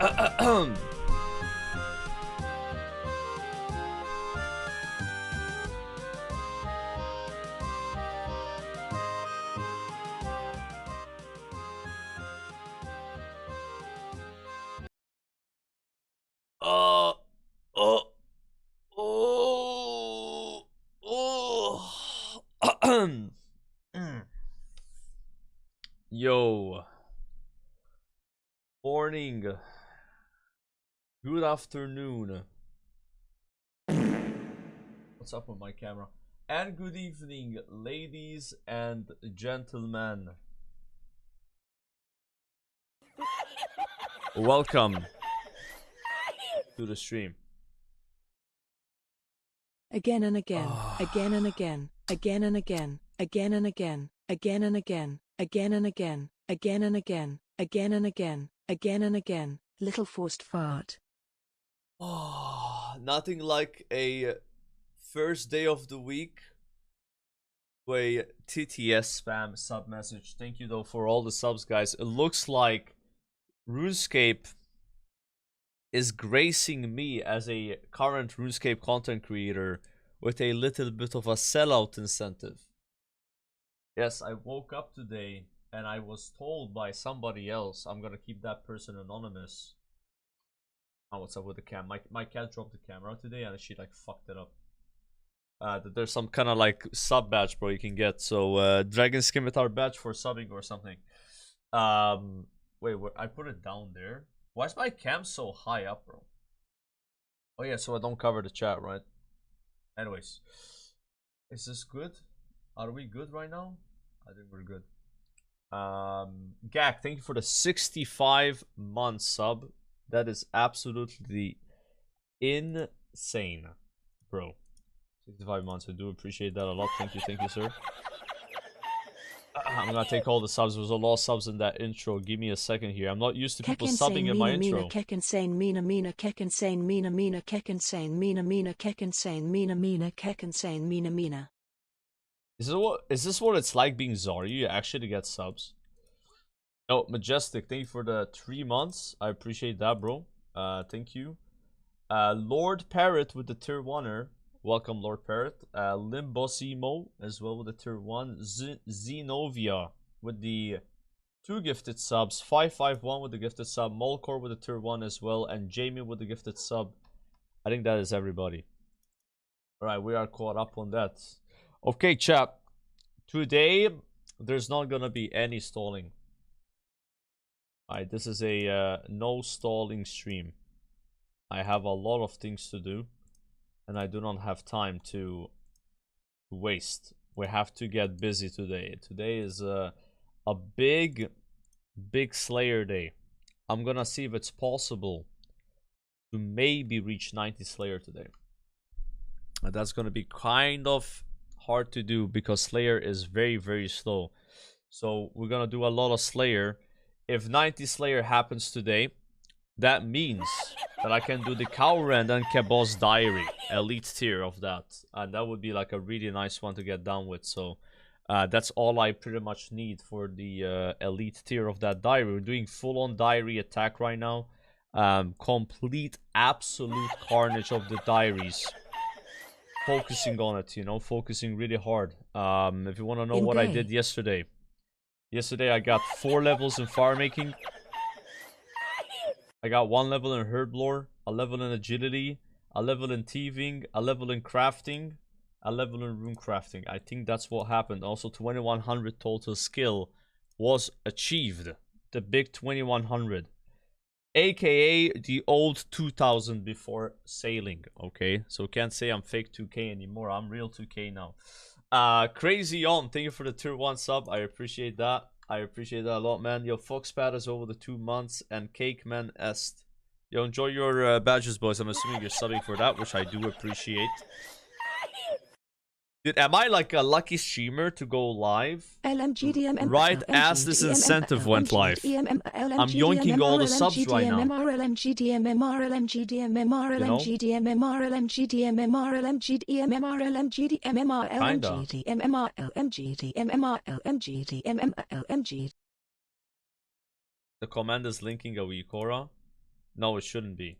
Oh, oh, oh. Yo, morning, good afternoon. What's up with my camera? And good evening, ladies and gentlemen. Welcome to the stream. Again and again, again and again, again and again, again and again, again and again, again and again, again and again, again and again, again and again, little forced fart. Oh, nothing like a first day of the week to a TTS spam sub message. Thank you though for all the subs, guys. It looks like RuneScape is gracing me as a current RuneScape content creator with a little bit of a sellout incentive. Yes, I woke up today and I was told by somebody else, I'm gonna keep that person anonymous. Oh, what's up with the cam? My cat dropped the camera today and she like fucked it up. There's some kind of like sub badge, bro, you can get. So Dragon Scimitar badge for subbing or something. Wait, I put it down there. Why is my cam so high up, bro? Oh yeah, so I don't cover the chat, right? Anyways, is this good? Are we good right now? I think we're good. Gak, thank you for the 65-month sub. That is absolutely insane, bro. 65 months, I do appreciate that a lot. Thank you, sir. I'm gonna take all the subs. There was a lot of subs in that intro. Give me a second here. I'm not used to people subbing in my intro. Kek insane, mina, kek insane, mina, kek insane, mina, kek insane, mina, kek insane, mina. Is this what it's like being Zarya? You actually get subs? Oh, Majestic, thank you for the 3 months. I appreciate that, bro. Thank you. Lord Parrot with the tier 1er. Welcome, Lord Parrot. Limbosimo as well with the tier 1. Zenovia with the 2 gifted subs. 551 with the gifted sub. Molkor with the tier 1 as well. And Jamie with the gifted sub. I think that is everybody. Alright, we are caught up on that. Okay, chat. Today, there's not gonna be any stalling. Alright, this is a no stalling stream. I have a lot of things to do. And I do not have time to waste. We have to get busy today. Today is a big Slayer day. I'm gonna see if it's possible to maybe reach 90 Slayer today. And that's gonna be kind of hard to do because Slayer is very slow. So we're gonna do a lot of Slayer. If 90 Slayer happens today, that means that I can do the Cowrand and Kabos Diary, elite tier of that. And that would be like a really nice one to get done with. So that's all I pretty much need for the elite tier of that diary. We're doing full-on diary attack right now. Complete, absolute carnage of the diaries. Focusing on it, you know, focusing really hard. If you want to know what I did yesterday. Yesterday I got 4 levels in fire making. I got 1 level in herb lore, a level in agility, a level in thieving, a level in crafting, a level in rune crafting. I think that's what happened. Also 2100 total skill was achieved. The big 2100. AKA the old 2000 before sailing. Okay, so can't say I'm fake 2k anymore. I'm real 2k now. Crazy on, thank you for the tier 1 sub. I appreciate that. I appreciate that a lot, man. Yo, Foxpad is over the 2 months. And Cake Man Est. Yo, enjoy your badges, boys. I'm assuming you're subbing for that, which I do appreciate. Dude, am I like a lucky streamer to go live? Right as this incentive went live. I'm yoinking all the subs right now. The command is linking a Wikora. No, it shouldn't be.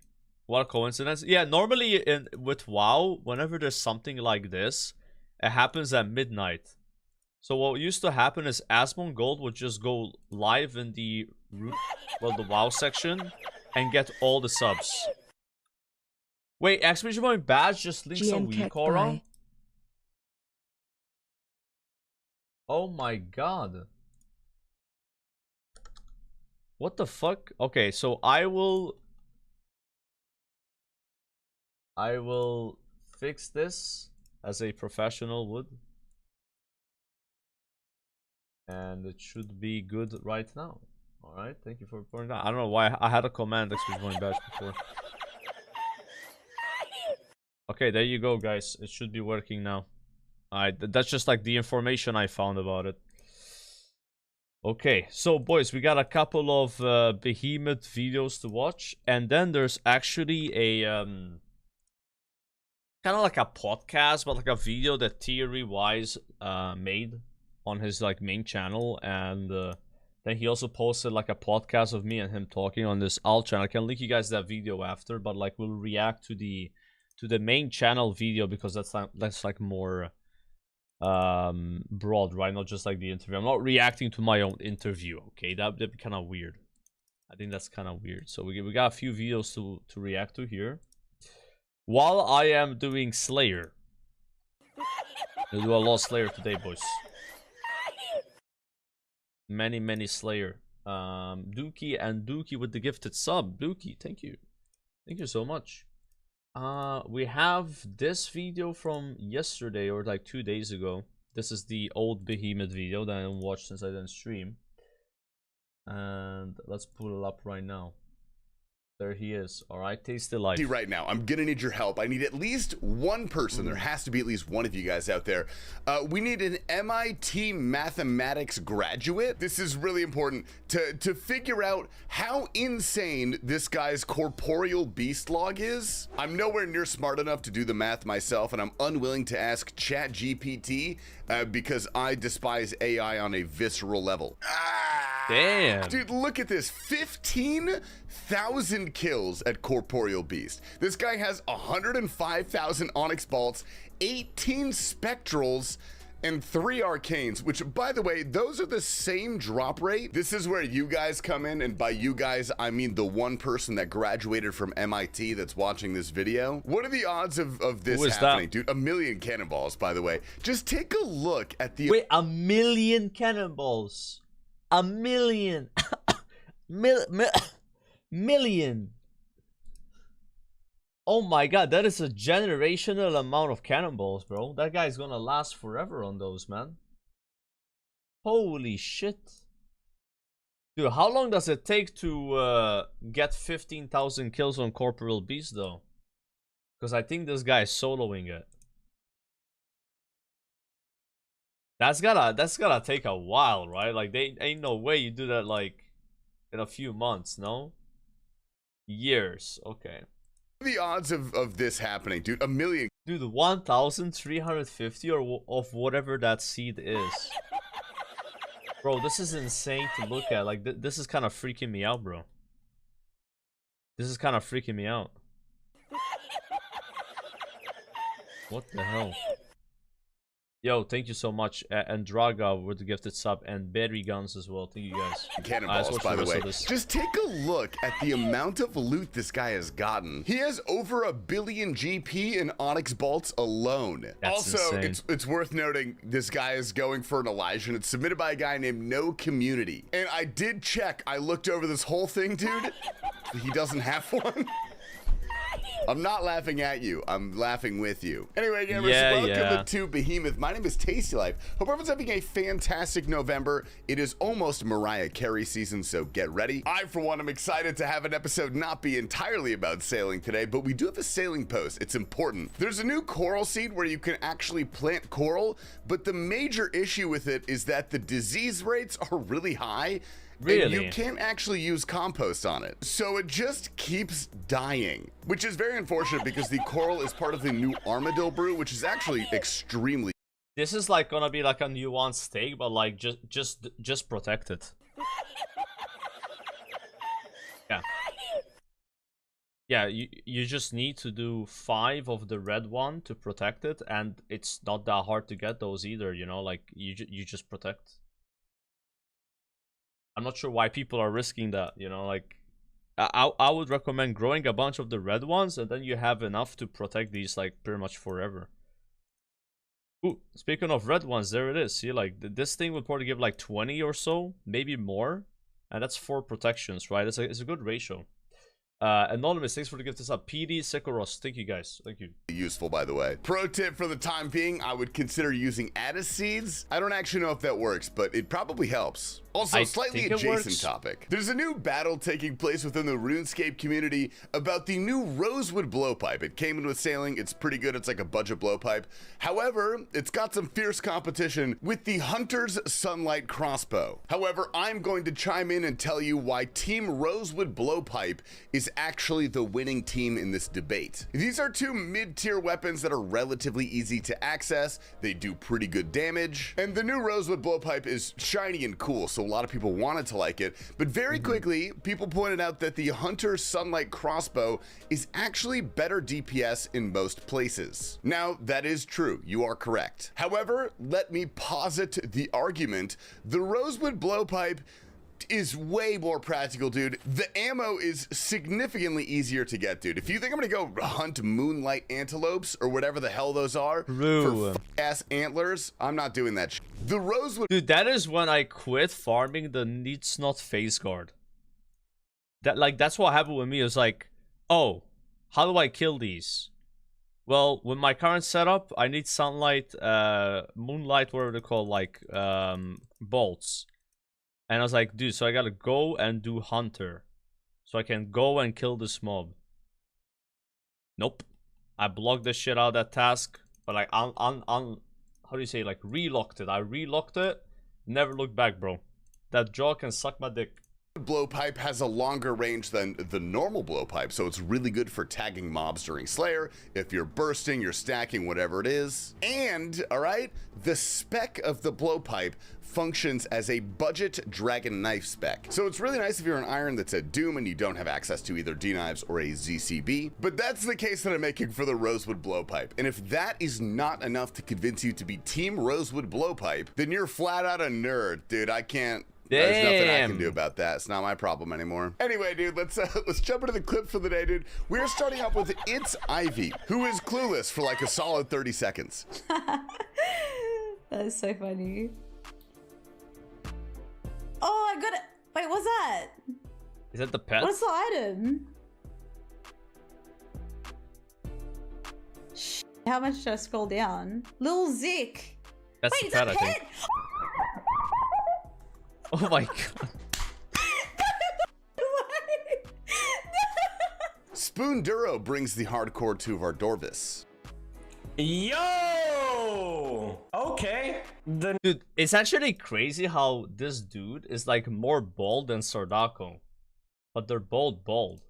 What a coincidence. Yeah, normally with WoW, whenever there's something like this, it happens at midnight. So what used to happen is Asmon Gold would just go live in the the WoW section and get all the subs. Wait, exclamation point badge just links a GM Tech WeCora? Guy. Oh my god. What the fuck? Okay, so I will fix this as a professional would. And it should be good right now. Alright, thank you for pointing that. I don't know why I had a command exclamation point badge before. Okay, there you go, guys. It should be working now. Alright, that's just like the information I found about it. Okay, so boys, we got a couple of behemoth videos to watch, and then there's actually a kind of like a podcast, but like a video that Theory Wise made on his like main channel, and then he also posted like a podcast of me and him talking on this alt channel. I can link you guys that video after, but like we'll react to the main channel video because that's like more broad, right? Not just like the interview. I'm not reacting to my own interview, okay? That'd be kind of weird. I think that's kind of weird. So we got a few videos to react to here while I am doing Slayer. We'll do a lot of Slayer today, boys. Many Slayer. Dookie and Dookie with the gifted sub. Dookie, thank you so much. We have this video from yesterday or like 2 days ago. This is the old behemoth video that I didn't watch since I didn't stream, and let's pull it up right now. There he is. All right, taste the life. Right now, I'm gonna need your help. I need at least one person. There has to be at least one of you guys out there. We need an MIT mathematics graduate. This is really important to figure out how insane this guy's corporeal beast log is. I'm nowhere near smart enough to do the math myself, and I'm unwilling to ask ChatGPT because I despise AI on a visceral level. Damn. Dude, look at this. 15,000 kills at Corporeal Beast. This guy has 105,000 Onyx Bolts, 18 Spectrals, and 3 Arcanes, which, by the way, those are the same drop rate. This is where you guys come in, and by you guys, I mean the one person that graduated from MIT that's watching this video. What are the odds of this happening, dude? 1 million cannonballs, by the way. Just take a look at the... Wait, 1 million cannonballs. 1 million. Million. Oh my god, that is a generational amount of cannonballs, bro. That guy's gonna last forever on those, man. Holy shit. Dude, how long does it take to get 15,000 kills on Corporeal Beast, though? Because I think this guy is soloing it. That's gotta take a while, right? Like, they ain't no way you do that like in a few months, no? Years, okay. What are the odds of this happening, dude? 1 million. Dude, 1,350 or of whatever that seed is. Bro, this is insane to look at. Like, this is kind of freaking me out, bro. This is kind of freaking me out. What the hell? Yo, thank you so much, and Draga with the gifted sub, and Berry Guns as well. Thank you guys. Cannonballs, by the way. Just take a look at the amount of loot this guy has gotten. He has over 1 billion GP in Onyx Bolts alone. That's also, insane. it's worth noting this guy is going for an Elijah, and it's submitted by a guy named No Community. And I did check. I looked over this whole thing, dude. He doesn't have one. I'm not laughing at you. I'm laughing with you. Anyway, gamers, welcome to Behemoth. My name is Tasty Life. Hope everyone's having a fantastic November. It is almost Mariah Carey season, so get ready. I, for one, am excited to have an episode not be entirely about sailing today, but we do have a sailing post. It's important. There's a new coral seed where you can actually plant coral, but the major issue with it is that the disease rates are really high. Really? And you can't actually use compost on it. So it just keeps dying, which is very unfortunate because the coral is part of the new Armadillo brew, which is actually extremely... This is like gonna be like a nuanced take, but like just protect it. Yeah. Yeah, you just need to do 5 of the red one to protect it, and it's not that hard to get those either, you know, like you just protect. I'm not sure why people are risking that, you know, like I would recommend growing a bunch of the red ones, and then you have enough to protect these like pretty much forever. Ooh, speaking of red ones, there it is. See, like this thing would probably give like 20 or so, maybe more, and that's 4 protections, right? It's a good ratio. Anonymous, thanks for the gift. This up. PD Sikoros, thank you guys. Thank you. Useful, by the way. Pro tip for the time being, I would consider using Addis seeds. I don't actually know if that works, but it probably helps. Also, slightly adjacent topic. There's a new battle taking place within the RuneScape community about the new Rosewood blowpipe. It came in with sailing. It's pretty good. It's like a budget blowpipe. However, it's got some fierce competition with the Hunter's Sunlight crossbow. However, I'm going to chime in and tell you why Team Rosewood blowpipe is actually the winning team in this debate. These are 2 mid-tier weapons that are relatively easy to access. They do pretty good damage, and the new Rosewood blowpipe is shiny and cool, so a lot of people wanted to like it, but very quickly people pointed out that the Hunter's Sunlight crossbow is actually better DPS in most places. Now, that is true, you are correct. However, let me posit the argument: the Rosewood blowpipe is way more practical, dude. The ammo is significantly easier to get, dude. If you think I'm gonna go hunt moonlight antelopes or whatever the hell those are for ass antlers, I'm not doing that shit. The Rosewood, dude, that is when I quit farming the Needs Not face guard. That's what happened with me. It was like, oh, how do I kill these? Well, with my current setup, I need sunlight, moonlight, whatever they call, like bolts. And I was like, dude, so I gotta go and do Hunter, so I can go and kill this mob. Nope. I blocked the shit out of that task, but like, how do you say, like, relocked it. I relocked it, never looked back, bro. That jaw can suck my dick. Blowpipe has a longer range than the normal blowpipe, so it's really good for tagging mobs during Slayer, if you're bursting, you're stacking, whatever it is. And, alright, the spec of the blowpipe functions as a budget dragon knife spec. So it's really nice if you're an iron that's at Doom and you don't have access to either D-knives or a ZCB, but that's the case that I'm making for the Rosewood blowpipe. And if that is not enough to convince you to be Team Rosewood blowpipe, then you're flat out a nerd, dude. I can't. There's nothing I can do about that. It's not my problem anymore. Anyway, dude, let's jump into the clip for the day, dude. We're starting up with It's Ivy, who is clueless for like a solid 30 seconds. That is so funny. Oh, I got it. Wait, what's that? Is that the pet? What's the item? How much should I scroll down? Lil Zick. That's wait, the pet, I think. Oh my god. Spoon Duro brings the hardcore to Vardorvis. Yo! Okay. Dude, it's actually crazy how this dude is like more bald than Sordako. But they're both bald.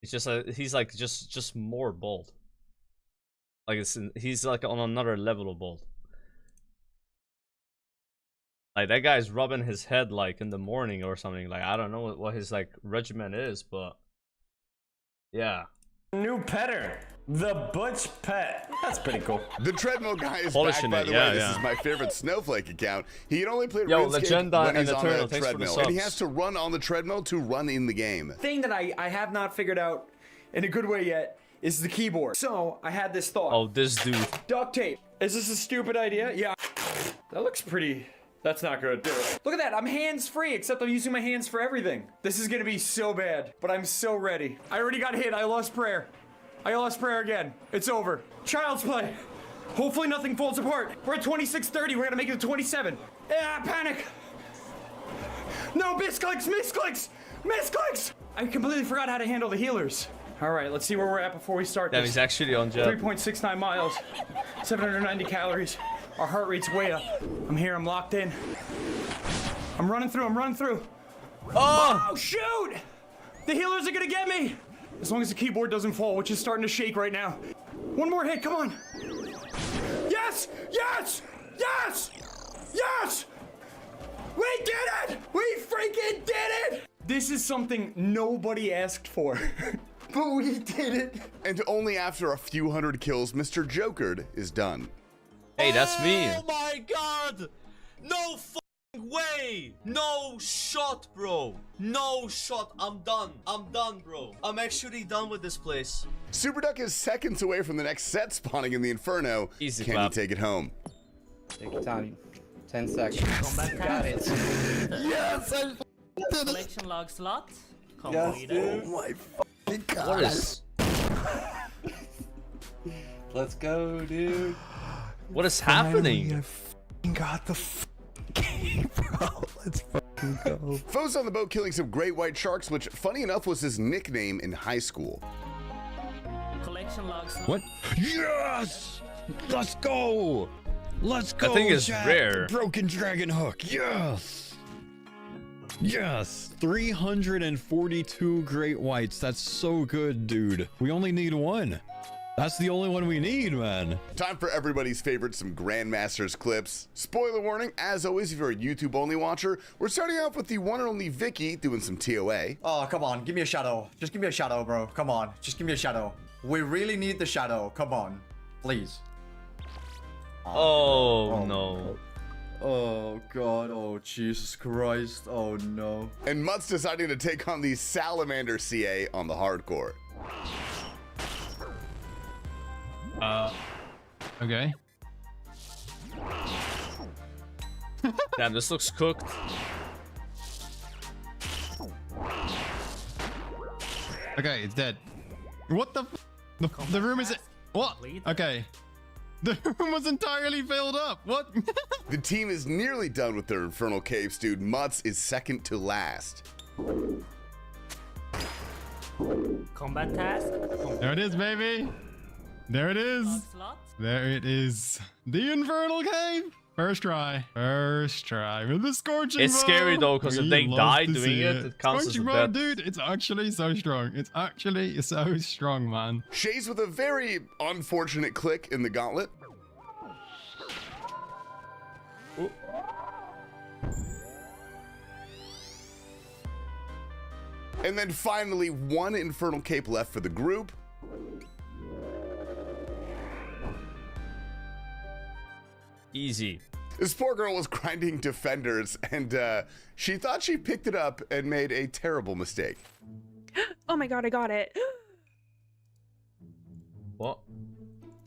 It's just he's like just more bald. Like he's like on another level of bald. Like that guy's rubbing his head like in the morning or something. Like I don't know what his like regimen is, but yeah. New petter. The Butch Pet. That's pretty cool. The treadmill guy is Polishing back, by the it, way. This is my favorite Snowflake account. He can only play RuneScape when he's on the treadmill. And he has to run on the treadmill to run in the game. Thing that I have not figured out in a good way yet is the keyboard. So I had this thought. Oh, this dude. Duct tape. Is this a stupid idea? Yeah. That looks pretty... That's not good. Look at that. I'm hands-free, except I'm using my hands for everything. This is gonna be so bad, but I'm so ready. I already got hit. I lost prayer. I lost prayer again. It's over. Child's play. Hopefully nothing falls apart. We're at 26:30. We're gonna make it to 27. Ah, panic. No, misclicks, misclicks, misclicks. I completely forgot how to handle the healers. All right, let's see where we're at before we start Damn, this. he's actually on jet. 3.69 miles, 790 calories. Our heart rate's way up. I'm here, I'm locked in. I'm running through, Oh, shoot! The healers are gonna get me! As long as the keyboard doesn't fall, which is starting to shake right now. One more hit, come on. Yes! Yes! Yes! Yes! We did it! We freaking did it! This is something nobody asked for. But we did it. And only after a few hundred kills, Mr. Jokered is done. Hey, that's me. Oh my god! No fucking way! No shot, bro. No shot. I'm done. I'm done, bro. I'm actually done with this place. Superduck is seconds away from the next set spawning in the Inferno. Easy Can clap. he take it home? Take your time. 10 seconds. Combat Got it. Yes, Collection log slot. Yes, Completed. dude. Oh my fucking god. What is? Let's go, dude. What is happening? I fucking got the game, bro. Let's fucking go. Foes on the boat killing some great white sharks, which, funny enough, was his nickname in high school. Collection log slot. What? Yes! Let's go! Let's go! I think it's Jack, rare. the broken dragon hook. Yes! Yes! 342 great whites. That's so good, dude. We only need one. That's the only one we need, man. Time for everybody's favorite, some Grandmasters clips. Spoiler warning, as always, if you're a YouTube-only watcher, we're starting off with the one and only Vicky doing some TOA. Oh, come on. Give me a shadow. Just give me a shadow, bro. Come on. Just give me a shadow. We really need the shadow. Come on. Please. Oh no. Oh, God. Oh, Jesus Christ. Oh, no. And Mutt's deciding to take on the Salamander CA on the hardcore. Okay. Damn, this looks cooked. Okay, it's dead. What the f? The room is... What? Okay. The room was entirely filled up. What? The team is nearly done with their Infernal Caves, dude. Mutts is second to last. Combat task. There it is, baby. There it is. Log slot. There it is. The Infernal Cave. First try. First try. With the Scorching It's Bow. scary though, because if We they love die to doing see it counts as a Scorching Bow, death. dude, it's actually so strong. It's actually so strong, man. Shays with a very unfortunate click in the gauntlet. And then finally, one Infernal Cape left for the group. Easy. This poor girl was grinding defenders, and she thought she picked it up and made a terrible mistake. Oh my god, I got it. What?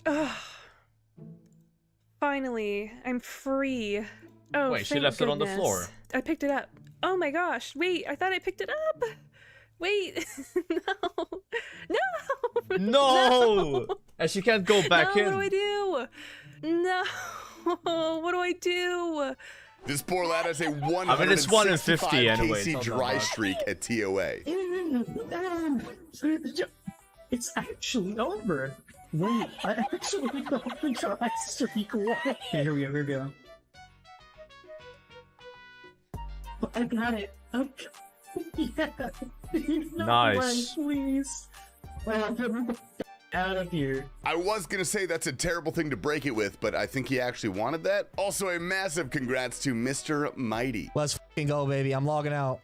Ugh. Finally, I'm free. Oh, Wait, she thank left it on the goodness. floor. I picked it up. Oh my gosh, wait, I thought I picked it up. Wait, no. No! And she can't go back No, in. what do I do? No, what do I do? This poor lad has a I mean, it's 1 in 50 anyway, it's KC not that dry bad. streak at TOA. It's actually over. Wait, I actually got the dry streak away. Here we go, here we go. I got it. Okay. Yeah. No Nice. way, please. Well, out of here. I was gonna say that's a terrible thing to break it with, but I think he actually wanted that. Also, a massive congrats to Mr. Mighty. Let's fucking go, baby. I'm logging out.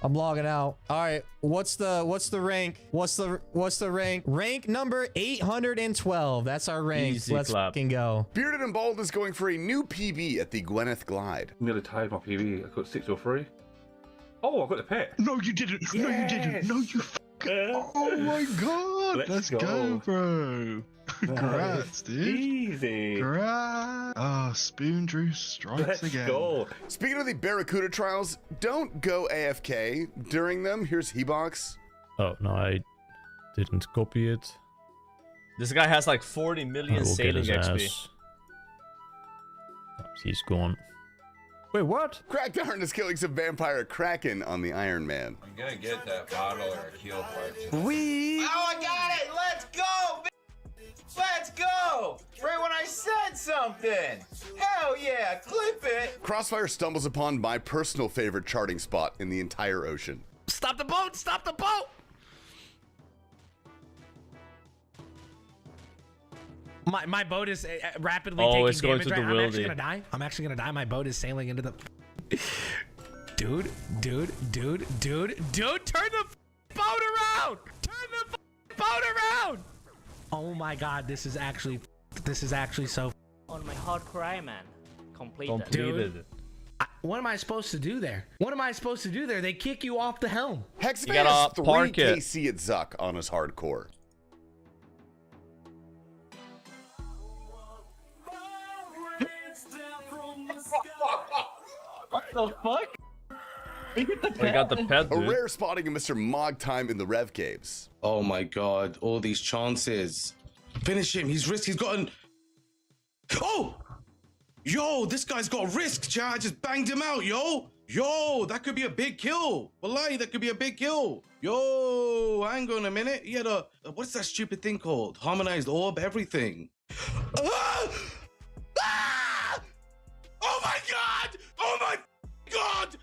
I'm logging out. All right. What's the rank? What's the rank? Rank number 812. That's our rank. Easy Let's clap. fucking go. Bearded and Bald is going for a new PB at the Gwyneth Glide. I'm nearly tired of my PB. I got 603. Oh, I got the pet. No, you didn't. No, you didn't. No, you Oh my god. Let's go, go. bro. Congrats, dude. Easy. Congrats. Oh, Spoon Drew strikes Let's again. go. Speaking of the Barracuda trials, don't go AFK during them. Here's Hebox. Oh, no, I didn't copy it. This guy has like 40 I million will get sailing his XP. ass. He's gone. Wait, what? Crackdown is killing some vampire Kraken on the Ironman. I'm gonna get that bottle or heal part. Oh, I got it! Let's go! Let's go! Right when I said something! Hell yeah! Clip it! Crossfire stumbles upon my personal favorite charting spot in the entire ocean. Stop the boat! Stop the boat! My boat is rapidly Oh, taking it's going damage. to the I'm actually wildy. gonna die. I'm actually gonna die. My boat is sailing into the. Dude, turn the boat around! Turn Oh my god, this is actually so. On my hardcore Ironman. Completed. Dude, what am I supposed to do there? What am I supposed to do there? They kick you off the helm. Hexman has 3 KC at Zuck on his hardcore. What the fuck? We got the pet, A dude. rare spotting of Mr. Mog time in the Rev Caves. Oh my god, all these chances. Finish him, he's risk, he's gotten... Oh! Yo, this guy's got risk, chat. I just banged him out, yo. Yo, that could be a big kill. Wallahi, that could be a big kill. Yo, hang on a minute. He had a, what's that stupid thing called? Harmonized orb, everything. Ah! Ah! Oh my god! Oh my god!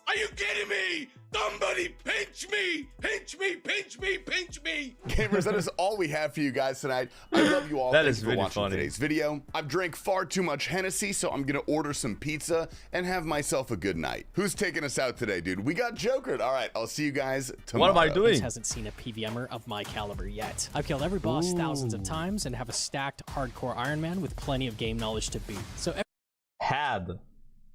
Are you kidding me? Somebody pinch me! Pinch me! Pinch me! Pinch me! Gamers, that is all we have for you guys tonight. I love you all. That Thanks is for really watching funny. today's video. I've drank far too much Hennessy, so I'm gonna order some pizza and have myself a good night. Who's taking us out today, dude? We got Jokered. All right, I'll see you guys tomorrow. What am I doing? Hasn't seen a PVMer of my caliber yet. I've killed every boss thousands of times and have a stacked hardcore Ironman with plenty of game knowledge to boot. So Had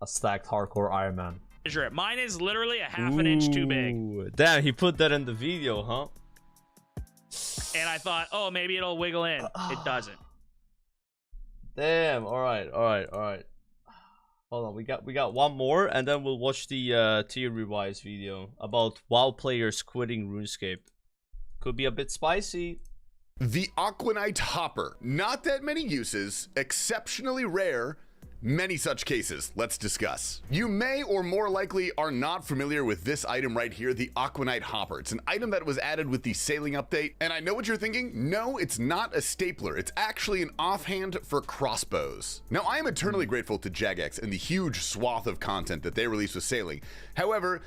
a stacked hardcore Iron Man. Measure it. Mine is literally a half an inch too big. Ooh, damn, he put that in the video, huh? And I thought, oh, maybe it'll wiggle in. It doesn't. Damn. All right. Hold on, we got one more, and then we'll watch the tier revise video about WoW players quitting RuneScape. Could be a bit spicy. The Aquanite Hopper. Not that many uses, exceptionally rare. Many such cases. Let's discuss. You may or more likely are not familiar with this item right here, the Aquanite Hopper. It's an item that was added with the sailing update, and I know what you're thinking. No, it's not a stapler. It's actually an offhand for crossbows. Now, I am eternally grateful to Jagex and the huge swath of content that they released with sailing. However,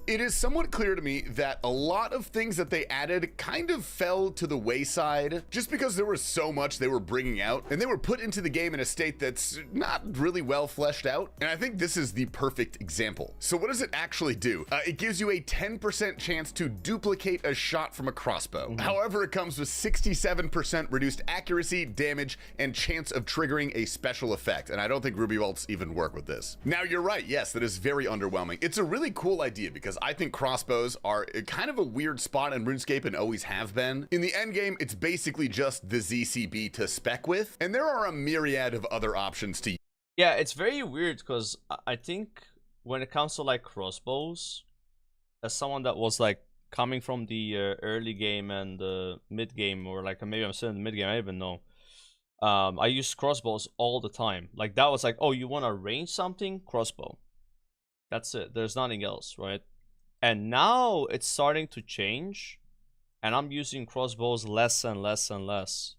it is somewhat clear to me that a lot of things that they added kind of fell to the wayside just because there was so much they were bringing out, and they were put into the game in a state that's not really well fleshed out. And I think this is the perfect example. So what does it actually do? It gives you a 10% chance to duplicate a shot from a crossbow. However, it comes with 67% reduced accuracy, damage, and chance of triggering a special effect. And I don't think Ruby Vaults even work with this. Now, you're right. Yes, that is very underwhelming. It's a really cool idea because I think crossbows are kind of a weird spot in RuneScape and always have been. In the end game, it's basically just the ZCB to spec with, and there are a myriad of other options to use. Yeah, it's very weird because I think when it comes to like crossbows, as someone that was like coming from the early game and the mid game, or like maybe I'm still in the mid game, I don't even know. I used crossbows all the time. Like that was like, oh, you want to range something? Crossbow. That's it. There's nothing else, right? And now it's starting to change, and I'm using crossbows less and less and less.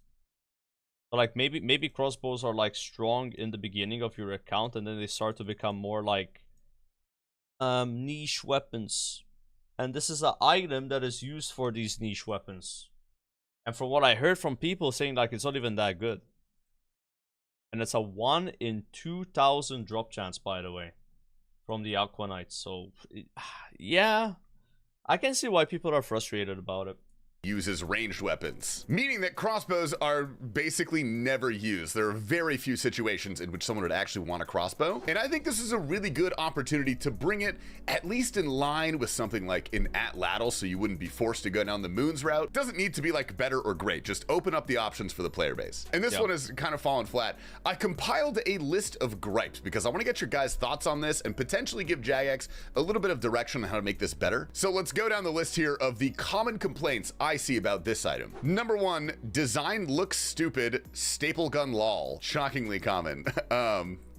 So like maybe crossbows are like strong in the beginning of your account, and then they start to become more like niche weapons. And this is an item that is used for these niche weapons. And from what I heard from people saying like it's not even that good. And it's a 1 in 2,000 drop chance, by the way, from the Aquanite. So yeah, I can see why people are frustrated about it. Uses ranged weapons, meaning that crossbows are basically never used. There are very few situations in which someone would actually want a crossbow, and I think this is a really good opportunity to bring it at least in line with something like an Atlatl, so you wouldn't be forced to go down the Moons route. It doesn't need to be like better or great, just open up the options for the player base. And this one has kind of fallen flat. I compiled a list of gripes because I want to get your guys' thoughts on this and potentially give Jagex a little bit of direction on how to make this better. So let's go down the list here of the common complaints I see about this item. Number 1, design looks stupid, staple gun lol. Shockingly common.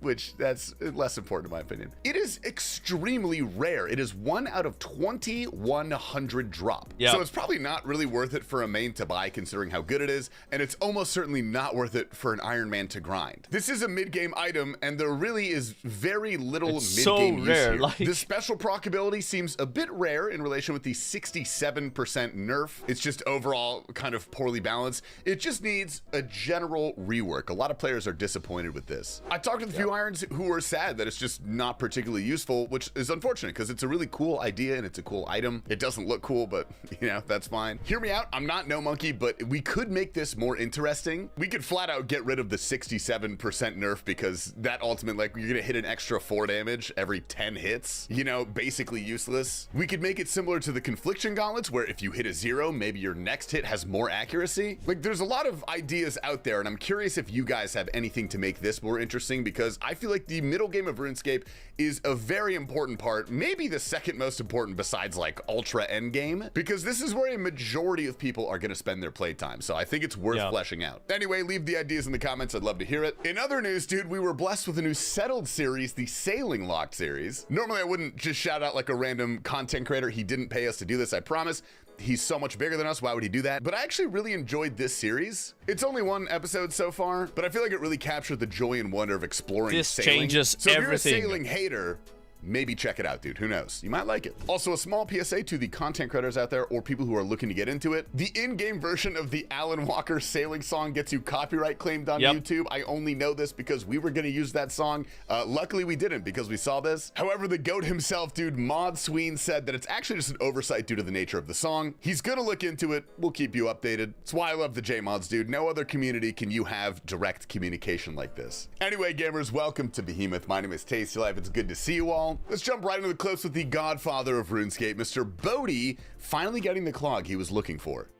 Which that's less important in my opinion. It is extremely rare. It is 1 out of 2,100 drop. So it's probably not really worth it for a main to buy considering how good it is, and it's almost certainly not worth it for an Ironman to grind. This is a mid-game item, and there really is very little mid-game use here. The special proc ability seems a bit rare in relation with the 67% nerf. It's just overall kind of poorly balanced. It just needs a general rework. A lot of players are disappointed with this. I talked with a few few irons who are sad that it's just not particularly useful, which is unfortunate because it's a really cool idea and it's a cool item. It doesn't look cool, but you know, that's fine. Hear me out. I'm not No Monkey, but we could make this more interesting. We could flat out get rid of the 67% nerf because that ultimate, like, you're gonna hit an extra 4 damage every 10 hits, you know, basically useless. We could make it similar to the Confliction Gauntlets, where if you hit a 0, maybe your next hit has more accuracy. Like, there's a lot of ideas out there, and I'm curious if you guys have anything to make this more interesting, because I feel like the middle game of RuneScape is a very important part, maybe the second most important besides like Ultra Endgame, because this is where a majority of people are gonna spend their playtime. So I think it's worth fleshing out. Anyway, leave the ideas in the comments. I'd love to hear it. In other news, dude, we were blessed with a new settled series, the Sailing Locked series. Normally I wouldn't just shout out like a random content creator. He didn't pay us to do this, I promise. He's so much bigger than us, why would he do that? But I actually really enjoyed this series. It's only 1 episode so far, but I feel like it really captured the joy and wonder of exploring This sailing. changes so everything. If you're a sailing hater, maybe check it out, dude. Who knows? You might like it. Also, a small PSA to the content creators out there or people who are looking to get into it. The in-game version of the Alan Walker sailing song gets you copyright claimed on YouTube. I only know this because we were going to use that song. Luckily, we didn't because we saw this. However, the GOAT himself, dude, Mod Sween, said that it's actually just an oversight due to the nature of the song. He's going to look into it. We'll keep you updated. That's why I love the J-Mods, dude. No other community can you have direct communication like this. Anyway, gamers, welcome to Behemoth. My name is Tasty Life. It's good to see you all. Let's jump right into the clips with the godfather of RuneScape, Mr. Bodhi, finally getting the clog he was looking for.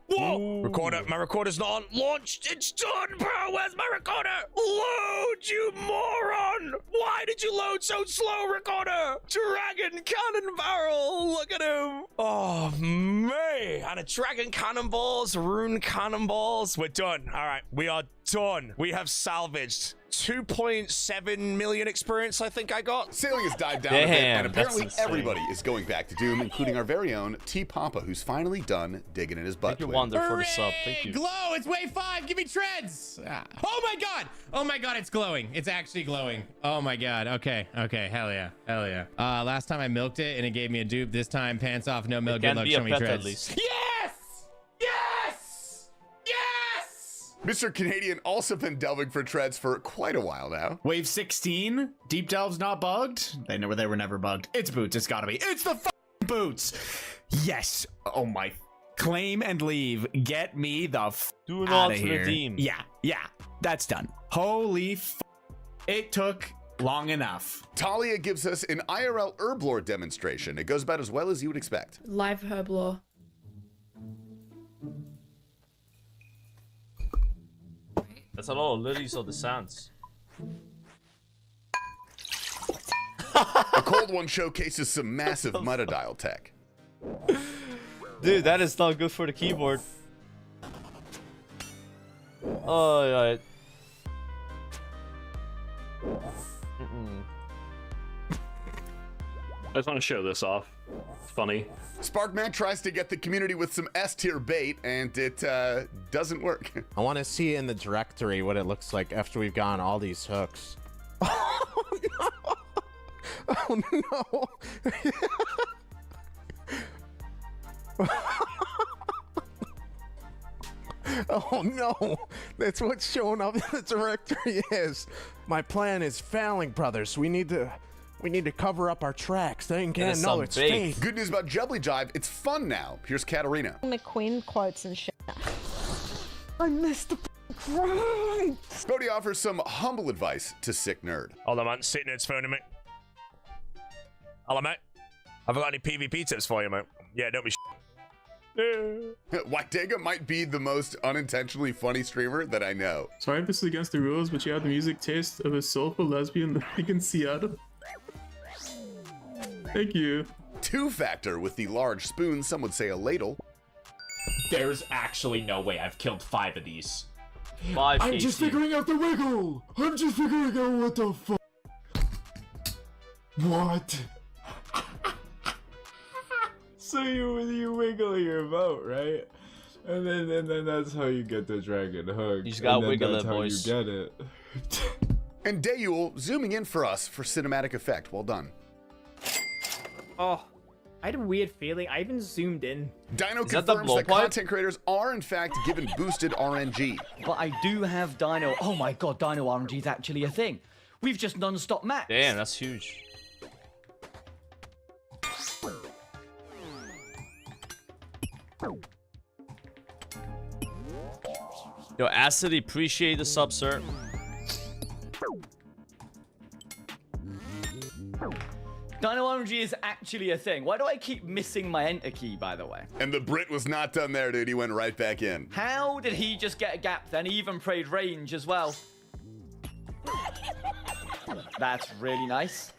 Whoa! Recorder, my recorder's not on. Launched, it's done, bro. Where's my recorder? Load, you moron! Why did you load so slow, recorder? Dragon cannon barrel, look at him. Oh, man. And a dragon cannonballs, rune cannonballs. We're done. All right, we are done. We have salvaged 2.7 million experience, I think I got. Sailing has died down a bit, and apparently everybody is going back to Doom, including our very own T Papa, who's finally done digging in his butt. Thank you, Wander, for the sub. Thank you. Glow! It's wave 5! Give me treads! Oh my god! Oh my god, it's glowing. It's actually glowing. Oh my god. Okay. Okay. Hell yeah. Hell yeah. Last time I milked it and it gave me a dupe. This time, pants off, no milk, good luck, show me treads. Yes! Yes! Yes! Mr. Canadian also been delving for treads for quite a while now. Wave 16? Deep delve's not bugged? They were never bugged. It's boots. It's gotta be. It's the f***ing boots! Yes! Oh my... Claim and leave. Get me the f*** Do out not of here. redeem. Yeah. That's done. Holy f***. It took long enough. Talia gives us an IRL herblore demonstration. It goes about as well as you would expect. Live herblore. That's a lot of lilies of the sands. A cold one showcases some massive Mutadial tech. Dude, that is not good for the keyboard. Oh, yeah. I just want to show this off. It's funny. Sparkman tries to get the community with some S-tier bait, and it doesn't work. I want to see in the directory what it looks like after we've gotten all these hooks. Oh no! Oh no! That's what's showing up in the directory is. My plan is failing, brothers. We need to cover up our tracks. They can't know it's fake. Good news about Jubbly Jive. It's fun now. Here's Katarina. McQueen quotes and shit. I missed the grind. Bodhi offers some humble advice to Sick Nerd. Hold on, man. Sick Nerd's phoning me. Hello, mate. Have I got any PvP tips for you, mate? Yeah, don't be Waitega might be the most unintentionally funny streamer that I know. Sorry if this is against the rules, but you have the music taste of a soulful lesbian living in Seattle. Thank you. Two-factor with the large spoon, some would say a ladle. There's actually no way I've killed 5 of these. 5 I'm just figuring out the wiggle. I'm just figuring out what the fuck. What? So you wiggle your boat, right? And then that's how you get the dragon hook. You just gotta wiggle that's it, how boys. you get it. And Dayul zooming in for us for cinematic effect. Well done. Oh, I had a weird feeling. I even zoomed in. Dino confirms that content creators are in fact given boosted RNG. But I do have Dino. Oh my god, Dino RNG is actually a thing. We've just non-stop max. Damn, that's huge. Yo, Acid, appreciate the sub, sir. Dino RNG is actually a thing. Why do I keep missing my enter key, by the way? And the Brit was not done there, dude. He went right back in. How did he just get a gap then? He even played range as well. That's really nice.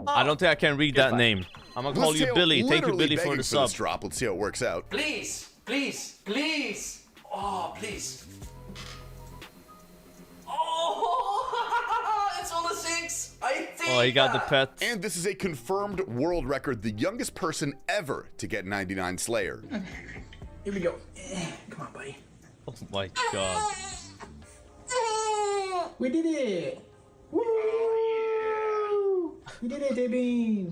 I don't think I can read that name. I'm gonna call you Billy. Thank you, Billy, for the sub. Drop. Let's see how it works out. Please, please, please. Oh, please. Oh, it's on the 6. I think. Oh, he got the pet. And this is a confirmed world record, the youngest person ever to get 99 Slayer. Here we go. Come on, buddy. Oh my god. We did it! Woo! We did it, baby!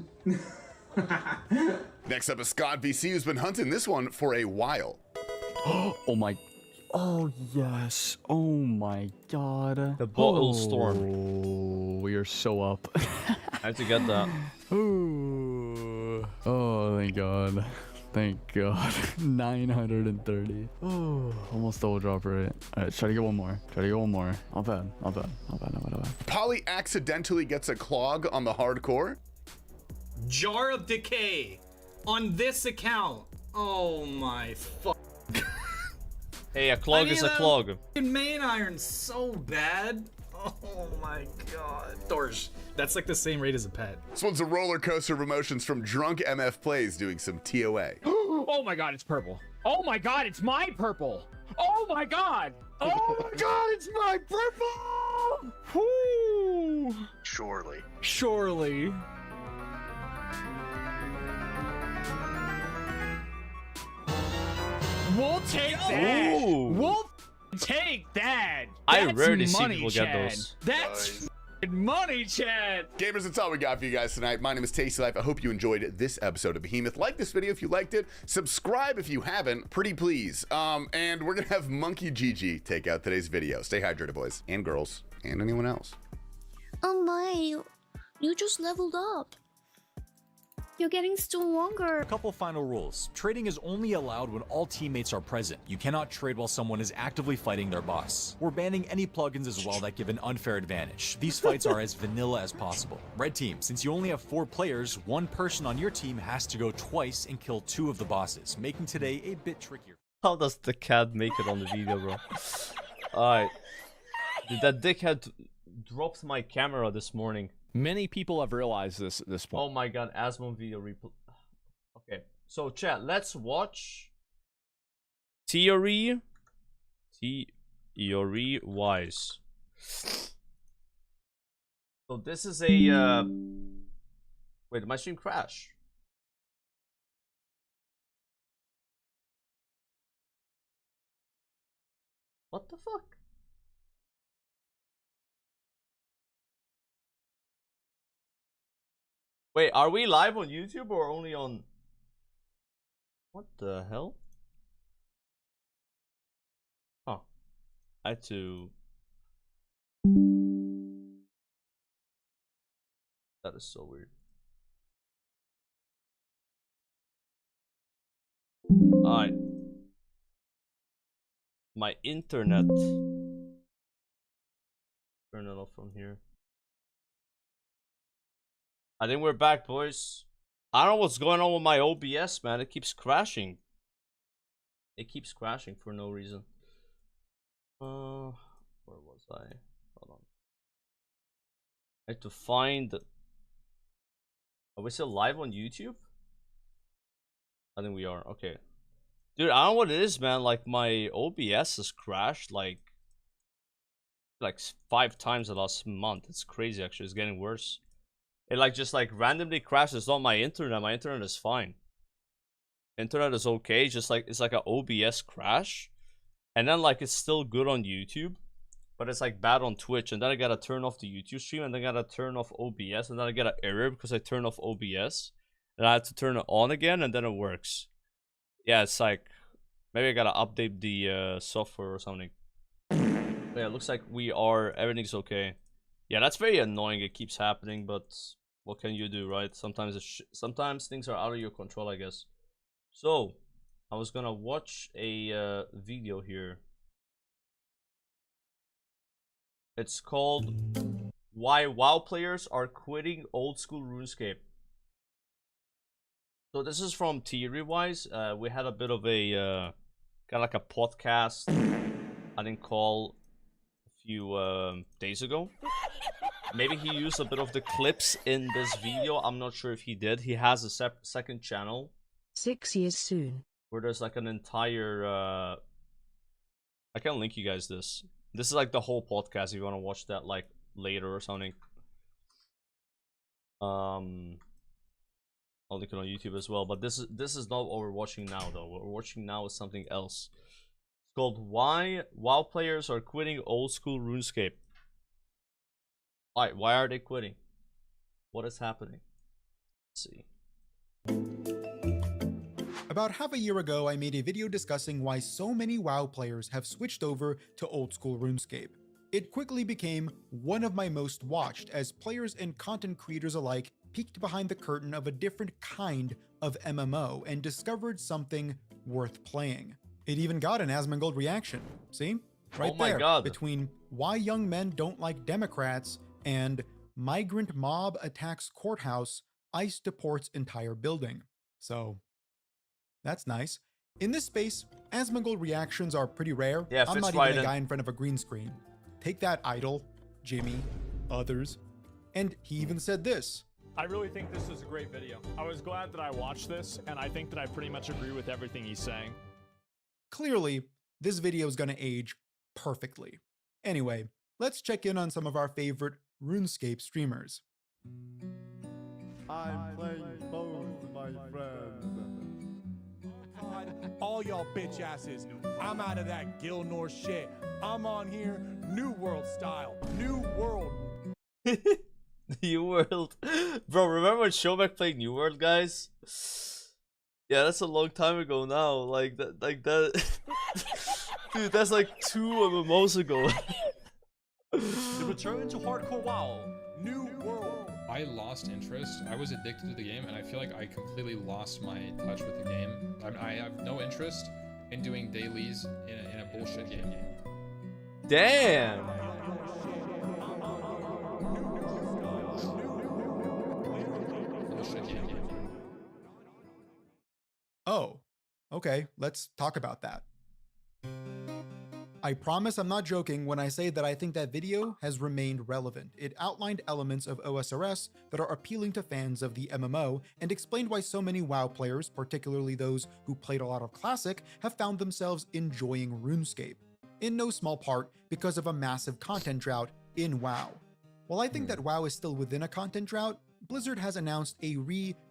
Next up is Scott VC, who's been hunting this one for a while. Oh my. Oh yes. Oh my god. The bottle storm. Oh, we are so up. I have to get that. Ooh. Oh, thank god. Thank god. 930. Oh, almost double drop rate. Alright, try to get one more. Try to get one more. Not bad. Not bad. Not bad. Not bad. Not bad. Polly accidentally gets a clog on the hardcore. Jar of Decay on this account. Oh my fuck. Hey, a clog is a clog. Main iron so bad. Oh my god. Dorsh. That's like the same rate as a pet. This one's a roller coaster of emotions from Drunk MF Plays doing some TOA. Oh my god, it's purple. Oh my god, it's my purple. Oh my god. Oh my god, it's my purple. Woo. Surely. Surely. We'll take that. Ooh. We'll take that. I That's rarely see money, people Chad. get those. That's money, Chad. Gamers, that's all we got for you guys tonight. My name is Tasty Life. I hope you enjoyed this episode of Behemoth. Like this video if you liked it. Subscribe if you haven't. Pretty please. And we're gonna have Monkey GG take out today's video. Stay hydrated, boys and girls, and anyone else. Oh my, you just leveled up. You're getting stronger. A couple final rules. Trading is only allowed when all teammates are present. You cannot trade while someone is actively fighting their boss. We're banning any plugins as well that give an unfair advantage. These fights are as vanilla as possible. Red team, since you only have 4 players, one person on your team has to go twice and kill 2 of the bosses, making today a bit trickier. How does the cat make it on the video, bro? Alright. Dude, that dickhead dropped my camera this morning. Many people have realized this at this point. Oh my god, Asmon video replay. Okay, so chat, let's watch Theory Wise. So this is a wait, did my stream crash? What the fuck? Wait, are we live on YouTube or only on... What the hell? Oh. I had to... That is so weird. Alright. My internet. Turn it off from here. I think we're back, boys. I don't know what's going on with my OBS, man. It keeps crashing. It keeps crashing for no reason. Where was I? Hold on. I have to find... Are we still live on YouTube? I think we are. Okay. Dude, I don't know what it is, man. Like, my OBS has crashed, like 5 times the last month. It's crazy, actually. It's getting worse. It just randomly crashes. It's not my internet. My internet is fine. Internet is okay. Just it's like an OBS crash, and then it's still good on YouTube, but it's bad on Twitch. And then I gotta turn off the YouTube stream, and then I gotta turn off OBS, and then I get an error because I turn off OBS, And I had to turn it on again, and then it works. Yeah, it's like maybe I gotta update the software or something. But yeah, it looks like everything's okay. Yeah, that's very annoying. It keeps happening, but what can you do, right? Sometimes things are out of your control, I guess. So I was gonna watch a video here. It's called "Why WoW Players Are Quitting Old School RuneScape." So this is from Theory-Wise. We had a bit of a kind of like a podcast I didn't call a few days ago. Maybe he used a bit of the clips in this video. I'm not sure if he did. He has a second channel. 6 years soon. Where there's like an entire I can link you guys this. This is like the whole podcast if you want to watch that like later or something. I'll link it on YouTube as well. But this is not what we're watching now though. What we're watching now is something else. It's called "Why WoW Players Are Quitting Old School RuneScape." Why are they quitting? What is happening? Let's see. About half a year ago, I made a video discussing why so many WoW players have switched over to old school RuneScape. It quickly became one of my most watched as players and content creators alike peeked behind the curtain of a different kind of MMO and discovered something worth playing. It even got an Asmongold reaction. See? Right Oh my there, God. between why young men don't like Democrats and migrant mob attacks courthouse, ICE deports entire building. So that's nice. In this space, Asmongold reactions are pretty rare. Yeah, I'm fits not right even a in. guy in front of a green screen. Take that, Idol, Jimmy, others. And he even said this. I really think this is a great video. I was glad that I watched this, and I think that I pretty much agree with everything he's saying. Clearly, this video is going to age perfectly. Anyway, let's check in on some of our favorite RuneScape streamers. I'm playing both, my friend. All y'all bitch asses, I'm out of that Gilnor shit. I'm on here, New World style. New World. New World. Bro, remember when Showback played New World, guys? Yeah, that's a long time ago now. Like that. Dude, that's like 2 MMOs ago. The return to hardcore WoW. New World. I lost interest. I was addicted to the game, and I feel like I completely lost my touch with the game. I have no interest in doing dailies in a bullshit game. Damn. Bullshit game. Oh, okay, let's talk about that. I promise I'm not joking when I say that I think that video has remained relevant. It outlined elements of OSRS that are appealing to fans of the MMO and explained why so many WoW players, particularly those who played a lot of Classic, have found themselves enjoying RuneScape, in no small part because of a massive content drought in WoW. While I think that WoW is still within a content drought, Blizzard has announced a Yo,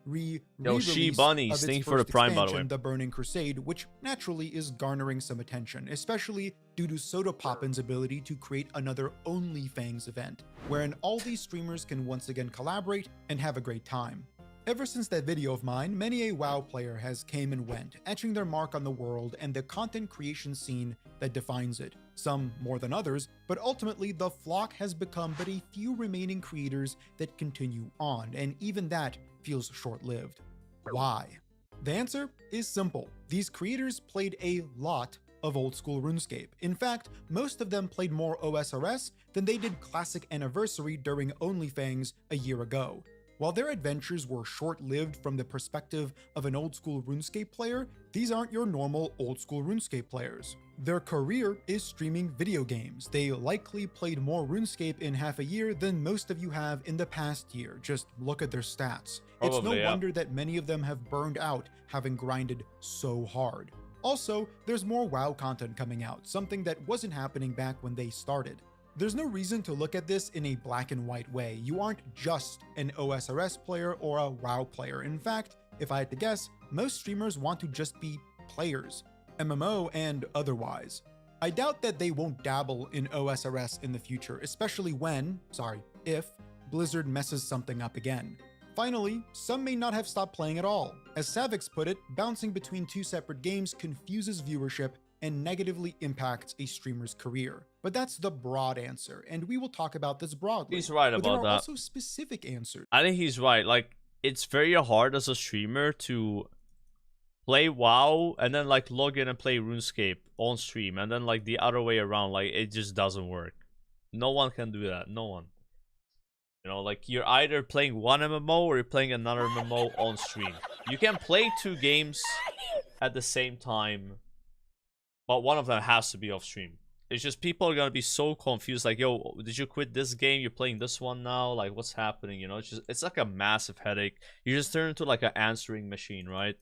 re-release She of Bunnies, its thank you for the first Prime, by the way. expansion, The Burning Crusade, which naturally is garnering some attention, especially due to Soda Poppin's ability to create another OnlyFans event, wherein all these streamers can once again collaborate and have a great time. Ever since that video of mine, many a WoW player has came and went, etching their mark on the world and the content creation scene that defines it. Some more than others, but ultimately the flock has become but a few remaining creators that continue on, and even that feels short-lived. Why? The answer is simple. These creators played a lot of old school RuneScape. In fact, most of them played more OSRS than they did Classic Anniversary during OnlyFans a year ago. While their adventures were short-lived from the perspective of an old-school RuneScape player, these aren't your normal old-school RuneScape players. Their career is streaming video games. They likely played more RuneScape in half a year than most of you have in the past year. Just look at their stats. It's no wonder that many of them have burned out, having grinded so hard. Also, there's more WoW content coming out, something that wasn't happening back when they started. There's no reason to look at this in a black and white way. You aren't just an OSRS player or a WoW player. In fact, if I had to guess, most streamers want to just be players, MMO and otherwise. I doubt that they won't dabble in OSRS in the future, especially if Blizzard messes something up again. Finally, some may not have stopped playing at all. As Savix put it, bouncing between two separate games confuses viewership and negatively impacts a streamer's career. But that's the broad answer, and we will talk about this broadly. He's right but about there are that. also specific answers. I think he's right. Like, it's very hard as a streamer to play WoW and then like log in and play RuneScape on stream, and then like the other way around. Like, it just doesn't work. No one can do that. No one. You know, like, you're either playing one MMO or you're playing another MMO on stream. You can play two games at the same time, but one of them has to be off stream. It's just people are gonna be so confused, like, yo, did you quit this game? You're playing this one now? Like, what's happening? You know, it's like a massive headache. You just turn into like an answering machine, right?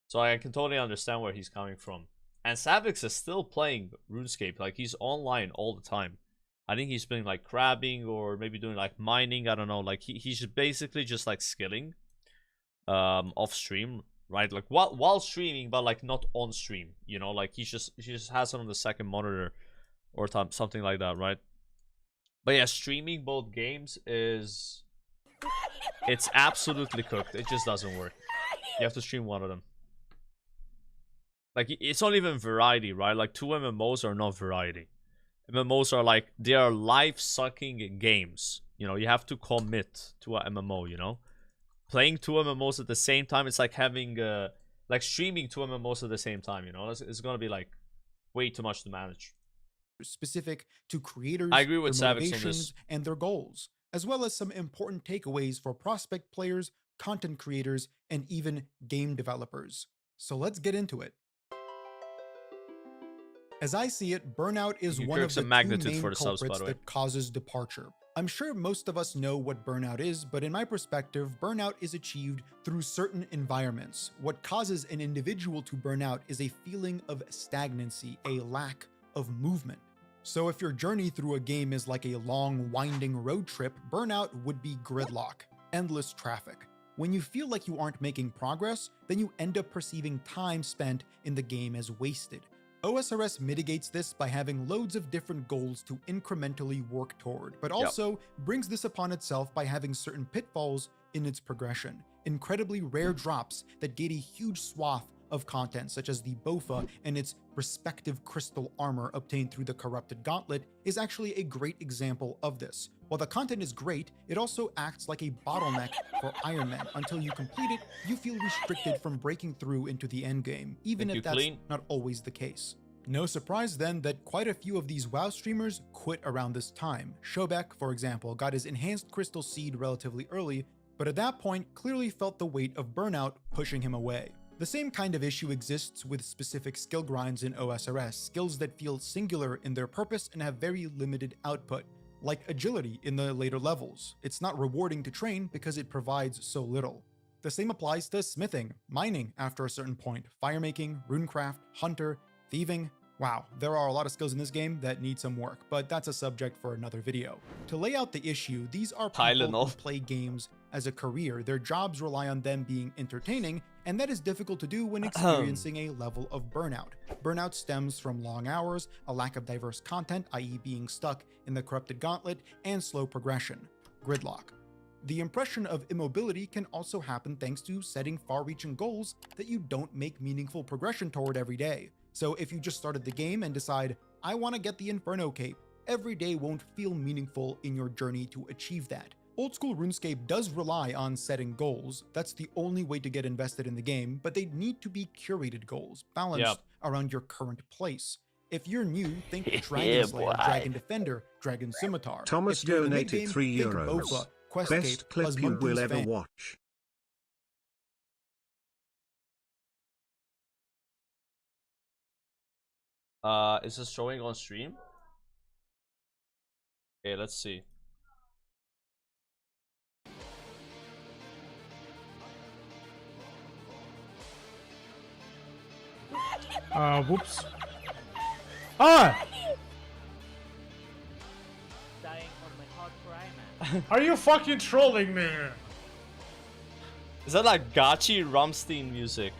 So I can totally understand where he's coming from. And Savix is still playing RuneScape. Like, he's online all the time. I think he's been like crabbing or maybe doing like mining. I don't know. Like, he's basically just like skilling off stream, right? Like while streaming, but like not on stream. You know, like he just has it on the second monitor or something like that, right? But yeah, streaming both games it's absolutely cooked. It just doesn't work. You have to stream one of them. Like, it's not even variety, right? Like, two MMOs are not variety. MMOs are like, they are life-sucking games. You know, you have to commit to a MMO, you know? Playing two MMOs at the same time, it's like having, like, streaming two MMOs at the same time, you know? It's gonna be, like, way too much to manage. Specific to creators, I agree with their Savix on motivations, this. and their goals, as well as some important takeaways for prospect players, content creators, and even game developers. So let's get into it. As I see it, burnout is one of the two main culprits that causes departure. I'm sure most of us know what burnout is, but in my perspective, burnout is achieved through certain environments. What causes an individual to burn out is a feeling of stagnancy, a lack of movement. So if your journey through a game is like a long, winding road trip, burnout would be gridlock, endless traffic. When you feel like you aren't making progress, then you end up perceiving time spent in the game as wasted. OSRS mitigates this by having loads of different goals to incrementally work toward, but also brings this upon itself by having certain pitfalls in its progression. Incredibly rare drops that gate a huge swath of content, such as the Bofa and its respective crystal armor obtained through the Corrupted Gauntlet, is actually a great example of this. While the content is great, it also acts like a bottleneck for Ironman. Until you complete it, you feel restricted from breaking through into the endgame, even if that's not always the case. No surprise then that quite a few of these WoW streamers quit around this time. Shobek, for example, got his enhanced crystal seed relatively early, but at that point clearly felt the weight of burnout pushing him away. The same kind of issue exists with specific skill grinds in OSRS, skills that feel singular in their purpose and have very limited output. Like agility in the later levels. It's not rewarding to train because it provides so little. The same applies to smithing, mining after a certain point, firemaking, runecraft, hunter, thieving. Wow, there are a lot of skills in this game that need some work, but that's a subject for another video. To lay out the issue, these are people who play games as a career. Their jobs rely on them being entertaining, and that is difficult to do when experiencing a level of burnout. Burnout stems from long hours, a lack of diverse content, i.e. being stuck in the Corrupted Gauntlet, and slow progression, gridlock. The impression of immobility can also happen thanks to setting far-reaching goals that you don't make meaningful progression toward every day. So if you just started the game and decide, I want to get the Inferno Cape, every day won't feel meaningful in your journey to achieve that. Old school RuneScape does rely on setting goals. That's the only way to get invested in the game, but they need to be curated goals, balanced around your current place. If you're new, think Dragon Slayer, Dragon Defender, Dragon Scimitar. Thomas donated €3. Bofa, Best clip you will ever watch. Is this showing on stream? Okay, let's see. Whoops. Ah! Are you fucking trolling me? Is that like Gachi Rammstein music?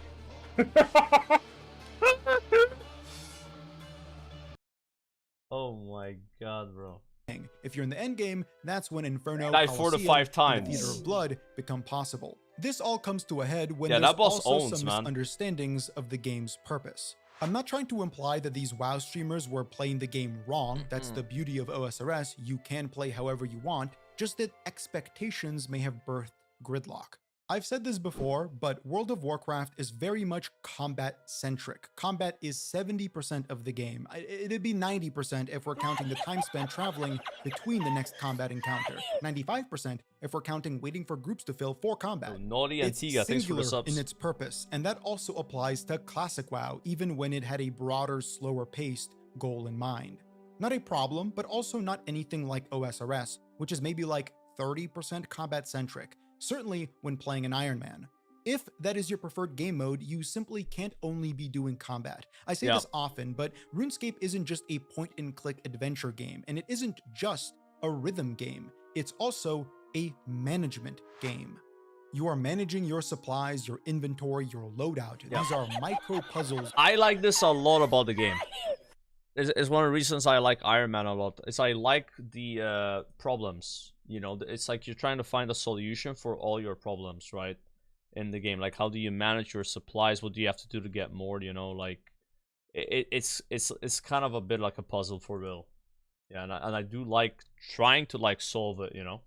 Oh my god, bro. playing. If you're in the end game, that's when Inferno, died 4 to 5 Colosseum, and the times. Theater of Blood become possible. This all comes to a head when Yeah, there's that boss also owns, some man. misunderstandings of the game's purpose. I'm not trying to imply that these WoW streamers were playing the game wrong. That's the beauty of OSRS. You can play however you want, just that expectations may have birthed gridlock. I've said this before, but World of Warcraft is very much combat-centric. Combat is 70% of the game. It'd be 90% if we're counting the time spent traveling between the next combat encounter. 95% if we're counting waiting for groups to fill for combat. Naughty It's Antigua, thanks for the singular subs. in its purpose, and that also applies to classic WoW, even when it had a broader, slower-paced goal in mind. Not a problem, but also not anything like OSRS, which is maybe like 30% combat-centric. Certainly when playing an Ironman. If that is your preferred game mode, you simply can't only be doing combat. I say this often, but RuneScape isn't just a point-and-click adventure game, and it isn't just a rhythm game. It's also a management game. You are managing your supplies, your inventory, your loadout. These are micro puzzles. I like this a lot about the game. It's one of the reasons I like Ironman a lot. Is I like the problems. You know, it's like you're trying to find a solution for all your problems, right? In the game, like how do you manage your supplies? What do you have to do to get more? You know, like it's kind of a bit like a puzzle for real. Yeah, and I do like trying to like solve it. You know,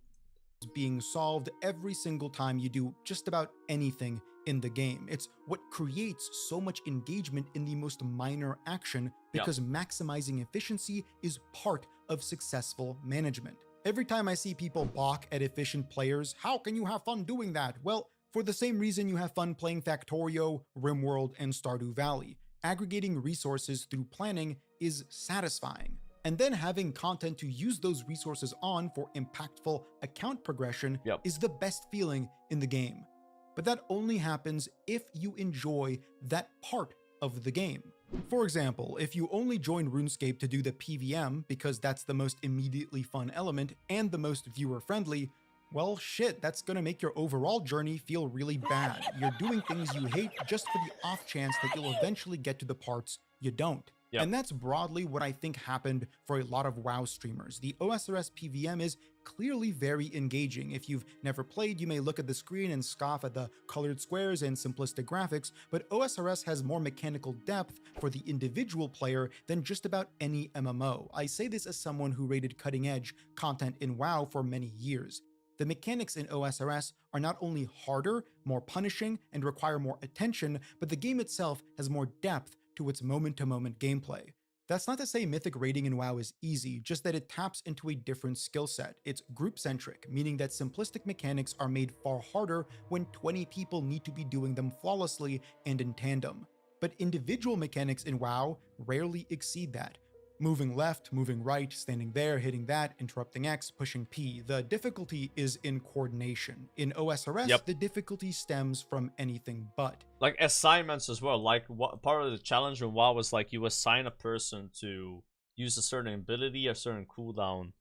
being solved every single time you do just about anything in the game. It's what creates so much engagement in the most minor action because maximizing efficiency is part of successful management. Every time I see people balk at efficient players, how can you have fun doing that? Well, for the same reason you have fun playing Factorio, RimWorld, and Stardew Valley. Aggregating resources through planning is satisfying. And then having content to use those resources on for impactful account progression is the best feeling in the game. But that only happens if you enjoy that part of the game. For example, if you only join RuneScape to do the PVM because that's the most immediately fun element and the most viewer-friendly, well shit, that's gonna make your overall journey feel really bad. You're doing things you hate just for the off chance that you'll eventually get to the parts you don't. And that's broadly what I think happened for a lot of WoW streamers. The OSRS PVM is clearly very engaging. If you've never played, you may look at the screen and scoff at the colored squares and simplistic graphics, but OSRS has more mechanical depth for the individual player than just about any MMO. I say this as someone who rated cutting-edge content in WoW for many years. The mechanics in OSRS are not only harder, more punishing, and require more attention, but the game itself has more depth to its moment-to-moment gameplay. That's not to say Mythic raiding in WoW is easy, just that it taps into a different skill set. It's group-centric, meaning that simplistic mechanics are made far harder when 20 people need to be doing them flawlessly and in tandem. But individual mechanics in WoW rarely exceed that. Moving left, moving right, standing there, hitting that, interrupting X, pushing P. The difficulty is in coordination. In OSRS, the difficulty stems from anything but. Like assignments as well. Like what part of the challenge in WoW was like you assign a person to use a certain ability, a certain cooldown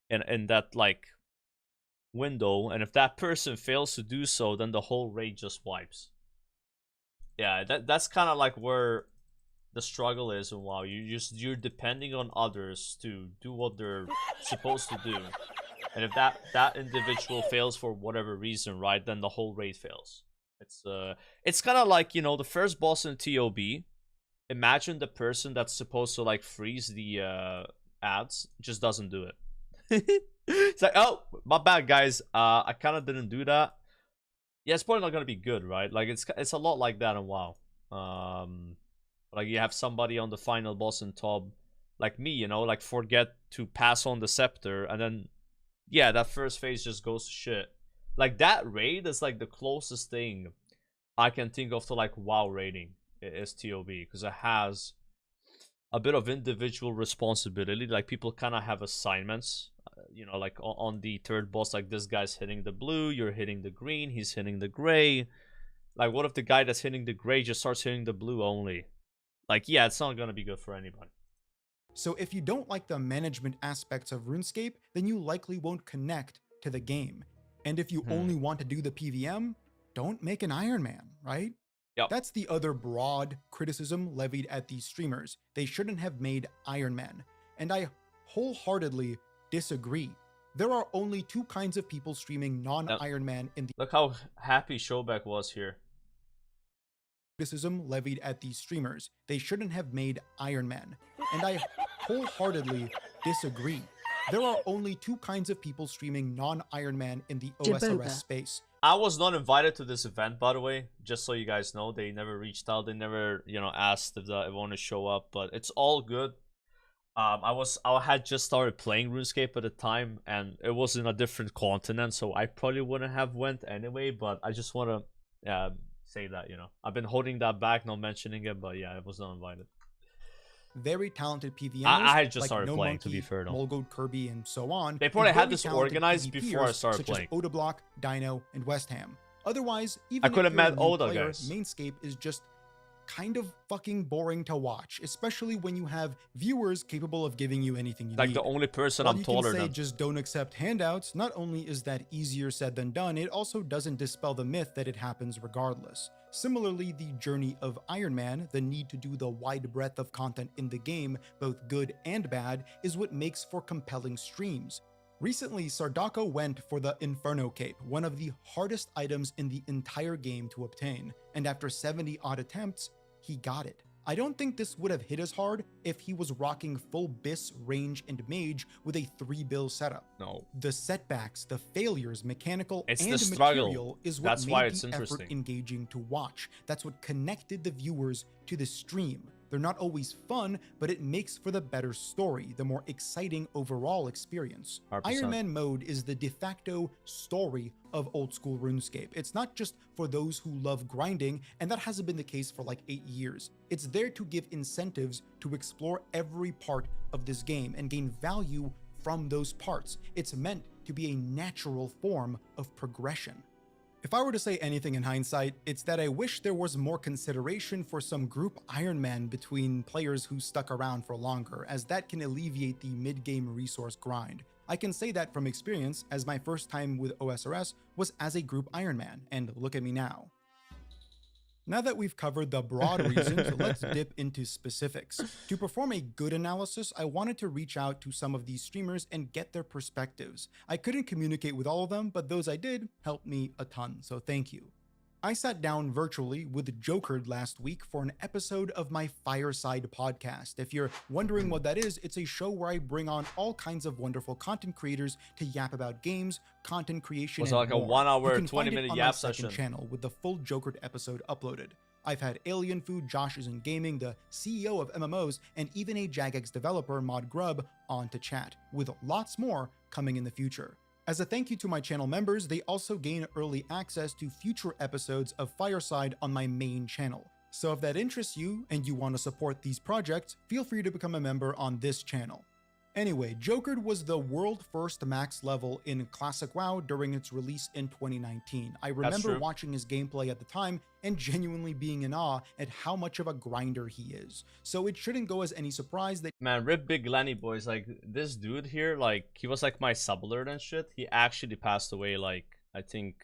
in that like window, and if that person fails to do so, then the whole raid just wipes. Yeah, that's kind of like where the struggle is in WoW. You're depending on others to do what they're supposed to do, and if that individual fails for whatever reason, right, then the whole raid fails. It's kind of like, you know, the first boss in TOB. Imagine the person that's supposed to like freeze the ads just doesn't do it. It's like, oh, my bad, guys. I kind of didn't do that. Yeah, it's probably not gonna be good, right? Like it's a lot like that in WoW. Like you have somebody on the final boss in TOB, like me, you know, like forget to pass on the scepter, and then yeah, that first phase just goes to shit. Like that raid is like the closest thing I can think of to like WoW raiding is TOB, because it has a bit of individual responsibility. Like people kind of have assignments, you know, like on the third boss, like this guy's hitting the blue, you're hitting the green, he's hitting the gray. Like what if the guy that's hitting the gray just starts hitting the blue only? Like, yeah, it's not gonna be good for anybody. So if you don't like the management aspects of RuneScape, then you likely won't connect to the game. And if you only want to do the PVM, don't make an Ironman, right? That's the other broad criticism levied at these streamers. They shouldn't have made Ironman. And I wholeheartedly disagree. There are only two kinds of people streaming non-Ironman in the Look how happy Showback was here. criticism levied at these streamers. They shouldn't have made Ironman. And I wholeheartedly disagree. There are only two kinds of people streaming non-Ironman in the OSRS space. I was not invited to this event, by the way, just so you guys know. They never reached out. They never, you know, asked if I want to show up, but it's all good. I had just started playing RuneScape at the time, and it was in a different continent, so I probably wouldn't have went anyway, but I just want to say that, you know. I've been holding that back, not mentioning it, but yeah, I was not invited. Very talented PVMers. I had just like started No playing, Monkey, to be fair, though. Mulgoat Kirby, and so on. They probably and had very this talented organized PvPers before I started such playing. As Odablock, Dino, and West Ham. Otherwise, even I could if have you're a met new Oda, player, guys. Mainscape is just kind of fucking boring to watch, especially when you have viewers capable of giving you anything you Like need. the only person While I'm you taller can say than. just don't accept handouts, not only is that easier said than done, it also doesn't dispel the myth that it happens regardless. Similarly, the journey of Ironman, the need to do the wide breadth of content in the game, both good and bad, is what makes for compelling streams. Recently, Sardako went for the Inferno Cape, one of the hardest items in the entire game to obtain, and after 70 odd attempts, he got it. I don't think this would have hit as hard if he was rocking full Biss, range, and mage with a 3-bill setup. No. The setbacks, the failures, mechanical It's and the struggle. material is what That's made why it's the effort interesting. engaging to watch. That's what connected the viewers to the stream. They're not always fun, but it makes for the better story, the more exciting overall experience. 100%. Ironman mode is the de facto story of old school RuneScape. It's not just for those who love grinding, and that hasn't been the case for like 8 years. It's there to give incentives to explore every part of this game and gain value from those parts. It's meant to be a natural form of progression. If I were to say anything in hindsight, it's that I wish there was more consideration for some group Ironman between players who stuck around for longer, as that can alleviate the mid-game resource grind. I can say that from experience, as my first time with OSRS was as a group Ironman, and look at me now. Now that we've covered the broad reasons, let's dip into specifics. To perform a good analysis, I wanted to reach out to some of these streamers and get their perspectives. I couldn't communicate with all of them, but those I did helped me a ton, so thank you. I sat down virtually with Jokered last week for an episode of my Fireside podcast. If you're wondering what that is, it's a show where I bring on all kinds of wonderful content creators to yap about games, content creation, Was and like a more. 1 hour, You can 20 find it minute on yap my second session. channel with the full Jokered episode uploaded. I've had Alien Food, Josh Isn't Gaming, the CEO of MMOs, and even a Jagex developer, Mod Grub, on to chat, with lots more coming in the future. As a thank you to my channel members, they also gain early access to future episodes of Fireside on my main channel. So if that interests you and you want to support these projects, feel free to become a member on this channel. Anyway, Jokered was the world first max level in Classic WoW during its release in 2019. I remember true. watching his gameplay at the time and genuinely being in awe at how much of a grinder he is. So it shouldn't go as any surprise that Man, rip Big Lenny, boys. Like, this dude here, like, he was like my sub alert and shit. He actually passed away, like, I think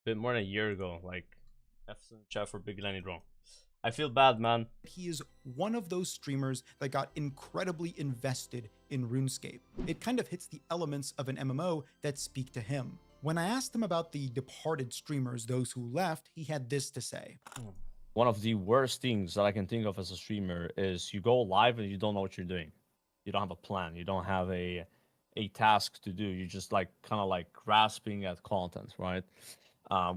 a bit more than a year ago. Like, F's in the chat for Big Lenny, bro. I feel bad, man. he is one of those streamers that got incredibly invested in RuneScape. It kind of hits the elements of an MMO that speak to him. When I asked him about the departed streamers, those who left, he had this to say. One of the worst things that I can think of as a streamer is you go live and you don't know what you're doing. You don't have a plan. You don't have a task to do. You're just like kind of like grasping at content, right?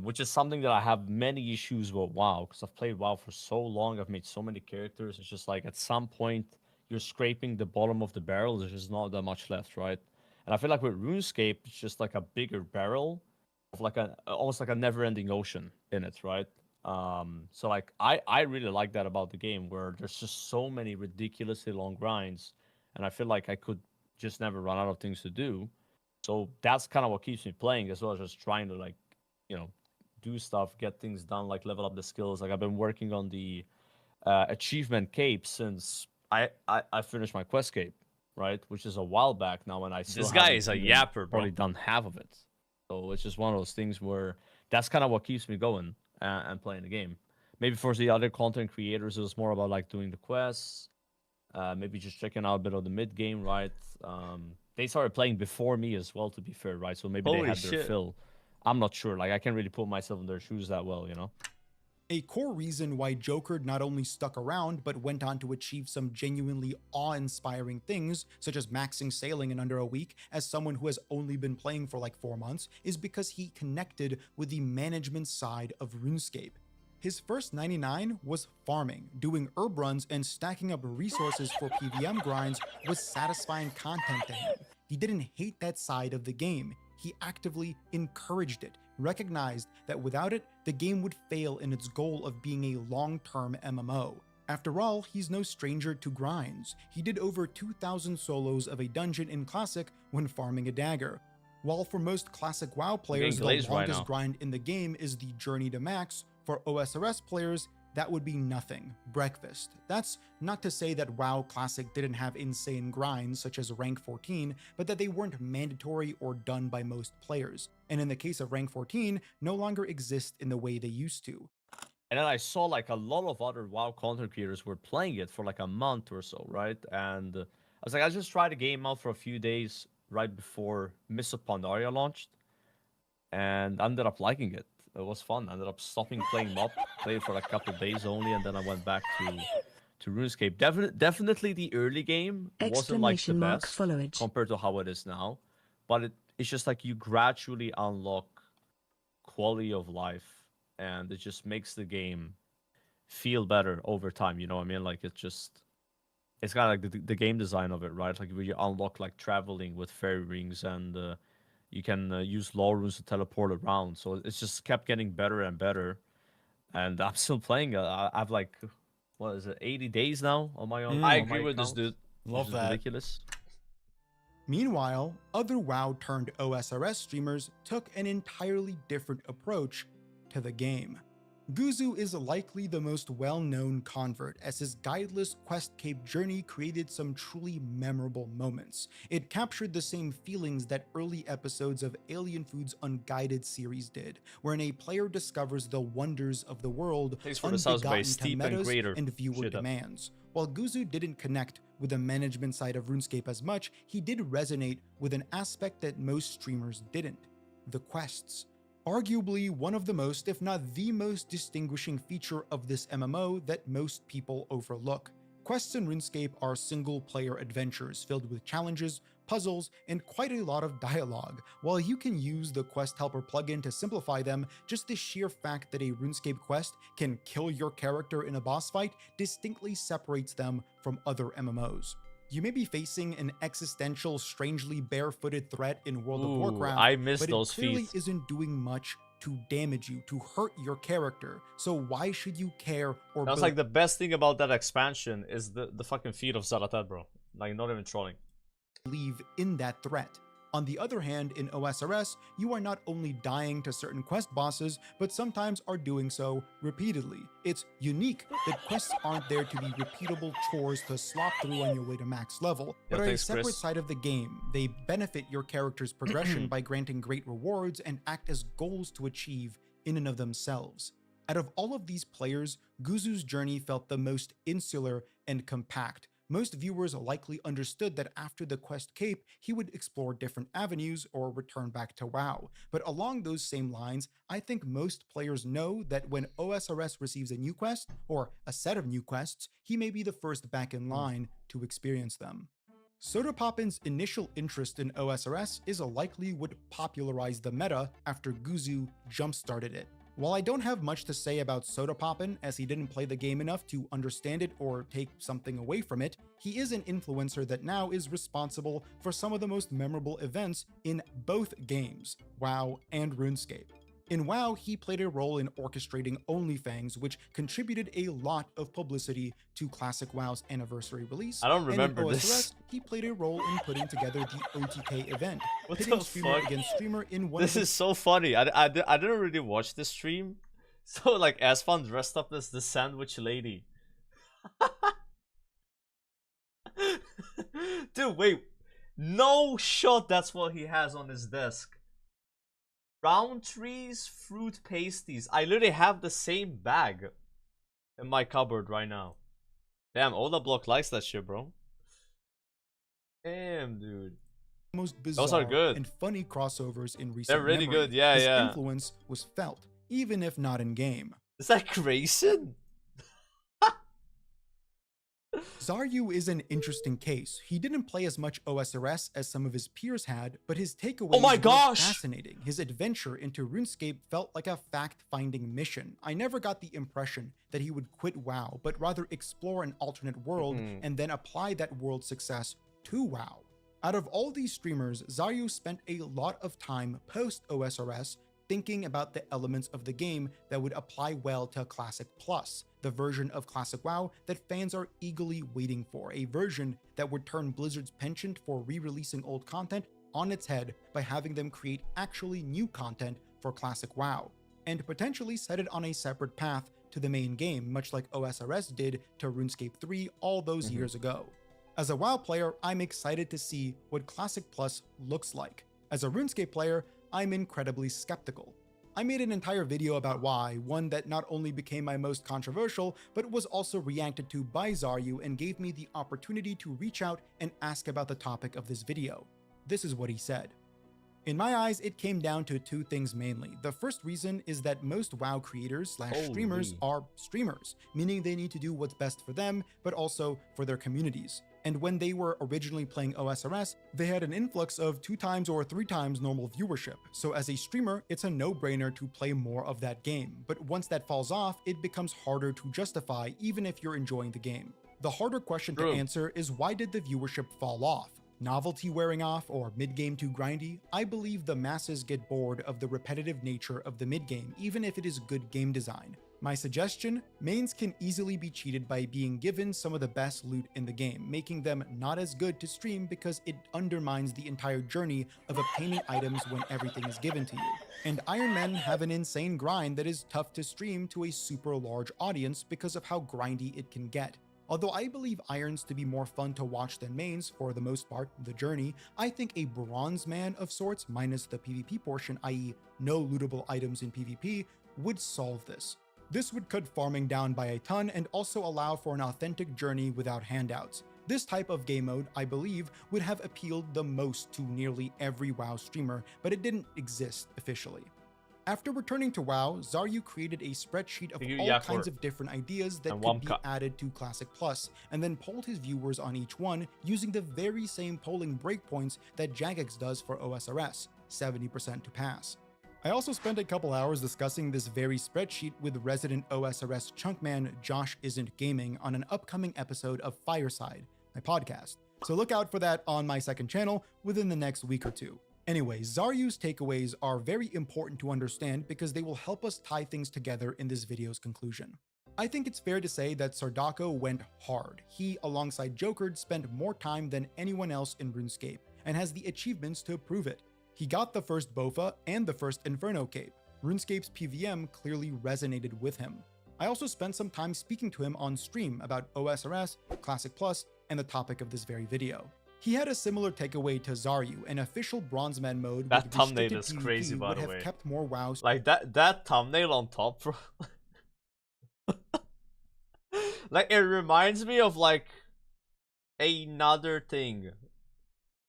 Which is something that I have many issues with WoW, because I've played WoW for so long. I've made so many characters. It's just like at some point you're scraping the bottom of the barrel. There's just not that much left, right? And I feel like with RuneScape, it's just like a bigger barrel of like almost like a never-ending ocean in it, right? So like I really like that about the game, where there's just so many ridiculously long grinds, and I feel like I could just never run out of things to do. So that's kind of what keeps me playing, as well as just trying to like, you know, do stuff, get things done, like level up the skills. Like I've been working on the achievement cape since I finished my quest cape, right? Which is a while back now, and I still This guy haven't is a even yapper, bro. Probably done half of it. So it's just one of those things where that's kind of what keeps me going and playing the game. Maybe for the other content creators, it was more about like doing the quests, Maybe just checking out a bit of the mid game, right? They started playing before me as well, to be fair, right? So maybe they had their fill. I'm not sure. Like, I can't really put myself in their shoes that well, you know? A core reason why Joker not only stuck around, but went on to achieve some genuinely awe-inspiring things, such as maxing sailing in under a week, as someone who has only been playing for like 4 months, is because he connected with the management side of RuneScape. His first 99 was farming. Doing herb runs and stacking up resources for PVM grinds was satisfying content to him. He didn't hate that side of the game. He actively encouraged it, recognized that without it, the game would fail in its goal of being a long-term MMO. After all, he's no stranger to grinds. He did over 2,000 solos of a dungeon in Classic when farming a dagger. While for most Classic WoW players, the longest grind in the game is the Journey to Max, for OSRS players, that would be nothing. Breakfast. That's not to say that WoW Classic didn't have insane grinds such as rank 14, but that they weren't mandatory or done by most players, and in the case of rank 14, no longer exist in the way they used to. And then I saw like a lot of other WoW content creators were playing it for like a month or so, right? And I was like, I just tried the game out for a few days right before Mists of Pandaria launched, and I ended up liking it. It was fun. I ended up stopping playing MOP, played for like a couple of days only, and then I went back to RuneScape. Definitely the early game wasn't like the best compared to how it is now, but it's just like you gradually unlock quality of life, and it just makes the game feel better over time. You know what I mean? Like it's kind of like the game design of it, right? Like where you unlock like traveling with fairy rings, and you can use law runes to teleport around. So it's just kept getting better and better. And I'm still playing. I've like, what is it, 80 days now on my own. I agree with this dude. Love that. Ridiculous. Meanwhile, other WoW turned OSRS streamers took an entirely different approach to the game. Guzu is likely the most well-known convert, as his guideless Quest Cape journey created some truly memorable moments. It captured the same feelings that early episodes of Alien Food's Unguided series did, wherein a player discovers the wonders of the world unbegotten to metas and viewer demands. While Guzu didn't connect with the management side of RuneScape as much, he did resonate with an aspect that most streamers didn't: the quests. Arguably one of the most, if not the most distinguishing feature of this MMO that most people overlook. Quests in RuneScape are single-player adventures filled with challenges, puzzles, and quite a lot of dialogue. While you can use the Quest Helper plugin to simplify them, just the sheer fact that a RuneScape quest can kill your character in a boss fight distinctly separates them from other MMOs. You may be facing an existential, strangely barefooted threat in World of Warcraft, I miss but those it clearly feats. isn't doing much to damage you, to hurt your character. So why should you care or That's like the best thing about that expansion is the fucking feat of Zaratat, bro. Like, not even trolling. believe in that threat? On the other hand, in OSRS, you are not only dying to certain quest bosses, but sometimes are doing so repeatedly. It's unique that quests aren't there to be repeatable chores to slop through on your way to max level, but are a separate side of the game. They benefit your character's progression by granting great rewards and act as goals to achieve in and of themselves. Out of all of these players, Guzu's journey felt the most insular and compact. Most viewers likely understood that after the Quest Cape, he would explore different avenues or return back to WoW. But along those same lines, I think most players know that when OSRS receives a new quest, or a set of new quests, he may be the first back in line to experience them. Sodapoppin's initial interest in OSRS is likely what popularized the meta after Guzu jump-started it. While I don't have much to say about Sodapoppin, as he didn't play the game enough to understand it or take something away from it, he is an influencer that now is responsible for some of the most memorable events in both games, WoW and RuneScape. In WoW, he played a role in orchestrating OnlyFans, which contributed a lot of publicity to Classic WoW's anniversary release. I don't remember and in OSRS, this. He played a role in putting together the OTK event, What pitting the streamer fuck? against streamer in one This of is so funny. I didn't really watch this stream. So like Asfan dressed up as the sandwich lady. Dude, wait. No shot that's what he has on his desk. Round trees, fruit pasties. I literally have the same bag in my cupboard right now. Damn, Oda Block likes that shit, bro. Damn, dude. Most bizarre Those are good. and funny crossovers in recent They're really memory. good, yeah, His yeah. influence was felt, even if not in game. Is that Grayson? Zaryu is an interesting case. He didn't play as much OSRS as some of his peers had, but his takeaways Oh my were gosh! fascinating. His adventure into RuneScape felt like a fact-finding mission. I never got the impression that he would quit WoW, but rather explore an alternate world and then apply that world's success to WoW. Out of all these streamers, Zaryu spent a lot of time post-OSRS thinking about the elements of the game that would apply well to Classic Plus, the version of Classic WoW that fans are eagerly waiting for, a version that would turn Blizzard's penchant for re-releasing old content on its head by having them create actually new content for Classic WoW, and potentially set it on a separate path to the main game, much like OSRS did to RuneScape 3 all those years ago. As a WoW player, I'm excited to see what Classic Plus looks like. As a RuneScape player, I'm incredibly skeptical. I made an entire video about why, one that not only became my most controversial, but was also reacted to by Zaryu and gave me the opportunity to reach out and ask about the topic of this video. This is what he said. In my eyes, it came down to two things mainly. The first reason is that most WoW creators / streamers are streamers, meaning they need to do what's best for them, but also for their communities. And when they were originally playing OSRS, they had an influx of 2 times or 3 times normal viewership. So as a streamer, it's a no-brainer to play more of that game. But once that falls off, it becomes harder to justify even if you're enjoying the game. The harder question to answer is, why did the viewership fall off? Novelty wearing off or mid-game too grindy? I believe the masses get bored of the repetitive nature of the mid-game, even if it is good game design. My suggestion? Mains can easily be cheated by being given some of the best loot in the game, making them not as good to stream because it undermines the entire journey of obtaining items when everything is given to you. And Ironmen have an insane grind that is tough to stream to a super large audience because of how grindy it can get. Although I believe Irons to be more fun to watch than mains for the most part, the journey, I think a bronze man of sorts, minus the PvP portion, i.e. no lootable items in PvP, would solve this. This would cut farming down by a ton and also allow for an authentic journey without handouts. This type of game mode, I believe, would have appealed the most to nearly every WoW streamer, but it didn't exist officially. After returning to WoW, Zaryu created a spreadsheet of all kinds of different ideas that could be added to Classic Plus, and then polled his viewers on each one using the very same polling breakpoints that Jagex does for OSRS, 70% to pass. I also spent a couple hours discussing this very spreadsheet with resident OSRS chunkman Josh Isn't Gaming on an upcoming episode of Fireside, my podcast, so look out for that on my second channel within the next week or two. Anyway, Zaryu's takeaways are very important to understand because they will help us tie things together in this video's conclusion. I think it's fair to say that Sardako went hard. He, alongside Jokered, spent more time than anyone else in RuneScape, and has the achievements to prove it. He got the first Bofa and the first Inferno Cape. RuneScape's PVM clearly resonated with him. I also spent some time speaking to him on stream about OSRS, Classic Plus, and the topic of this very video. He had a similar takeaway to Zaryu, an official Bronzeman mode that with thumbnail restricted is PvP crazy, by would the have way. kept more WoWs. Like that thumbnail on top, bro. Like it reminds me of like another thing.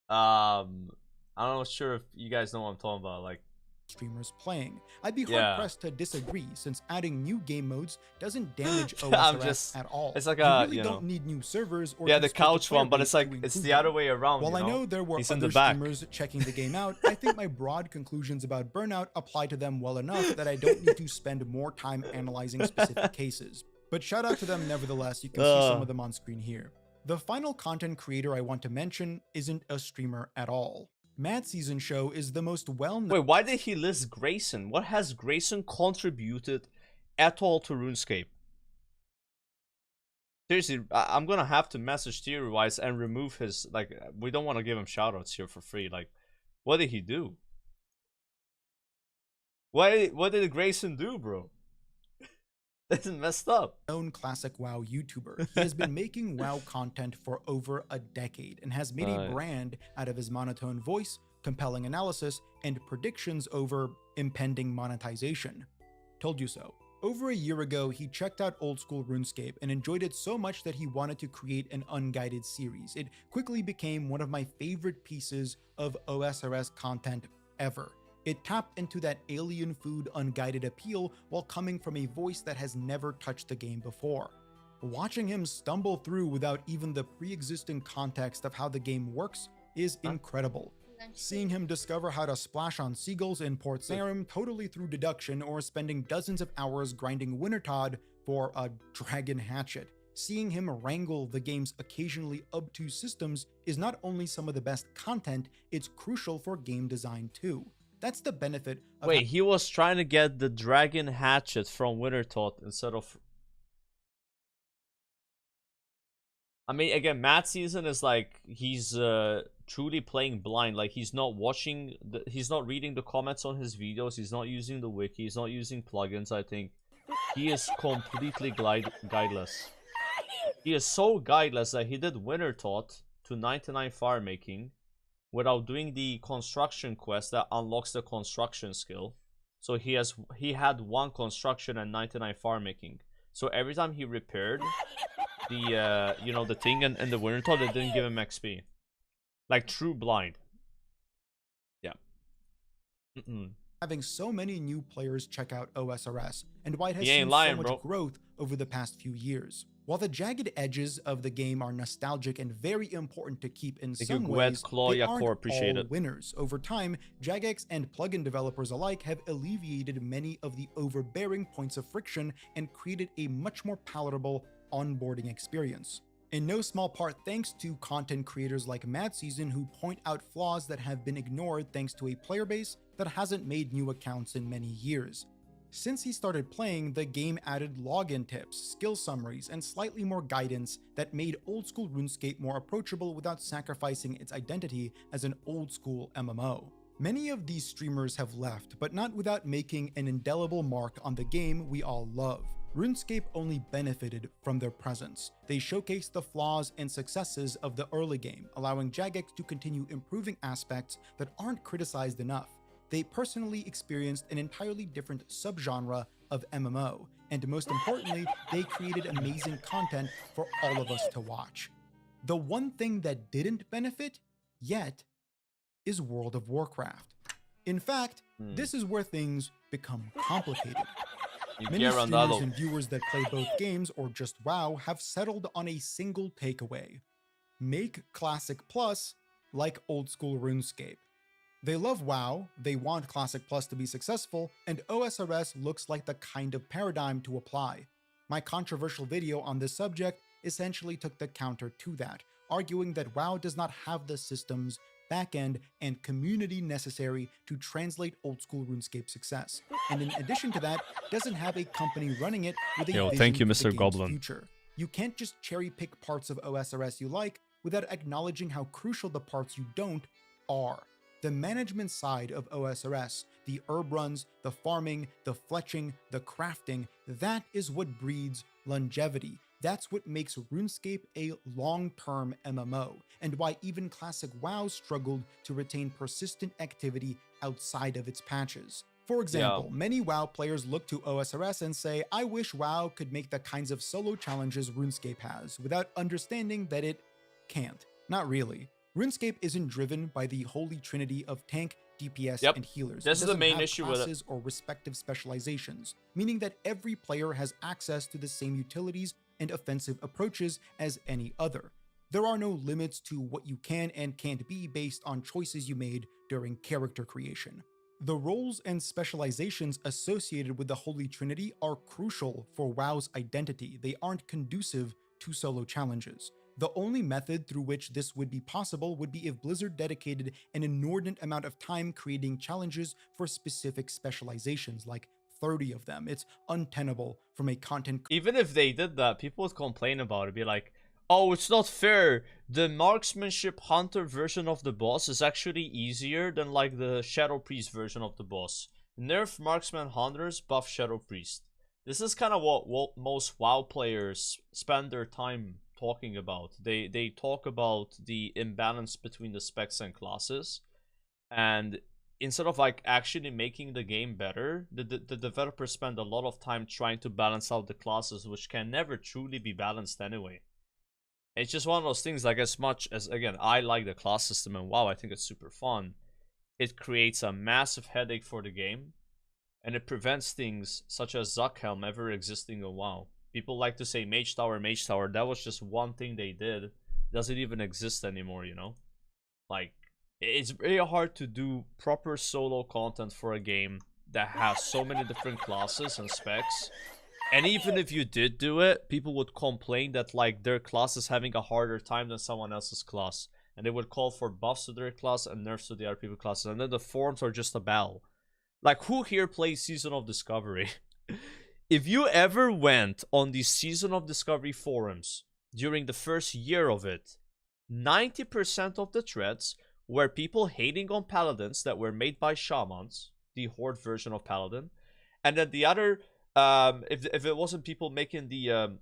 I'm not sure if you guys know what I'm talking about. Like streamers playing. I'd be hard-pressed to disagree, since adding new game modes doesn't damage I'm OSRS just, at all. it's like you a, really you don't know, need new servers or the constricted couch player one, but base it's like to it's improve the other them. way around. While you I know there were He's in other the back. streamers checking the game out, I think my broad conclusions about Burnout apply to them well enough that I don't need to spend more time analyzing specific cases. But shout out to them nevertheless. You can see some of them on screen here. The final content creator I want to mention isn't a streamer at all. Mad Season Show is the most well-known. Wait, why did he list Grayson? What has Grayson contributed at all to RuneScape? Seriously, I'm gonna have to message Theory-Wise and remove his, like, we don't want to give him shoutouts here for free. Like, what did he do? What did Grayson do, bro? This is messed up. Known classic WoW YouTuber. He has been making WoW content for over a decade and has made a brand out of his monotone voice, compelling analysis, and predictions over impending monetization. Told you so. Over a year ago, he checked out old school RuneScape and enjoyed it so much that he wanted to create an unguided series. It quickly became one of my favorite pieces of OSRS content ever. It tapped into that alien food unguided appeal while coming from a voice that has never touched the game before. Watching him stumble through without even the pre-existing context of how the game works is incredible. Seeing him discover how to splash on seagulls in Port Sarim totally through deduction, or spending dozens of hours grinding Wintertod for a dragon hatchet. Seeing him wrangle the game's occasionally obtuse systems is not only some of the best content, it's crucial for game design too. That's the benefit of— Wait, he was trying to get the dragon hatchet from Wintertod instead of... I mean, again, Matt Season is like, he's truly playing blind. Like, he's not watching, he's not reading the comments on his videos, he's not using the wiki, he's not using plugins, I think. He is completely guideless. He is so guideless that he did Wintertod to 99 fire making without doing the construction quest that unlocks the construction skill. So he had 1 construction and 99 fire making. So every time he repaired the you know, the thing and the Wintertod, it didn't give him XP. Like true blind. Yeah. Having so many new players check out OSRS, and why it has He ain't seen lying, so much bro. growth over the past few years. While the jagged edges of the game are nostalgic and very important to keep in some ways, they aren't all winners. Over time, Jagex and plugin developers alike have alleviated many of the overbearing points of friction and created a much more palatable onboarding experience. In no small part thanks to content creators like Mad Season, who point out flaws that have been ignored thanks to a player base that hasn't made new accounts in many years. Since he started playing, the game added login tips, skill summaries, and slightly more guidance that made old school RuneScape more approachable without sacrificing its identity as an old school MMO. Many of these streamers have left, but not without making an indelible mark on the game we all love. RuneScape only benefited from their presence. They showcased the flaws and successes of the early game, allowing Jagex to continue improving aspects that aren't criticized enough. They personally experienced an entirely different subgenre of MMO, and most importantly, they created amazing content for all of us to watch. The one thing that didn't benefit yet is World of Warcraft. In fact, this is where things become complicated. Many streamers and viewers that play both games or just WoW have settled on a single takeaway: make Classic Plus like old school RuneScape. They love WoW, they want Classic Plus to be successful, and OSRS looks like the kind of paradigm to apply. My controversial video on this subject essentially took the counter to that, arguing that WoW does not have the systems, backend, and community necessary to translate old school RuneScape success, and in addition to that, doesn't have a company running it with a vision thank you, for Mr. the game's Goblin. future. You can't just cherry pick parts of OSRS you like without acknowledging how crucial the parts you don't are. The management side of OSRS, the herb runs, the farming, the fletching, the crafting, that is what breeds longevity. That's what makes RuneScape a long-term MMO, and why even classic WoW struggled to retain persistent activity outside of its patches. For example, many WoW players look to OSRS and say, I wish WoW could make the kinds of solo challenges RuneScape has, without understanding that it can't. Not really. RuneScape isn't driven by the holy trinity of tank, DPS, and healers. This is the main issue with it. Classes or respective specializations, meaning that every player has access to the same utilities and offensive approaches as any other. There are no limits to what you can and can't be based on choices you made during character creation. The roles and specializations associated with the Holy Trinity are crucial for WoW's identity. They aren't conducive to solo challenges. The only method through which this would be possible would be if Blizzard dedicated an inordinate amount of time creating challenges for specific specializations, like 30 of them. It's untenable from a content. Even if they did that, people would complain about it. Be like, oh, it's not fair. The marksmanship hunter version of the boss is actually easier than like the Shadow Priest version of the boss. Nerf marksman hunters, buff Shadow Priest. This is kind of what most WoW players spend their time talking about. They talk about the imbalance between the specs and classes, and instead of like actually making the game better, the developers spend a lot of time trying to balance out the classes, which can never truly be balanced anyway. It's just one of those things, like, as much as, again, I like the class system and wow, I think it's super fun, it creates a massive headache for the game, and it prevents things such as Zuckhelm ever existing in WoW. People like to say Mage Tower, that was just one thing they did. It doesn't even exist anymore, you know? Like, it's very hard to do proper solo content for a game that has so many different classes and specs. And even if you did do it, people would complain that like their class is having a harder time than someone else's class. And they would call for buffs to their class and nerfs to the other people's classes. And then the forums are just a battle. Like, who here plays Season of Discovery? If you ever went on the Season of Discovery forums during the first year of it, 90% of the threads were people hating on paladins that were made by shamans, the horde version of paladin. And then the other... if it wasn't people making the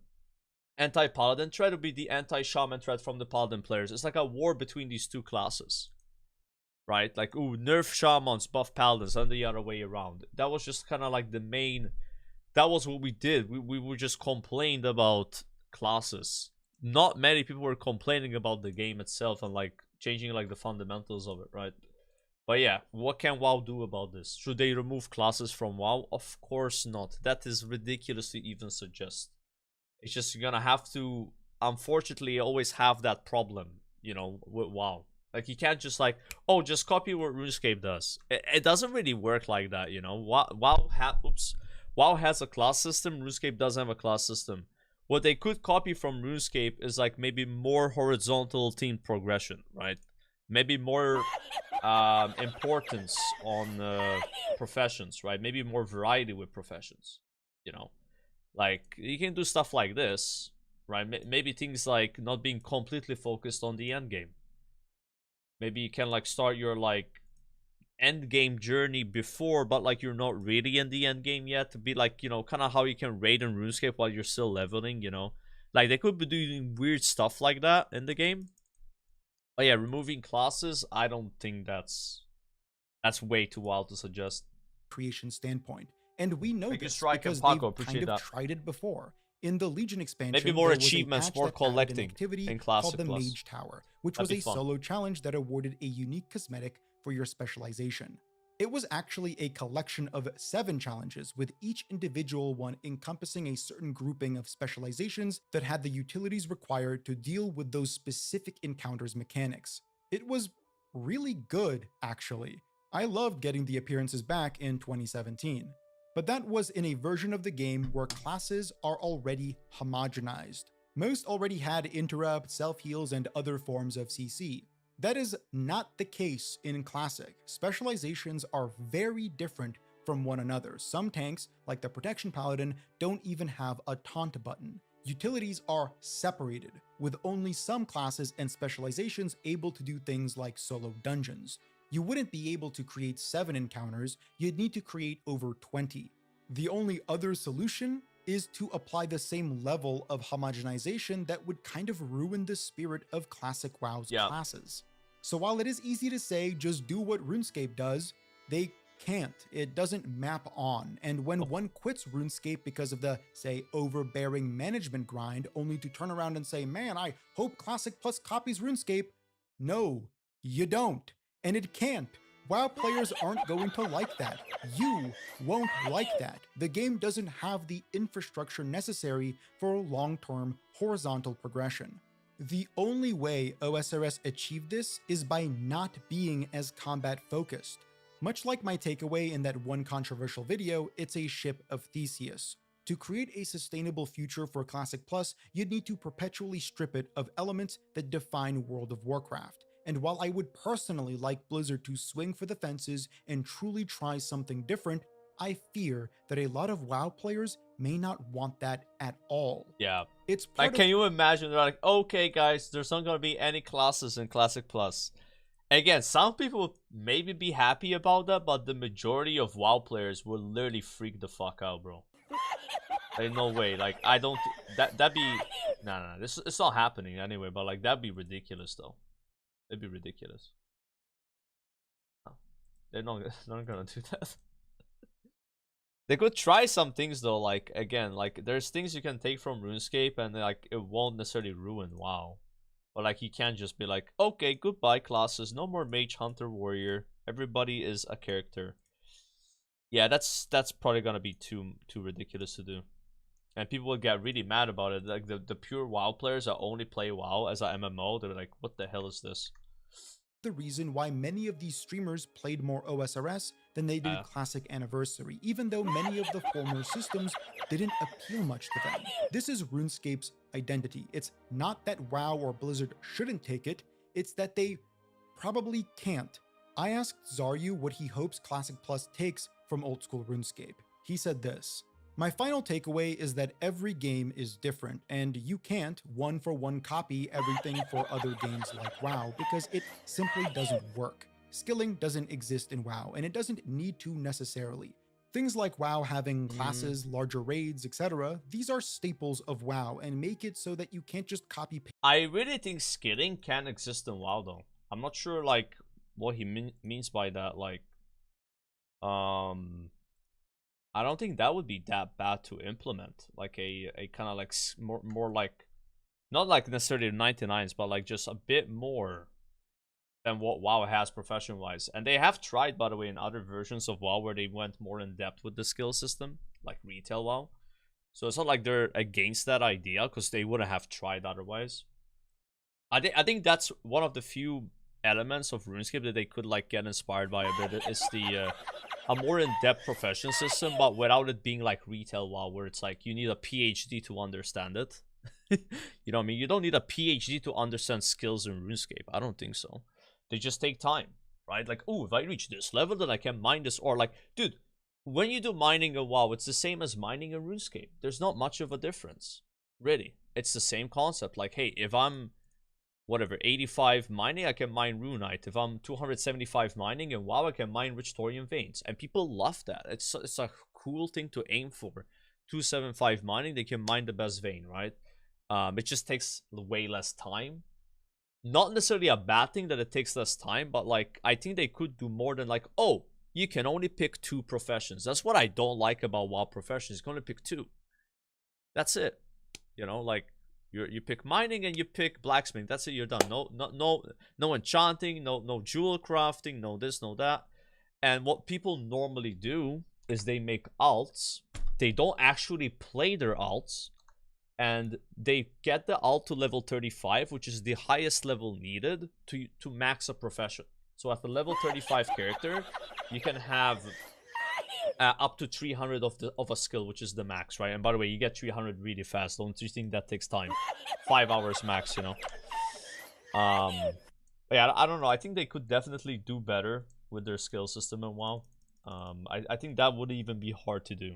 anti-paladin thread, it would be the anti-shaman thread from the paladin players. It's like a war between these two classes, right? Like, ooh, nerf shamans, buff paladins, and the other way around. That was just kind of like the main... That was what we did. We were just complained about classes. Not many people were complaining about the game itself and like changing like the fundamentals of it, right? But yeah, what can WoW do about this? Should they remove classes from WoW? Of course not. That is ridiculous to even suggest. It's just you're gonna have to, unfortunately, always have that problem, you know, with WoW. Like, you can't just like, oh, just copy what RuneScape does. It doesn't really work like that, you know. WoW has a class system. RuneScape doesn't have a class system. What they could copy from RuneScape is like maybe more horizontal team progression, right? Maybe more importance on professions, right? Maybe more variety with professions, you know? Like, you can do stuff like this, right? Maybe things like not being completely focused on the end game. Maybe you can like start your like end game journey before, but like you're not really in the end game yet, to be like, you know, kind of how you can raid in RuneScape while you're still leveling, you know? Like, they could be doing weird stuff like that in the game. But yeah, removing classes, I don't think that's way too wild to suggest. Creation standpoint. And we know Make a this strike because and Paco, they've kind of tried it before. In the Legion expansion, maybe more there was a achievements, patch more that added an collecting activity in Classic called the Plus. Mage Tower, which That'd was be a fun. solo challenge that awarded a unique cosmetic for your specialization. It was actually a collection of 7 challenges, with each individual one encompassing a certain grouping of specializations that had the utilities required to deal with those specific encounters mechanics. It was really good, actually. I loved getting the appearances back in 2017. But that was in a version of the game where classes are already homogenized. Most already had interrupt, self-heals, and other forms of CC. That is not the case in Classic. Specializations are very different from one another. Some tanks, like the Protection Paladin, don't even have a taunt button. Utilities are separated, with only some classes and specializations able to do things like solo dungeons. You wouldn't be able to create 7 encounters, you'd need to create over 20. The only other solution is to apply the same level of homogenization that would kind of ruin the spirit of Classic WoW's classes. So while it is easy to say just do what RuneScape does, they can't. It doesn't map on. And when one quits RuneScape because of the, say, overbearing management grind, only to turn around and say, man, I hope Classic Plus copies RuneScape. No, you don't. And it can't. WoW players aren't going to like that. You won't like that. The game doesn't have the infrastructure necessary for long-term horizontal progression. The only way OSRS achieved this is by not being as combat-focused. Much like my takeaway in that one controversial video, it's a ship of Theseus. To create a sustainable future for Classic Plus, you'd need to perpetually strip it of elements that define World of Warcraft. And while I would personally like Blizzard to swing for the fences and truly try something different, I fear that a lot of WoW players may not want that at all. Yeah. It's like, can you imagine? They're like, okay, guys, there's not gonna be any classes in Classic Plus. Again, some people would maybe be happy about that, but the majority of WoW players will literally freak the fuck out, bro. Like, no way. Like, I don't. That'd be. No. It's not happening anyway. But like, that'd be ridiculous, though. It'd be ridiculous. They're not gonna do that. They could try some things though, like again, like there's things you can take from RuneScape and like it won't necessarily ruin WoW. But like you can't just be like, okay, goodbye classes, no more mage, hunter, warrior. Everybody is a character. Yeah, that's probably gonna be too ridiculous to do. And people will get really mad about it. Like the pure WoW players that only play WoW as a MMO, they're like, what the hell is this? The reason why many of these streamers played more OSRS than they did Classic Anniversary, even though many of the former systems didn't appeal much to them. This is RuneScape's identity. It's not that WoW or Blizzard shouldn't take it, it's that they probably can't. I asked Zaryu what he hopes Classic Plus takes from old school RuneScape. He said this: "My final takeaway is that every game is different, and you can't one-for-one copy everything for other games like WoW because it simply doesn't work. Skilling doesn't exist in WoW, and it doesn't need to necessarily. Things like WoW having classes, larger raids, etc., these are staples of WoW and make it so that you can't just copy paste." I really think skilling can exist in WoW though. I'm not sure like what he means by that. Like, I don't think that would be that bad to implement. Like a kind of like more like, not like necessarily 99s, but like just a bit more than what WoW has profession wise. And they have tried, by the way, in other versions of WoW where they went more in depth with the skill system, like retail WoW. So it's not like they're against that idea, because they wouldn't have tried otherwise. I think that's one of the few elements of RuneScape that they could like get inspired by a bit. Is the a more in-depth profession system, but without it being like retail WoW, where it's like you need a PhD to understand it. You know what I mean? You don't need a PhD to understand skills in RuneScape. I don't think so. They just take time, right? Like, oh, if I reach this level, then I can mine this. Or like, dude, when you do mining in WoW, it's the same as mining in RuneScape. There's not much of a difference, really. It's the same concept. Like, hey, if I'm whatever 85 mining, I can mine Runite. If I'm 275 mining in WoW, I can mine Rich Thorium Veins, and people love that. It's a cool thing to aim for. 275 mining, they can mine the best vein, right? It just takes way less time. Not necessarily a bad thing that it takes less time, but like I think they could do more than like, oh, you can only pick 2 professions. That's what I don't like about WoW professions. You can only pick 2. That's it. You know, like you pick mining and you pick blacksmithing. That's it. You're done. No enchanting. No jewel crafting. No this. No that. And what people normally do is they make alts. They don't actually play their alts, and they get the alt to level 35, which is the highest level needed to max a profession. So at the level 35 character, you can have up to 300 of a skill, which is the max, right? And by the way, you get 300 really fast. Don't you think that takes time? 5 hours max, you know. Yeah, I don't know. I think they could definitely do better with their skill system in WoW. I think that would even be hard to do.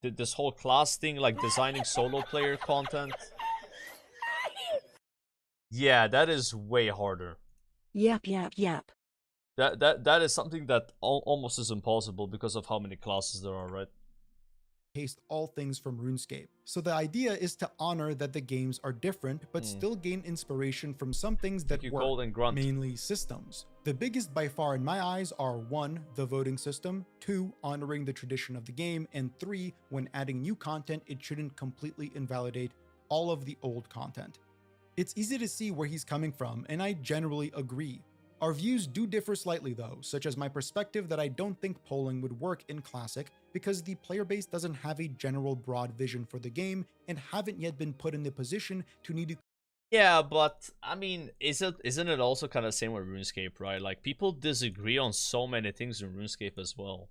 This whole class thing, like designing solo player content. Yeah, that is way harder. Yep. That is something that almost is impossible because of how many classes there are, right? Taste all things from RuneScape. So the idea is to honor that the games are different, but still gain inspiration from some things that work, mainly systems. The biggest by far in my eyes are 1, the voting system, 2, honoring the tradition of the game, and 3, when adding new content, it shouldn't completely invalidate all of the old content. It's easy to see where he's coming from, and I generally agree. Our views do differ slightly though, such as my perspective that I don't think polling would work in Classic because the player base doesn't have a general broad vision for the game and haven't yet been put in the position to need to. Yeah, but I mean, isn't it also kind of the same with RuneScape, right? Like people disagree on so many things in RuneScape as well.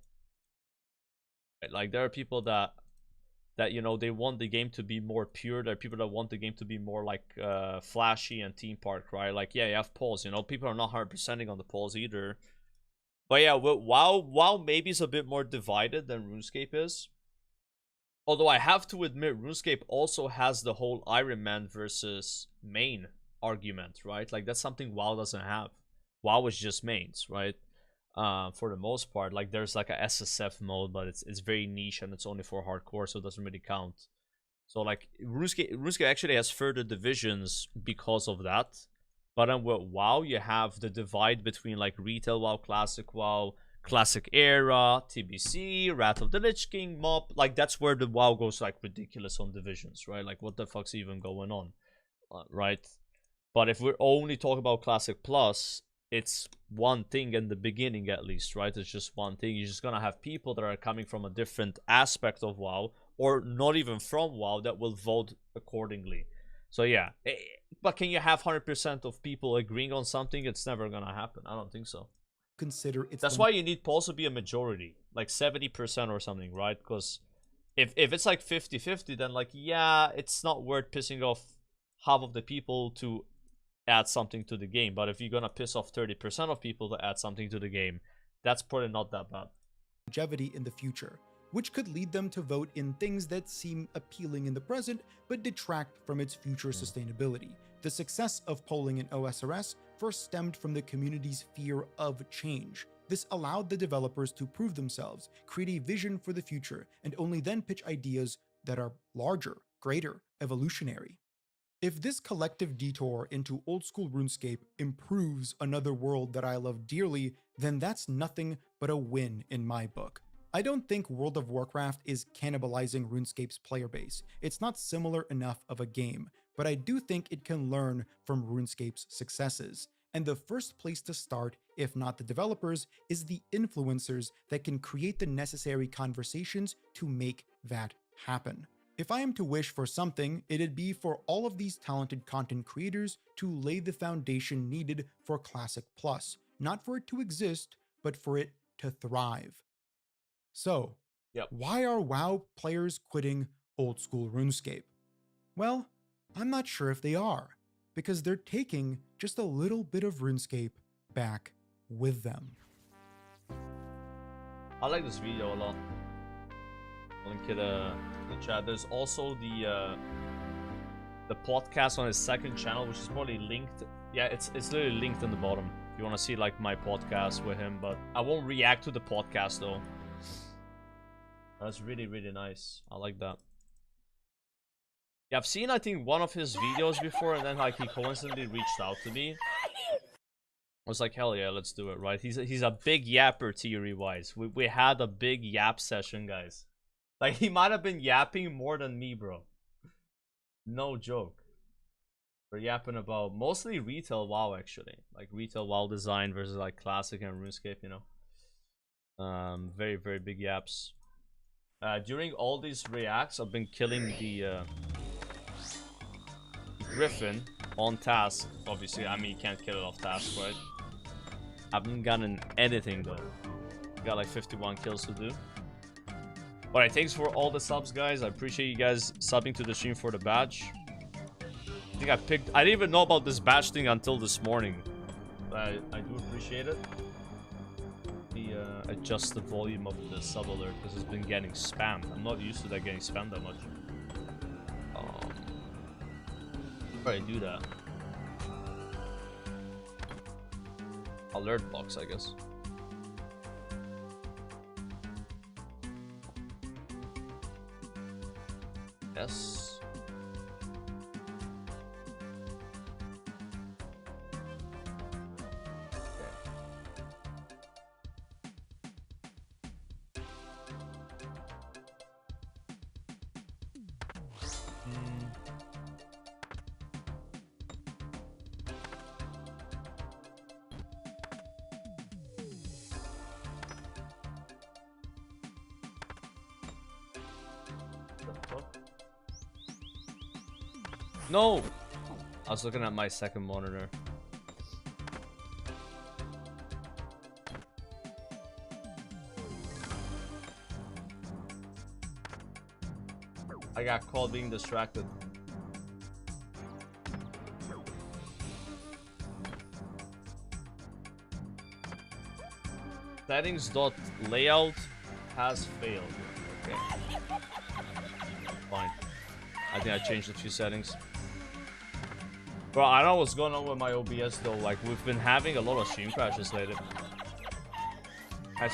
Right? Like there are people that you know, they want the game to be more pure. There are people that want the game to be more like flashy and theme park, right? Like, yeah, you have polls, you know, people are not 100%ing on the polls either. But yeah, WoW maybe is a bit more divided than RuneScape is. Although I have to admit, RuneScape also has the whole Ironman versus main argument, right? Like that's something WoW doesn't have. WoW is just mains, right? For the most part, like there's like a SSF mode, but it's very niche and it's only for hardcore, so it doesn't really count. So like RuneScape actually has further divisions because of that. But then with WoW, you have the divide between like retail WoW, classic era, TBC, Wrath of the Lich King, mob. Like that's where the WoW goes like ridiculous on divisions, right? Like what the fuck's even going on, right? But if we're only talking about Classic Plus, it's one thing in the beginning at least, right? It's just one thing. You're just gonna have people that are coming from a different aspect of WoW, or not even from WoW, that will vote accordingly. So yeah, but can you have 100% of people agreeing on something? It's never gonna happen. I don't think so. Consider it's That's why you need polls to be a majority, like 70% or something, right? Because if it's like 50-50, then like, yeah, it's not worth pissing off half of the people to add something to the game. But if you're gonna piss off 30% of people to add something to the game, that's probably not that bad. Longevity in the future, which could lead them to vote in things that seem appealing in the present but detract from its future sustainability. The success of polling in OSRS first stemmed from the community's fear of change. This allowed the developers to prove themselves, create a vision for the future, and only then pitch ideas that are larger, greater, evolutionary. If this collective detour into old-school RuneScape improves another world that I love dearly, then that's nothing but a win in my book. I don't think World of Warcraft is cannibalizing RuneScape's player base. It's not similar enough of a game, but I do think it can learn from RuneScape's successes. And the first place to start, if not the developers, is the influencers that can create the necessary conversations to make that happen. If I am to wish for something, it'd be for all of these talented content creators to lay the foundation needed for Classic Plus, not for it to exist, but for it to thrive. So, why are WoW players quitting old school RuneScape? Well, I'm not sure if they are, because they're taking just a little bit of RuneScape back with them. I like this video a lot. I'll link it in the chat. There's also the podcast on his second channel, which is probably linked. Yeah, it's literally linked in the bottom if you want to see like my podcast with him, but I won't react to the podcast though. That's really, really nice. I like that. Yeah, I've seen, I think, one of his videos before, and then like he coincidentally reached out to me. I was like, hell yeah, let's do it, right? He's a big yapper theory-wise. We had a big yap session, guys. Like, he might have been yapping more than me, bro. No joke. We're yapping about mostly retail WoW, actually. Like, retail WoW design versus, like, classic and RuneScape, you know? Very, very big yaps. During all these reacts, I've been killing the Griffin on task. Obviously, I mean, you can't kill it off task, right? I haven't gotten anything, though. Got, like, 51 kills to do. Alright, thanks for all the subs, guys. I appreciate you guys subbing to the stream for the badge. I think I didn't even know about this badge thing until this morning. But I do appreciate it. Adjust the volume of the sub alert because it's been getting spammed. I'm not used to that getting spammed that much. Probably do that. Alert box, I guess. Yes. No! I was looking at my second monitor. I got caught being distracted. Settings.layout has failed. Okay. Fine. I think I changed a few settings. Bro, I don't know what's going on with my OBS though. Like, we've been having a lot of stream crashes lately.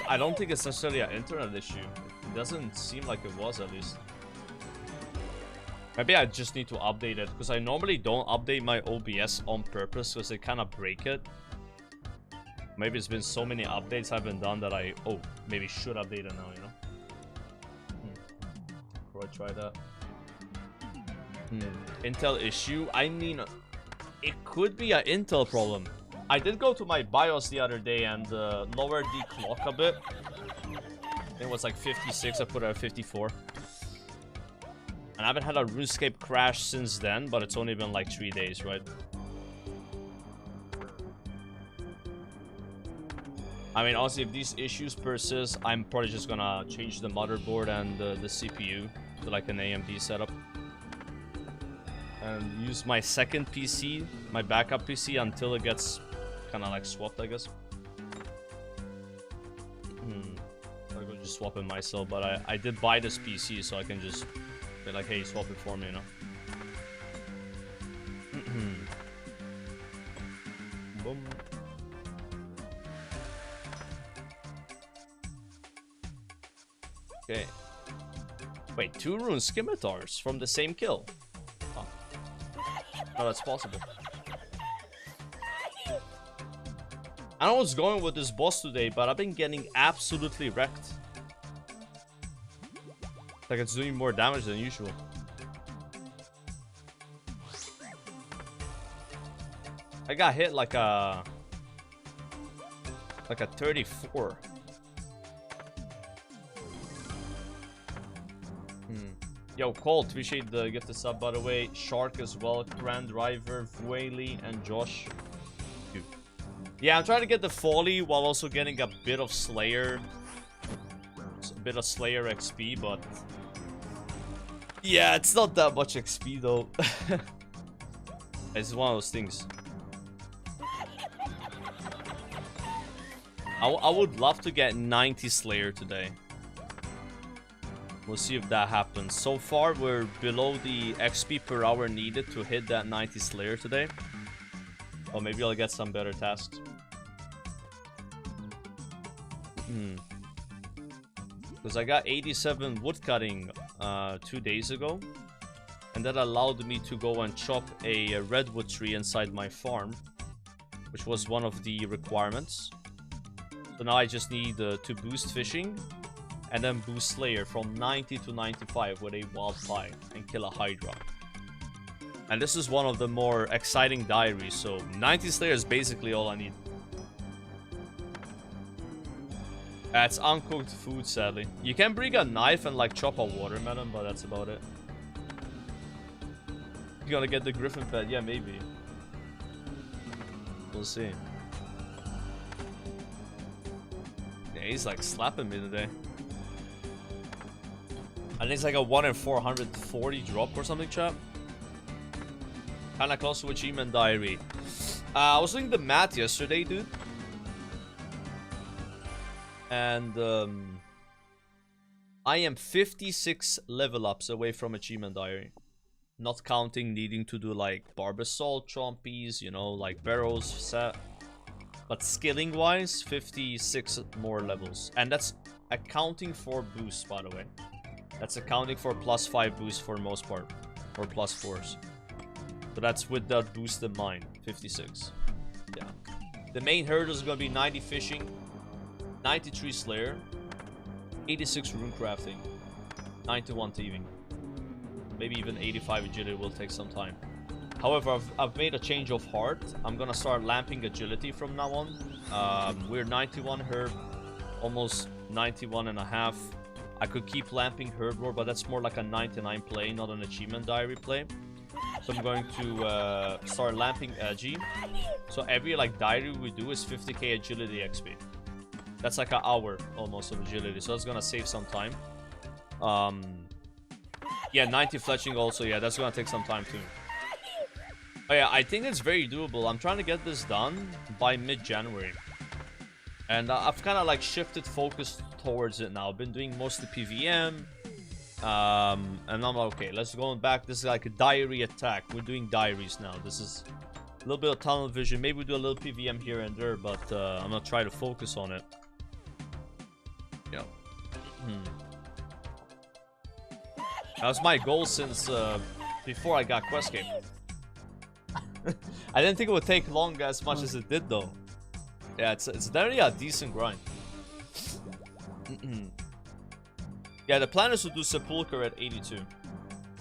I don't think it's necessarily an internet issue. It doesn't seem like it was, at least. Maybe I just need to update it, because I normally don't update my OBS on purpose, because they kind of break it. Maybe it's been so many updates I've been done that I, maybe should update it now, you know? Before I try that. Intel issue? I mean, it could be an Intel problem. I did go to my BIOS the other day and lowered the clock a bit. It was like 56, I put it at 54. And I haven't had a RuneScape crash since then, but it's only been like 3 days, right? I mean, honestly, if these issues persist, I'm probably just gonna change the motherboard and the CPU to like an AMD setup. And use my second PC, my backup PC, until it gets kind of like swapped, I guess. I'll go just swap it myself, but I did buy this PC, so I can just be like, hey, swap it for me, you know? Boom. Okay. Wait, 2 rune scimitars from the same kill. Oh. Oh, that's possible. I don't know what's going with this boss today, but I've been getting absolutely wrecked. Like it's doing more damage than usual. I got hit like a 34. Yo, Colt, appreciate the gifted sub, by the way. Shark as well, Grand Driver, Whaley, and Josh. Dude. Yeah, I'm trying to get the Folly while also getting a bit of Slayer. A bit of Slayer XP, but... yeah, it's not that much XP, though. It's one of those things. I would love to get 90 Slayer today. We'll see if that happens. So far, we're below the XP per hour needed to hit that 90 Slayer today. Or maybe I'll get some better tasks. Because I got 87 woodcutting 2 days ago. And that allowed me to go and chop a redwood tree inside my farm. Which was one of the requirements. So now I just need to boost fishing. And then boost Slayer from 90 to 95 with a wild pie and kill a Hydra. And this is one of the more exciting diaries, so 90 Slayer is basically all I need. It's uncooked food, sadly. You can bring a knife and like chop a watermelon, but that's about it. You gonna get the griffin pet? Yeah, maybe. We'll see. Yeah, he's like slapping me today. I think it's like a 1 in 440 drop or something, chat. Kinda close to achievement diary. I was doing the math yesterday, dude. And I am 56 level ups away from achievement diary. Not counting needing to do like Barbasol chompies, you know, like barrels set. But skilling wise, 56 more levels. And that's accounting for boosts, by the way. That's accounting for +5 boost for most part. Or +4s. So that's with that boost in mind. 56. Yeah. The main hurdle is going to be 90 fishing. 93 Slayer. 86 rune crafting. 91 thieving. Maybe even 85 agility will take some time. However, I've made a change of heart. I'm going to start lamping agility from now on. We're 91 herb. Almost 91 and a half. I could keep lamping Herd Roar, but that's more like a 99 play, not an achievement diary play. So I'm going to start lamping Agi. So every like diary we do is 50k agility XP. That's like an hour almost of agility, so that's gonna save some time. Yeah, 90 fletching also, yeah, that's gonna take some time too. Oh yeah, I think it's very doable. I'm trying to get this done by mid-January. And I've kind of like shifted focus towards it now. I've been doing mostly PVM. And I'm like, okay, let's go back. This is like a diary attack. We're doing diaries now. This is a little bit of tunnel vision. Maybe we do a little PVM here and there, but I'm gonna try to focus on it. Yeah. That was my goal since before I got Questscape. I didn't think it would take long as much as it did though. Yeah, it's definitely a decent grind. Yeah, the plan is to do Sepulcher at 82.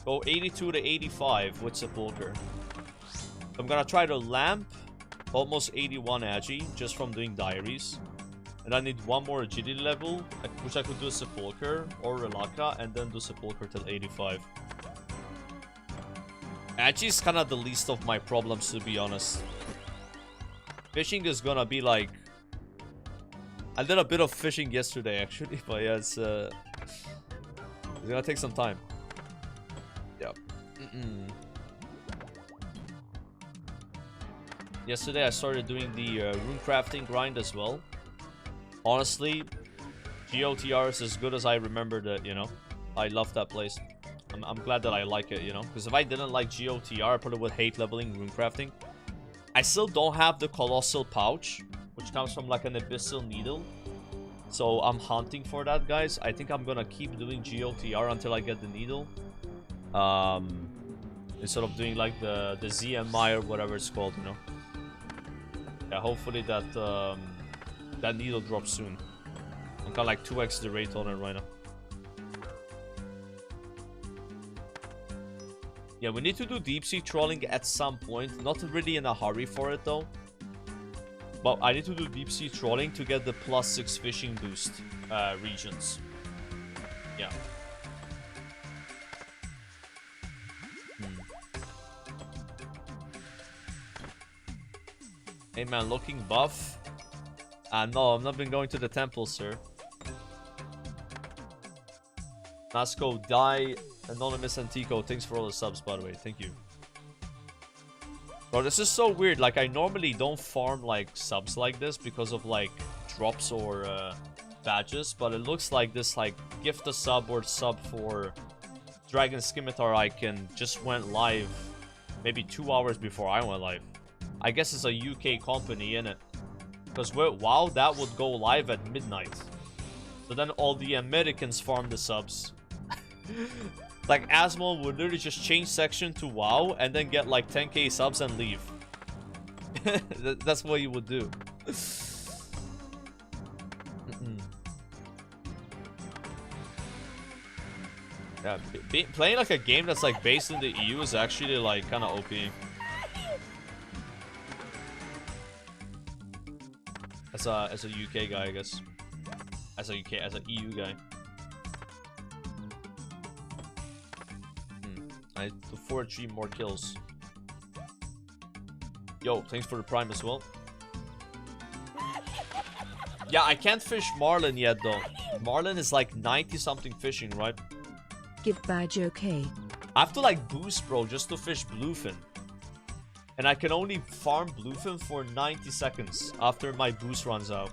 Go 82 to 85 with Sepulcher. I'm gonna try to lamp almost 81 Agi just from doing diaries. And I need one more agility level, which I could do Sepulcher or Relaka, and then do Sepulcher till 85. Agi is kind of the least of my problems, to be honest. Fishing is gonna be like... I did a bit of fishing yesterday, actually, but yeah, it's gonna take some time. Yep. Yesterday I started doing the rune crafting grind as well. Honestly, GOTR is as good as I remembered it, you know. I love that place. I'm glad that I like it, you know. Because if I didn't like GOTR, I probably would hate leveling rune crafting. I still don't have the Colossal Pouch, which comes from like an Abyssal Needle. So I'm hunting for that, guys. I think I'm gonna keep doing GOTR until I get the needle. Instead of doing like the ZMI or whatever it's called, you know. Yeah, hopefully that that needle drops soon. I've got like 2x the rate on it right now. Yeah, we need to do deep sea trawling at some point. Not really in a hurry for it though. But I need to do deep sea trawling to get the +6 fishing boost regions. Yeah. Hey man, looking buff? No, I've not been going to the temple, sir. Nasco, Die, Anonymous Antico, thanks for all the subs, by the way. Thank you. Bro, this is so weird. Like, I normally don't farm, like, subs like this because of, like, drops or badges. But it looks like this, like, gift a sub or sub for Dragon Scimitar icon just went live maybe 2 hours before I went live. I guess it's a UK company, innit? Because WoW, that would go live at midnight. So then all the Americans farm the subs. Like, Asmol would literally just change section to WoW and then get like 10k subs and leave. That's what you would do. Yeah, playing like a game that's like based in the EU is actually like kind of OP. As a UK guy, I guess. As an EU guy. I need to forge 3 more kills. Yo, thanks for the prime as well. Yeah, I can't fish Marlin yet though. Marlin is like 90 something fishing, right? Give badge okay. I have to like boost, bro, just to fish bluefin. And I can only farm bluefin for 90 seconds after my boost runs out.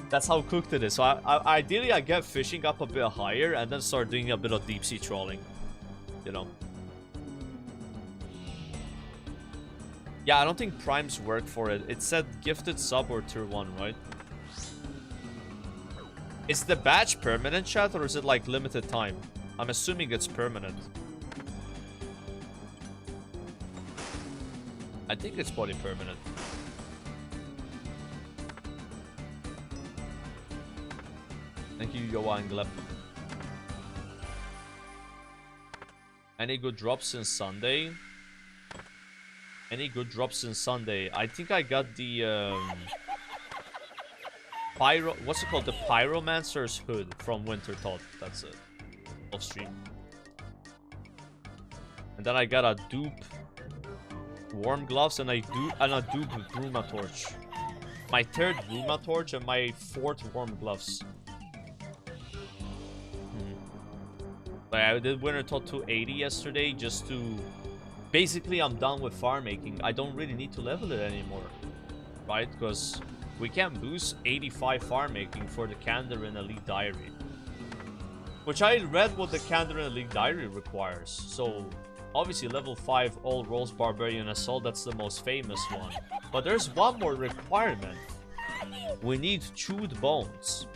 That's how cooked it is. So ideally I get fishing up a bit higher and then start doing a bit of deep sea trawling. You know. Yeah, I don't think primes work for it. It said gifted sub or tier 1, right? Is the badge permanent, chat, or is it like limited time? I'm assuming it's permanent. I think it's probably permanent. Thank you, Yoa and Gleb. Any good drops since Sunday? Any good drops since Sunday? I think I got the what's it called? The Pyromancer's Hood from Winter Thought. That's it. Off stream. And then I got a dupe warm gloves and a dupe Bruma torch. My 3rd Bruma torch and my 4th warm gloves. But I did Winter Thought 280 yesterday just to... Basically, I'm done with farm making. I don't really need to level it anymore. Right? Because we can't boost 85 farm making for the Kandarin Elite Diary. Which I read what the Kandarin Elite Diary requires. So, obviously level 5 all rolls Barbarian Assault, that's the most famous one. But there's one more requirement. We need chewed bones.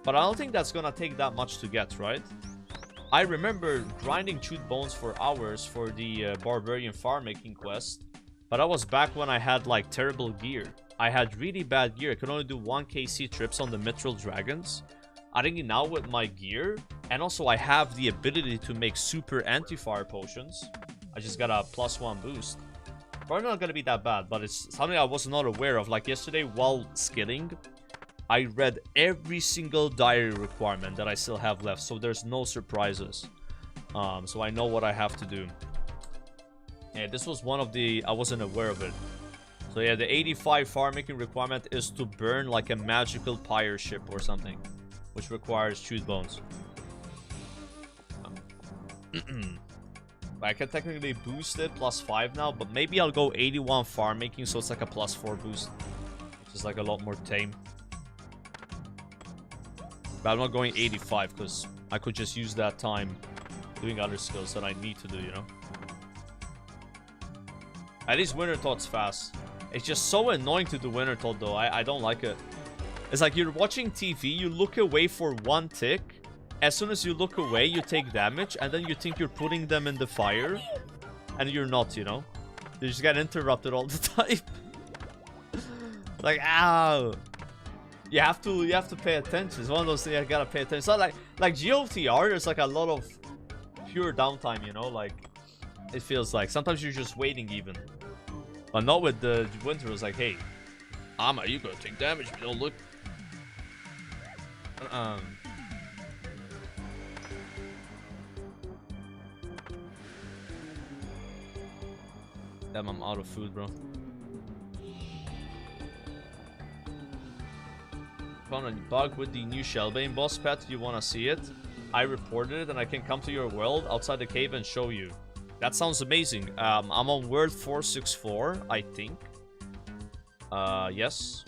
But I don't think that's gonna take that much to get, right? I remember grinding chewed bones for hours for the barbarian farm making quest, but that was back when I had like terrible gear. I had really bad gear. I could only do 1 KC trips on the mithril dragons. I think now with my gear, and also I have the ability to make super anti-fire potions. I just got a +1 boost. Probably not gonna be that bad, but it's something I was not aware of. Like yesterday while skilling, I read every single diary requirement that I still have left, so there's no surprises. So I know what I have to do. Yeah, this was one of the... I wasn't aware of it. So yeah, the 85 farm making requirement is to burn like a magical pyre ship or something, which requires chewed bones. I can technically boost it +5 now, but maybe I'll go 81 farm making, so it's like a +4 boost, which is like a lot more tame. But I'm not going 85 because I could just use that time doing other skills that I need to do, you know? At least Winter Thought's fast. It's just so annoying to do Winter Thought though. I don't like it. It's like you're watching TV, you look away for 1 tick. As soon as you look away, you take damage, and then you think you're putting them in the fire. And you're not, you know? You just get interrupted all the time. Like, ow. You have to pay attention. It's one of those things you gotta pay attention. It's not like GOTR, there's like a lot of pure downtime, you know? Like, it feels like sometimes you're just waiting even. But not with the Winter. It's like, hey, Ama, you gonna take damage if you don't look. Damn, I'm out of food, bro. Found a bug with the new Shellbane boss pet. You wanna see it? I reported it and I can come to your world outside the cave and show you. That sounds amazing. I'm on world 464, I think. Yes.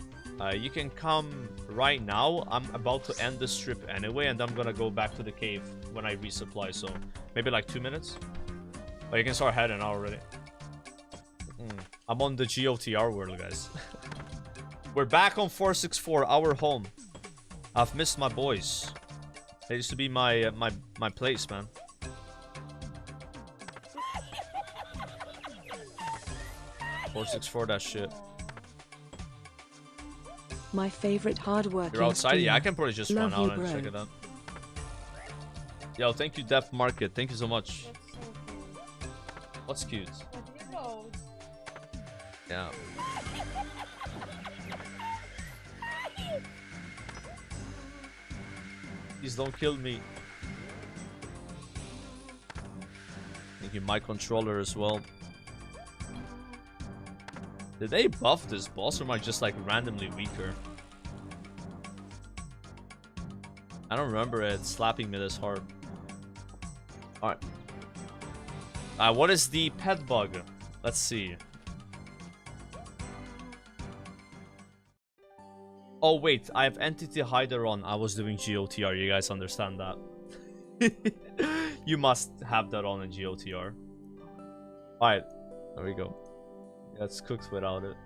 You can come right now. I'm about to end this trip anyway, and I'm gonna go back to the cave when I resupply, so maybe like 2 minutes. But you can start heading out already. I'm on the GOTR world, guys. We're back on 464, our home. I've missed my boys. They used to be my my place, man. .464, that shit. My favorite hardworking. You're outside? streamer. Yeah, I can probably just run Love out you, and bro. check it out. Yo, thank you, Depth Market. Thank you so much. What's cute? Yeah. Please don't kill me. Thank you, my controller as well. Did they buff this boss, or am I just like randomly weaker? I don't remember it slapping me this hard. Alright. What is the pet bug? Let's see. Oh wait, I have Entity Hider on. I was doing GOTR, you guys understand that. You must have that on in GOTR. Alright, there we go. Yeah, it's cooked without it.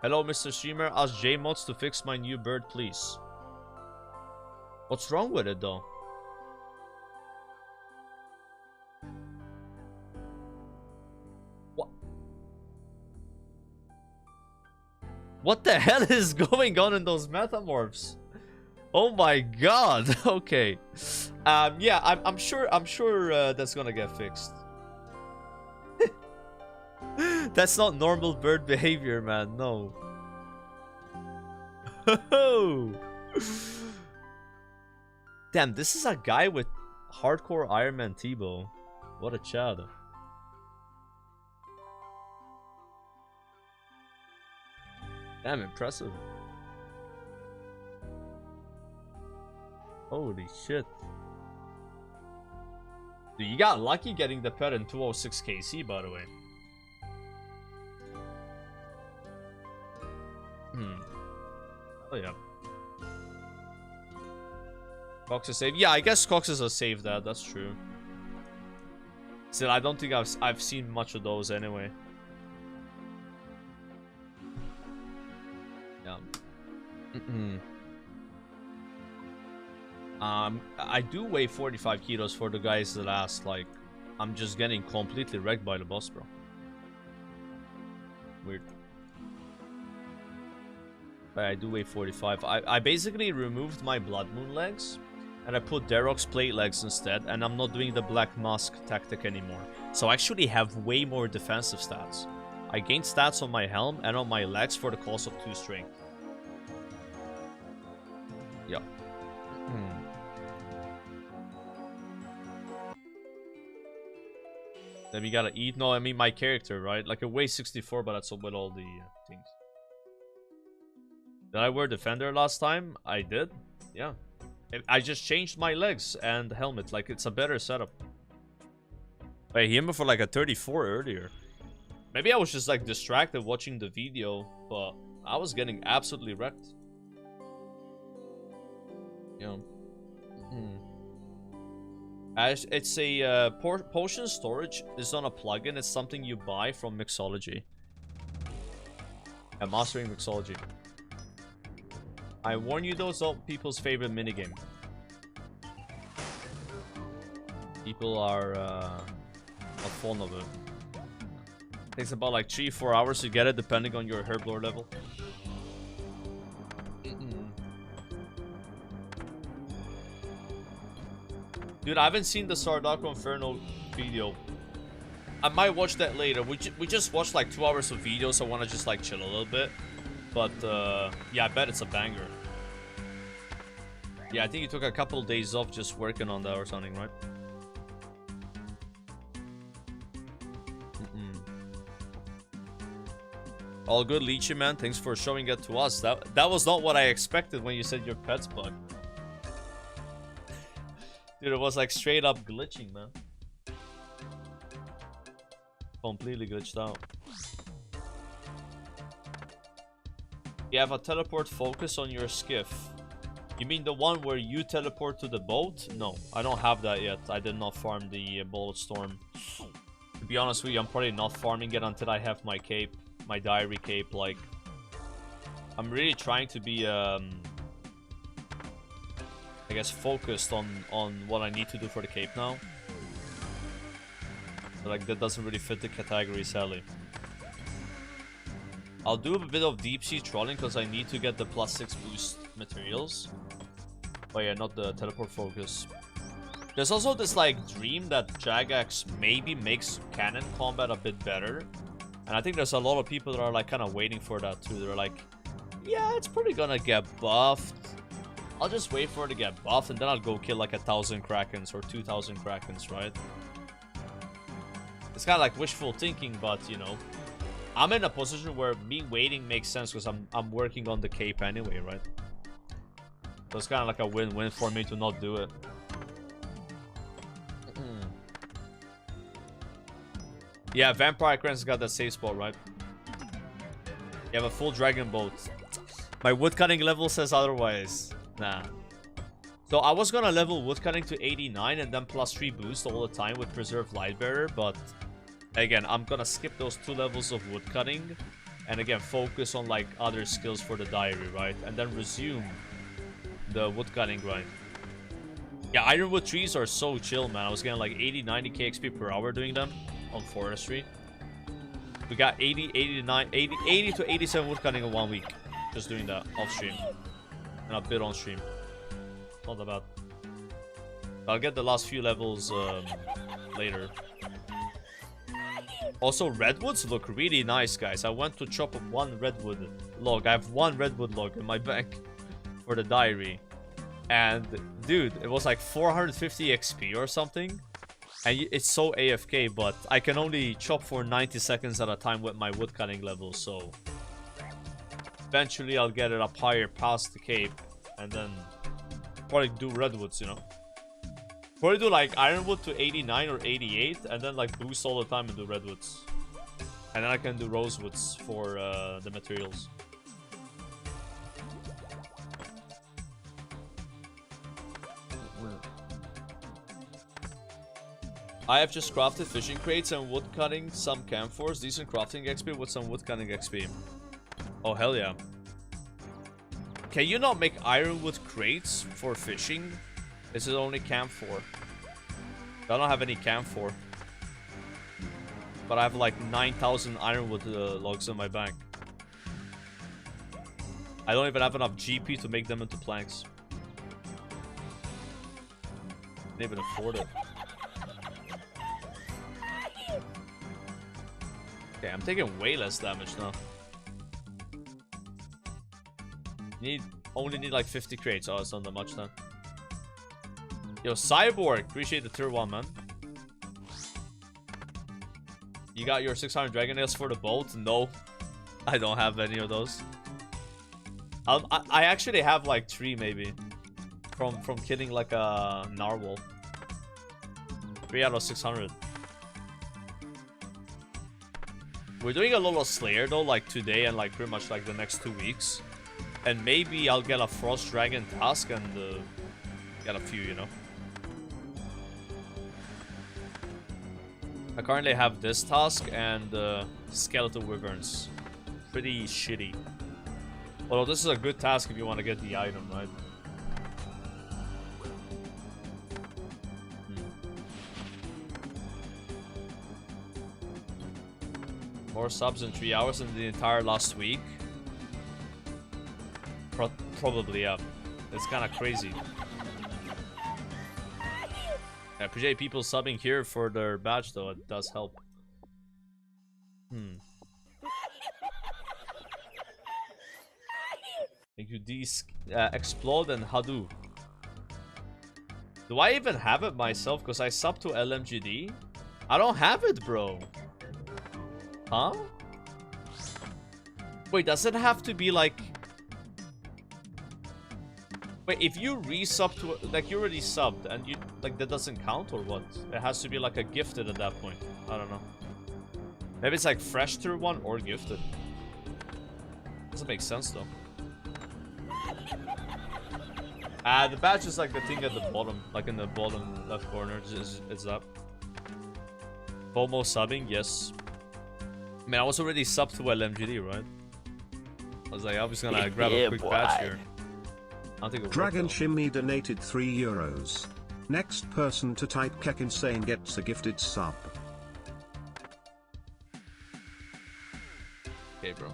Hello, Mr. Streamer. Ask JMods to fix my new bird, please. What's wrong with it, though? What? What the hell is going on in those metamorphs? Oh my god. Okay. Yeah, I'm sure that's gonna get fixed. That's not normal bird behavior, man. No. Damn, this is a guy with hardcore Ironman T-bow. What a chad. Damn, impressive. Holy shit. Dude, you got lucky getting the pet in 206 KC, by the way. Oh yeah. Cox is safe. Yeah, I guess Cox is a save that. That's true. Still, I don't think I've seen much of those anyway. Yeah. I do weigh 45 kilos for the guys that asked. Like, I'm just getting completely wrecked by the boss, bro. Weird. But I do weigh 45. I basically removed my Blood Moon legs, and I put Darok's plate legs instead, and I'm not doing the Black Mask tactic anymore. So I actually have way more defensive stats. I gained stats on my helm and on my legs for the cost of 2 strength. Yeah. Then we gotta eat. No, I mean my character, right? Like, it weighs 64, but that's with all the things. Did I wear Defender last time? I did. Yeah. I just changed my legs and helmet. Like, it's a better setup. I hit him for like a 34 earlier. Maybe I was just like distracted watching the video, but I was getting absolutely wrecked. Yeah. It's a potion storage is not a plugin. It's something you buy from Mixology. And Mastering Mixology. I warn you, those are people's favorite minigame. People are not fond of it. Takes about like 3-4 hours to get it, depending on your herb lore level. Dude, I haven't seen the Sardaco Inferno video. I might watch that later. We just watched like 2 hours of videos, so I want to just like chill a little bit. But yeah, I bet it's a banger. Yeah, I think you took a couple of days off just working on that or something, right? All good, Leechy, man. Thanks for showing it to us. That was not what I expected when you said your pet's bug. Dude, it was like straight up glitching, man. Completely glitched out. You have a teleport focus on your skiff. You mean the one where you teleport to the boat? No, I don't have that yet. I did not farm the Bullet Storm. To be honest with you, I'm probably not farming it until I have my cape. My diary cape. Like, I'm really trying to be I guess focused on what I need to do for the cape now. But like, that doesn't really fit the category, sadly. I'll do a bit of deep sea trolling because I need to get the +6 boost materials. But yeah, not the teleport focus. There's also this like dream that Jagex maybe makes cannon combat a bit better. And I think there's a lot of people that are like kind of waiting for that too. They're like, yeah, it's probably gonna get buffed. I'll just wait for it to get buffed and then I'll go kill like 1,000 Krakens or 2,000 Krakens, right? It's kind of like wishful thinking, but you know, I'm in a position where me waiting makes sense because I'm working on the cape anyway, right? So it's kind of like a win-win for me to not do it. Yeah, Vampire Crane's got that safe spot, right? You have a full dragon boat. My woodcutting level says otherwise. Nah. So I was gonna level woodcutting to 89 and then +3 boost all the time with Preserved Lightbearer, but again, I'm gonna skip those 2 levels of woodcutting and again focus on like other skills for the diary, right? And then resume the woodcutting grind. Yeah, Ironwood trees are so chill, man. I was getting like 80-90k XP per hour doing them on forestry. We got 80 to 87 woodcutting in 1 week just doing that off stream and a bit on stream. Not that bad. I'll get the last few levels later. Also, redwoods look really nice, guys. I went to chop up 1 redwood log. I have 1 redwood log in my bank for the diary, and dude, it was like 450 XP or something. And it's so AFK, but I can only chop for 90 seconds at a time with my woodcutting level, so eventually I'll get it up higher past the cape, and then probably do redwoods, you know. Probably do like ironwood to 89 or 88, and then like boost all the time and do redwoods. And then I can do rosewoods for the materials. I have just crafted fishing crates and woodcutting some camphors. Decent crafting XP with some woodcutting XP. Oh, hell yeah. Can you not make ironwood crates for fishing? This is only Camp 4. I don't have any Camp 4. But I have like 9,000 ironwood logs in my bank. I don't even have enough GP to make them into planks. Can't even afford it. Okay, I'm taking way less damage now. Only need like 50 crates. Oh, it's not that much then. Yo, Cyborg, appreciate the tier 1, man. You got your 600 dragon nails for the bolt? No, I don't have any of those. I actually have like 3 maybe from killing like a narwhal. 3 out of 600. We're doing a little Slayer though, like today and like pretty much like the next 2 weeks. And maybe I'll get a Frost Dragon task and get a few, you know. I currently have this task and Skeleton Wyverns. Pretty shitty. Although this is a good task if you want to get the item, right? More subs in 3 hours than the entire last week. Probably, yeah. It's kind of crazy. I appreciate people subbing here for their badge, though. It does help. Thank you, Explode and Hadu. Do I even have it myself? Because I subbed to LMGD. I don't have it, bro. Huh? Wait, does it have to be like... Wait, if you resub to... Like, you already subbed and you... Like, that doesn't count or what? It has to be like a gifted at that point. I don't know. Maybe it's like fresh tier 1 or gifted. Doesn't make sense, though. The badge is like the thing at the bottom. Like in the bottom left corner. It's up. FOMO subbing? Yes. I mean, I was already subbed to LMGD, right? I was like, I was gonna grab a quick badge here. I don't think it Dragon Shimmy donated €3. Next person to type Kek Insane gets a gifted sub. Okay, bro.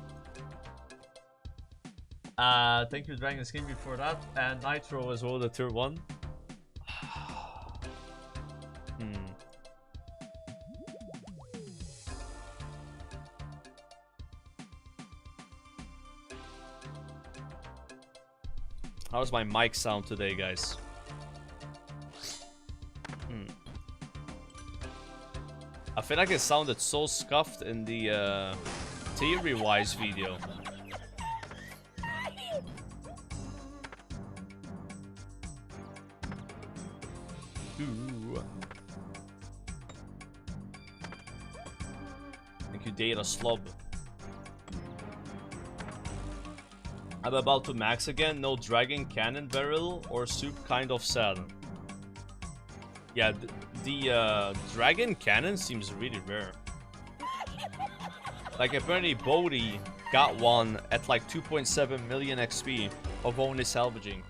Thank you, Dragon Skin, for that. And Nitro as well, the tier 1. How's my mic sound today, guys? I feel like it sounded so scuffed in the theory-wise video. Ooh. Thank you, Data Slob. I'm about to max again. No Dragon Cannon Barrel or Soup, kind of sad. Yeah, the Dragon Cannon seems really rare. Like, apparently Bodhi got one at like 2.7 million XP of only salvaging.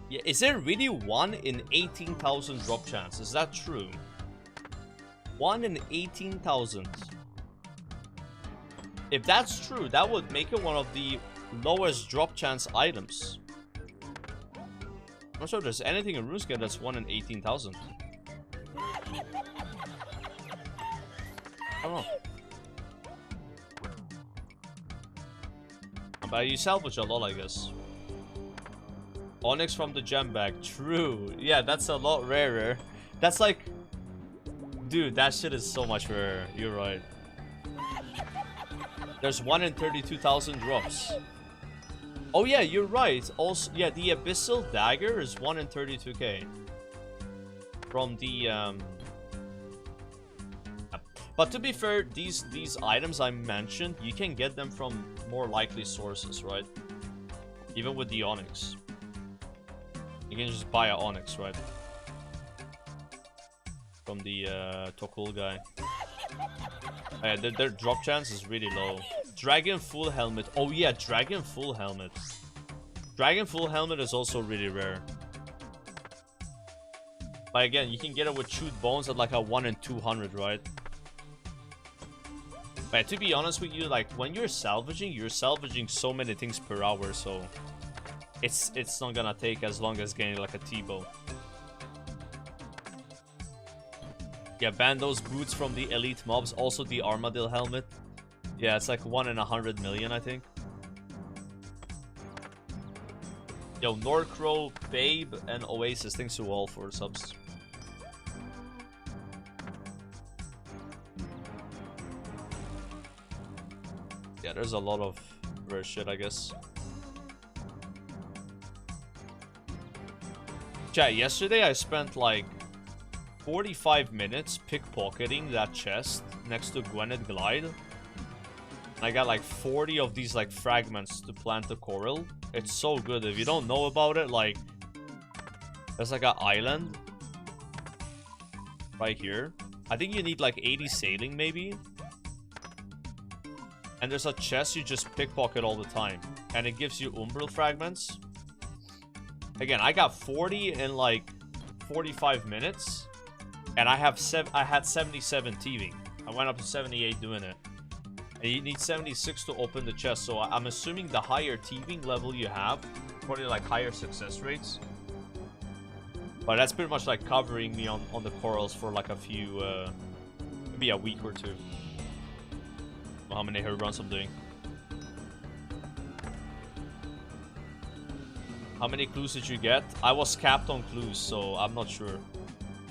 Yeah, is there really 1 in 18,000 drop chance? Is that true? 1 in 18,000. If that's true, that would make it one of the lowest drop chance items. I'm not sure there's anything in RuneScape that's 1 in 18,000. I don't know. But you salvage a lot, I guess. Onyx from the gem bag. True. Yeah, that's a lot rarer. That's like... Dude, that shit is so much rarer. You're right. There's 1 in 32,000 drops. Oh yeah, you're right. Also, yeah, the Abyssal Dagger is 1 in 32k. From the But to be fair, these items I mentioned, you can get them from more likely sources, right? Even with the Onyx. You can just buy an Onyx, right? From the Tokul guy. Oh, yeah, their drop chance is really low. Dragon full helmet. Oh yeah, dragon full helmet. Dragon full helmet is also really rare. But again, you can get it with chewed bones at like a 1 in 200, right? But to be honest with you, like when you're salvaging so many things per hour, so it's not gonna take as long as getting like a T-bow. Yeah, ban those boots from the elite mobs. Also the Armadillo helmet. Yeah, it's like 1 in 100 million, I think. Yo, Norcrow, Babe, and Oasis. Thanks to all for subs. Yeah, there's a lot of rare shit, I guess. Chat, yesterday I spent like 45 minutes pickpocketing that chest next to Gwyneth Glide. I got like 40 of these like fragments to plant the coral. It's so good. If you don't know about it, like there's like an island right here. I think you need like 80 sailing maybe. And there's a chest you just pickpocket all the time. And it gives you umbral fragments. Again, I got 40 in like 45 minutes. And I had 77 TV. I went up to 78 doing it. And you need 76 to open the chest. So I'm assuming the higher thieving level you have, probably like higher success rates. But that's pretty much like covering me on the corals for like a few, maybe a week or two. How many herd runs I'm doing. How many clues did you get? I was capped on clues, so I'm not sure.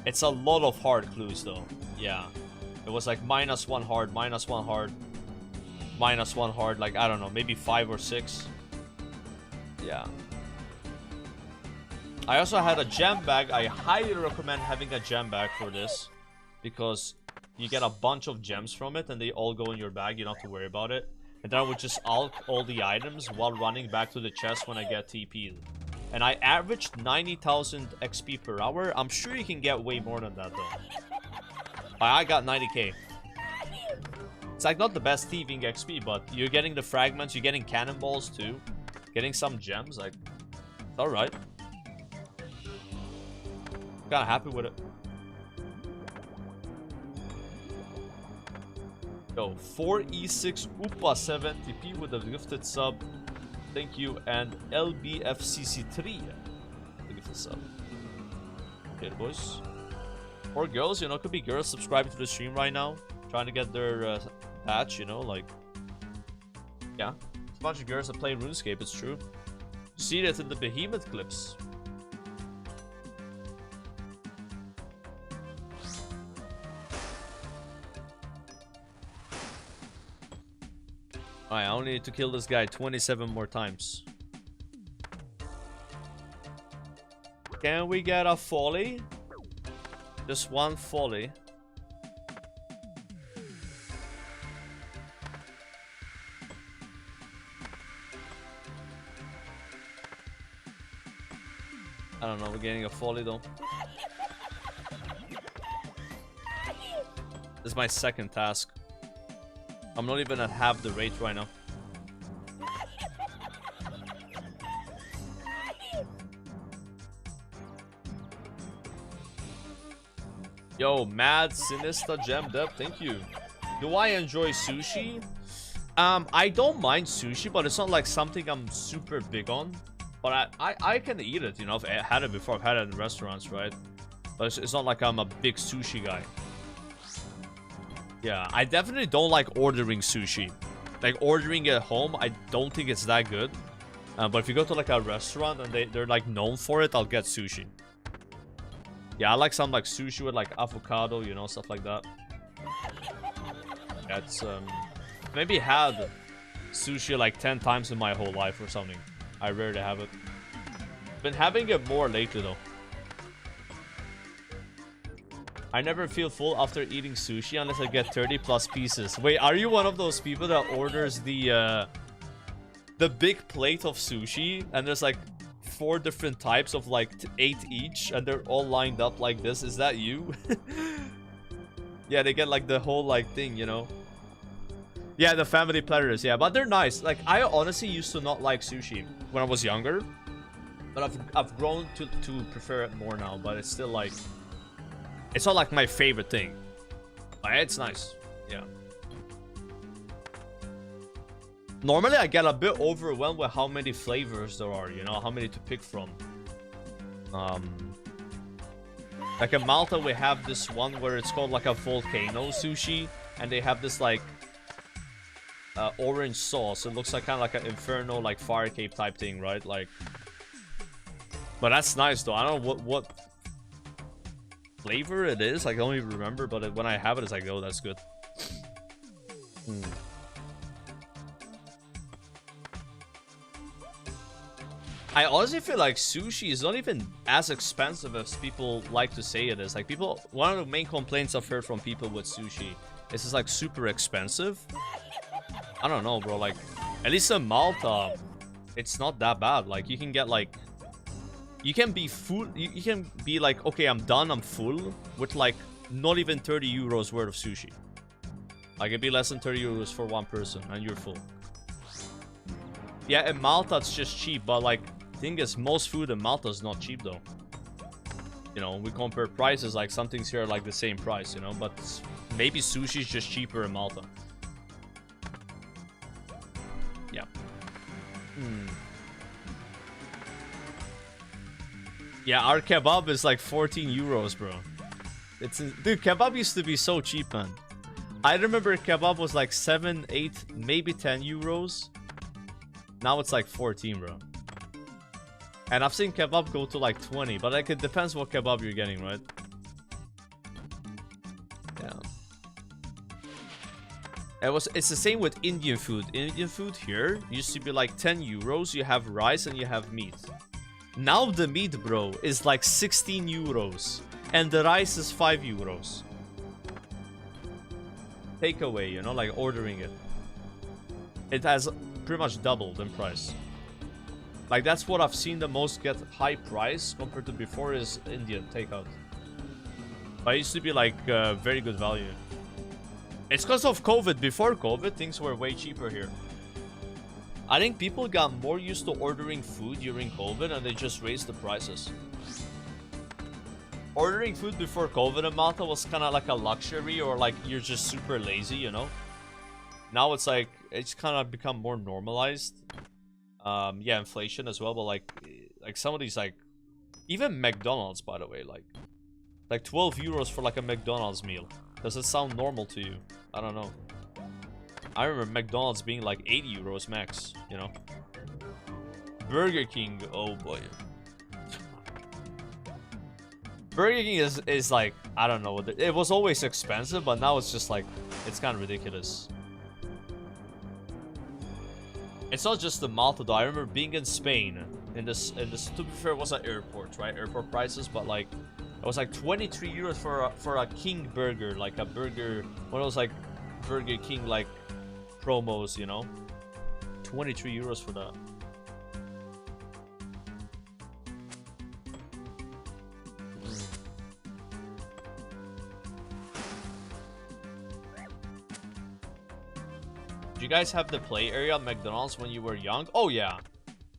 It's a lot of hard clues though. Yeah. It was like -1 hard, -1 hard, -1 hard, like I don't know, maybe 5 or 6. Yeah. I also had a gem bag. I highly recommend having a gem bag for this because you get a bunch of gems from it and they all go in your bag. You don't have to worry about it. And then I would just alch all the items while running back to the chest when I get TP'd. And I averaged 90,000 XP per hour. I'm sure you can get way more than that though. I got 90k. It's like not the best thieving XP, but you're getting the fragments, you're getting cannonballs too. Getting some gems, like, alright. Kinda happy with it. Yo, 4E6 Upa 70p with a gifted sub. Thank you. And LBFCC3 the gifted sub. Okay, boys. Or girls, you know, could be girls subscribing to the stream right now. Trying to get their patch, you know, like. Yeah. It's a bunch of girls that play RuneScape, it's true. You see that in the Behemoth clips. Alright, I only need to kill this guy 27 more times. Can we get a folly? Just one folly. I don't know, we're getting a folly though. This is my second task. I'm not even at half the rate right now. Yo, Mad Sinister Gem Dep, thank you. Do I enjoy sushi? I don't mind sushi, but it's not like something I'm super big on. But I can eat it, you know. I've had it before. I've had it in restaurants, right? But it's not like I'm a big sushi guy. Yeah, I definitely don't like ordering sushi. Like ordering at home, I don't think it's that good. But if you go to like a restaurant and they're like known for it, I'll get sushi. Yeah, I like some like sushi with like avocado, you know, stuff like that. Yeah, it's maybe had sushi like 10 times in my whole life or something. I rarely have it. Been having it more lately though. I never feel full after eating sushi unless I get 30 plus pieces. Wait, are you one of those people that orders the big plate of sushi and there's like 4 different types of like 8 each and they're all lined up like this? Is that you? Yeah, they get like the whole like thing, you know. Yeah, the family platters, yeah, but they're nice. Like, I honestly used to not like sushi when I was younger, but I've grown to prefer it more now. But it's still like, it's not like my favorite thing. But it's nice, yeah. Normally, I get a bit overwhelmed with how many flavors there are. You know, how many to pick from. Like in Malta, we have this one where it's called like a volcano sushi, and they have this like orange sauce. It looks like kind of like an inferno, like fire cape type thing, right? Like, but that's nice though. I don't know what flavor it is. Like, I don't even remember, but when I have it, it's like, oh, that's good. I honestly feel like sushi is not even as expensive as people like to say it is. Like, people, one of the main complaints I've heard from people with sushi is it's like super expensive. I don't know, bro. Like, at least in Malta, it's not that bad. Like, you can get like, you can be full. You can be like, okay, I'm done, I'm full, with like not even 30 euros worth of sushi. Like, it'd be less than 30 euros for one person, and you're full. Yeah, in Malta it's just cheap, but like, thing is, most food in Malta is not cheap though. You know, we compare prices, like some things here are like the same price, you know, but maybe sushi is just cheaper in Malta. Yeah. Yeah, our kebab is like 14 euros, bro. Dude, kebab used to be so cheap, man. I remember kebab was like 7, 8, maybe 10 euros. Now it's like 14, bro. And I've seen kebab go to like 20, but like, it depends what kebab you're getting, right? Yeah. It's the same with Indian food. Indian food here used to be like 10 euros. You have rice and you have meat. Now the meat, bro, is like 16 euros. And the rice is 5 euros. Takeaway, you know, like ordering it. It has pretty much doubled in price. Like, that's what I've seen the most get high price compared to before is Indian takeout. But it used to be like very good value. It's because of COVID. Before COVID, things were way cheaper here. I think people got more used to ordering food during COVID and they just raised the prices. Ordering food before COVID in Malta was kind of like a luxury, or like you're just super lazy, you know? Now it's like, it's kind of become more normalized. Yeah, inflation as well, but like some of these, like, even McDonald's, by the way, like 12 euros for like a McDonald's meal. Does it sound normal to you? I don't know. I remember McDonald's being like 80 euros max, you know? Burger King, oh boy. Burger King is like, I don't know, it was always expensive, but now it's just like, it's kind of ridiculous. It's not just the Malta though. I remember being in Spain, in this to be fair, it was at airport, right? Airport prices, but like, it was like 23 euros for a King burger, like a burger, one of those like Burger King like promos, you know? 23 euros for that. Do you guys have the play area at McDonald's when you were young? Oh yeah,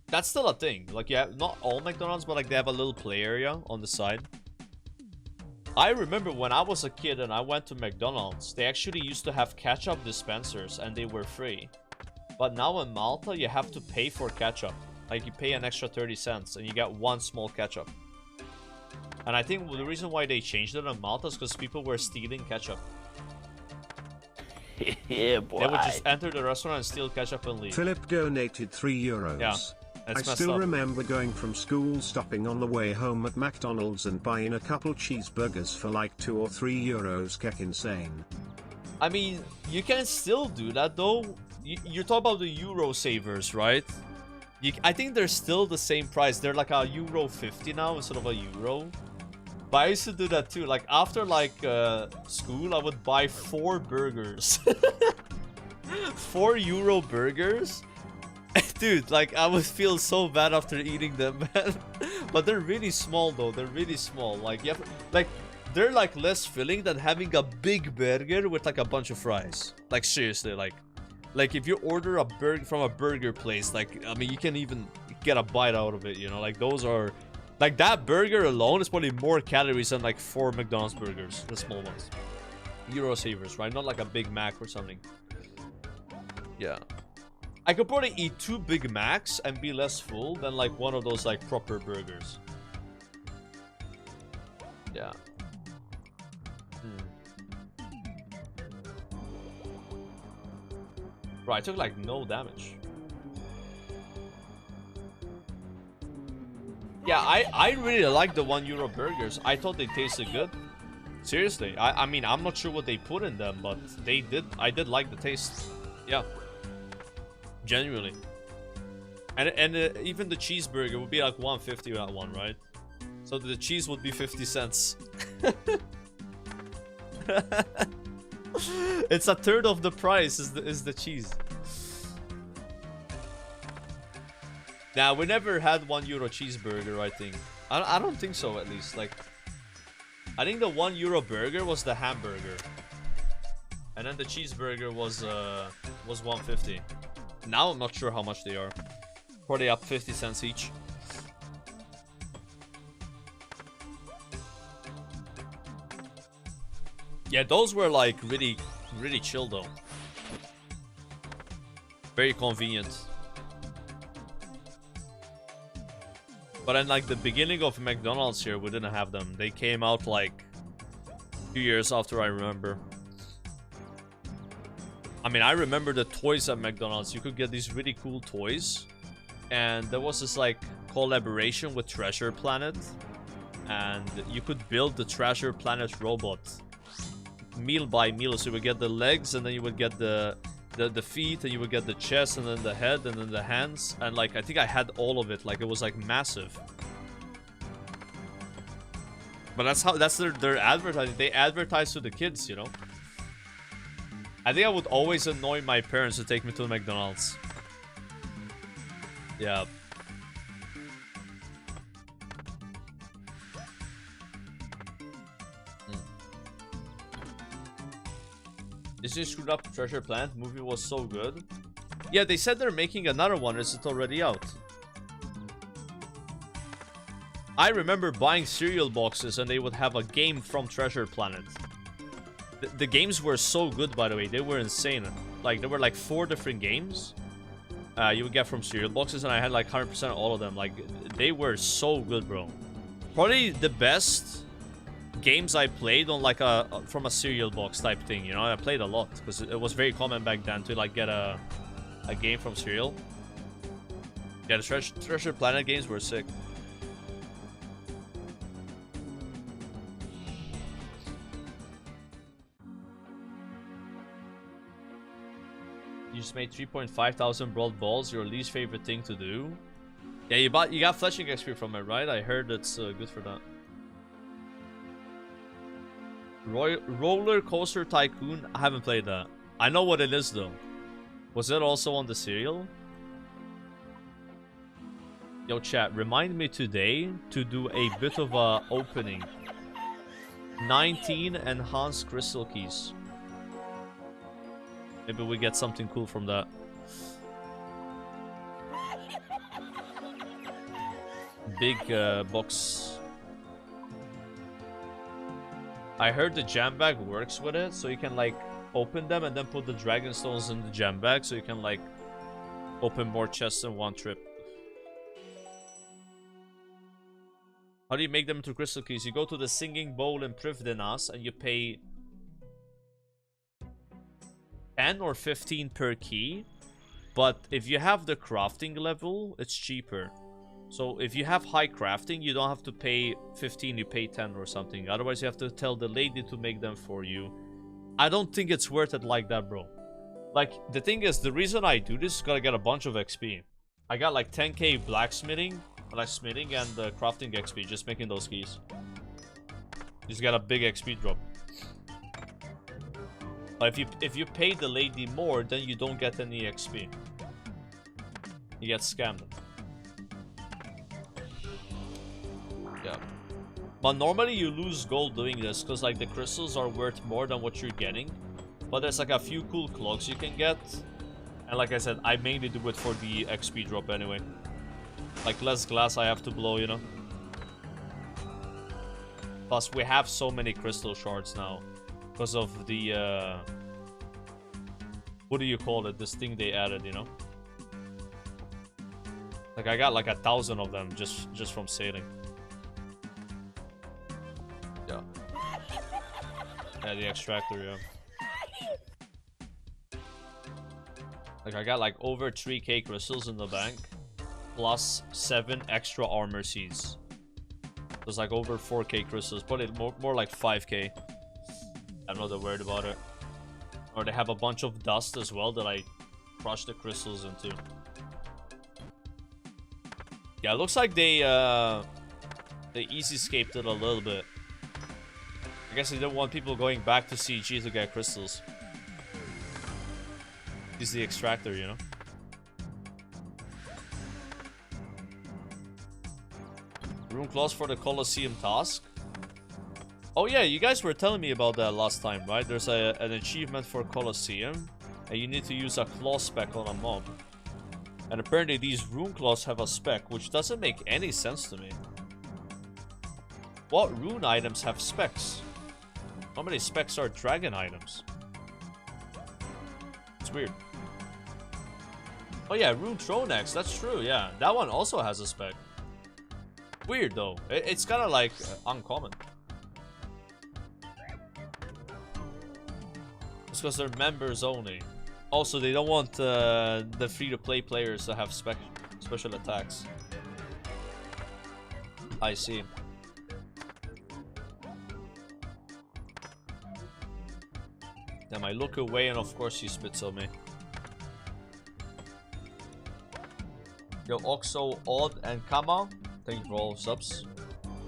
that's still a thing. Like, yeah, not all McDonald's, but like they have a little play area on the side. I remember when I was a kid and I went to McDonald's, they actually used to have ketchup dispensers and they were free. But now in Malta, you have to pay for ketchup. Like, you pay an extra 30 cents and you get one small ketchup. And I think the reason why they changed it in Malta is because people were stealing ketchup. Yeah, boy. They would just enter the restaurant and steal ketchup and leave. Philip donated 3 euros. Yeah, I still remember going from school, stopping on the way home at McDonald's and buying a couple cheeseburgers for like 2 or 3 euros. Keck insane. I mean, you can still do that though. You're talking about the Euro savers, right? I think they're still the same price. They're like a euro 50 now instead of a euro. But I used to do that too. Like, after like school, I would buy 4 burgers. 4 euro burgers. Dude, like, I would feel so bad after eating them, man. But they're really small though. They're really small. Like, you have, like, they're like less filling than having a big burger with like a bunch of fries. Like, seriously, like, Like if you order a burger from a burger place, like I mean, you can even get a bite out of it. You know, like those are, like that burger alone is probably more calories than like 4 McDonald's burgers, the small ones. Euro savers, right? Not like a Big Mac or something. Yeah. I could probably eat 2 Big Macs and be less full than like one of those like proper burgers. Yeah. Right, I took like no damage. Yeah, I really like the €1 burgers. I thought they tasted good. Seriously, I mean, I'm not sure what they put in them, but they did. I did like the taste. Yeah. Genuinely. And even the cheeseburger would be like 150 that one, right? So the cheese would be 50 cents. It's a third of the price is the cheese. Now, we never had €1 cheeseburger, I think. I don't think so, at least. Like, I think the €1 burger was the hamburger. And then the cheeseburger was 150. Now I'm not sure how much they are. Probably up 50 cents each. Yeah, those were like really chill though. Very convenient. But in like the beginning of McDonald's here, we didn't have them. They came out like 2 years after, I remember. I mean, I remember the toys at McDonald's. You could get these really cool toys. And there was this like collaboration with Treasure Planet. And you could build the Treasure Planet robot meal by meal. So you would get the legs, and then you would get the feet, and you would get the chest, and then the head, and then the hands. And like, I think I had all of it. Like, it was like massive. But that's their advertising. They advertise to the kids, you know. I think I would always annoy my parents to take me to the McDonald's. Yeah. Disney screwed up Treasure Planet. The movie was so good. Yeah, they said they're making another one. Is it already out? I remember buying cereal boxes and they would have a game from Treasure Planet. The games were so good, by the way. They were insane. Like, there were like 4 different games you would get from cereal boxes, and I had like 100% all of them. Like, they were so good, bro. Probably the best games I played on like from a cereal box type thing, you know. I played a lot because it was very common back then to like get a game from cereal. Yeah, the Treasure Planet games were sick. You just made 3,500 broad balls. Your least favorite thing to do? Yeah, you got fletching XP from it, right? I heard it's good for that. Roller Coaster Tycoon. I haven't played that. I know what it is though. Was it also on the cereal? Yo, chat, remind me today to do a bit of a opening. 19 enhanced crystal keys. Maybe we get something cool from that. Big box. I heard the jam bag works with it, so you can like open them and then put the dragon stones in the jam bag, so you can like open more chests in one trip. How do you make them into crystal keys? You go to the singing bowl in Privdenas and you pay 10 or 15 per key, but if you have the crafting level, it's cheaper. So if you have high crafting, you don't have to pay 15, you pay 10 or something. Otherwise, you have to tell the lady to make them for you. I don't think it's worth it like that, bro. Like, the thing is, the reason I do this is because I get a bunch of XP. I got like 10k blacksmithing, smithing and crafting XP, just making those keys. Just got a big XP drop. But if you pay the lady more, then you don't get any XP. You get scammed. Yeah. But normally you lose gold doing this, because like the crystals are worth more than what you're getting. But there's like a few cool clogs you can get. And like I said, I mainly do it for the XP drop anyway. Like, less glass I have to blow, you know? Plus, we have so many crystal shards now. Because of the, what do you call it? This thing they added, you know? Like, I got like 1,000 of them just from sailing. Yeah. Yeah, the extractor, yeah. Like, I got like over 3k crystals in the bank. Plus 7 extra armor seeds. There's like over 4k crystals. Probably more like 5k. I'm not that worried about it. Or they have a bunch of dust as well that I crush the crystals into. Yeah, it looks like they easy-scaped it a little bit. I guess they didn't want people going back to CG to get crystals. Use the extractor, you know? Rune clause for the Colosseum task. Oh yeah, you guys were telling me about that last time, right? There's an achievement for Colosseum, and you need to use a claw spec on a mob. And apparently these rune claws have a spec, which doesn't make any sense to me. What rune items have specs? How many specs are dragon items? It's weird. Oh yeah, Rune Throne Axe, that's true, yeah. That one also has a spec. Weird though. It's kind of like uncommon. It's because they're members only. Also, they don't want the free-to-play players to have special attacks. I see. Then I look away and of course he spits on me. Yo, Oxo, Odd, and Kama, thank you for all subs. Oh my god.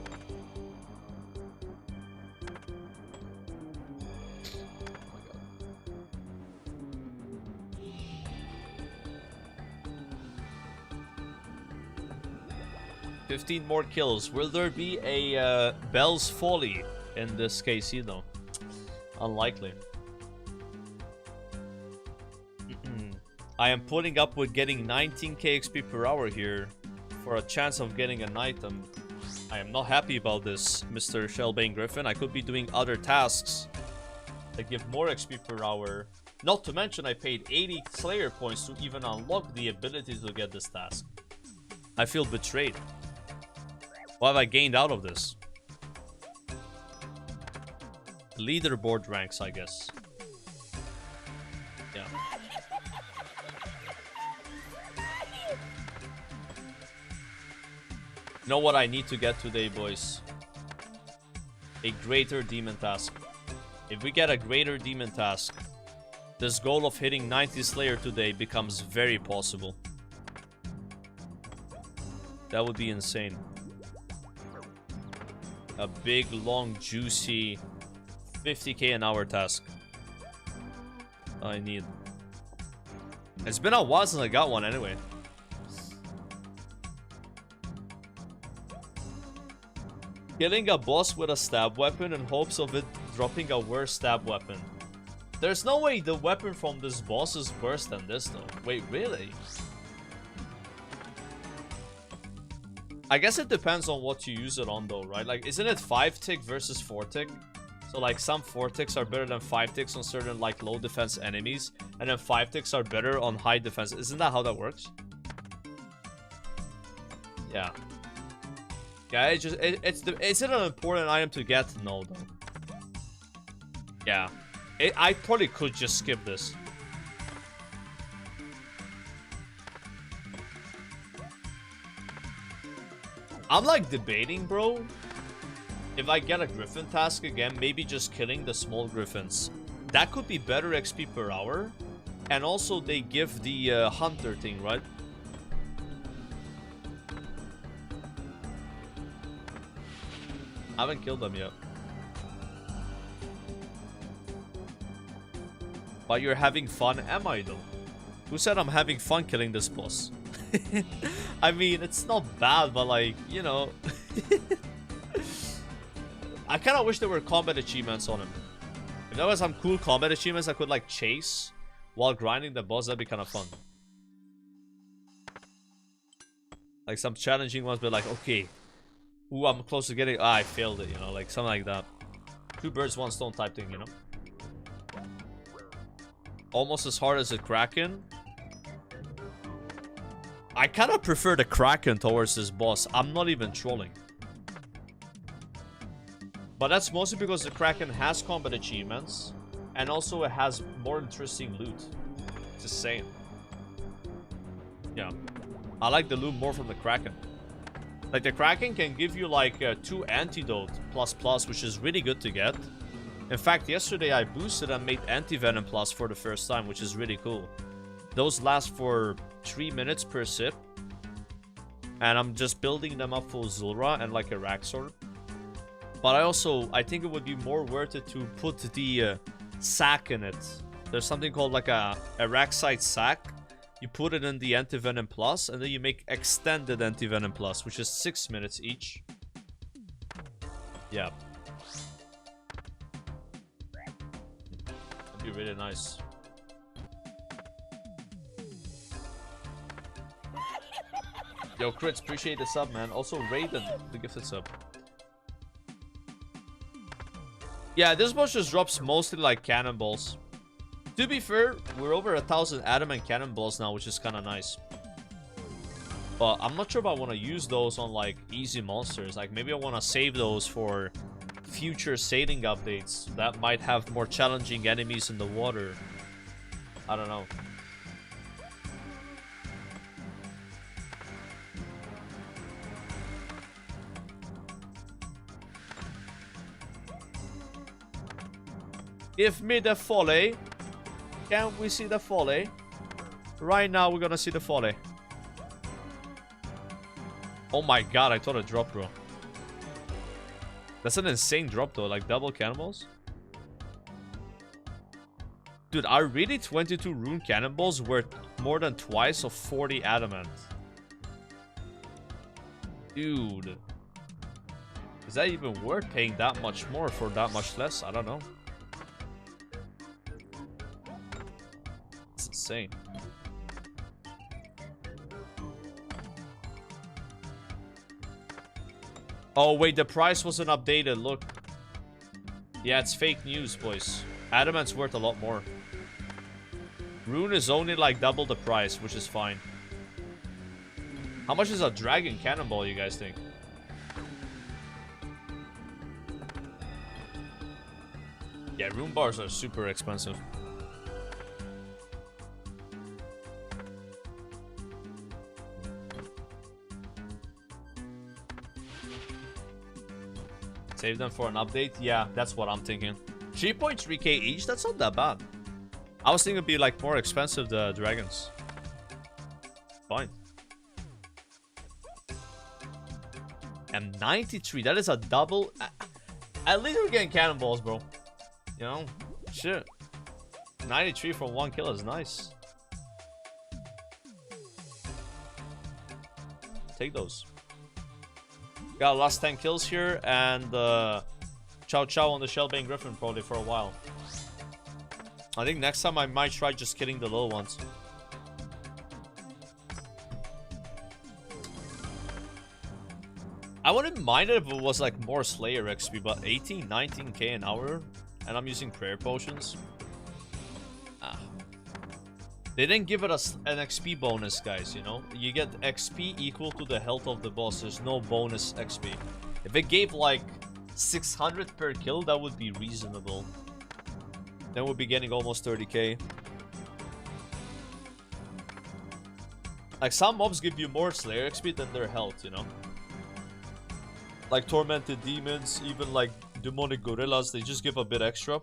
15 more kills. Will there be a Bell's Folly in this case, you know? Unlikely. I am putting up with getting 19k XP per hour here for a chance of getting an item. I am not happy about this, Mr. Shellbane Griffin. I could be doing other tasks that give more XP per hour. Not to mention I paid 80 Slayer points to even unlock the ability to get this task. I feel betrayed. What have I gained out of this? Leaderboard ranks, I guess. Yeah. You know what I need to get today, boys? A greater demon task. If we get a greater demon task, this goal of hitting 90 Slayer today becomes very possible. That would be insane. A big, long, juicy 50k an hour task. I need. It's been a while since I got one anyway. Killing a boss with a stab weapon in hopes of it dropping a worse stab weapon. There's no way the weapon from this boss is worse than this though. Wait, really? I guess it depends on what you use it on though, right? Like, isn't it 5 tick versus 4 tick? So like some 4 ticks are better than 5 ticks on certain like low defense enemies, and then 5 ticks are better on high defense. Isn't that how that works? Yeah. Yeah, is it an important item to get? No, though. Yeah. I probably could just skip this. I'm like debating, bro. If I get a griffin task again, maybe just killing the small griffins. That could be better XP per hour. And also they give the hunter thing, right? I haven't killed them yet. But you're having fun, am I though? Who said I'm having fun killing this boss? I mean, it's not bad, but like, you know. I kind of wish there were combat achievements on him. If there was some cool combat achievements I could like chase, while grinding the boss. That'd be kind of fun. Like some challenging ones, but like, okay, ooh, I'm close to getting. Ah, I failed it, you know, like something like that. 2 birds, 1 stone type thing, you know. Almost as hard as the Kraken. I kind of prefer the Kraken towards this boss. I'm not even trolling. But that's mostly because the Kraken has combat achievements. And also it has more interesting loot. It's the same. Yeah. I like the loot more from the Kraken. Like the Kraken can give you like 2 antidote plus, which is really good to get. In fact, yesterday I boosted and made anti-venom plus for the first time, which is really cool. Those last for 3 minutes per sip. And I'm just building them up for Zulra and like a Raxor. But I think it would be more worth it to put the sack in it. There's something called like a Raxite sack. You put it in the anti-venom plus, and then you make extended anti-venom plus, which is 6 minutes each. Yeah. That'd be really nice. Yo, Crits, appreciate the sub, man. Also, Raiden, the gifted sub. Yeah, this boss just drops mostly like cannonballs. To be fair, we're over 1,000 adamant cannonballs now, which is kind of nice. But I'm not sure if I want to use those on like easy monsters. Like maybe I want to save those for future sailing updates that might have more challenging enemies in the water. I don't know. Give me the folly. Can we see the folly? Right now, we're gonna see the folly. Oh my god, I thought it dropped, bro. That's an insane drop, though. Like, double cannonballs. Dude, are really 22 rune cannonballs worth more than twice of 40 adamant? Dude. Is that even worth paying that much more for that much less? I don't know. It's insane. Oh, wait, the price wasn't updated. Look. Yeah, it's fake news, boys. Adamant's worth a lot more. Rune is only like double the price, which is fine. How much is a dragon cannonball, you guys think? Yeah, rune bars are super expensive. Save them for an update? Yeah, that's what I'm thinking. 3.3k each? That's not that bad. I was thinking it'd be like more expensive, the dragons. Fine. And 93, that is a double. At least we're getting cannonballs, bro. You know? Shit. 93 from 1 kill is nice. Take those. Got last 10 kills here, and Chow Chow on the Shellbane Griffin probably for a while. I think next time I might try just killing the little ones. I wouldn't mind it if it was like more Slayer XP, but 18, 19k an hour, and I'm using prayer potions. Ah. They didn't give it an XP bonus, guys, you know? You get XP equal to the health of the boss. There's no bonus XP. If it gave like 600 per kill, that would be reasonable. Then we'll be getting almost 30k. Like, some mobs give you more Slayer XP than their health, you know? Like Tormented Demons, even like Demonic Gorillas, they just give a bit extra.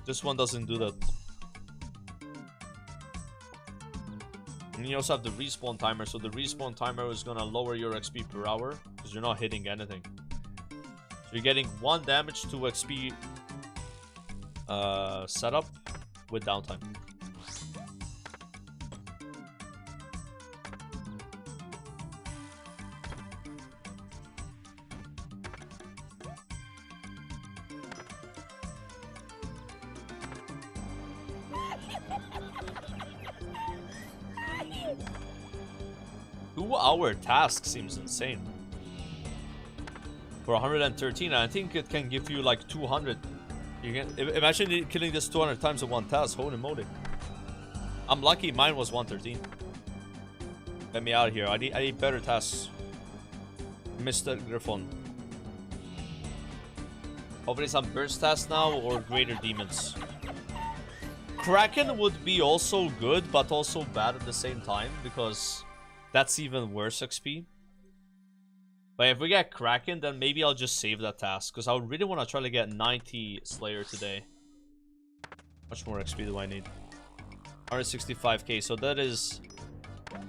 This one doesn't do that. And you also have the respawn timer, so the respawn timer is gonna lower your XP per hour, because you're not hitting anything. So you're getting 1 damage, 2 XP setup with downtime. 2-hour task seems insane. For 113, I think it can give you like 200. You can imagine killing this 200 times in one task. Holy moly! I'm lucky mine was 113. Get me out of here. I need better tasks. Mr. Griffon. Hopefully some burst tasks now or greater demons. Kraken would be also good, but also bad at the same time because that's even worse XP. But if we get Kraken, then maybe I'll just save that task because I really want to try to get 90 Slayer today. Much more XP do I need? 165k, so that is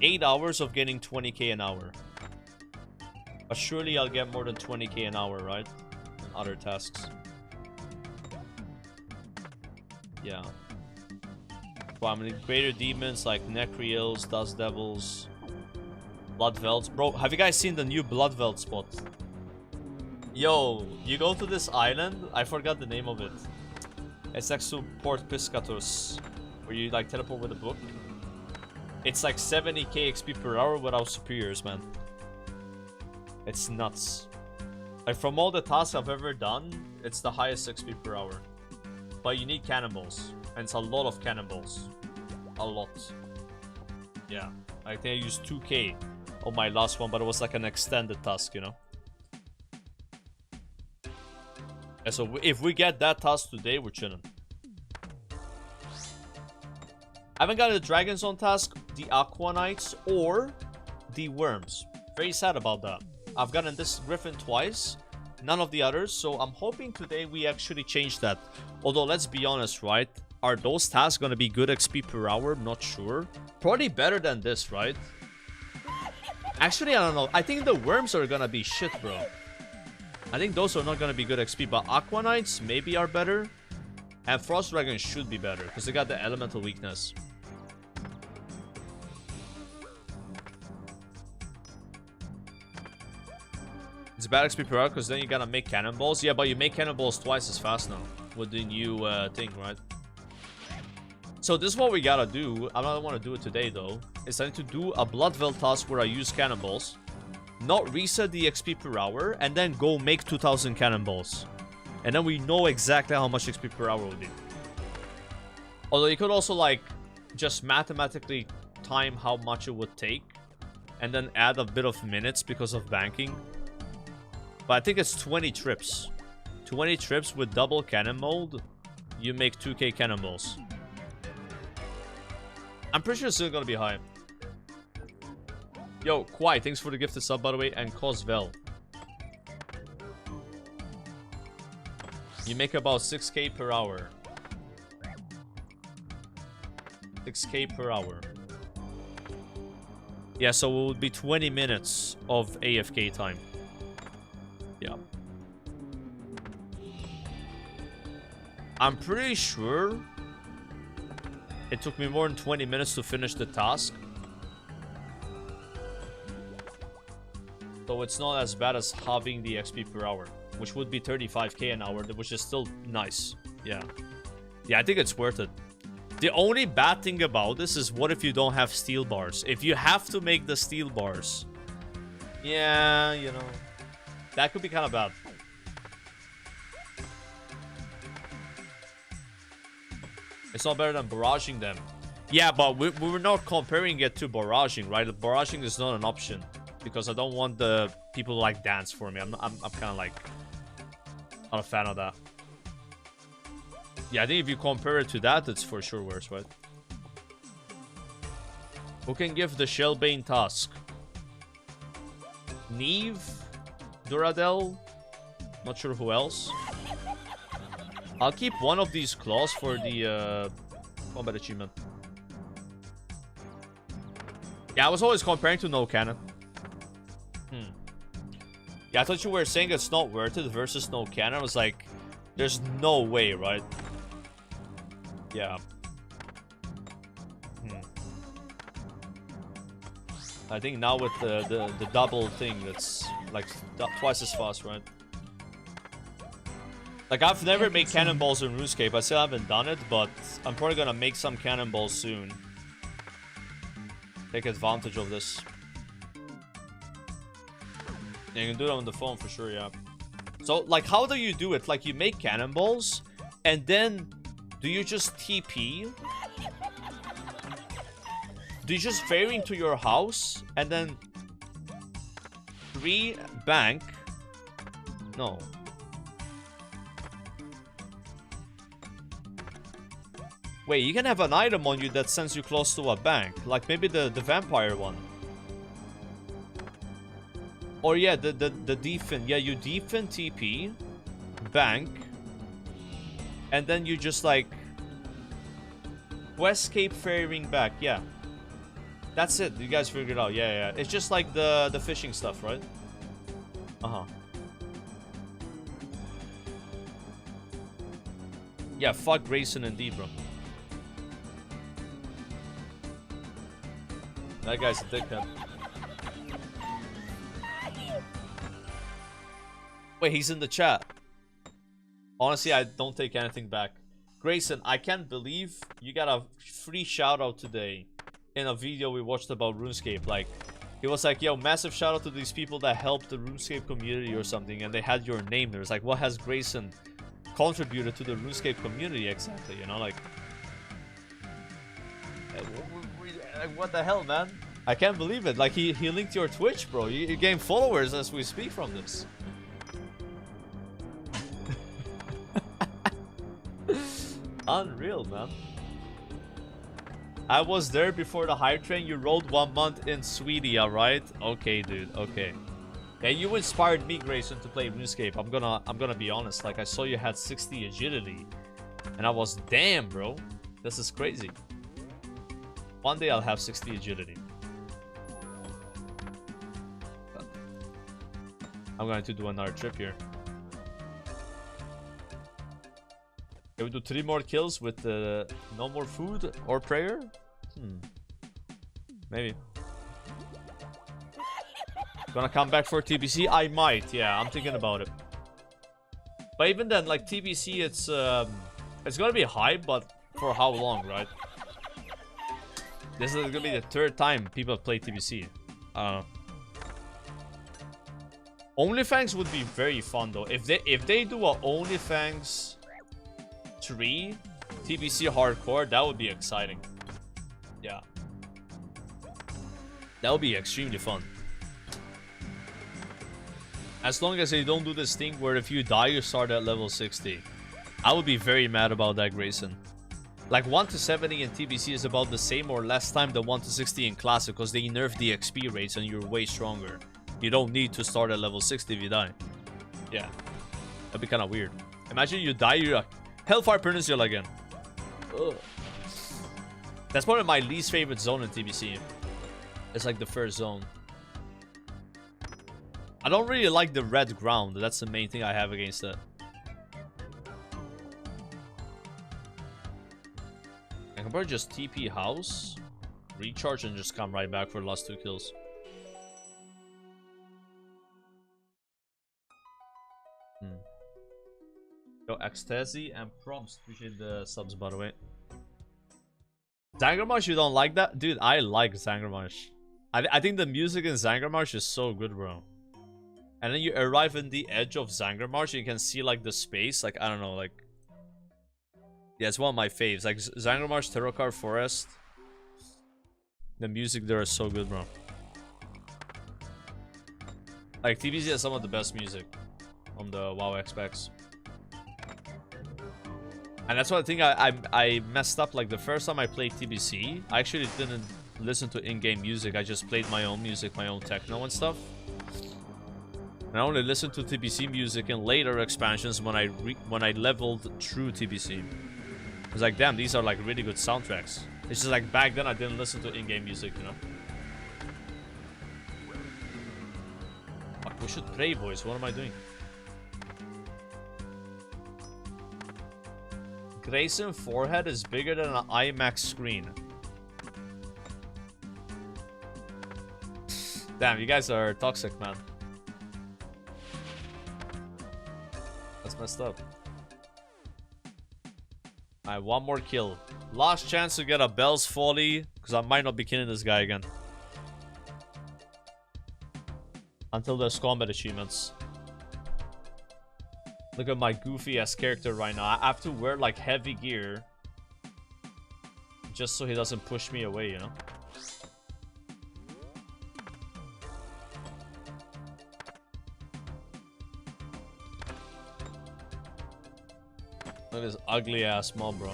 8 hours of getting 20k an hour. But surely I'll get more than 20k an hour, right? In other tasks. Yeah. Well, I mean, greater demons like Necriels, Dust Devils, Bloodvelds. Bro, have you guys seen the new Bloodveld spot? Yo, you go to this island. I forgot the name of it. It's next to Port Piscatus, where you like teleport with a book. It's like 70k XP per hour without superiors, man. It's nuts. Like from all the tasks I've ever done, it's the highest XP per hour. But you need cannonballs, and it's a lot of cannonballs. A lot. Yeah, I think I used 2k on my last one, but it was like an extended task, you know. Yeah, so if we get that task today, we're chilling. I haven't gotten the Dragon Zone task, the Aqua Knights, or the Worms. Very sad about that. I've gotten this Griffin twice, none of the others, so I'm hoping today we actually change that. Although, let's be honest, right? Are those tasks gonna be good XP per hour? Not sure. Probably better than this, right? Actually, I don't know. I think the Worms are gonna be shit, bro. I think those are not gonna be good XP, but Aqua Knights maybe are better. And Frost Dragons should be better, because they got the elemental weakness. It's bad XP per hour, because then you gotta make cannonballs. Yeah, but you make cannonballs twice as fast now, with the new thing, right? So this is what we gotta do. I don't want to do it today, though. Is I need to do a Bloodveld task where I use cannonballs. Not reset the XP per hour, and then go make 2000 cannonballs. And then we know exactly how much XP per hour will be. Although you could also, like, just mathematically time how much it would take. And then add a bit of minutes because of banking. But I think it's 20 trips. 20 trips with double cannon mode. You make 2k cannonballs. I'm pretty sure it's still gonna be high. Yo, Kwai, thanks for the gifted sub, by the way. And Cosvel. You make about 6k per hour. 6k per hour. Yeah, so it would be 20 minutes of AFK time. Yeah. I'm pretty sure it took me more than 20 minutes to finish the task. So it's not as bad as halving the XP per hour, which would be 35k an hour, which is still nice. Yeah. Yeah, I think it's worth it. The only bad thing about this is what if you don't have steel bars? If you have to make the steel bars, yeah, you know, that could be kind of bad. It's not better than barraging them. Yeah, but we're not comparing it to barraging, right? Barraging is not an option because I don't want the people to like dance for me. I'm kind of like not a fan of that. Yeah, I think if you compare it to that, it's for sure worse, right? Who can give the Shellbane task? Neve? Duradel? Not sure who else. I'll keep one of these claws for the combat achievement. Yeah, I was always comparing to no cannon. Yeah, I thought you were saying it's not worth it versus no cannon. I was like, there's no way, right? Yeah. I think now with the double thing, it's like twice as fast, right? Like, I've never made cannonballs in RuneScape. I still haven't done it, but I'm probably gonna make some cannonballs soon. Take advantage of this. Yeah, you can do it on the phone for sure, yeah. So, like, how do you do it? Like, you make cannonballs, and then do you just TP? Do you just ferry into your house, and then 3 bank? No. Wait, you can have an item on you that sends you close to a bank. Like, maybe the vampire one. Or yeah, the defin. Yeah, you defin TP, bank, and then you just like Westcape ferrying back. Yeah, that's it. You guys figured it out. Yeah, yeah. It's just like the fishing stuff, right? Yeah, fuck Grayson indeed, bro. That guy's a dickhead. Wait, he's in the chat. Honestly, I don't take anything back. Grayson, I can't believe you got a free shout out today in a video we watched about RuneScape. Like, he was like, yo, massive shout out to these people that helped the RuneScape community or something, and they had your name there. It's like, what has Grayson contributed to the RuneScape community exactly, you know? Like, what the hell, man? I can't believe it. Like, he linked your Twitch, bro. You gain followers as we speak from this. Unreal, man. I was there before the hype train. You rode 1 month in Sweden, right? Okay, dude. Okay. Yeah, you inspired me, Grayson, to play RuneScape. I'm gonna be honest. Like, I saw you had 60 agility, and I was, damn, bro, this is crazy. One day I'll have 60 agility. I'm going to do another trip here. Can we do 3 more kills with no more food or prayer? Maybe. Gonna come back for TBC? I might, yeah, I'm thinking about it. But even then, like, TBC, it's gonna be hype, but for how long, right? This is gonna be the 3rd time people have played TBC. I don't know. OnlyFans would be very fun though. If they do a OnlyFans 3 TBC hardcore, that would be exciting. Yeah. That would be extremely fun. As long as they don't do this thing where if you die, you start at level 60. I would be very mad about that, Grayson. Like, 1 to 70 in TBC is about the same or less time than 1 to 60 in Classic, because they nerf the XP rates and you're way stronger. You don't need to start at level 60 if you die. Yeah. That'd be kind of weird. Imagine you die, you're like, Hellfire Peninsula again. Ugh. That's probably my least favorite zone in TBC. It's like the first zone. I don't really like the red ground. That's the main thing I have against it. I can probably just TP house, recharge, and just come right back for the last 2 kills. Yo, Ecstasy and Prompts. Appreciate the subs, by the way. Zangarmarsh, you don't like that? Dude, I like Zangarmarsh. I think the music in Zangarmarsh is so good, bro. And then you arrive in the edge of Zangarmarsh, you can see, like, the space. Like, I don't know, like... Yeah, it's one of my faves. Like, Zangarmarsh, Terracar Forest. The music there is so good, bro. Like, TBC has some of the best music on the WoW X-Packs. And that's what I think I messed up. Like, the first time I played TBC, I actually didn't listen to in-game music. I just played my own music, my own techno and stuff. And I only listened to TBC music in later expansions when I leveled through TBC. I was like, damn, these are like really good soundtracks. It's just like back then I didn't listen to in-game music, you know. Fuck, we should pray, boys. What am I doing? Grayson forehead is bigger than an IMAX screen. Damn, you guys are toxic, man. That's messed up. Alright, 1 more kill. Last chance to get a Bell's Folly, because I might not be killing this guy again. Until there's combat achievements. Look at my goofy ass character right now. I have to wear like heavy gear. Just so he doesn't push me away, you know? Look at this ugly ass mob, bro.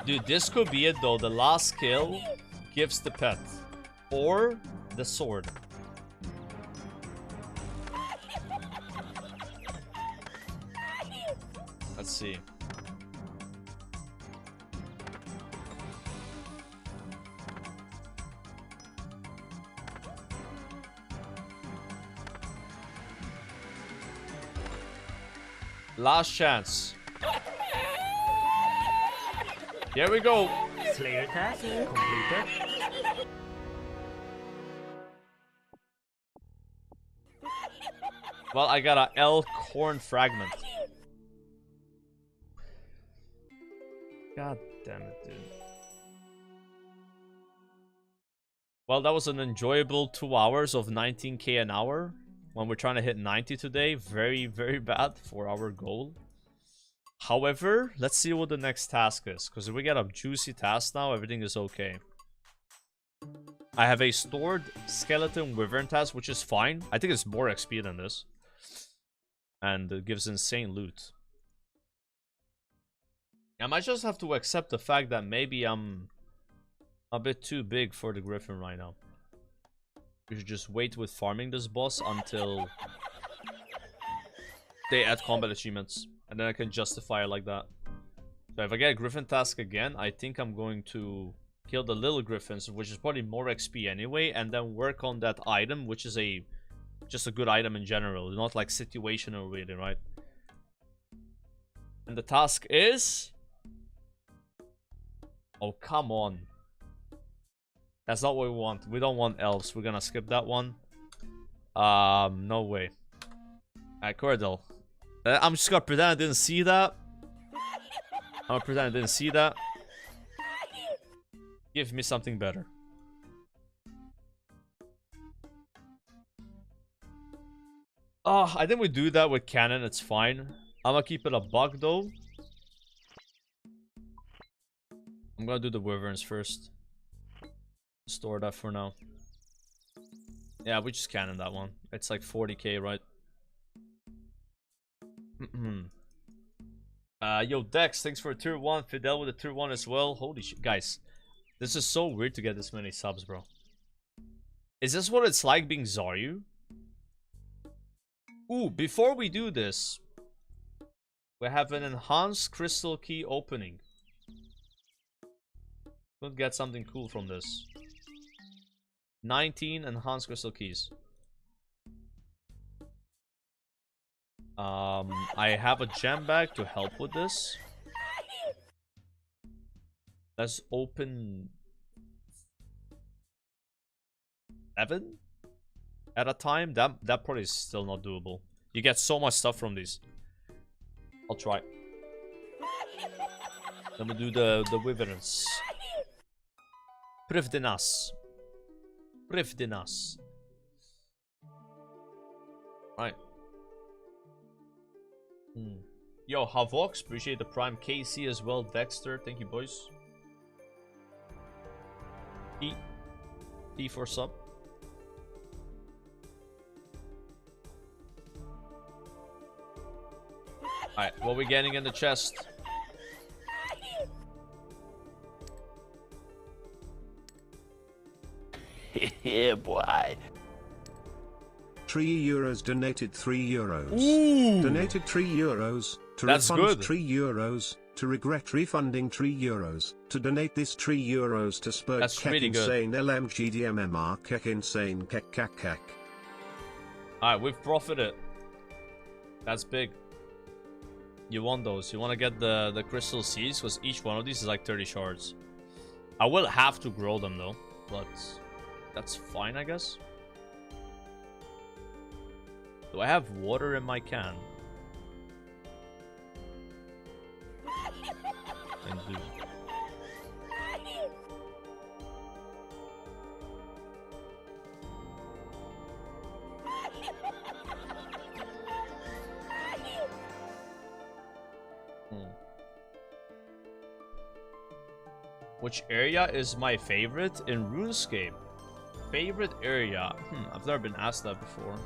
Dude, this could be it though. The last kill gives the pet. Or the sword. Let's see. Last chance. Here we go. Slayer task completed. Well, I got a elk horn fragment. God damn it, dude. Well, that was an enjoyable 2 hours of 19k an hour. When we're trying to hit 90 today. Very, very bad for our goal. However, let's see what the next task is. Because if we get a juicy task now, everything is okay. I have a stored skeleton wyvern task, which is fine. I think it's more XP than this. And it gives insane loot. I might just have to accept the fact that maybe I'm a bit too big for the griffin right now. We should just wait with farming this boss until they add combat achievements. And then I can justify it like that. So if I get a griffin task again, I think I'm going to kill the little griffins, which is probably more XP anyway, and then work on that item, which is just a good item in general, not like situational really, right? And the task is... Oh, come on. That's not what we want. We don't want elves. We're gonna skip that one. No way. Alright, Cordell. I'm just gonna pretend I didn't see that. I'm gonna pretend I didn't see that. Give me something better. I think we do that with cannon. It's fine. I'm gonna keep it a buck though. I'm gonna do the wyverns first. Store that for now. Yeah, we just cannon that one. It's like 40k, right? Yo, Dex, thanks for a tier 1. Fidel with a tier 1 as well. Holy shit, guys. This is so weird to get this many subs, bro. Is this what it's like being Zaryu? Ooh, before we do this, we have an enhanced crystal key opening. We'll get something cool from this. 19 enhanced crystal keys. I have a gem bag to help with this. Let's open 7 at a time. That probably is still not doable. You get so much stuff from these. I'll try. Let me do the wyverns. Privdenas. Privdenas. Right. Yo, Havox, appreciate the prime. KC as well. Dexter, thank you, boys. T for sub. Alright, what are we getting in the chest? Yeah, boy. €3 donated €3. Ooh. Donated €3 to That's refund good. €3 to regret refunding €3 to donate this €3 to spur That's kek really good. insane LMGDMMR kek insane kek kek kek. Alright, we've profited. That's big. You want those. You want to get the crystal seeds, because each one of these is like 30 shards. I will have to grow them though, but that's fine, I guess. Do I have water in my can? and do. Which area is my favorite in RuneScape? Favorite area? I've never been asked that before.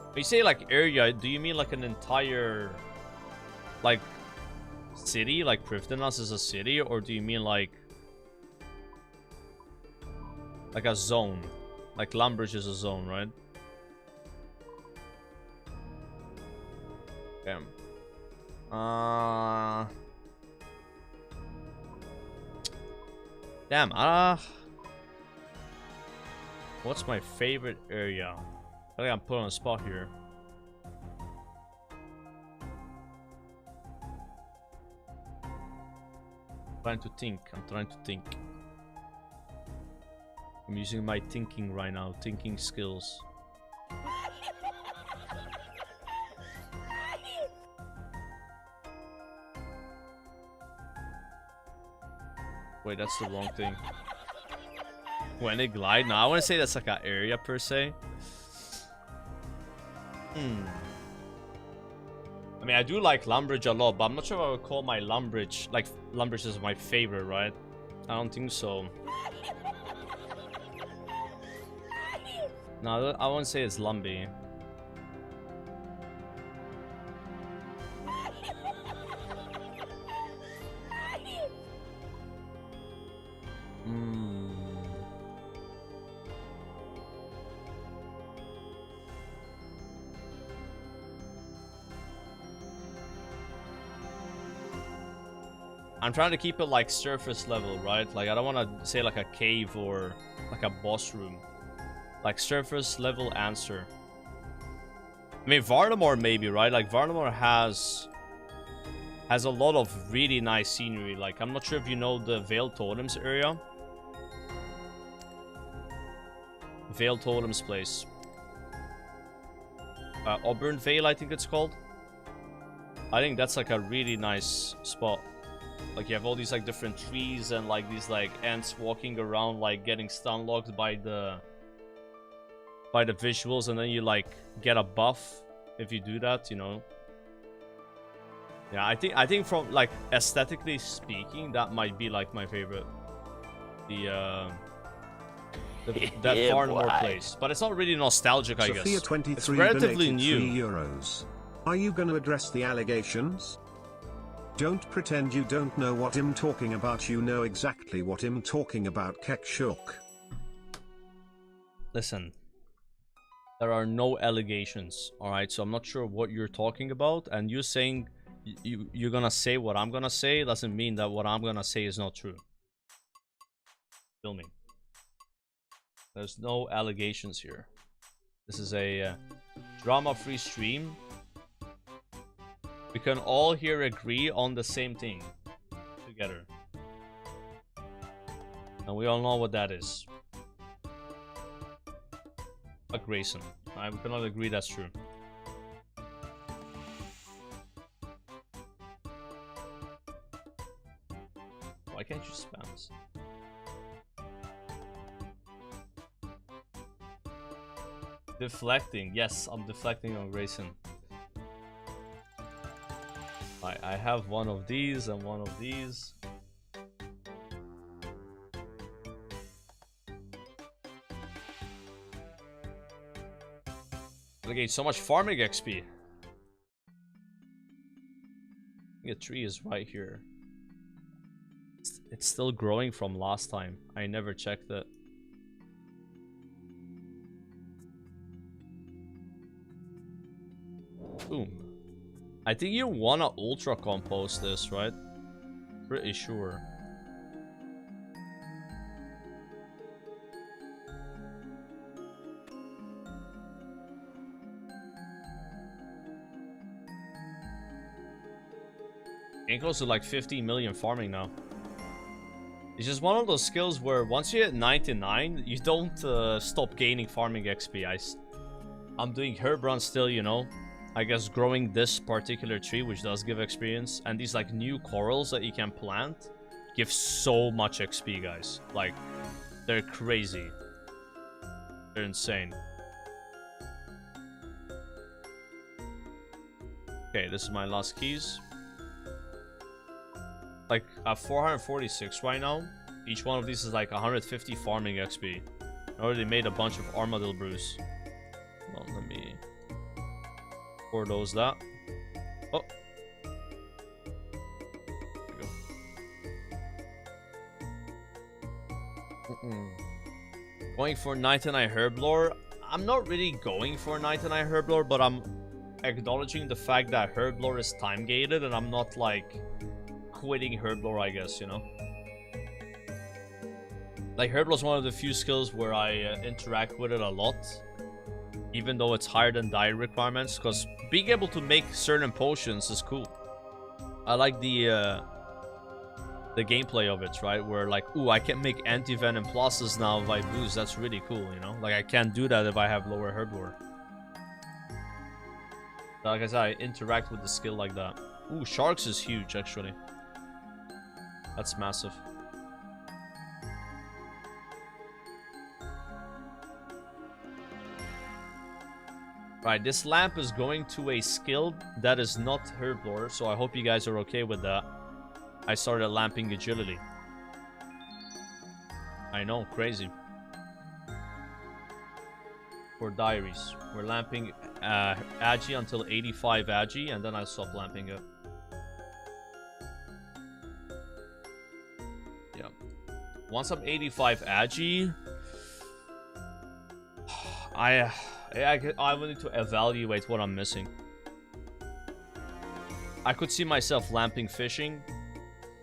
When you say like area, do you mean like an entire like city? Like Prifddinas is a city, or do you mean like a zone? Like Lumbridge is a zone, right? Okay. Damn. What's my favorite area? I think I'm put on a spot here. I'm trying to think. I'm using my thinking right now. Thinking skills. Wait, that's the wrong thing. When they glide? No, I want to say that's like an area per se. I mean, I do like Lumbridge a lot, but I'm not sure if I would call my Lumbridge, like, Lumbridge is my favorite, right? I don't think so. No, I won't say it's Lumbee. I'm trying to keep it like surface level, right? Like I don't want to say like a cave or like a boss room. Like surface level answer. I mean Varlamore maybe, right? Like Varlamore has a lot of really nice scenery. Like I'm not sure if you know the Veiled Totems area. Veiled Totems place. Auburn Vale, I think it's called. I think that's like a really nice spot. Like you have all these like different trees and like these like ants walking around, like getting stun locked by the visuals, and then you like get a buff if you do that, you know. Yeah, I think from like aesthetically speaking, that might be like my favorite. That Varlamore place, but it's not really nostalgic, I guess. It's relatively new. €3. Are you going to address the allegations? Don't pretend you don't know what I'm talking about. You know exactly what I'm talking about, Kekshuk. Listen, there are no allegations, alright? So I'm not sure what you're talking about, and you saying you're gonna say what I'm gonna say doesn't mean that what I'm gonna say is not true. Feel me? There's no allegations here. This is a drama-free stream. We can all here agree on the same thing together. And we all know what that is. A Grayson. We cannot agree that's true. Why can't you spam this? Deflecting. Yes, I'm deflecting on Grayson. I have one of these and one of these. I gain so much farming XP. The tree is right here. It's still growing from last time. I never checked it. Boom. I think you wanna ultra compost this, right? Pretty sure. Getting close to like 15 million farming now. It's just one of those skills where once you hit 99, you don't stop gaining farming XP. I'm doing herb run still, you know. I guess growing this particular tree, which does give experience, and these like new corals that you can plant give so much XP, guys. Like, they're crazy. They're insane. Okay, this is my last keys. Like, 446 right now. Each one of these is like 150 farming XP. I already made a bunch of armadillo brews. Well, let me pour those that. Oh. There we go. Going for 99 herb lore. I'm not really going for 99 herb lore, but I'm acknowledging the fact that herb lore is time gated, and I'm not like quitting herb lore, I guess, you know. Like, herb lore is one of the few skills where I interact with it a lot, even though it's higher than diet requirements, because being able to make certain potions is cool. I like the gameplay of it, right? Where like, ooh, I can make anti-venom pluses now if I boost. That's really cool, you know? Like, I can't do that if I have lower herb lore. Like I said, I interact with the skill like that. Ooh, sharks is huge, actually. That's massive. Right, this lamp is going to a skill that is not herb lore, so I hope you guys are okay with that. I started lamping agility. I know, crazy. For diaries, we're lamping Agi until 85 Agi, and then I stop lamping it. Yeah. Once I'm 85 Agi, I will need to evaluate what I'm missing. I could see myself lamping fishing.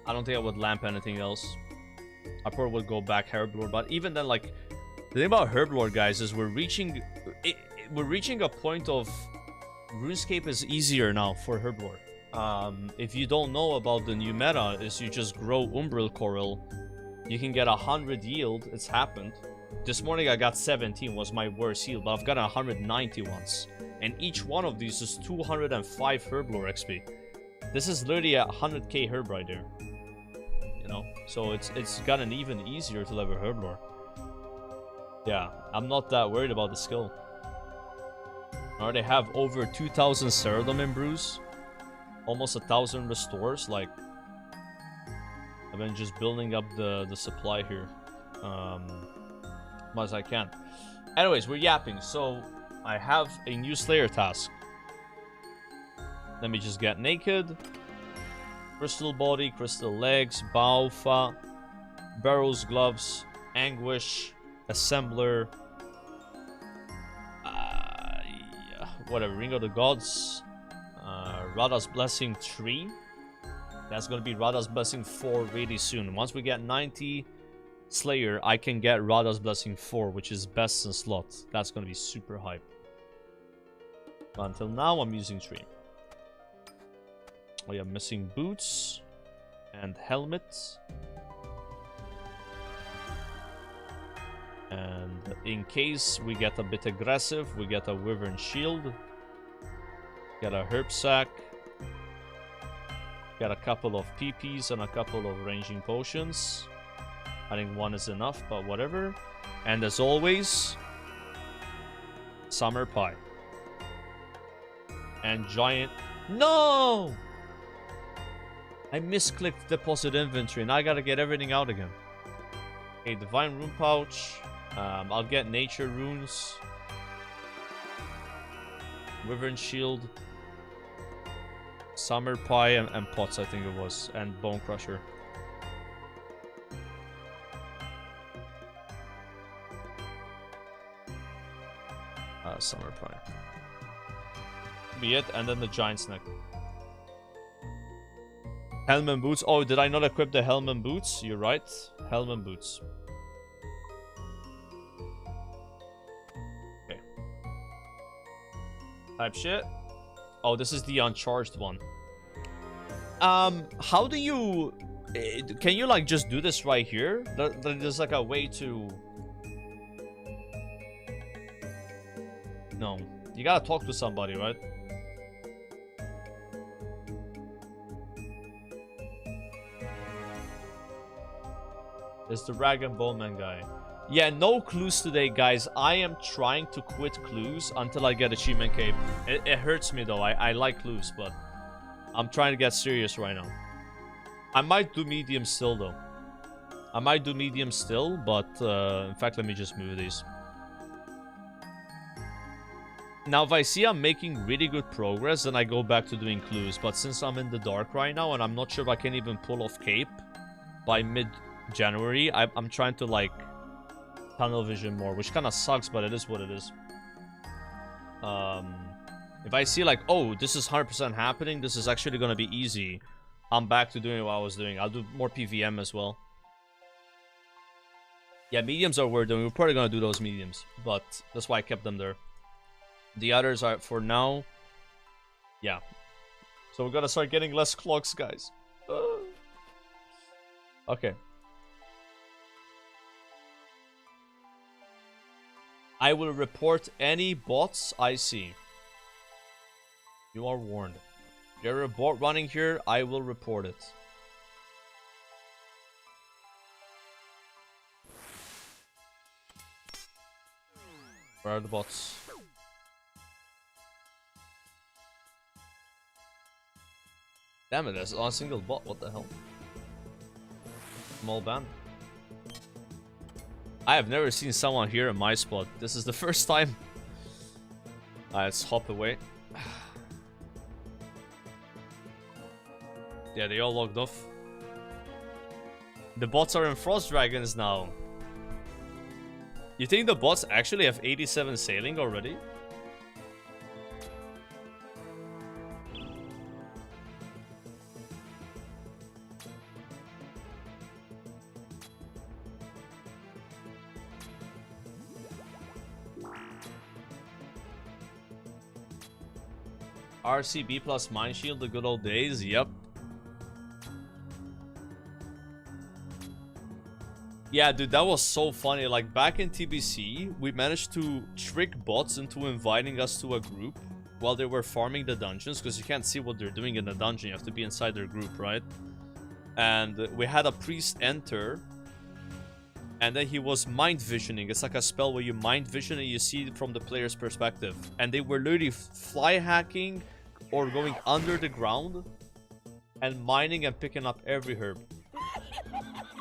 I don't think I would lamp anything else. I probably would go back herb lore, but even then, like, the thing about herb lore, guys, is we're reaching a point of RuneScape is easier now for herb lore. If you don't know about the new meta, is you just grow umbral coral. You can get 100 yield. It's happened. This morning I got 17, was my worst yield, but I've got 190 once. And each one of these is 205 herb lore XP. This is literally a 100k herb right there. You know? So it's gotten even easier to level herb lore. Yeah, I'm not that worried about the skill. I already have over 2,000 Ceradon in brews. Almost 1,000 restores. Like, I've been just building up the supply here. As much as I can. Anyways, we're yapping. So I have a new Slayer task. Let me just get naked. Crystal body, crystal legs, Baufa, Barrels, gloves, Anguish, Assembler, yeah, whatever, Ring of the Gods, Radha's Blessing 3. That's gonna be Radha's Blessing 4 really soon. Once we get 90 Slayer, I can get Radha's Blessing 4, which is best in slot. That's gonna be super hype. But until now, I'm using 3. We are missing boots and helmets. And in case we get a bit aggressive, we get a Wyvern Shield. Get a Herb Sack. Get a couple of PPs and a couple of ranging potions. I think one is enough, but whatever. And as always, Summer Pie. And Giant... No! I misclicked Deposit Inventory, and I gotta get everything out again. Okay, Divine Rune Pouch. I'll get Nature Runes. Wyvern Shield. Summer Pie and Pots, I think it was. And Bone Crusher. Summer Pie. Be it, and then the Giant's Neck. Helm and Boots. Oh, did I not equip the Helm and Boots? You're right. Helm and Boots. Okay. Type shit. Oh, this is the uncharged one. How do you... Can you, like, just do this right here? There's, like, a way to... No. You gotta talk to somebody, right? It's the rag and bone man guy. Yeah, no clues today, guys. I am trying to quit clues until I get achievement cape. It hurts me though. I like clues, but I'm trying to get serious right now. I might do medium still though. I might do medium still, but in fact, let me just move these. Now, if I see I'm making really good progress, then I go back to doing clues. But since I'm in the dark right now, and I'm not sure if I can even pull off cape by mid-January, I'm trying to, like, tunnel vision more, which kind of sucks, but it is what it is. If I see, like, oh, this is 100% happening, this is actually going to be easy, I'm back to doing what I was doing. I'll do more PVM as well. Yeah, mediums are worth doing. We're probably going to do those mediums, but that's why I kept them there. The others are for now. Yeah. So we're gonna start getting less clocks, guys. Okay. I will report any bots I see. You are warned. If there are a bot running here, I will report it. Where are the bots? Damn it, that's on a single bot, what the hell? Small band. I have never seen someone here in my spot. This is the first time. Let's hop away. Yeah, they all logged off. The bots are in Frost Dragons now. You think the bots actually have 87 sailing already? RCB plus Mind Shield, the good old days, yep. Yeah, dude, that was so funny. Like, back in TBC, we managed to trick bots into inviting us to a group while they were farming the dungeons, because you can't see what they're doing in the dungeon. You have to be inside their group, right? And we had a priest enter, and then he was mind visioning. It's like a spell where you mind vision and you see it from the player's perspective. And they were literally fly hacking or going under the ground and mining and picking up every herb.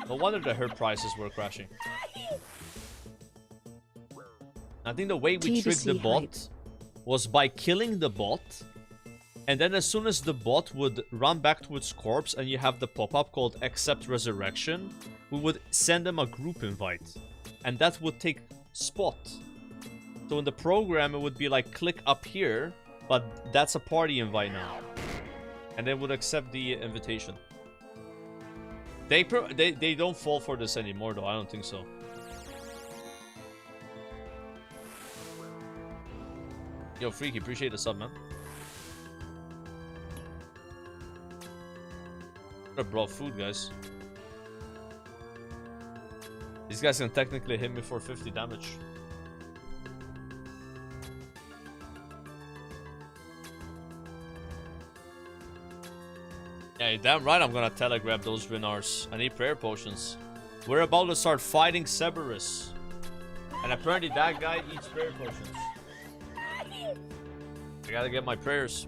No wonder the herb prices were crashing. I think the way we tricked the bot was by killing the bot, and then as soon as the bot would run back to its corpse and you have the pop-up called Accept Resurrection, we would send them a group invite, and that would take spot. So in the program it would be like, click up here, but that's a party invite now, and they would accept the invitation. They don't fall for this anymore though, I don't think so. Yo, Freaky, appreciate the sub, man. I brought food, guys. These guys can technically hit me for 50 damage. Yeah, you're damn right I'm gonna telegraph those Renars. I need prayer potions. We're about to start fighting Cerberus. And apparently that guy eats prayer potions. I gotta get my prayers.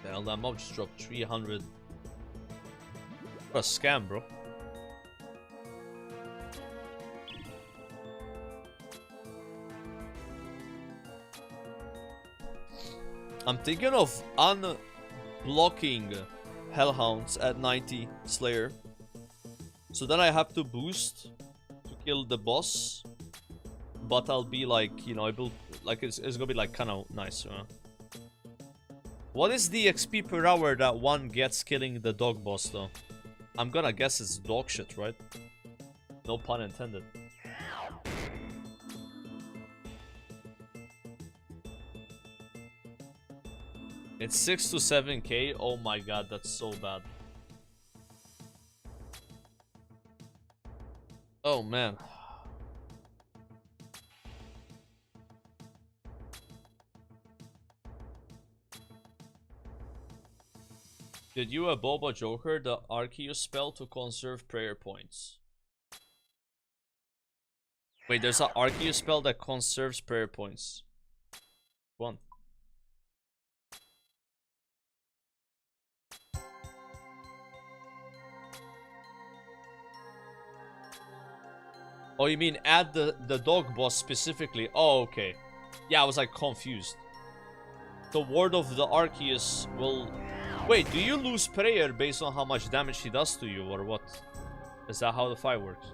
The hell, that mob just dropped 300. What a scam, bro. I'm thinking of unblocking Hellhounds at 90 Slayer. So then I have to boost to kill the boss. But I'll be like, you know, I build like it's gonna be like kind of nice, you know? What is the XP per hour that one gets killing the dog boss though? I'm gonna guess it's dog shit, right? No pun intended. It's 6 to 7k. Oh my god, that's so bad. Oh man. Did you a Boba Joker the Arceus spell to conserve prayer points? Wait, there's an Arceus spell that conserves prayer points. One. Oh, you mean add the dog boss specifically? Oh, okay. Yeah, I was like confused. The ward of the Arceus will... Wait, do you lose prayer based on how much damage he does to you, or what? Is that how the fight works?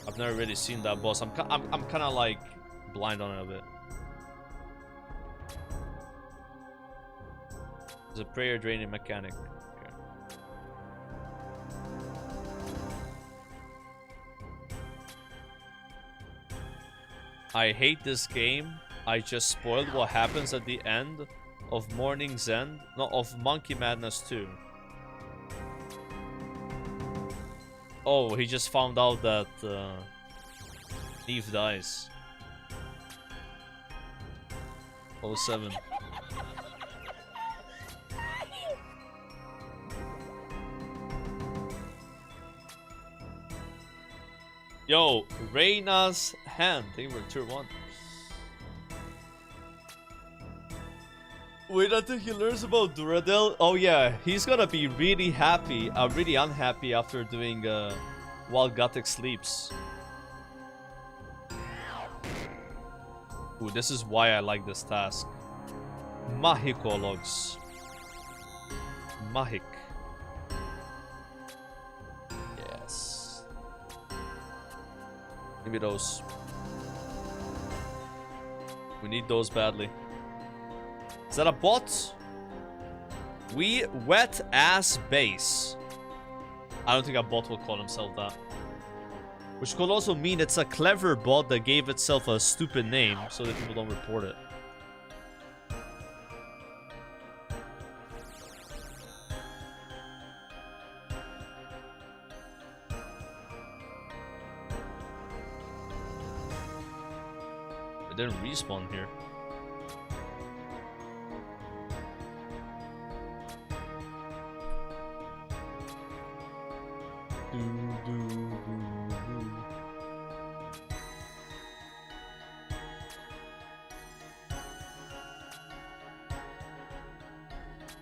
I've never really seen that boss. I'm kind of like blind on it a bit. It's a prayer draining mechanic. I hate this game. I just spoiled what happens at the end of Morning's End. No, of Monkey Madness 2. Oh, he just found out that Eve dies. 07. Yo, Reyna's hand. They were tier 1. Wait until he learns about Duradel. Oh yeah, he's gonna be really happy, really unhappy after doing while Gothic sleeps. Ooh, this is why I like this task. Mahicologs. Mahik. Yes. Give me those. We need those badly. Is that a bot? We wet ass base. I don't think a bot will call himself that. Which could also mean it's a clever bot that gave itself a stupid name so that people don't report it. It didn't respawn here.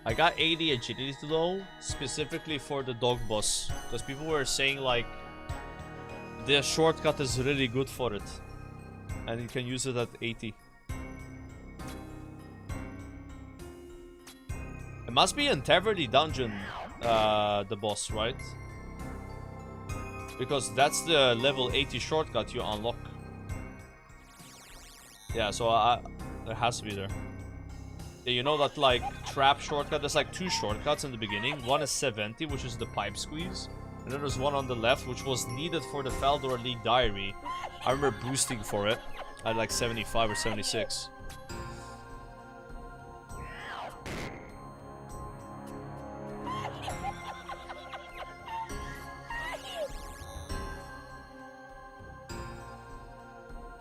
I got 80 agility though, specifically for the dog boss, because people were saying like the shortcut is really good for it, and you can use it at 80. It must be in Taverny Dungeon, the boss, right? Because that's the level 80 shortcut you unlock. Yeah, so it has to be there. Yeah, you know that like trap shortcut, there's like 2 shortcuts in the beginning. One is 70, which is the pipe squeeze. And then there's one on the left, which was needed for the Faldor League Diary. I remember boosting for it at like 75 or 76.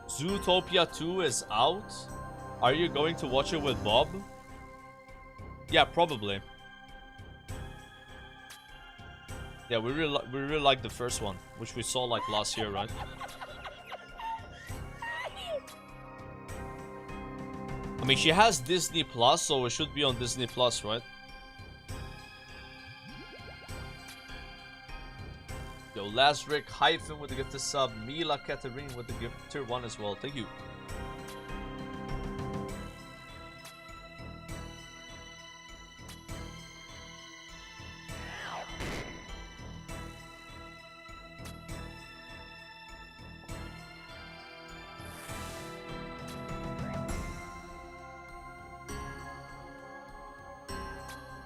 Zootopia 2 is out. Are you going to watch it with Bob? Yeah, probably. Yeah, we really like the first one, which we saw like last year, right? I mean, she has Disney Plus, so it should be on Disney Plus, right? Yo, Lazrick Hyphen with the gift of sub, Mila Katerine with the gift tier 1 as well. Thank you.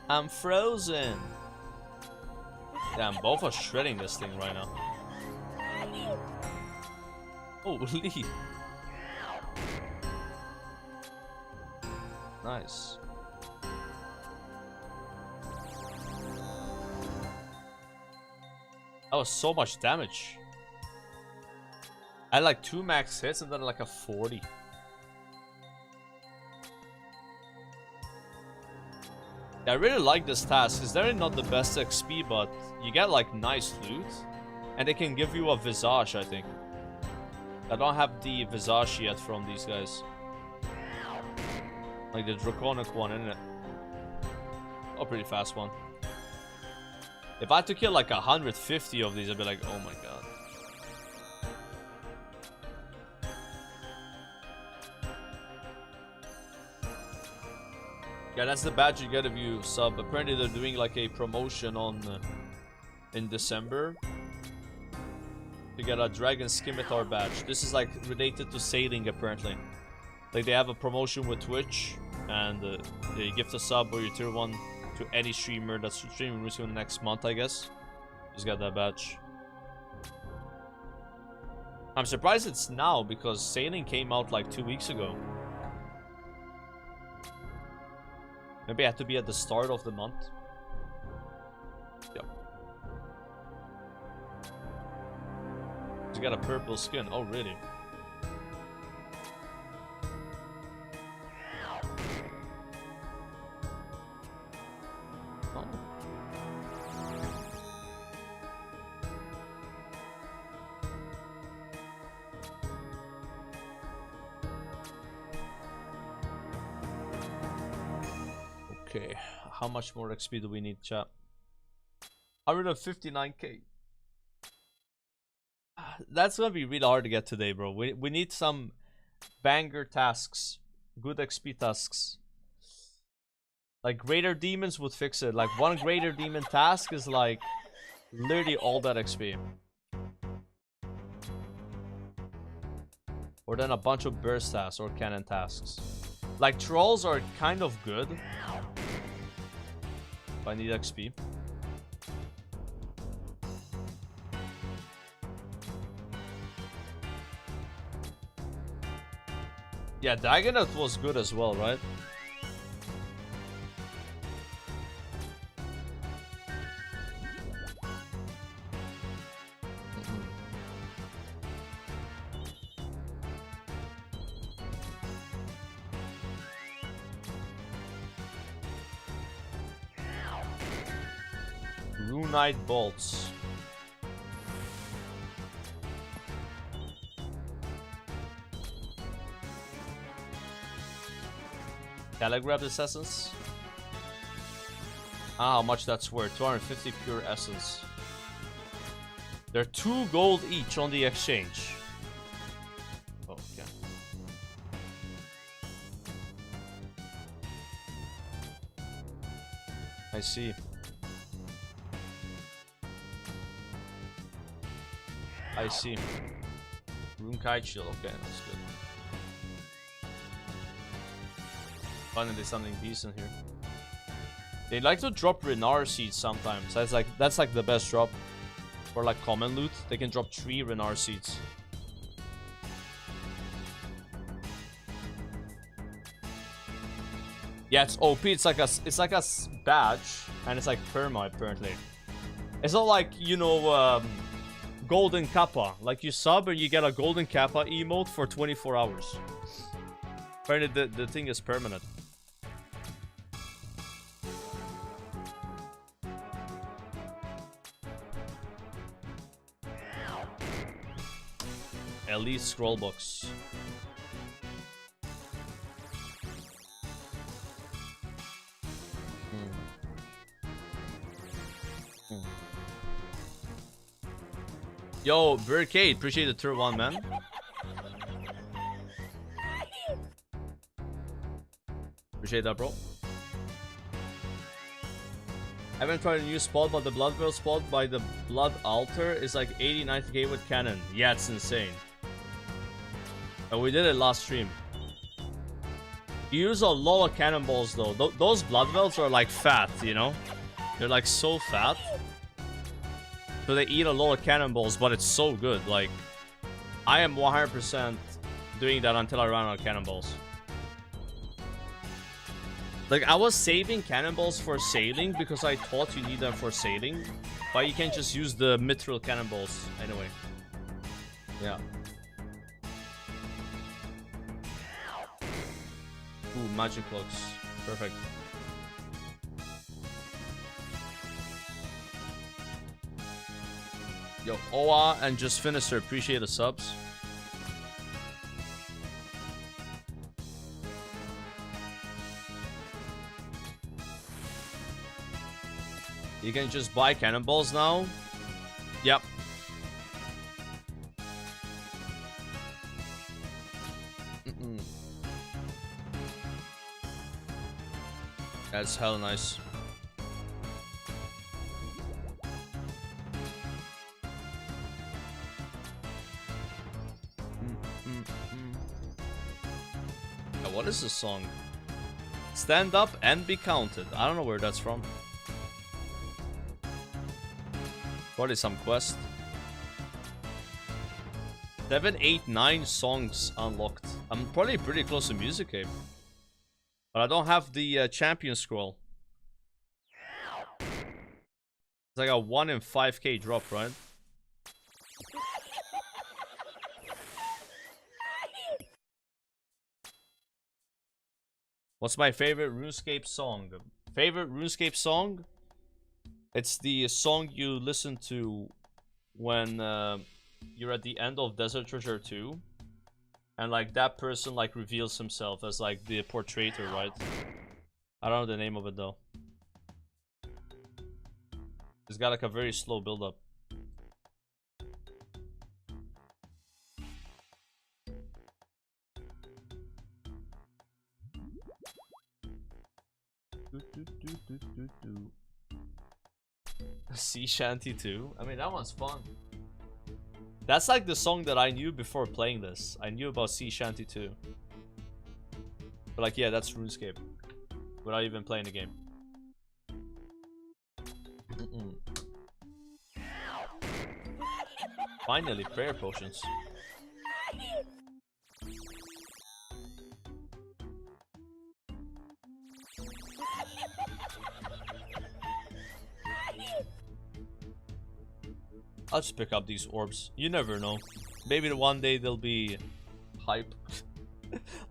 I'm frozen. Damn, both are shredding this thing right now. Holy. Nice. That was so much damage. I had like 2 max hits and then like a 40. Yeah, I really like this task. It's definitely not the best XP, but you get like nice loot. And they can give you a visage, I think. I don't have the visage yet from these guys. Like the draconic one, isn't it? Oh, pretty fast one. If I had to kill like 150 of these, I'd be like, oh my god. Yeah, that's the badge you get if you sub. Apparently they're doing like a promotion on in December to get a Dragon Scimitar badge. This is like related to sailing apparently. Like they have a promotion with Twitch and they gift a sub or your tier 1 to any streamer that's streaming RuneScape next month, I guess. Just got that badge. I'm surprised it's now because sailing came out like 2 weeks ago. Maybe I have to be at the start of the month. Yep. You got a purple skin. Oh, really? Oh. Okay, how much more XP do we need, chat? 159k. That's gonna be really hard to get today, bro. We need some banger tasks, good XP tasks. Like greater demons would fix it. Like one greater demon task is like literally all that XP. Or then a bunch of burst tasks or cannon tasks. Like trolls are kind of good. If I need XP. Yeah, Dagonet was good as well, right? Runite bolts. Can I grab this essence? Ah, how much that's worth. 250 pure essence. They're 2 gold each on the exchange. Oh, okay. I see. I see. Rune kite shield. Okay, that's good. Finally something decent here. They like to drop Renar seeds sometimes. That's like the best drop. For like common loot, they can drop 3 Renar seeds. Yeah, it's OP. It's like a badge, and it's like perma apparently. It's not like, you know, golden kappa. Like you sub and you get a golden kappa emote for 24 hours. Apparently the thing is permanent. Elite scroll books. Yo, Burkade, appreciate the tier 1, man. Appreciate that, bro. I haven't tried a new spot, but the Bloodveil spot by the Blood Altar is like 80-90k with cannon. Yeah, it's insane. And we did it last stream. You use a lot of cannonballs though. Those Bloodveils are like fat, you know? They're like so fat. So they eat a lot of cannonballs, but it's so good. Like, I am 100% doing that until I run out of cannonballs. Like, I was saving cannonballs for sailing because I thought you need them for sailing. But you can't just use the mithril cannonballs anyway. Yeah. Ooh, magic cloaks. Perfect. Yo, Oa and Just Finisher, appreciate the subs. You can just buy cannonballs now? Yep. That's hella nice. What is this song? Stand up and be counted. I don't know where that's from. Probably some quest. 7, 8, 9 songs unlocked. I'm probably pretty close to Music Cape. But I don't have the champion scroll. It's like a 1 in 5k drop, right? What's my favorite RuneScape song? Favorite RuneScape song? It's the song you listen to when you're at the end of Desert Treasure 2. And like that person like reveals himself as like the portraitor, right? I don't know the name of it though. It's got like a very slow build up. Sea Shanty 2. I mean, that one's fun. That's like the song that I knew before playing this. I knew about Sea Shanty 2. But like, yeah, that's RuneScape. Without even playing the game. Finally, prayer potions. I'll just pick up these orbs. You never know. Maybe one day they'll be hype.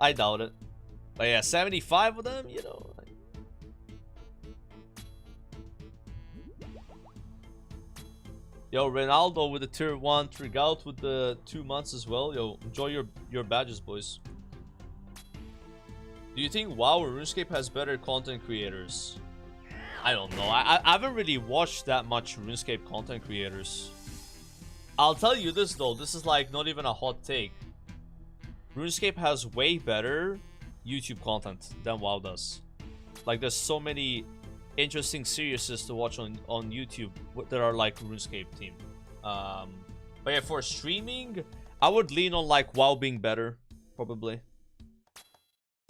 I doubt it. But yeah, 75 of them, you know. Yo, Ronaldo with the tier 1, Trigout with the 2 months as well. Yo, enjoy your badges, boys. Do you think WoW or RuneScape has better content creators? I don't know. I haven't really watched that much RuneScape content creators. I'll tell you this though, this is like not even a hot take. RuneScape has way better YouTube content than WoW does. Like there's so many interesting series to watch on YouTube that are like RuneScape team. But yeah, for streaming, I would lean on like WoW being better, probably.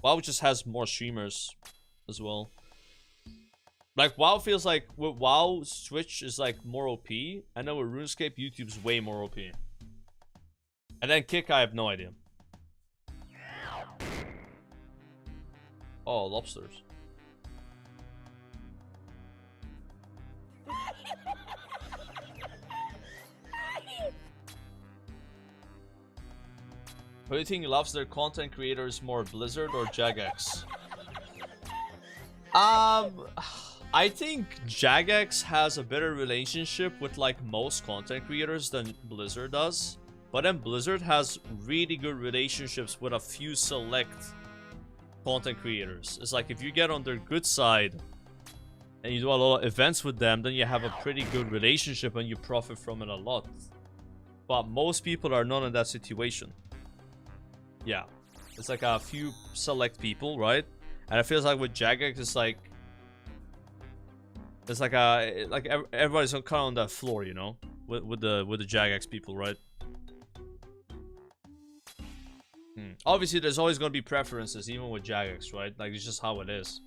WoW just has more streamers as well. Like, WoW feels like, with WoW, Twitch is like more OP. I know with RuneScape, YouTube's way more OP. And then Kick, I have no idea. Oh, lobsters. Who do you think loves their content creators more, Blizzard or Jagex? I think Jagex has a better relationship with like most content creators than Blizzard does. But then Blizzard has really good relationships with a few select content creators. It's like if you get on their good side and you do a lot of events with them, then you have a pretty good relationship and you profit from it a lot. But most people are not in that situation. Yeah. It's like a few select people, right? And it feels like with Jagex, it's like everybody's kind of on that floor, you know, with the Jagex people, right? Obviously, there's always gonna be preferences, even with Jagex, right? Like it's just how it is.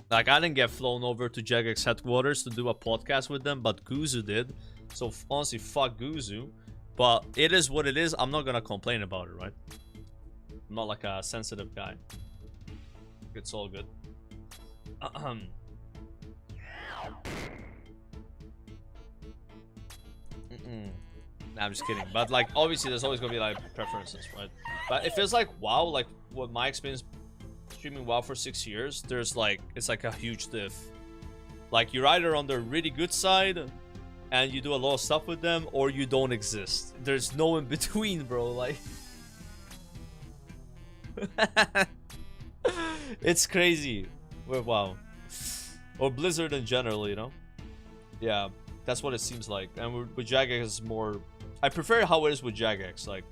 Like I didn't get flown over to Jagex headquarters to do a podcast with them, but Guzu did. So honestly, fuck Guzu. But it is what it is. I'm not gonna complain about it, right? I'm not like a sensitive guy. It's all good. Nah, I'm just kidding. But like, obviously, there's always gonna be like preferences, right? But it feels like WoW, like what my experience streaming WoW for 6 years, there's like, it's like a huge diff. Like, you're either on the really good side and you do a lot of stuff with them, or you don't exist. There's no in between, bro. Like, it's crazy with WoW, or Blizzard in general, you know. Yeah, that's what it seems like. And with Jagex, it's more. I prefer how it is with Jagex. Like,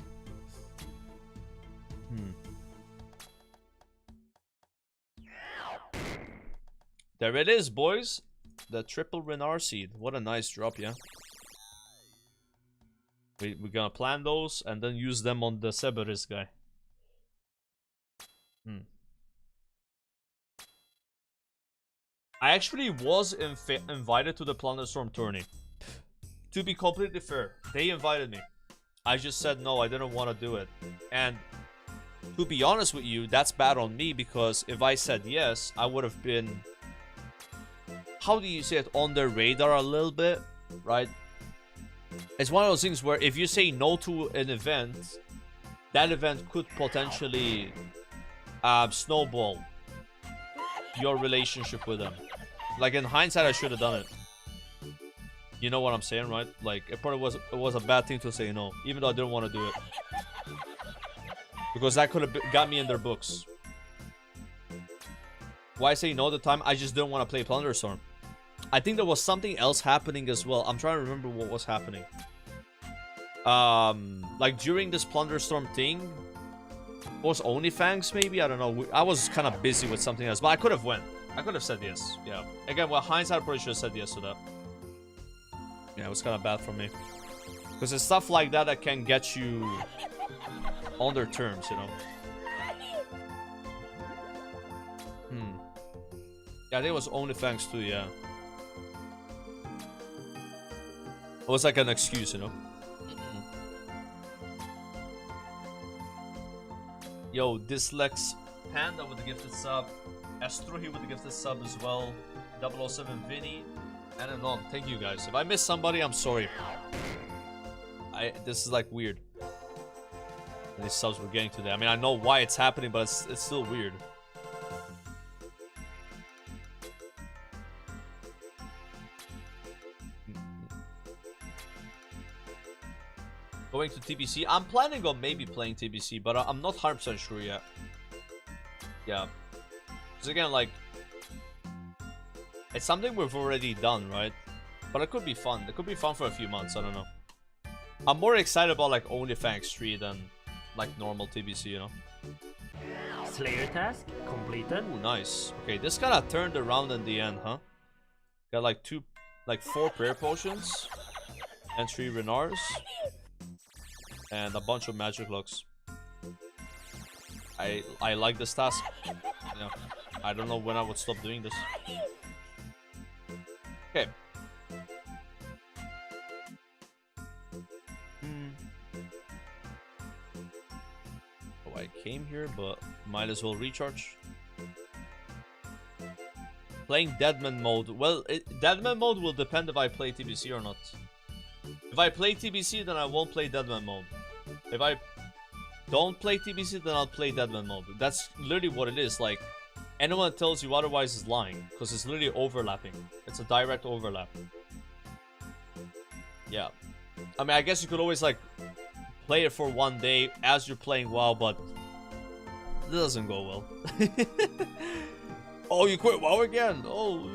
there it is, boys. The triple Renar seed. What a nice drop, yeah. We're gonna plan those and then use them on the Cerberus guy. I actually was invited to the Plunderstorm tourney. To be completely fair, they invited me. I just said no, I didn't want to do it. And to be honest with you, that's bad on me, because if I said yes, I would have been, how do you say it, on their radar a little bit, right? It's one of those things where if you say no to an event, that event could potentially snowball your relationship with them. Like, in hindsight, I should have done it. You know what I'm saying, right? Like, it probably was a bad thing to say no, even though I didn't want to do it, because that could have got me in their books. Why I say no at the time? I just didn't want to play Plunderstorm. I think there was something else happening as well. I'm trying to remember what was happening. Like, during this Plunderstorm thing, was OnlyFans maybe? I don't know. I was kind of busy with something else, but I could have went. I could have said yes. Yeah. Again, with hindsight, I probably should have said yes to that. Yeah, it was kind of bad for me, because it's stuff like that that can get you on their terms, you know. Yeah, I think it was OnlyFans too, yeah. It was like an excuse, you know. Yo, Dyslex Panda with the gifted sub. Astruhi with the gifted sub as well. 007 Vinny. And on. Thank you guys. If I missed somebody, I'm sorry. This is like weird. These subs we're getting today. I mean, I know why it's happening, but it's still weird. Going to TBC. I'm planning on maybe playing TBC, but I'm not 100% sure yet. Yeah. Because again, like, it's something we've already done, right? But it could be fun. It could be fun for a few months. I don't know. I'm more excited about like OnlyFans 3 than like normal TBC, you know? Slayer task completed. Ooh, nice. Okay, this kind of turned around in the end, huh? Got like 4 prayer potions and 3 Renars and a bunch of magic looks. I like this task. Yeah. I don't know when I would stop doing this. Okay. Oh, I came here, but might as well recharge. Playing Deadman mode. Well, Deadman mode will depend if I play TBC or not. If I play TBC, then I won't play Deadman mode. If I don't play TBC, then I'll play Deadman mode. That's literally what it is. Like, anyone that tells you otherwise is lying, because it's literally overlapping. It's a direct overlap. Yeah. I mean, I guess you could always, like, play it for one day as you're playing WoW, but it doesn't go well. Oh, you quit WoW again? Oh.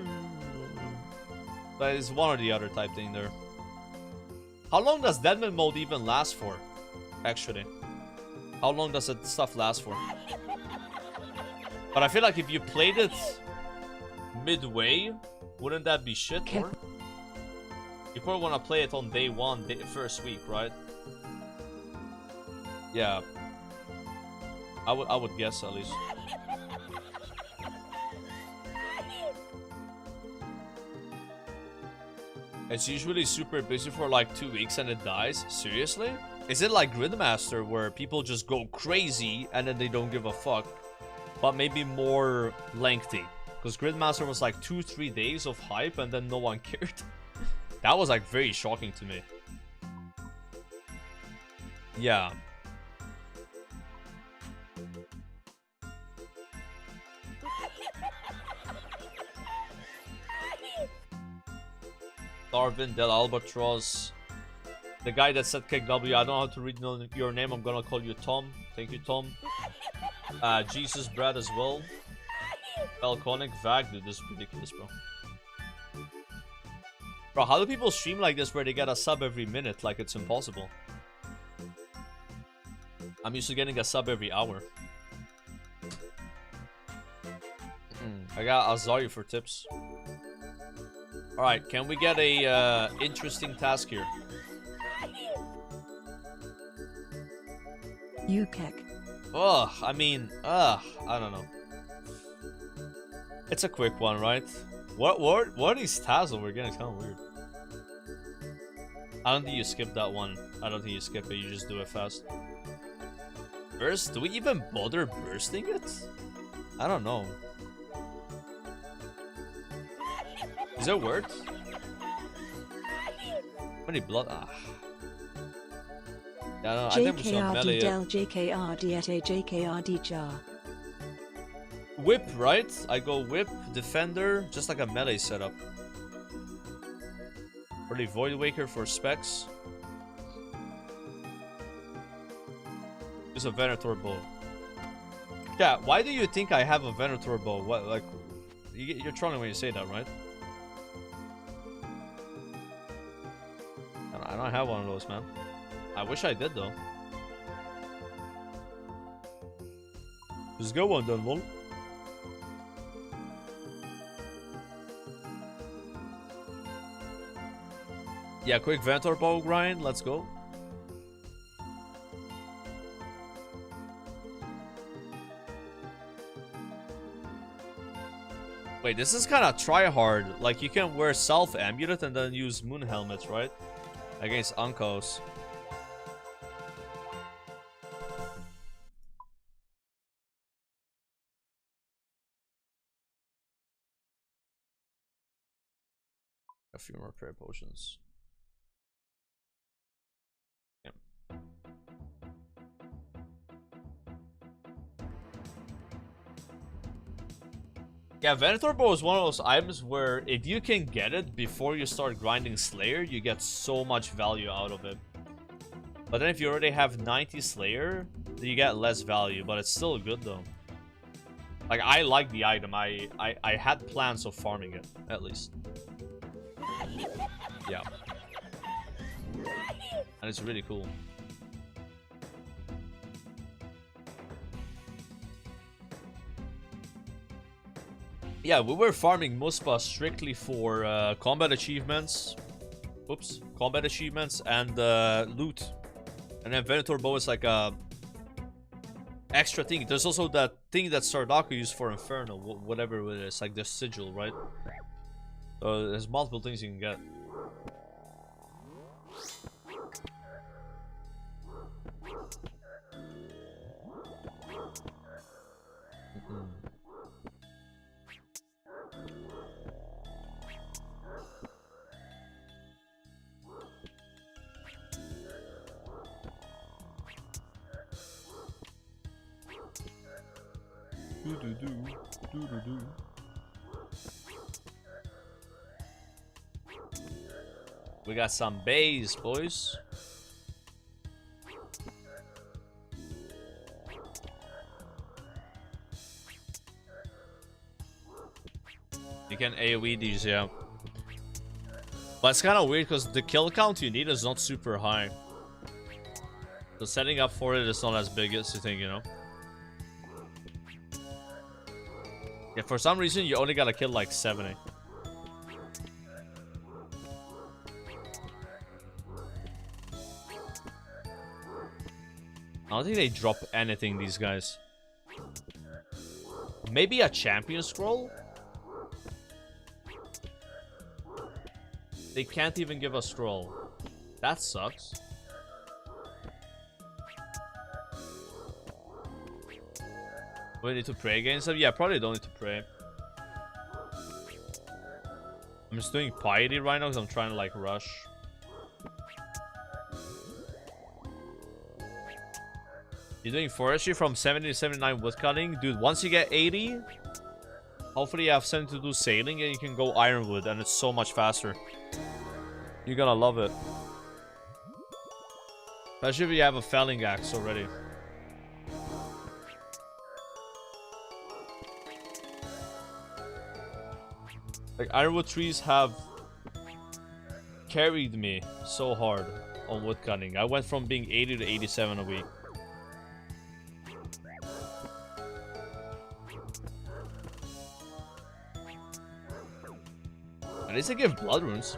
But it's one or the other type thing there. How long does Deadman mode even last for, actually? How long does that stuff last for? But I feel like if you played it midway, wouldn't that be shit? Or you probably want to play it on day 1, first week, right? Yeah, I would guess at least. It's usually super busy for like 2 weeks and it dies. Seriously? Is it like Gridmaster where people just go crazy and then they don't give a fuck? But maybe more lengthy. Because Gridmaster was like 2-3 days of hype and then no one cared. That was like very shocking to me. Yeah. Darwin Del Albatross. The guy that said kick W, I don't know how to read your name. I'm gonna call you Tom. Thank you, Tom. Jesus Brad as well. Falconic Vag, dude, this is ridiculous, bro. Bro, how do people stream like this where they get a sub every minute? Like, it's impossible. I'm used to getting a sub every hour. I got Azari for tips. Alright, can we get a interesting task here? UKEK. Ugh, I mean, I don't know. It's a quick one, right? What are these tasks over again? It's kind of weird. I don't think you skip that one. I don't think you skip it. You just do it fast. Burst? Do we even bother bursting it? I don't know. Is it worth? How many blood? Ah. Yeah, no, I think we should melee it. JKRD del JKRD at a JKRD jar. Whip, right? I go whip, defender, just like a melee setup. Or the Void Waker for specs. Use a Venator bow. Yeah, why do you think I have a Venator bow? What, like, you're trolling when you say that, right? I don't have one of those, man. I wish I did, though. Just go one then, lol. Yeah, quick Venator bow grind. Let's go. Wait, this is kind of try hard. Like, you can wear Self Amulet and then use Moon Helmets, right? Against Uncos. A few more prayer potions. Yeah. Yeah, Venator Bow is one of those items where if you can get it before you start grinding Slayer, you get so much value out of it. But then if you already have 90 Slayer, then you get less value, but it's still good though. Like, I like the item. I had plans of farming it, at least. Yeah. And it's really cool. Yeah, we were farming Muspa strictly for combat achievements. Oops. Combat achievements and loot. And then Venator Bow is like a extra thing. There's also that thing that Sardaku used for Inferno, whatever it is, like the sigil, right? There's multiple things you can get. We got some bays, boys. You can AoE these, yeah. But it's kind of weird because the kill count you need is not super high. So setting up for it is not as big as you think, you know? Yeah, for some reason you only gotta kill like 70. I don't think they drop anything, these guys. Maybe a champion scroll? They can't even give a scroll. That sucks. Do we need to pray against them? Yeah, probably don't need to pray. I'm just doing piety right now because I'm trying to like rush. You're doing forestry from 70 to 79 woodcutting? Dude, once you get 80, hopefully you have something to do sailing and you can go ironwood and it's so much faster. You're gonna love it. Especially if you have a felling axe already. Like, ironwood trees have carried me so hard on woodcutting. I went from being 80 to 87 a week. At least I give blood runes.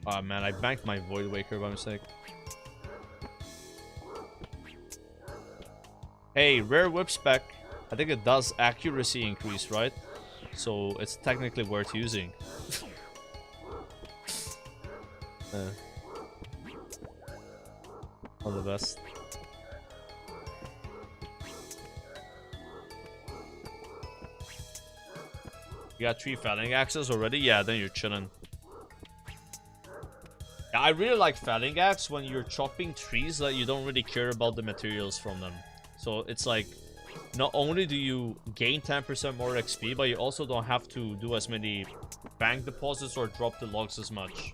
Oh man, I banked my Void Waker by mistake. Hey, rare whip spec. I think it does accuracy increase, right? So it's technically worth using. All the best. You got 3 felling axes already? Yeah, then you're chilling. Yeah, I really like felling axe when you're chopping trees that you don't really care about the materials from them. So it's like, not only do you gain 10% more XP, but you also don't have to do as many bank deposits or drop the logs as much.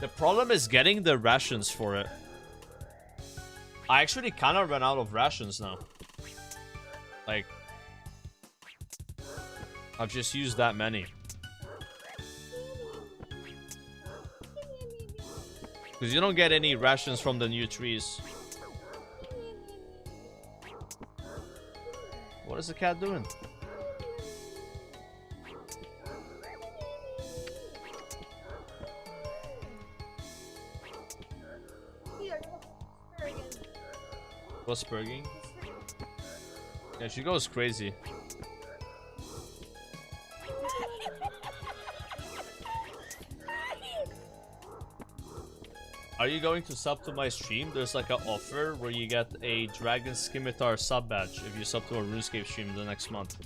The problem is getting the rations for it. I actually kind of ran out of rations now. Like, I've just used that many. Because you don't get any rations from the new trees. What is the cat doing? What's spurging? Yeah, she goes crazy. Are you going to sub to my stream? There's like an offer where you get a Dragon Scimitar sub badge if you sub to a RuneScape stream the next month.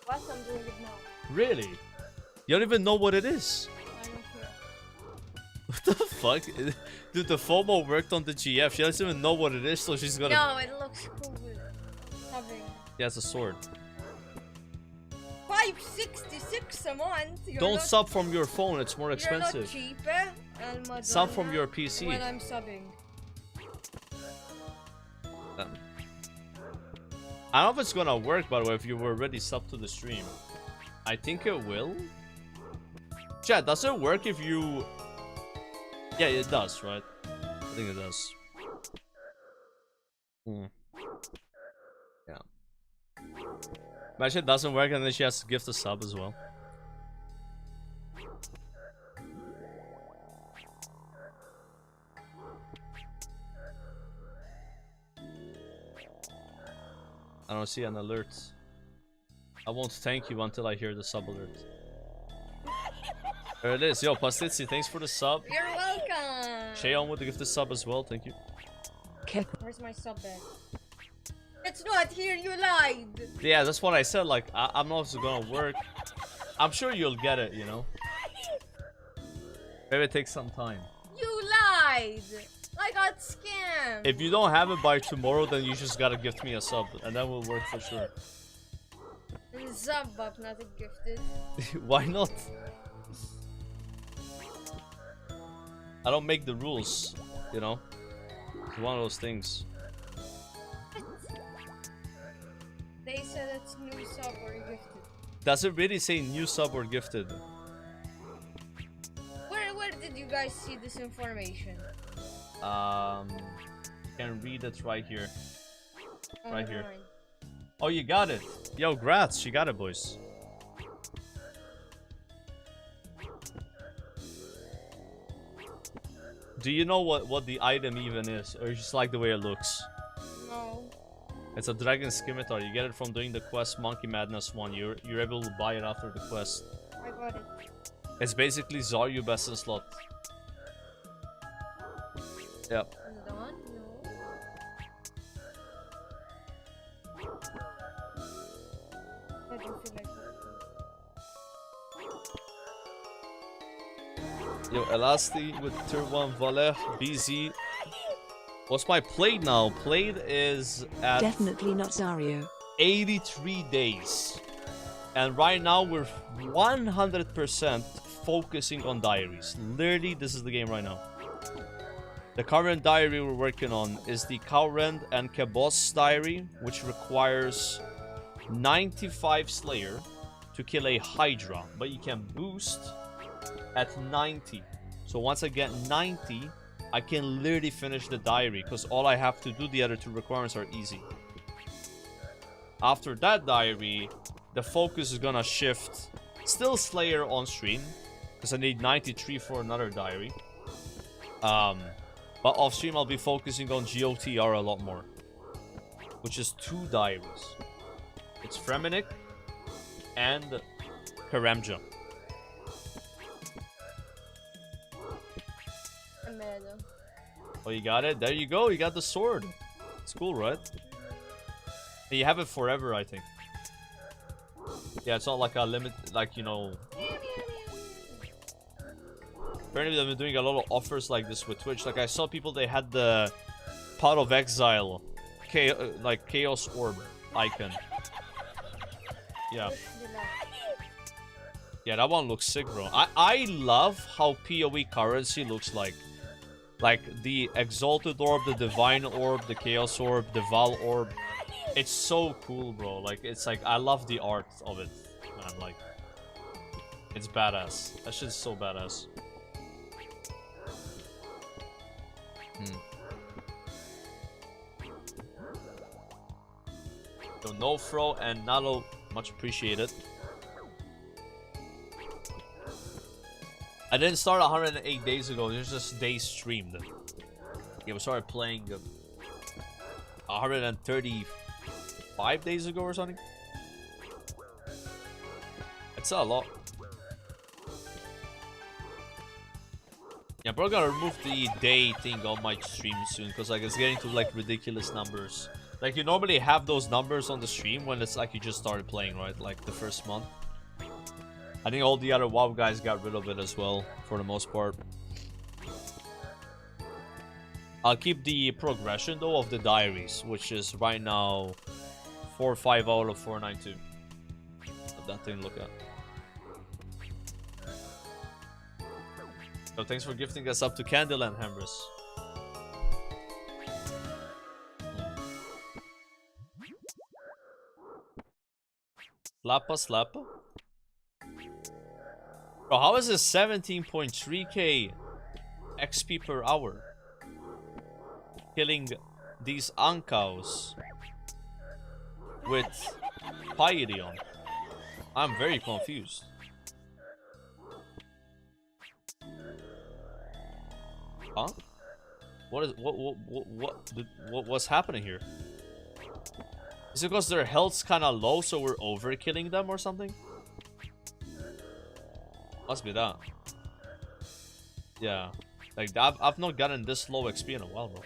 What? I'm doing it now. Really? You don't even know what it is? I don't care. What the fuck? Dude, the FOMO worked on the GF. She doesn't even know what it is, so she's gonna... No, it looks cool. Having... He has a sword. 566 a month. Don't sub from your phone, it's more expensive. You're not cheaper. Sub from your PC. When I'm subbing. I don't know if it's gonna work, by the way, if you were already subbed to the stream. I think it will. Chat, does it work if you... Yeah, it does, right? I think it does. Yeah. Imagine it doesn't work and then she has to gift a sub as well. I don't see an alert. I won't thank you until I hear the sub alert. There it is. Yo, Pastitsi, thanks for the sub. You're welcome. Shayon with the gifted sub as well, thank you. Where's my sub bag? It's not here, you lied. Yeah, that's what I said. Like, I'm not if it's gonna work. I'm sure you'll get it, you know? Maybe it takes some time. You lied. I got scammed. If you don't have it by tomorrow, then you just gotta gift me a sub, and that will work for sure. It's a sub, but not a gifted. Why not? I don't make the rules, you know? It's one of those things. They said it's new sub or gifted. Does it really say new sub or gifted? Where did you guys see this information? Can read it right here. Oh, right here. Mind. Oh, you got it. Yo, grats. She got it, boys. Do you know what the item even is? Or you just like the way it looks? No. It's a Dragon Scimitar. You get it from doing the quest Monkey Madness 1. You're able to buy it after the quest. I got it. It's basically Zaryu best in slot. Yep. Another one? No. I don't feel like it. Yo, Elasti with tier 1 Valer, BZ, What's my plate now? Plate is at Definitely not Zario. 83 days. And right now we're 100% focusing on diaries. Literally, this is the game right now. The current diary we're working on is the Cowrend and Kabos diary, which requires 95 Slayer to kill a Hydra, but you can boost at 90. So once I get 90, I can literally finish the diary, because all I have to do, the other 2 requirements are easy. After that diary, the focus is gonna shift. Still Slayer on stream, because I need 93 for another diary. But off stream, I'll be focusing on GOTR a lot more, which is 2 diaries. It's Fremennik and Karemja. Oh, you got it? There you go. You got the sword. It's cool, right? And you have it forever, I think. Yeah, it's not like a limit, like, you know. Apparently, they've been doing a lot of offers like this with Twitch. Like, I saw people, they had the Pot of Exile, like Chaos Orb icon. Yeah. Yeah, that one looks sick, bro. I love how PoE currency looks like. Like, the Exalted Orb, the Divine Orb, the Chaos Orb, the Val Orb. It's so cool, bro. Like, it's like, I love the art of it, man. Like, it's badass. That shit's so badass. So, no Fro and Nalo, much appreciated. I didn't start 108 days ago. There's just days streamed. Yeah, we started playing 135 days ago or something. It's a lot. Yeah, I'm probably gonna remove the day thing on my stream soon, because like it's getting to like ridiculous numbers. Like you normally have those numbers on the stream when it's like you just started playing, right? Like the first month. I think all the other WoW guys got rid of it as well, for the most part. I'll keep the progression though of the diaries, which is right now 4-5 out of 492. Let that thing look at. So thanks for gifting us up to Candleland, Hembris. Slappa. Bro, how is this 17.3k XP per hour? Killing these Ankaos with Pyrion. I'm very confused. Huh? What's happening here? Is it because their health's kind of low, so we're overkilling them or something? Must be that. Yeah. Like, I've not gotten this low XP in a while, bro.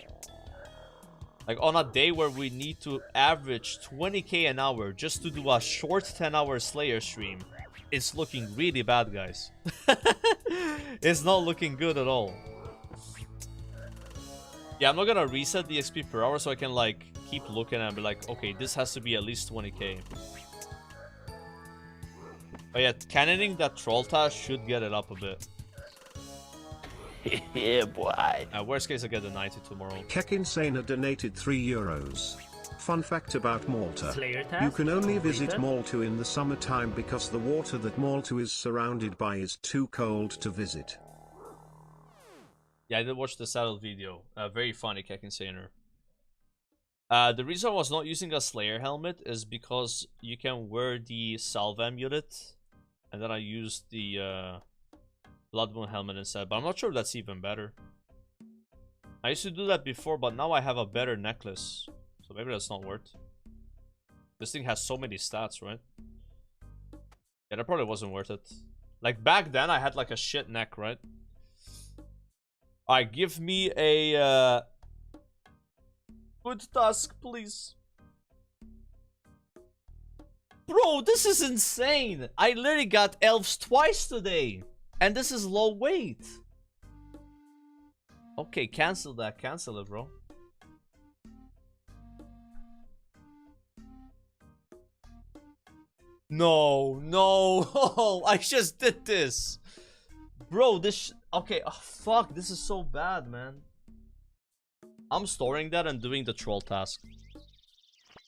Like, on a day where we need to average 20k an hour just to do a short 10-hour Slayer stream, it's looking really bad, guys. It's not looking good at all. Yeah, I'm not gonna reset the XP per hour so I can, like, keep looking and be like, okay, this has to be at least 20k. But yeah, cannoning that troll task should get it up a bit. Yeah, boy. Worst case, I get the 90 tomorrow. Kekinsana donated €3. Fun fact about Malta. Slayer task You can only visit completed. Malta in the summertime because the water that Malta is surrounded by is too cold to visit. Yeah, I did watch the saddle video. Very funny, Kekinsana. The reason I was not using a Slayer helmet is because you can wear the Salve amulet, and then I used the Blood Moon helmet instead, but I'm not sure if that's even better. I used to do that before, but now I have a better necklace, so maybe that's not worth it. This thing has so many stats, right? Yeah, that probably wasn't worth it. Like, back then, I had like a shit neck, right? Alright, give me a good task, please. Bro, this is insane. I literally got elves twice today. And this is low weight. Okay, cancel that. Cancel it, bro. No, no. Oh, I just did this. Bro, this... Okay, fuck. This is so bad, man. I'm storing that and doing the troll task.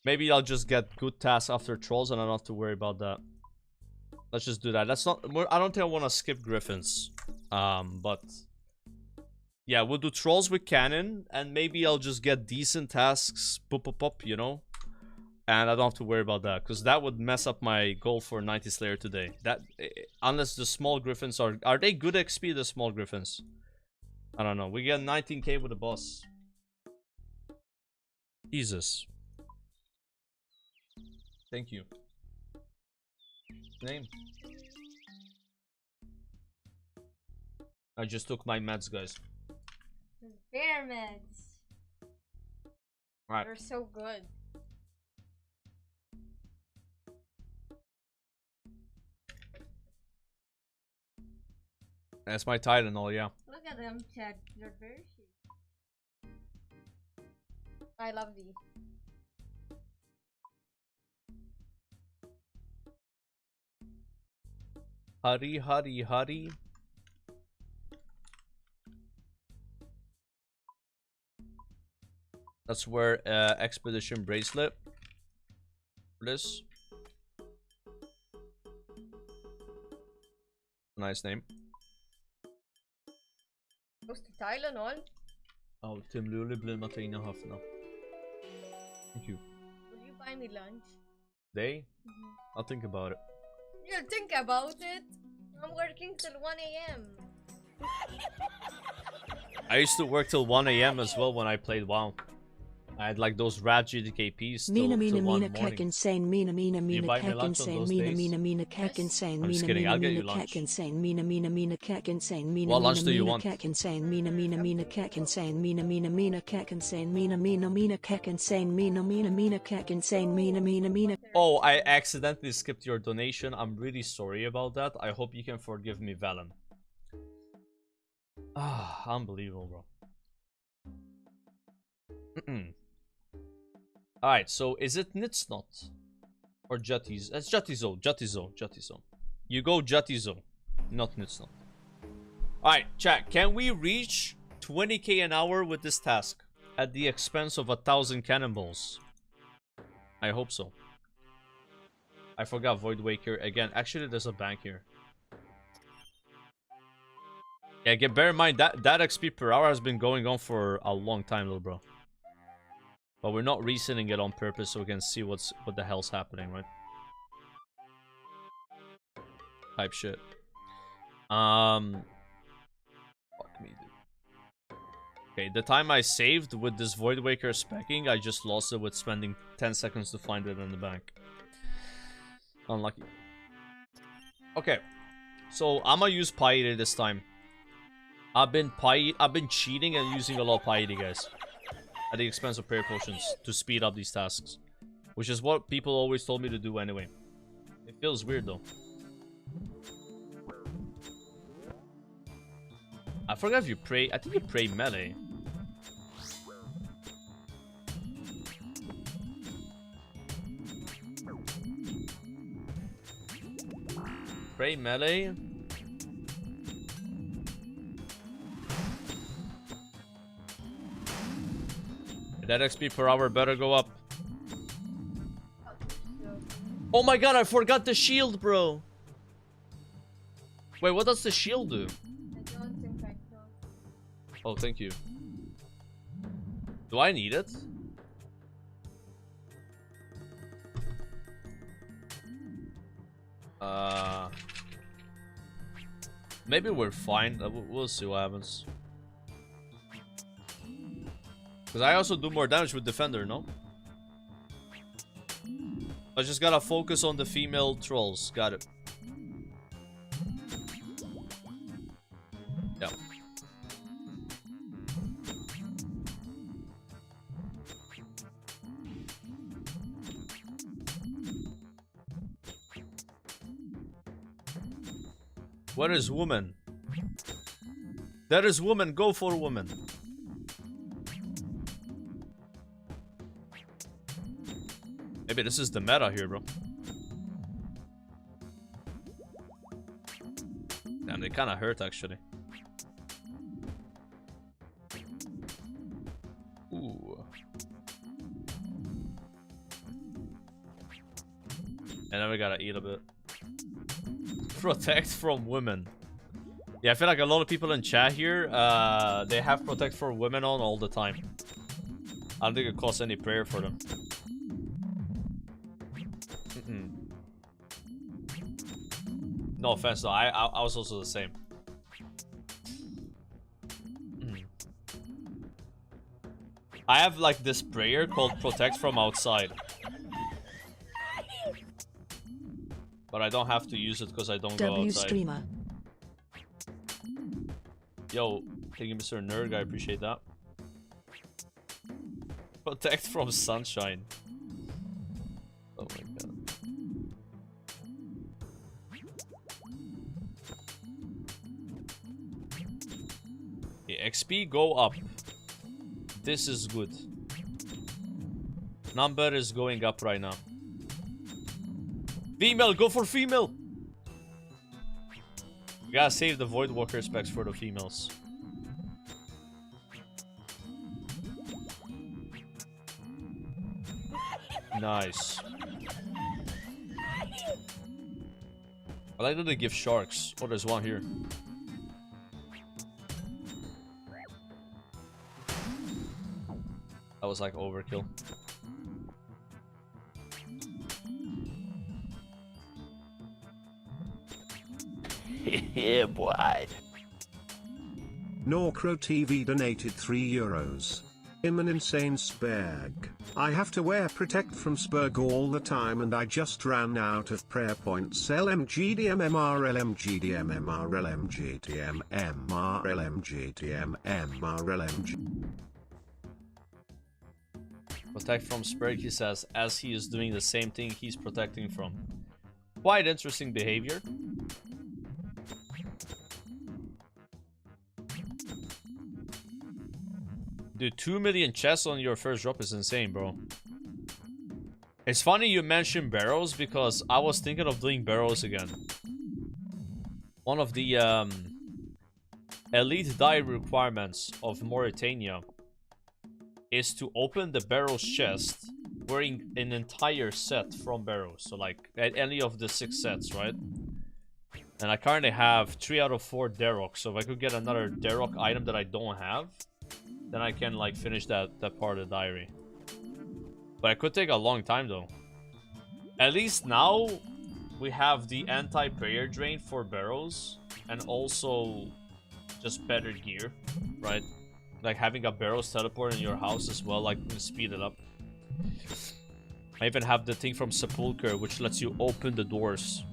Maybe I'll just get good tasks after trolls and I don't have to worry about that. Let's just do that. That's not... I don't think I want to skip griffins. But... Yeah, we'll do trolls with cannon. And maybe I'll just get decent tasks. Pop, you know? And I don't have to worry about that. Because that would mess up my goal for 90 Slayer today. That... Unless the small griffins are... Are they good XP, the small griffins? I don't know. We get 19k with the boss. Jesus. Thank you. Name. I just took my meds, guys. Bear meds. Right. They're so good. That's my Tylenol, yeah. Look at them, Chad. They're very cute. I love these. Hurry, hurry, hurry. That's where Expedition Bracelet. This. Nice name. Goes to Tylenol. Oh, Tim Lule blir med fina höfterna. Thank you. Will you buy me lunch? They? I'll think about it. You'll think about it. I'm working till 1 AM. I used to work till 1 AM as well when I played WoW. I had like those rad GDKPs till 1 morning. Keck insane, Mina, You buy me Keck lunch on insane, those Mina, days? Keck insane, I'm just kidding, I'll get you Mina, lunch. Keck insane, Mina, Keck insane, Mina, What lunch do you want? Keck insane, Mina, Keck insane, Mina, Keck insane, Mina, Keck insane, Mina, Keck insane, Mina. Oh, I accidentally skipped your donation. I'm really sorry about that. I hope you can forgive me, Valen. Ah, unbelievable, bro. Alright, so is it Nitsnot? Or Juttizo? It's Juttizo. You go Juttizo, not Nitsnot. Alright, chat, can we reach 20k an hour with this task? At the expense of 1,000 cannonballs? I hope so. I forgot Void Waker again. Actually, there's a bank here. Yeah, bear in mind that XP per hour has been going on for a long time, little bro. But we're not resetting it on purpose so we can see what the hell's happening, right? Type shit. Fuck me, dude. Okay, the time I saved with this Void Waker specking, I just lost it with spending 10 seconds to find it in the bank. Unlucky. Okay, so I'm gonna use Piety this time. I've been cheating and using a lot of Piety, guys. At the expense of prayer potions to speed up these tasks. Which is what people always told me to do anyway. It feels weird though. I forgot if you pray. I think you pray melee. Pray melee. That XP per hour better go up. Oh my god, I forgot the shield, bro. Wait, what does the shield do? I don't think I know. Oh, thank you. Do I need it? Maybe we're fine. We'll see what happens. Because I also do more damage with Defender, no? I just gotta focus on the female trolls. Got it. Yeah. Where is woman? There is woman. Go for woman. Maybe this is the meta here, bro. kind of hurt actually. Ooh. And then we gotta eat a bit. Protect from women. Yeah, I feel like a lot of people in chat here, they have protect for women on all the time. I don't think it costs any prayer for them. No offense though, I was also the same. I have like this prayer called protect from outside. But I don't have to use it because I don't go outside. Streamer. Yo, thank you, Mr. Nerd. I appreciate that. Protect from sunshine. Oh my god. The XP go up. This is good. Number is going up right now. Female, go for female! We gotta save the Void Walker specs for the females. Nice. I like that they give sharks. Oh, there's one here. That was like overkill. Yeah, boy. Norcro TV donated €3. I'm an insane spag. I have to wear Protect from Spurg all the time and I just ran out of prayer points. LMGDMMRLMGDMMRLMGDMMRLMG. Protect from Spurg, he says, as he is doing the same thing he's protecting from. Quite interesting behavior. Dude, 2 million chests on your first drop is insane, bro. It's funny you mentioned barrows because I was thinking of doing barrows again. One of the elite die requirements of Mauritania is to open the barrows chest wearing an entire set from barrows. So like any of the 6 sets, right? And I currently have 3 out of 4 Darok. So if I could get another Darok item that I don't have, then I can like finish that part of the diary. But it could take a long time though. At least now we have the anti-prayer drain for barrows and also just better gear, right? Like having a barrows teleport in your house as well, like can speed it up. I even have the thing from Sepulcher which lets you open the doors.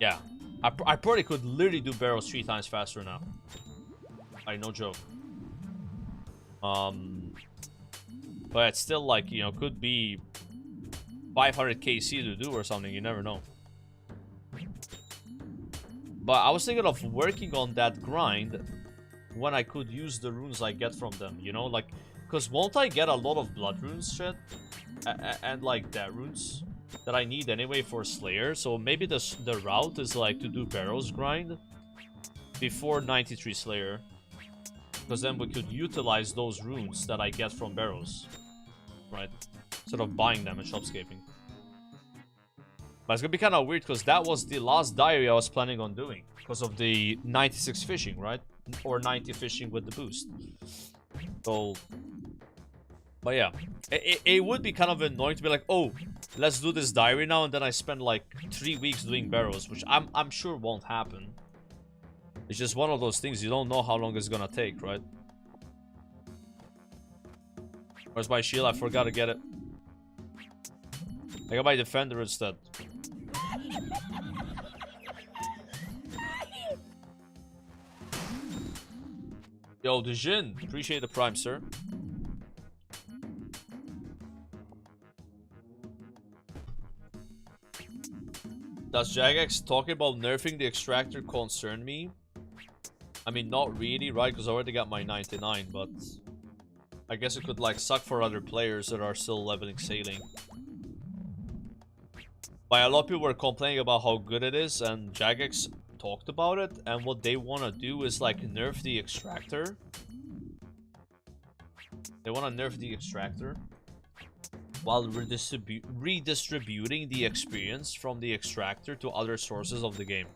Yeah, I probably could literally do barrows 3 times faster now. Like no joke. But it's still like, you know, could be 500 KC to do or something, you never know. But I was thinking of working on that grind when I could use the runes I get from them, you know, like, because won't I get a lot of blood runes shit and like death runes that I need anyway for Slayer? So maybe the route is like to do barrows grind before 93 Slayer. Because then we could utilize those runes that I get from barrows, right? Instead of buying them and shopscaping. But it's gonna be kind of weird because that was the last diary I was planning on doing. Because of the 96 fishing, right? Or 90 fishing with the boost. So... But yeah. It would be kind of annoying to be like, oh, let's do this diary now. And then I spend like 3 weeks doing barrows. Which I'm sure won't happen. It's just one of those things, you don't know how long it's gonna take, right? Where's my shield? I forgot to get it. I got my defender instead. Yo, Dejin, appreciate the prime, sir. Does Jagex talking about nerfing the extractor concern me? I mean, not really, right? Because I already got my 99, but I guess it could like suck for other players that are still leveling sailing. But a lot of people were complaining about how good it is, and Jagex talked about it, and what they want to do is like nerf the extractor. They want to nerf the extractor while redistributing the experience from the extractor to other sources of the game.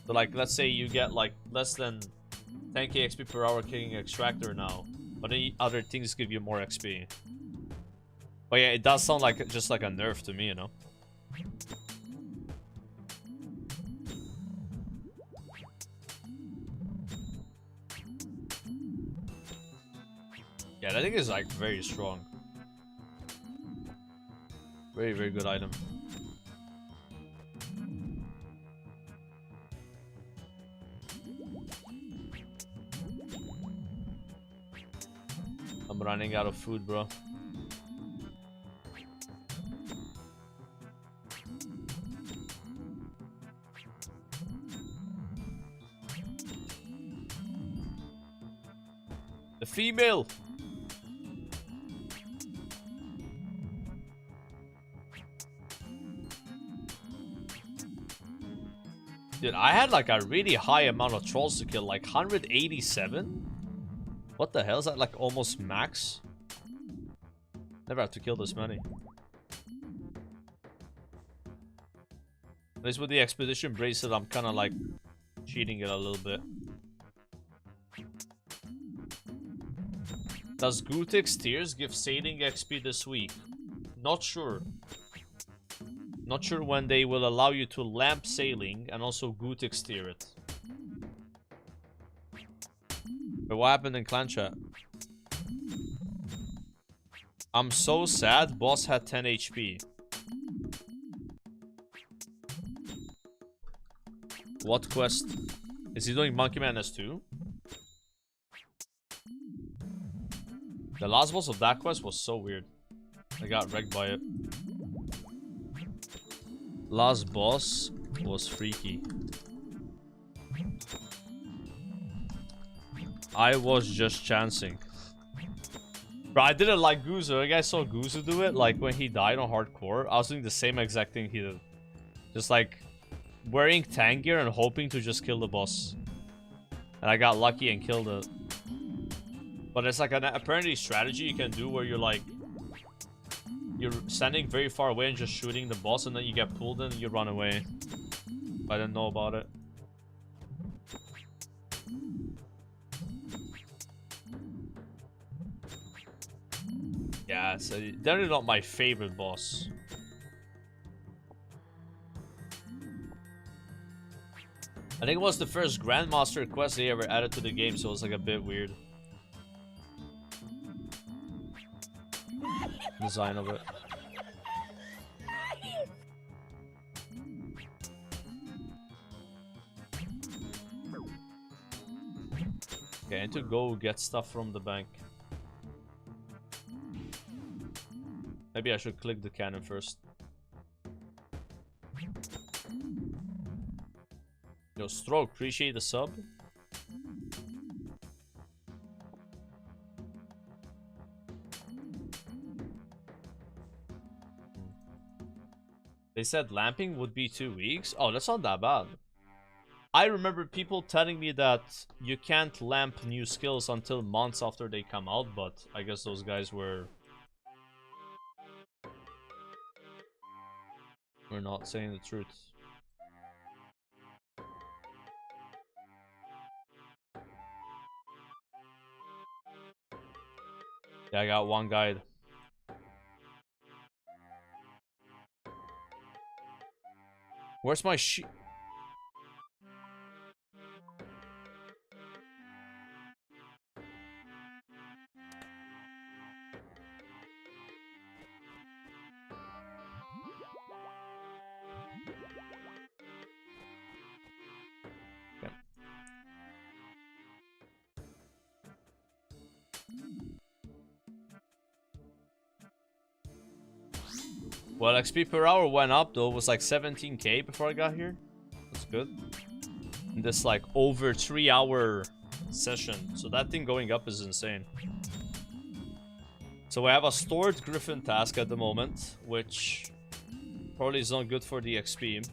So like, let's say you get like less than 10k XP per hour killing extractor now, but any other things give you more XP. But yeah, it does sound like just like a nerf to me, you know. Yeah, that thing is like very strong. Very, very good item. I'm running out of food, bro. The female. Dude, I had like a really high amount of trolls to kill, like 187? What the hell is that, like almost max? Never have to kill this many. At least with the expedition bracelet, I'm kind of like cheating it a little bit. Does Gutik's Tears give sailing XP this week? Not sure. Not sure when they will allow you to lamp sailing and also Gutik's Tear it. But what happened in clan chat? I'm so sad, boss had 10 HP. What quest? Is he doing Monkey Man S2? The last boss of that quest was so weird. I got wrecked by it. Last boss was freaky. I was just chancing. Bro, I didn't like Guzu. You guys saw Guzu do it? Like when he died on hardcore, I was doing the same exact thing he did. Just like wearing tank gear and hoping to just kill the boss. And I got lucky and killed it. But it's like an apparently strategy you can do where you're like, you're standing very far away and just shooting the boss, and then you get pulled in and you run away. I didn't know about it. Yeah, so they're not my favorite boss. I think it was the first Grandmaster quest they ever added to the game, so it was like a bit weird. Design of it. Okay, I need to go get stuff from the bank. Maybe I should click the cannon first. Yo, Stroke, appreciate the sub. They said lamping would be 2 weeks. Oh, that's not that bad. I remember people telling me that you can't lamp new skills until months after they come out, but I guess those guys were not saying the truth. Yeah, I got one guide. Where's my sheep? Okay. Well, XP per hour went up though. It was like 17k before I got here. That's good. In this like over 3-hour session. So that thing going up is insane. So we have a stored Griffin task at the moment, which probably is not good for the XP.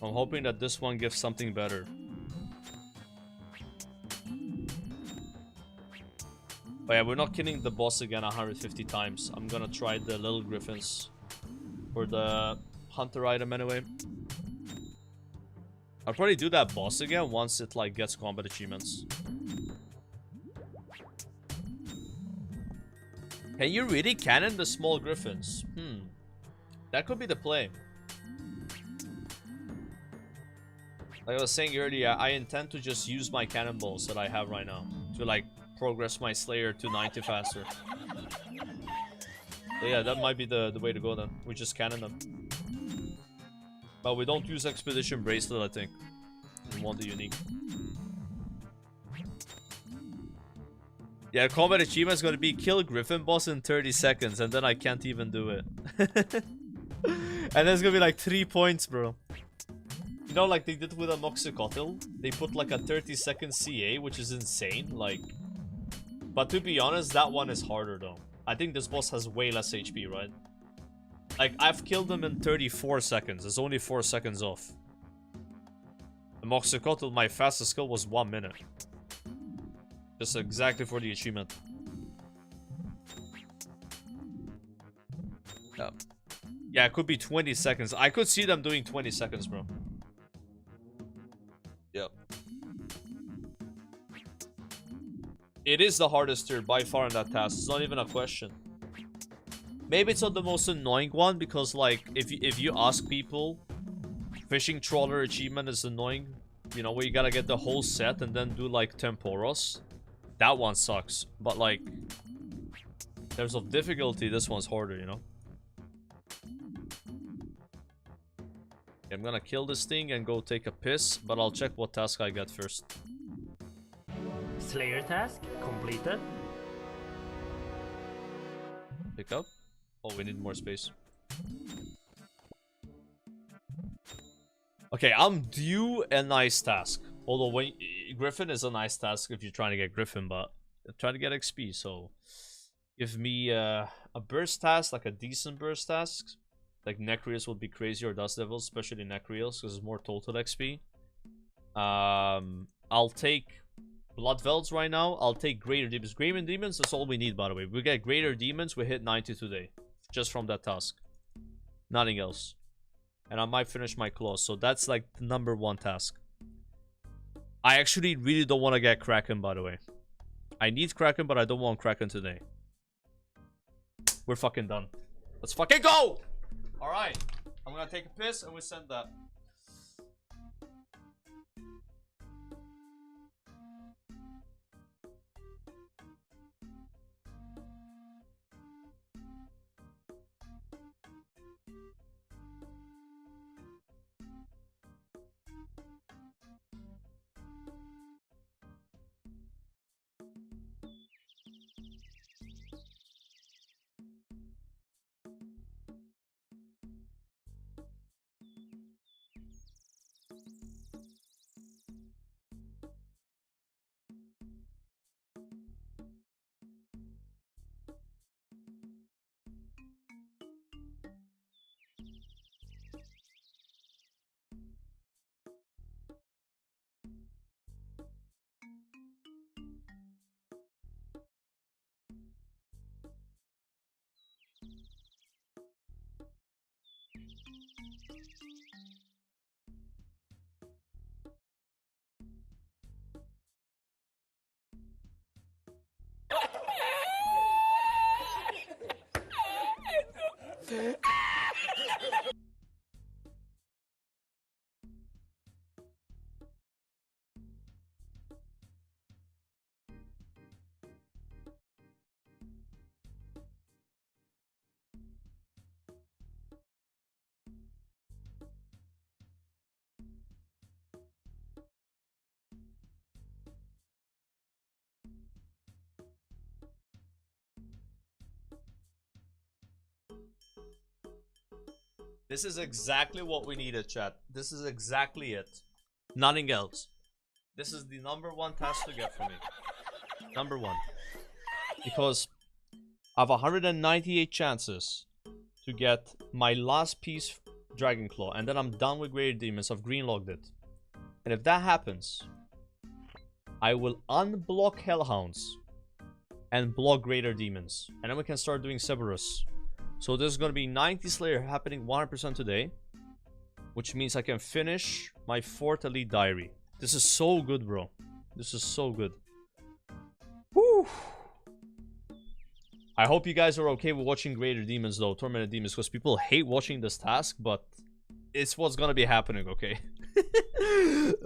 I'm hoping that this one gives something better. But yeah, we're not killing the boss again 150 times. I'm gonna try the little griffins. For the hunter item anyway. I'll probably do that boss again once it like gets combat achievements. Can you really cannon the small griffins? That could be the play. Like I was saying earlier, I intend to just use my cannonballs that I have right now to like progress my Slayer to 90 faster. So yeah, that might be the way to go then. We just cannon them. But we don't use Expedition Bracelet, I think. We want the unique. Yeah, combat achievement is gonna be kill Griffin boss in 30 seconds, and then I can't even do it. And there's gonna be like 3 points, bro. You know, like they did with Amoxicotl, they put like a 30-second CA, which is insane. Like, but to be honest, that one is harder though. I think this boss has way less HP, right? Like, I've killed him in 34 seconds. It's only 4 seconds off. Amoxicotl, my fastest skill was 1 minute. Just exactly for the achievement. Yeah, it could be 20 seconds. I could see them doing 20 seconds, bro. Yep. It is the hardest tier by far in that task. It's not even a question. Maybe it's not the most annoying one because, like, if you ask people, fishing trawler achievement is annoying. You know, where you gotta get the whole set and then do like Temporos. That one sucks. But like, in terms of difficulty, this one's harder, you know? I'm gonna kill this thing and go take a piss, but I'll check what task I get first. Slayer task completed. Pick up. Oh, we need more space. Okay, I'm due a nice task. Although when Griffin is a nice task if you're trying to get Griffin, but I'm trying to get XP, so give me a burst task, like a decent burst task. Like Necreus would be crazy, or Dust Devils, especially Necreus, because it's more total XP. I'll take Blood Velds right now. I'll take Greater Demons. Greater Demons, that's all we need, by the way. We get Greater Demons, we hit 90 today. Just from that task. Nothing else. And I might finish my claws. So that's like the #1 task. I actually really don't want to get Kraken, by the way. I need Kraken, but I don't want Kraken today. We're fucking done. Let's fucking go! Alright. I'm gonna take a piss and we send that. This is exactly what we needed, chat. This is exactly it. Nothing else. This is the #1 task to get for me. #1. Because I have 198 chances to get my last piece Dragon Claw, and then I'm done with Greater Demons. I've green logged it. And if that happens, I will unblock Hellhounds and block Greater Demons. And then we can start doing Cerberus. So there's going to be 90 Slayer happening 100% today. Which means I can finish my 4th Elite Diary. This is so good, bro. This is so good. Whew. I hope you guys are okay with watching Greater Demons, though. Tormented Demons. Because people hate watching this task, but it's what's going to be happening, okay?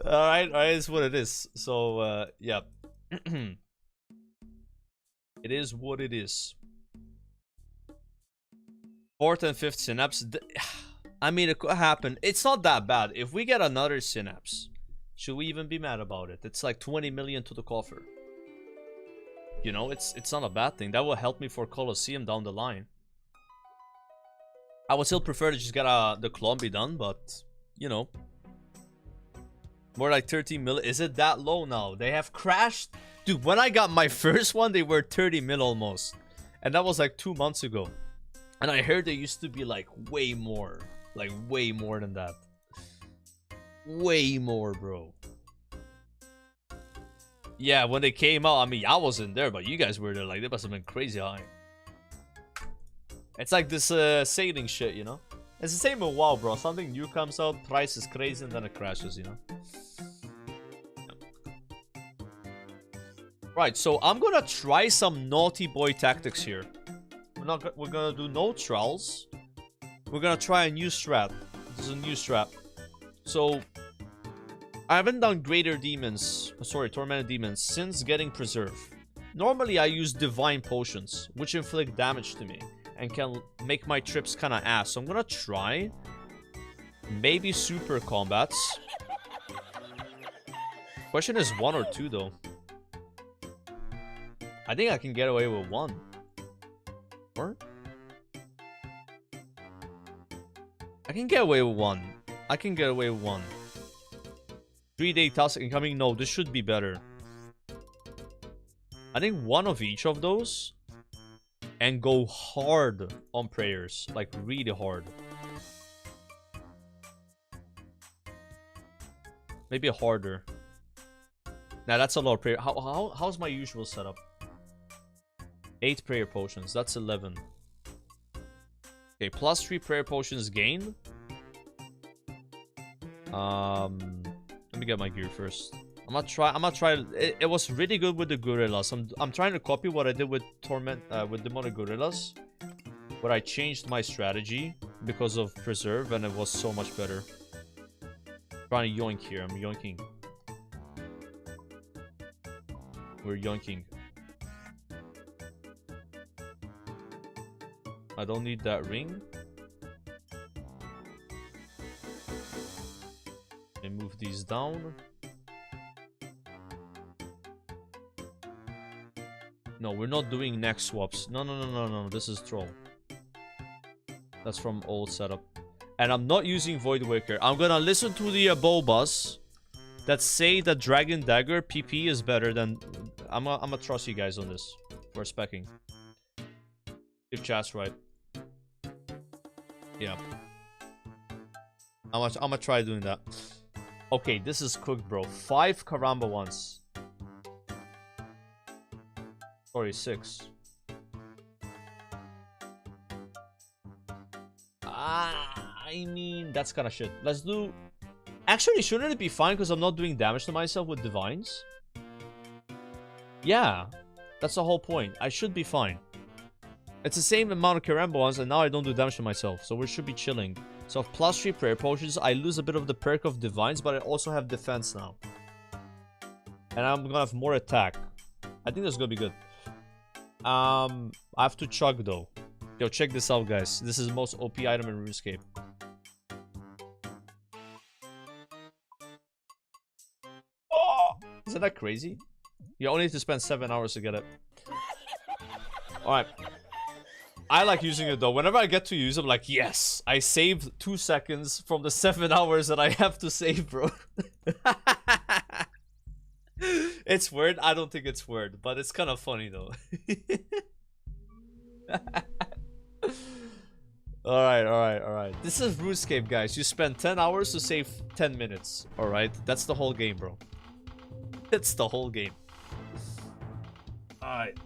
Alright, it's what it is. So, yeah. It is what it is. 4th and 5th Synapse. I mean, it could happen. It's not that bad. If we get another Synapse, should we even be mad about it? It's like 20 million to the coffer. You know, it's not a bad thing. That will help me for Colosseum down the line. I would still prefer to just get the clone be done, but, you know. More like 13 mil. Is it that low now? They have crashed. Dude, when I got my first one, they were 30 mil almost. And that was like 2 months ago. And I heard they used to be like way more. Like way more than that. Way more, bro. Yeah, when they came out, I mean, I wasn't there, but you guys were there. Like, they must have been crazy high. It's like this sailing shit, you know? It's the same with WoW, bro. Something new comes out, price is crazy, and then it crashes, you know? Right, so I'm gonna try some naughty boy tactics here. We're gonna do no trials. We're gonna try a new strat. This is a new strat. So, I haven't done Greater Demons, sorry, Tormented Demons, since getting Preserve. Normally, I use Divine Potions, which inflict damage to me, and can make my trips kinda ass. So I'm gonna try, maybe Super Combats. Question is 1 or 2, though. I think I can get away with 1. Or? I can get away with 1. I can get away with 1. 3-day task incoming. No, this should be better. I think 1 of each of those. And go hard on prayers. Like, really hard. Maybe harder. Nah, that's a lot of prayer. How's my usual setup? 8 prayer potions. That's 11. Okay, plus 3 prayer potions gained. Let me get my gear first. I'm gonna try. It was really good with the gorillas. I'm trying to copy what I did with with demonic gorillas, but I changed my strategy because of preserve, and it was so much better. I'm trying to yoink here. I'm yoinking. We're yoinking. I don't need that ring. And move these down. No, we're not doing neck swaps. No. This is troll. That's from old setup. And I'm not using Void Wicker. I'm gonna listen to the Bobas that say that Dragon Dagger PP is better than... I'm gonna trust you guys on this. For specking. If chat's right. Yeah. I'm gonna try doing that. Okay, this is cooked, bro. 5 Karamba ones. Sorry, 6. I mean, that's kind of shit. Let's do... Actually, shouldn't it be fine because I'm not doing damage to myself with Divines? Yeah, that's the whole point. I should be fine. It's the same amount of Karamba ones, and now I don't do damage to myself, so we should be chilling. So plus 3 prayer potions, I lose a bit of the perk of Divines, but I also have defense now. And I'm gonna have more attack. I think that's gonna be good. I have to chug though. Yo, check this out, guys. This is the most OP item in RuneScape. Oh, isn't that crazy? You only need to spend 7 hours to get it. Alright. I like using it though. Whenever I get to use it, I'm like, yes, I saved 2 seconds from the 7 hours that I have to save, bro. It's weird. I don't think it's weird, but it's kind of funny though. Alright. This is RuneScape, guys. You spend 10 hours to save 10 minutes. Alright? That's the whole game, bro. It's the whole game. Alright.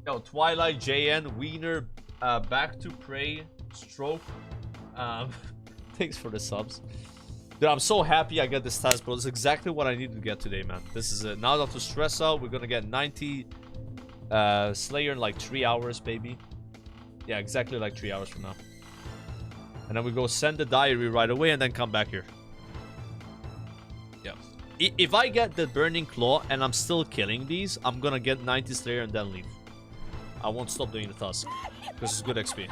Yo, Twilight, JN, Wiener, Back to Prey, Stroke. Thanks for the subs. Dude, I'm so happy I got this task, bro. This is exactly what I needed to get today, man. This is it. Now I don't have to stress out. We're gonna get 90 Slayer in like 3 hours, baby. Yeah, exactly like 3 hours from now. And then we go send the diary right away and then come back here. Yeah. If I get the Burning Claw and I'm still killing these, I'm gonna get 90 Slayer and then leave. I won't stop doing the task. Because it's good XP.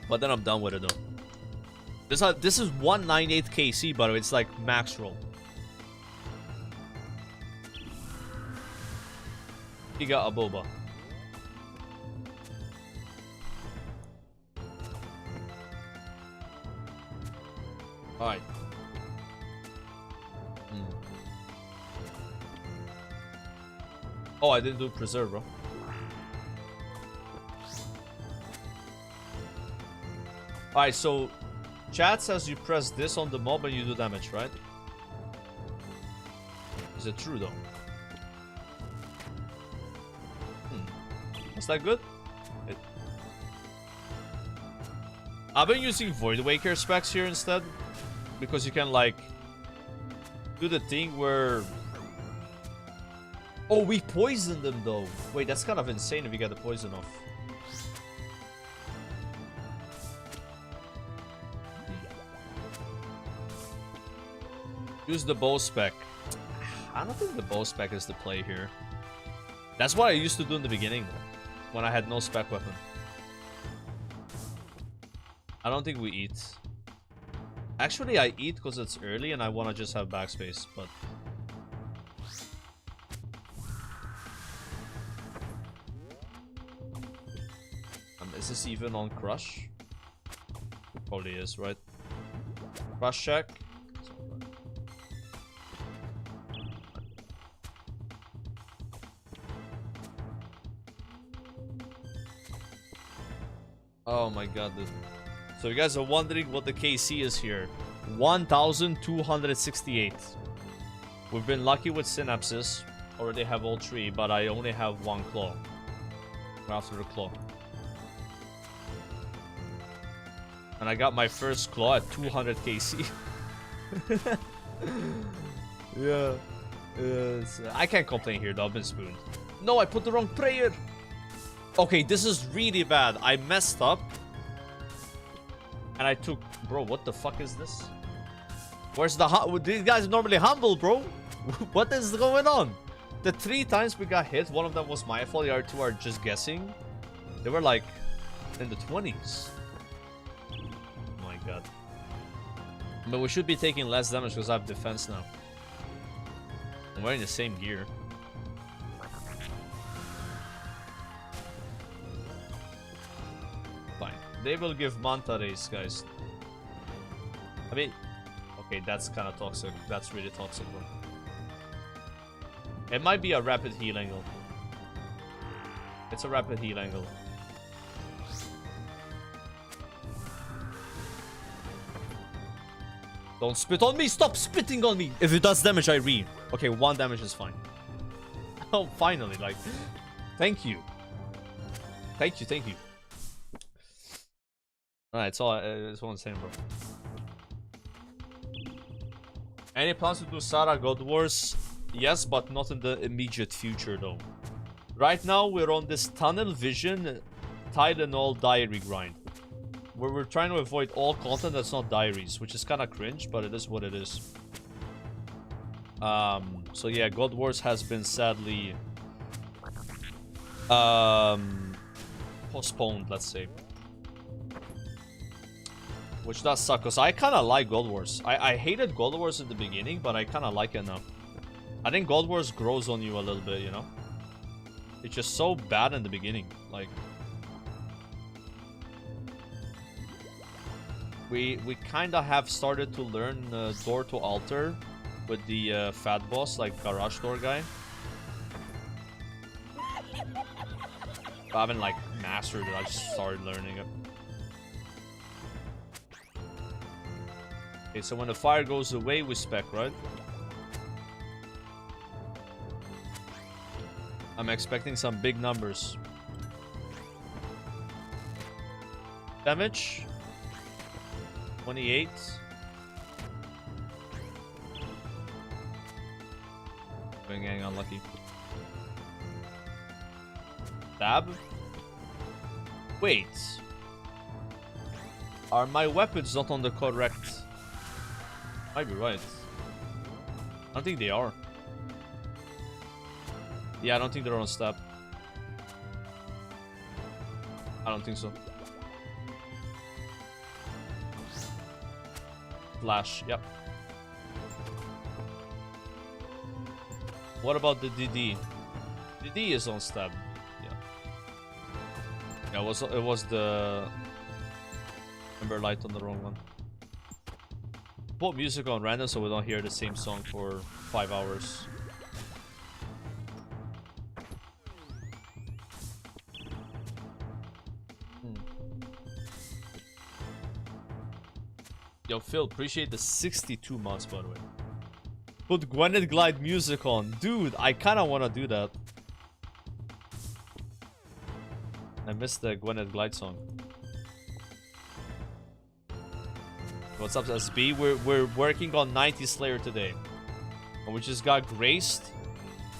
But then I'm done with it though. This is 198 KC, by the way. It's like max roll. He got a boba. Alright. Oh, I didn't do preserve, bro. Alright, so chat says you press this on the mob and you do damage, right? Is it true though? Is that good? I've been using Void Waker specs here instead. Because you can like do the thing where... Oh, we poisoned them though. Wait, that's kind of insane if you get the poison off. Use the bow spec. I don't think the bow spec is the play here. That's what I used to do in the beginning though, when I had no spec weapon. I don't think we eat. Actually, I eat because it's early and I want to just have backspace, but... is this even on Crush? It probably is, right? Crush check. Oh my god, dude. So you guys are wondering what the KC is here. 1,268. We've been lucky with synapses. Already have all three, but I only have one claw. We're after the claw. And I got my first claw at 200 KC. Yeah. I can't complain here though, I've been spooned. No, I put the wrong prayer. Okay, this is really bad. I messed up. And I took... Bro, what the fuck is this? Where's the... These guys are normally humble, bro. What is going on? The 3 times we got hit, one of them was my fault. The other 2 are just guessing. They were like in the 20s. Oh my god. But we should be taking less damage because I have defense now. I'm wearing the same gear. Fine. They will give Manta race, guys. I mean... Okay, that's kind of toxic. That's really toxic, bro. It might be a rapid heal angle. It's a rapid heal angle. Don't spit on me! Stop spitting on me! If it does damage, I read. Okay, 1 damage is fine. Oh, finally, like... Thank you. Thank you, thank you. Alright, it's all the same, bro. Any plans to do Sarah God Wars? Yes, but not in the immediate future, though. Right now, we're on this tunnel vision Tylenol diary grind. Where we're trying to avoid all content that's not diaries, which is kind of cringe, but it is what it is. So yeah, God Wars has been sadly postponed, let's say. Which does suck, because I kind of like God Wars. I hated God Wars in the beginning, but I kind of like it now. I think God Wars grows on you a little bit, you know? It's just so bad in the beginning, like... We kind of have started to learn door to altar with the fat boss, like garage door guy. I haven't like mastered it, I just started learning it. Okay, so when the fire goes away, we spec, right? I'm expecting some big numbers. Damage 28. Getting unlucky. Stab. Wait. Are my weapons not on the correct? Might be right. I don't think they are. Yeah, I don't think they're on stab. I don't think so. Flash, yep. What about the DD? DD is on stab. Yeah. Yeah, it was the Ember Light on the wrong one. Put music on random so we don't hear the same song for 5 hours. Yo, Phil, appreciate the 62 months, by the way. Put Gwyneth Glide music on. Dude, I kind of want to do that. I missed the Gwyneth Glide song. What's up, SB? We're working on 90 Slayer today. And we just got graced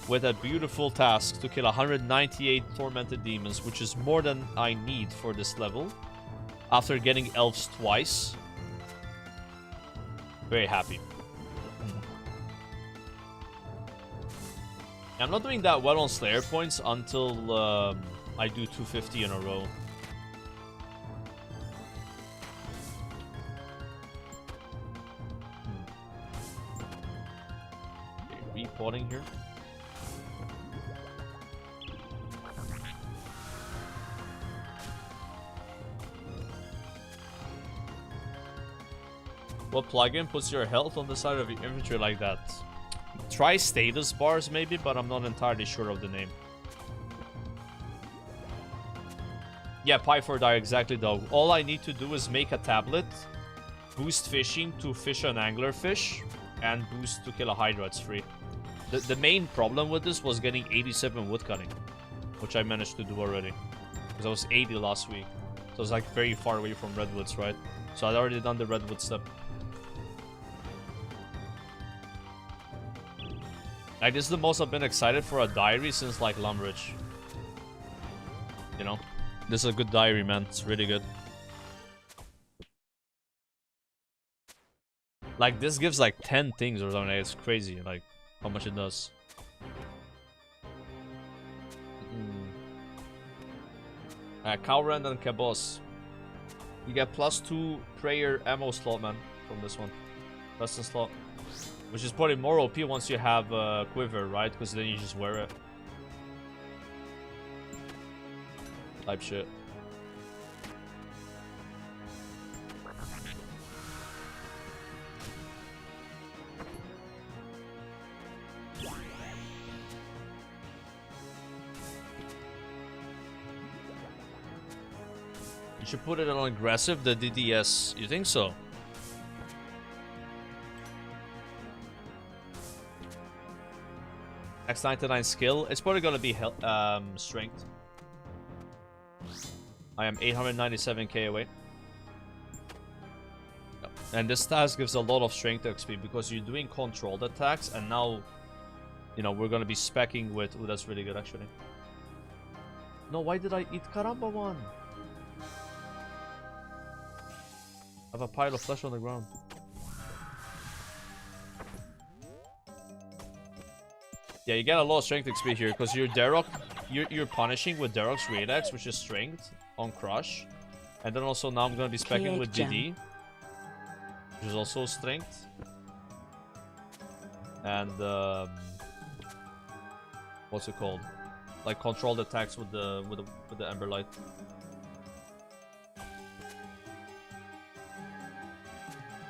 with a beautiful task to kill 198 Tormented Demons, which is more than I need for this level. After getting Elves twice. Very happy. I'm not doing that well on Slayer points until I do 250 in a row. Okay, repotting here. What plugin puts your health on the side of your inventory like that? Try status bars maybe, but I'm not entirely sure of the name. Yeah, Pie for Die, exactly though. All I need to do is make a tablet, boost fishing to fish an anglerfish, and boost to kill a Hydra, it's free. The main problem with this was getting 87 woodcutting, which I managed to do already. Because I was 80 last week. So I was like very far away from redwoods, right? So I'd already done the redwood step. Like, this is the most I've been excited for a diary since, like, Lumbridge. You know? This is a good diary, man. It's really good. Like, this gives, like, 10 things or something. It's crazy, like, how much it does. Cowrand and Cabos. You get +2 prayer ammo slot, man, from this one. Custom slot. Which is probably more OP once you have Quiver, right? Because then you just wear it. Type shit. You should put it on aggressive, the DDS. You think so? X99 skill. It's probably gonna be strength. I am 897k away. Yep. And this task gives a lot of strength XP because you're doing controlled attacks, and now, you know, we're gonna be specking with. Oh, that's really good actually. No, why did I eat Karamba one? I have a pile of flesh on the ground. Yeah, you get a lot of strength XP here because your Darok, you're punishing with Darok's Raid Axe, which is strength on Crush, and then also now I'm gonna be specking with DD, which is also strength, and what's it called? Like controlled attacks with the Ember Light.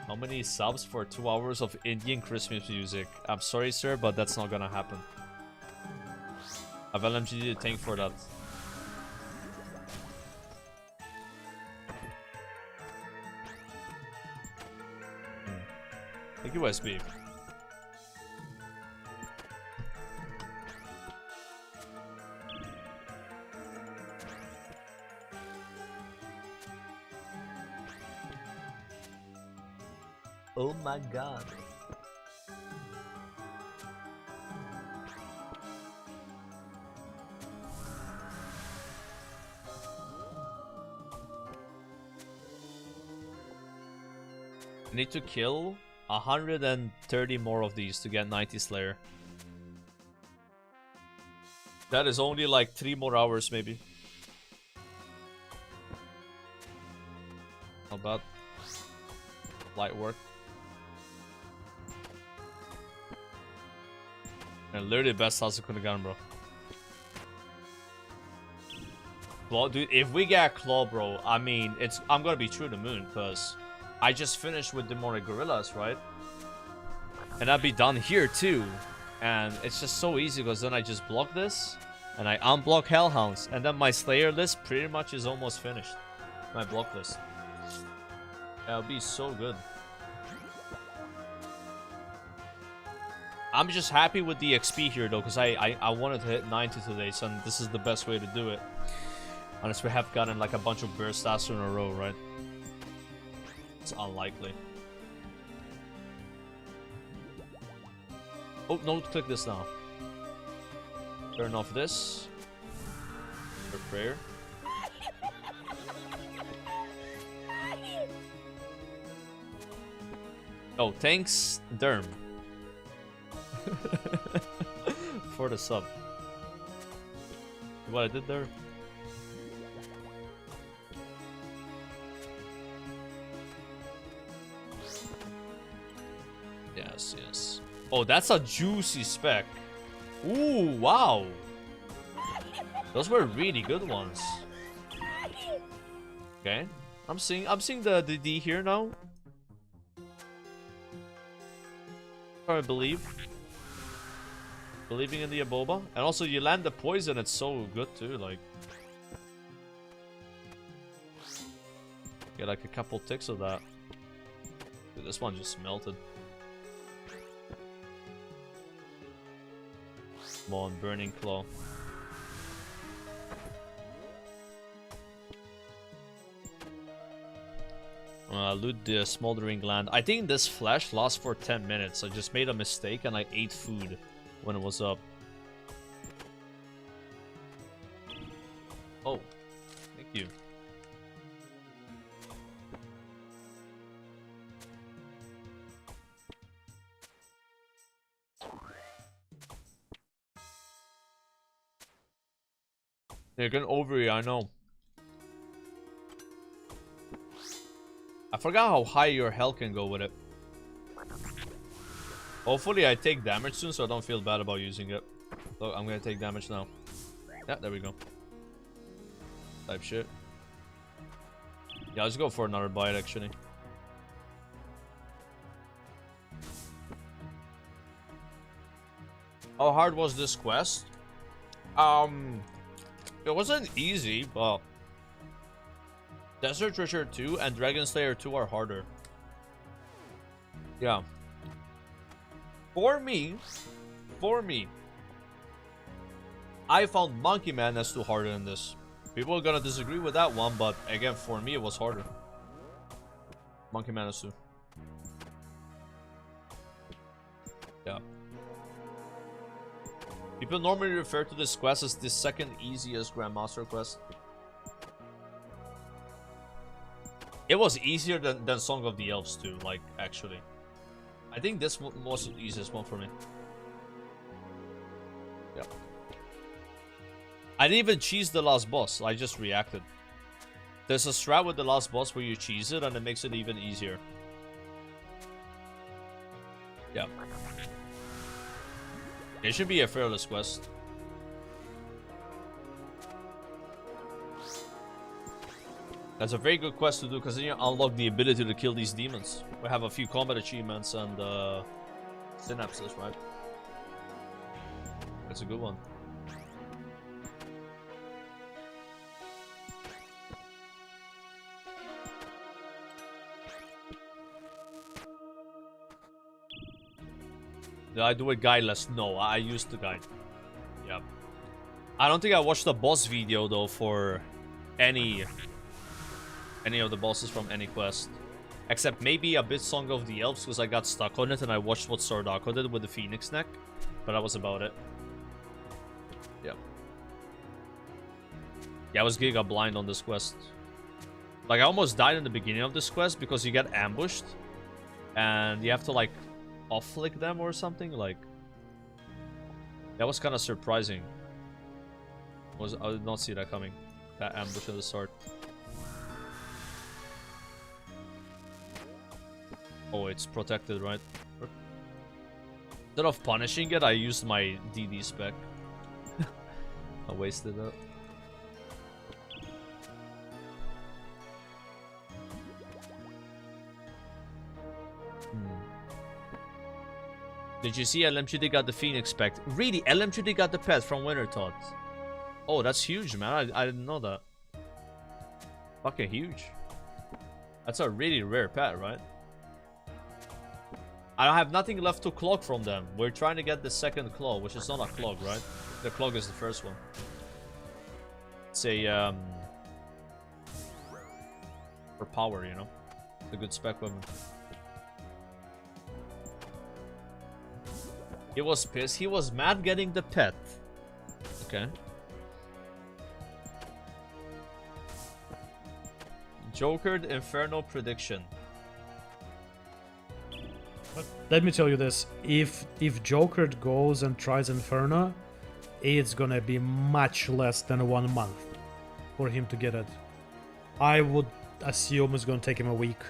How many subs for 2 hours of Indian Christmas music? I'm sorry, sir, but that's not gonna happen. I've LMG to thank for that. Thank you, SB. Oh my god. I need to kill 130 more of these to get 90 Slayer. That is only like 3 more hours maybe. How about light work? And literally best house I could have gotten, bro. Claw, dude, if we get Claw, bro, I mean, I'm gonna be through the moon, because I just finished with Demonic Gorillas, right? And I'd be done here too. And it's just so easy, because then I just block this, and I unblock Hellhounds, and then my Slayer list pretty much is almost finished. My block list. That'll be so good. I'm just happy with the XP here though, because I wanted to hit 90 today, so this is the best way to do it. Unless we have gotten like a bunch of burst stats in a row, right? It's unlikely. Oh, no, click this now. Turn off this. For prayer. Oh, thanks, Derm. For the sub. What I did there? Yes, yes. Oh, that's a juicy spec. Ooh, wow. Those were really good ones. Okay. I'm seeing the D here now. I believe. Believing in the Aboba. And also you land the poison, it's so good too, like. Get like a couple ticks of that. Dude, this one just melted. Come on, Burning Claw. Loot the Smoldering Gland. I think this flesh lasts for 10 minutes. I just made a mistake and I ate food when it was up. Oh, thank you. They're going over here, I know. I forgot how high your health can go with it. Hopefully I take damage soon so I don't feel bad about using it. Look, I'm gonna take damage now. Yeah, there we go. Type shit. Yeah, let's go for another bite actually. How hard was this quest? It wasn't easy, but Desert Treasure 2 and Dragon Slayer 2 are harder. Yeah. For me, I found Monkey Madness too harder than this. People are gonna disagree with that one, but again, for me, it was harder. Monkey Madness 2. Yeah. People normally refer to this quest as the second easiest Grandmaster quest. It was easier than Song of the Elves too, like, actually. I think this was the easiest one for me. Yeah. I didn't even cheese the last boss, I just reacted. There's a strat with the last boss where you cheese it and it makes it even easier. Yeah. It should be a fearless quest. That's a very good quest to do because then you unlock the ability to kill these demons. We have a few combat achievements and synapses, right? That's a good one. Did I do it guideless? No, I used the guide. Yeah. I don't think I watched the boss video though for any of the bosses from any quest. Except maybe a bit Song of the Elves, because I got stuck on it and I watched what Sardako did with the Phoenix neck. But that was about it. Yeah. Yeah, I was Giga blind on this quest. Like, I almost died in the beginning of this quest because you get ambushed. And you have to, like, off-flick them or something. Like, that was kind of surprising. I did not see that coming. That ambush at the start. Oh, it's protected, right? Instead of punishing it, I used my DD spec. I wasted it. Did you see LMGD got the Phoenix spec? Really? LMGD got the pet from Winter Thoughts. Oh, that's huge, man. I didn't know that. Fucking huge. That's a really rare pet, right? I don't have nothing left to clog from them. We're trying to get the second claw, which is not a clog, right? The clog is the first one. It's a, for power, you know? It's a good spec weapon. He was pissed. He was mad getting the pet. Okay. Jokered Inferno prediction. But let me tell you this: if Jokered goes and tries Inferno, it's gonna be much less than 1 month for him to get it. I would assume it's gonna take him a week.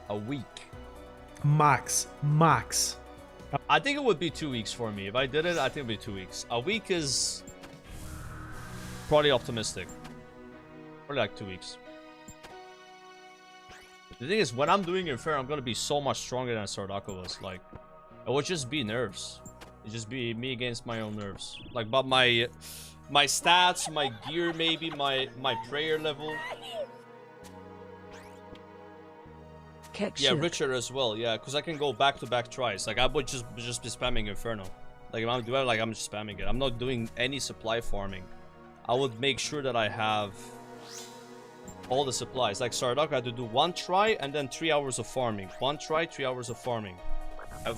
A week? Max. I think it would be 2 weeks for me. If I did it, I think it would be 2 weeks. A week is probably optimistic. Probably like 2 weeks. The thing is, when I'm doing Inferno, I'm gonna be so much stronger than Sardako was. Like, it would just be nerves. It'd just be me against my own nerves. Like, but my stats, my gear, maybe my prayer level. Yeah, richer as well. Yeah, because I can go back-to-back tries. Like, I would just be spamming Inferno. Like, if I'm doing it, like, I'm just spamming it. I'm not doing any supply farming. I would make sure that I have all the supplies. Like Sardaka, I had to do 1 try and then 3 hours of farming. 1 try, 3 hours of farming.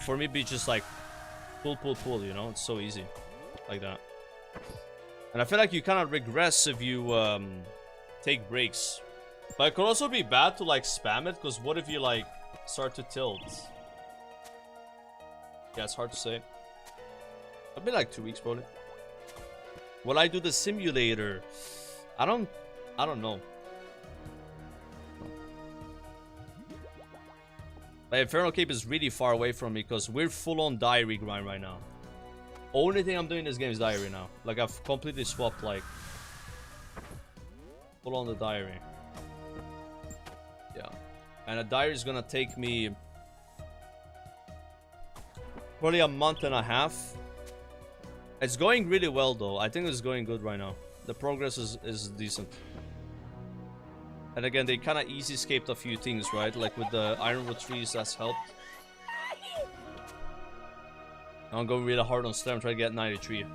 For me, it'd be just like pull, you know? It's so easy. Like that. And I feel like you kind of regress if you take breaks. But it could also be bad to like spam it, because what if you like start to tilt? Yeah, it's hard to say. It'll be like 2 weeks probably. Will I do the simulator? I don't know. The Infernal Cape is really far away from me because we're full on diary grind right now. Only thing I'm doing in this game is diary now. Like, I've completely swapped, like, full on the diary. Yeah. And a diary is gonna take me probably a month and a half. It's going really well though. I think it's going good right now. The progress is decent. And again, they kind of easy escaped a few things, right? Like with the Ironwood trees, that's helped. I'm going really hard on Slam, trying to get 93.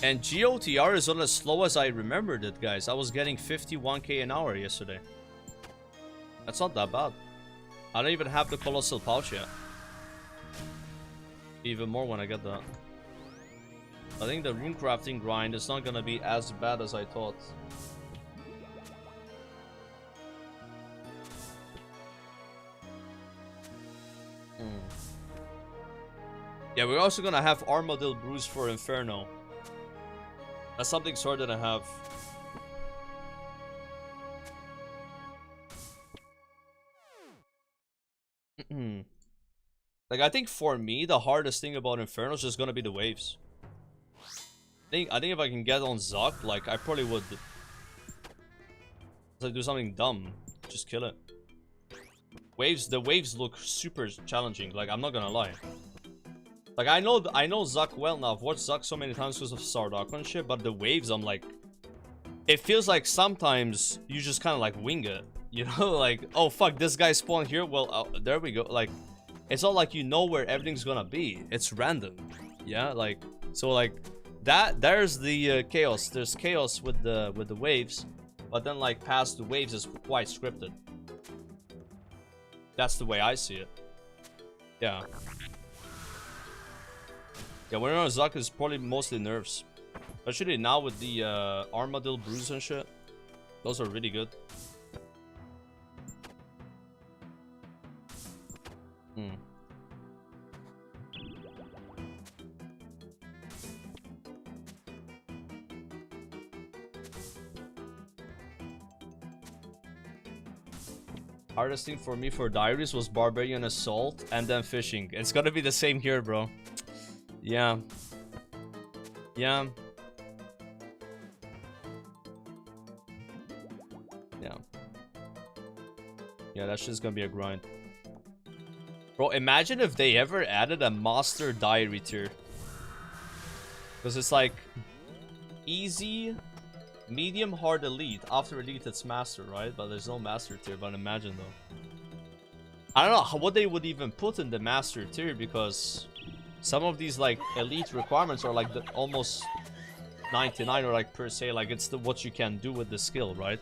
And GOTR is not as slow as I remembered it, guys. I was getting 51k an hour yesterday. That's not that bad. I don't even have the Colossal Pouch yet. Even more when I get that. I think the rune crafting grind is not gonna be as bad as I thought. Yeah, we're also gonna have Armadillo Brews for Inferno. That's something Sword didn't have. Like, I think for me, the hardest thing about Inferno is just gonna be the waves. I think if I can get on Zuck, like, I probably would like, do something dumb. Just kill it. The waves look super challenging, like, I'm not gonna lie. Like, I know Zuck well now. I've watched Zuck so many times because of Sardako and shit, but the waves, I'm like... It feels like sometimes you just kind of, like, wing it. You know, like, oh, fuck, this guy spawned here? Well, there we go. Like, it's not like you know where everything's gonna be. It's random. Yeah, like so like that. There's the chaos. There's chaos with the waves, but then like past the waves is quite scripted. That's the way I see it. Yeah. Yeah, when on Zuck is probably mostly nerfs. Especially now with the Armadillo Brews and shit. Those are really good. Hardest thing for me for diaries was Barbarian Assault and then fishing. It's gonna be the same here, bro. Yeah. Yeah. Yeah. Yeah, that's just gonna be a grind. Bro, imagine if they ever added a master diary tier. Because it's like easy, medium, hard, elite. After elite, it's master, right? But there's no master tier. But imagine though. I don't know what they would even put in the master tier because some of these like elite requirements are like the almost 99 or like per se. Like it's the what you can do with the skill, right?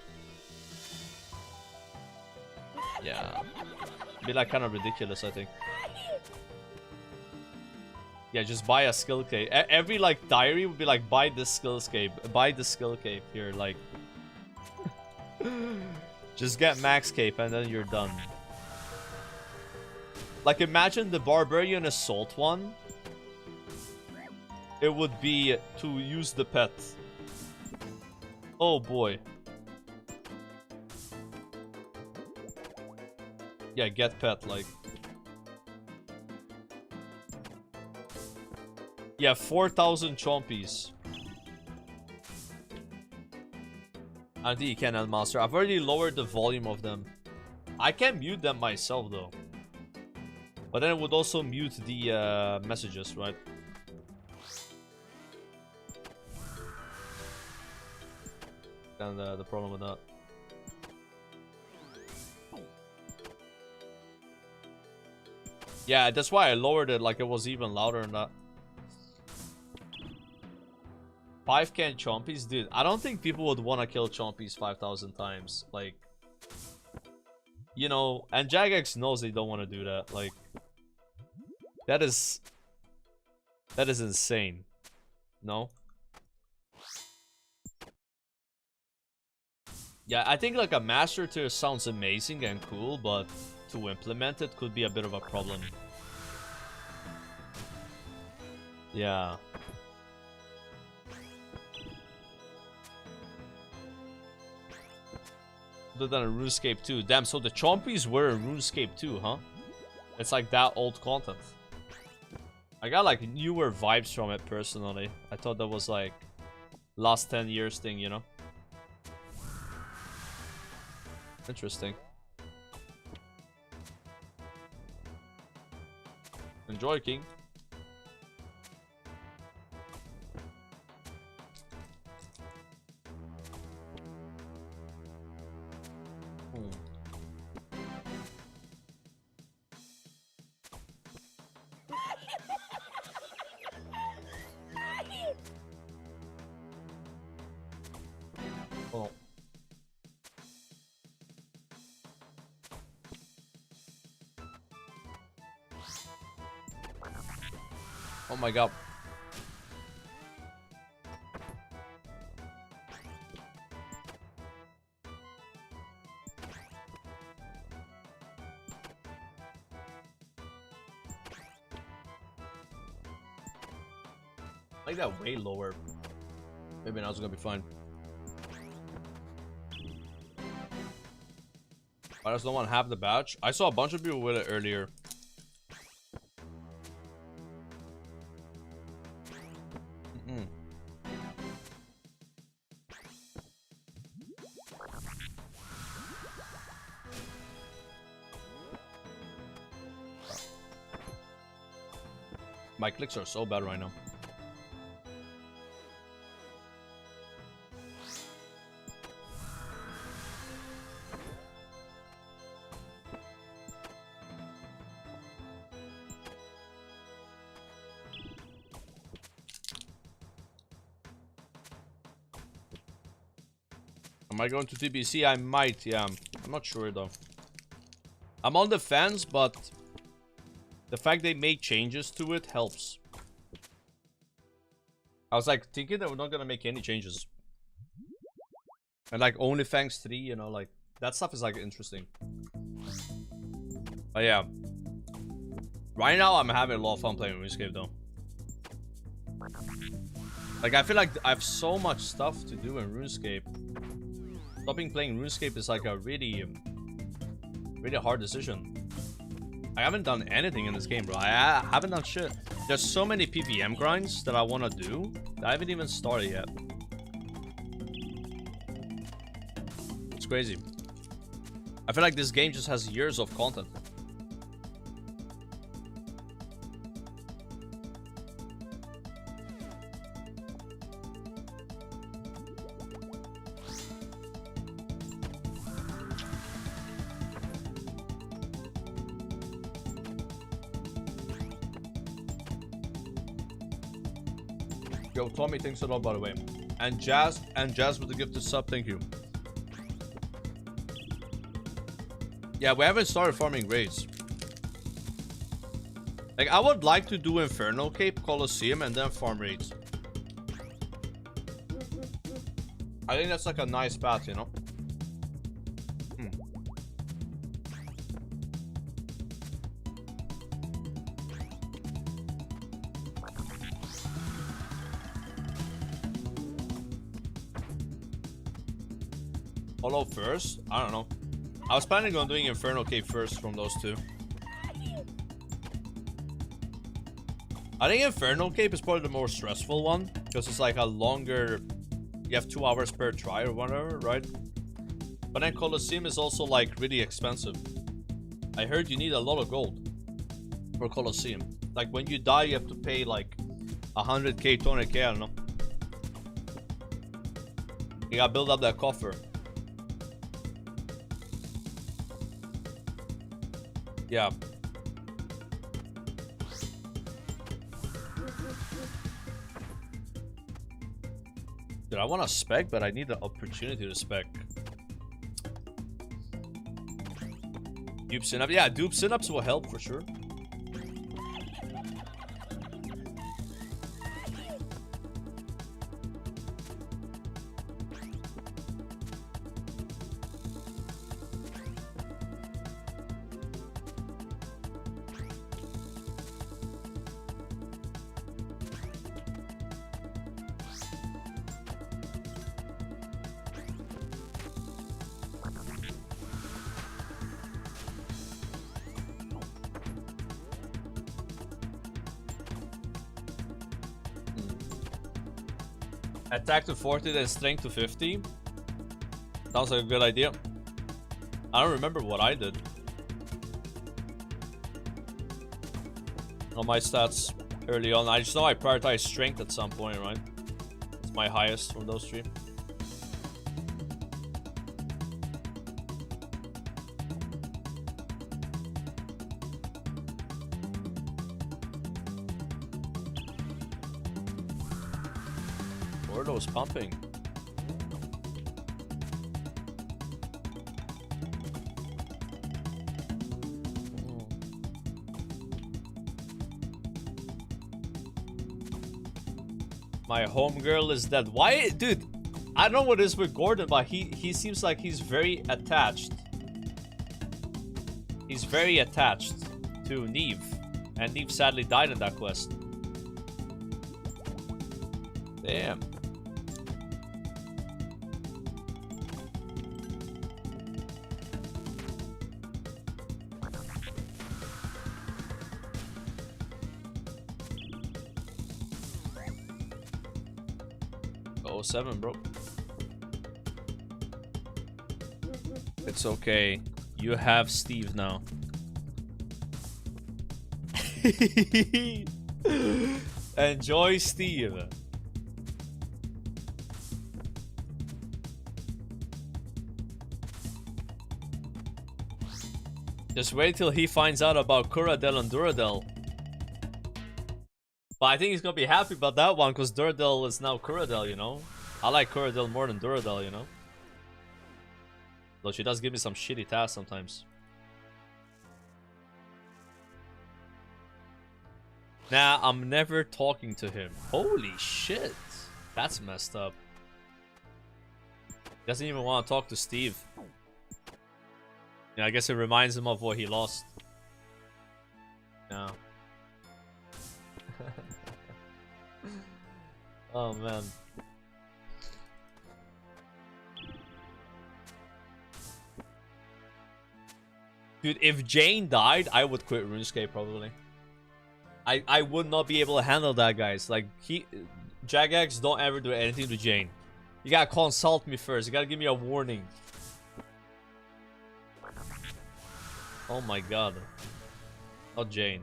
Yeah. Be like kind of ridiculous, I think. Yeah, just buy a skill cape. Every like diary would be like buy this skill cape, buy the skill cape here, like just get max cape and then you're done. Like imagine the Barbarian Assault one. It would be to use the pet. Oh boy. Yeah, get pet, like. Yeah, 4,000 chompies. I think you can add monster. I've already lowered the volume of them. I can mute them myself though. But then it would also mute the messages, right? And the problem with that. Yeah, that's why I lowered it, like it was even louder than that. 5k chompies? Dude, I don't think people would want to kill chompies 5,000 times. Like, you know, and Jagex knows they don't want to do that. Like, that is insane. No? Yeah, I think like a master tier sounds amazing and cool, but to implement it could be a bit of a problem. Yeah. Other than a RuneScape 2. Damn, so the chompies were in RuneScape 2, huh? It's like that old content. I got like newer vibes from it personally. I thought that was like last 10 years thing, you know? Interesting. Enjoy, King. Oh. Oh my god. I like that way lower. Maybe now it's gonna be fine. I just don't want to have the badge. I saw a bunch of people with it earlier. My clicks are so bad right now. Am I going to TBC? I might, yeah. I'm not sure though. I'm on the fence, but the fact they made changes to it helps. I was like thinking that we're not gonna make any changes. And like OnlyFans 3, you know, like that stuff is like interesting. But yeah. Right now I'm having a lot of fun playing RuneScape though. Like I feel like I have so much stuff to do in RuneScape. Stopping playing RuneScape is like a really hard decision. I haven't done anything in this game, bro. I haven't done shit. There's so many PVM grinds that I want to do that I haven't even started yet. It's crazy. I feel like this game just has years of content. Yo, Tommy, thanks a lot, by the way. And Jazz with the gift of sub, thank you. Yeah, we haven't started farming raids. Like, I would like to do Inferno Cape, Colosseum, and then farm raids. I think that's like a nice path, you know? Hollow first? I don't know. I was planning on doing Inferno Cave first from those two. I think Inferno Cave is probably the more stressful one because it's like a longer. You have 2 hours per try or whatever, right? But then Colosseum is also like really expensive. I heard you need a lot of gold for Colosseum. Like when you die, you have to pay like 100k, 200k. I don't know. You gotta build up that coffer. Yeah. Dude, I want to spec, but I need the opportunity to spec. Dupe Synops. Yeah, Dupe Synops will help for sure. Attack to 40 and strength to 50. Sounds like a good idea. I don't remember what I did on my stats early on. I just know I prioritized strength at some point, right? It's my highest from those 3. Gordo's pumping. My homegirl is dead. Why, dude? I don't know what it is with Gordon, but he seems like he's very attached. He's very attached to Neve, and Neve sadly died in that quest. Damn. Oh, 7, bro. It's okay. You have Steve now. Enjoy Steve. Just wait till he finds out about Curadel and Duradel. But I think he's gonna be happy about that one because Duradel is now Curadel, you know? I like Curadel more than Duradel, you know? Though she does give me some shitty tasks sometimes. Nah, I'm never talking to him. Holy shit. That's messed up. Doesn't even want to talk to Steve. Yeah, I guess it reminds him of what he lost. Yeah. Oh man. Dude, if Jane died, I would quit RuneScape probably. I would not be able to handle that, guys. Like, Jagex, don't ever do anything to Jane. You gotta consult me first. You gotta give me a warning. Oh my god. Not Jane.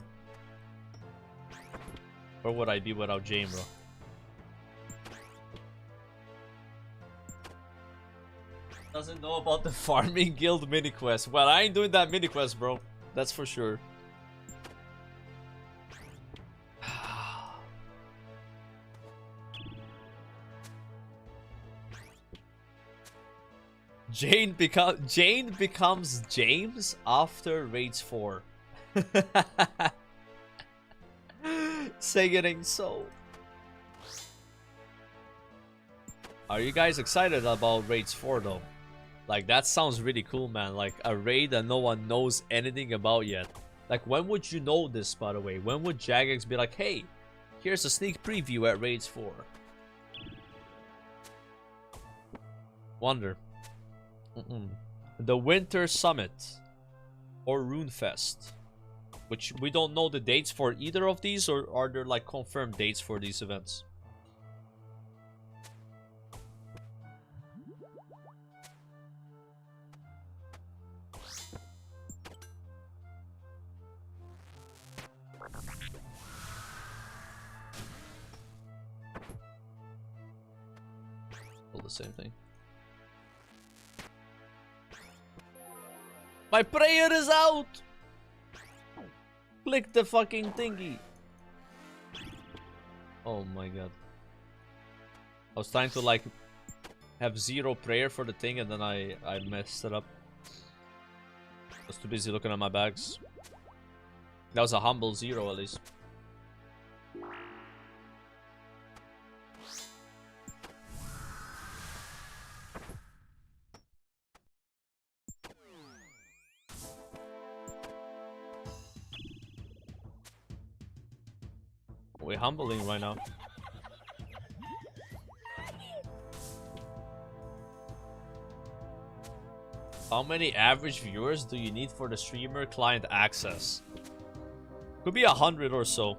Where would I be without Jane, bro? Doesn't know about the farming guild mini quest. Well, I ain't doing that mini quest, bro. That's for sure. Jane becomes James after raids 4. Singing so. Are you guys excited about raids 4 though? Like, that sounds really cool, man. Like a raid that no one knows anything about yet. Like, when would you know this, by the way? When would Jagex be like, hey, here's a sneak preview at raids 4? Wonder. The Winter Summit or RuneFest, which we don't know the dates for either of these, or are there like confirmed dates for these events? All the same thing. My prayer is out! Click the fucking thingy. Oh my god. I was trying to like have 0 prayer for the thing and then I messed it up. I was too busy looking at my bags. That was a humble 0 at least. We're humbling right now. How many average viewers do you need for the streamer client access? Could be 100 or so.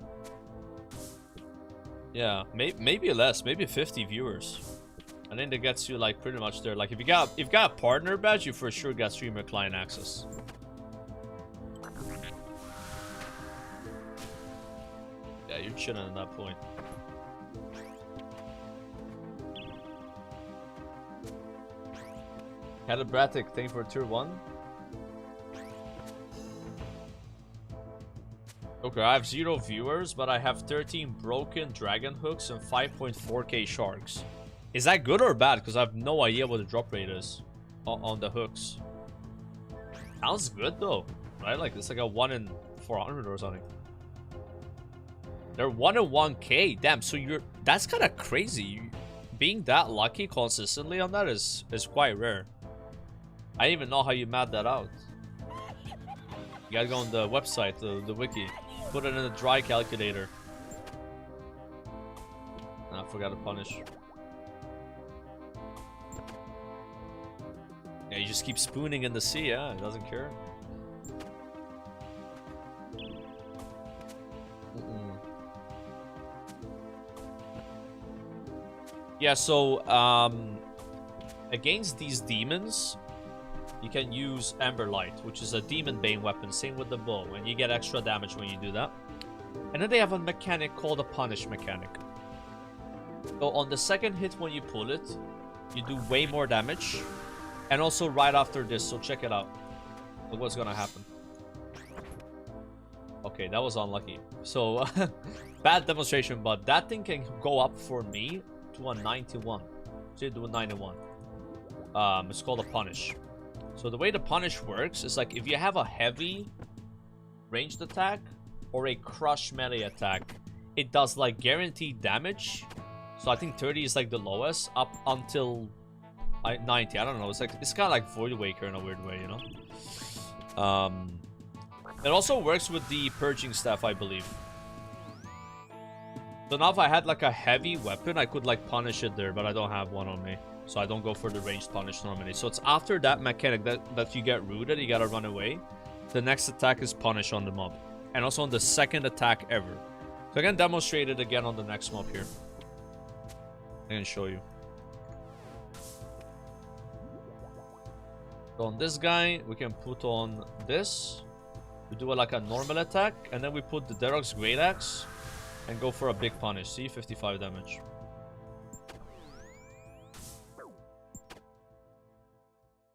Yeah, maybe less, maybe 50 viewers. I think that gets you like pretty much there. Like if you got a partner badge, you for sure got streamer client access. Yeah, you're chilling at that point. Calibratic, thank you for tier 1. Okay, I have 0 viewers, but I have 13 broken dragon hooks and 5.4k sharks. Is that good or bad? Because I have no idea what the drop rate is on the hooks. Sounds good though, right? Like it's like a 1 in 400 or something. They're 1 in 1k. Damn, so that's kind of crazy. Being that lucky consistently on that is quite rare. I didn't even know how you mapped that out. You gotta go on the website, the wiki. Put it in the dry calculator. I forgot to punish. Yeah, you just keep spooning in the sea, yeah? It doesn't care. Yeah, so, against these demons, you can use Ember Light, which is a demon bane weapon, same with the bow, and you get extra damage when you do that. And then they have a mechanic called a punish mechanic. So on the second hit when you pull it, you do way more damage. And also right after this, so check it out. Look what's gonna happen. Okay, that was unlucky. So, bad demonstration, but that thing can go up for me to a 91. So you do a 91. It's called a punish. So the way the punish works is like if you have a heavy ranged attack or a crush melee attack, it does like guaranteed damage. So I think 30 is like the lowest up until 90. I don't know. It's like it's kind of like Void Waker in a weird way, you know. It also works with the purging staff, I believe. So now if I had like a heavy weapon, I could like punish it there, but I don't have one on me. So I don't go for the ranged punish normally. So it's after that mechanic that you get rooted, you gotta run away. The next attack is punish on the mob. And also on the second attack ever. So I can demonstrate it again on the next mob here. I can show you. So on this guy, we can put on this. We do it like a normal attack, and then we put the Derok's Great Axe and go for a big punish. See, 55 damage.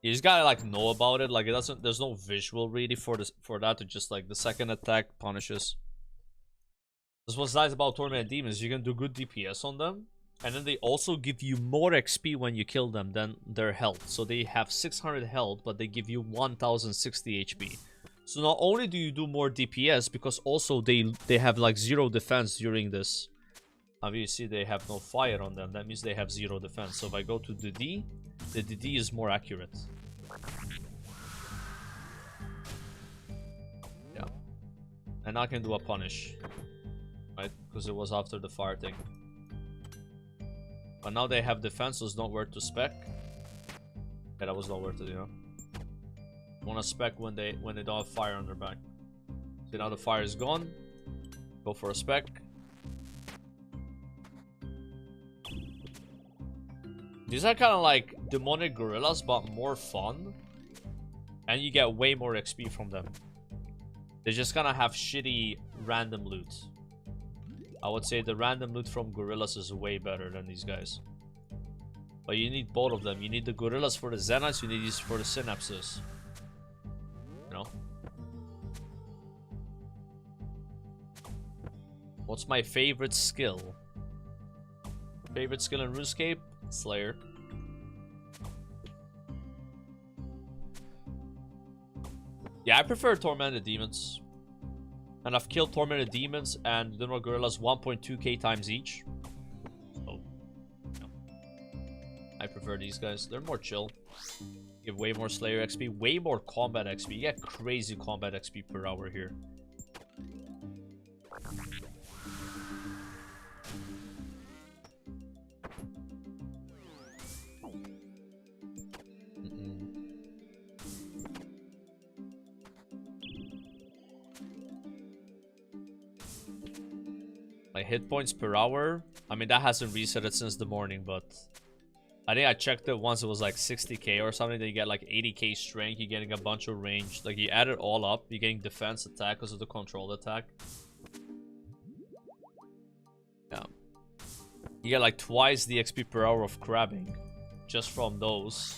You just gotta like know about it. Like it doesn't. There's no visual really for this for that to just like the second attack punishes. This what's nice about Tormented Demons. You can do good DPS on them, and then they also give you more XP when you kill them than their health. So they have 600 health, but they give you 1060 HP. So not only do you do more DPS, because also they have like 0 defense during this. Obviously they have no fire on them. That means they have 0 defense. So if I go to the DD is more accurate. Yeah. And I can do a punish. Right? Because it was after the fire thing. But now they have defense, so it's not worth to spec. Yeah, that was not worth it, you know. Want to spec when they don't have fire on their back. See, now the fire is gone. Go for a spec. These are kind of like demonic gorillas, but more fun. And you get way more XP from them. They just kind of have shitty random loot. I would say the random loot from gorillas is way better than these guys. But you need both of them. You need the gorillas for the Zenites, you need these for the synapses. You know? What's my favorite skill? Favorite skill in RuneScape? Slayer. Yeah, I prefer Tormented Demons. And I've killed Tormented Demons and Dinner Gorillas 1.2k times each. So, yeah. I prefer these guys. They're more chill. Give way more Slayer XP, way more combat XP. You get crazy combat XP per hour here. My hit points per hour. I mean, that hasn't reset it since the morning, but I think I checked it once. It was like 60k or something. Then you get like 80k strength. You're getting a bunch of range. Like you add it all up. You're getting defense attack because of the controlled attack. Yeah. You get like twice the XP per hour of crabbing just from those.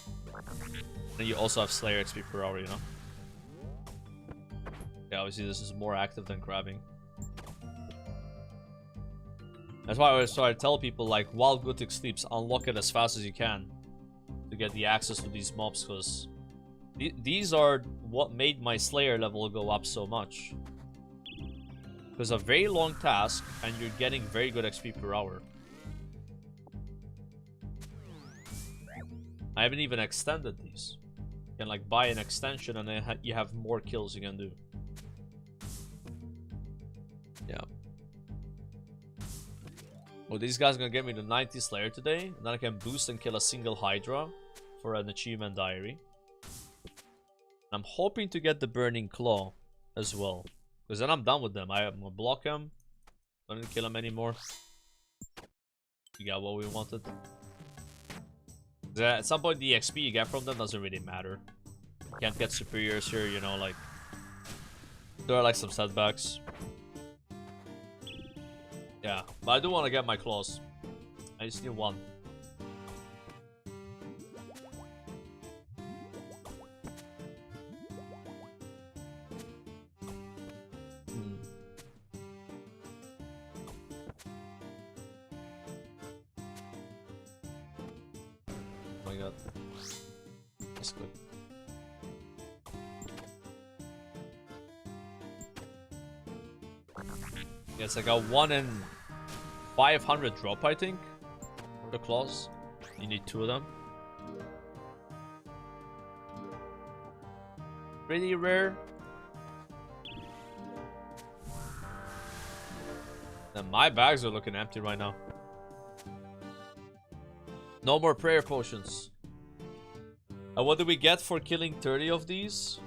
And you also have Slayer XP per hour, you know? Yeah, obviously this is more active than crabbing. That's why I always try to tell people, like, while Gothic sleeps, unlock it as fast as you can to get the access to these mobs, because these are what made my Slayer level go up so much. Because a very long task, and you're getting very good XP per hour. I haven't even extended these. You can, like, buy an extension, and then you have more kills you can do. Yeah. Well, these guys are gonna get me the 90 Slayer today, and then I can boost and kill a single Hydra for an achievement diary. I'm hoping to get the Burning Claw as well, because then I'm done with them. I'm gonna block them, don't need to kill them anymore. We got what we wanted. At some point, the XP you get from them doesn't really matter. You can't get superiors here, you know, like there are like some setbacks. Yeah, but I do want to get my claws. I just need one. Oh my god. That's good. Yeah, it's like a 1 in 500 drop, I think. For the claws. You need 2 of them. Pretty rare. And my bags are looking empty right now. No more prayer potions. And what do we get for killing 30 of these?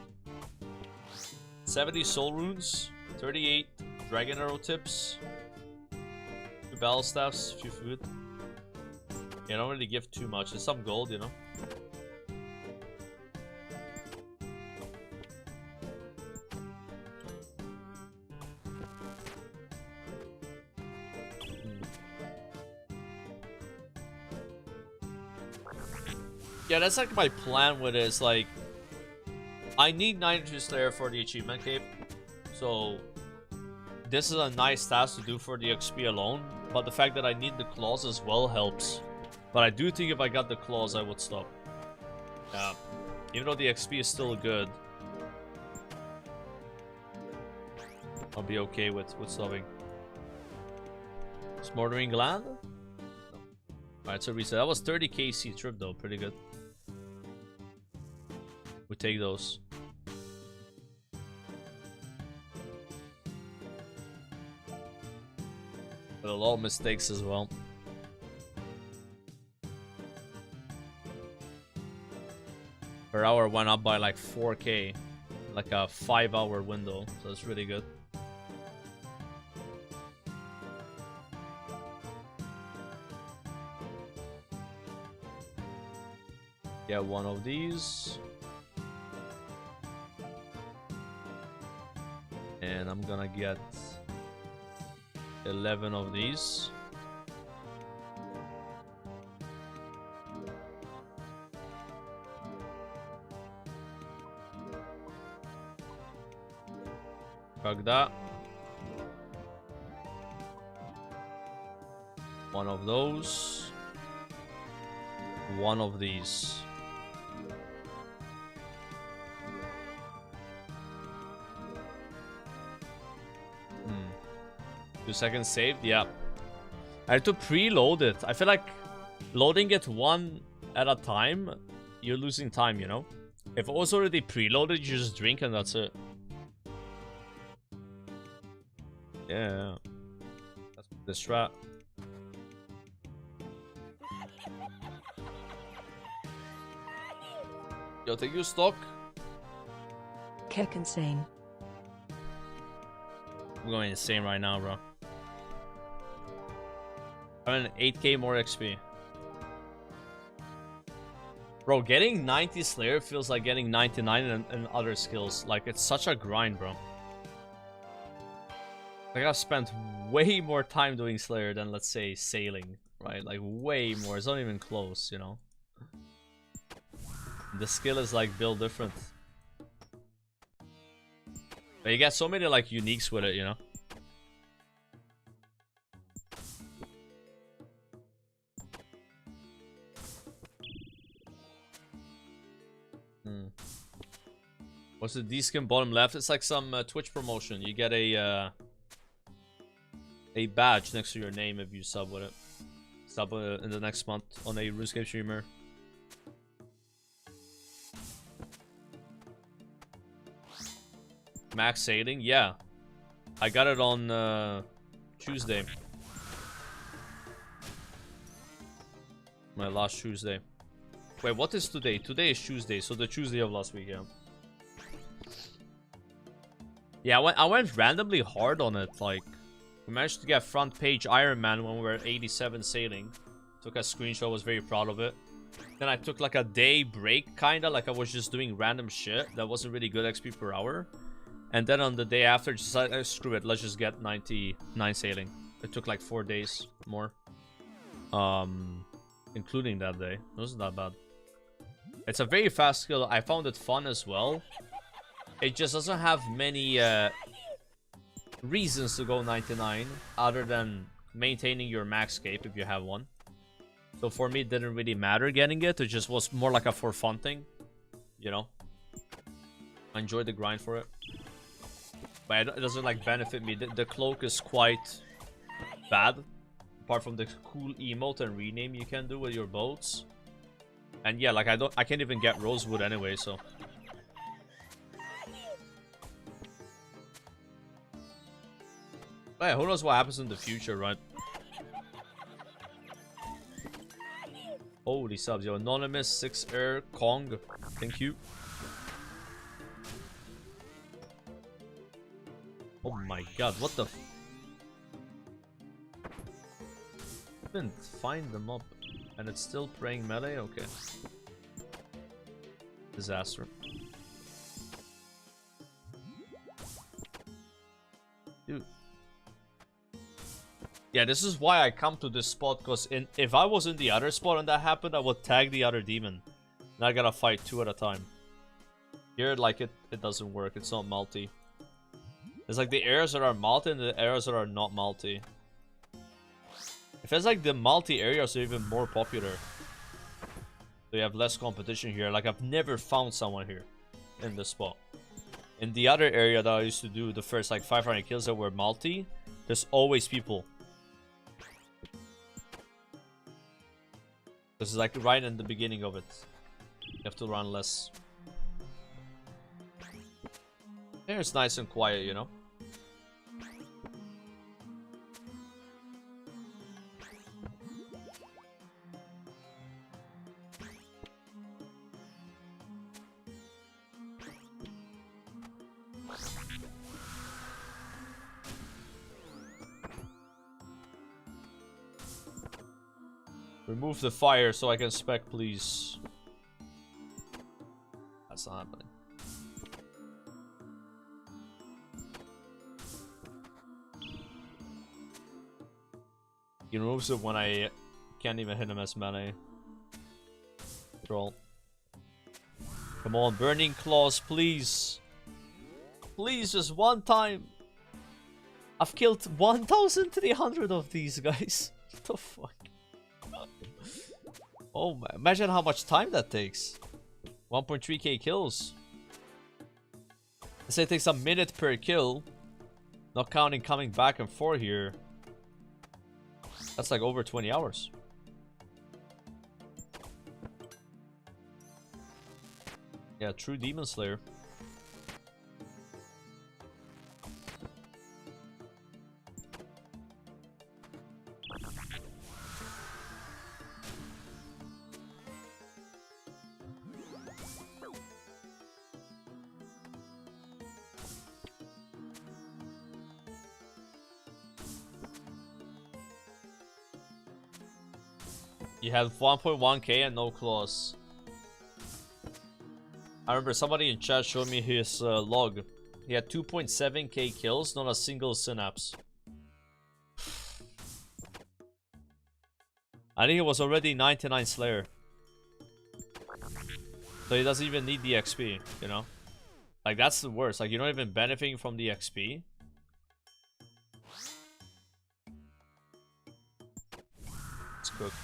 70 soul runes, 38 dragon arrow tips, 2 battle staffs, few food. Yeah, I don't really give too much. It's some gold, you know. Yeah, that's like my plan with it. Is like, I need 92 Slayer for the achievement cape, so this is a nice task to do for the XP alone, but the fact that I need the claws as well helps. But I do think if I got the claws, I would stop. Yeah, even though the XP is still good, I'll be okay with stopping. Smoldering Gland? No. Alright, so reset. That was 30 KC trip though, pretty good. We take those. But a lot of mistakes as well. Per hour went up by like 4k. Like a 5-hour window. So it's really good. Get one of these. And I'm gonna get 11 of these. Fuck that. One of those. One of these. 2 seconds saved, yeah. I had to preload it. I feel like loading it one at a time, you're losing time, you know? If it was already preloaded, you just drink and that's it. Yeah. That's the strat. Yo, take your stock. Keck insane. I'm going insane right now, bro. I'm at 8k more XP. Bro, getting 90 Slayer feels like getting 99 and other skills. Like, it's such a grind, bro. Like, I've spent way more time doing Slayer than, let's say, sailing, right? Like, way more. It's not even close, you know? The skill is, like, built different. But you get so many, like, uniques with it, you know? What's the D-skin bottom left? It's like some Twitch promotion. You get a badge next to your name if you sub with it. Sub in the next month on a RuneScape streamer. Max sailing? Yeah. I got it on Tuesday. My last Tuesday. Wait, what is today? Today is Tuesday, so the Tuesday of last week, yeah. Yeah, I went randomly hard on it. Like, we managed to get front page Ironman when we were at 87 sailing. Took a screenshot, was very proud of it. Then I took like a day break, kinda, like I was just doing random shit that wasn't really good XP per hour. And then on the day after, just screw it, let's just get 99 sailing. It took like 4 days more. Including that day. It wasn't that bad. It's a very fast skill. I found it fun as well. It just doesn't have many reasons to go 99 other than maintaining your max cape if you have one. So for me, it didn't really matter getting it. It just was more like a for fun thing, you know. I enjoyed the grind for it. But it doesn't like benefit me. The cloak is quite bad. Apart from the cool emote and rename you can do with your boats. And yeah, like I can't even get rosewood anyway, so. Hey, who knows what happens in the future, right? Holy subs, yo. Anonymous, 6 Air, Kong. Thank you. Oh my god, what the f— didn't find them up. And it's still praying melee? Okay. Disaster. Dude. Yeah, this is why I come to this spot, because if I was in the other spot and that happened, I would tag the other demon. And I gotta fight 2 at a time. Here, like, it doesn't work. It's not multi. It's like the areas that are multi and the areas that are not multi. It feels like the multi areas are even more popular. So you have less competition here. Like, I've never found someone here in this spot. In the other area that I used to do the first like 500 kills that were multi, there's always people. This is like right in the beginning of it. You have to run less. Here it's nice and quiet, you know. Remove the fire so I can spec, please. That's not happening. He removes it when I can't even hit him as melee. Troll. Come on, Burning Claws, please. Please, just one time. I've killed 1,300 of these guys. What the fuck? Oh man, imagine how much time that takes. 1.3k kills. Let's say it takes a minute per kill. Not counting coming back and forth here. That's like over 20 hours. Yeah, true Demon Slayer. You have 1.1k and no claws. I remember somebody in chat showed me his log. He had 2.7k kills, not a single synapse. I think it was already 99 Slayer. So he doesn't even need the XP, you know? Like, that's the worst. Like, you're not even benefiting from the XP. It's cooked.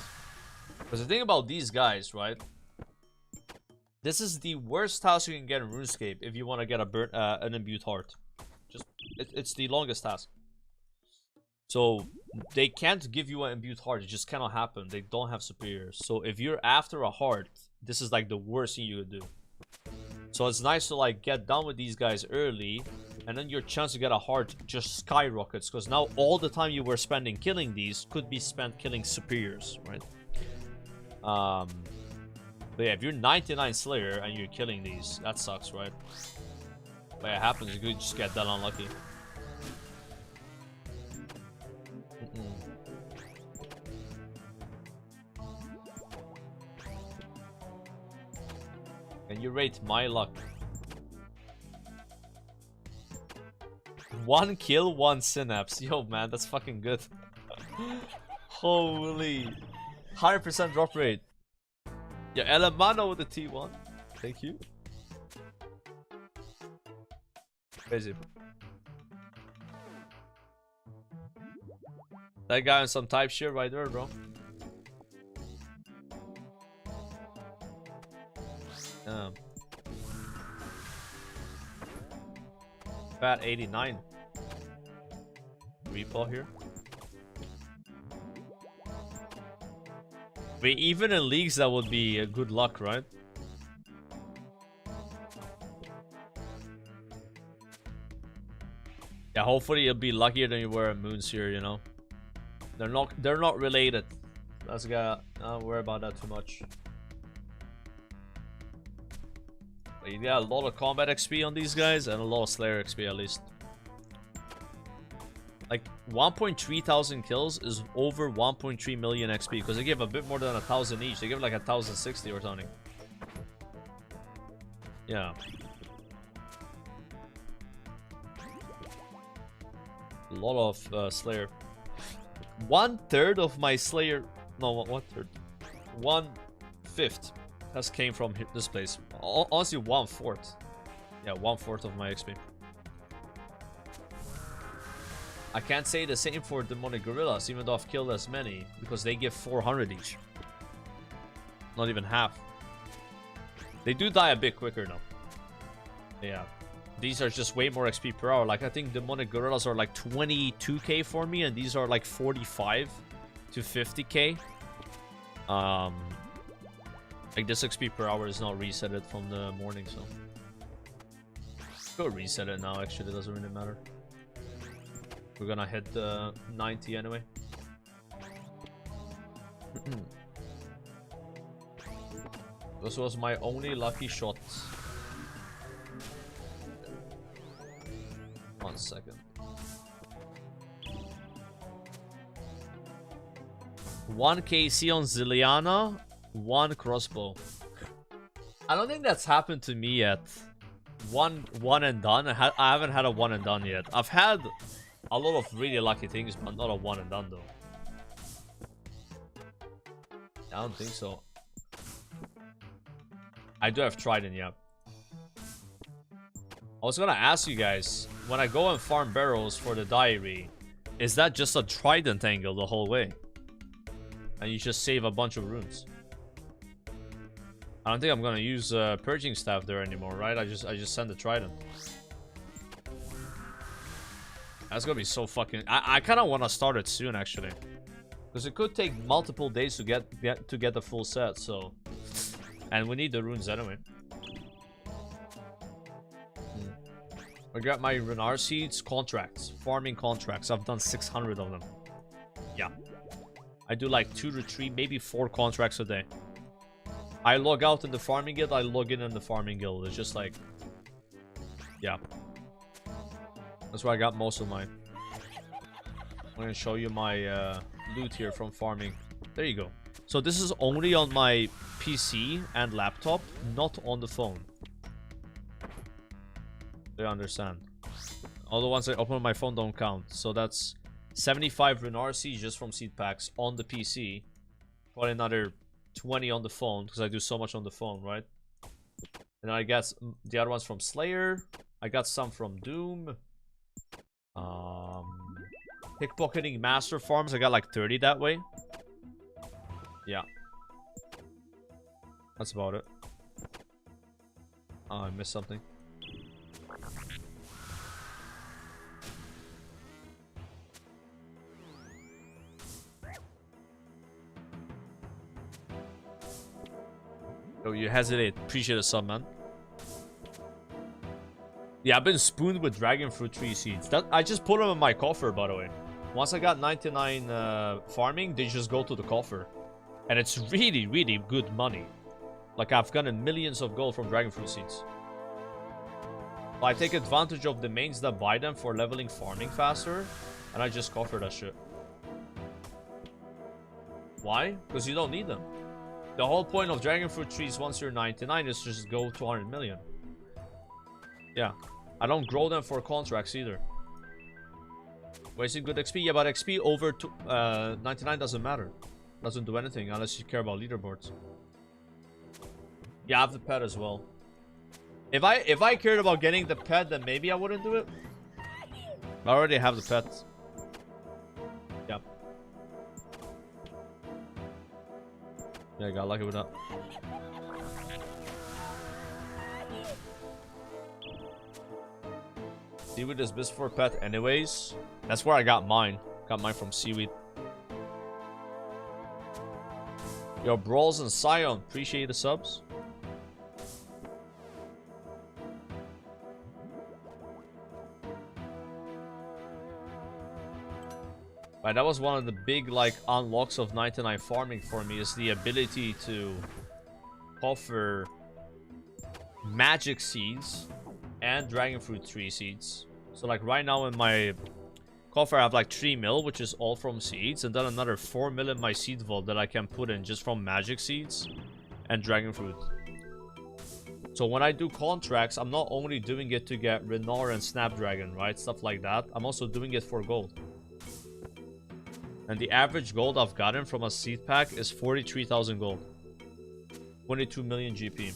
Because the thing about these guys, right? This is the worst task you can get in RuneScape if you want to get an imbued heart. Just it's the longest task. So they can't give you an imbued heart. It just cannot happen. They don't have superiors. So if you're after a heart, this is like the worst thing you could do. So it's nice to like get done with these guys early, and then your chance to get a heart just skyrockets. Because now all the time you were spending killing these could be spent killing superiors, right? But yeah, if you're 99 Slayer and you're killing these, that sucks, right? But it happens, you could just get that unlucky. Can you rate my luck? 1 kill, 1 synapse. Yo, man, that's fucking good. Holy. 100% drop rate. Yeah, Elemano with the T1. Thank you. Crazy. That guy on some type shit right there, bro. Fat 89. Repo here. Wait, even in leagues that would be good luck, right? Yeah, hopefully you'll be luckier than you were at Moons here, you know. They're not related. That's gonna not worry about that too much. But you got a lot of combat XP on these guys and a lot of Slayer XP at least. Like 1.3 thousand kills is over 1.3 million XP because they give a bit more than 1,000 each. They give like 1,060 or something. Yeah. A lot of Slayer. 1/3 of my Slayer, no, 1/3, 1/5 has came from this place. Honestly, 1/4. Yeah, 1/4 of my XP. I can't say the same for demonic gorillas, even though I've killed as many, because they give 400 each. Not even half. They do die a bit quicker though. Yeah. These are just way more XP per hour. Like, I think demonic gorillas are like 22k for me, and these are like 45 to 50k. Like, this XP per hour is not resetted from the morning, so go reset it now. Actually, it doesn't really matter. We're gonna hit 90 anyway. This was my only lucky shot. 1 second. 1 KC on Ziliana, 1 crossbow. I don't think that's happened to me yet. One and done. I haven't had a 1 and done yet. I've had a lot of really lucky things, but not a 1 and done though. I don't think so. I do have Trident, yeah. I was gonna ask you guys, when I go and farm barrels for the diary, is that just a Trident angle the whole way? And you just save a bunch of runes? I don't think I'm gonna use purging staff there anymore, right? I just send the Trident. That's gonna be so fucking... I kind of want to start it soon, actually, because it could take multiple days to get the full set. So, and we need the runes anyway. I got my Renar seeds contracts, farming contracts. I've done 600 of them. Yeah, I do like 2 to 3, maybe 4 contracts a day. I log out in the farming guild, I log in the farming guild. It's just like, yeah. That's where I got most of mine. I'm gonna show you my loot here from farming. There you go. So this is only on my PC and laptop, not on the phone. Do you understand? All the ones I open on my phone don't count. So that's 75 Renar seeds just from seed packs on the PC. Probably another 20 on the phone, because I do so much on the phone, right? And I got the other ones from Slayer. I got some from Doom. Pickpocketing master farms, I got like 30 that way. Yeah, that's about it. Oh, I missed something. Oh, you hesitate. Appreciate the sub, man. Yeah, I've been spooned with dragon fruit tree seeds. That I just put them in my coffer, by the way. Once I got 99 farming, they just go to the coffer. And it's really, really good money. Like, I've gotten millions of gold from dragon fruit seeds. But I take advantage of the mains that buy them for leveling farming faster. And I just coffer that shit. Why? Because you don't need them. The whole point of dragon fruit trees once you're 99 is just go to 100 million. Yeah. I don't grow them for contracts either. Wasting good XP? Yeah, but XP over to 99 doesn't matter. Doesn't do anything unless you care about leaderboards. Yeah, I have the pet as well. If I cared about getting the pet, then maybe I wouldn't do it. I already have the pet. Yeah. Yeah, I got lucky with that. Seaweed is best for pet anyways. That's where I got mine. Got mine from Seaweed. Yo, Brawls and Scion, appreciate the subs. Right, that was one of the big like unlocks of 99 farming for me, is the ability to offer magic seeds and dragon fruit tree seeds. So like right now in my coffer I have like 3 mil, which is all from seeds, and then another 4 mil in my seed vault that I can put in just from magic seeds and dragon fruit. So when I do contracts, I'm not only doing it to get Renar and Snapdragon, right? Stuff like that. I'm also doing it for gold. And the average gold I've gotten from a seed pack is 43,000 gold. 22 million GP.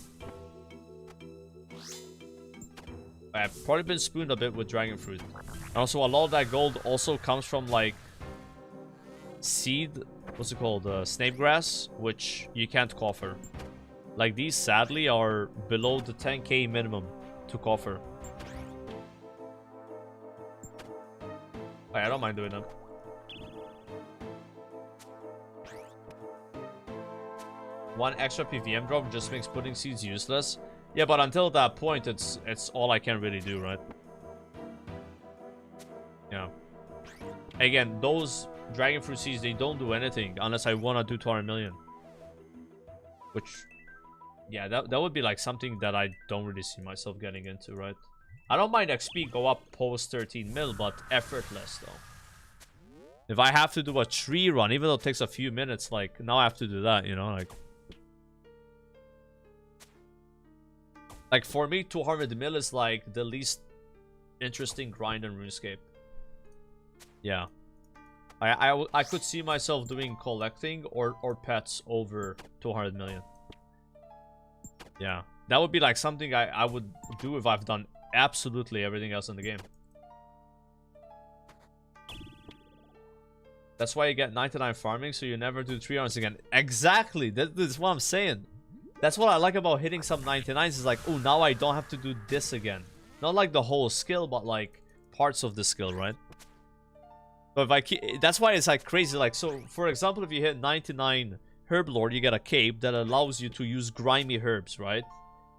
I've probably been spooned a bit with dragon fruit. And also a lot of that gold also comes from like seed, what's it called? Snape grass, which you can't coffer. Like these sadly are below the 10k minimum to coffer. I don't mind doing them. One extra PVM drop just makes putting seeds useless. Yeah, but until that point, it's all I can really do, right? Yeah. Again, those dragon fruit seeds, they don't do anything unless I want to do 200 million. Which, yeah, that would be like something that I don't really see myself getting into, right? I don't mind XP go up post 13 mil, but effortless though. If I have to do a tree run, even though it takes a few minutes, like now I have to do that, you know, like for me, 200 mil is like the least interesting grind in RuneScape. Yeah. I could see myself doing collecting or pets over 200 million. Yeah. That would be like something I would do if I've done absolutely everything else in the game. That's why you get 99 farming, so you never do 3 rounds again. Exactly! That's what I'm saying. That's what I like about hitting some 99s, is like, oh, now I don't have to do this again. Not like the whole skill, but like parts of the skill, right? But if I keep, that's why it's like crazy. Like, so for example, if you hit 99 Herb Lord, you get a cape that allows you to use grimy herbs, right?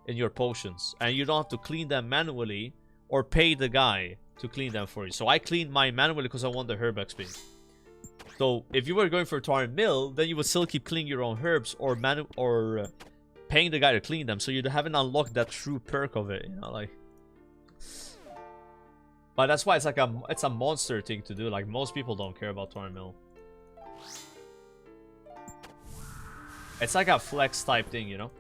In your potions. And you don't have to clean them manually or pay the guy to clean them for you. So I cleaned mine manually because I want the herb XP. So if you were going for 200 mil, then you would still keep cleaning your own herbs or paying the guy to clean them, so you haven't unlocked that true perk of it, you know, like. But that's why it's like it's a monster thing to do. Like most people don't care about 200 mil. It's like a flex type thing, you know.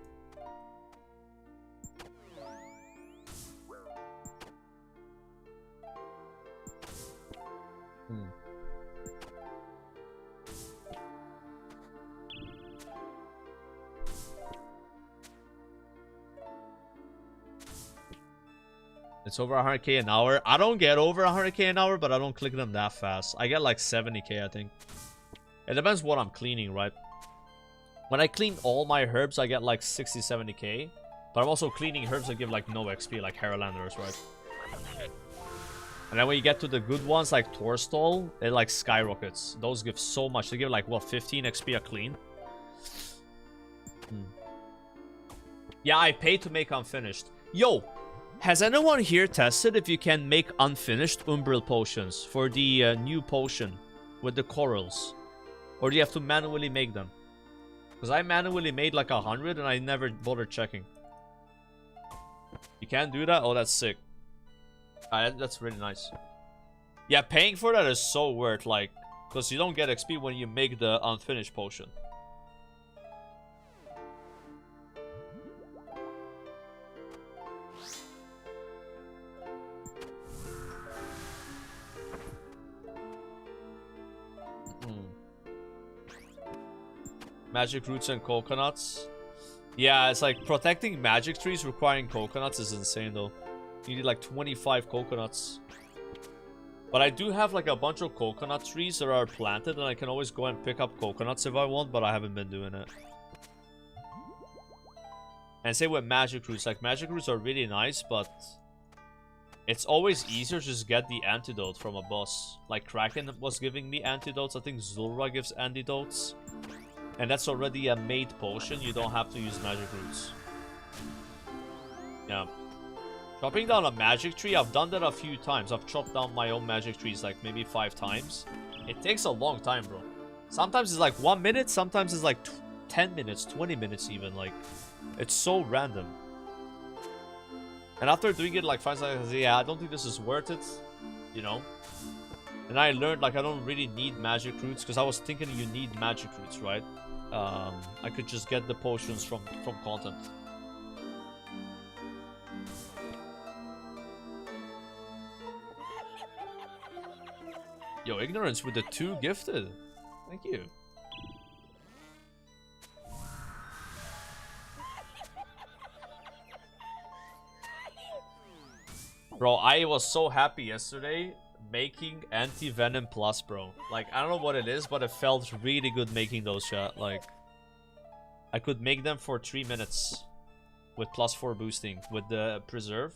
It's over 100k an hour. I don't get over 100k an hour, but I don't click them that fast. I get like 70k, I think. It depends what I'm cleaning, right? When I clean all my herbs, I get like 60, 70k. But I'm also cleaning herbs that give like no XP, like Heralanders, right? And then when you get to the good ones, like Torstall, it like skyrockets. Those give so much. They give like, what, 15 XP a clean? Yeah, I pay to make unfinished. Yo! Has anyone here tested if you can make unfinished Umbral potions for the new potion with the corals? Or do you have to manually make them? Because I manually made like 100 and I never bothered checking. You can't do that? Oh, that's sick. That's really nice. Yeah, paying for that is so worth, like, because you don't get XP when you make the unfinished potion. Magic roots and coconuts. Yeah, it's like protecting magic trees requiring coconuts is insane though. You need like 25 coconuts. But I do have like a bunch of coconut trees that are planted, and I can always go and pick up coconuts if I want, but I haven't been doing it. And same with magic roots. Like magic roots are really nice, but it's always easier to just get the antidote from a boss. Like Kraken was giving me antidotes. I think Zulra gives antidotes. And that's already a made potion. You don't have to use magic roots. Yeah. Chopping down a magic tree, I've done that a few times. I've chopped down my own magic trees like maybe 5 times. It takes a long time, bro. Sometimes it's like 1 minute, sometimes it's like 10 minutes, 20 minutes even. Like, it's so random. And after doing it like 5 seconds, yeah, I don't think this is worth it, you know. And I learned like I don't really need magic roots, because I was thinking you need magic roots, right? I could just get the potions from content. Yo, ignorance with the 2 gifted. Thank you. Bro, I was so happy yesterday making anti-venom plus, bro. Like, I don't know what it is, but it felt really good making those shot. Like, I could make them for 3 minutes with +4 boosting with the preserve.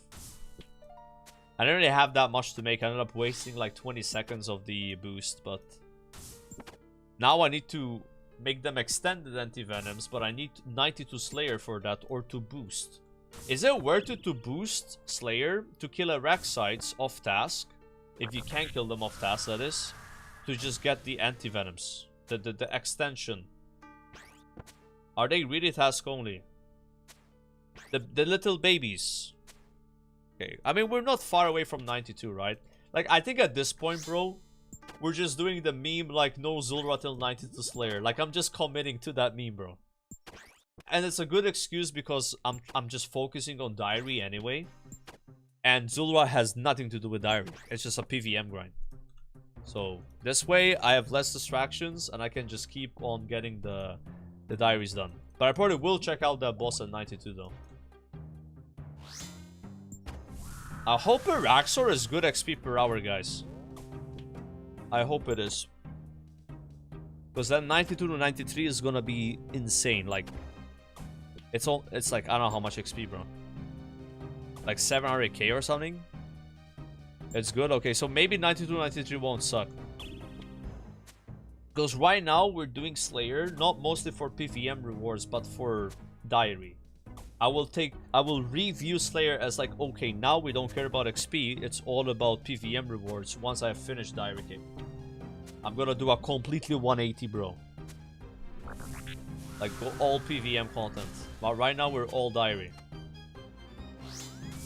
I didn't really have that much to make. I ended up wasting like 20 seconds of the boost, but now I need to make them extended anti-venoms, but I need 92 Slayer for that, or to boost. Is it worth it to boost Slayer to kill a Rek'Sites off task? If you can kill them off task, that is. To just get the anti-venoms. The extension. Are they really task only? The little babies. Okay, I mean, we're not far away from 92, right? Like, I think at this point, bro, we're just doing the meme like no Zulra till 92 Slayer. Like, I'm just committing to that meme, bro. And it's a good excuse because I'm just focusing on Diary anyway. And Zulra has nothing to do with Diary. It's just a PVM grind. So, this way, I have less distractions and I can just keep on getting the diaries done. But I probably will check out that boss at 92, though. I hope Araxor is good XP per hour, guys. I hope it is. Because that 92 to 93 is gonna be insane. Like, it's like, I don't know how much XP, bro. Like 700k or something? It's good? Okay, so maybe 92 to 93 won't suck. Because right now, we're doing Slayer, not mostly for PVM rewards, but for Diary. I will review Slayer as like, okay, now we don't care about XP, it's all about PVM rewards once I have finished Diary Cape. I'm gonna do a completely 180, bro. Like, go all PVM content. But right now, we're all Diary.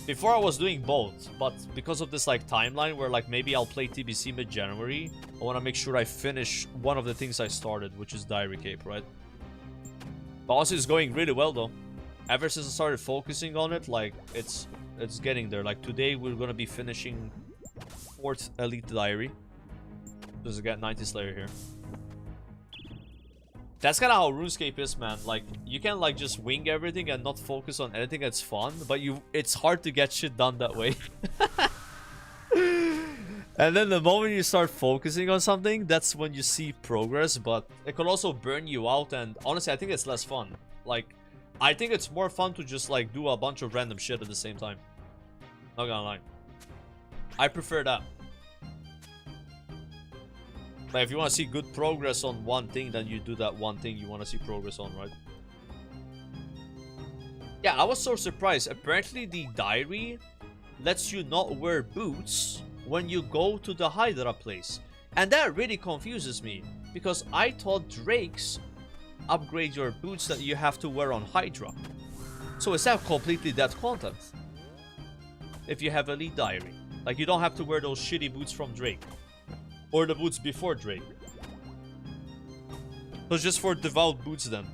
Before I was doing both, but because of this like timeline where like maybe I'll play TBC mid-January, I want to make sure I finish one of the things I started, which is Diary Cape, right? Boss is going really well though. Ever since I started focusing on it, like, it's getting there. Like, today we're gonna be finishing 4th Elite Diary. Just get 90 Slayer here. That's kind of how RuneScape is, man. Like, you can, like, just wing everything and not focus on anything that's fun, but it's hard to get shit done that way. And then the moment you start focusing on something, that's when you see progress, but it can also burn you out, and honestly, I think it's less fun. Like, I think it's more fun to just like do a bunch of random shit at the same time. Not gonna lie. I prefer that. Like, if you want to see good progress on one thing, then you do that one thing you want to see progress on, right? Yeah, I was so surprised. Apparently the Diary lets you not wear boots when you go to the Hydra place. And that really confuses me, because I thought Drakes upgrade your boots that you have to wear on Hydra. So is that completely dead content? If you have Elite Diary. Like, you don't have to wear those shitty boots from Drake. Or the boots before Drake. So it's just for devout boots then.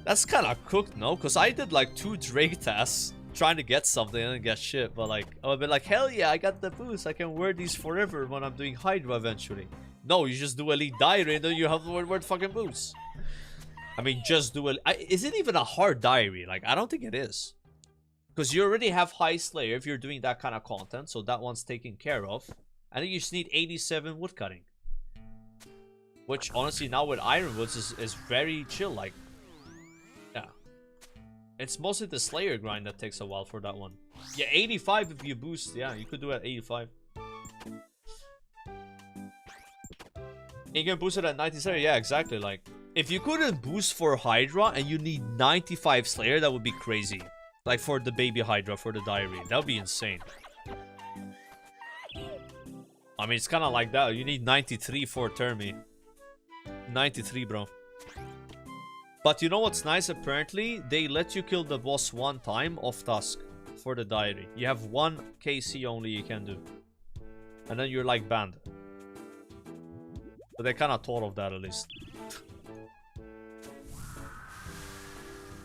That's kind of cooked, no? Because I did like 2 Drake tasks trying to get something and get shit. But like, I would be like, hell yeah, I got the boots. I can wear these forever when I'm doing Hydra eventually. No, you just do Elite Diary and then you have to wear fucking boots. I mean, just do it. Is it even a hard diary? Like, I don't think it is. Because you already have High Slayer if you're doing that kind of content. So that one's taken care of. I think you just need 87 woodcutting. Which, honestly, now with Ironwoods is very chill. Like, yeah. It's mostly the Slayer grind that takes a while for that one. Yeah, 85 if you boost. Yeah, you could do it at 85. You can boost it at 97. Yeah, exactly. Like, if you couldn't boost for Hydra and you need 95 Slayer, that would be crazy. Like for the baby Hydra, for the diary. That would be insane. I mean, it's kind of like that. You need 93 for Termi. 93, bro. But you know what's nice? Apparently, they let you kill the boss one time off task for the diary. You have one KC only you can do. And then you're like banned. But they kind of thought of that at least.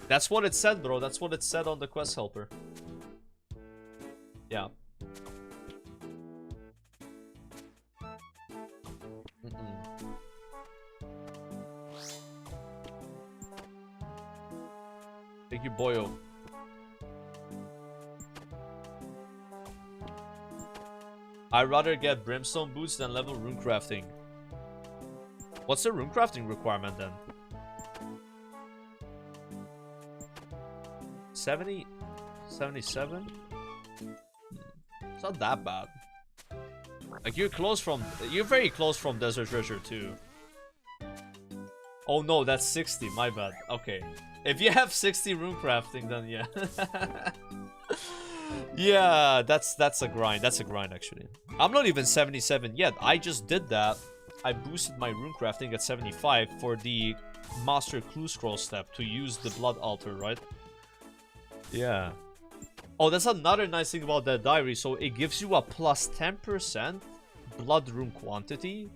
That's what it said, bro. That's what it said on the quest helper. Yeah. Thank you, Boyo. I'd rather get Brimstone boots than level runecrafting. What's the runecrafting requirement then? 70? 77? It's not that bad. Like you're very close from Desert Treasure too. Oh no, that's 60, my bad. Okay. If you have 60 runecrafting, then yeah. Yeah, that's a grind. That's a grind actually. I'm not even 77 yet. I just did that. I boosted my runecrafting at 75 for the Master Clue Scroll step to use the Blood Altar, right? Yeah. Oh, that's another nice thing about that diary. So it gives you a plus 10% blood rune quantity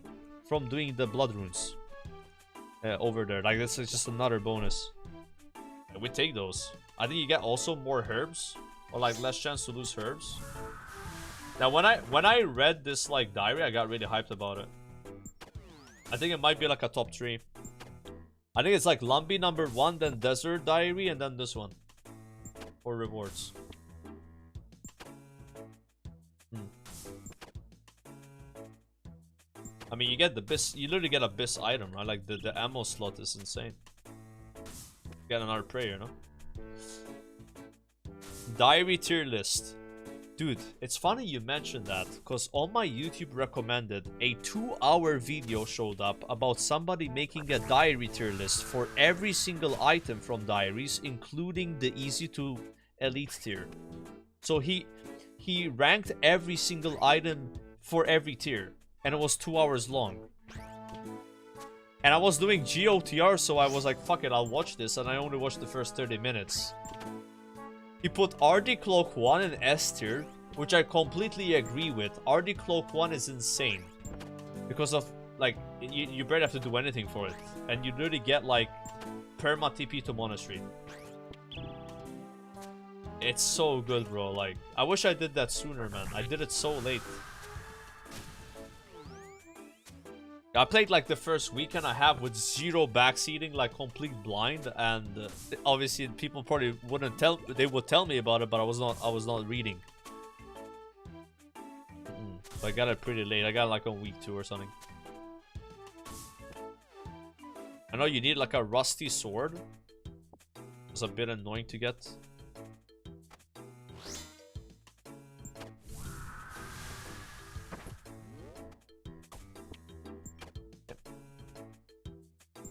from doing the blood runes over there. Like this is just another bonus. Yeah, we take those. I think you get also more herbs or like less chance to lose herbs. Now when I read this like diary, I got really hyped about it. I think it might be like a top 3. I think it's like Lumpy number 1, then Desert Diary, and then this one for rewards. I mean, you get the best. You literally get a best item, right? Like the ammo slot is insane. Get another prayer, no? Diary tier list. Dude, it's funny you mentioned that, because on my YouTube recommended, a 2-hour video showed up about somebody making a diary tier list for every single item from diaries, including the easy to elite tier. So he ranked every single item for every tier, and it was 2 hours long. And I was doing GOTR, so I was like, fuck it, I'll watch this, and I only watched the first 30 minutes. He put RD Cloak 1 in S tier, which I completely agree with. RD Cloak 1 is insane. Because of, like, you barely have to do anything for it. And you literally get, like, perma TP to Monastery. It's so good, bro. Like, I wish I did that sooner, man. I did it so late. I played like the first week and a half with 0 backseating, like complete blind, and obviously people probably wouldn't tell. They would tell me about it, but I was not reading. So I got it pretty late. I got it like on week 2 or something. I know you need like a rusty sword. It's a bit annoying to get.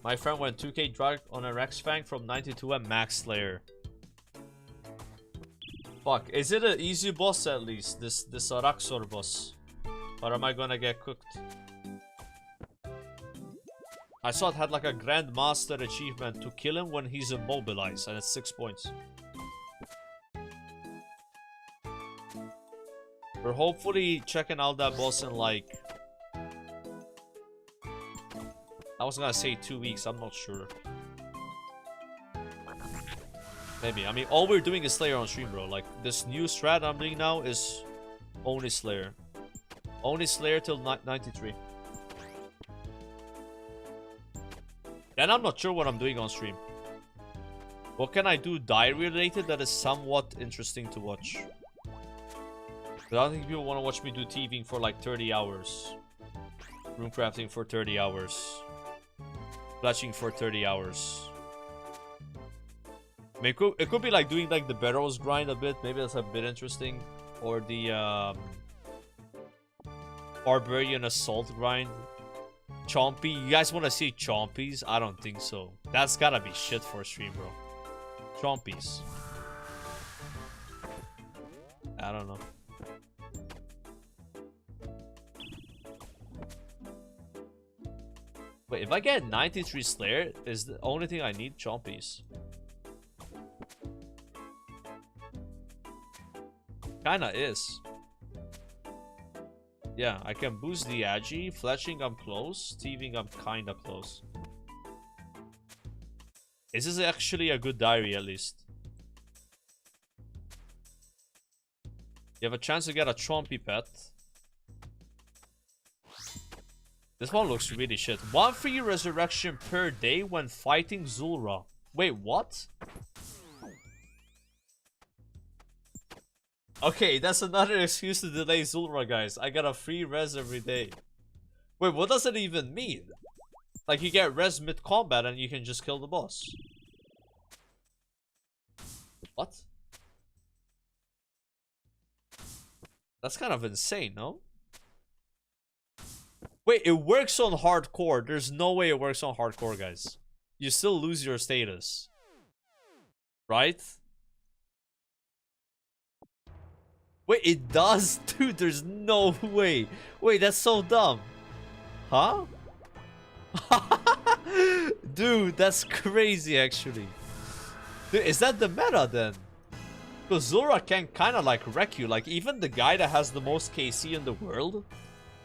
My friend went 2k drag on a Rex Fang from 92 and Max Slayer. Fuck, is it an easy boss at least? This Araxor boss? Or am I gonna get cooked? I saw it had like a Grandmaster achievement to kill him when he's immobilized, and it's 6 points. We're hopefully checking out that boss in like... I was gonna say 2 weeks, I'm not sure. Maybe. I mean, all we're doing is Slayer on stream, bro. Like, this new strat I'm doing now is only Slayer. Only Slayer till 93. And I'm not sure what I'm doing on stream. What can I do diary related that is somewhat interesting to watch? But I don't think people want to watch me do TVing for like 30 hours. Runecrafting for 30 hours. Fletching for 30 hours. I mean, it could be like doing like the barrels grind a bit. Maybe that's a bit interesting. Or the Barbarian Assault grind. Chompy. You guys want to see Chompies? I don't think so. That's gotta be shit for a stream, bro. Chompies. I don't know. Wait, if I get 93 Slayer, is the only thing I need Chompies. Kinda is. Yeah, I can boost the Agi. Fletching, I'm close. Thieving, I'm kinda close. Is this actually a good diary, at least? You have a chance to get a Chompy pet. This one looks really shit. 1 free resurrection per day when fighting Zulrah. Wait, what? Okay, that's another excuse to delay Zulrah, guys. I got a free res every day. Wait, what does it even mean? Like, you get res mid-combat and you can just kill the boss. What? That's kind of insane, no? Wait, it works on hardcore. There's no way it works on hardcore, guys. You still lose your status. Right? Wait, it does? Dude, there's no way. Wait, that's so dumb. Huh? Dude, that's crazy, actually. Dude, is that the meta, then? Because Zulrah can kind of, like, wreck you. Like, even the guy that has the most KC in the world,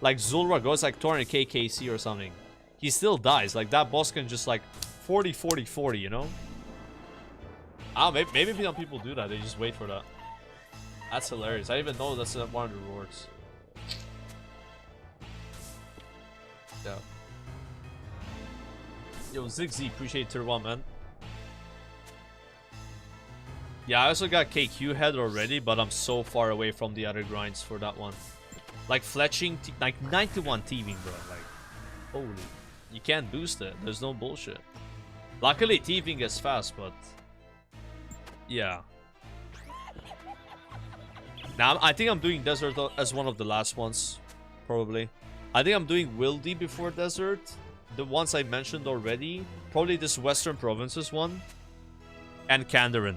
like, Zulrah goes, like, 200k KC or something, he still dies. Like, that boss can just, like, 40, 40, 40, you know? Ah, maybe some people do that. They just wait for that. That's hilarious. I didn't even know that's one of the rewards. Yeah. Yo, Zigzy, appreciate tier 1, man. Yeah, I also got KQ head already, but I'm so far away from the other grinds for that one. Like fletching, like 91 thieving, bro. Like, holy. You can't boost it. There's no bullshit. Luckily, thieving is fast, but... yeah. Now, I think I'm doing Desert as one of the last ones. Probably. I think I'm doing Wildy before Desert. The ones I mentioned already. Probably this Western Provinces one. And Kandarin.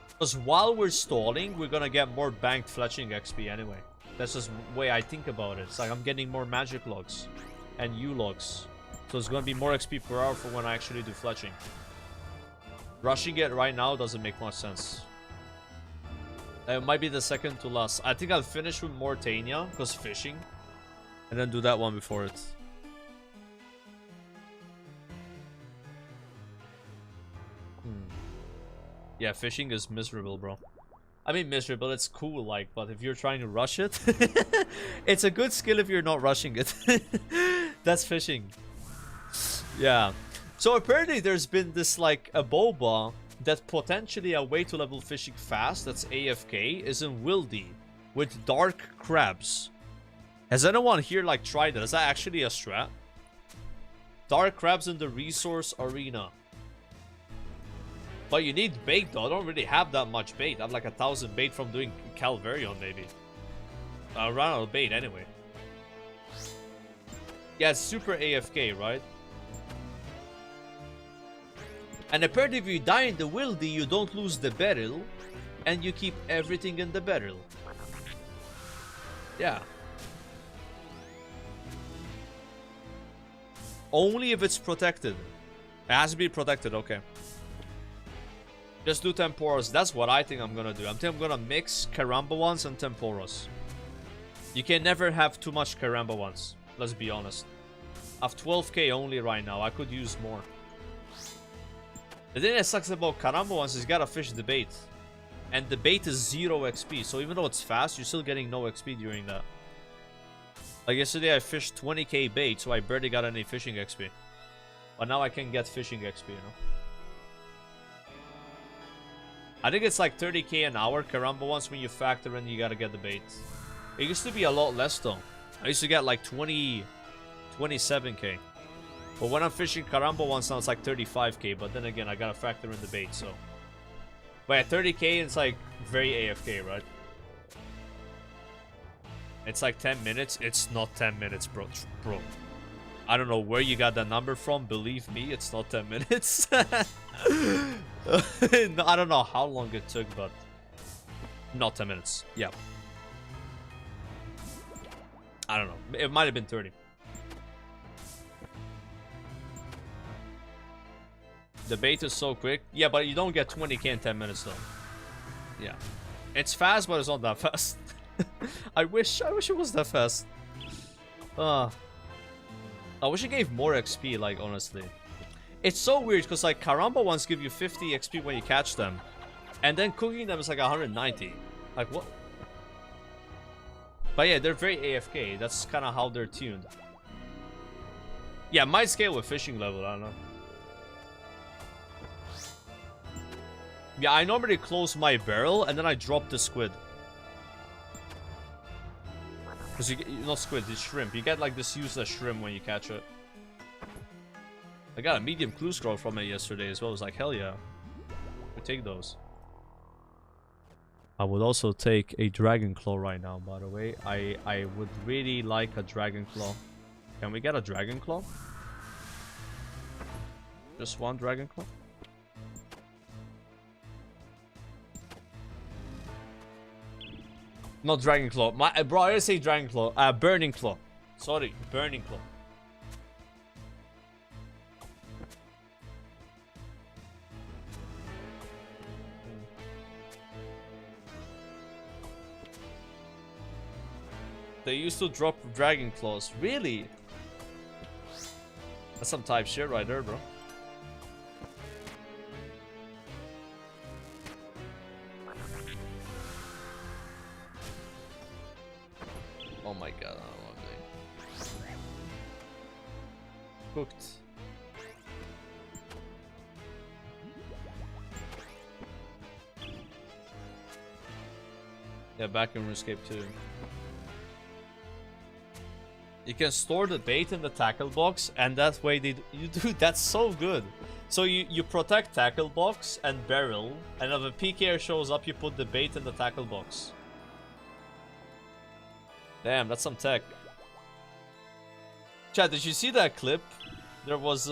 Because while we're stalling, we're gonna get more banked fletching XP anyway. That's just the way I think about it. It's like I'm getting more magic logs. And U logs. So it's gonna be more XP per hour for when I actually do fletching. Rushing it right now doesn't make much sense. It might be the second to last. I think I'll finish with Mortania, because fishing. And then do that one before it. Yeah, fishing is miserable, bro. I mean miserable, it's cool, like, but if you're trying to rush it, it's a good skill if you're not rushing it. That's fishing. Yeah. So apparently there's been this, like, a boba that potentially a way to level fishing fast, that's AFK, is in Wildy with dark crabs. Has anyone here, like, tried that? Is that actually a strat? Dark crabs in the resource arena. But you need bait, though. I don't really have that much bait. I have like 1,000 bait from doing Calvarion, maybe. I ran out of bait anyway. Yeah, it's super AFK, right? And apparently if you die in the Wildy, you don't lose the barrel. And you keep everything in the barrel. Yeah. Only if it's protected. It has to be protected, okay. Just do Temporos. That's what I think I'm gonna do. I think I'm gonna mix Karamba ones and Temporos. You can never have too much Karamba ones. Let's be honest. I have 12k only right now. I could use more. The thing that sucks about Karamba ones is you gotta fish the bait. And the bait is 0 XP. So even though it's fast, you're still getting no XP during that. Like yesterday I fished 20k bait, so I barely got any fishing XP. But now I can get fishing XP, you know. I think it's like 30k an hour Karamba ones when you factor in you gotta get the bait. It used to be a lot less though. I used to get like 27k. But when I'm fishing Caramba ones now, it's like 35k. But then again, I gotta factor in the bait, so. But at 30k, it's like very AFK, right? It's like 10 minutes. It's not 10 minutes, bro. I don't know where you got that number from. Believe me, it's not 10 minutes. I don't know how long it took, but not 10 minutes. Yeah. I don't know. It might have been 30. The bait is so quick. Yeah, but you don't get 20k in 10 minutes, though. Yeah. It's fast, but it's not that fast. I wish it was that fast. I wish it gave more XP, like, honestly. It's so weird, because, like, Caramba ones give you 50 XP when you catch them. And then cooking them is, like, 190. Like, what? But yeah, they're very AFK. That's kind of how they're tuned. Yeah, might scale with fishing level, I don't know. Yeah, I normally close my barrel, and then I drop the squid. Because you get, not squid, it's shrimp. You get like this useless shrimp when you catch it. I got a medium clue scroll from it yesterday as well. It was like, hell yeah. We take those. I would also take a dragon claw right now, by the way. I would really like a dragon claw. Can we get a dragon claw? Just one dragon claw? Not Dragon Claw. Bro, I say Dragon Claw. Burning Claw. Sorry, Burning Claw. They used to drop Dragon Claws. Really? That's some type shit right there, bro. Oh my god, I don't know what I'm doing. Cooked. Yeah, back in RuneScape too. You can store the bait in the tackle box, and that way that's so good. So you protect tackle box and barrel, and if a PKer shows up, you put the bait in the tackle box. Damn, that's some tech. Chat, did you see that clip? There was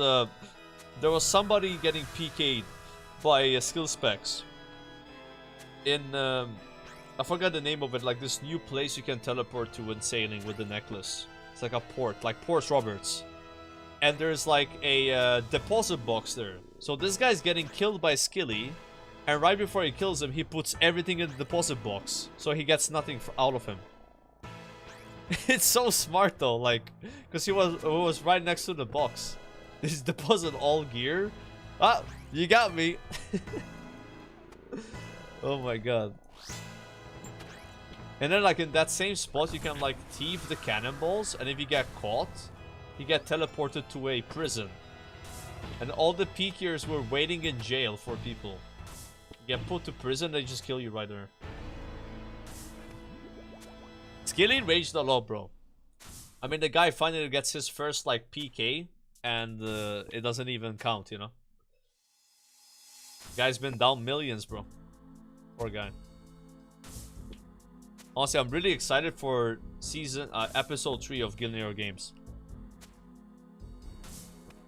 somebody getting PK'd by skill specs in I forgot the name of it. Like this new place you can teleport to when sailing with the necklace. It's like a port, like Port Roberts, and there's like a deposit box there. So this guy's getting killed by Skilly, and right before he kills him, he puts everything in the deposit box, so he gets nothing out of him. It's so smart though, like, because he was right next to the box. This deposit all gear. Ah, you got me. Oh my god. And then like in that same spot you can like thief the cannonballs, and if you get caught, you get teleported to a prison. And all the PKers were waiting in jail for people. You get put to prison, they just kill you right there. Skilly raged a lot, bro. I mean, the guy finally gets his first, like, PK, and it doesn't even count, you know? Guy's been down millions, bro. Poor guy. Honestly, I'm really excited for episode 3 of Guild Games.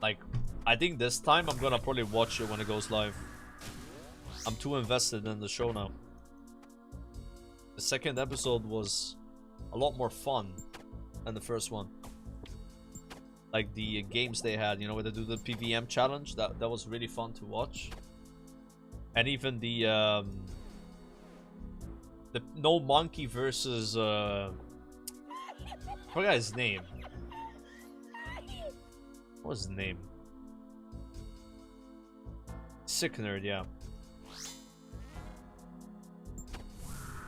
Like, I think this time I'm gonna probably watch it when it goes live. I'm too invested in the show now. The second episode was a lot more fun than the first one. Like the games they had, you know, where they do the PVM challenge, that was really fun to watch. And even the No Monkey versus I forgot his name. What was his name? Sick Nerd, yeah.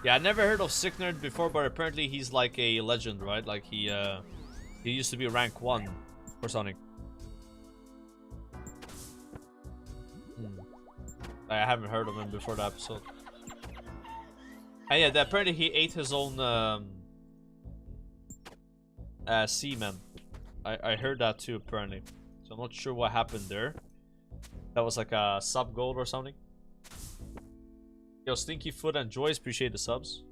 Yeah, I never heard of Sick Nerd before, but apparently he's like a legend, right? Like he used to be rank 1 or something. I haven't heard of him before the episode. And yeah, apparently he ate his own semen. I heard that too, apparently. So I'm not sure what happened there. That was like a sub goal or something. Yo, Stinky Foot and Joyce, appreciate the subs.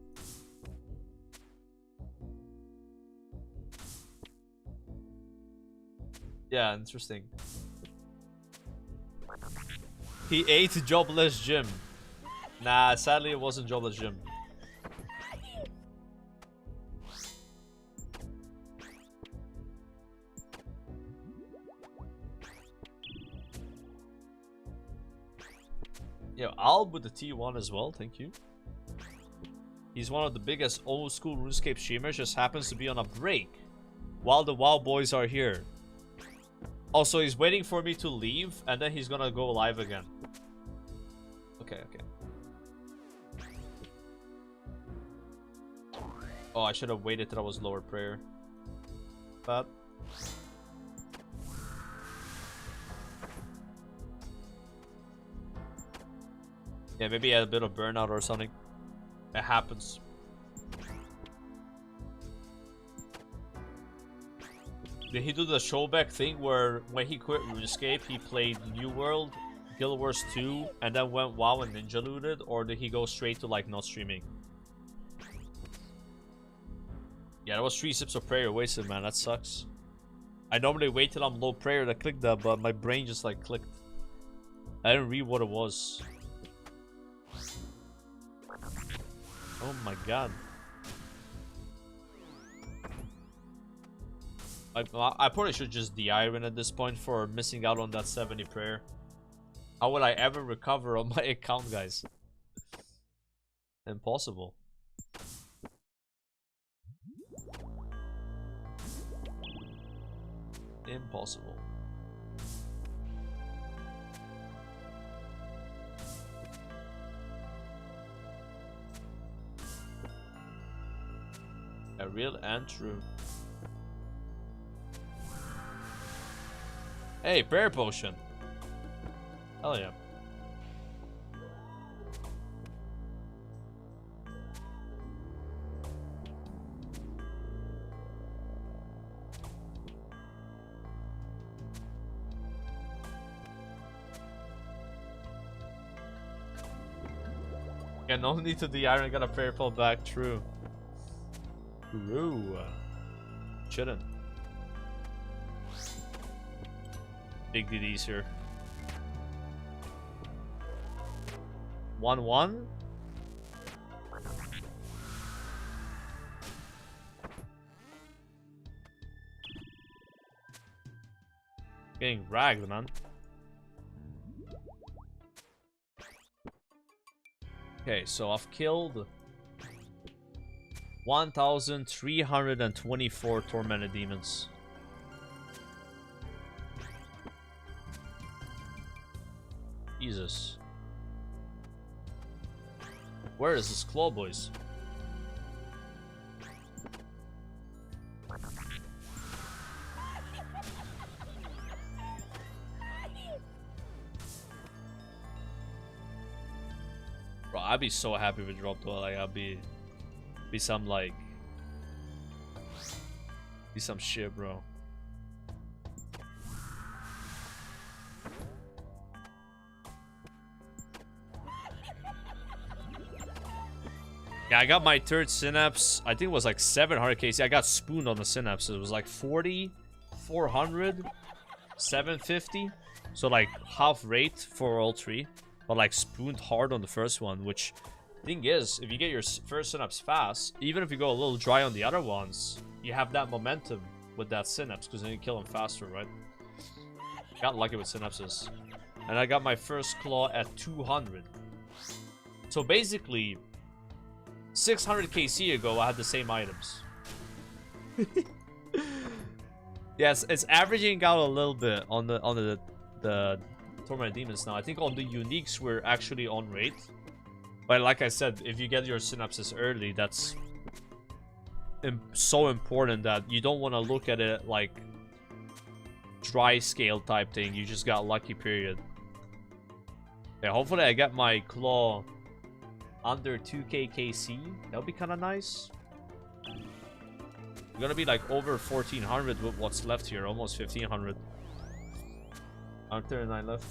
Yeah, interesting. He ate Jobless Jim. Nah, sadly it wasn't Jobless Jim. Yo, Alb with the T1 as well, thank you. He's one of the biggest old school RuneScape streamers, just happens to be on a break while the WoW boys are here. Also, he's waiting for me to leave and then he's gonna go live again. Okay, okay. Oh, I should have waited till I was lower prayer. But yeah, maybe he had a bit of burnout or something. It happens. Did he do the showback thing where when he quit RuneScape, he played New World, Guild Wars 2, and then went WoW and Ninja Looted? Or did he go straight to like not streaming? Yeah, that was 3 sips of prayer wasted, man. That sucks. I normally wait till I'm low prayer to click that, but my brain just like clicked. I didn't read what it was. Oh my god. I probably should just de-iron at this point for missing out on that 70 prayer. How would I ever recover on my account, guys? Impossible. Impossible. A real and true. Hey, prayer potion. Hell yeah. Yeah, no need to de-iron, got a prayer pull back, true. True. Shouldn't. Big DDs here. 1-1. Getting ragged, man. Okay, so I've killed 1,324 tormented demons. Jesus. Where is this claw, boys? Bro, I'd be so happy if it dropped though. Like, I'd be some like some shit, bro. Yeah, I got my third synapse. I think it was like 700 KC. I got spooned on the synapse. It was like 40, 400, 750. So like half rate for all three. But like spooned hard on the first one. Which, thing is, if you get your first synapse fast, even if you go a little dry on the other ones, you have that momentum with that synapse. Because then you kill them faster, right? Got lucky with synapses. And I got my first claw at 200. So basically, 600 KC ago, I had the same items. Yes, it's averaging out a little bit on the Tormented Demons now. I think on the uniques we're actually on rate. But like I said, if you get your synapses early, that's so important that you don't want to look at it like dry scale type thing. You just got lucky, period. Yeah, hopefully I get my claw under 2k KC. That would be kind of nice. We're gonna be like over 1400 with what's left here, almost 1500. 139 left.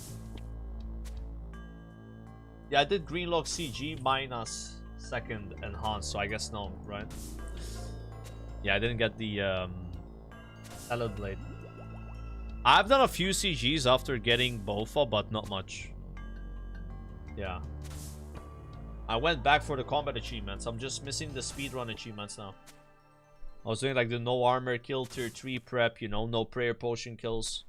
Yeah, I did Greenlock CG minus second enhanced, so I guess no, right? Yeah, I didn't get the Salad Blade. I've done a few CGs after getting Bofa, but not much. Yeah. I went back for the combat achievements. I'm just missing the speedrun achievements now. I was doing like the no armor kill, tier 3 prep, you know, no prayer potion kills.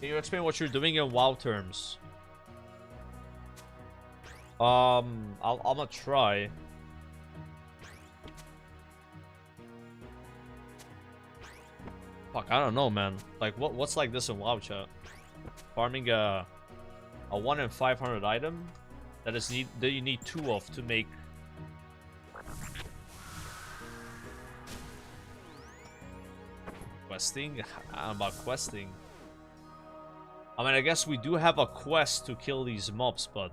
Can you explain what you're doing in WoW terms? I'm gonna try. Fuck, I don't know, man. Like, what's like this in WoW chat? Farming a 1 in 500 item that you need 2 of to make. Questing? I don't know about questing. I mean, I guess we do have a quest to kill these mobs, but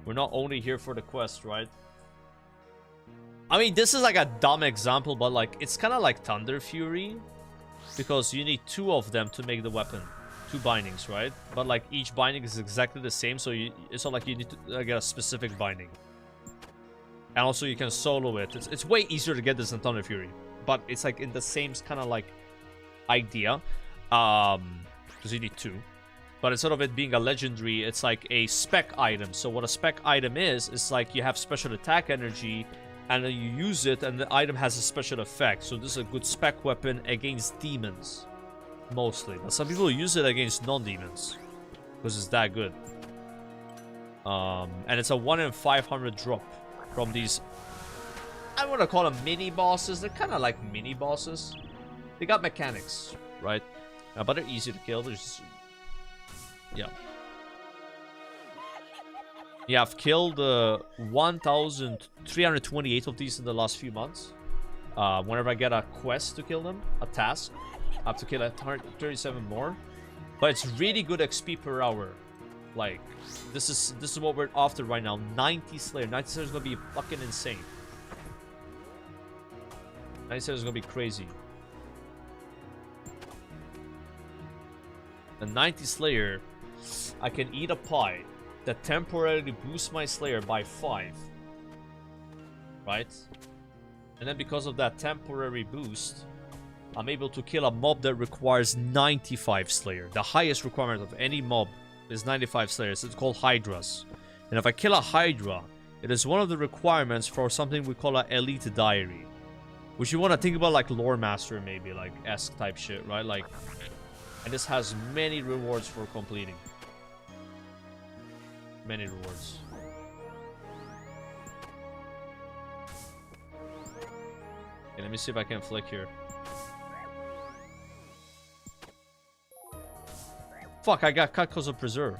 we're not only here for the quest, right? I mean, this is like a dumb example, but like it's kind of like Thunder Fury, because you need 2 of them to make the weapon, 2 bindings, right? But like each binding is exactly the same, so it's not like you need to get a specific binding. And also you can solo it. It's way easier to get this than Thunder Fury, but it's like in the same kind of like idea. Because you need 2. But instead of it being a legendary, it's like a spec item. So what a spec item is like you have special attack energy, and then you use it, and the item has a special effect. So this is a good spec weapon against demons, mostly. Now, some people use it against non-demons, because it's that good. And it's a 1 in 500 drop from these, I want to call them mini bosses. They're kind of like mini bosses. They got mechanics, right? But they're easy to kill. There's, yeah. Yeah, I've killed 1,328 of these in the last few months. Whenever I get a quest to kill them, a task, I have to kill 37 more. But it's really good XP per hour. Like, this is what we're after right now. 90 Slayer. 90 Slayer is gonna be fucking insane. 90 Slayer is gonna be crazy. The 90 Slayer, I can eat a pie that temporarily boosts my Slayer by 5. Right? And then because of that temporary boost, I'm able to kill a mob that requires 95 Slayer. The highest requirement of any mob is 95 Slayers. It's called Hydras. And if I kill a Hydra, it is one of the requirements for something we call an Elite Diary. Which you want to think about like Lore Master maybe, like esque type shit, right? Like, and this has many rewards for completing. Many rewards. Okay, let me see if I can flick here. Fuck, I got cut because of Preserve.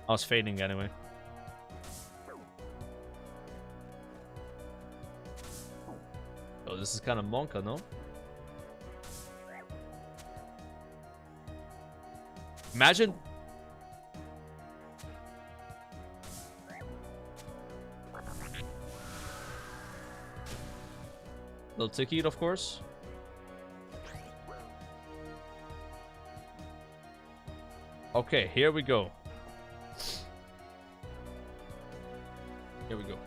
I was fading anyway. Oh, this is kind of Monka, no? Imagine... Little ticket, of course. Okay, here we go. Here we go.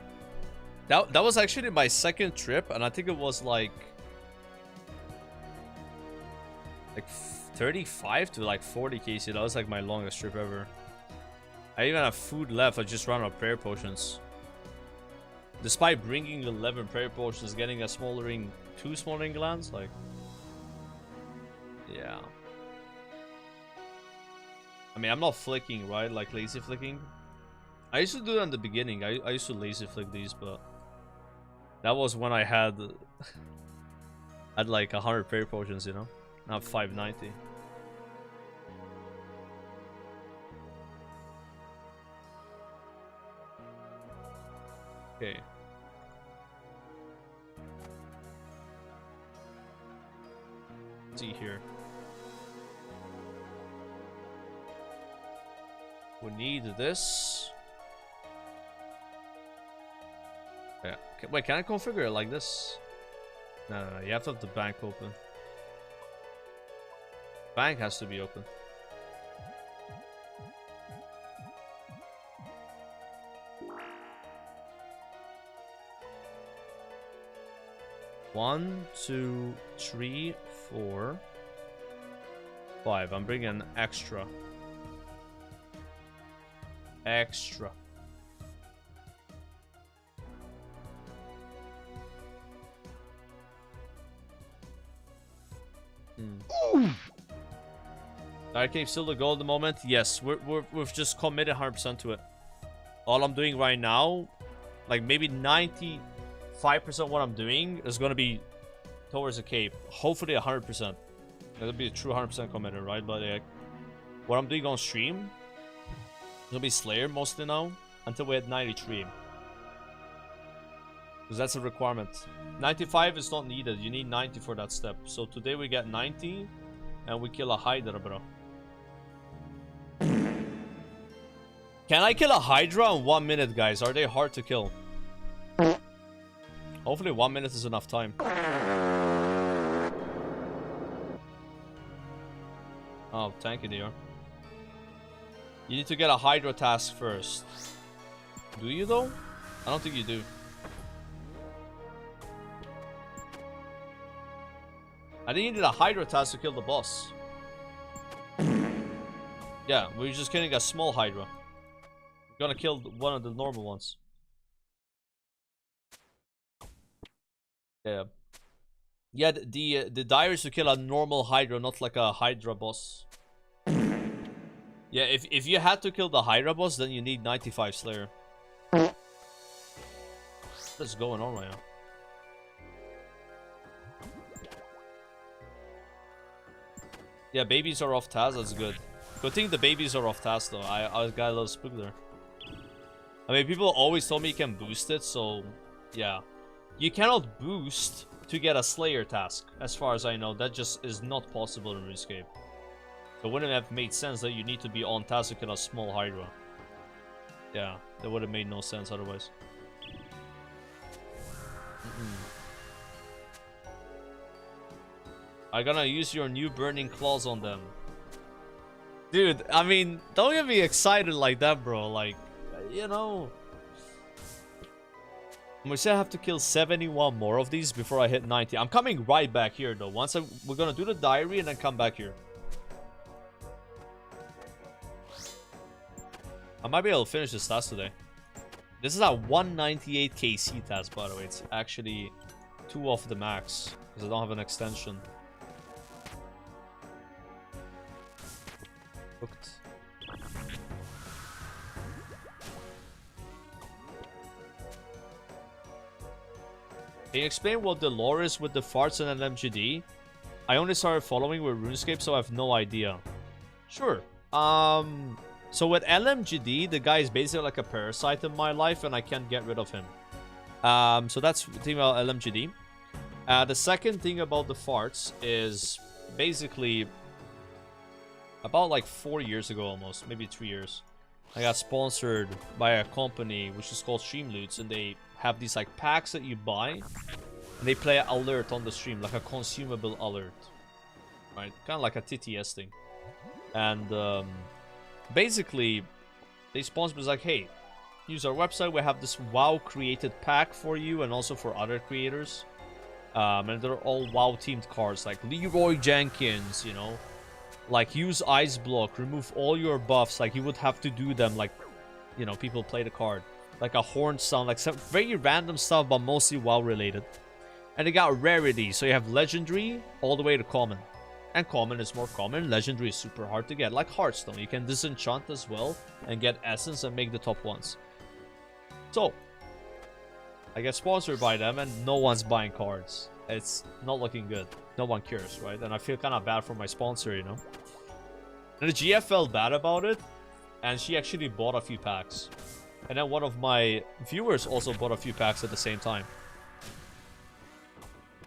That was actually my second trip, and I think it was like 35 to like 40 kc. That was like my longest trip ever. I even have food left. I just ran out of prayer potions. Despite bringing 11 prayer potions, getting a smoldering, 2 smoldering glands, like, yeah. I mean, I'm not flicking, right? Like lazy flicking. I used to do that in the beginning. I used to lazy flick these, but that was when I had like 100 prayer potions, you know. Now 590. Okay. see here. We need this. Yeah. Wait, can I configure it like this? No, you have to have the bank open. Bank has to be open. One, 2, 3, 4, 5. I'm bringing extra. Extra. Arcade still the goal at the moment. Yes, we've just committed 100% to it. All I'm doing right now, like maybe 95% of what I'm doing is gonna be towards the cape. Hopefully 100%. That'll be a true 100% committed, right? But what I'm doing on stream, it'll be Slayer mostly now until we hit 93. Because that's a requirement. 95 is not needed. You need 90 for that step. So today we get 90 and we kill a Hydra, bro. Can I kill a Hydra in 1 minute, guys? Are they hard to kill? Hopefully 1 minute is enough time. Oh, thank you, dear. You need to get a Hydra task first. Do you, though? I don't think you do. I think you need a Hydra task to kill the boss. Yeah, we're just killing a small Hydra. We're gonna kill one of the normal ones. Yeah. Yeah, the dire is to kill a normal Hydra, not like a Hydra boss. Yeah, if you had to kill the Hydra boss, then you need 95 Slayer. What's going on right now? Yeah, babies are off task, that's good. Good thing the babies are off task though. I got a little spook there. I mean, people always told me you can boost it, so yeah. You cannot boost to get a Slayer task, as far as I know. That just is not possible in RuneScape. So it wouldn't have made sense that you need to be on task to kill a small Hydra. Yeah, that would have made no sense otherwise. I'm gonna use your new burning claws on them. Dude, I mean, don't get me excited like that, bro. Like, you know. I'm gonna say I have to kill 71 more of these before I hit 90. I'm coming right back here, though. We're gonna do the diary and then come back here. I might be able to finish this task today. This is a 198 KC task, by the way. It's actually 2 off the max, because I don't have an extension. Hooked. Can you explain what the lore is with the farts and LMGD? I only started following with RuneScape, so I have no idea. Sure. So with LMGD, the guy is basically like a parasite in my life, and I can't get rid of him. So that's the thing about LMGD. The second thing about the farts is basically about like 4 years ago almost, maybe 3 years. I got sponsored by a company which is called Streamloots, and they have these like packs that you buy, and they play an alert on the stream, like a consumable alert, right? Kind of like a TTS thing. And basically, they sponsor me like, hey, use our website. We have this WoW created pack for you, and also for other creators. And they're all WoW themed cards, like Leroy Jenkins, you know, like use Ice Block, remove all your buffs. Like you would have to do them, like, you know, people play the card. Like a horn sound, like some very random stuff, but mostly WoW related. And they got rarity, so you have legendary all the way to common. And common is more common, legendary is super hard to get. Like Hearthstone, you can disenchant as well and get essence and make the top ones. So, I get sponsored by them and no one's buying cards. It's not looking good. No one cares, right? And I feel kind of bad for my sponsor, you know? And the GF felt bad about it, and she actually bought a few packs. And then one of my viewers also bought a few packs at the same time.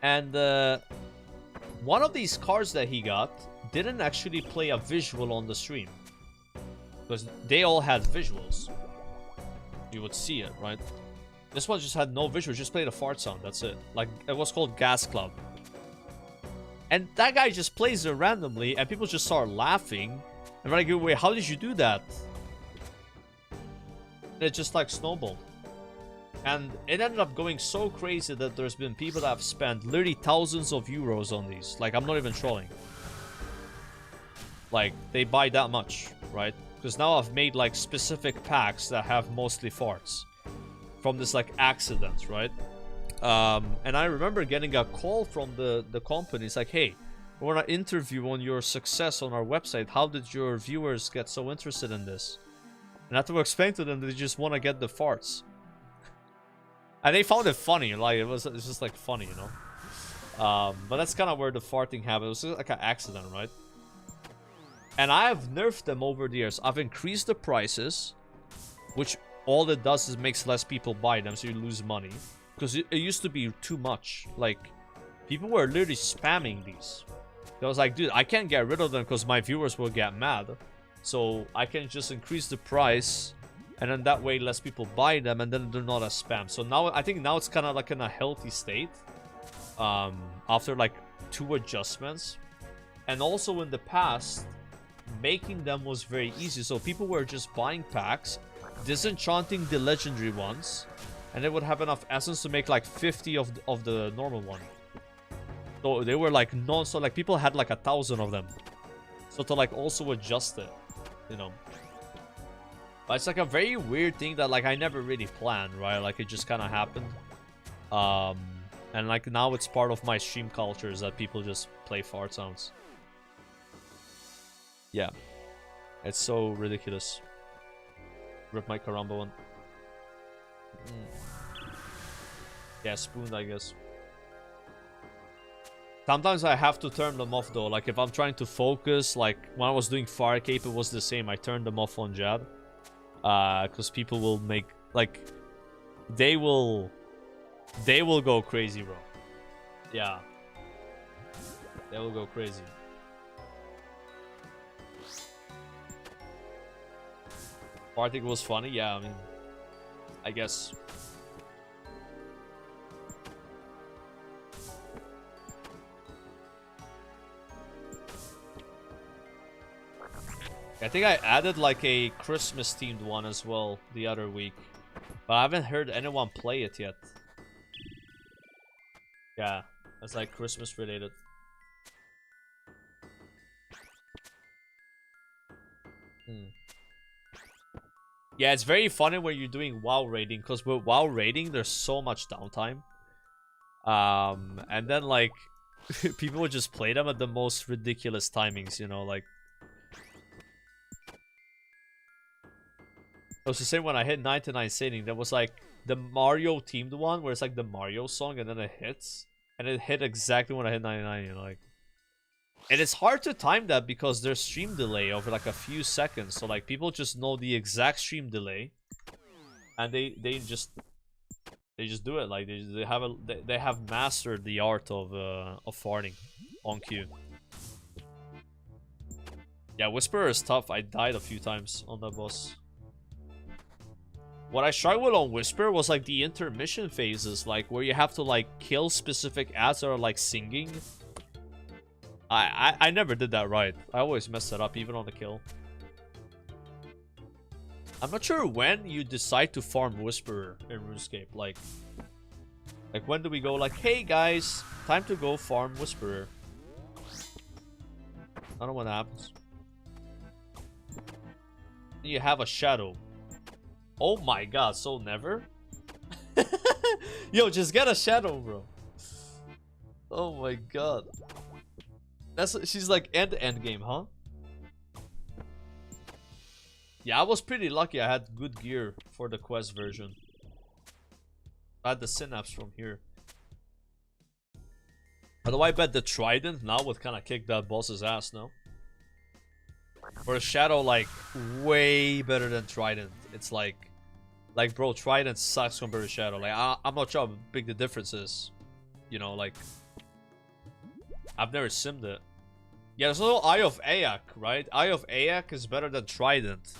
And one of these cards that he got didn't actually play a visual on the stream. Because they all had visuals. You would see it, right? This one just had no visual, just played a fart sound, that's it. Like, it was called Gas Club. And that guy just plays it randomly, and people just start laughing. And we're like, wait, how did you do that? And it just like snowballed. And it ended up going so crazy that there's been people that have spent literally thousands of euros on these. Like, I'm not even trolling. Like, they buy that much, right? Because now I've made like specific packs that have mostly farts. From this like accident, right? And I remember getting a call from the company. It's like, hey, we want to interview on your success on our website. How did your viewers get so interested in this? And I had to explain to them that they just want to get the farts. And they found it funny. Like, it's just like funny, you know? But that's kind of where the farting happened. It was like an accident, right? And I have nerfed them over the years. I've increased the prices, which all it does is makes less people buy them, so you lose money. Because it used to be too much. Like, people were literally spamming these. I was like, dude, I can't get rid of them because my viewers will get mad. So I can just increase the price, and then that way less people buy them, and then they're not a spam. So now I think now it's kind of like in a healthy state. After like 2 adjustments. And also in the past, making them was very easy. So people were just buying packs, disenchanting the legendary ones, and they would have enough essence to make like 50 of the normal one. So they were like non-stop, like people had like 1,000 of them. So to like also adjust it, you know. But it's like a very weird thing that like I never really planned, right? Like it just kind of happened. And like now it's part of my stream culture is that people just play fart sounds. Yeah. It's so ridiculous. Rip my Karamba one. Yeah, spooned, I guess. Sometimes I have to turn them off though. Like if I'm trying to focus, like when I was doing Firecape, it was the same. I turned them off on Jad. Because people will make, like, they will go crazy, bro. Yeah. They will go crazy. I think it was funny. Yeah, I mean, I guess. I think I added like a Christmas themed one as well the other week. But I haven't heard anyone play it yet. Yeah, it's like Christmas related. Yeah, it's very funny when you're doing WoW raiding, because with WoW raiding, there's so much downtime. And then like, people would just play them at the most ridiculous timings, you know, like. It was the same when I hit 99 Sailing. There was like the Mario themed one where it's like the Mario song and then it hits. And it hit exactly when I hit 99, you know, like. And it's hard to time that because there's stream delay over like a few seconds. So like people just know the exact stream delay. And they just do it. Like they have mastered the art of farting on cue. Yeah, Whisperer is tough. I died a few times on that boss. What I struggled on Whisper was like the intermission phases, like where you have to like kill specific ads that are like singing. I never did that right. I always messed it up, even on the kill. I'm not sure when you decide to farm Whisperer in RuneScape. Like when do we go like, hey guys, time to go farm Whisperer? I don't know when that happens. You have a shadow. Oh my god, so never? Yo, just get a shadow, bro. Oh my god. She's like end game, huh? Yeah, I was pretty lucky. I had good gear for the quest version. I had the synapse from here. Although I bet the trident now would kind of kick that boss's ass, no? For a shadow, like, way better than trident. It's like bro, trident sucks compared to shadow. Like, I'm not sure how big the difference is. You know, like. I've never simmed it. Yeah, there's also Eye of Ayak, right? Eye of Ayak is better than Trident.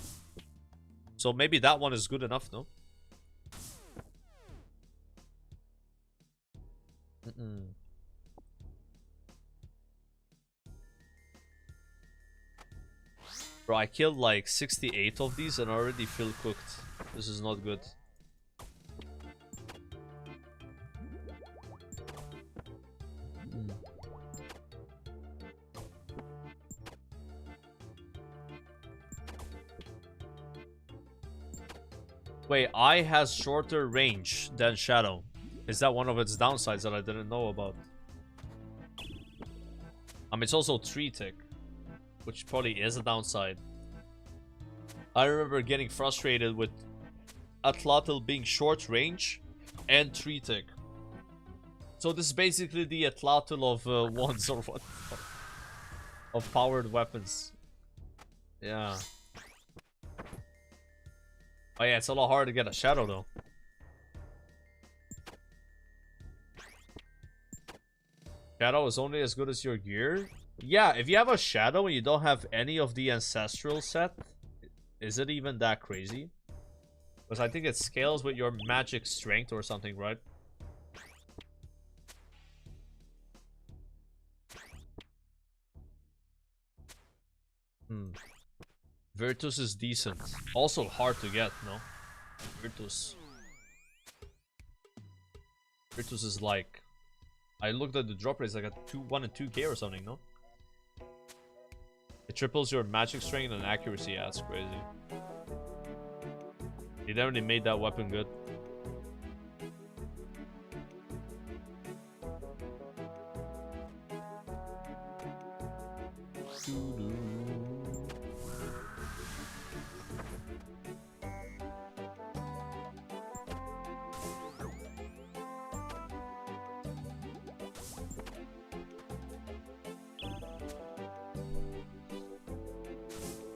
So maybe that one is good enough, no? Bro, I killed like 68 of these and I already feel cooked. This is not good. Wait, Eye has shorter range than Shadow. Is that one of its downsides that I didn't know about? I mean, it's also 3 tick, which probably is a downside. I remember getting frustrated with Atlatl being short range and 3 tick. So this is basically the Atlatl of wands or what? Of powered weapons. Yeah. Oh yeah, it's a lot harder to get a Shadow though. Shadow is only as good as your gear? Yeah, if you have a Shadow and you don't have any of the Ancestral set, is it even that crazy? Because I think it scales with your magic strength or something, right? Virtus is decent. Also hard to get, no? Virtus. Virtus is like... I looked at the drop rate, it's like a 1 and 2k or something, no? It triples your magic strength and accuracy. Yeah, that's crazy. They definitely made that weapon good.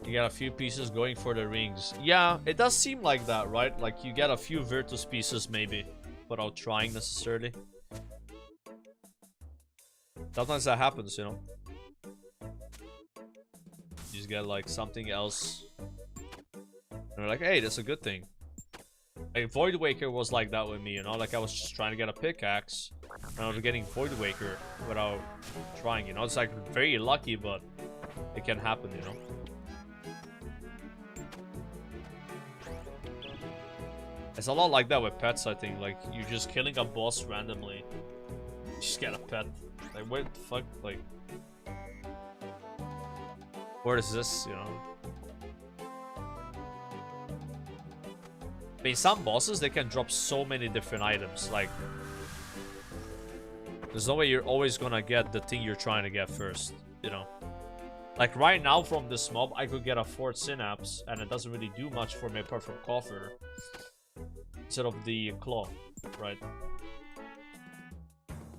You got a few pieces going for the rings. Yeah, it does seem like that, right? Like you get a few Virtus pieces maybe, without trying necessarily. Sometimes that happens, you know. You just get like something else. And you're like, hey, that's a good thing. Like Void Waker was like that with me, you know? Like I was just trying to get a pickaxe. And I was getting Void Waker without trying, you know? It's like very lucky, but it can happen, you know? It's a lot like that with pets, I think. Like, you're just killing a boss randomly. You just get a pet. Like, where the fuck? Like, where is this, you know? I mean, some bosses, they can drop so many different items. Like, there's no way you're always gonna get the thing you're trying to get first, you know? Like, right now from this mob, I could get a 4th Synapse, and it doesn't really do much for me apart from Coffer. Instead of the claw, right?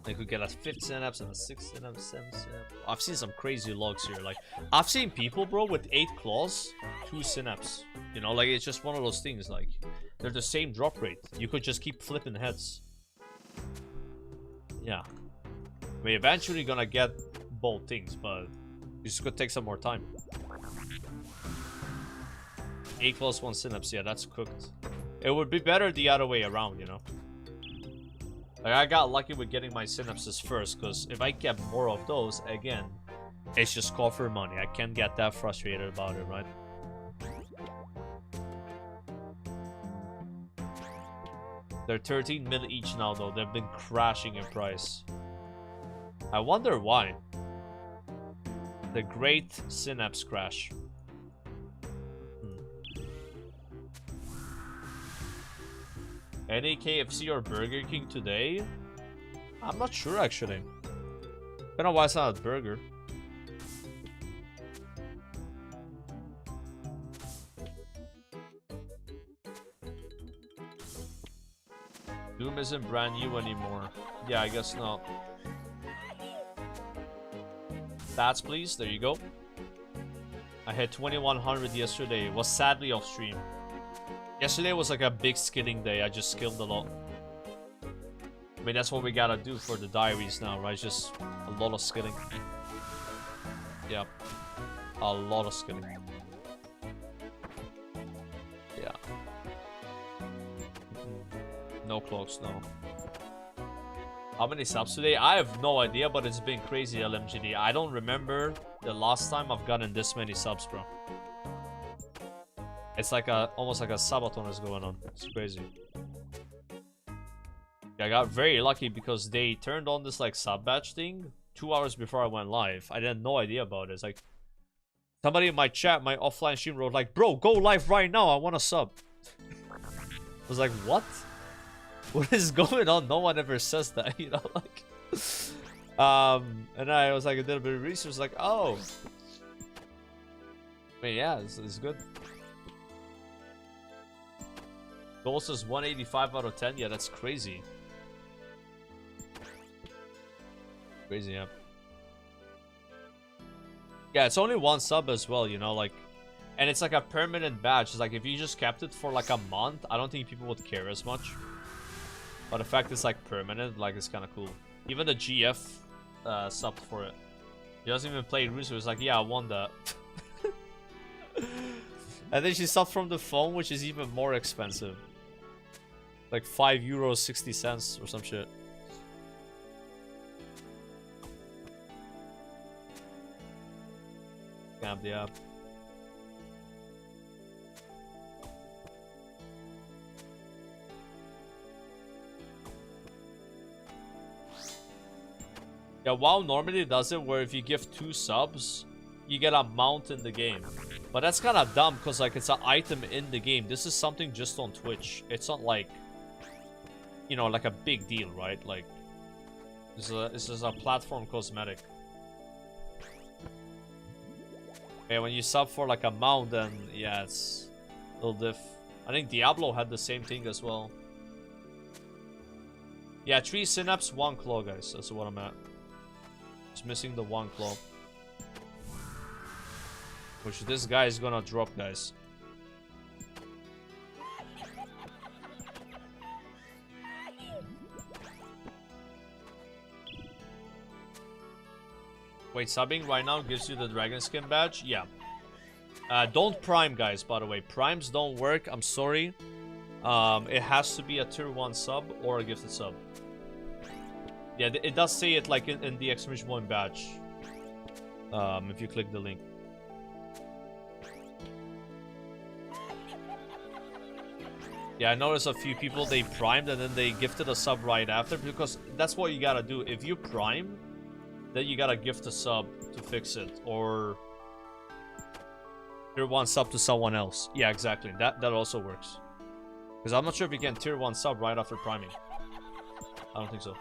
I could get a 5th Synapse and a 6th Synapse, 7th Synapse. I've seen some crazy logs here. Like, I've seen people, bro, with 8 claws, 2 Synapse. You know, like, it's just one of those things. Like, they're the same drop rate. You could just keep flipping heads. Yeah. I mean, eventually you're gonna get both things, but you just could take some more time. 8 claws, 1 Synapse. Yeah, that's cooked. It would be better the other way around, you know? Like, I got lucky with getting my synapses first, because if I get more of those, again, it's just coffer money. I can't get that frustrated about it, right? They're 13 mil each now, though. They've been crashing in price. I wonder why. The Great Synapse Crash. Any KFC or Burger King today? I'm not sure, actually. Been a while since I had a burger. Doom isn't brand new anymore. Yeah, I guess not. Stats, please. There you go. I had 2100 yesterday. It was sadly off stream. Yesterday was like a big skilling day. I just skilled a lot. I mean, that's what we gotta do for the diaries now, right? Just a lot of skilling. Yep. A lot of skilling. Yeah. No clocks, no. How many subs today? I have no idea, but it's been crazy, LMGD. I don't remember the last time I've gotten this many subs, bro. It's like almost like a subathon is going on. It's crazy. I got very lucky because they turned on this like sub batch thing 2 hours before I went live. I had no idea about it. It's like somebody in my chat, my offline stream wrote like, "Bro, go live right now. I want a sub." I was like, "What? What is going on?" No one ever says that, you know, like. And I was like, I did a bit of research, like, oh. I mean, yeah, it's good. Ghost is 185 out of 10. Yeah, that's crazy. Crazy, yeah. Yeah, it's only one sub as well, you know, like, and it's like a permanent badge. It's like if you just kept it for like a month, I don't think people would care as much. But the fact it's like permanent, like, it's kind of cool. Even the GF subbed for it. He doesn't even play Russo. It's like, yeah, I won that. And then she subbed from the phone, which is even more expensive. Like €5.60 or some shit. Scammed the app. Yeah, WoW normally does it where if you give 2 subs, you get a mount in the game. But that's kind of dumb because like it's an item in the game. This is something just on Twitch. It's not like, you know, like a big deal, right? Like, this is a platform cosmetic. Yeah, when you sub for like a mount, then yeah, it's a little diff. I think Diablo had the same thing as well. Yeah, 3 synapse, 1 claw, guys. That's what I'm at. Just missing the 1 claw. Which this guy is gonna drop, guys. Wait, subbing right now gives you the dragon skin badge? Yeah. Don't prime, guys, by the way. Primes don't work. I'm sorry. It has to be a tier 1 sub or a gifted sub. Yeah, it does say it like in the Exclamation 1 badge. If you click the link. Yeah, I noticed a few people, they primed and then they gifted a sub right after, because that's what you gotta do. If you prime, then you gotta gift a sub to fix it, or tier 1 sub to someone else. Yeah, exactly. That also works. Because I'm not sure if you can tier 1 sub right after priming. I don't think so.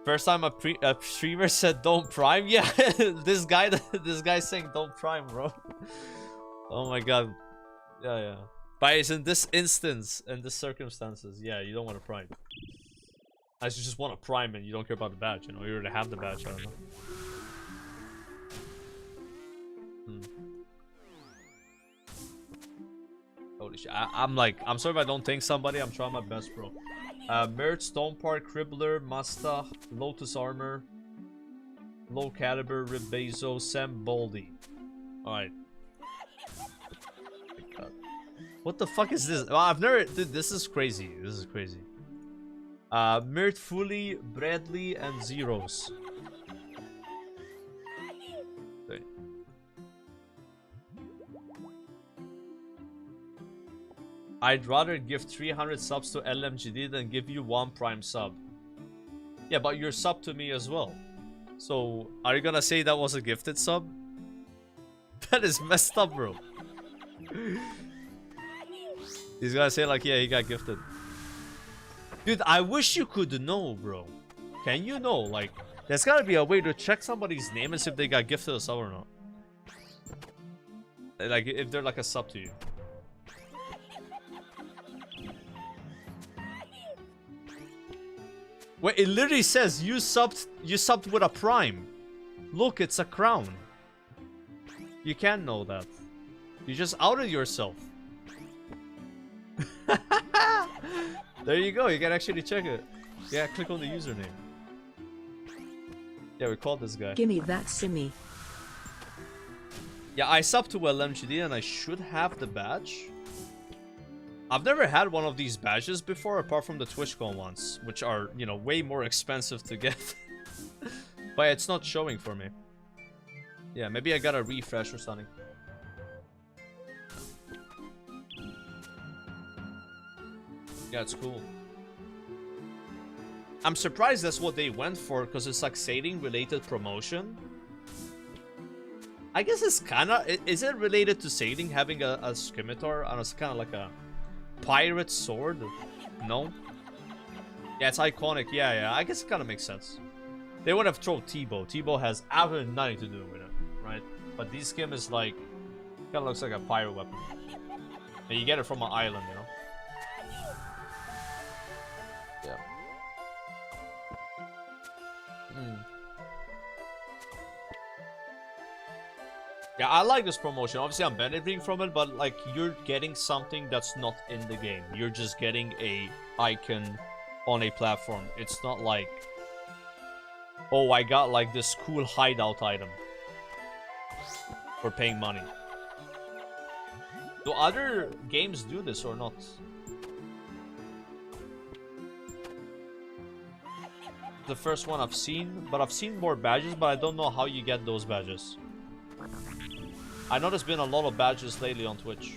First time a streamer said don't prime. Yeah, this guy's saying don't prime, bro. Oh my god. Yeah. But it's in this instance, in this circumstances, yeah, you don't want to prime. As you just want to prime and you don't care about the badge, you know, you already have the badge, I don't know. Holy shit, I'm sorry if I don't thank somebody, I'm trying my best, bro. Mert, Stone Park, Cribbler, Masta, Lotus Armor, Low Caliber, Ribezo, Sam Baldy. Alright. What the fuck is this? Well, I've never... Dude, this is crazy. This is crazy. Mert, Fully, Bradley, and Zeros. Okay. I'd rather give 300 subs to LMGD than give you 1 prime sub. Yeah, but you're sub to me as well. So, are you gonna say that was a gifted sub? That is messed up, bro. He's gonna say like, yeah, he got gifted. Dude, I wish you could know, bro. Can you know? Like, there's gotta be a way to check somebody's name and see if they got gifted a sub or not. Like, if they're like a sub to you. Wait, it literally says you subbed with a prime. Look, it's a crown. You can't know that. You just outed yourself. There you go. You can actually check it. Yeah, click on the username. Yeah, we called this guy. Gimme that simmy. Yeah, I subbed to LMGD and I should have the badge. I've never had one of these badges before, apart from the TwitchCon ones, which are, you know, way more expensive to get. But it's not showing for me. Yeah, maybe I gotta refresh or something. Yeah, it's cool. I'm surprised that's what they went for, because it's like sailing related promotion. I guess it's kind of... Is it related to sailing, having a scimitar? And it's kind of like a pirate sword? No? Yeah, it's iconic. Yeah. I guess it kind of makes sense. They would have thrown T-bow. T-bow has absolutely nothing to do with it, right? But this skim is like... Kind of looks like a pirate weapon. And you get it from an island, you know? Yeah. Yeah, I like this promotion. Obviously, I'm benefiting from it, but like, you're getting something that's not in the game. You're just getting a icon on a platform. It's not like, oh, I got like this cool hideout item for paying money. Do other games do this or not? The first one I've seen, but I've seen more badges, but I don't know how you get those badges. I know there's been a lot of badges lately on Twitch.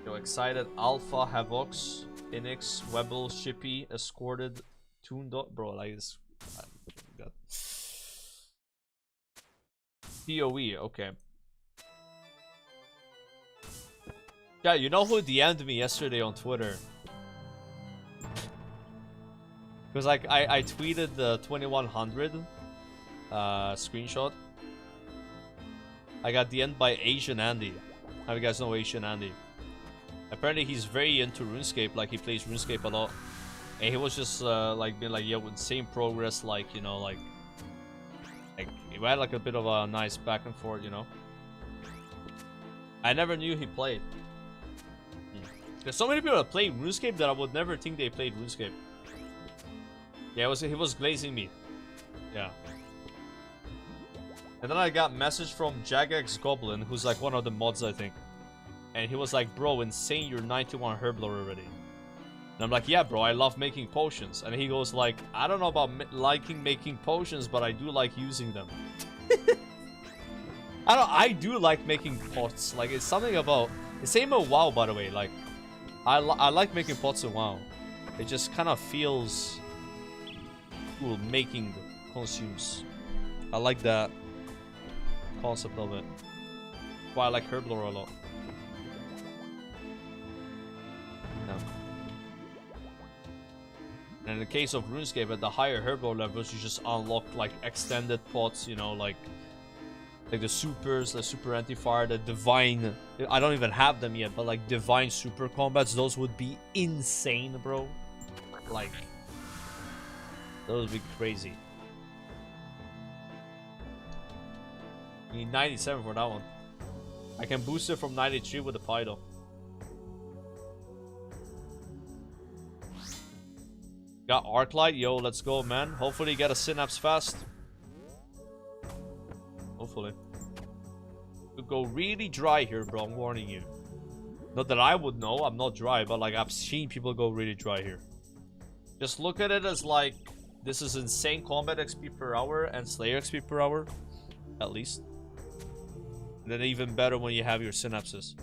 Yo, excited. Alpha, Havox, Inix, Webble, Shippy, Escorted, Tuned up. Bro, like this. God. PoE, okay. Yeah, you know who DM'd me yesterday on Twitter? Because like I tweeted the 2100 screenshot. I got DM'd by Asian Andy. How do you guys know Asian Andy? Apparently he's very into RuneScape, like he plays RuneScape a lot. And he was just like being like, yeah, with same progress, like, you know, like we had like a bit of a nice back and forth, you know. I never knew he played. There's so many people that play RuneScape that I would never think they played RuneScape. Yeah, he was glazing me. Yeah. And then I got a message from Jagex Goblin, who's like one of the mods, I think. And he was like, bro, insane, you're 91 Herblore already. And I'm like, yeah, bro, I love making potions. And he goes like, I don't know about liking making potions, but I do like using them. I do like making pots. Like, it's something about... The same with WoW, by the way. Like, I like making pots in WoW. It just kind of feels cool making consumes. I like that concept of it. That's why I like Herblore a lot. Yeah. And in the case of RuneScape, at the higher Herblore levels, you just unlock like extended pots, you know, like the supers, the super anti-fire, the divine... I don't even have them yet, but like divine super combats, those would be insane, bro. Like, those would be crazy. You need 97 for that one. I can boost it from 93 with the Pydo. Got Arclight, yo, let's go, man. Hopefully get a synapse fast. Hopefully. Could go really dry here, bro. I'm warning you. Not that I would know. I'm not dry, but like I've seen people go really dry here. Just look at it as like this is insane combat XP per hour and Slayer XP per hour, at least. And then even better when you have your synapses.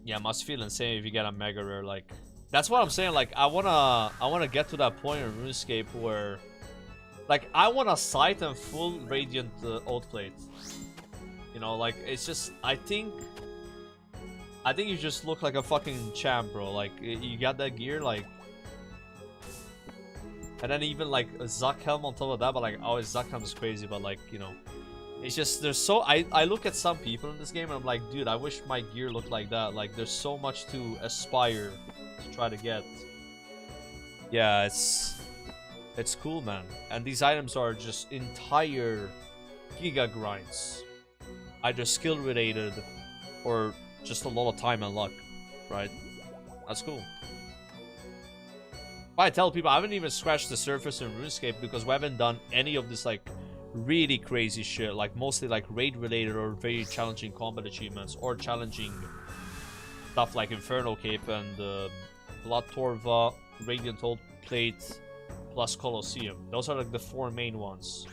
Yeah, must feel insane if you get a mega rare. Like, that's what I'm saying. Like, I wanna get to that point in RuneScape where, like, I want a sight and full radiant oath plate. You know, like, it's just I think you just look like a fucking champ, bro. Like, you got that gear, like, and then even like a Zuck helm on top of that. But like, oh, Zuck helm is crazy. But like, you know, It's just there's so I look at some people in this game and I'm like, dude, I wish my gear looked like that. Like there's so much to aspire to try to get. Yeah, it's cool, man. And these items are just entire giga grinds, either skill related or just a lot of time and luck, right? That's cool. I tell people I haven't even scratched the surface in RuneScape because we haven't done any of this like really crazy shit, like mostly like raid related or very challenging combat achievements or challenging stuff like Inferno Cape and Blood Torva, Radiant Old Plate plus Colosseum. Those are like the 4 main ones,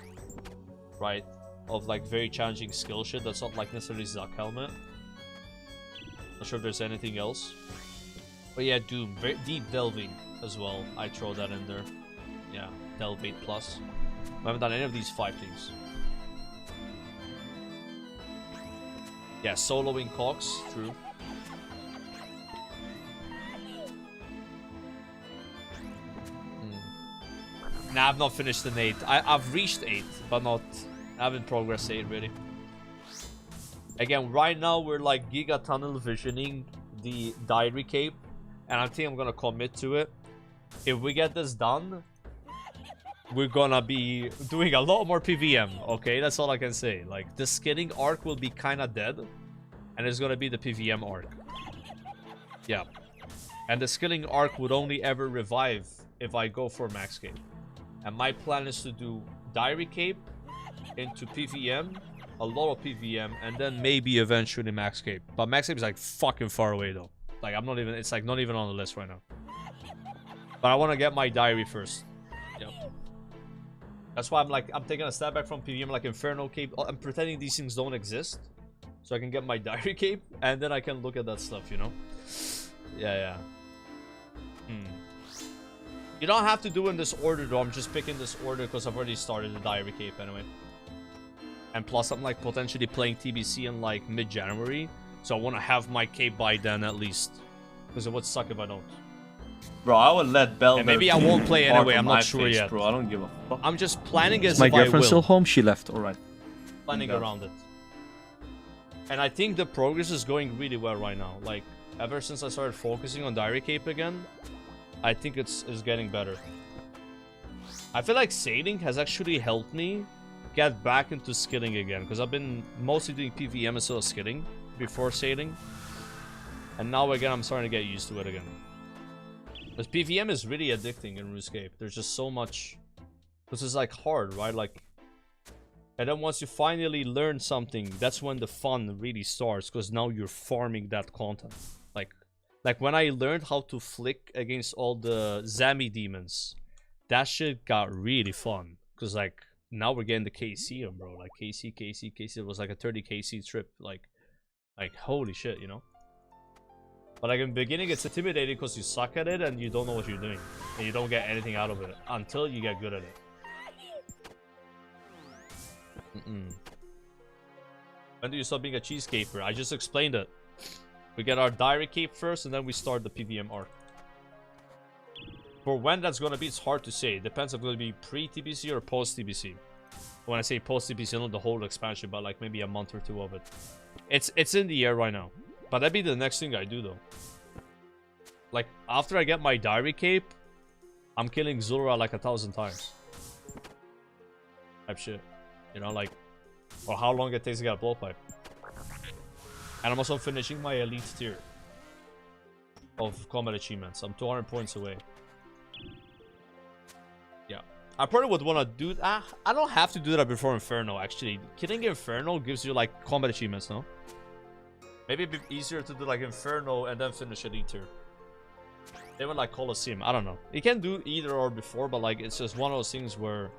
right? Of like very challenging skill shit that's not like necessarily Zuck Helmet. Not sure if there's anything else. But yeah, Doom, very deep delving as well. I throw that in there. Yeah, Delve 8 plus. I haven't done any of these 5 things. Yeah, soloing Cox, true. Nah, I've not finished an 8. I've reached 8, but not... I haven't progressed 8 really. Again, right now we're like giga tunnel visioning the Diary Cape. And I think I'm gonna commit to it. If we get this done, we're gonna be doing a lot more PVM, okay? That's all I can say. Like, the skinning arc will be kinda dead. And it's gonna be the PVM arc. Yeah. And the skilling arc would only ever revive if I go for Max Cape. And my plan is to do Diary Cape into PVM, a lot of PVM, and then maybe eventually Max Cape. But Max Cape is like fucking far away though. Like, I'm not even, it's like not even on the list right now. But I want to get my Diary first. Yep. That's why I'm taking a step back from PVM, like Inferno Cape. I'm pretending these things don't exist. So I can get my Diary Cape, and then I can look at that stuff, you know? Yeah. You don't have to do in this order though. I'm just picking this order because I've already started the Diary Cape anyway. And plus I'm like potentially playing TBC in like mid-January. So I want to have my cape by then at least. Because it would suck if I don't. Bro, I would let Bell. And maybe I won't play anyway, I'm not sure yet. Bro, I don't give a fuck. I'm just planning as Is my if I will. girlfriend still home? She left, alright. Planning around it. And I think the progress is going really well right now. Like, ever since I started focusing on Diary Cape again, I think it's getting better. I feel like sailing has actually helped me get back into skilling again. Because I've been mostly doing PVM instead of skilling before sailing. And now again, I'm starting to get used to it again. Because PVM is really addicting in RuneScape. There's just so much... This is like hard, right? Like... And then once you finally learn something, that's when the fun really starts. Because now you're farming that content. Like when I learned how to flick against all the Zami demons, that shit got really fun. Because like, now we're getting the KC, bro. Like KC. It was like a 30 KC trip. Like holy shit, you know? But like in the beginning, it's intimidating because you suck at it and you don't know what you're doing. And you don't get anything out of it until you get good at it. When do you stop being a cheesecaper? I just explained it. We get our Diary Cape first, and then we start the PVM arc. For when that's gonna be, it's hard to say. It depends if it's gonna be pre-TBC or post-TBC. When I say post-TBC, not the whole expansion, but like maybe a month or 2 of it. It's in the air right now. But that'd be the next thing I do, though. Like, after I get my Diary Cape, I'm killing Zulra like 1,000 times. Type shit. You know, like... Or how long it takes to get a blowpipe. And I'm also finishing my elite tier of combat achievements. I'm 200 points away. Yeah. I probably would want to do... I don't have to do that before Inferno, actually. Killing Inferno gives you, like, combat achievements, no? Maybe it'd be easier to do, like, Inferno and then finish elite tier. Even, like, Colosseum. I don't know. You can do either or before, but, like, it's just one of those things where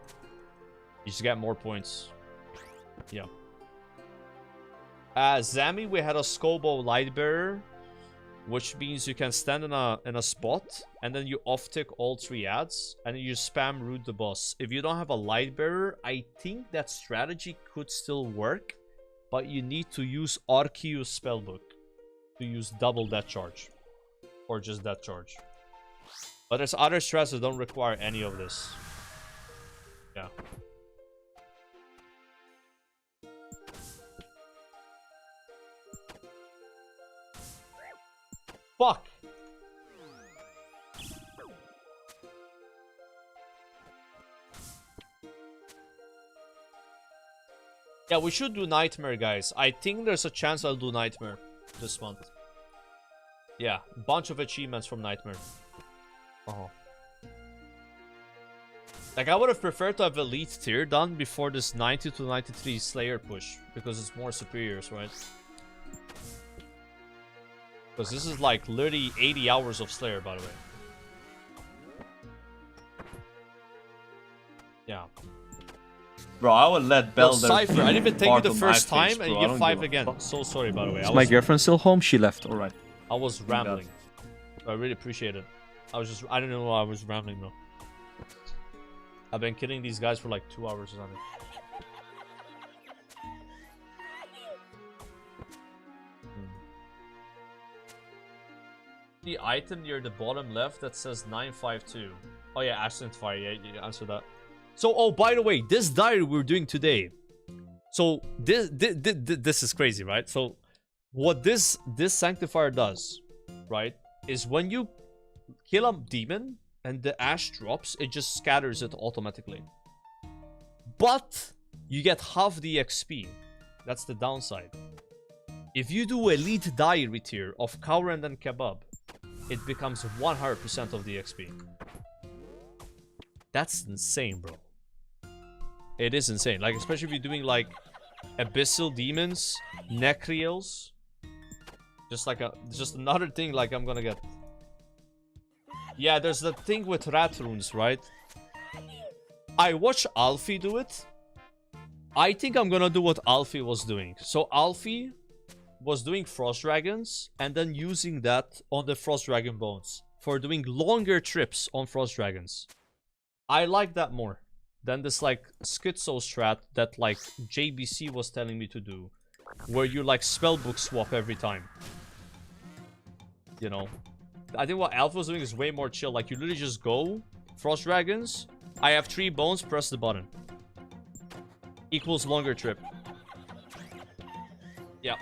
you just get more points. Yeah. Zami, we had a Skobo Lightbearer, which means you can stand in a spot, and then you off-tick all 3 ads, and you spam root the boss. If you don't have a Lightbearer, I think that strategy could still work, but you need to use Arceus Spellbook to use double death charge, or just death charge. But there's other strats that don't require any of this. Yeah. Fuck. Yeah, we should do Nightmare, guys. I think there's a chance I'll do Nightmare this month. Yeah, bunch of achievements from Nightmare. Oh. Like, I would have preferred to have Elite tier done before this 90 to 93 Slayer push. Because it's more superiors, right? Because this is like literally 80 hours of Slayer, by the way. Yeah. Bro, I would let Bell. Cypher, I didn't even take you the first time and you give 5 again. So sorry, by the way. Is my girlfriend still home? She left. Alright. I was rambling. I really appreciate it. I don't know why I was rambling though. I've been killing these guys for like 2 hours or something. The item near the bottom left that says 952. Oh yeah, Ascent Fire. Yeah, you answer that. So, oh, by the way, this diary we're doing today. So this is crazy, right? So, what this Sanctifier does, right, is when you kill a demon and the ash drops, it just scatters it automatically. But you get half the XP. That's the downside. If you do Elite Diary tier of Cowrand and Kebab, it becomes 100% of the XP. That's insane, bro. It is insane. Like, especially if you're doing like Abyssal Demons, Necrials. Just another thing like I'm gonna get. Yeah, there's the thing with rat runes, right? I watched Alfie do it. I think I'm gonna do what Alfie was doing. So Alfie was doing Frost Dragons and then using that on the Frost Dragon bones for doing longer trips on Frost Dragons. I like that more than this like schizo strat that like JBC was telling me to do, where you like spellbook swap every time. You know, I think what Alpha was doing is way more chill. Like, you literally just go Frost Dragons. I have 3 bones, press the button. Equals longer trip. Yeah.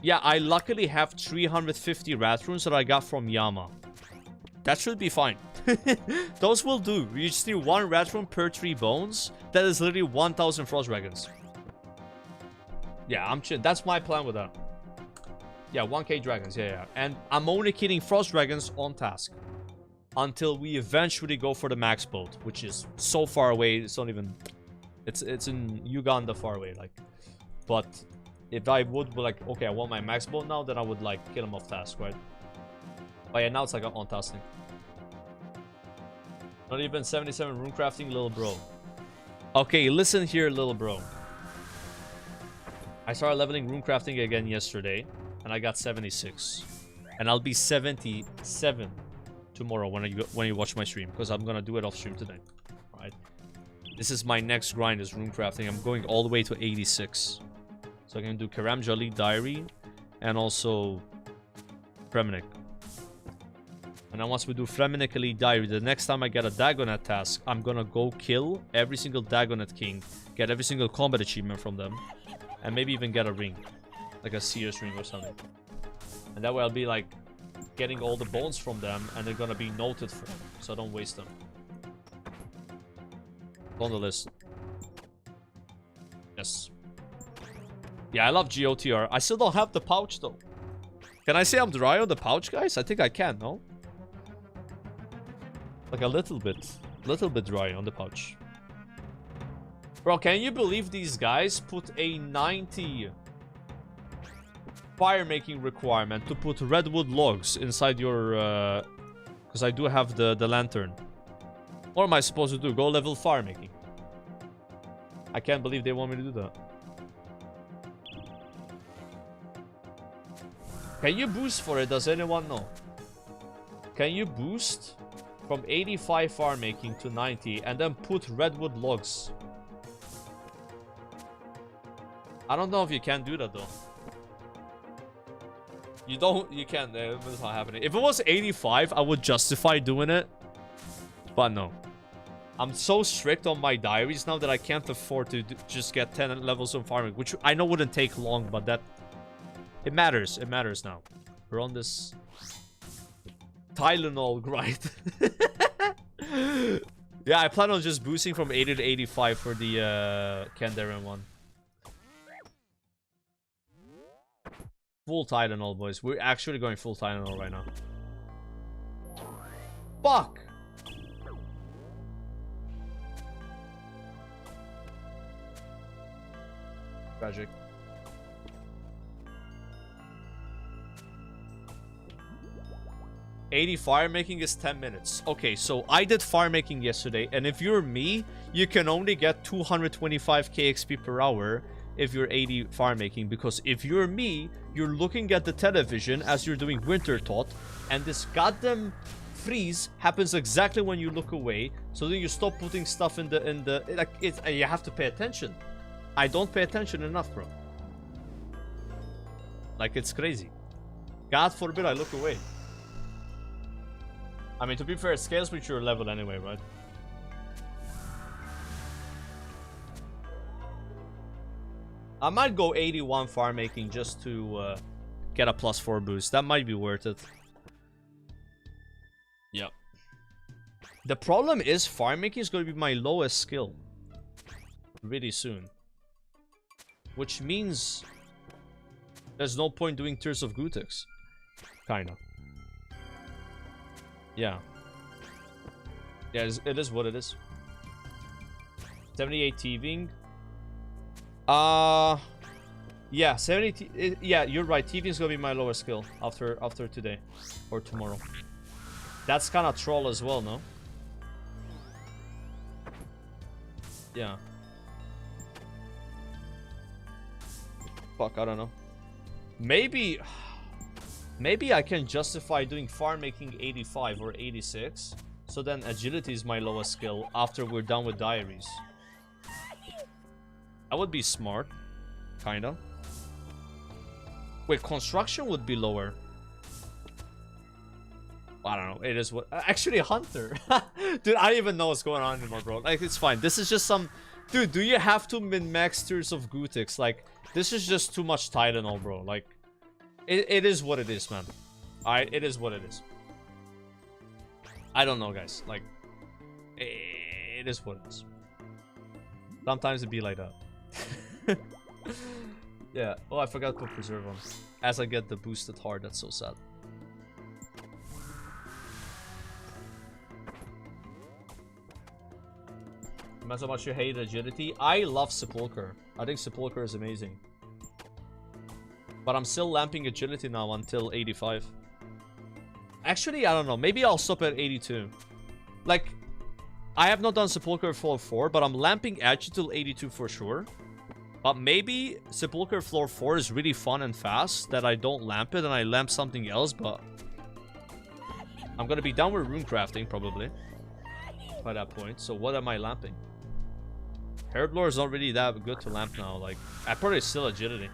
Yeah, I luckily have 350 rat runes that I got from Yama. That should be fine. Those will do. You just need 1 rat rune per 3 bones. That is literally 1000 Frost Dragons. Yeah, I'm chill. That's my plan with that. Yeah, 1k dragons. Yeah. And I'm only killing Frost Dragons on task. Until we eventually go for the max boat. Which is so far away. It's not even... It's in Uganda far away. Like, but if I would be like, okay, I want my max boat now, then I would like kill him off task, right? But yeah, now it's like on task thing. Not even 77 rune crafting, little bro. Okay, listen here, little bro. I started leveling rune crafting again yesterday, and I got 76. And I'll be 77 tomorrow when you watch my stream, because I'm gonna do it off stream today. Alright. This is my next grind, is rune crafting. I'm going all the way to 86. So I can do Karam Jali Diary and also Freminic. And then once we do Freminic Elite Diary, the next time I get a Dagonet task, I'm gonna go kill every single Dagonet King, get every single combat achievement from them, and maybe even get a ring. Like a Seer's ring or something. And that way I'll be like getting all the bones from them, and they're gonna be noted for them, so I don't waste them. On the list. Yes. Yeah, I love GOTR. I still don't have the pouch though. Can I say I'm dry on the pouch, guys? I think I can, no? Like a little bit dry on the pouch. Bro, can you believe these guys put a 90 fire making requirement to put redwood logs inside your because I do have the lantern. What am I supposed to do? Go level fire making? I can't believe they want me to do that. Can you boost for it? Does anyone know? Can you boost from 85 fire making to 90 and then put redwood logs? I don't know if you can do that though. You can't. It's not happening. If it was 85, I would justify doing it. But no. I'm so strict on my diaries now that I can't afford to just get 10 levels of farming, which I know wouldn't take long, but that... It matters. It matters now. We're on this Tylenol grind. Yeah, I plan on just boosting from 80 to 85 for the Kandarian one. Full Tylenol, boys. We're actually going full Tylenol right now. Fuck! Tragic. 80 fire making is 10 minutes. Okay, so I did fire making yesterday, and if you're me, you can only get 225k XP per hour if you're 80 fire making, because if you're me, you're looking at the television as you're doing winter thought, and this goddamn freeze happens exactly when you look away, so then you stop putting stuff in the like it's you have to pay attention. I don't pay attention enough, bro. Like, it's crazy. God forbid I look away. I mean, to be fair, it scales with your level anyway, right? I might go 81 farm making just to get a +4 boost. That might be worth it. Yeah. The problem is farm making is going to be my lowest skill really soon. Which means there's no point doing Tears of Gutex. Kinda. Yeah. Yeah, it is what it is. 78 TVing. Yeah, 70 yeah, you're right. TVing is gonna be my lower skill after today or tomorrow. That's kind of troll as well, no? Yeah. Fuck, I don't know. Maybe I can justify doing farm making 85 or 86. So then agility is my lowest skill after we're done with diaries. That would be smart. Kinda. Wait, construction would be lower. I don't know. It is what... Actually, Hunter. Dude, I don't even know what's going on anymore, bro. Like, it's fine. This is just some... Dude, do you have to min-max Tears of Gutex? Like, this is just too much Tylenol, bro. Like, it is what it is, man. Alright, it is what it is. I don't know, guys. Like, it is what it is. Sometimes it be like that. Yeah. Oh, I forgot to preserve them. As I get the boosted heart, that's so sad. Imagine how much you hate agility. I love Sepulcher. I think Sepulcher is amazing. But I'm still lamping agility now until 85. Actually, I don't know. Maybe I'll stop at 82. Like, I have not done Sepulcher Floor 4, but I'm lamping edge till 82 for sure. But maybe Sepulcher Floor 4 is really fun and fast that I don't lamp it and I lamp something else, but I'm gonna be done with rune crafting probably by that point. So what am I lamping? Herblore is not really that good to lamp now. Like, I probably still agility.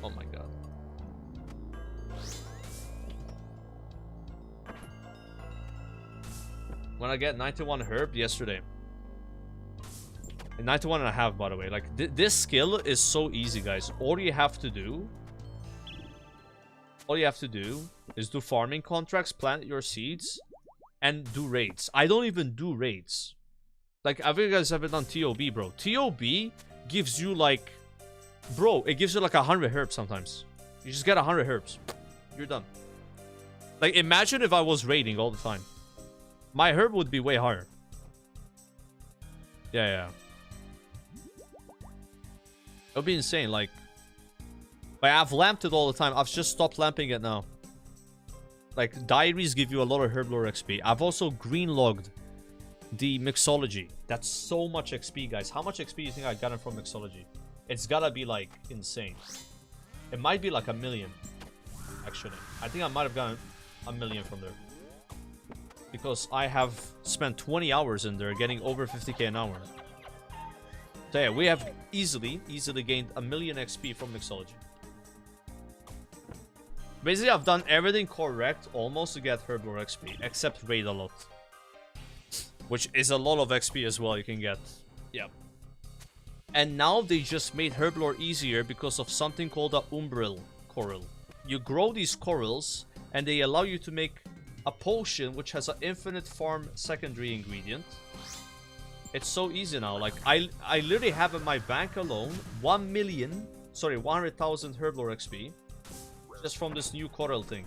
Oh my god. When I get 91 herb yesterday. And 91 and a half, by the way. Like, this skill is so easy, guys. All you have to do is do farming contracts, plant your seeds, and do raids. I don't even do raids. Like, I think you guys haven't done TOB, bro. TOB gives you, like... Bro, it gives you, like, 100 herbs sometimes. You just get 100 herbs. You're done. Like, imagine if I was raiding all the time. My herb would be way higher. Yeah. It would be insane, like... I've lamped it all the time. I've just stopped lamping it now. Like, diaries give you a lot of herb lore XP. I've also green logged the mixology. That's so much XP, guys. How much XP do you think I got from mixology? It's gotta be, like, insane. It might be like 1 million, actually. I think I might have gotten 1 million from there. Because I have spent 20 hours in there getting over 50k an hour. So yeah, we have easily gained 1 million XP from mixology. Basically, I've done everything correct almost to get Herblore XP, except raid a lot. Which is a lot of XP as well you can get. Yeah. And now they just made Herblore easier because of something called a Umbril Coral. You grow these corals, and they allow you to make a potion which has an infinite farm secondary ingredient. It's so easy now. Like, I literally have in my bank alone 100,000 herblore XP just from this new coral thing.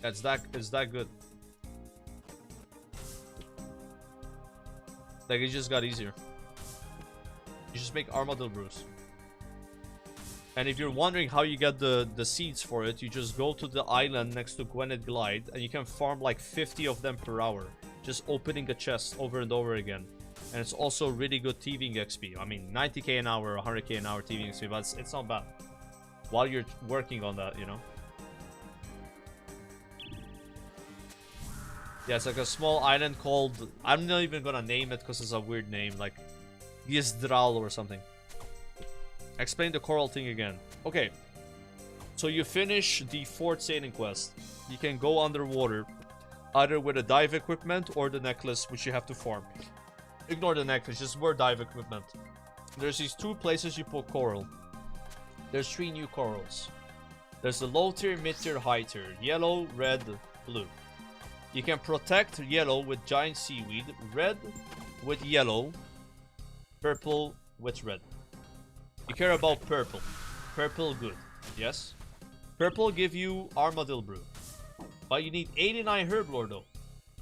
It's that good. Like, it just got easier. You just make armadillo brews. And if you're wondering how you get the seeds for it, you just go to the island next to Gwynedd Glide, and you can farm like 50 of them per hour, just opening a chest over and over again. And it's also really good thieving XP. I mean, 90k an hour, 100k an hour thieving XP, but it's not bad. While you're working on that, you know. Yeah, it's like a small island called... I'm not even gonna name it because it's a weird name, like Yzdral or something. Explain the coral thing again. Okay, so you finish the 4th sailing quest. You can go underwater, either with a dive equipment or the necklace, which you have to farm. Ignore the necklace, just wear dive equipment. There's these 2 places you put coral. There's 3 new corals. There's the low tier, mid tier, high tier. Yellow, red, blue. You can protect yellow with giant seaweed, red with yellow, purple with red. You care about purple. Purple good. Yes? Purple give you armadillo brew. But you need 89 herblore though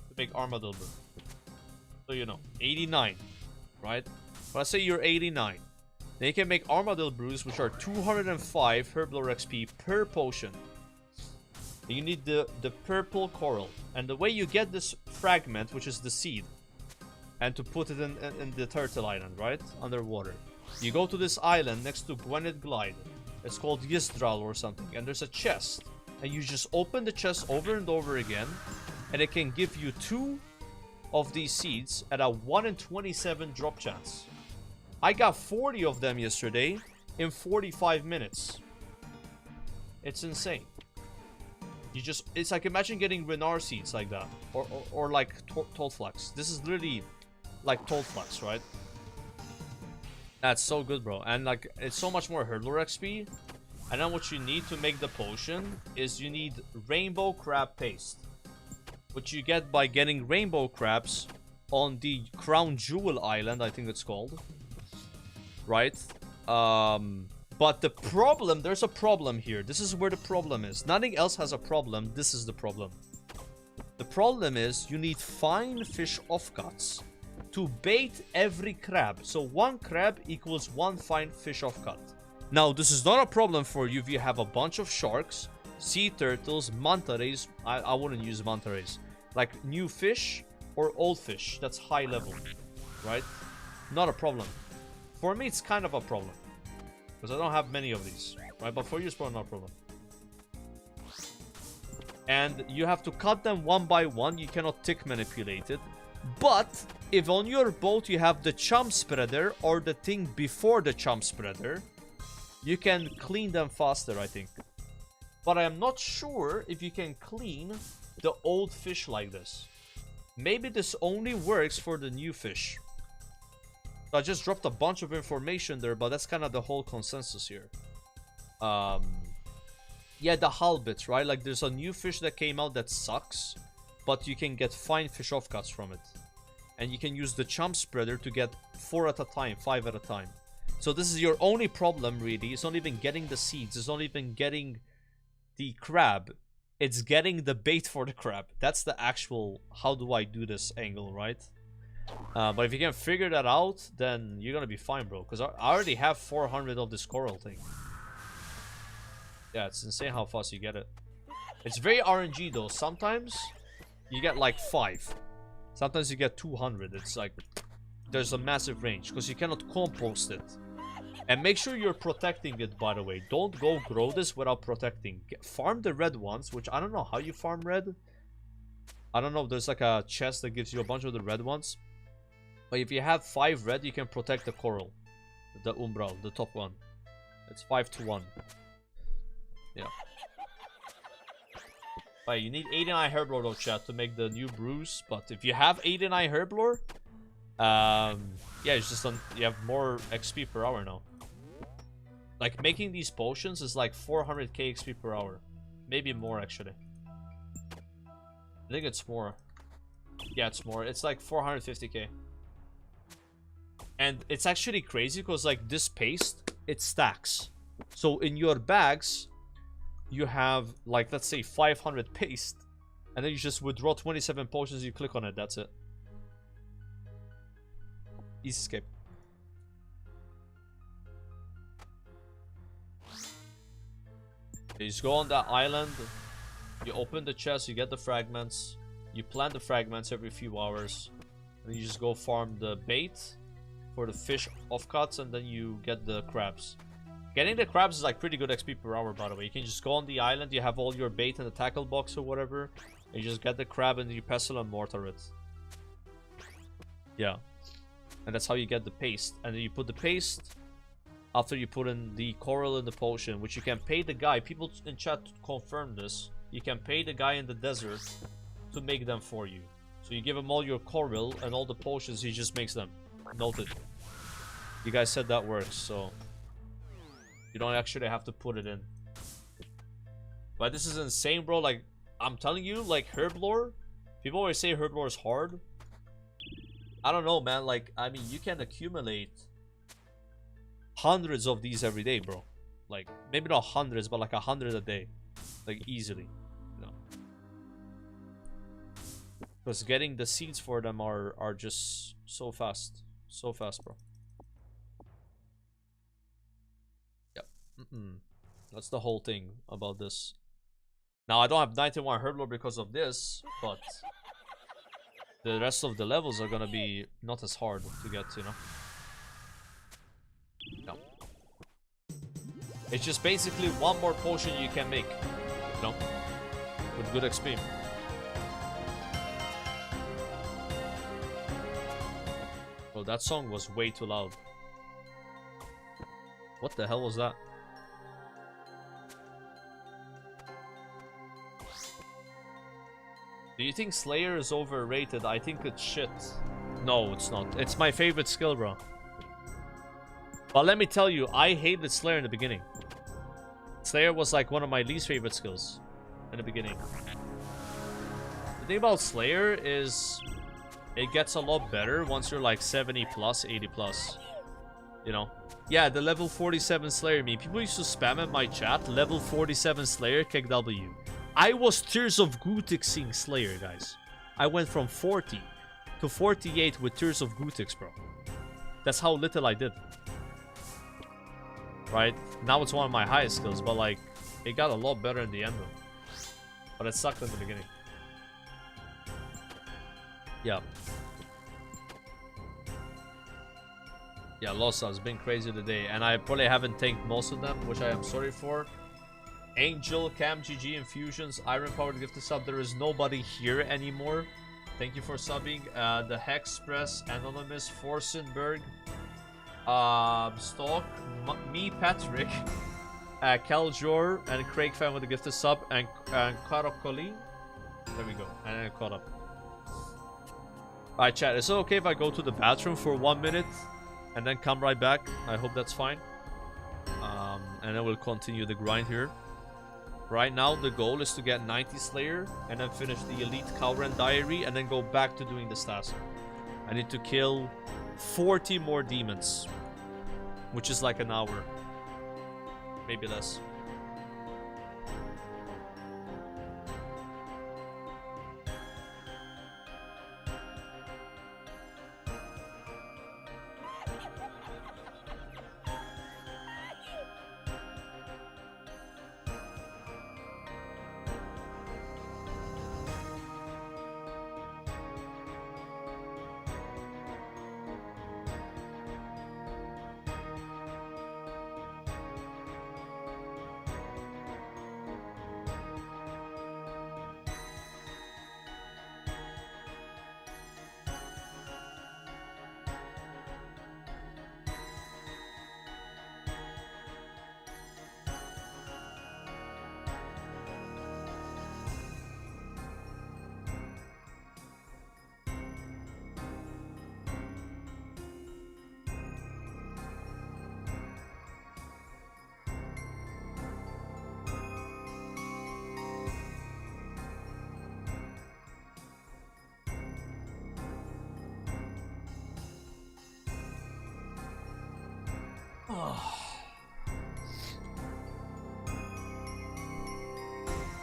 to make armadillo brew. So you know, 89, right? But let's say you're 89. Then you can make armadillo brews, which are 205 herblore XP per potion. And you need the purple coral. And the way you get this fragment, which is the seed, and to put it in the turtle island, right? Underwater. You go to this island next to Gwynedd Glide. It's called Yzdral or something. And there's a chest. And you just open the chest over and over again. And it can give you 2 of these seeds at a 1 in 27 drop chance. I got 40 of them yesterday in 45 minutes. It's insane. You just... It's like, imagine getting Renar seeds like that. Or like Toadflax. This is literally like Toadflax, right? That's so good, bro. And like, it's so much more herblore XP. And then what you need to make the potion is you need rainbow crab paste, which you get by getting rainbow crabs on the Crown Jewel Island, I think it's called. Right? But the problem, there's a problem here. This is where the problem is. Nothing else has a problem. This is the problem. The problem is you need fine fish offcuts to bait every crab. So 1 crab equals 1 fine fish offcut. Now, this is not a problem for you if you have a bunch of sharks, sea turtles, manta rays. I wouldn't use manta rays. Like new fish or old fish. That's high level, right? Not a problem. For me, it's kind of a problem. Because I don't have many of these, right? But for you, it's probably not a problem. And you have to cut them one by one. You cannot tick manipulate it. But if on your boat you have the chum spreader or the thing before the chum spreader, you can clean them faster, I think. But I am not sure if you can clean the old fish like this. Maybe this only works for the new fish. I just dropped a bunch of information there, but that's kind of the whole consensus here. Yeah, the halibut, right? Like, there's a new fish that came out that sucks, but you can get fine fish offcuts from it. And you can use the chum spreader to get 4 at a time, 5 at a time. So this is your only problem, really. It's not even getting the seeds. It's not even getting the crab. It's getting the bait for the crab. That's the actual how do I do this angle, right? But if you can figure that out, then you're gonna be fine, bro. Because I already have 400 of this coral thing. Yeah, it's insane how fast you get it. It's very RNG though. Sometimes you get like 5. Sometimes you get 200. It's like there's a massive range because you cannot compost it. And make sure you're protecting it, by the way. Don't go grow this without protecting. Farm the red ones, which I don't know how you farm red. I don't know if there's like a chest that gives you a bunch of the red ones. But if you have 5 red, you can protect the coral. The umbral, the top one. It's 5 to 1. Yeah. But you need 89 herblore though, chat, to make the new brews. But if you have 89 herblore, yeah, it's just you have more XP per hour now. Like, making these potions is like 400k XP per hour. Maybe more, actually. I think it's more. Yeah, it's more. It's like 450k. And it's actually crazy because, like, this paste, it stacks. So in your bags, you have, like, let's say 500 paste. And then you just withdraw 27 potions, you click on it, that's it. Easy escape. You just go on that island, you open the chest, you get the fragments, you plant the fragments every few hours, and you just go farm the bait for the fish offcuts, and then you get the crabs. Getting the crabs is like pretty good XP per hour, by the way. You can just go on the island, you have all your bait in the tackle box or whatever, and you just get the crab and you pestle and mortar it. Yeah. And that's how you get the paste. And then you put the paste after you put in the coral in the potion, which you can pay the guy. People in chat confirm this. You can pay the guy in the desert to make them for you. So you give him all your coral and all the potions, he just makes them. Noted. You guys said that works, so you don't actually have to put it in. But this is insane, bro. Like, I'm telling you, like, herb lore, people always say herb lore is hard. I don't know, man. Like, I mean, you can accumulate hundreds of these every day, bro. Like, maybe not hundreds, but like 100 a day. Like, easily. You know. Because getting the seeds for them are just so fast. So fast, bro. Yep. That's the whole thing about this. Now, I don't have 91 herb lore because of this, but the rest of the levels are gonna be not as hard to get, you know? No. It's just basically one more potion you can make, you know? With good XP. Oh, that song was way too loud. What the hell was that? Do you think Slayer is overrated? I think it's shit. No, it's not. It's my favorite skill, bro. But let me tell you, I hated Slayer in the beginning. Slayer was like one of my least favorite skills in the beginning. The thing about Slayer is it gets a lot better once you're like 70 plus, 80 plus. You know? Yeah, the level 47 Slayer meme. People used to spam in my chat, level 47 Slayer, kick W. I was Tears of Gutixing Slayer, guys. I went from 40 to 48 with Tears of Gutix, bro. That's how little I did. Right? Now it's one of my highest skills, but like, it got a lot better in the end, though. But it sucked in the beginning. Yeah. Yeah, lost subs. Been crazy today. And I probably haven't tanked most of them, which I am sorry for. Angel, Cam, GG, Infusions, Iron Powered gifted sub. There is nobody here anymore. Thank you for subbing. The Hexpress, Anonymous, Forsenberg, Stalk, me, Patrick, Kaljor, and Craig fan with the gifted sub, and Karokoli. There we go. And then I caught up. Alright, chat. Is it okay if I go to the bathroom for 1 minute and then come right back? I hope that's fine. And then we'll continue the grind here. Right now, the goal is to get 90 Slayer and then finish the Elite Cowren Diary and then go back to doing this task. I need to kill 40 more demons, which is like an hour. Maybe less.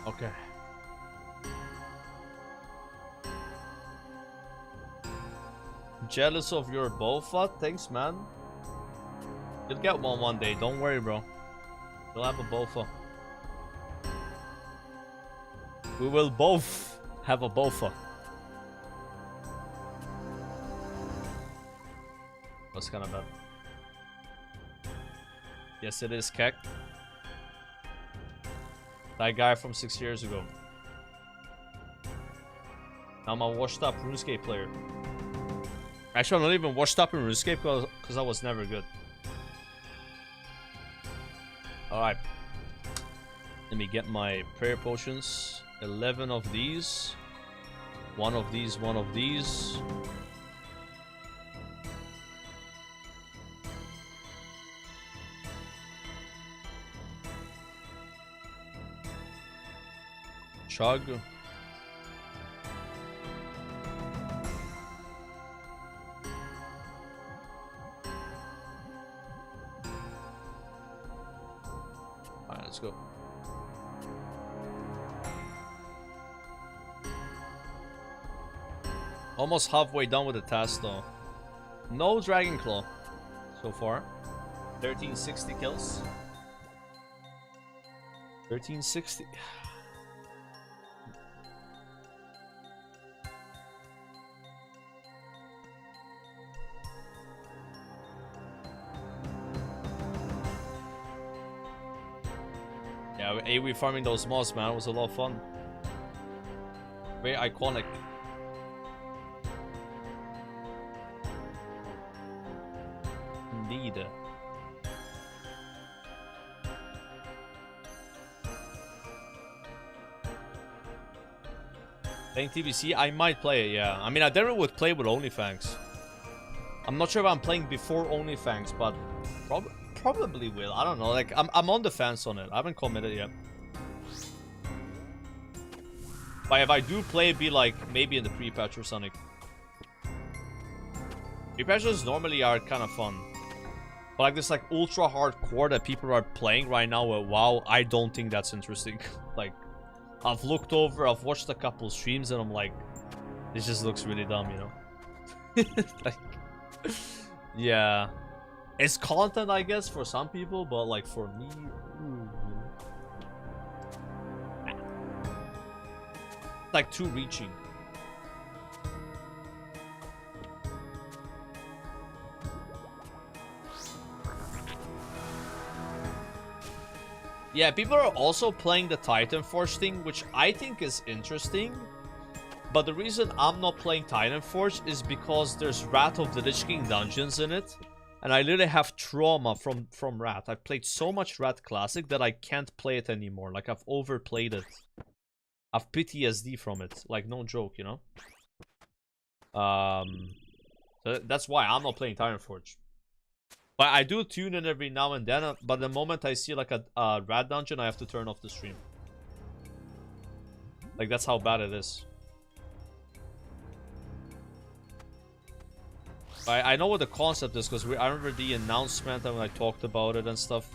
Okay. Jealous of your Bofa? Thanks, man. You'll get one day. Don't worry, bro. You'll have a Bofa. We will both have a Bofa. That's kind of bad. Yes, it is Keck. That guy from 6 years ago. I'm a washed up RuneScape player. Actually, I'm not even washed up in RuneScape because I was never good. Alright. Let me get my prayer potions. 11 of these. One of these, one of these. Chug. Alright, let's go. Almost halfway done with the task though. No Dragon Claw so far. 1360 kills. 1360. Yeah, AoE farming those mods, man, was a lot of fun. Very iconic. Indeed. Playing TBC? I might play it, yeah. I mean, I never would play with OnlyFans. I'm not sure if I'm playing before OnlyFans, but probably will. I don't know. Like, I'm on the fence on it. I haven't committed yet. But if I do play, it'd be like maybe in the pre-patch or something. Pre-patches normally are kind of fun. But like this like ultra hardcore that people are playing right now with WoW, I don't think that's interesting. Like, I've looked over, I've watched a couple streams, and I'm like, this just looks really dumb, you know? Like, yeah. It's content, I guess, for some people, but like for me, ooh, like too reaching. Yeah, people are also playing the Titan Forge thing, which I think is interesting. But the reason I'm not playing Titan Forge is because there's Wrath of the Lich King dungeons in it. And I literally have trauma from Wrath. I've played so much Wrath Classic that I can't play it anymore. Like, I've overplayed it. I've PTSD from it. Like, no joke, you know? So that's why I'm not playing Titan Forge. But I do tune in every now and then. But the moment I see, like, a Wrath dungeon, I have to turn off the stream. Like, that's how bad it is. I know what the concept is, because I remember the announcement and when I talked about it and stuff.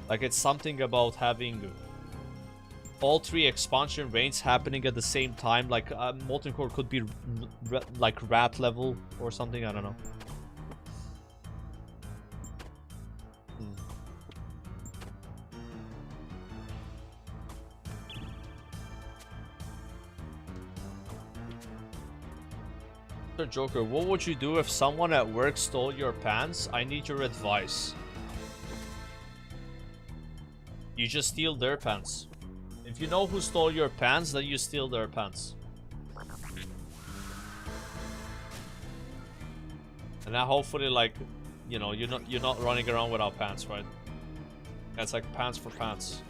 Like, it's something about having all 3 expansion reigns happening at the same time. Like, Molten Core could be like Rat level or something, I don't know. Joker, what would you do if someone at work stole your pants? I need your advice. You just steal their pants. If you know who stole your pants, then you steal their pants. And now hopefully, like, you know, you're not running around without pants, right? That's like pants for pants.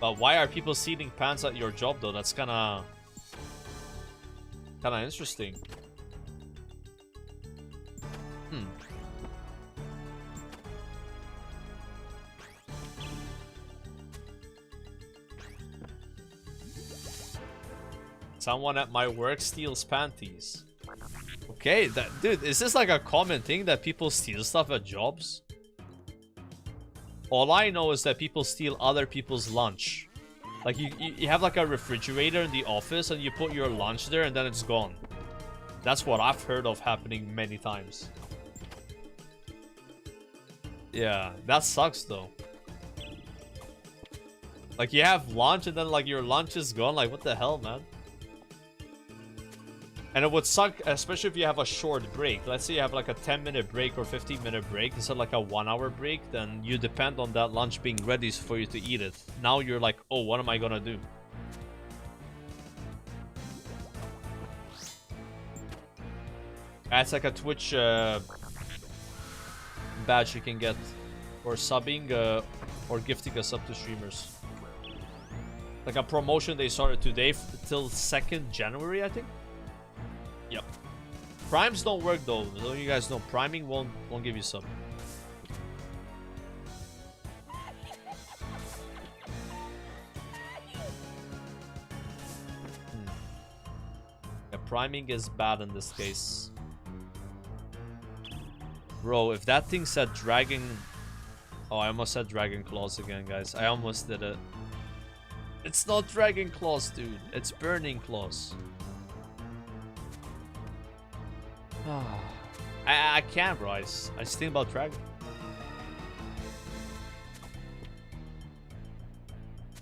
But why are people stealing pants at your job though? That's kinda interesting. Someone at my work steals panties. Okay, that dude, is this like a common thing that people steal stuff at jobs? All I know is that people steal other people's lunch. Like you have like a refrigerator in the office and you put your lunch there and then it's gone. That's what I've heard of happening many times. Yeah, that sucks though. Like you have lunch and then like your lunch is gone. Like what the hell, man? And it would suck, especially if you have a short break. Let's say you have like a 10-minute break or 15-minute break instead of like a 1-hour break. Then you depend on that lunch being ready for you to eat it. Now you're like, oh, what am I gonna do? It's like a Twitch badge you can get for subbing or gifting a sub to streamers. Like a promotion they started today till 2nd January, I think. Yep. Primes don't work though. So you guys know, priming won't give you sub. Yeah, priming is bad in this case. Bro, if that thing said dragon... Oh, I almost said dragon claws again, guys. I almost did it. It's not dragon claws, dude. It's burning claws. I can't, bro. I just think about dragon.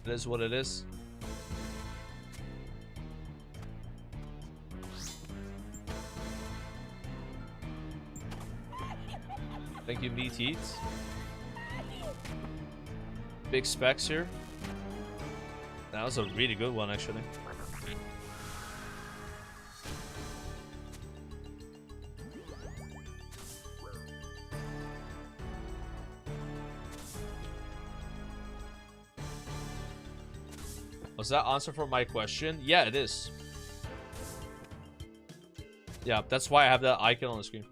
It is what it is. Thank you, Meat Eats. Big specs here. That was a really good one, actually. Was that answer for my question? Yeah, it is. Yeah, that's why I have that icon on the screen.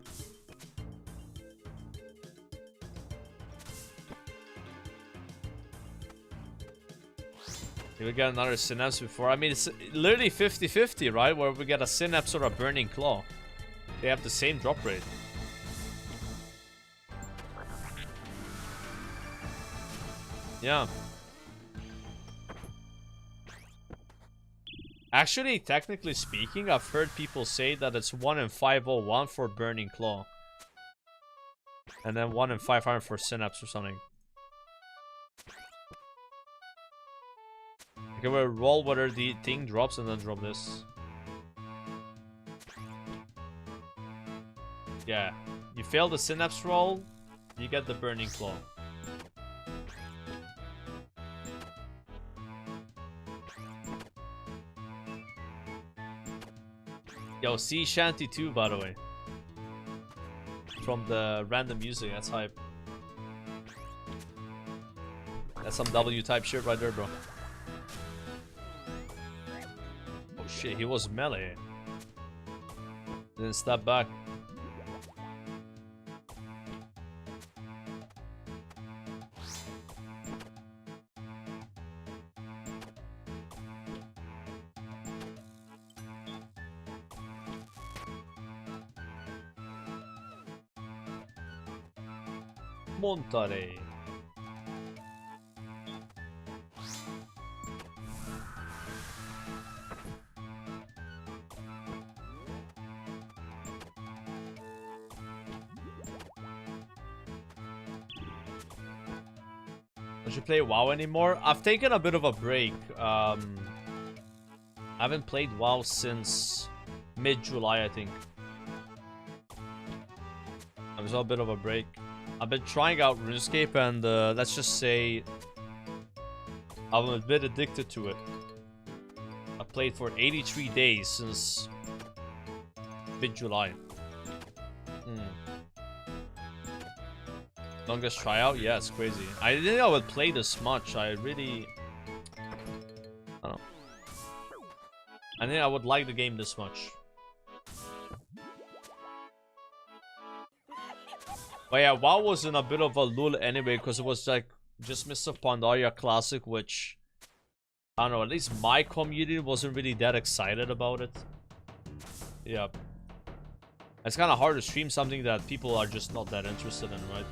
Did we get another synapse before? I mean, it's literally 50-50, right? Where we get a synapse or a burning claw. They have the same drop rate. Yeah. Actually, technically speaking, I've heard people say that it's 1 in 501 for burning claw. And then 1 in 500 for synapse or something. Okay, we'll roll whether the thing drops and then drop this. Yeah. You fail the synapse roll, you get the burning claw. Yo, sea shanty 2, by the way. From the random music, that's hype. That's some W type shit right there, bro. Oh shit, he was melee. Didn't step back. Monterey. Don't you play WoW anymore? I've taken a bit of a break. I haven't played WoW since mid-July, I think. It was a bit of a break. I've been trying out RuneScape and let's just say I'm a bit addicted to it. I played for 83 days since mid-July. Longest tryout? Yeah, it's crazy. I didn't know I would play this much. I don't know. I think I would like the game this much. But yeah, WoW was in a bit of a lull anyway, because it was like just Mr. Pandaria Classic, which I don't know, at least my community wasn't really that excited about it. Yeah. It's kind of hard to stream something that people are just not that interested in, right?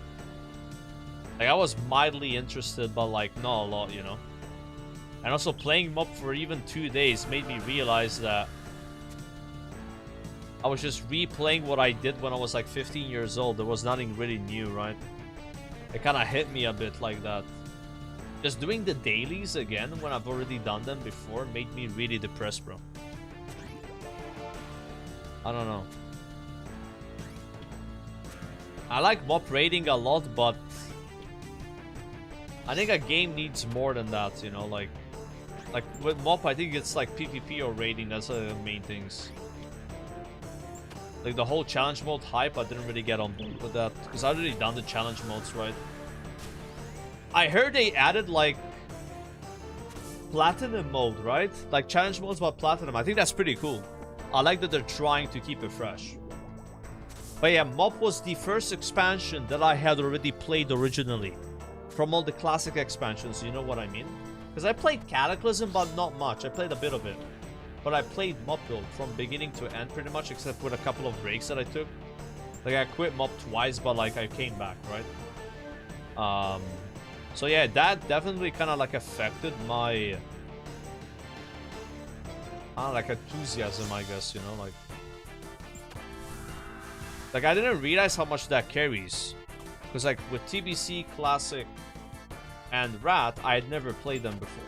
Like, I was mildly interested, but like, not a lot, you know? And also, playing MOP for even 2 days made me realize that I was just replaying what I did when I was like 15 years old. There was nothing really new, right? It kind of hit me a bit like that. Just doing the dailies again when I've already done them before made me really depressed, bro. I don't know. I like MOP rating a lot, but I think a game needs more than that, you know? Like with MOP, I think it's like PvP or rating. That's the main things. Like the whole challenge mode hype, I didn't really get on board with that because I've already done the challenge modes, right? I heard they added like platinum mode, right? Like challenge modes but platinum. I think that's pretty cool. I like that they're trying to keep it fresh. But yeah, MOP was the first expansion that I had already played originally. From all the classic expansions, you know what I mean? Because I played Cataclysm, but not much. I played a bit of it. But I played MOP though, from beginning to end pretty much, except with a couple of breaks that I took. Like I quit MOP twice, but like I came back, right? So yeah, that definitely kind of like affected my like enthusiasm, I guess, you know, like I didn't realize how much that carries, because like with TBC, Classic, and Rat, I had never played them before.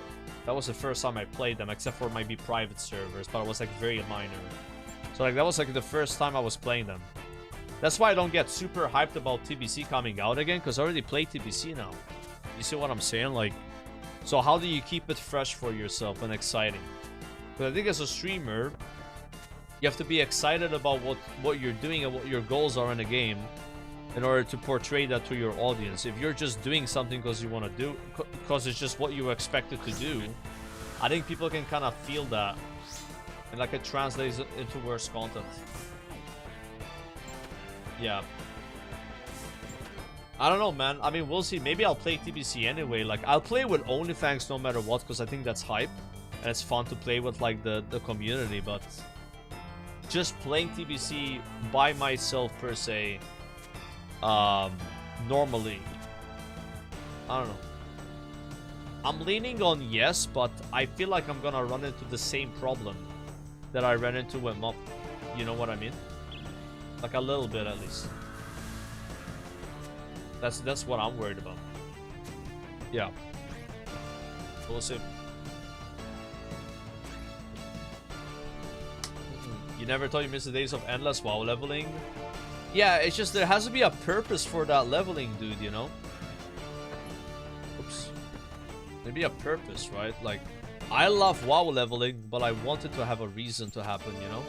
That was the first time I played them, except for maybe private servers, but it was like very minor. So like that was like the first time I was playing them. That's why I don't get super hyped about TBC coming out again, because I already played TBC now. You see what I'm saying? Like, so how do you keep it fresh for yourself and exciting? Because I think as a streamer, you have to be excited about what you're doing and what your goals are in a game in order to portray that to your audience. If you're just doing something because you want to do, because it's just what you expected to do, I think people can kind of feel that, and like it translates into worse content. Yeah. I don't know, man. I mean, we'll see. Maybe I'll play TBC anyway. Like, I'll play with OnlyFans no matter what, because I think that's hype. And it's fun to play with, like, the community. But just playing TBC by myself, per se, normally, I don't know. I'm leaning on yes, but I feel like I'm gonna run into the same problem that I ran into with MOP. You know what I mean? Like, a little bit, at least. That's what I'm worried about. Yeah. We'll see. You never thought you missed the days of endless WoW leveling? Yeah, it's just there has to be a purpose for that leveling, dude, you know? Oops. There'd be a purpose, right? Like, I love WoW leveling, but I want it to have a reason to happen, you know?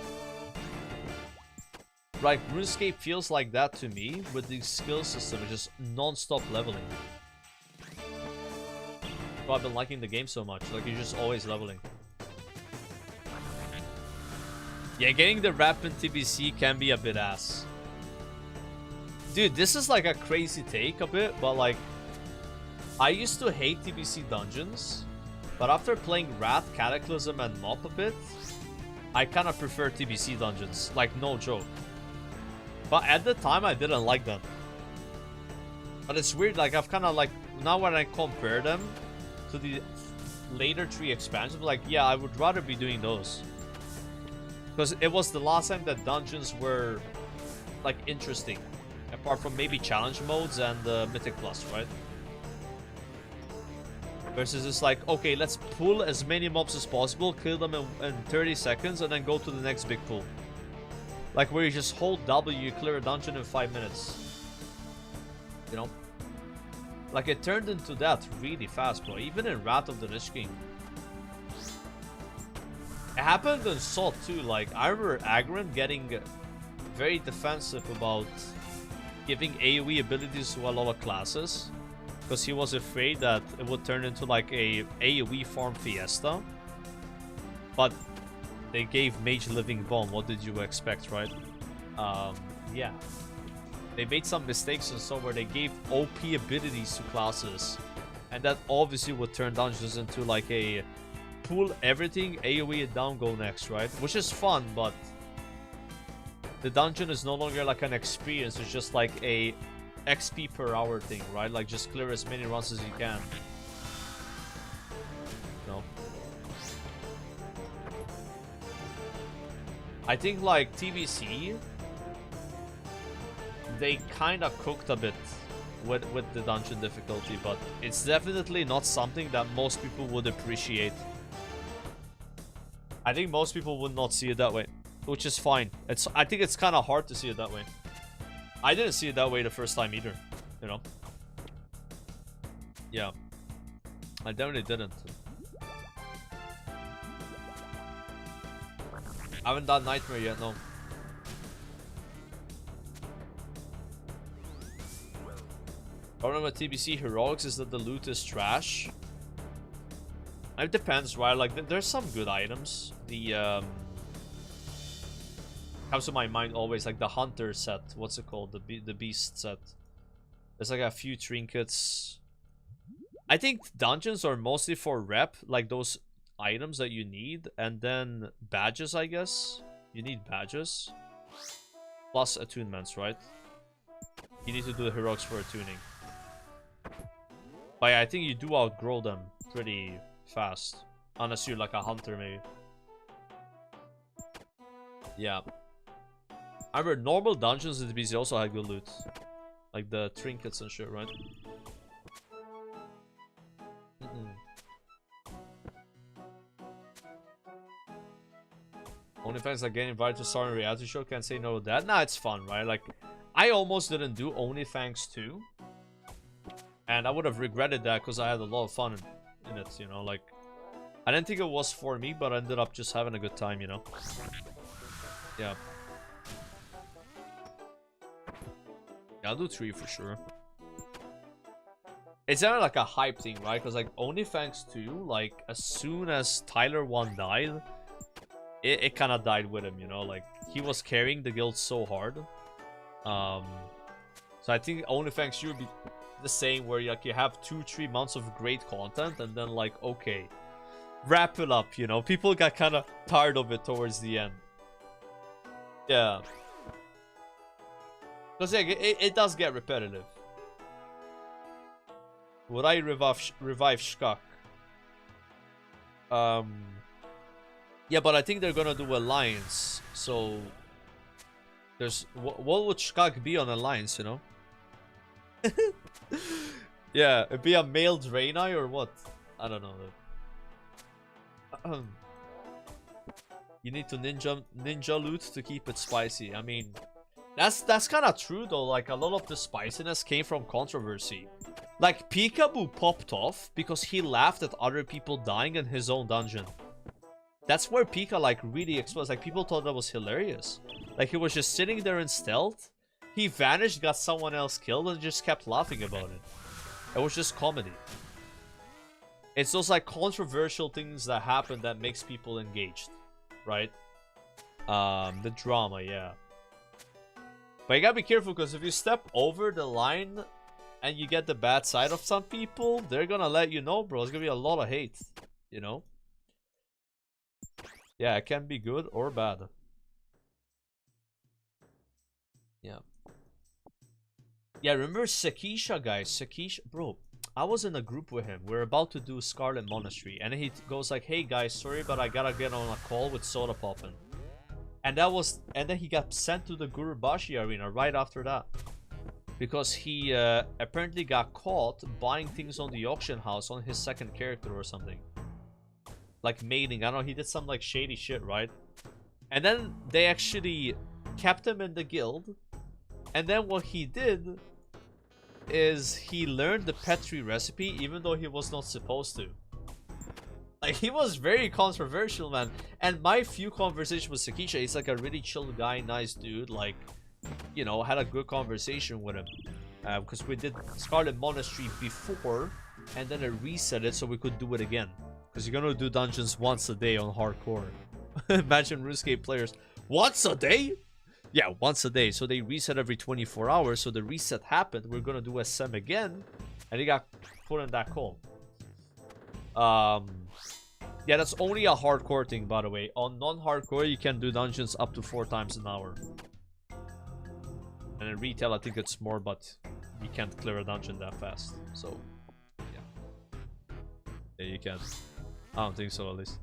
Like, RuneScape feels like that to me with the skill system, it's just non-stop leveling. So I've been liking the game so much, like you're just always leveling. Yeah, getting the rep in TBC can be a bit ass. Dude, this is like a crazy take a bit, but like, I used to hate TBC dungeons, but after playing Wrath, Cataclysm, and MOP a bit, I kind of prefer TBC dungeons, like no joke. But at the time, I didn't like them. But it's weird, like, I've kind of, like, now when I compare them to the later 3 expansions, like, yeah, I would rather be doing those. Because it was the last time that dungeons were, like, interesting. Apart from maybe challenge modes and the Mythic Plus, right? Versus it's like, okay, let's pull as many mobs as possible, kill them in 30 seconds, and then go to the next big pull. Like, where you just hold W, you clear a dungeon in 5 minutes. You know? Like, it turned into that really fast, bro. Even in Wrath of the Lich King. It happened in Salt too. Like, I remember Agron getting very defensive about giving AoE abilities to a lot of classes. Because he was afraid that it would turn into, like, a AoE farm fiesta. But they gave Mage Living Bomb. What did you expect, right? Yeah. They made some mistakes and so where they gave OP abilities to classes. And that obviously would turn dungeons into like a pull everything, AoE it down, go next, right? Which is fun, but the dungeon is no longer like an experience, it's just like a XP per hour thing, right? Like just clear as many runs as you can. No. I think like TBC, they kind of cooked a bit with the dungeon difficulty, but it's definitely not something that most people would appreciate. I think most people would not see it that way, which is fine. I think it's kind of hard to see it that way. I didn't see it that way the first time either, you know? Yeah. I definitely didn't. I haven't done Nightmare yet, no. Problem with TBC Heroics is that the loot is trash. It depends, right? Like, there's some good items. The, comes to my mind always, like the Hunter set. What's it called? The Beast set. There's like a few trinkets. I think dungeons are mostly for rep, like those items that you need. And then badges, I guess. You need badges. Plus attunements, right? You need to do the heroics for attuning. But I think you do outgrow them pretty fast. Unless you're like a hunter, maybe. Yeah. I remember normal dungeons in the BC also had good loot. Like the trinkets and shit, right? Only fans that get invited to start a reality show can't say no to that. Nah, it's fun, right? Like, I almost didn't do OnlyFans 2. And I would have regretted that because I had a lot of fun in it, you know? Like, I didn't think it was for me, but I ended up just having a good time, you know? Yeah. Yeah, I'll do 3 for sure. It's kind of like a hype thing, right? Because, like, OnlyFans 2, like, as soon as Tyler 1 died, it kind of died with him, you know? Like, he was carrying the guild so hard. So I think OnlyFans should be the same, where like you have 2-3 months of great content, and then like, okay, wrap it up, you know? People got kind of tired of it towards the end. Yeah. Because yeah, it does get repetitive. Would I revive Shkak? Yeah, but I think they're gonna do Alliance, so there's what would Shkak be on Alliance, you know? Yeah, it'd be a male Draenei or what? I don't know. You need to ninja loot to keep it spicy. I mean, that's kind of true though. Like, a lot of the spiciness came from controversy. Like, Peekaboo popped off because he laughed at other people dying in his own dungeon. That's where Pika like really exploded. Like, people thought that was hilarious. Like, he was just sitting there in stealth. He vanished, got someone else killed, and just kept laughing about it. It was just comedy. It's those like controversial things that happen that makes people engaged, right? The drama, yeah. But you gotta be careful, because if you step over the line and you get the bad side of some people, they're gonna let you know, bro. There's gonna be a lot of hate, you know? Yeah, it can be good or bad. Yeah. Yeah, remember Sakisha, guys? Sakisha, bro. I was in a group with him. We're about to do Scarlet Monastery. And he goes like, hey guys, sorry, but I gotta get on a call with Soda Poppin'. And then he got sent to the Gurubashi arena right after that. Because he apparently got caught buying things on the auction house on his second character or something. Like mating, I don't know, he did some like shady shit, right? And then they actually kept him in the guild. And then what he did is he learned the Petri recipe even though he was not supposed to. Like, he was very controversial, man. And my few conversations with Sakisha, he's like a really chill guy, nice dude. Like, you know, had a good conversation with him. Because we did Scarlet Monastery before, and then I reset it so we could do it again. Because you're gonna do dungeons once a day on hardcore. Imagine RuneScape players. Once a day? Yeah, once a day. So they reset every 24 hours. So the reset happened. We're gonna do SM again. And he got put in that call. Yeah, that's only a hardcore thing, by the way. On non-hardcore, you can do dungeons up to 4 times an hour. And in retail, I think it's more, but you can't clear a dungeon that fast. So, yeah. Yeah, you can. I don't think so, at least.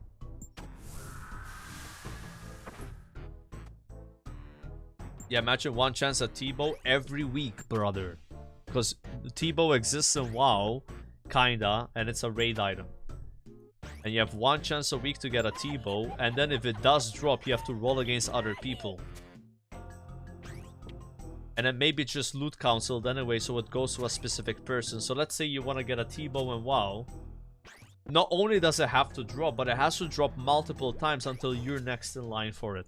Yeah, imagine one chance at T-Bow every week, brother. Because T-Bow exists in WoW, kinda, and it's a raid item. And you have one chance a week to get a T-Bow, and then if it does drop, you have to roll against other people. And then maybe it's just loot counseled anyway, so it goes to a specific person. So let's say you want to get a T-Bow in WoW. Not only does it have to drop, but it has to drop multiple times until you're next in line for it.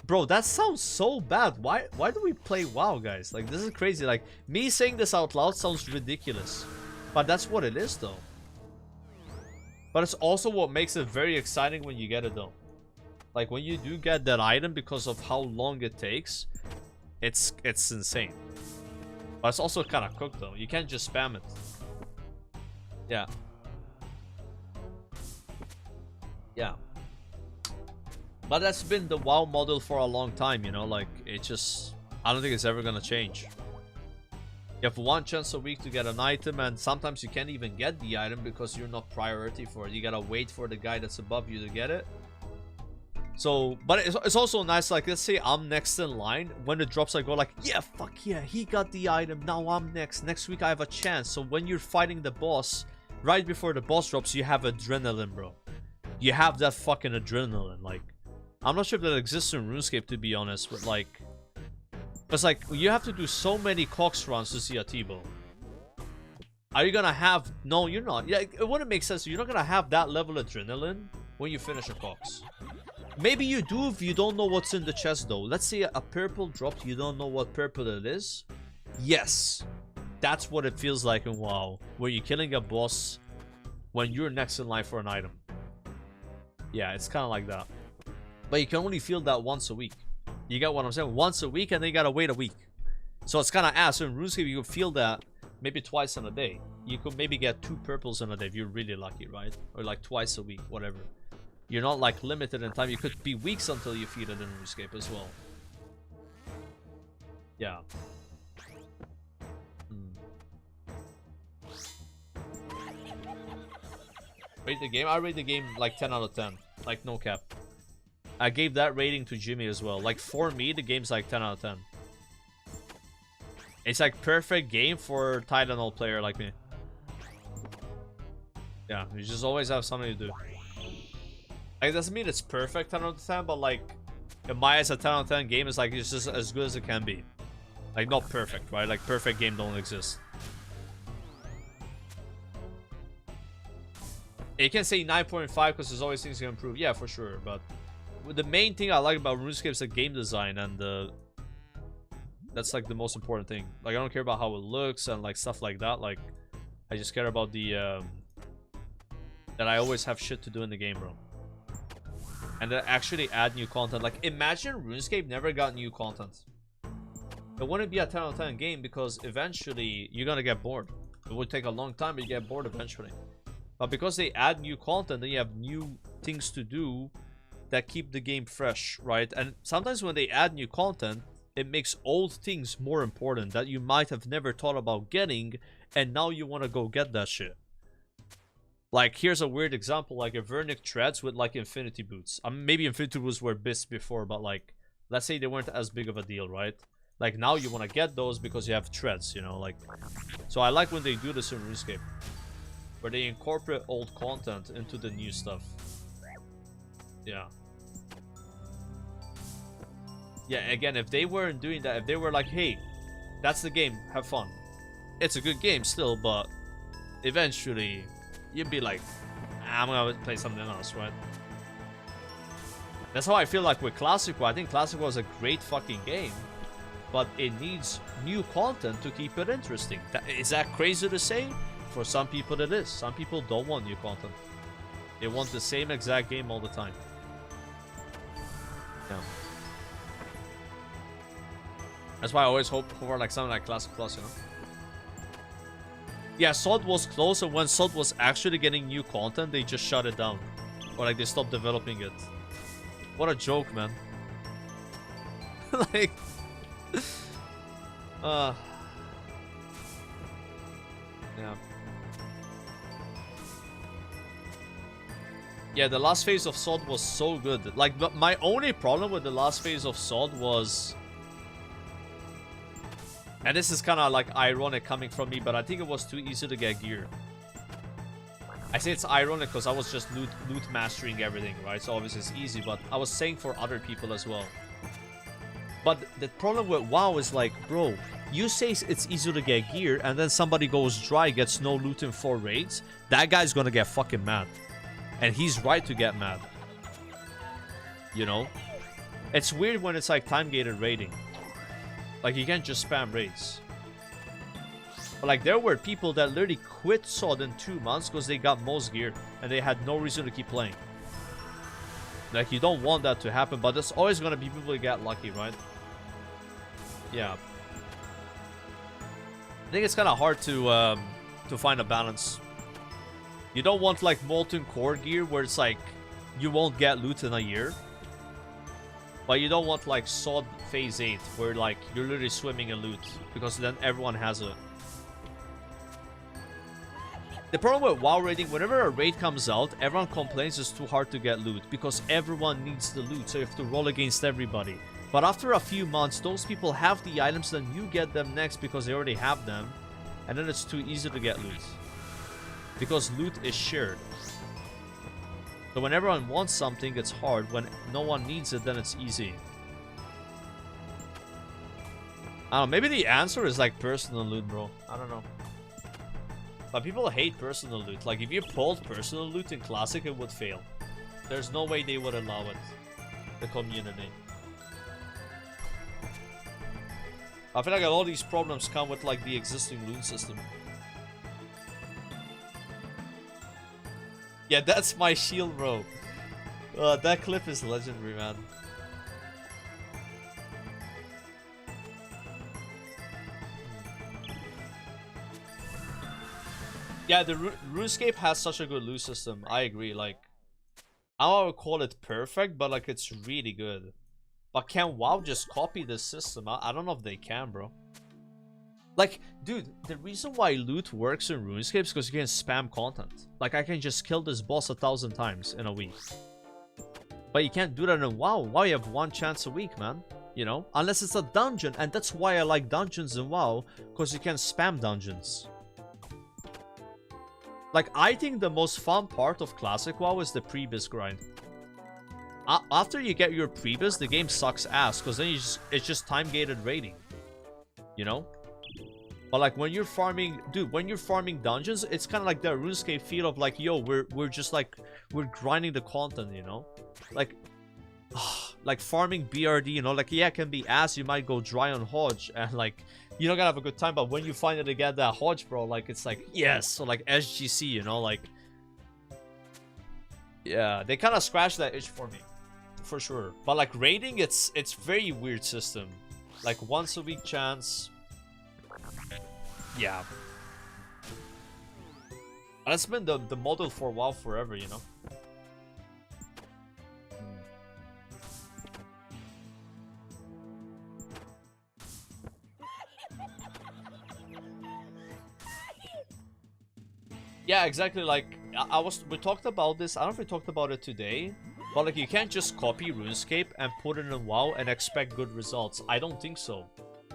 Bro, that sounds so bad. Why do we play WoW, guys? Like, this is crazy. Like, me saying this out loud sounds ridiculous. But that's what it is, though. But it's also what makes it very exciting when you get it, though. Like, when you do get that item, because of how long it takes, it's insane. But it's also kind of cooked, though. You can't just spam it. Yeah. Yeah. But that's been the WoW model for a long time, you know? Like, it just... I don't think it's ever gonna change. You have one chance a week to get an item, and sometimes you can't even get the item because you're not priority for it. You gotta wait for the guy that's above you to get it. So, but it's also nice, like, let's say I'm next in line. When it drops, I go like, yeah, fuck yeah, he got the item, now I'm next. Next week I have a chance. So when you're fighting the boss, right before the boss drops, you have adrenaline, bro. You have that fucking adrenaline, like... I'm not sure if that exists in RuneScape, to be honest, but like... Because, like, you have to do so many Cox runs to see a T-Bow. Are you gonna have... No, you're not. Yeah, it wouldn't make sense. You're not gonna have that level of adrenaline when you finish a Cox. Maybe you do if you don't know what's in the chest, though. Let's say a purple dropped, you don't know what purple it is. Yes. That's what it feels like in WoW, where you're killing a boss when you're next in line for an item. Yeah, it's kind of like that. But you can only feel that once a week. You get what I'm saying? Once a week, and then you gotta wait a week. So it's kind of ass. So in RuneScape, you could feel that maybe twice in a day. You could maybe get 2 purples in a day if you're really lucky, right? Or like twice a week, whatever. You're not like limited in time. You could be weeks until you feed it in RuneScape as well. Yeah. Rate the game? I rate the game like 10 out of 10. Like, no cap. I gave that rating to Jimmy as well. Like, for me, the game's like 10 out of 10. It's like perfect game for Tylenol player like me. Yeah, you just always have something to do. Like, it doesn't mean it's perfect 10 out of 10, but like, in my eyes, a 10 out of 10 game is like, it's just as good as it can be. Like, not perfect, right? Like, perfect game don't exist. You can say 9.5 because there's always things you can improve. Yeah, for sure, but... The main thing I like about RuneScape is the game design, and that's like the most important thing. Like, I don't care about how it looks and like stuff like that. Like, I just care about the that I always have shit to do in the game, bro. And that actually add new content. Like, imagine RuneScape never got new content. It wouldn't be a 10 out of 10 game because eventually you're gonna get bored. It would take a long time, but you get bored eventually. But because they add new content, then you have new things to do that keep the game fresh, right? And sometimes when they add new content, it makes old things more important that you might have never thought about getting, and now you want to go get that shit. Like, here's a weird example, like a Vernic Treads with like Infinity Boots. Maybe Infinity Boots were bits before, but like, let's say they weren't as big of a deal, right? Like, now you want to get those because you have Treads, you know, like... So I like when they do this in RuneScape, where they incorporate old content into the new stuff. Yeah. Yeah, again, if they weren't doing that, if they were like, hey, that's the game, have fun. It's a good game still, but eventually you'd be like, I'm gonna play something else, right? That's how I feel like with Classic WoW. I think Classic WoW is a great fucking game, but it needs new content to keep it interesting. Is that crazy to say? For some people it is. Some people don't want new content. They want the same exact game all the time. Yeah. That's why I always hope for like something like Classic Plus, you know? Yeah, SOD was close, and when SOD was actually getting new content, they just shut it down. Or like they stopped developing it. What a joke, man. Like, yeah. Yeah, the last phase of SOD was so good. Like, but my only problem with the last phase of SOD was, and this is kind of like ironic coming from me, but I think it was too easy to get gear. I say it's ironic because I was just loot mastering everything, right? So obviously it's easy, but I was saying for other people as well. But the problem with WoW is like, bro, you say it's easy to get gear, and then somebody goes dry, gets no loot in 4 raids. That guy's gonna get fucking mad. And he's right to get mad. You know? It's weird when it's like time-gated raiding. Like, you can't just spam raids. But like, there were people that literally quit SOD in 2 months because they got most gear and they had no reason to keep playing. Like, you don't want that to happen, but there's always gonna be people who get lucky, right? Yeah. I think it's kind of hard to find a balance. You don't want like Molten Core gear where it's like you won't get loot in a year. But you don't want like SOD Phase 8 where like you're literally swimming in loot, because then everyone has it. The problem with WoW raiding, whenever a raid comes out, everyone complains it's too hard to get loot because everyone needs the loot, so you have to roll against everybody. But after a few months, those people have the items, then you get them next because they already have them, and then it's too easy to get loot. Because loot is shared. So when everyone wants something, it's hard. When no one needs it, then it's easy. I don't know, maybe the answer is like personal loot, bro. I don't know. But people hate personal loot. Like, if you pulled personal loot in Classic, it would fail. There's no way they would allow it. The community. I feel like all these problems come with like the existing loot system. Yeah, that's my shield, bro. That clip is legendary, man. Yeah, the RuneScape has such a good loot system. I agree. Like, I don't want to call it perfect, but like it's really good. But can WoW just copy this system? I don't know if they can, bro. Like, dude, the reason why loot works in RuneScape is because you can spam content. Like, I can just kill this boss 1,000 times in a week. But you can't do that in WoW. WoW, you have 1 chance a week, man. You know? Unless it's a dungeon. And that's why I like dungeons in WoW. Because you can spam dungeons. Like, I think the most fun part of Classic WoW is the Prebis grind. After you get your Prebis, the game sucks ass. Because then it's just time-gated raiding. You know? But like when you're farming, dude, when you're farming dungeons, it's kind of like the RuneScape feel of like, yo, we're just like, we're grinding the content, you know? Like farming BRD, you know, like, yeah, it can be ass, you might go dry on Hodge, and like, you're not gonna have a good time, but when you finally get that Hodge, bro, like, it's like, yes, so like SGC, you know, like, yeah, they kind of scratched that itch for me, for sure. But like raiding, it's very weird system. Like once a week chance. Yeah. And that's been the model for WoW forever, you know? Yeah, exactly. Like, we talked about this. I don't know if we talked about it today. But like, you can't just copy RuneScape and put it in WoW and expect good results. I don't think so.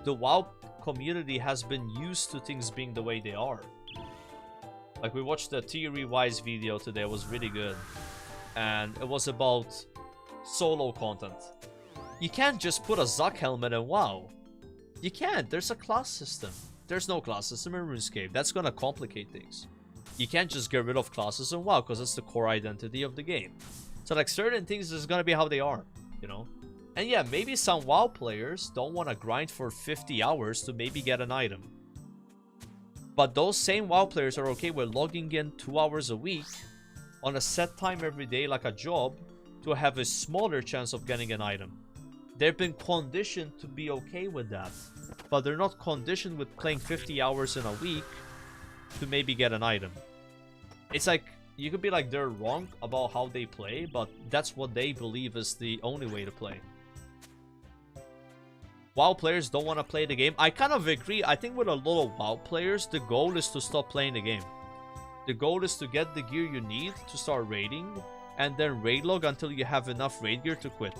The WoW community has been used to things being the way they are. Like, we watched the Theory-Wise video today. It was really good. And it was about solo content. You can't just put a Zuck helmet in WoW. You can't. There's a class system. There's no class system in RuneScape. That's gonna complicate things. You can't just get rid of classes in WoW because it's the core identity of the game. So like certain things is gonna be how they are, you know? And yeah, maybe some WoW players don't want to grind for 50 hours to maybe get an item. But those same WoW players are okay with logging in 2 hours a week on a set time every day like a job to have a smaller chance of getting an item. They've been conditioned to be okay with that. But they're not conditioned with playing 50 hours in a week to maybe get an item. It's like, you could be like they're wrong about how they play, but that's what they believe is the only way to play. WoW players don't want to play the game. I kind of agree. I think with a lot of WoW players, the goal is to stop playing the game. The goal is to get the gear you need to start raiding, and then raid log until you have enough raid gear to quit.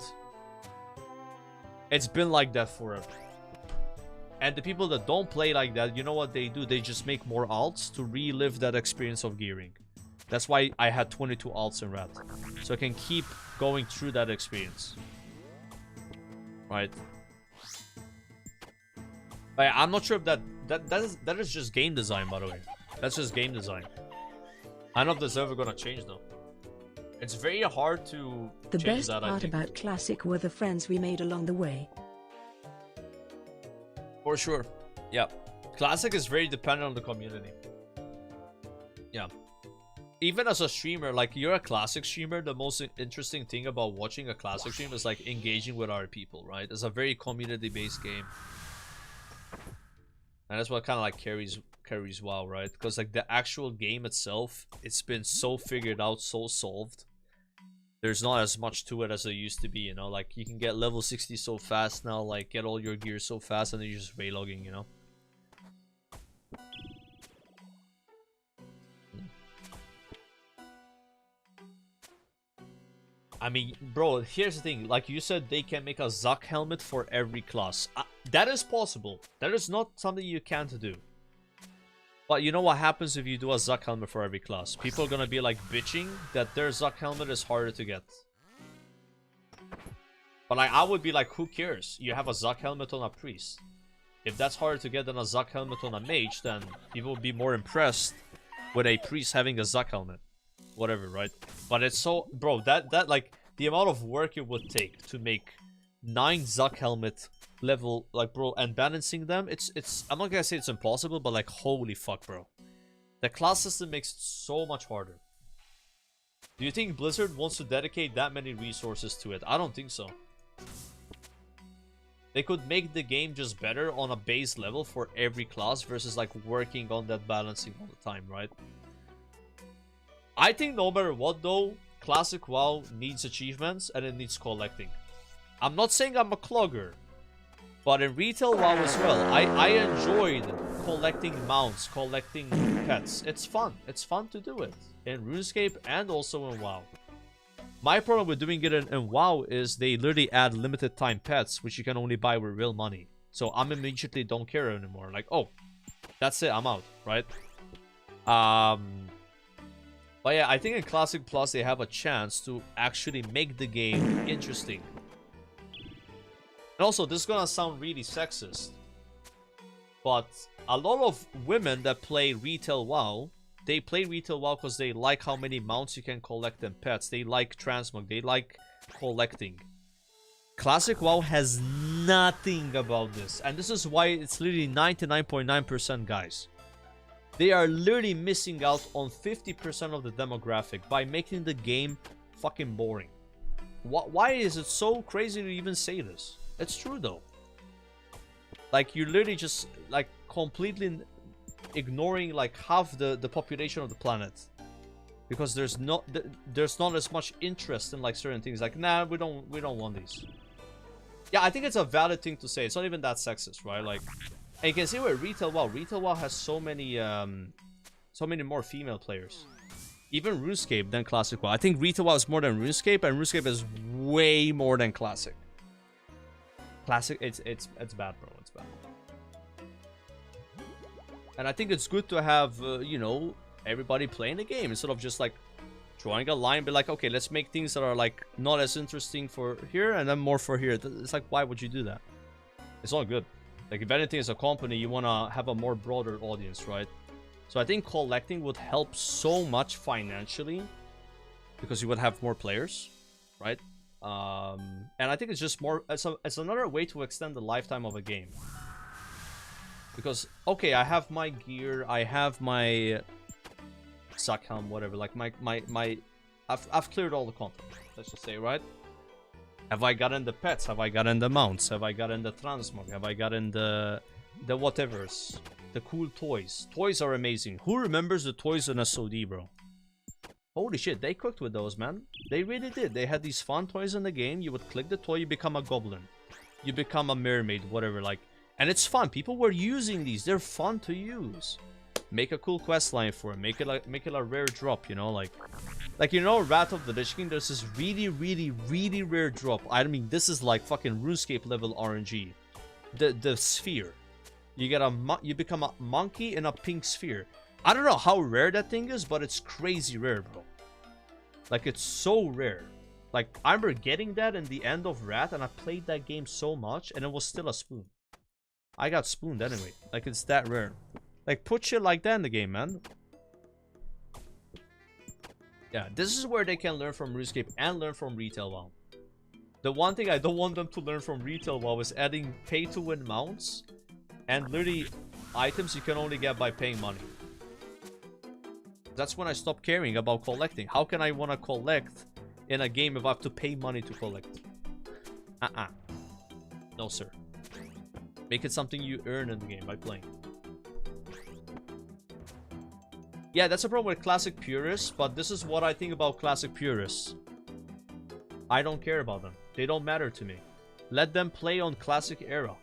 It's been like that forever. And the people that don't play like that, you know what they do? They just make more alts to relive that experience of gearing. That's why I had 22 alts in red. So I can keep going through that experience. Right? But I'm not sure if that is just game design, by the way. That's just game design. I don't know if that's ever gonna change though. It's very hard to The change best that, I part think. about Classic were the friends we made along the way. For sure. Yeah. Classic is very dependent on the community. Yeah. Even as a streamer, like you're a Classic streamer, the most interesting thing about watching a Classic stream is like engaging with other people, right? It's a very community-based game. And that's what kind of like carries WoW, right? Because like the actual game itself, it's been so figured out, so solved. There's not as much to it as there used to be, you know? Like you can get level 60 so fast now, like get all your gear so fast, and then you're just raylogging, you know? I mean, bro, here's the thing. Like you said, they can make a Zuck helmet for every class. That is possible. That is not something you can't do. But you know what happens if you do a Zuck helmet for every class? People are gonna be like bitching that their Zuck helmet is harder to get. But like, I would be like, who cares? You have a Zuck helmet on a priest. If that's harder to get than a Zuck helmet on a mage, then people would be more impressed with a priest having a Zuck helmet. Whatever, right? But it's so, bro, that like the amount of work it would take to make 9 Zuck helmet level, like, bro, and balancing them, it's I'm not gonna say it's impossible, but like, holy fuck, bro, the class system makes it so much harder. Do you think Blizzard wants to dedicate that many resources to it? I don't think so. They could make the game just better on a base level for every class versus like working on that balancing all the time, right? I think no matter what though, Classic WoW needs achievements and it needs collecting. I'm not saying I'm a clogger, but in retail WoW as well, I enjoyed collecting mounts, collecting pets. It's fun. It's fun to do it in RuneScape and also in WoW. My problem with doing it in WoW is they literally add limited time pets, which you can only buy with real money. So I'm immediately don't care anymore. Like, oh, that's it, I'm out, right? But yeah, I think in Classic Plus they have a chance to actually make the game interesting. And also, this is gonna sound really sexist, but a lot of women that play retail WoW, they play retail WoW because they like how many mounts you can collect and pets. They like transmog. They like collecting. Classic WoW has nothing about this, and this is why it's literally 99.9% guys. They are literally missing out on 50% of the demographic by making the game fucking boring. Why is it so crazy to even say this? It's true though. Like, you're literally just like completely ignoring like half the population of the planet, because there's not as much interest in like certain things. Like, nah, we don't want these. Yeah, I think it's a valid thing to say. It's not even that sexist, right? Like, and you can see where retail WoW has so many more female players. Even RuneScape than Classic WoW. I think retail WoW is more than RuneScape, and RuneScape is way more than Classic. Classic, it's bad, bro. It's bad. And I think it's good to have, you know, everybody playing the game instead of just like drawing a line, be like, okay, let's make things that are like not as interesting for here and then more for here. It's like, why would you do that? It's all good. Like, if anything, as a company, you want to have a more broader audience, right? So I think collecting would help so much financially because you would have more players, right? And I think it's just more, it's another way to extend the lifetime of a game. Because, okay, I have my gear, I have my Zuck helm, whatever, like I've cleared all the content, let's just say, right? Have I gotten the pets? Have I gotten the mounts? Have I gotten the transmog? Have I gotten the whatevers? The cool toys. Toys are amazing. Who remembers the toys in SOD, bro? Holy shit, they cooked with those, man. They really did. They had these fun toys in the game. You would click the toy, you become a goblin. you become a mermaid, whatever, like, and it's fun. People were using these. They're fun to use. Make a cool quest line for it. Make it a rare drop, you know, like you know, Wrath of the Lich King, there's this really rare drop. I mean, this is like fucking RuneScape level RNG. The sphere. You become a monkey in a pink sphere. I don't know how rare that thing is, but it's crazy rare, bro. Like, it's so rare. Like, I remember getting that in the end of Wrath, and I played that game so much, and it was still a spoon. I got spooned anyway. Like, it's that rare. Like, put shit like that in the game, man. Yeah, this is where they can learn from RuneScape and learn from Retail WoW. The one thing I don't want them to learn from Retail WoW is adding pay-to-win mounts and literally items you can only get by paying money. That's when I stopped caring about collecting. How can I want to collect in a game if I have to pay money to collect? No, sir. Make it something you earn in the game by playing. Yeah, that's a problem with classic purists, but this is what I think about classic purists. I don't care about them. They don't matter to me. Let them play on classic era.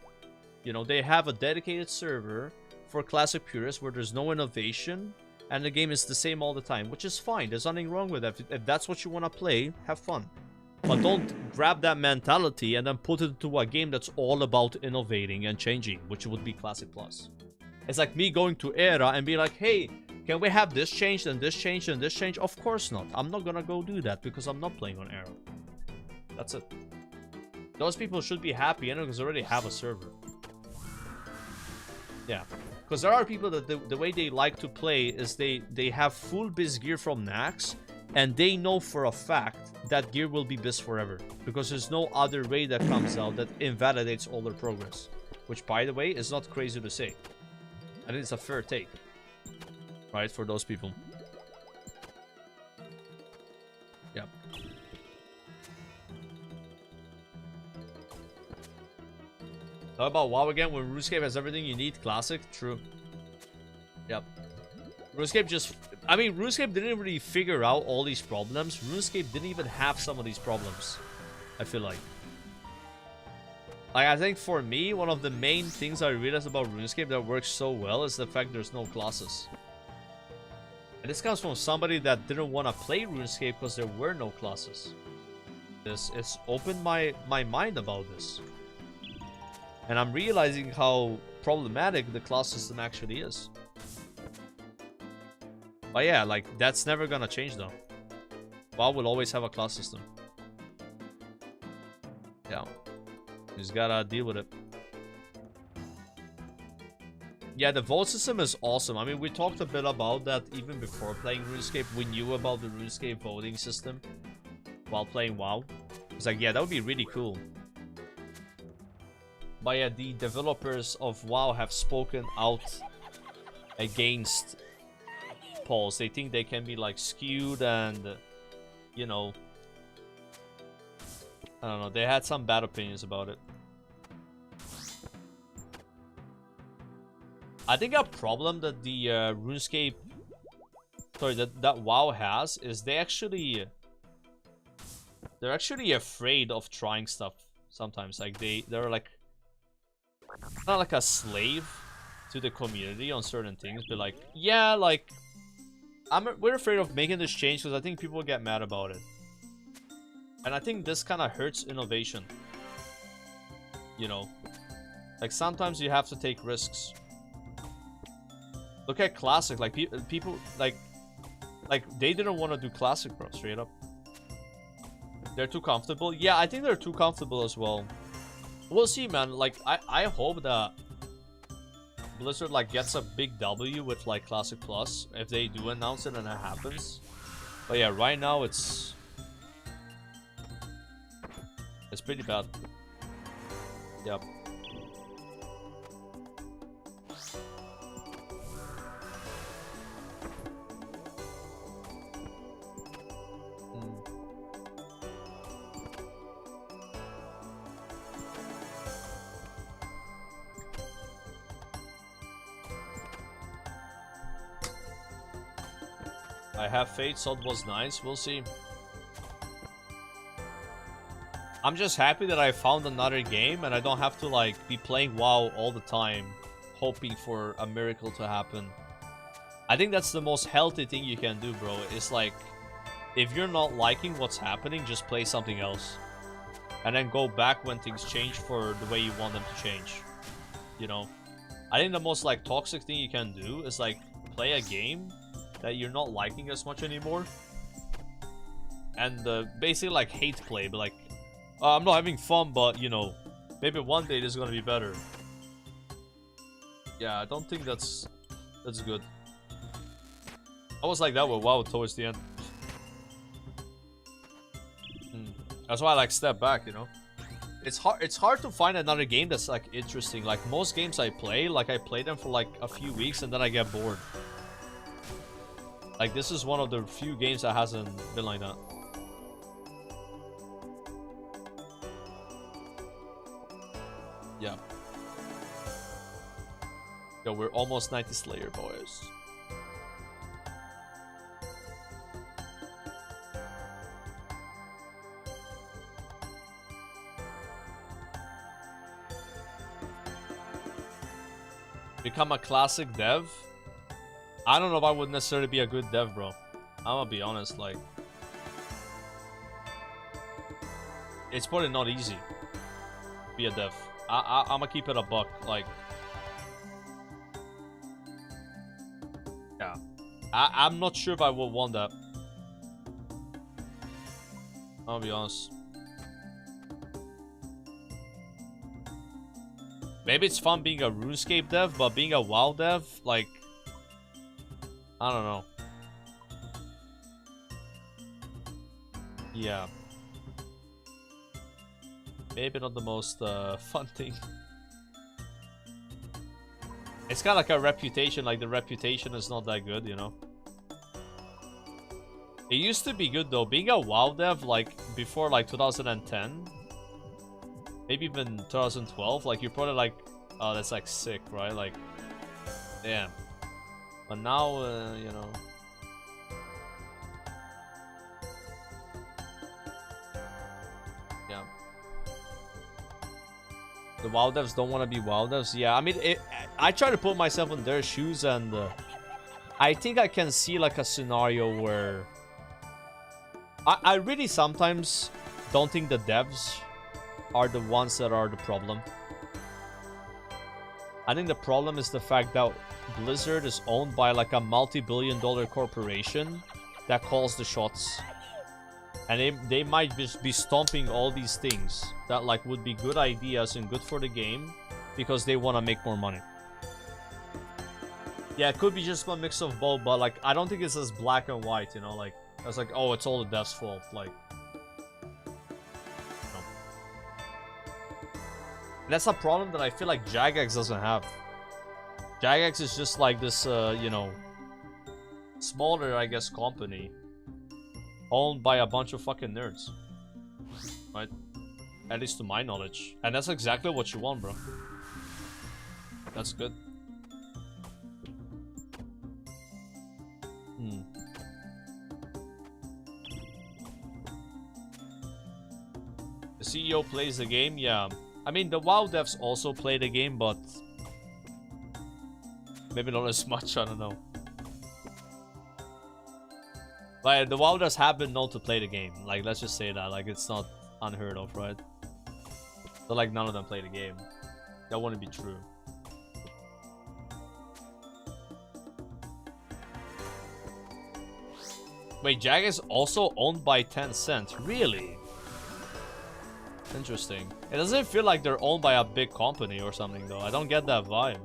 You know, they have a dedicated server for classic purists where there's no innovation and the game is the same all the time, which is fine. There's nothing wrong with that. If that's what you want to play, have fun. But don't grab that mentality and then put it into a game that's all about innovating and changing, which would be Classic Plus. It's like me going to Era and be like, hey, can we have this changed and this changed and this changed? Of course not. I'm not gonna go do that because I'm not playing on Era. That's it. Those people should be happy because they already have a server. Yeah. Because there are people that the way they like to play is they have full biz gear from Nax, and they know for a fact that gear will be biz forever. Because there's no other raid that comes out that invalidates all their progress. Which, by the way, is not crazy to say. I think it's a fair take. Right, for those people. Yeah. Talk about WoW again when RuneScape has everything you need. Classic. True. Yep. RuneScape just... I mean, RuneScape didn't really figure out all these problems. RuneScape didn't even have some of these problems. I feel like. Like, I think for me, one of the main things I realized about RuneScape that works so well is the fact there's no classes. And this comes from somebody that didn't want to play RuneScape because there were no classes. It's opened my mind about this. And I'm realizing how problematic the class system actually is. But yeah, like, that's never gonna change though. WoW will always have a class system. Yeah. You just gotta deal with it. Yeah, the vote system is awesome. I mean, we talked a bit about that even before playing RuneScape. We knew about the RuneScape voting system while playing WoW. It's like, yeah, that would be really cool. But yeah, the developers of WoW have spoken out against polls. They think they can be like skewed and, you know, I don't know. They had some bad opinions about it. I think a problem that the RuneScape, sorry, that WoW has is they're actually afraid of trying stuff sometimes. Like they're like not like a slave to the community on certain things, but like, yeah, like we're afraid of making this change because I think people get mad about it, and I think this kind of hurts innovation. You know, like sometimes you have to take risks. Look at Classic, like people like they didn't want to do Classic, bro, straight up. They're too comfortable. Yeah, I think they're too comfortable as well. We'll see, man. Like, I hope that Blizzard like gets a big W with like Classic Plus if they do announce it and it happens. But yeah, right now it's pretty bad. Yep. I have faith, Sod was nice, we'll see. I'm just happy that I found another game and I don't have to like be playing WoW all the time, hoping for a miracle to happen. I think that's the most healthy thing you can do, bro. It's like, if you're not liking what's happening, just play something else. And then go back when things change for the way you want them to change. You know? I think the most like toxic thing you can do is like play a game that you're not liking as much anymore. And basically like hate play, but like, I'm not having fun, but you know, maybe one day this is gonna be better. Yeah, I don't think that's good. I was like that with WoW towards the end. That's why I like step back, you know. It's hard to find another game that's like interesting. Like most games I play, like I play them for like a few weeks and then I get bored. Like this is one of the few games that hasn't been like that. Yeah. Yo, we're almost 90 Slayer, boys. Become a classic dev? I don't know if I would necessarily be a good dev, bro. I'm gonna be honest, like... It's probably not easy to be a dev. I'm gonna keep it a buck, like... Yeah. I'm not sure if I would want that. I'll be honest. Maybe it's fun being a RuneScape dev, but being a WoW dev, like... I don't know. Yeah. Maybe not the most fun thing. It's kind of like a reputation, like the reputation is not that good, you know? It used to be good though. Being a WoW dev, like, before like 2010... Maybe even 2012, like you're probably like, oh, that's like sick, right? Like, damn. But now, you know. Yeah. The WoW devs don't want to be WoW devs. Yeah, I mean, I try to put myself in their shoes and I think I can see like a scenario where I really sometimes don't think the devs are the ones that are the problem. I think the problem is the fact that Blizzard is owned by like a multi-billion-dollar corporation that calls the shots. And they might just be stomping all these things that like would be good ideas and good for the game because they want to make more money. Yeah, it could be just a mix of both, but like I don't think it's as black and white, you know, like it's like, oh, it's all the devs' fault, like. That's a problem that I feel like Jagex doesn't have. Jagex is just like this, you know, smaller, I guess, company owned by a bunch of fucking nerds. Right? At least to my knowledge. And that's exactly what you want, bro. That's good. The CEO plays the game, yeah. I mean, the WoW devs also play the game, but maybe not as much, I don't know. Like, the WoW devs have been known to play the game. Like, let's just say that. Like, it's not unheard of, right? But, like, none of them play the game. That wouldn't be true. Wait, Jag is also owned by Tencent. Really? Interesting. It doesn't feel like they're owned by a big company or something, though. I don't get that vibe.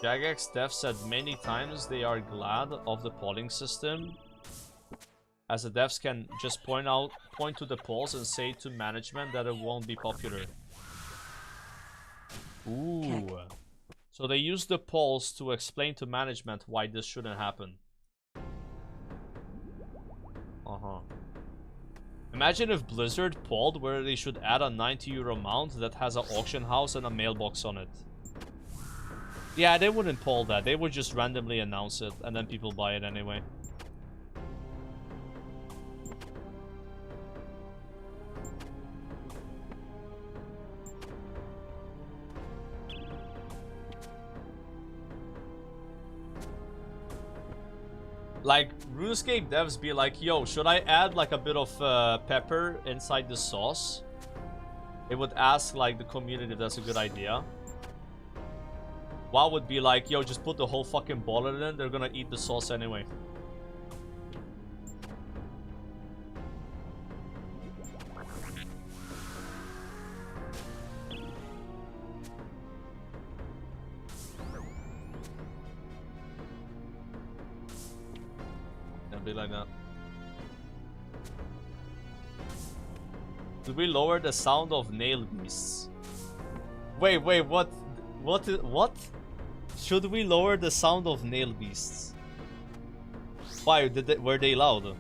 Jagex Dev said many times they are glad of the polling system, as the devs can just point to the polls and say to management that it won't be popular. Ooh. So they use the polls to explain to management why this shouldn't happen. Imagine if Blizzard polled where they should add a 90 euro mount that has an auction house and a mailbox on it. Yeah, they wouldn't poll that. They would just randomly announce it and then people buy it anyway. Like, RuneScape devs be like, yo, should I add like a bit of pepper inside the sauce? It would ask like the community if that's a good idea. WoW would be like, yo, just put the whole fucking bottle in, they're gonna eat the sauce anyway. Be like that. Did we lower the sound of nail beasts? Wait, what? What? Should we lower the sound of nail beasts? Why? Were they loud?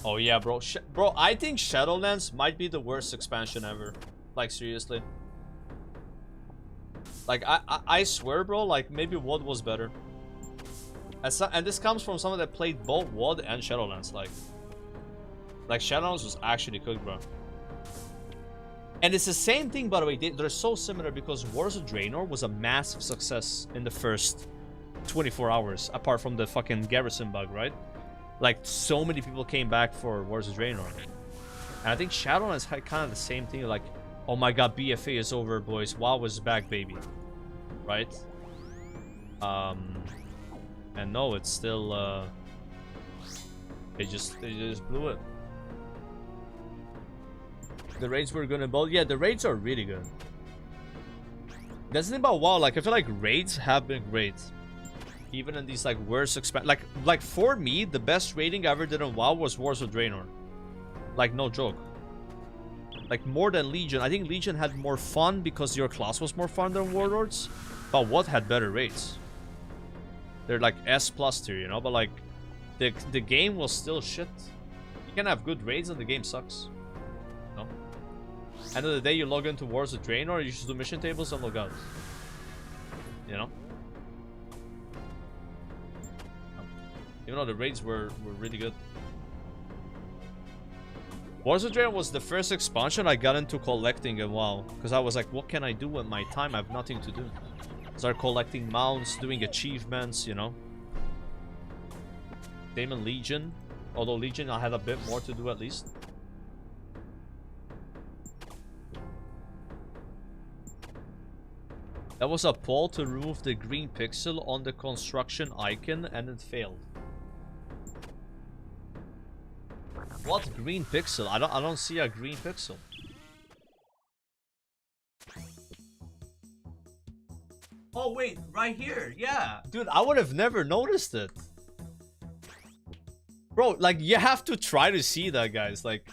Oh yeah, bro. Bro, I think Shadowlands might be the worst expansion ever. Like, seriously. Like, I swear, bro, like, maybe WoD was better. And this comes from someone that played both WoD and Shadowlands, like Shadowlands was actually cooked, bro. And it's the same thing, by the way. They're so similar because Wars of Draenor was a massive success in the first 24 hours, apart from the fucking garrison bug, right? Like, so many people came back for Wars of Draenor. And I think Shadowlands had kind of the same thing, like, oh my god, BFA is over, boys. WoW is back, baby. Right? And no, it's still, they just blew it. The raids were gonna build. Yeah, the raids are really good. That's the thing about WoW, like, I feel like raids have been great. Even in these, like, worst like for me, the best raiding I ever did on WoW was Wars of Draenor. Like, no joke. Like, more than Legion. I think Legion had more fun because your class was more fun than Warlords. But WoD had better raids. They're like S+ tier, you know? But, like, the game was still shit. You can have good raids and the game sucks. No? End of the day, you log into Wars of Draenor, you just do mission tables and log out. You know? Even though the raids were really good. Wars of Draenor was the first expansion I got into collecting in WoW. Because I was like, what can I do with my time? I have nothing to do. Start collecting mounts, doing achievements, you know. Same in Legion. Although Legion I had a bit more to do at least. That was a poll to remove the green pixel on the construction icon and it failed. What green pixel? I don't see a green pixel. Oh wait, right here, yeah. Dude, I would have never noticed it. Bro, like, you have to try to see that, guys. Like,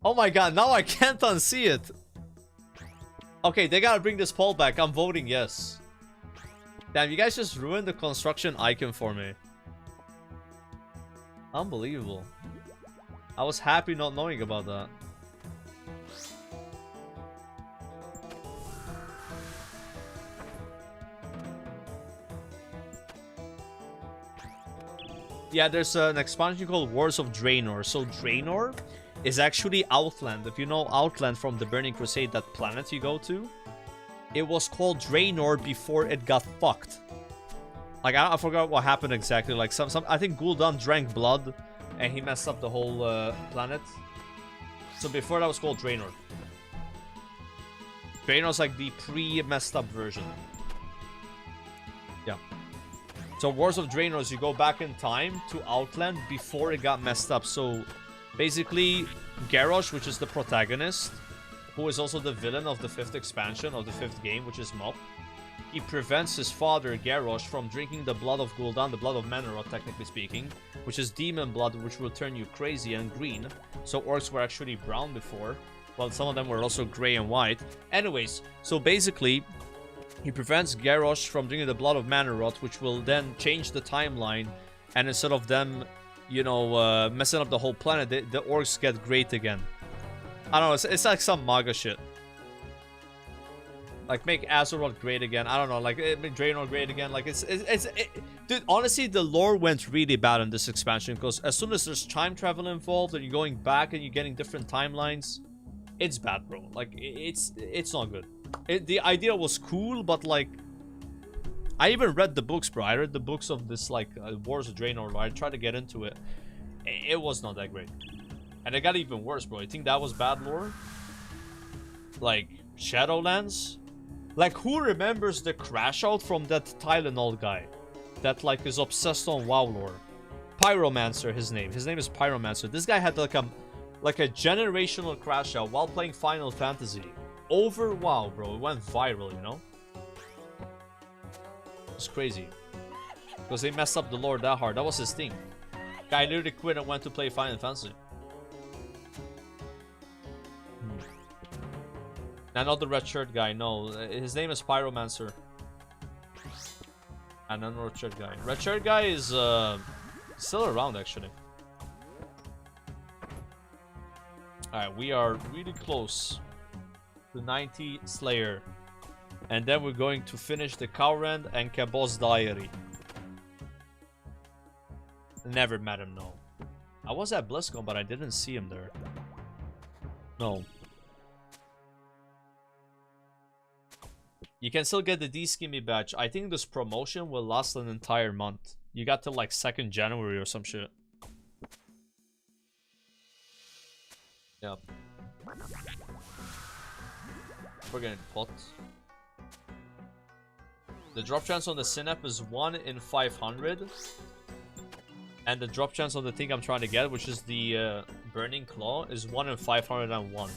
oh my god, now I can't unsee it. Okay, they gotta bring this poll back. I'm voting yes. Damn, you guys just ruined the construction icon for me. Unbelievable. I was happy not knowing about that. Yeah, there's an expansion called Wars of Draenor. So Draenor is actually Outland. If you know Outland from the Burning Crusade, that planet you go to, it was called Draenor before it got fucked. Like, I forgot what happened exactly. Like, I think Gul'dan drank blood and he messed up the whole planet. So before that was called Draenor. Draenor's like the pre-messed up version. Yeah. So Wars of Draenor is you go back in time to Outland before it got messed up. So basically, Garrosh, which is the protagonist, who is also the villain of the 5th expansion of the 5th game, which is Mop, he prevents his father, Garrosh, from drinking the blood of Gul'dan, the blood of Manoroth, technically speaking, which is demon blood, which will turn you crazy and green. So orcs were actually brown before, while some of them were also gray and white. Anyways, so basically, He prevents Garrosh from drinking the blood of Manarot, which will then change the timeline. And instead of them, you know, messing up the whole planet, the orcs get great again. I don't know, it's like some MAGA shit. Like, make Azeroth great again. I don't know, like, make Draenor great again. Like, dude, honestly, the lore went really bad in this expansion. Because as soon as there's time travel involved and you're going back and you're getting different timelines, it's bad, bro. Like, it's not good. The idea was cool, but, like, I even read the books, bro. I read the books of this, like, Wars of Draenor. I tried to get into it. It was not that great. And it got even worse, bro. You think that was bad lore? Like, Shadowlands? Like, who remembers the crash out from that Tylenol guy? That, like, is obsessed on WoW lore. Pyromancer, his name. His name is Pyromancer. This guy had, like a generational crash out while playing Final Fantasy. Over WoW, bro. It went viral, you know? It's crazy. Because they messed up the lore that hard. That was his thing. Guy literally quit and went to play Final Fantasy. Another red shirt guy. No, his name is Pyromancer. Another red shirt guy. Red shirt guy is still around, actually. Alright, we are really close to 90 Slayer. And then we're going to finish the Cowrand and Cabos Diary. Never met him, no. I was at BlizzCon, but I didn't see him there. No. You can still get the D-Skimmy badge. I think this promotion will last an entire month. You got till like 2nd January or some shit. Yep. We're getting fucked. The drop chance on the Synap is 1 in 500. And the drop chance on the thing I'm trying to get, which is the Burning Claw, is 1 in 501.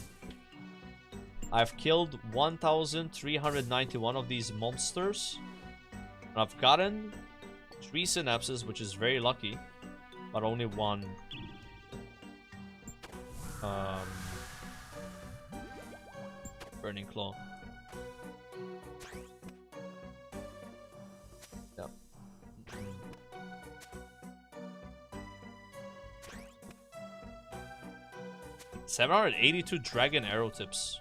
I've killed 1,391 of these monsters. And I've gotten 3 synapses, which is very lucky. But only 1. Burning Claw. Yep. 782 Dragon Arrow Tips.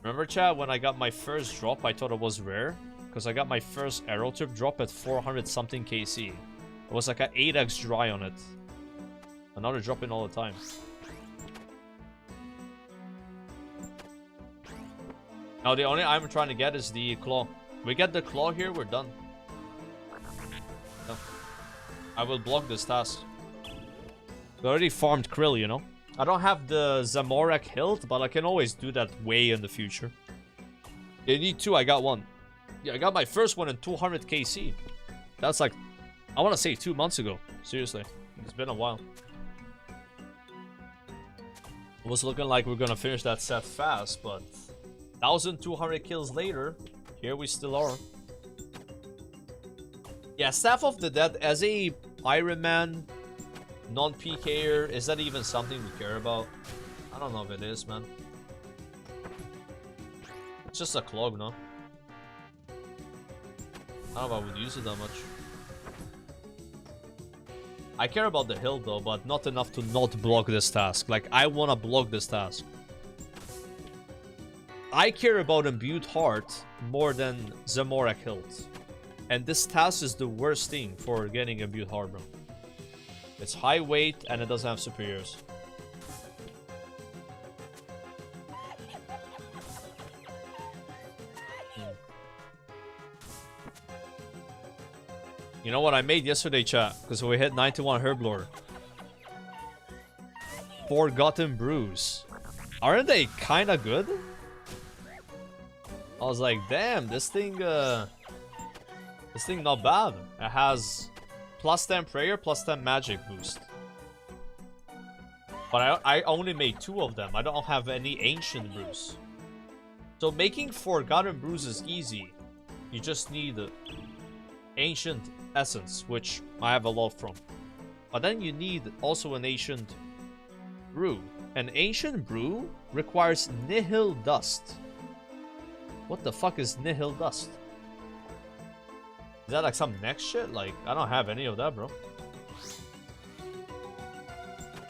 Remember, chat, when I got my first drop, I thought it was rare? Because I got my first arrow tip drop at 400 something KC. It was like an 8x dry on it. And now they're dropping all the time. Now the only item I'm trying to get is the claw. We get the claw here, we're done. No. I will block this task. I already farmed Krill, you know? I don't have the Zamorak hilt, but I can always do that way in the future. You need 2, I got 1. Yeah, I got my first one in 200 KC. That's like, I want to say 2 months ago. Seriously, it's been a while. It was looking like we're gonna finish that set fast, but 1,200 kills later, here we still are. Yeah, Staff of the Dead as a Ironman non-PKer, is that even something we care about? I don't know if it is, man. It's just a clog, no? I don't know if I would use it that much. I care about the hill though, but not enough to not block this task. Like, I wanna block this task. I care about Imbued Heart more than Zamorak hilt. And this task is the worst thing for getting Imbued Heart, bro. It's high weight and it doesn't have superiors. You know what I made yesterday, chat? Because we hit 91 Herblore. Forgotten Brews. Aren't they kind of good? I was like, damn, this thing not bad. It has plus 10 prayer, plus 10 magic boost. But I only made 2 of them. I don't have any ancient brews. So making Forgotten Brews is easy. You just need ancient essence, which I have a lot from. But then you need also an ancient brew. An ancient brew requires nihil dust. What the fuck is Nihil Dust? Is that like some next shit? Like, I don't have any of that, bro.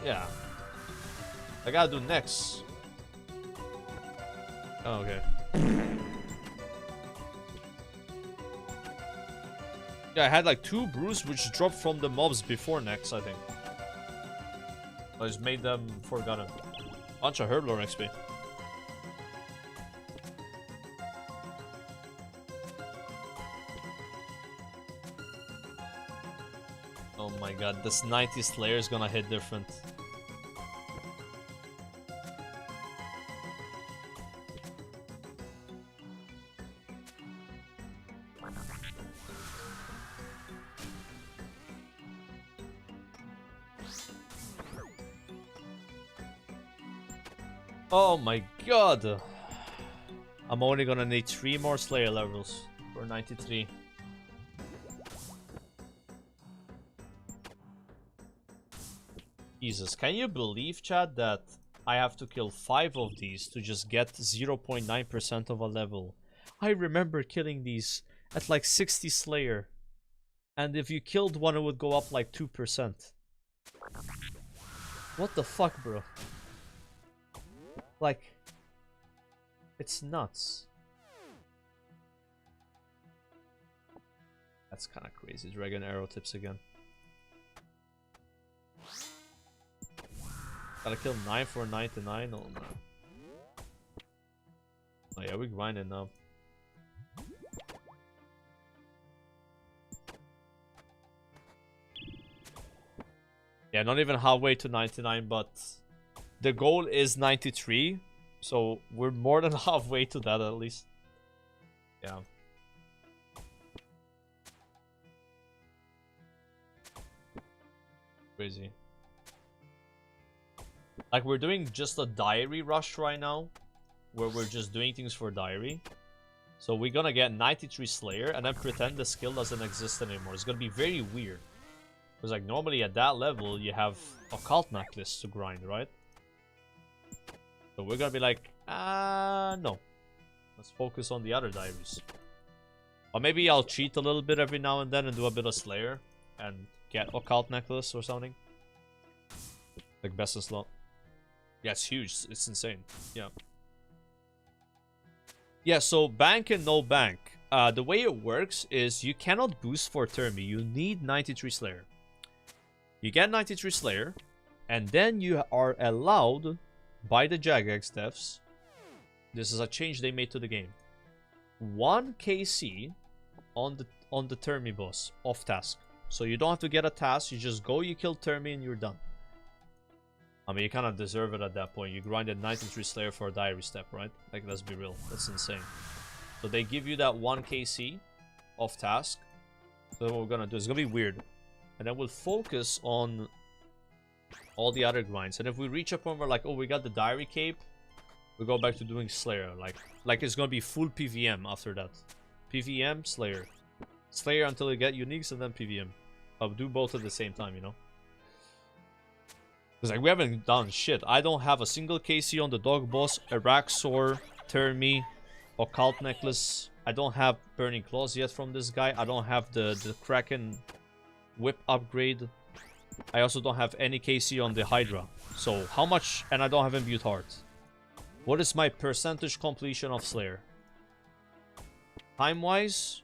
Yeah. I gotta do next. Oh, okay. Yeah, I had like 2 brews which dropped from the mobs before next, I think. I just made them forgotten. Bunch of herblore XP. Oh my god, this 90 Slayer is gonna hit different. Oh my god! I'm only gonna need 3 more Slayer levels for 93. Jesus, can you believe, chat, that I have to kill 5 of these to just get 0.9% of a level? I remember killing these at like 60 Slayer. And if you killed one, it would go up like 2%. What the fuck, bro? Like, it's nuts. That's kind of crazy. Dragon arrow tips again. Gotta kill 9 for 99. Oh no. Oh yeah, we're grinding now. Yeah, not even halfway to 99, but the goal is 93, so we're more than halfway to that at least. Yeah. Crazy. Like, we're doing just a diary rush right now, where we're just doing things for diary. So we're gonna get 93 Slayer and then pretend the skill doesn't exist anymore. It's gonna be very weird. Because like normally at that level you have occult necklace to grind, right? So we're gonna be like, no. Let's focus on the other diaries. Or maybe I'll cheat a little bit every now and then and do a bit of Slayer and get occult necklace or something. Like best in slot. Yeah, it's huge. It's insane. Yeah. Yeah, so bank and no bank. The way it works is you cannot boost for Termi. You need 93 Slayer. You get 93 Slayer, and then you are allowed by the Jagex devs. This is a change they made to the game. 1 KC on the Termi boss off task. So you don't have to get a task. You just go, you kill Termi, and you're done. I mean, you kind of deserve it at that point. You grinded 93 Slayer for a diary step, right? Like, let's be real. That's insane. So they give you that 1 KC off task. So what we're gonna do is gonna be weird. And then we'll focus on all the other grinds. And if we reach a point where like, oh, we got the diary cape, we go back to doing Slayer. Like it's gonna be full PVM after that. PVM, Slayer. Slayer until you get uniques and then PVM. I'll do both at the same time, you know? Because like we haven't done shit. I don't have a single KC on the dog boss, Araxor, Termi, Occult Necklace. I don't have Burning Claws yet from this guy. I don't have the Kraken whip upgrade. I also don't have any KC on the Hydra. So how much? And I don't have Imbued Heart. What is my percentage completion of Slayer? Time wise,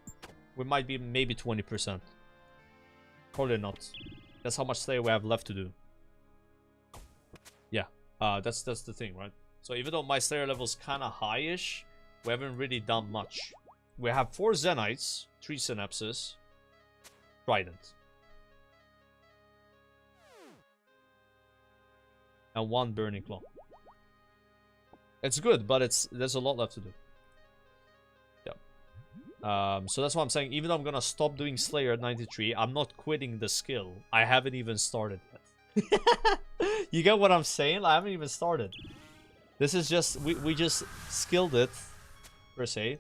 we might be maybe 20%. Probably not. That's how much Slayer we have left to do. Yeah, that's the thing, right? So even though my Slayer level is kind of high-ish, we haven't really done much. We have 4 Zenites, 3 Synapses, Trident, and 1 Burning Claw. It's good, but there's a lot left to do. Yeah. So that's what I'm saying. Even though I'm gonna stop doing Slayer at 93, I'm not quitting the skill. I haven't even started yet. You get what I'm saying? I haven't even started. This is just we just skilled it per se.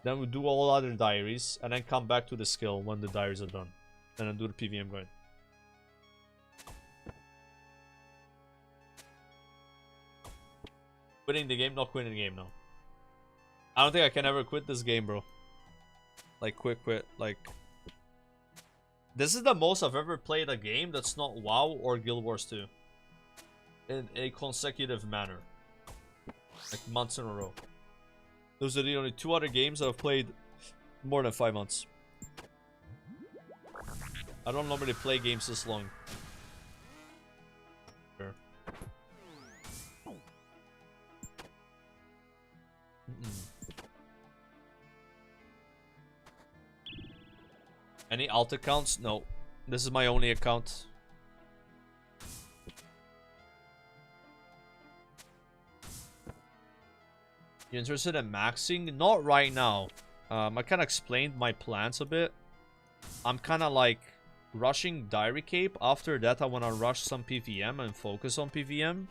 Then we do all other diaries and then come back to the skill when the diaries are done. And then do the PVM grind. Winning the game, not quitting the game now. I don't think I can ever quit this game, bro. Like, quit. Like, this is the most I've ever played a game that's not WoW or Guild Wars 2 in a consecutive manner. Like, months in a row. Those are the only 2 other games that I've played more than 5 months. I don't normally play games this long. Sure. Any alt accounts? No. This is my only account. You interested in maxing? Not right now. I kind of explained my plans a bit. I'm kind of like rushing Diary Cape. After that, I want to rush some PVM and focus on PVM.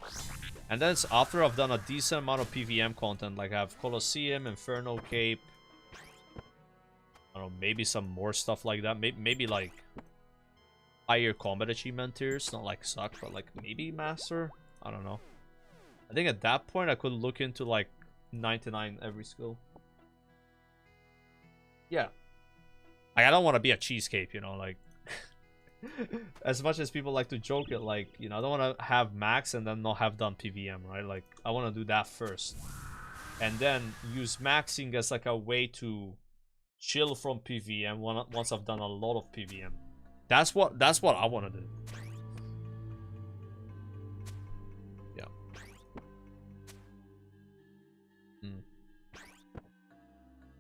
And then it's after I've done a decent amount of PVM content. Like I have Colosseum, Inferno Cape. I don't know, maybe some more stuff like that. Maybe like higher combat achievement tiers. Not like suck, but like maybe master. I don't know. I think at that point I could look into like 99 every skill. Yeah. Like, I don't want to be a cheesecake, you know, like as much as people like to joke it, like, you know, I don't want to have max and then not have done PVM, right? Like, I want to do that first. And then use maxing as like a way to chill from PVM once I've done a lot of PVM. That's what I want to do. Yeah.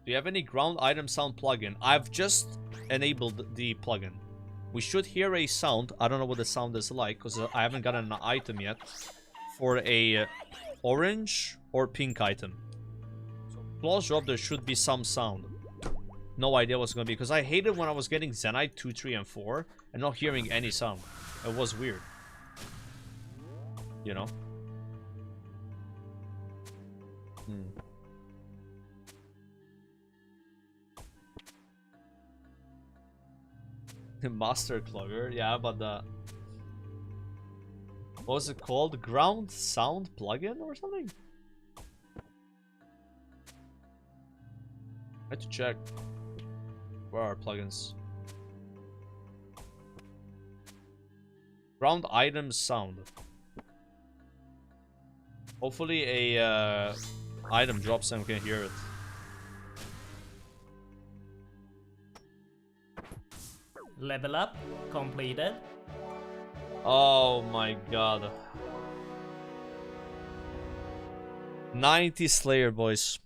Do you have any ground item sound plugin? I've just enabled the plugin. We should hear a sound. I don't know what the sound is like because I haven't gotten an item yet for a orange or pink item. So claws drop, there should be some sound. No idea what's going to be because I hated when I was getting Zenite 2, 3, and 4 and not hearing any sound. It was weird. You know? Master Clogger, yeah, but the what was it called? Ground sound plugin or something? I have to check. Where are plugins? Ground item sound. Hopefully a item drops and we can hear it. Level up completed. Oh my god. 90 Slayer, boys.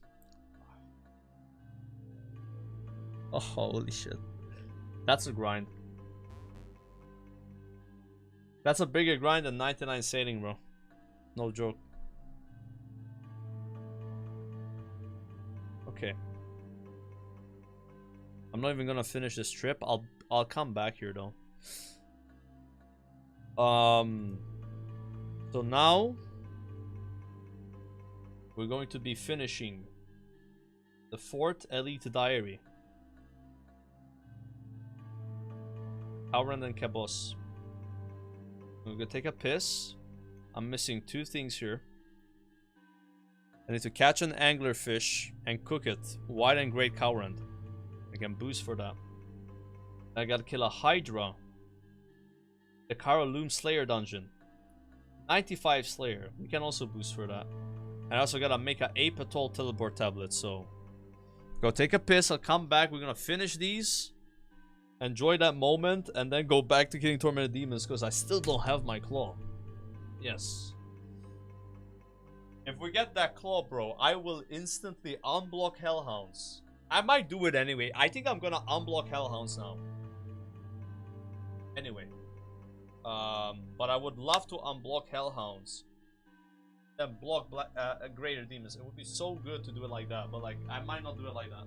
Oh, holy shit. That's a grind. That's a bigger grind than 99 sailing, bro. No joke. Okay. I'm not even gonna finish this trip. I'll come back here though. So now we're going to be finishing the 4th Elite Diary. Howrand and Cabos. We're gonna take a piss. I'm missing 2 things here. I need to catch an anglerfish and cook it. White and Great Cowrand. I can boost for that. I gotta kill a Hydra. The Loom Slayer dungeon. 95 Slayer. We can also boost for that. And I also gotta make an Ape Atoll teleport tablet, so go take a piss, I'll come back, we're gonna finish these. Enjoy that moment, and then go back to killing Tormented Demons, because I still don't have my claw. Yes. If we get that claw, bro, I will instantly unblock Hellhounds. I might do it anyway. I think I'm gonna unblock Hellhounds now. Anyway. But I would love to unblock Hellhounds. Then block Greater Demons. It would be so good to do it like that. But like, I might not do it like that.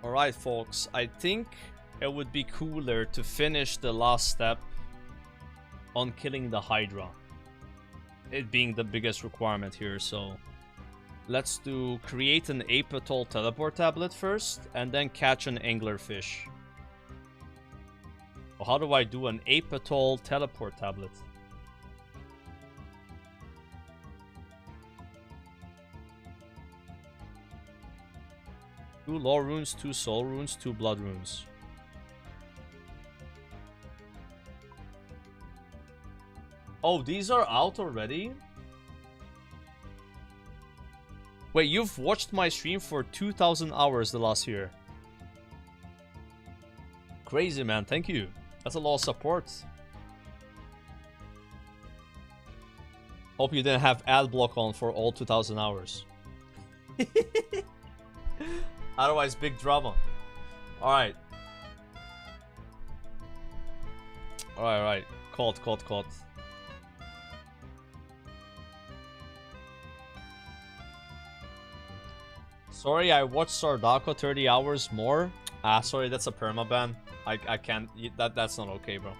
Alright, folks. I think it would be cooler to finish the last step on killing the Hydra. It being the biggest requirement here, so... Let's do create an ape atoll teleport tablet first, and then catch an anglerfish. Well, how do I do an ape atoll teleport tablet? Two lore runes, 2 soul runes, 2 blood runes. Oh, these are out already? Wait, you've watched my stream for 2,000 hours the last year. Crazy, man. Thank you. That's a lot of support. Hope you didn't have ad block on for all 2,000 hours. Otherwise, big drama. Alright. Alright. Caught. Sorry, I watched Sardako 30 hours more. Sorry, that's a permaban. I can't. That's not okay, bro.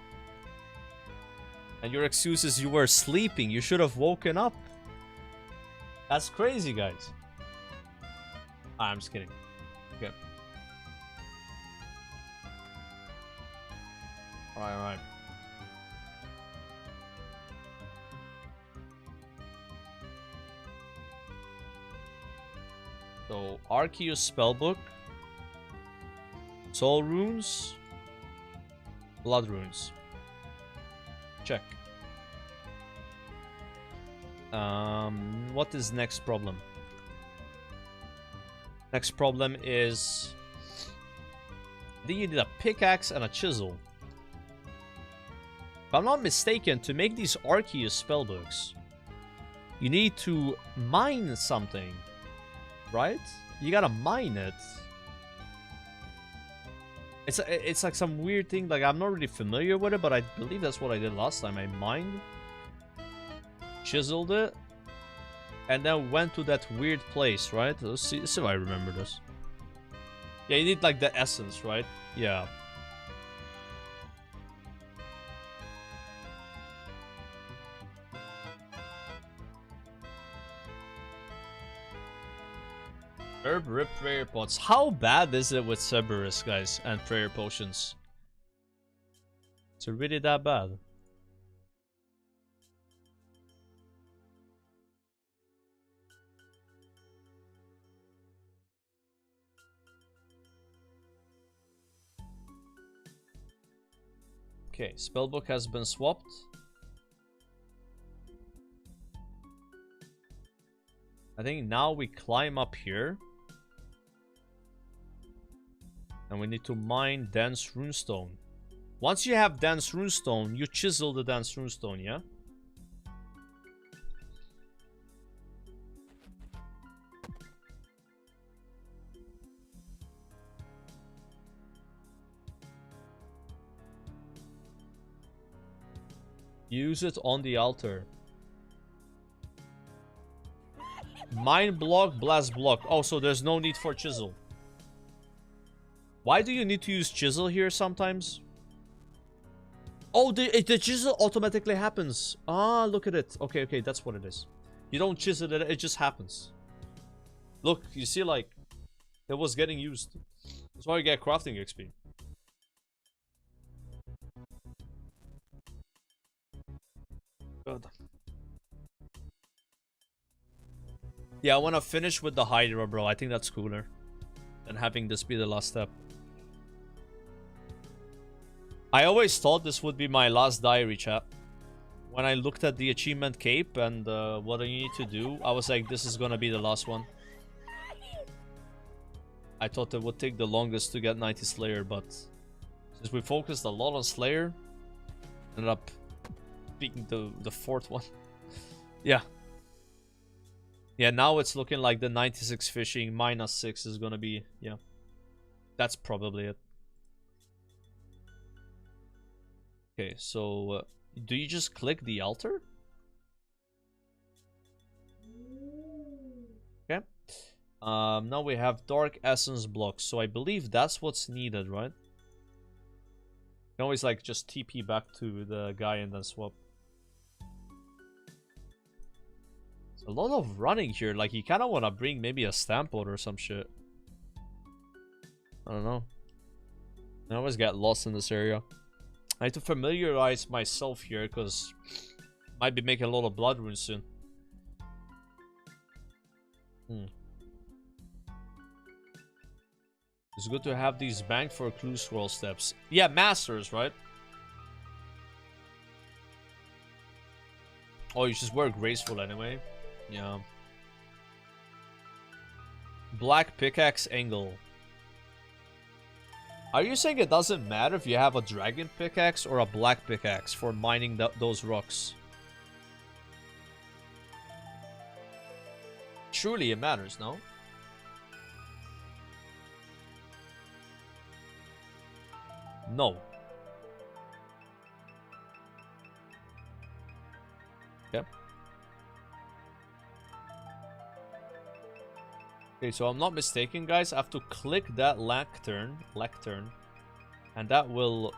And your excuse is you were sleeping. You should have woken up. That's crazy, guys. I'm just kidding. Okay. Alright. So, Arceus Spellbook, Soul Runes, Blood Runes. Check. What is next problem? Next problem is... I think you need a pickaxe and a chisel. If I'm not mistaken, to make these Arceus Spellbooks, you need to mine something. Right? You gotta mine it. It's like some weird thing. Like, I'm not really familiar with it, but I believe that's what I did last time. I mined, chiseled it, and then went to that weird place, right? Let's see if I remember this. Yeah, you need like the essence, right? Yeah. Herb Rip Prayer Pots. How bad is it with Cerberus, guys, and prayer potions? Is it really that bad? Okay, spellbook has been swapped. I think now we climb up here. And we need to mine dense runestone. Once you have dense runestone, you chisel the dense runestone, yeah? Use it on the altar. Mine block, blast block. Oh, so there's no need for chisel. Why do you need to use chisel here sometimes? Oh, the chisel automatically happens. Ah, look at it. Okay, that's what it is. You don't chisel it, it just happens. Look, you see, like, it was getting used. That's why you get crafting XP. Good. Yeah, I want to finish with the Hydra, bro. I think that's cooler than having this be the last step. I always thought this would be my last diary, chat. When I looked at the achievement cape and what I need to do, I was like, this is gonna be the last one. I thought it would take the longest to get 90 Slayer, but since we focused a lot on Slayer, ended up being the fourth one. Yeah. Yeah, now it's looking like the 96 fishing minus 6 is gonna be, yeah. That's probably it. Okay, so do you just click the altar? Now we have Dark Essence blocks, so I believe that's what's needed, right? You can always like just TP back to the guy and then swap. It's a lot of running here, like you kind of want to bring maybe a Stampede or some shit. I don't know. I always get lost in this area. I have to familiarize myself here, because might be making a lot of blood runes soon. It's good to have these banked for clue scroll steps. Yeah, masters, right? Oh, you just wear graceful anyway. Yeah. Black pickaxe angle. Are you saying it doesn't matter if you have a dragon pickaxe or a black pickaxe for mining those rocks? Surely it matters, no? No. Yep. Okay, so I'm not mistaken, guys. I have to click that lectern, and that will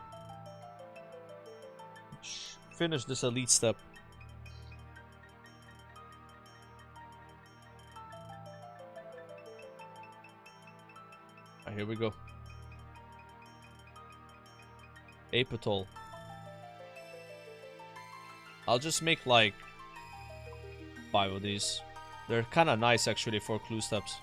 finish this elite step. Alright, here we go. Apatol. I'll just make like 5 of these. They're kind of nice actually for clue steps.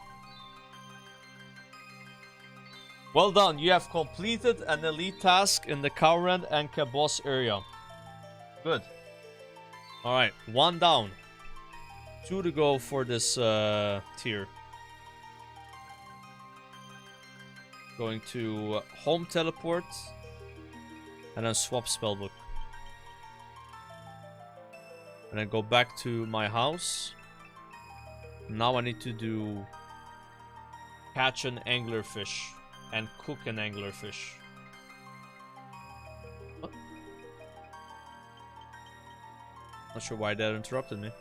Well done, you have completed an elite task in the Cowrand and Kabos area. Good. Alright, 1 down. 2 to go for this tier. Going to home teleport. And then swap spellbook. And then go back to my house. Now I need to do catch an anglerfish and cook an anglerfish. What? Not sure why that interrupted me.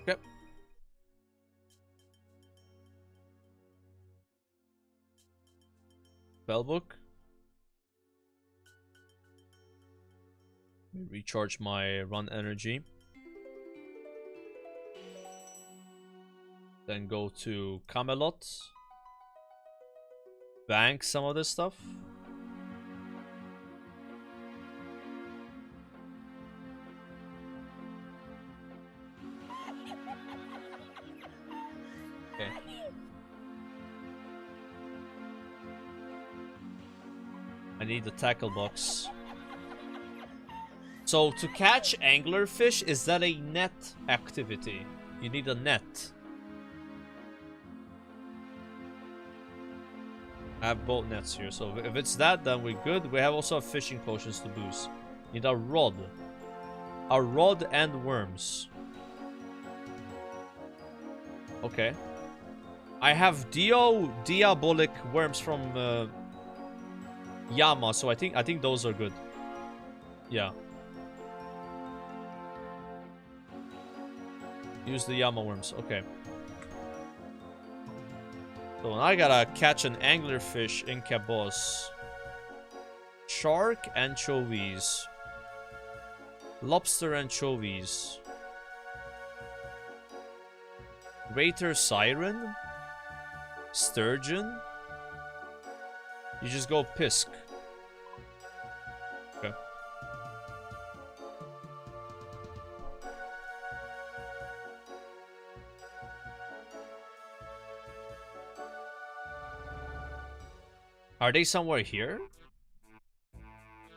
Okay. Spellbook. Recharge my run energy. Then go to Camelot. Bank some of this stuff. Okay. I need the tackle box. So to catch anglerfish, is that a net activity? You need a net. I have both nets here, so if it's that, then we're good. We have also fishing potions to boost. Need a rod. A rod and worms. Okay. I have diabolic worms from Yama, so I think those are good. Yeah. Use the Yama worms. Okay. So I gotta catch an anglerfish in Kabos. Shark anchovies. Lobster anchovies. Greater siren. Sturgeon. You just go pisk. Okay. Are they somewhere here?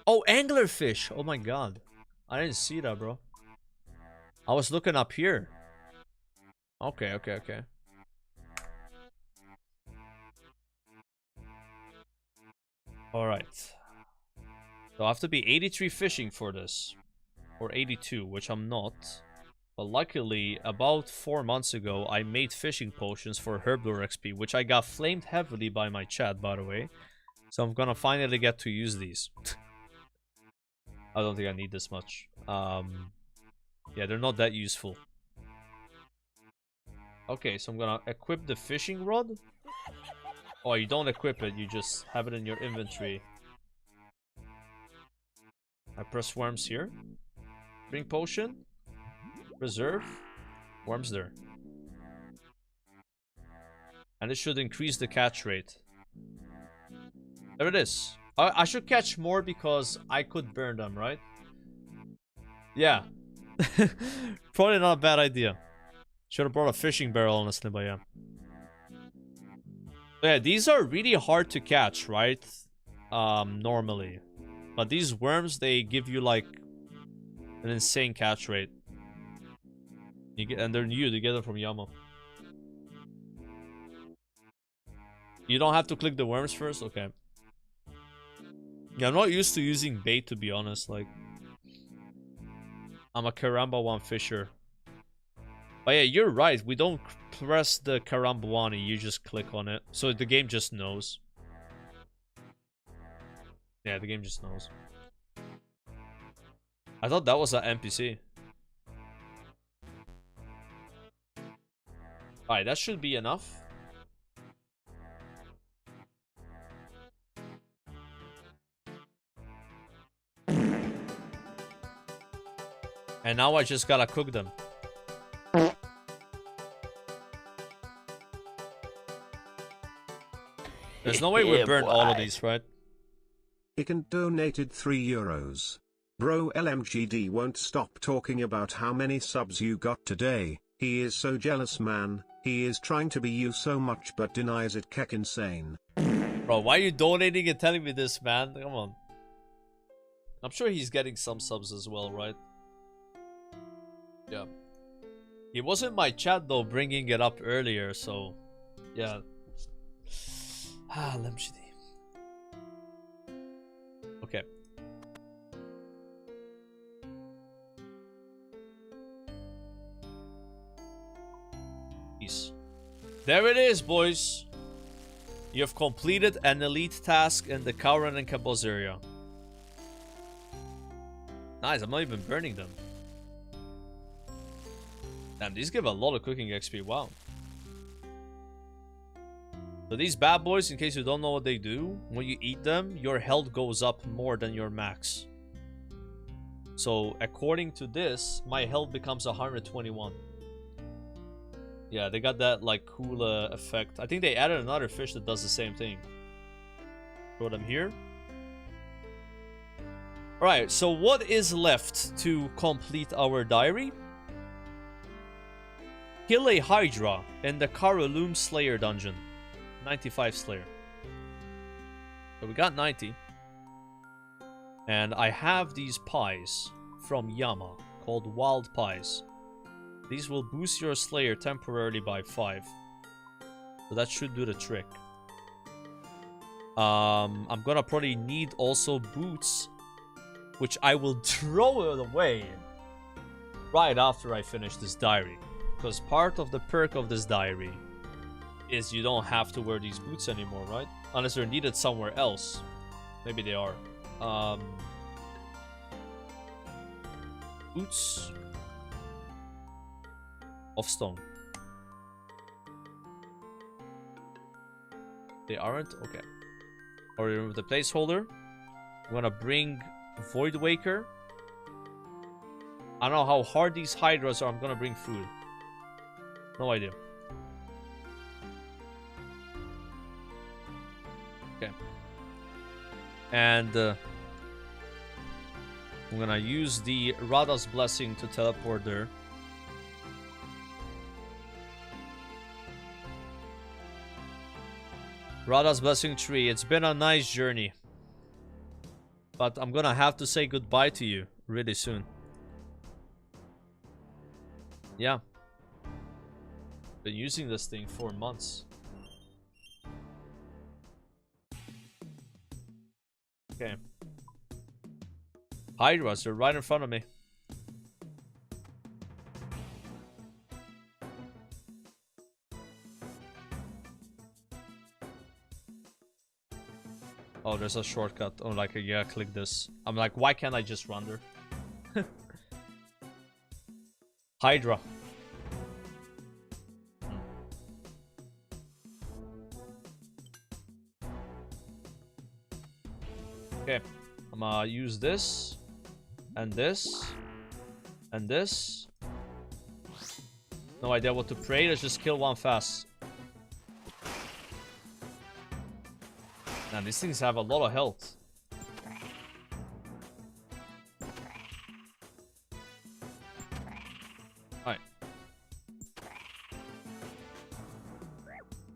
Oh, anglerfish! Oh my god. I didn't see that, bro. I was looking up here. Okay, okay, okay. Alright. So I have to be 83 fishing for this. Or 82, which I'm not. But luckily, about 4 months ago, I made fishing potions for Herblore XP, which I got flamed heavily by my chat, by the way. So I'm gonna finally get to use these. I don't think I need this much. Yeah, they're not that useful. Okay, so I'm gonna equip the fishing rod. Oh, you don't equip it, you just have it in your inventory. I press worms here. Drink potion. Reserve. Worms there. And it should increase the catch rate. There it is. I should catch more because I could burn them, right? Yeah. Probably not a bad idea. Should have brought a fishing barrel, honestly, but yeah. But yeah, these are really hard to catch, right? Normally. But these worms, they give you like an insane catch rate. And they're new, you get them from Yama. You don't have to click the worms first? Okay. Yeah, I'm not used to using bait, to be honest. Like, I'm a Karambawani fisher. But yeah, you're right. We don't press the Karambawani. You just click on it. So the game just knows. Yeah, the game just knows. I thought that was an NPC. Alright, that should be enough. And now I just gotta cook them. There's no way we burned all of these, right? Ikan donated €3. Bro, LMGD won't stop talking about how many subs you got today. He is so jealous, man. He is trying to be you so much but denies it. Keck insane. Bro, why are you donating and telling me this, man? Come on. I'm sure he's getting some subs as well, right? Yeah. He was in my chat though, bringing it up earlier, so yeah. LMGD. Okay. Peace. There it is, boys. You have completed an elite task in the Kauran and Kabuz area. Nice, I'm not even burning them. Damn, these give a lot of cooking XP, wow. So these bad boys, in case you don't know what they do, when you eat them, your health goes up more than your max. So according to this, my health becomes 121. Yeah, they got that like cool effect. I think they added another fish that does the same thing. Throw them here. Alright, so what is left to complete our diary? Kill a Hydra in the Karaloom Slayer dungeon. 95 Slayer. So we got 90. And I have these pies from Yama called Wild Pies. These will boost your Slayer temporarily by 5. So that should do the trick. I'm gonna probably need also boots, which I will throw it away right after I finish this diary. Because part of the perk of this diary is you don't have to wear these boots anymore, right? Unless they're needed somewhere else. Maybe they are. Boots of stone. They aren't? Okay. Or remove the placeholder. I'm gonna bring Void Waker. I don't know how hard these Hydras are. I'm gonna bring food. No idea. Okay. And I'm gonna use the Radha's Blessing to teleport there. Radha's Blessing tree. It's been a nice journey. But I'm gonna have to say goodbye to you really soon. Yeah. Been using this thing for months. Okay. Hydras, they're right in front of me. Oh, Oh, there's a shortcut. Oh, like, yeah, click this. I'm like, why can't I just run there? Hydra. Okay, I'm gonna use this, and this, and this. No idea what to pray, let's just kill one fast. Man, these things have a lot of health. Alright.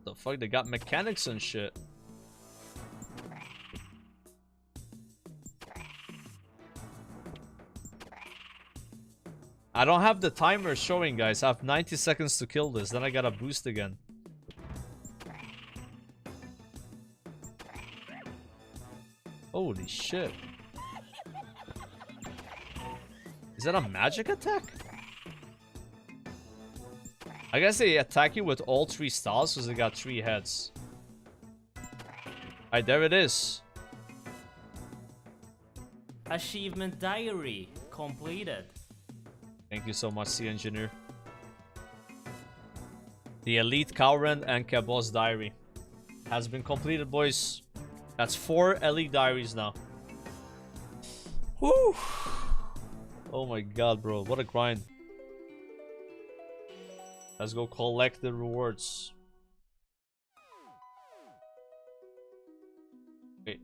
The fuck, they got mechanics and shit. I don't have the timer showing, guys. I have 90 seconds to kill this, then I gotta boost again. Holy shit. Is that a magic attack? I guess they attack you with all 3 styles because they got 3 heads. Alright, there it is. Achievement diary completed. Thank you so much, Sea Engineer. The Elite Cowren and Cabos Diary has been completed, boys. That's 4 Elite Diaries now. Woo! Oh my god, bro. What a grind. Let's go collect the rewards. Wait.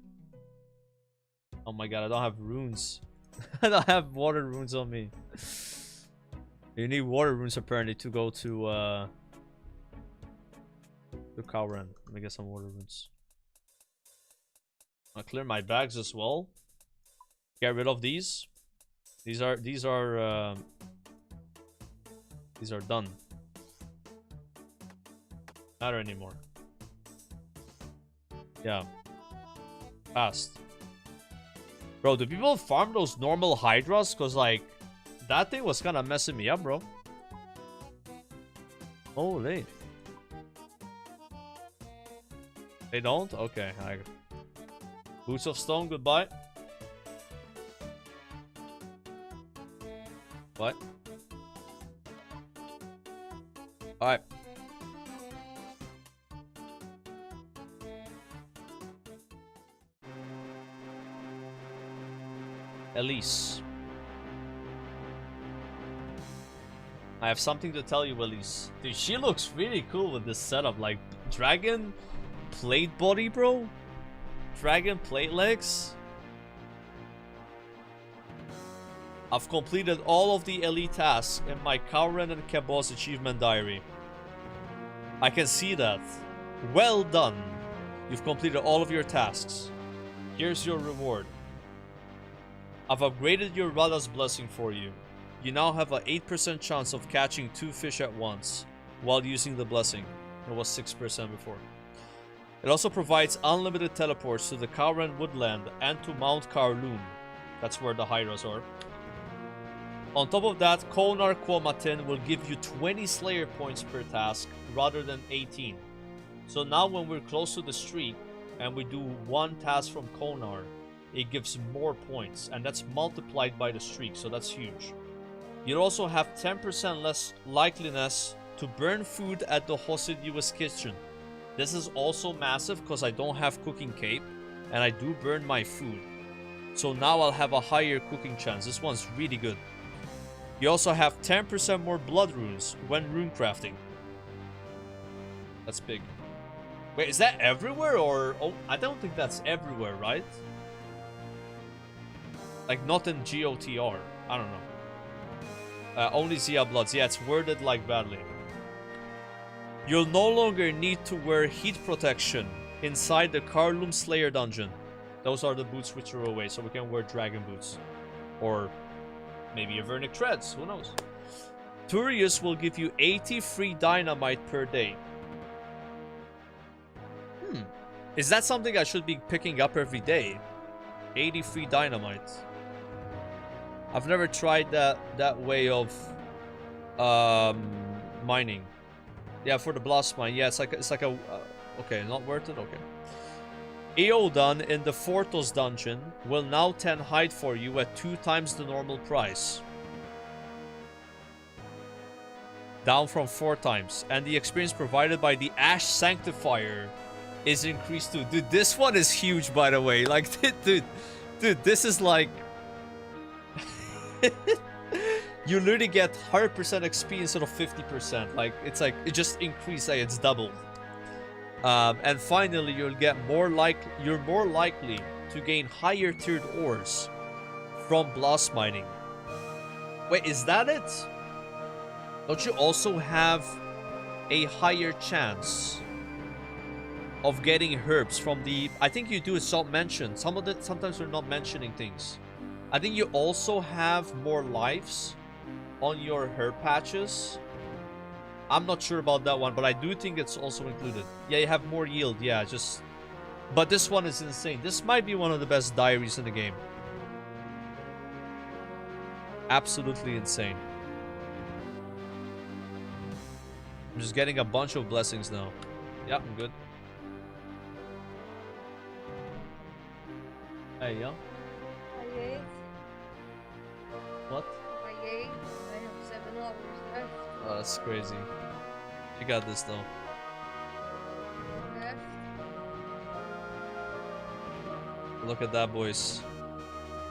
Oh my god, I don't have runes. I don't have water runes on me. You need water runes apparently to go to Cowren. Let me get some water runes. I'll clear my bags as well. Get rid of these. These are done. Matter anymore. Yeah. Fast. Bro, do people farm those normal hydras? Cause like that thing was kind of messing me up, bro. Holy. They don't? Okay. Boots of Stone, goodbye. What? Alright. Elise. I have something to tell you, Elise. Dude, she looks really cool with this setup. Like, dragon plate body, bro. Dragon plate legs. I've completed all of the elite tasks in my Cowren and Cabos achievement diary. I can see that. Well done. You've completed all of your tasks. Here's your reward. I've upgraded your Radha's blessing for you. You now have an 8% chance of catching 2 fish at once while using the blessing. It was 6% before. It also provides unlimited teleports to the Cowren Woodland and to Mount Kowloon. That's where the Hydras are. On top of that, Konar Quamatin will give you 20 Slayer points per task rather than 18. So now when we're close to the streak and we do 1 task from Konar, it gives more points, and that's multiplied by the streak, so that's huge. You'll also have 10% less likeliness to burn food at the Hosidius kitchen. This is also massive because I don't have cooking cape and I do burn my food. So now I'll have a higher cooking chance. This one's really good. You also have 10% more blood runes when rune crafting. That's big. Wait, is that everywhere or... Oh, I don't think that's everywhere, right? Like not in GOTR. I don't know. Only Zia Bloods. Yeah, it's worded like badly. You'll no longer need to wear heat protection inside the Karlum Slayer dungeon. Those are the boots we threw away, so we can wear dragon boots. Or maybe Avernic treads, who knows. Turius will give you 80 free dynamite per day. Is that something I should be picking up every day? 80 free dynamite. I've never tried that way of mining. Yeah, for the blast mine. Yeah, it's like a okay, not worth it. Okay. Eodan in the Fortos dungeon will now 10 hide for you at 2 times the normal price. Down from 4 times. And the experience provided by the Ash Sanctifier is increased too. Dude, this one is huge, by the way. Like, dude, this is like... you literally get 100% XP instead of 50%. Like, it's like, it just increased, like, it's doubled. And finally, you're more likely to gain higher tiered ores from blast mining. Wait, is that it? Don't you also have a higher chance of getting herbs from the... I think you do, it's not mentioned. Sometimes we're not mentioning things. I think you also have more lives on your herb patches. I'm not sure about that one, but I do think it's also included. Yeah, you have more yield. Yeah, just... But this one is insane. This might be one of the best diaries in the game. Absolutely insane. I'm just getting a bunch of blessings now. Yeah, I'm good. Hey, yo. I ate. What? I ate. I have 7 hours left. Oh, that's crazy. You got this, though. Left. Look at that, boys.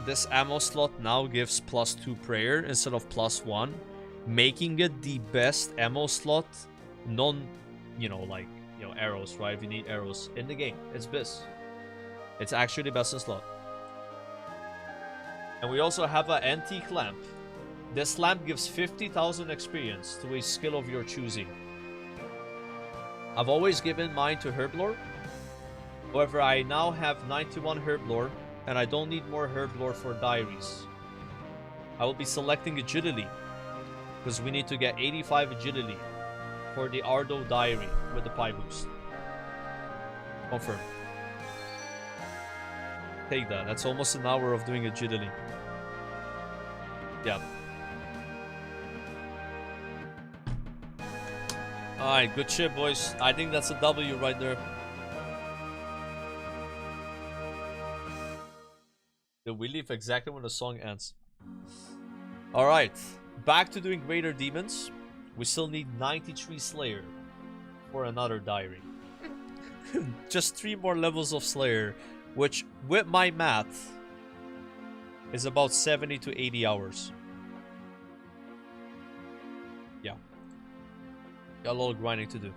This ammo slot now gives +2 prayer instead of +1, making it the best ammo slot. Arrows, right? If you need arrows in the game, it's this. It's actually the best in slot. And we also have an antique lamp. This lamp gives 50,000 experience to a skill of your choosing. I've always given mine to Herblore. However, I now have 91 Herblore, and I don't need more Herblore for diaries. I will be selecting agility, because we need to get 85 agility for the Ardo diary with the pie boost. Confirm. Take that. That's almost an hour of doing agility. Yeah. Alright, good shit, boys. I think that's a W right there. Did we leave exactly when the song ends? Alright. Back to doing greater demons. We still need 93 Slayer for another diary. Just 3 more levels of Slayer, which with my math is about 70 to 80 hours. Yeah. Got a lot of grinding to do.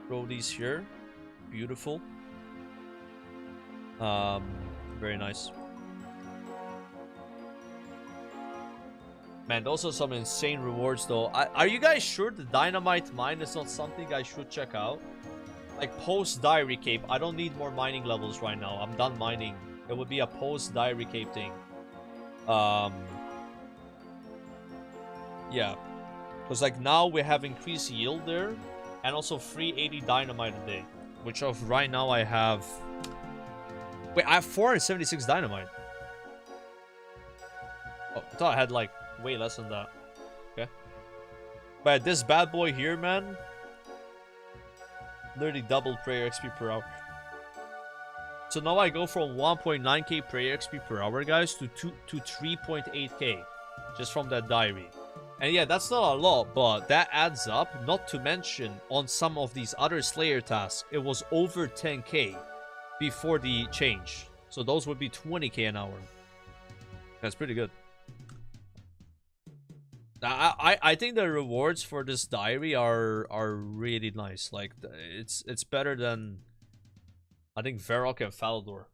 Throw these here. Beautiful. Very nice. Man, those are some insane rewards though. Are you guys sure the dynamite mine is not something I should check out? Like post diary cape, I don't need more mining levels right now. I'm done mining. It would be a post diary cape thing. Yeah. Because like now we have increased yield there. And also free 80 dynamite a day. Which of right now I have... Wait, I have 476 dynamite. Oh, I thought I had like way less than that. Okay. But this bad boy here, man. Literally double prayer XP per hour. So now I go from 1.9k prayer XP per hour, guys, to 3.8k. Just from that diary. And yeah, that's not a lot, but that adds up. Not to mention, on some of these other Slayer tasks, it was over 10k before the change. So those would be 20k an hour. That's pretty good. I think the rewards for this diary are really nice. Like it's better than I think Varrock and Falador,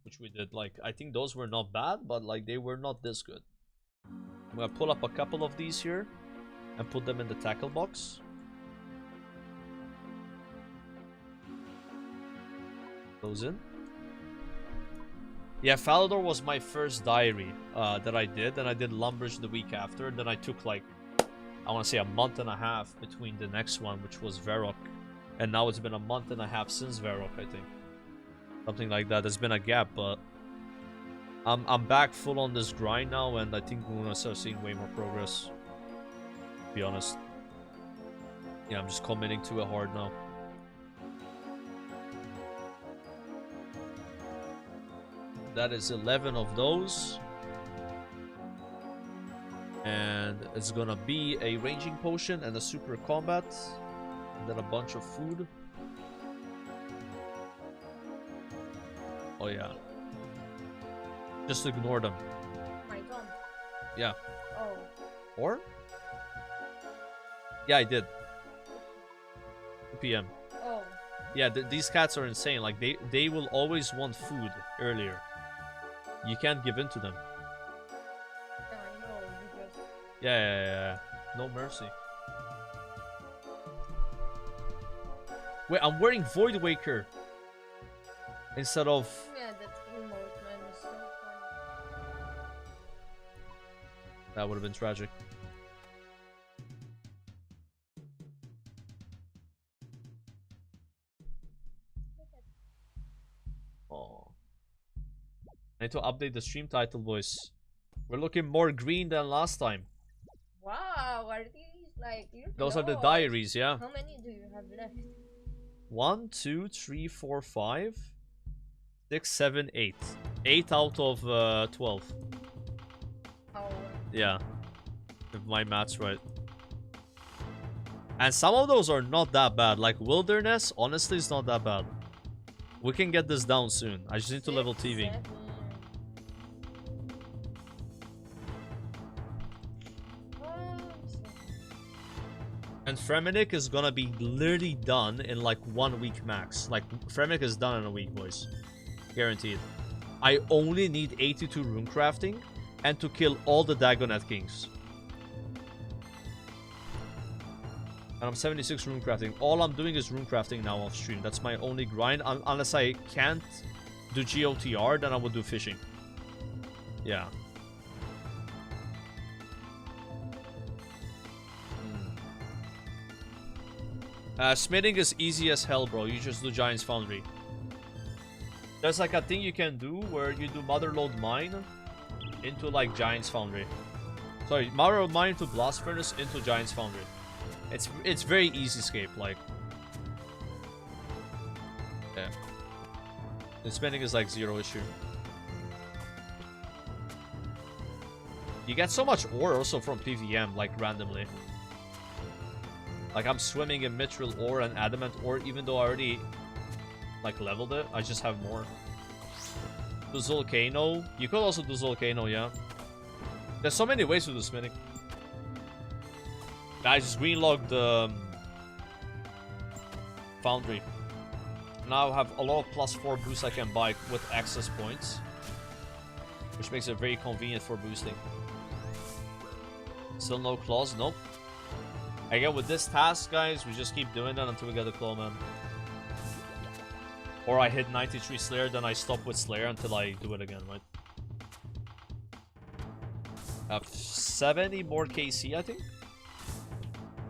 which we did. Like I think those were not bad, but like they were not this good. I'm gonna pull up a couple of these here and put them in the tackle box. Those in. Yeah, Falador was my first diary that I did, and I did Lumbridge the week after. Then I took like, I want to say a month and a half between the next one, which was Varrock. And now it's been a month and a half since Varrock, I think. Something like that. There's been a gap, but I'm back full on this grind now, and I think we're going to start seeing way more progress. To be honest. Yeah, I'm just committing to it hard now. That is 11 of those. And it's gonna be a ranging potion and a super combat. And then a bunch of food. Oh yeah. Just ignore them. My don't. Yeah. Oh. Or? Yeah, I did. 2 PM. Oh. Yeah, these cats are insane. Like, they will always want food earlier. You can't give in to them. Yeah, I know. You just... Yeah. No mercy. Wait, I'm wearing Void Waker. Instead of... Yeah, that emote, man, is so funny. That would have been tragic. Oh. I need to update the stream title, boys. We're looking more green than last time. Wow, are these like... Those are the diaries, yeah. How many do you have left? 1, 2, 3, 4, 5, 6, 7, 8. 8 out of 12. Oh. Yeah. If my math's right. And some of those are not that bad. Like Wilderness, honestly, it's not that bad. We can get this down soon. I just need to level TV. And Fremenic is gonna be literally done in like 1 week max. Like, Fremenic is done in a week, boys. Guaranteed. I only need 82 rune crafting and to kill all the Dagonet Kings. And I'm 76 rune crafting. All I'm doing is rune crafting now off stream. That's my only grind. Unless I can't do GOTR, then I will do fishing. Yeah. Smithing is easy as hell, bro. You just do Giant's Foundry. There's like a thing you can do where you do Motherlode Mine into like Giant's Foundry. Sorry, Motherlode Mine into Blast Furnace into Giant's Foundry. It's very easy escape, like. Yeah. The spending is like 0 issue. You get so much ore also from PVM, like randomly. Like, I'm swimming in Mithril ore and Adamant ore, even though I already, like, leveled it. I just have more. Do Volcano. You could also do Volcano, yeah. There's so many ways to do smithing. I just greenlogged the Foundry. Now I have a lot of +4 boosts I can buy with access points. Which makes it very convenient for boosting. Still no claws? Nope. Again, with this task, guys, we just keep doing that until we get the claw, man. Or I hit 93 Slayer, then I stop with Slayer until I do it again, right? I have 70 more KC, I think,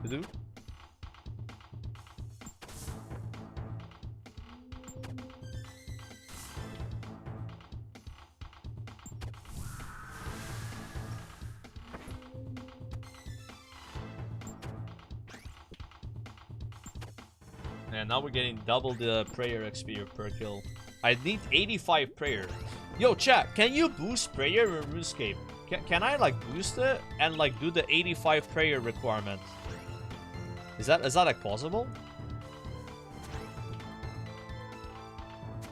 to do. And now we're getting double the prayer XP per kill. I need 85 prayer. Yo, chat, can you boost prayer in RuneScape? Can I like boost it and like do the 85 prayer requirement? Is that like possible?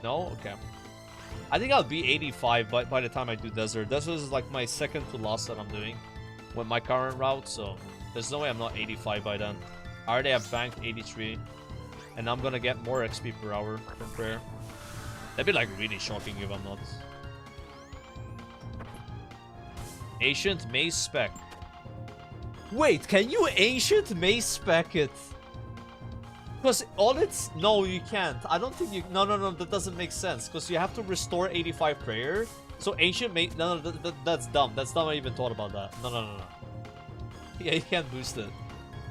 No? Okay. I think I'll be 85 by the time I do Desert. Desert is like my second to last that I'm doing with my current route, so there's no way I'm not 85 by then. I already have banked 83. And I'm gonna get more XP per hour from prayer. That'd be like really shocking if I'm not. Ancient Maze Spec. Wait, can you Ancient Maze Spec it? Because all it's... No, you can't. I don't think you... No, that doesn't make sense. Because you have to restore 85 prayer. So Ancient Maze... No, that's dumb. That's dumb I even thought about that. No. Yeah, you can't boost it.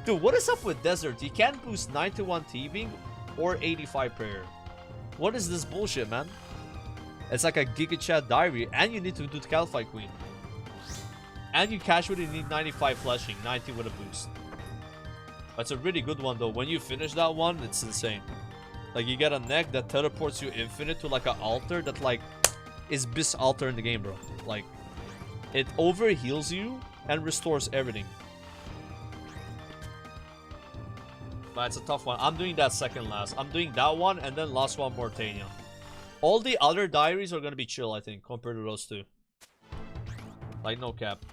Dude, what is up with Desert? You can't boost 91 thieving or 85 prayer. What is this bullshit, man? It's like a Giga Chat diary, and you need to do the Calify Queen. And you casually need 95 fleshing, 90 with a boost. That's a really good one though. When you finish that one, it's insane. Like, you get a neck that teleports you infinite to like an altar that like... is best alter in the game, bro. Like, it over heals you and restores everything. But it's a tough one. I'm doing that second last. I'm doing that one and then last one Mortania. All the other diaries are gonna be chill, I think, compared to those two. Like, no cap.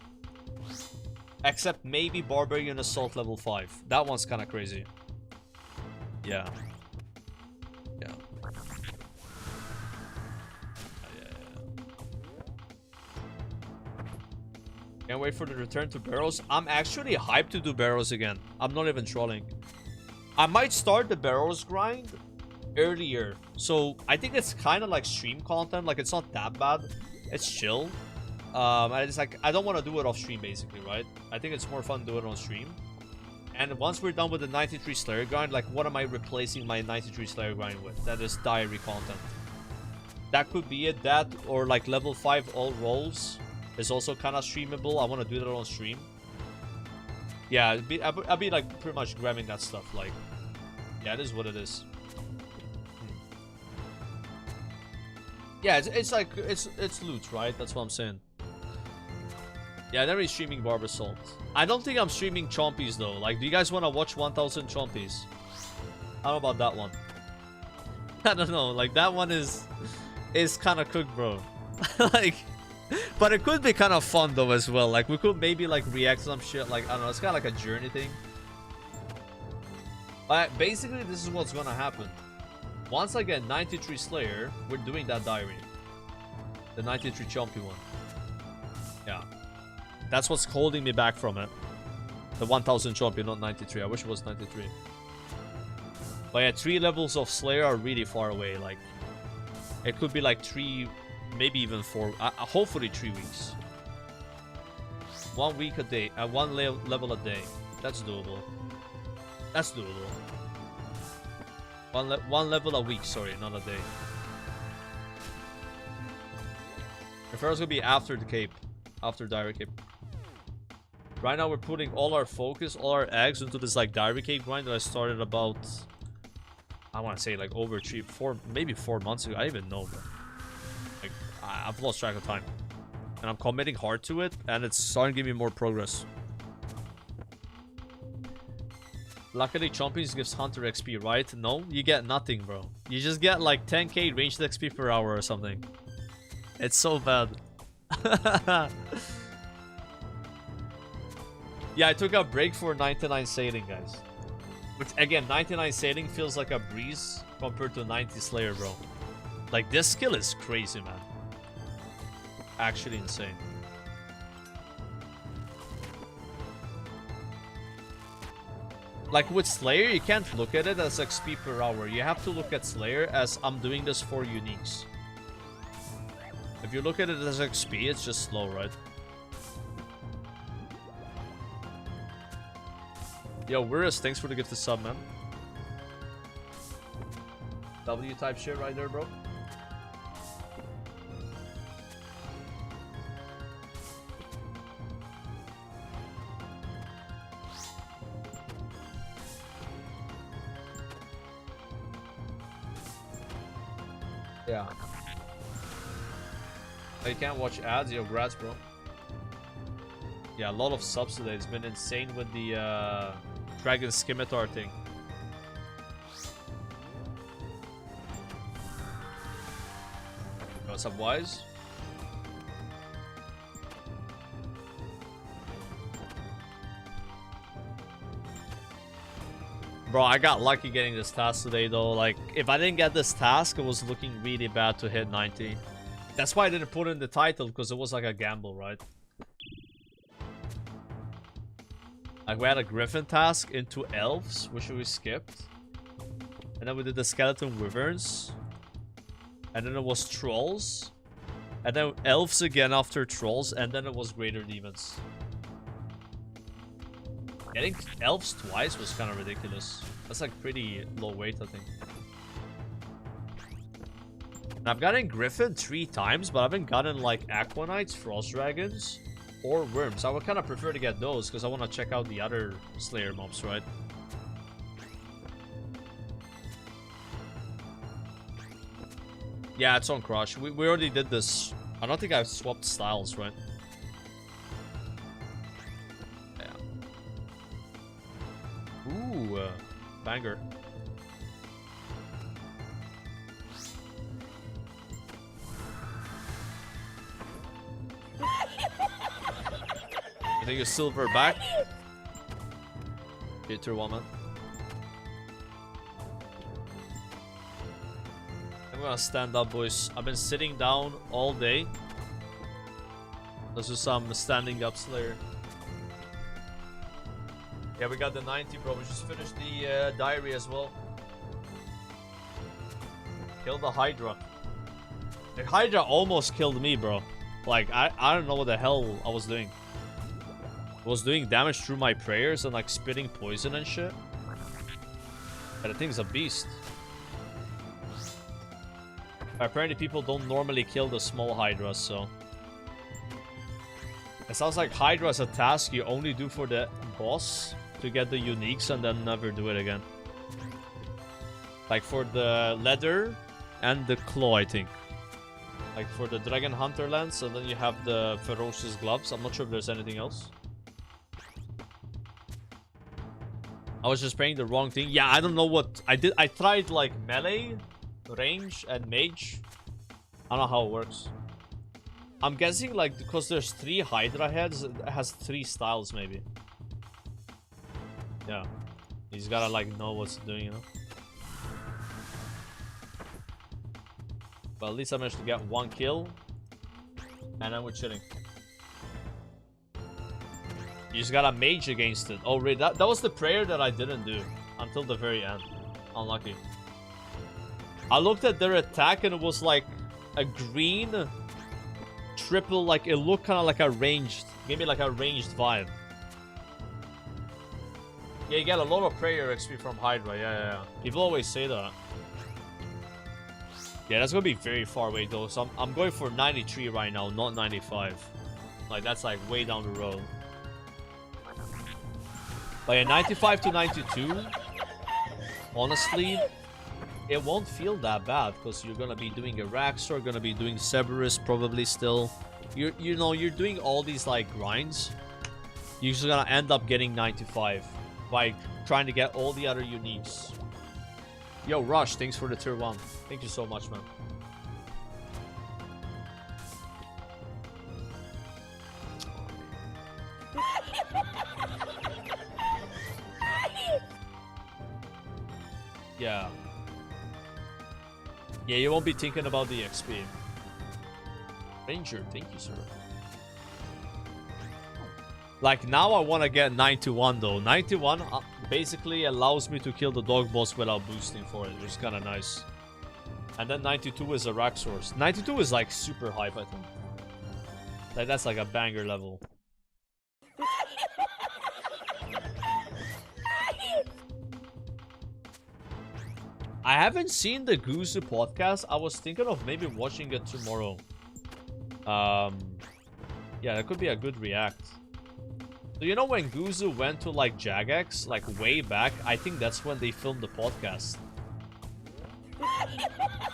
Except maybe Barbarian Assault level 5. That one's kind of crazy. Yeah. Yeah. Can't wait for the return to Barrows. I'm actually hyped to do Barrows again. I'm not even trolling. I might start the Barrows grind earlier. So I think it's kind of like stream content. Like, it's not that bad. It's chill. I just like, I don't want to do it off stream basically, right? I think it's more fun to do it on stream. And once we're done with the 93 Slayer grind, like, what am I replacing my 93 Slayer grind with? That is diary content. That could be it. That or like level 5 all rolls is also kind of streamable. I want to do that on stream. Yeah, I'll be like pretty much grabbing that stuff. Like, yeah, it is what it is. Yeah, it's like it's loot, right? That's what I'm saying. Yeah, never streaming Barber Salt. I don't think I'm streaming Chompies though. Like, do you guys want to watch 1000 Chompies? How about that one? I don't know. Like, that one is kind of cooked, bro. Like, but it could be kind of fun though as well. Like, we could maybe like react to some shit. Like, I don't know. It's kind of like a journey thing. But basically, this is what's gonna happen. Once I get 93 Slayer, we're doing that diary. The 93 Chompy one. Yeah. That's what's holding me back from it. The 1000 Chompy, not 93. I wish it was 93. But yeah, 3 levels of Slayer are really far away. Like, it could be like 3, maybe even 4. Hopefully 3 weeks. 1 week a day. 1 level a day. That's doable. That's doable. One level a week, sorry, not a day. The first will be after the cape. After Diary Cape. Right now we're putting all our focus, all our eggs into this like Diary Cape grind that I started about, I want to say like over 4 months ago. I don't even know, bro. Like, I've lost track of time. And I'm committing hard to it, and it's starting to give me more progress. Luckily, Chompies gives Hunter XP, right? No, you get nothing, bro. You just get like 10k ranged XP per hour or something. It's so bad. Yeah, I took a break for 99 sailing, guys. Which, again, 99 sailing feels like a breeze compared to 90 Slayer, bro. Like, this skill is crazy, man. Actually insane. Like, with Slayer, you can't look at it as XP per hour. You have to look at Slayer as I'm doing this for uniques. If you look at it as XP, it's just slow, right? Yo, Wirus, thanks for the gift of sub, man. W type shit right there, bro. Yeah. You can't watch ads, yo, grats, bro. Yeah, a lot of subs today. It's been insane with the Dragon Scimitar thing. What's up, Wise? Bro, I got lucky getting this task today, though. Like, if I didn't get this task, it was looking really bad to hit 90. That's why I didn't put it in the title, because it was like a gamble, right? Like, we had a Griffin task into Elves, which we skipped. And then we did the Skeleton Wyverns. And then it was Trolls. And then Elves again after Trolls. And then it was Greater Demons. Getting Elves twice was kind of ridiculous. That's like pretty low weight, I think. And I've gotten Griffin 3 times, but I haven't gotten like Aquanites, Frost Dragons, or Worms. I would kind of prefer to get those because I want to check out the other Slayer mobs, right? Yeah, it's on Crush. We already did this. I don't think I've swapped styles, right? Yeah. Ooh, banger. I think it's silver back. Okay, tier 1, man. I'm gonna stand up, boys. I've been sitting down all day. Let's do some standing up Slayer. Yeah, we got the 90, bro. We just finished the diary as well. Kill the Hydra. The Hydra almost killed me, bro. Like, I don't know what the hell I was doing. I was doing damage through my prayers and like spitting poison and shit. But the thing's a beast. Apparently people don't normally kill the small Hydras, so... It sounds like Hydra is a task you only do for the boss to get the uniques and then never do it again. Like for the leather and the claw, I think. Like for the Dragon Hunter lance, and then you have the ferocious gloves. I'm not sure if there's anything else. I was just praying the wrong thing. Yeah, I don't know what I did. I tried like melee, range, and mage. I don't know how it works. I'm guessing like because there's 3 Hydra heads, it has 3 styles maybe. Yeah, he's gotta like know what's doing, you know. But at least I managed to get 1 kill, and then we're chilling. You just got a mage against it. Oh, really? That was the prayer that I didn't do until the very end. Unlucky. I looked at their attack and it was like a green triple, like it looked kind of like a ranged, gave me like a ranged vibe. Yeah, you get a lot of prayer XP from Hydra. Yeah. People always say that. Yeah, that's gonna be very far away though. So I'm going for 93 right now, not 95. Like that's like way down the road. But yeah, 95 to 92, honestly, it won't feel that bad because you're gonna be doing a Raxor, gonna be doing Cerberus probably still. You know, you're doing all these like grinds. You're just gonna end up getting 95 by trying to get all the other uniques. Yo, Rush, thanks for the tier 1. Thank you so much, man. Yeah. Yeah, you won't be thinking about the XP. Ranger, thank you, sir. Like, now I want to get 91, though. 91 basically allows me to kill the dog boss without boosting for it, which is kind of nice. And then 92 is a rack source. 92 is, like, super hype, I think. Like, that's like a banger level. I haven't seen the Guzu podcast. I was thinking of maybe watching it tomorrow. Yeah, that could be a good react. So you know when Guzu went to like Jagex, like way back, I think that's when they filmed the podcast.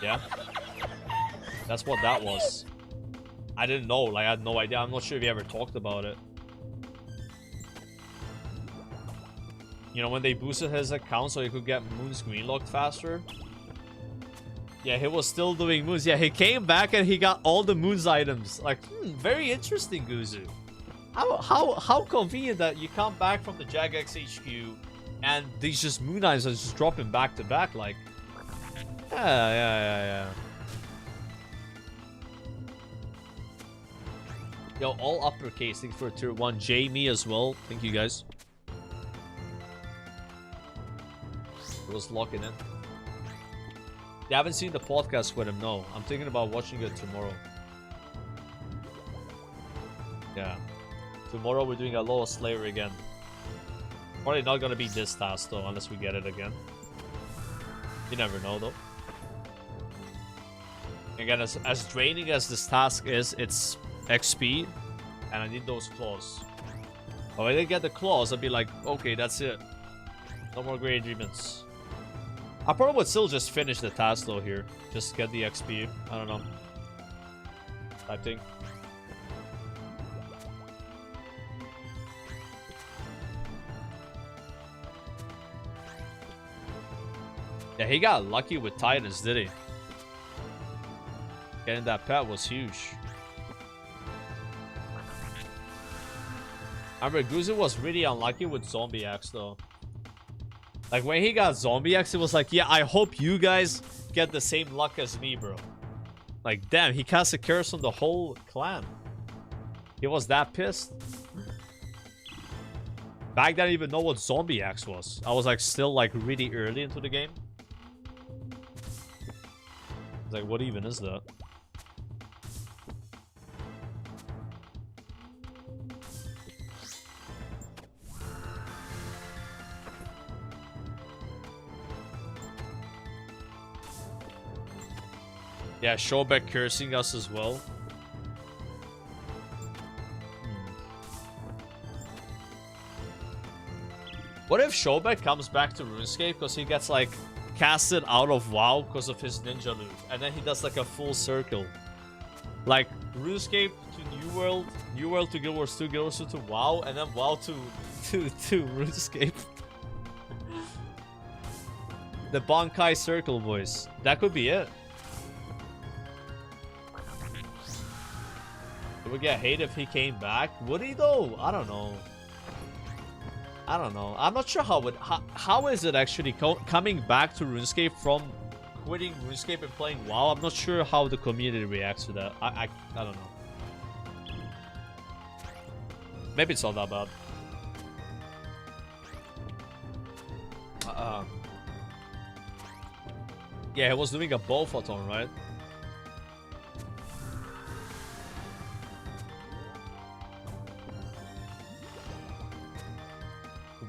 Yeah. That's what that was. I didn't know, like I had no idea. I'm not sure if he ever talked about it. You know, when they boosted his account so he could get moons greenlocked faster. Yeah, he was still doing moons. Yeah, he came back and he got all the moons items. Like, very interesting, Guzu. How convenient that you come back from the Jagex HQ and these just moon items are just dropping back to back. Like, yeah. Yo, all uppercase. Thank you for tier 1. Jamie as well. Thank you, guys. It was locking in. Yeah, I haven't seen the podcast with him, no. I'm thinking about watching it tomorrow. Yeah. Tomorrow we're doing a Loa Slayer again. Probably not gonna be this task though, unless we get it again. You never know though. Again, as draining as this task is, it's XP, and I need those claws. But when I get the claws, I'll be like, okay, that's it. No more great achievements. I probably would still just finish the task though here. Just get the XP. I don't know. I think. Yeah, he got lucky with Titans, did he? Getting that pet was huge. I remember Guzu was really unlucky with Zombie X though. Like when he got Zombie X, it was like, yeah, I hope you guys get the same luck as me, bro. Like, damn, he cast a curse on the whole clan. He was that pissed. Back then, I didn't even know what Zombie X was. I was like still like really early into the game. I was like, what even is that? Yeah, Showback cursing us as well. What if Showback comes back to RuneScape because he gets like casted out of WoW because of his ninja loot, and then he does like a full circle, like RuneScape to New World, New World to Guild Wars 2, Guild Wars 2 to WoW, and then WoW to RuneScape. The Bankai circle, boys. That could be it. It would get hate if he came back. Would he though? I don't know. I don't know. I'm not sure how is it actually coming back to RuneScape from quitting RuneScape and playing WoW. I'm not sure how the community reacts to that. I don't know. Maybe it's not that bad. Yeah, he was doing a bow photon, right?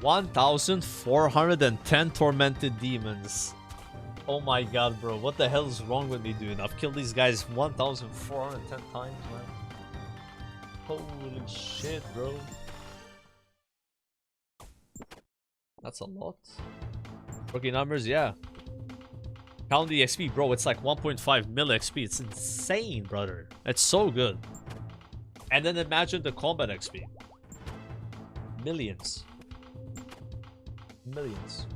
$1,410 tormented demons. Oh my god, bro. What the hell is wrong with me, dude? I've killed these guys 1,410 times, man. Holy shit, bro. That's a lot. Rookie numbers, yeah. Count the XP, bro. It's like 1.5 mil XP. It's insane, brother. It's so good. And then imagine the combat XP. Millions. Millions.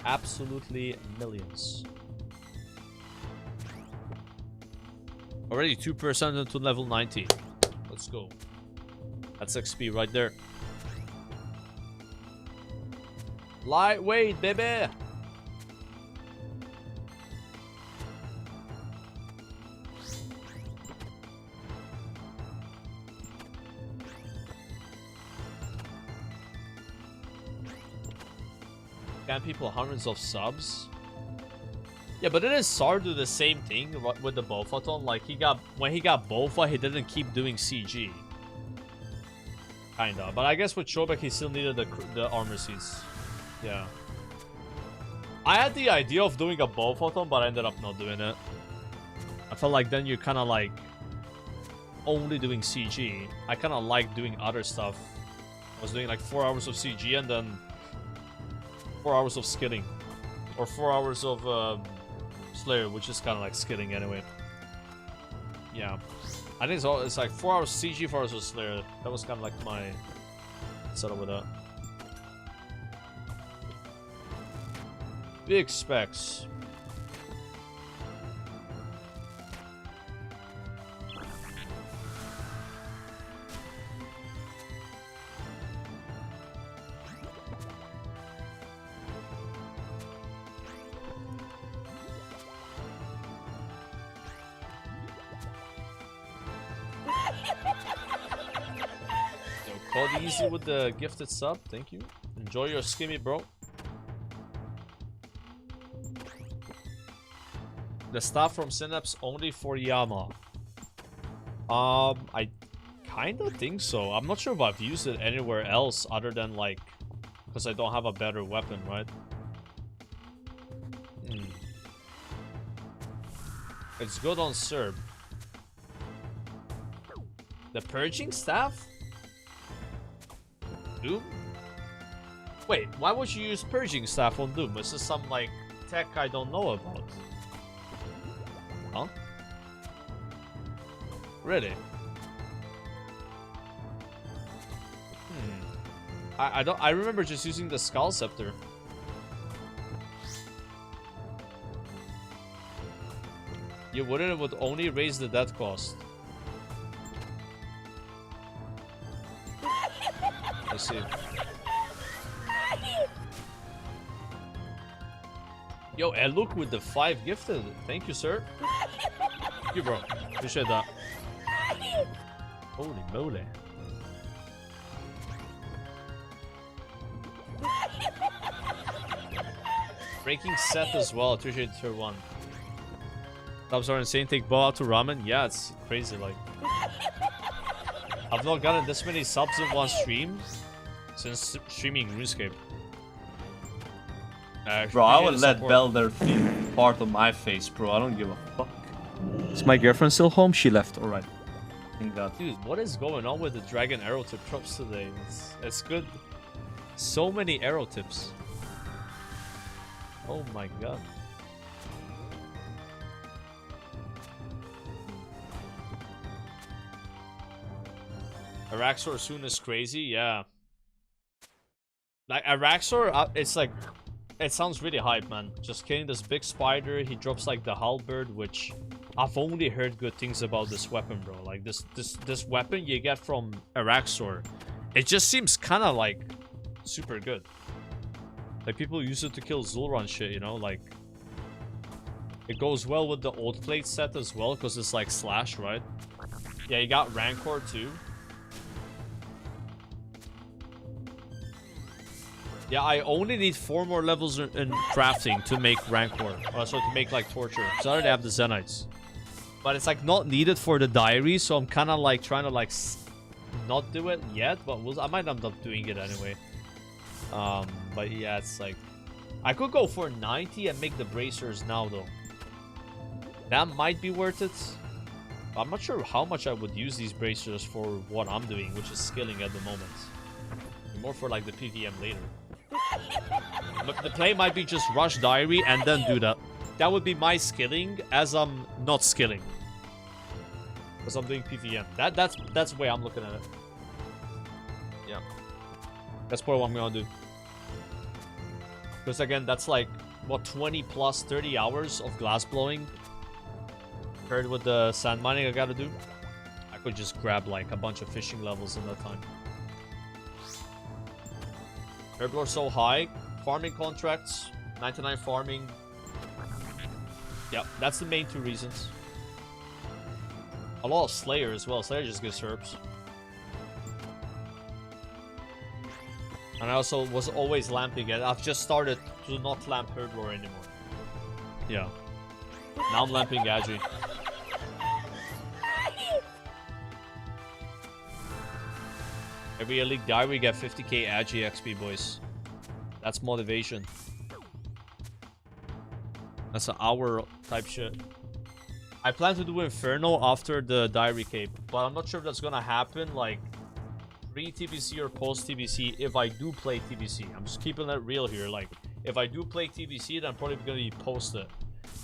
Absolutely millions. Already 2% into level 90. Let's go. That's XP right there. Lightweight, baby. Can people hundreds of subs? Yeah, but didn't Sar do the same thing with the Bowphaton? Like when he got Bowfa, he didn't keep doing CG. Kinda, but I guess with Showback he still needed the armor seats. Yeah. I had the idea of doing a Bowphaton, but I ended up not doing it. I felt like then you're kind of like only doing CG. I kind of like doing other stuff. I was doing like 4 hours of CG and then 4 hours of skilling, or 4 hours of Slayer, which is kind of like skilling anyway. Yeah, I think it's like 4 hours CG, 4 hours of Slayer. That was kind of like my setup with that. Big specs. Code easy with the gifted sub, thank you. Enjoy your skimmy, bro. The stuff from Synapse only for Yama. I kind of think so. I'm not sure if I've used it anywhere else other than like, because I don't have a better weapon, right? It's good on Serb. The purging staff? Doom? Wait, why would you use purging staff on Doom? Is this some like tech I don't know about? Huh? Really? I remember just using the Skull Scepter. You wouldn't, it would only raise the death cost. I see. Yo, and look with the 5 gifted. Thank you, sir. Thank you, bro. Appreciate that. Holy moly. Breaking Seth as well. Appreciate tier 1. Subs are insane. Take bow out to ramen. Yeah, it's crazy. Like, I've not gotten this many subs in one stream since streaming RuneScape. Bro, I would let Belder feed part of my face, bro. I don't give a fuck. Is my girlfriend still home? She left. Alright. Thank God. Dude, what is going on with the dragon arrow tip drops today? It's good. So many arrow tips. Oh my god. Araxor soon is crazy, yeah. Like Araxor, it's like, it sounds really hype, man. Just killing this big spider, he drops like the halberd, which I've only heard good things about this weapon, bro. Like this weapon you get from Araxor, it just seems kind of like super good. Like people use it to kill Zulrah and shit, you know, like it goes well with the old plate set as well, because it's like slash, right? Yeah, you got Rancor too. Yeah, I only need 4 more levels in crafting to make Rancor. So to make like Torture. So I already have the Zenites. But it's like not needed for the diary, so I'm kind of like trying to like not do it yet, but I might end up doing it anyway. But yeah, it's like I could go for 90 and make the bracers now though. That might be worth it. I'm not sure how much I would use these bracers for what I'm doing, which is skilling at the moment. More for like the PVM later. But the play might be just rush diary and then do that. That would be my skilling as I'm not skilling. Because I'm doing PVM. That's the way I'm looking at it. Yeah. That's probably what I'm gonna do. Because again, that's like what 20 plus 30 hours of glass blowing. Paired with the sand mining I gotta do. I could just grab like a bunch of fishing levels in that time. Herblore so high. Farming contracts. 99 farming. Yep, that's the main 2 reasons. A lot of Slayer as well. Slayer just gives herbs. And I also was always lamping it. I've just started to not lamp Herblore anymore. Yeah. Now I'm lamping Agi. Every elite die we get 50k Agi XP, boys. That's motivation. That's an hour type shit. I plan to do Inferno after the Diary Cape, but I'm not sure if that's gonna happen like pre-TBC or post-TBC if I do play TBC. I'm just keeping it real here. Like, if I do play TBC, then I'm probably gonna be post it.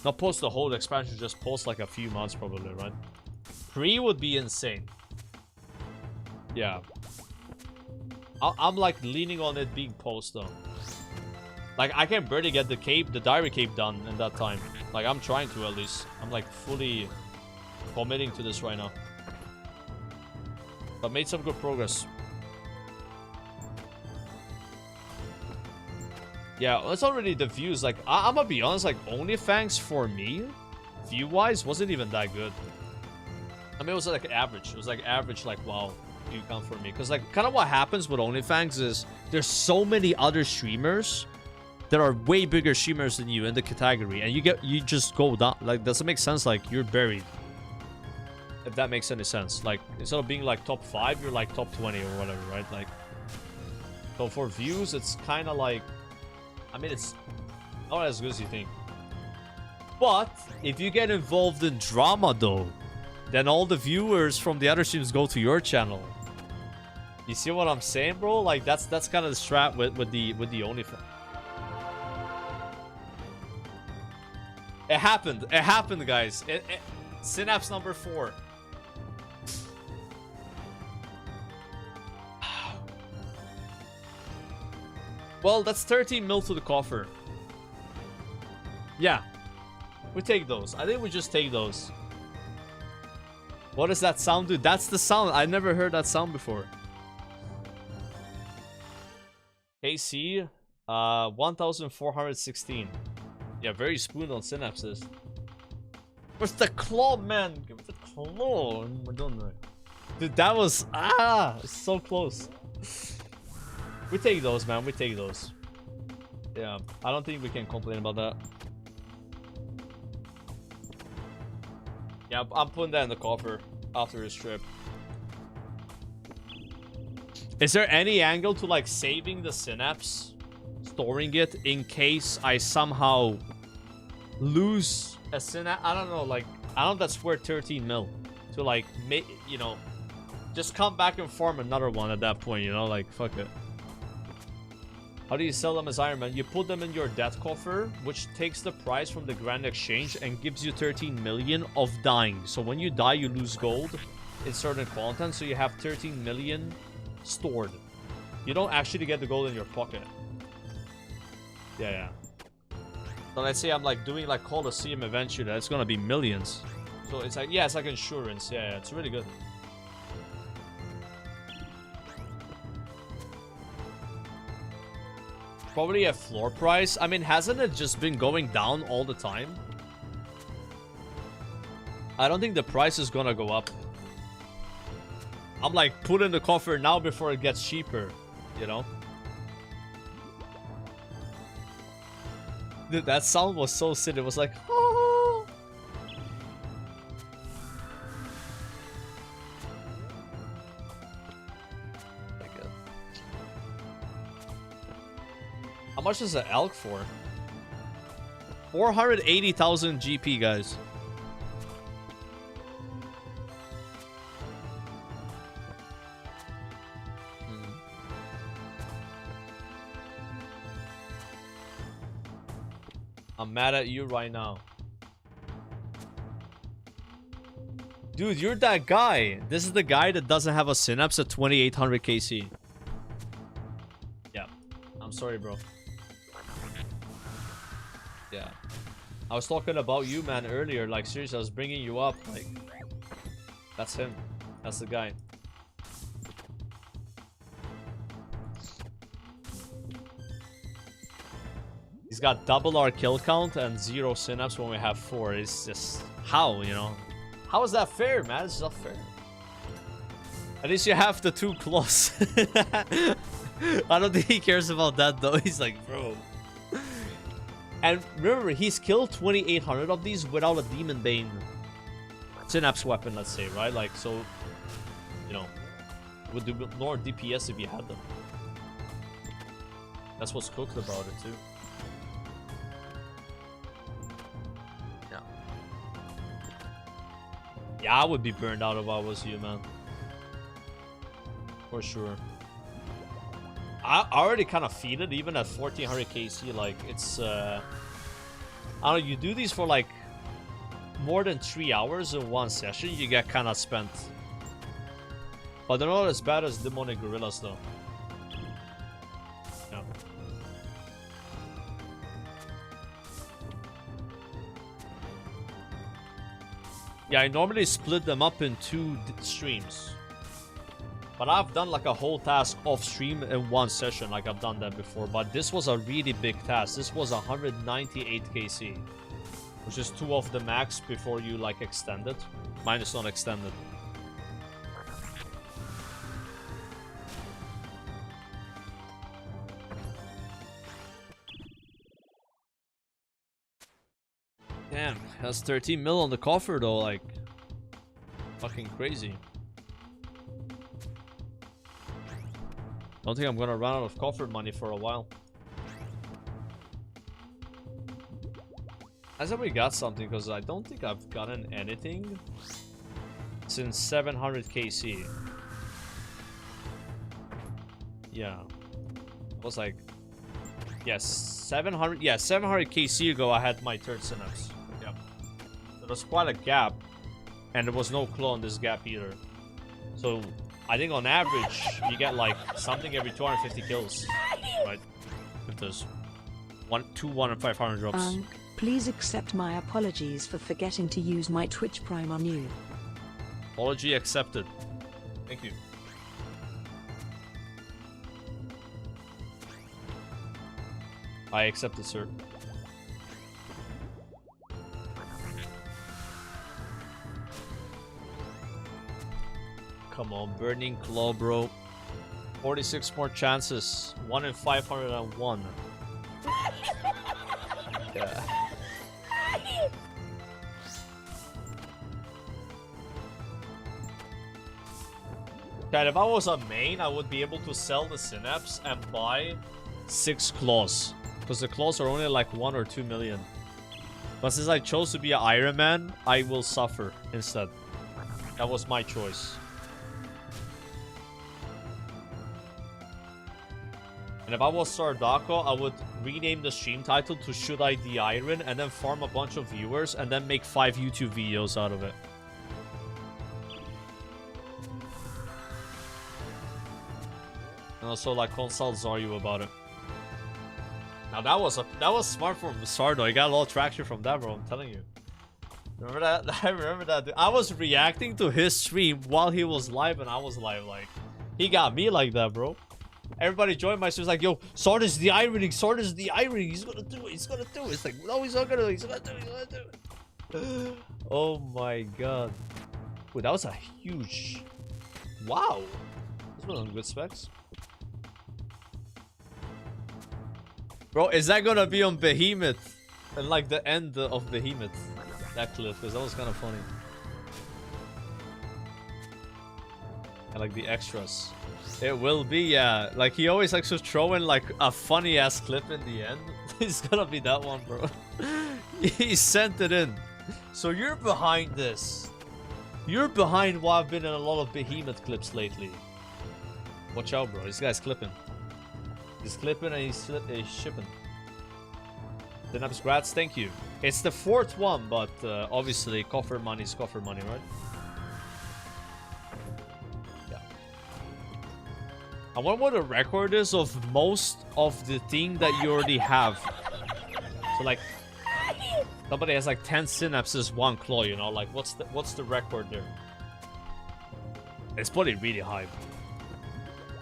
Not post the whole expansion, just post like a few months probably, right? Pre would be insane. Yeah. I'm like leaning on it being post though. Like I can barely get the cape, the diary cape done in that time. Like I'm trying to at least. I'm like fully committing to this right now. But made some good progress. Yeah, it's already the views. Like I'm gonna be honest, like OnlyFans for me, view-wise, wasn't even that good. I mean, it was like average. It was like average, like wow. You count for me, because like kind of what happens with OnlyFans is there's so many other streamers that are way bigger streamers than you in the category, and you just go down. Like, doesn't make sense. Like you're buried, if that makes any sense. Like instead of being like top 5, you're like top 20 or whatever, right? Like, so for views, it's kind of like, I mean, it's not as good as you think. But if you get involved in drama though, then all the viewers from the other streams go to your channel. You see what I'm saying, bro? Like that's kind of the strat with the OnlyFans. It happened. It happened, guys. Synapse number 4. Well, that's 13 mil to the coffer. Yeah. We take those. I think we just take those. What does that sound do? That's the sound. I never heard that sound before. KC, 1416. Yeah, very spoon on synapses. Where's the claw, man? Give it the claw. We're done right. Dude, that was so close. We take those, man. We take those. Yeah, I don't think we can complain about that. Yeah, I'm putting that in the coffer after this trip. Is there any angle to like saving the synapse, storing it in case I somehow lose a synapse? I don't know, like I don't know if that's worth 13 mil to like make, you know, just come back and farm another one at that point, you know, like fuck it. How do you sell them as Ironman? You put them in your death coffer, which takes the price from the Grand Exchange and gives you 13 million of dying. So when you die, you lose gold in certain content, so you have 13 million stored. You don't actually get the gold in your pocket. Yeah. So let's say I'm like doing like Coliseum eventually, that's gonna be millions. So it's like, yeah, it's like insurance. Yeah, it's really good. Probably a floor price. I mean, hasn't it just been going down all the time? I don't think the price is gonna go up. I'm like, put in the coffer now before it gets cheaper, you know? Dude, that sound was so silly. It was like, oh. How much is an elk for? 480,000 GP, guys. I'm mad at you right now. Dude, you're that guy. This is the guy that doesn't have a synapse at 2800 KC. Yeah. I'm sorry, bro. Yeah. I was talking about you, man, earlier. Like, seriously, I was bringing you up. Like, that's him. That's the guy. He's got double our kill count and 0 synapse when we have 4. It's just, how, you know? How is that fair, man? It's not fair. At least you have the 2 claws. I don't think he cares about that, though. He's like, bro. And remember, he's killed 2,800 of these without a Demon Bane synapse weapon, let's say, right? Like, so, you know, it would do more DPS if you had them. That's what's cooked about it, too. Yeah. Yeah, I would be burned out if I was you, man. For sure. I already kind of feel it, even at 1400 KC. Like, it's I don't know, you do these for like more than 3 hours in one session, you get kind of spent. But they're not as bad as Demonic Gorillas, though. Yeah. Yeah, I normally split them up in 2 streams. But I've done like a whole task off stream in one session, like I've done that before. But this was a really big task. This was 198 KC, which is 2 of the max before you like extend it. Mine is not extended. Damn, that's 13 mil on the coffer though, like fucking crazy. Don't think I'm gonna run out of coffer money for a while. I said we got something because I don't think I've gotten anything since 700 KC. Yeah. It was like, yes, 700. Yeah, 700 KC ago I had my third synapse. Yep. There was quite a gap, and there was no claw in this gap either. So I think on average you get like something every 250 kills, right? If there's 1 and 500 drops. Please accept my apologies for forgetting to use my Twitch Prime on you. Apology accepted. Thank you. I accept it, sir. Come on, Burning Claw, bro. 46 more chances. 1 in 501. Yeah. Chad, if I was a main, I would be able to sell the synapse and buy 6 claws. Because the claws are only like 1 or 2 million. But since I chose to be an Ironman, I will suffer instead. That was my choice. And if I was Sardako, I would rename the stream title to Should I De-Iron and then farm a bunch of viewers and then make 5 YouTube videos out of it. And also like consult Zaryu about it. Now that was smart from Sardo. He got a lot of traction from that, bro. I'm telling you. Remember that? I remember that. Dude. I was reacting to his stream while he was live and I was live. Like, he got me like that, bro. Everybody joined my stream. Like, yo, Sard is the ironing. Sard is the ironing. He's gonna do it. He's gonna do it. It's like, no, he's not gonna do it. He's gonna do it. He's gonna do it. Oh my god. Wait, that was a huge. Wow. This was on good specs. Bro, is that gonna be on Behemoth? And like the end of Behemoth? That clip, because that was kind of funny. I like the extras. It will be, yeah. Like, he always likes to throw in like a funny ass clip in the end. It's gonna be that one, bro. He sent it in. So you're behind this. You're behind why I've been in a lot of Behemoth clips lately. Watch out, bro. This guy's clipping. He's clipping and he's shipping. Then grats, thank you. It's the 4th one, but obviously coffer money is coffer money, right? Yeah. I wonder what the record is of most of the thing that you already have. So like, somebody has like 10 synapses, 1 claw, you know? Like, what's the record there? It's probably really high.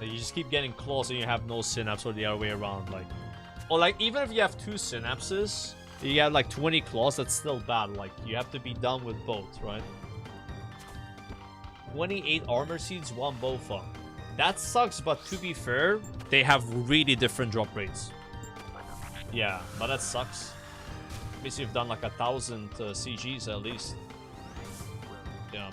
Like, you just keep getting claws and you have no synapse, or the other way around. Like, or like, even if you have 2 synapses, you get like 20 claws, that's still bad. Like, you have to be done with both, right? 28 armor seeds, 1 bofa. That sucks, but to be fair, they have really different drop rates. Yeah, but that sucks. Means you've done like 1,000 CGs at least. Yeah.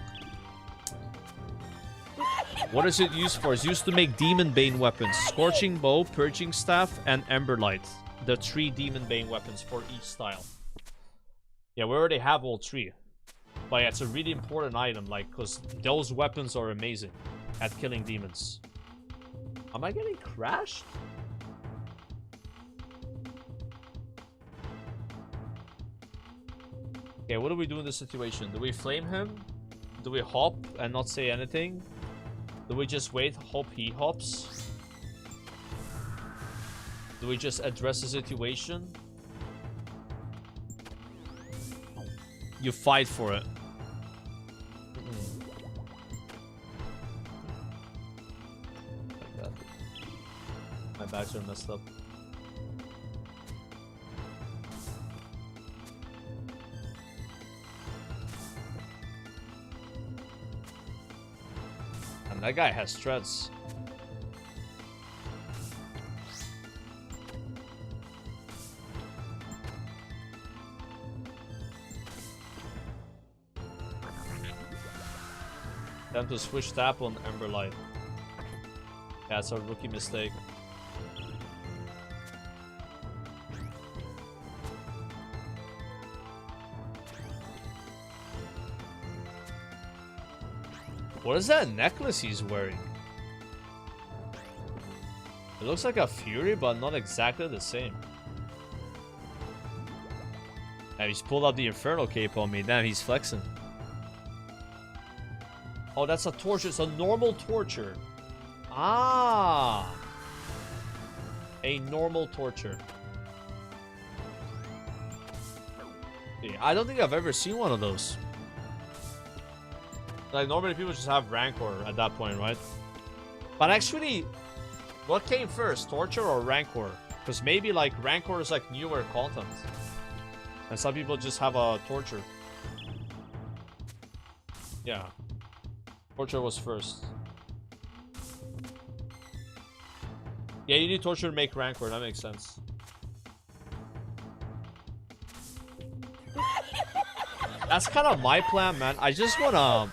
What is it used for? It's used to make Demon Bane weapons. Scorching Bow, Purging Staff, and Emberlight. The 3 Demon Bane weapons for each style. Yeah, we already have all 3. But yeah, it's a really important item, like, because those weapons are amazing at killing demons. Am I getting crashed? Okay, what do we do in this situation? Do we flame him? Do we hop and not say anything? Do we just wait, hope he hops? Do we just address the situation? You fight for it. Like that. My badge are messed up. And that guy has threads. Time to switch tap on Emberlight. Yeah, it's a rookie mistake. What is that necklace he's wearing? It looks like a Fury, but not exactly the same. And he's pulled out the Infernal Cape on me. Damn, he's flexing. Oh, that's a torture. It's a normal torture. Ah. A normal torture. Yeah, I don't think I've ever seen one of those. Like, normally people just have Rancor at that point, right? But actually, what came first, Torture or Rancor? Because maybe, like, Rancor is, like, newer content. And some people just have a Torture. Yeah. Torture was first. Yeah, you need Torture to make Rancor. That makes sense. That's kind of my plan, man. I just wanna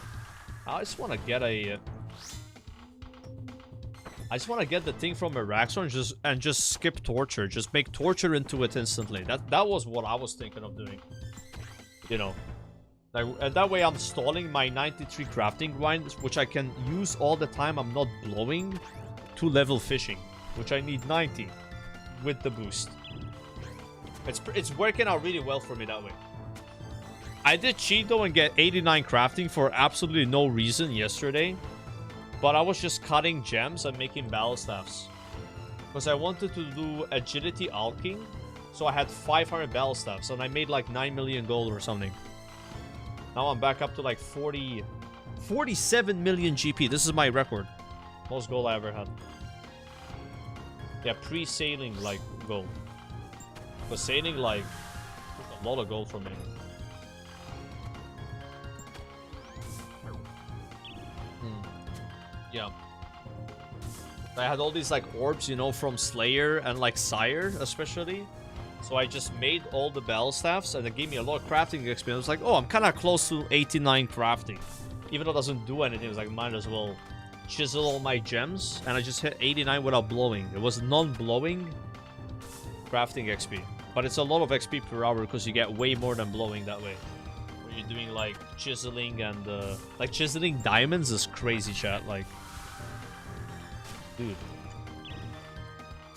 get a... I just want to get the thing from Araxor and just skip Torture. Just make Torture into it instantly. That was what I was thinking of doing. You know. Like, and that way I'm stalling my 93 crafting grind, which I can use all the time I'm not blowing to level fishing, which I need 90 with the boost. It's working out really well for me that way. I did cheat though and get 89 crafting for absolutely no reason yesterday. But I was just cutting gems and making battle staffs. Because I wanted to do agility alking. So I had 500 battle staffs and I made like 9 million gold or something. Now I'm back up to like 47 million GP. This is my record. Most gold I ever had. Yeah, pre-sailing like gold. But sailing like a lot of gold for me. Yeah. I had all these like orbs, you know, from Slayer and like Sire especially. So I just made all the battle staffs and it gave me a lot of crafting experience. I was like, oh, I'm kind of close to 89 crafting. Even though it doesn't do anything, it's like, might as well chisel all my gems. And I just hit 89 without blowing. It was non-blowing crafting XP. But it's a lot of XP per hour because you get way more than blowing that way. Where you're doing like chiseling and like chiseling diamonds is crazy, chat. Like, dude,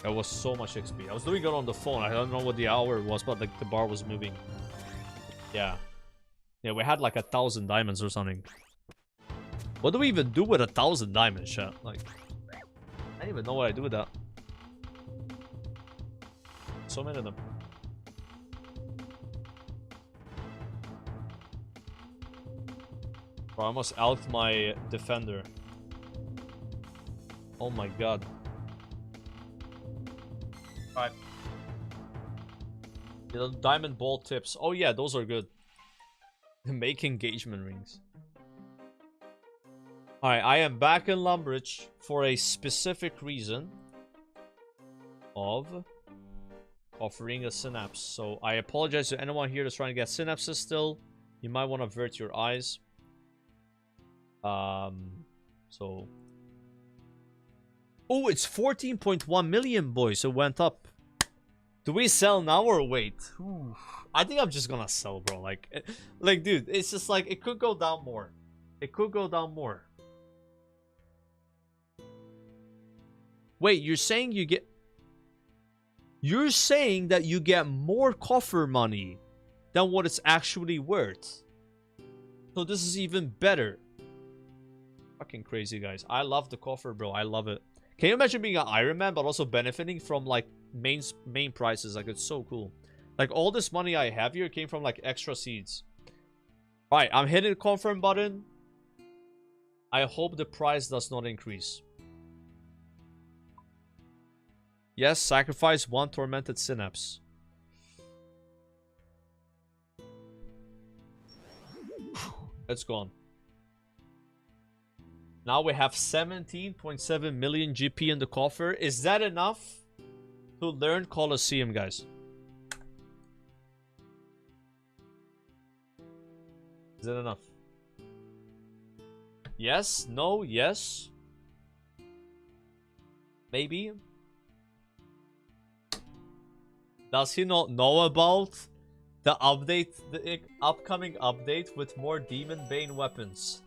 that was so much XP. I was doing it on the phone. I don't know what the hour was, but like the bar was moving. Yeah. Yeah, we had like 1,000 diamonds or something. What do we even do with 1,000 diamonds, chat? Like, I don't even know what I do with that. So many of them. Bro, I almost alked my defender. Oh my god. Alright. The diamond ball tips. Oh yeah, those are good. Make engagement rings. Alright, I am back in Lumbridge for a specific reason of offering a synapse. So I apologize to anyone here that's trying to get synapses still. You might want to avert your eyes. So... Oh, it's 14.1 million, boys. It went up. Do we sell now or wait? Ooh. I think I'm just gonna sell, bro. Like, dude, it's just like, it could go down more. It could go down more. Wait, you're saying you get... You're saying that you get more coffer money than what it's actually worth. So this is even better. Fucking crazy, guys. I love the coffer, bro. I love it. Can you imagine being an Ironman, but also benefiting from, like, main prices? Like, it's so cool. Like, all this money I have here came from, like, extra seeds. Alright, I'm hitting the confirm button. I hope the price does not increase. Yes, sacrifice 1 tormented synapse. It's gone. Now we have 17.7 million GP in the coffer. Is that enough to learn Colosseum, guys? Is it enough? Yes? No? Yes? Maybe? Does he not know about the update, the upcoming update with more Demon Bane weapons?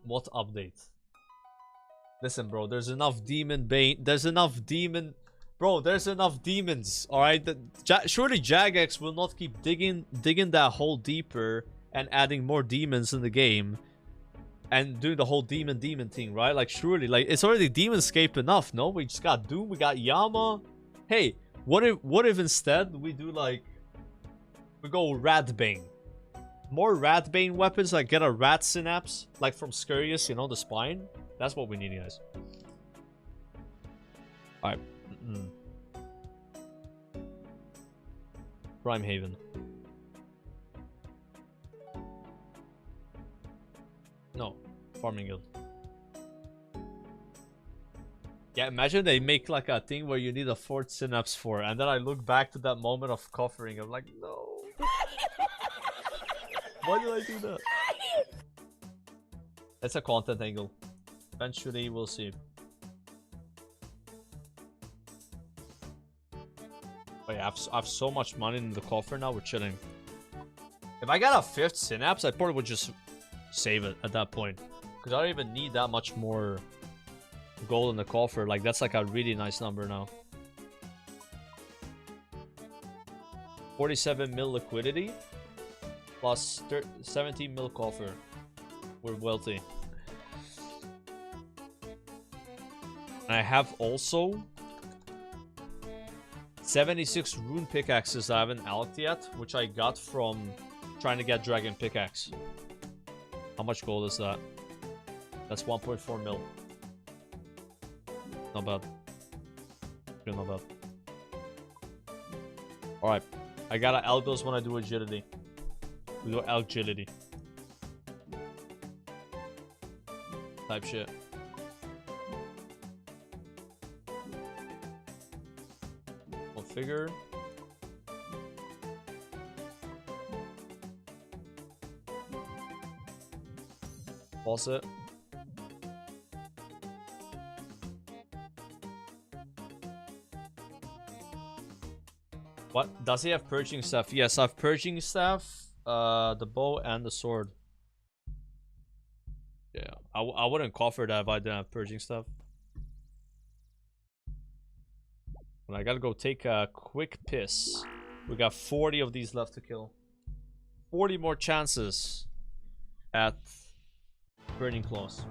What update? Listen, bro, there's enough demon bane. There's enough demon. Bro, there's enough demons. Alright? Surely Jagex will not keep digging that hole deeper and adding more demons in the game. And doing the whole demon thing, right? Like, surely, like, it's already demonscape enough, no? We just got Doom, we got Yama. Hey, what if instead we do, like, we go Ratbane? More Ratbane weapons, like get a rat synapse, like from Scurious, you know, the spine. That's what we need, guys. Alright. Prime Haven. No, Farming Guild. Yeah, imagine they make like a thing where you need a 4th synapse for, and then I look back to that moment of coffering. I'm like, no. Why did I do that? That's a content angle. Eventually, we'll see. Oh yeah, I have so much money in the coffer now. We're chilling. If I got a 5th synapse, I probably would just save it at that point, because I don't even need that much more gold in the coffer. Like, that's like a really nice number now. 47 mil liquidity plus 17 mil coffer. We're wealthy. And I have also 76 rune pickaxes that I haven't allocated yet, which I got from trying to get dragon pickaxe. How much gold is that? That's 1.4 mil. Not bad. Still not bad. Alright. I gotta elk those when I do agility. We do agility. Type shit. Configure. Pause it. What? Does he have purging staff? Yes, I have purging staff, the bow, and the sword. Yeah, I wouldn't coffer that if I didn't have purging stuff. But I gotta go take a quick piss. We got 40 of these left to kill. 40 more chances at Burning Claws.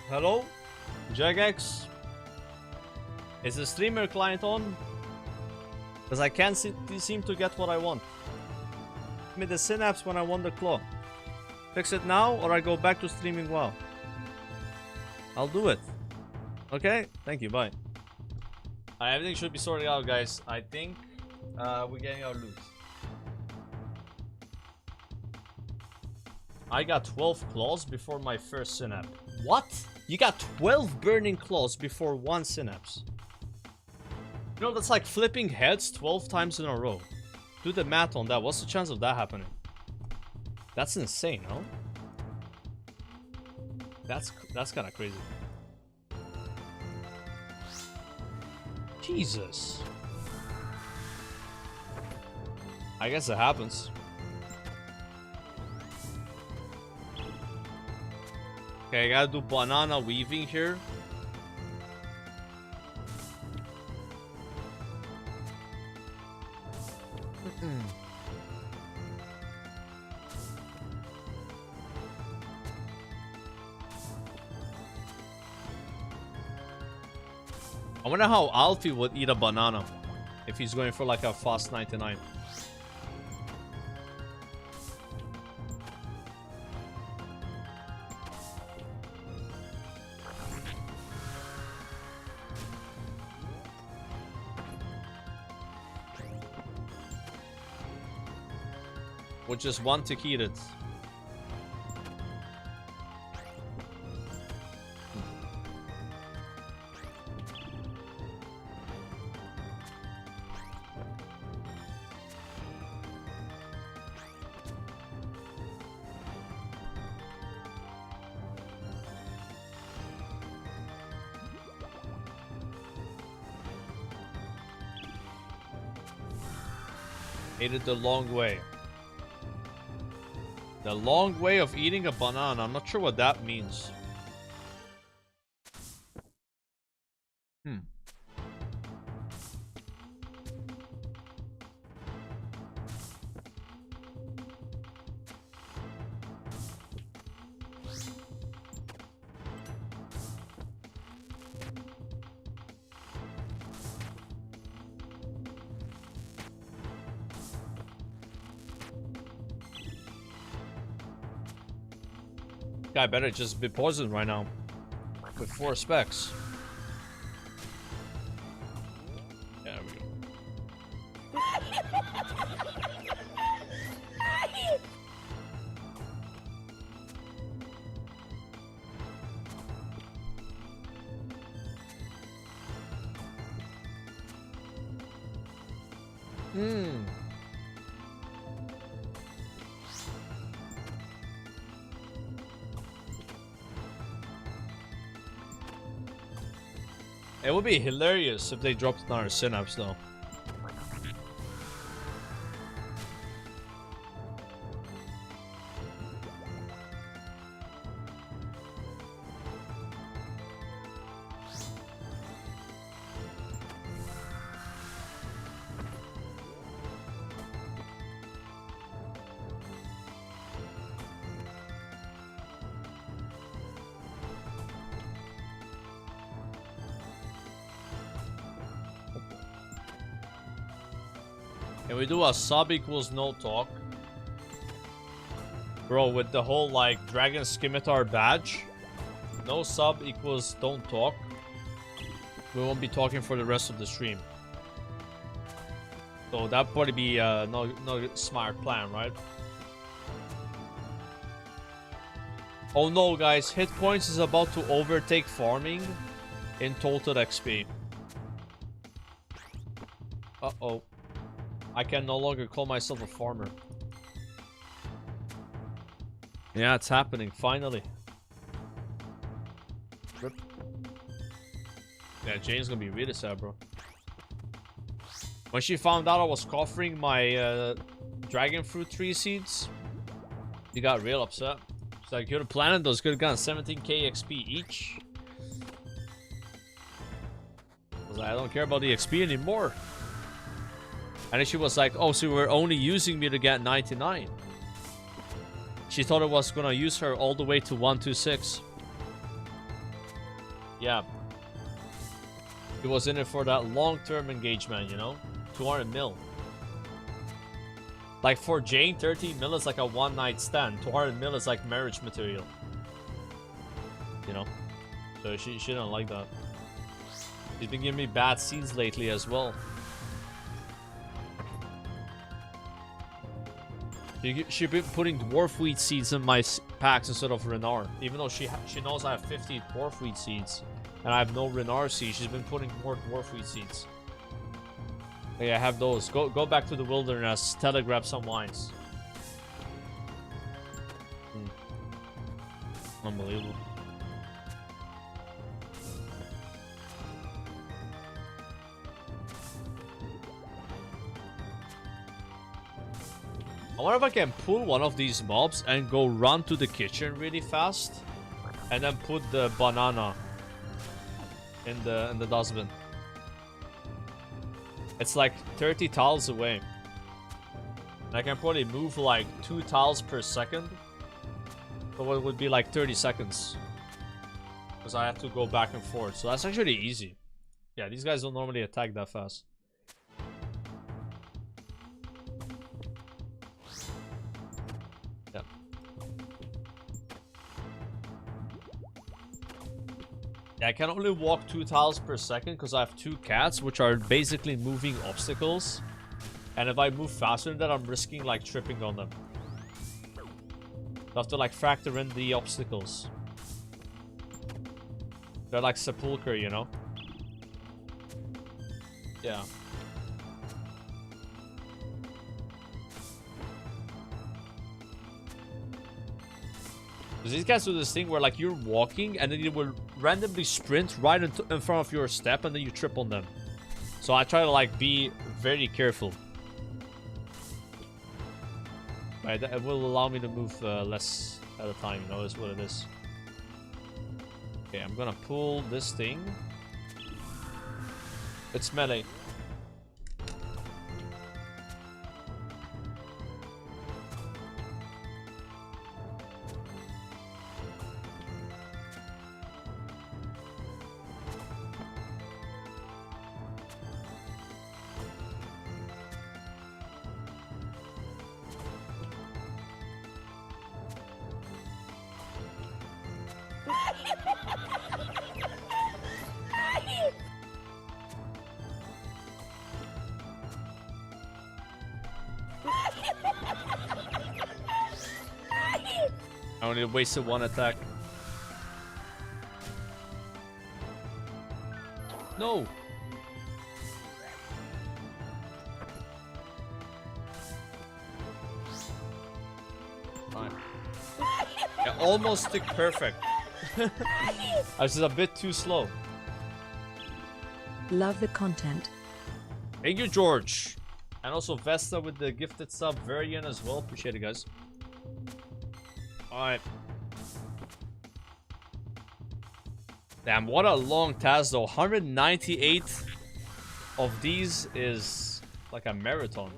Hello? Jagex? Is the streamer client on? Because I can't seem to get what I want. Give me the synapse when I want the claw. Fix it now or I go back to streaming WoW. I'll do it. Okay? Thank you, bye. Everything should be sorted out, guys. I think we're getting our loot. I got 12 claws before my first synapse. What? You got 12 burning claws before one synapse. You know, that's like flipping heads 12 times in a row. Do the math on that. What's the chance of that happening? That's insane, no? That's kind of crazy. Jesus. I guess it happens. Okay, I gotta do banana weaving here. I wonder how Alfie would eat a banana if he's going for like a fast 99. With just one to eat it. Ate it the long way. The long way of eating a banana. I'm not sure what that means. Guy better just be poisoned right now. With 4 specs. Yeah, there we go. It would be hilarious if they dropped another synapse though. Can we do a sub equals no talk? Bro, with the whole like Dragon Scimitar badge, no sub equals don't talk. We won't be talking for the rest of the stream. So that'd probably be no smart plan, right? Oh no guys, hit points is about to overtake farming in total XP. Uh-oh. I can no longer call myself a farmer. Yeah, it's happening, finally. Yeah, Jane's gonna be really sad, bro. When she found out I was coffering my dragon fruit tree seeds, she got real upset. She's like, you're the planet those could have gotten 17k XP each. I was like, I don't care about the XP anymore. And then she was like, oh, so you were only using me to get 99. She thought I was gonna use her all the way to 126. Yeah. He was in it for that long-term engagement, you know? 200 mil. Like for Jane, 13 mil is like a one-night stand. 200 mil is like marriage material. You know? So she didn't like that. She's been giving me bad seeds lately as well. She's been putting dwarf wheat seeds in my packs instead of Renard. Even though she knows I have 50 dwarf wheat seeds and I have no Renard seeds, she's been putting more dwarf wheat seeds. Yeah, I have those. Go back to the wilderness. Telegraph some wines. Unbelievable. I wonder if I can pull one of these mobs and go run to the kitchen really fast, and then put the banana in the dustbin. It's like 30 tiles away. And I can probably move like 2 tiles per second. So it would be like 30 seconds. Because I have to go back and forth. So that's actually easy. Yeah, these guys don't normally attack that fast. Yeah. Yeah, I can only walk 2 tiles per second because I have 2 cats, which are basically moving obstacles. And if I move faster than that, I'm risking like tripping on them. I have to like factor in the obstacles. They're like sepulcher, you know? Yeah. Because these guys do this thing where like you're walking and then you will randomly sprint right in front of your step and then you trip on them. So I try to like be very careful. Right, that will allow me to move less at a time, you know, is what it is. Okay, I'm gonna pull this thing. It's melee. I only wasted 1 attack. No! Fine. Yeah, almost stick perfect. I was just a bit too slow. Love the content. Thank you, George. And also Vesta with the gifted sub, Varian as well. Appreciate it, guys. Alright. Damn, what a long task though. 198 of these is like a marathon.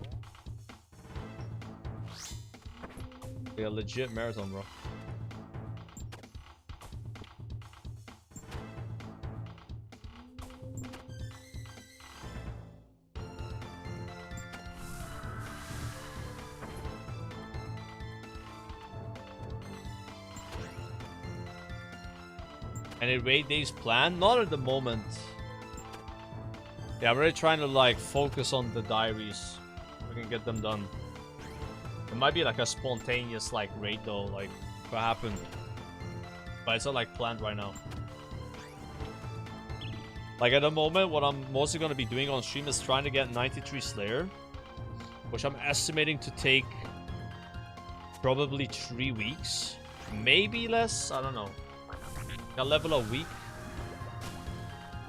Like a legit marathon, bro. Any raid days planned? Not at the moment. Yeah, I'm really trying to like focus on the diaries. We can get them done. It might be like a spontaneous like raid though, like what happened. But it's not like planned right now. Like at the moment, what I'm mostly gonna be doing on stream is trying to get 93 Slayer, which I'm estimating to take probably 3 weeks, maybe less. I don't know. A level a week.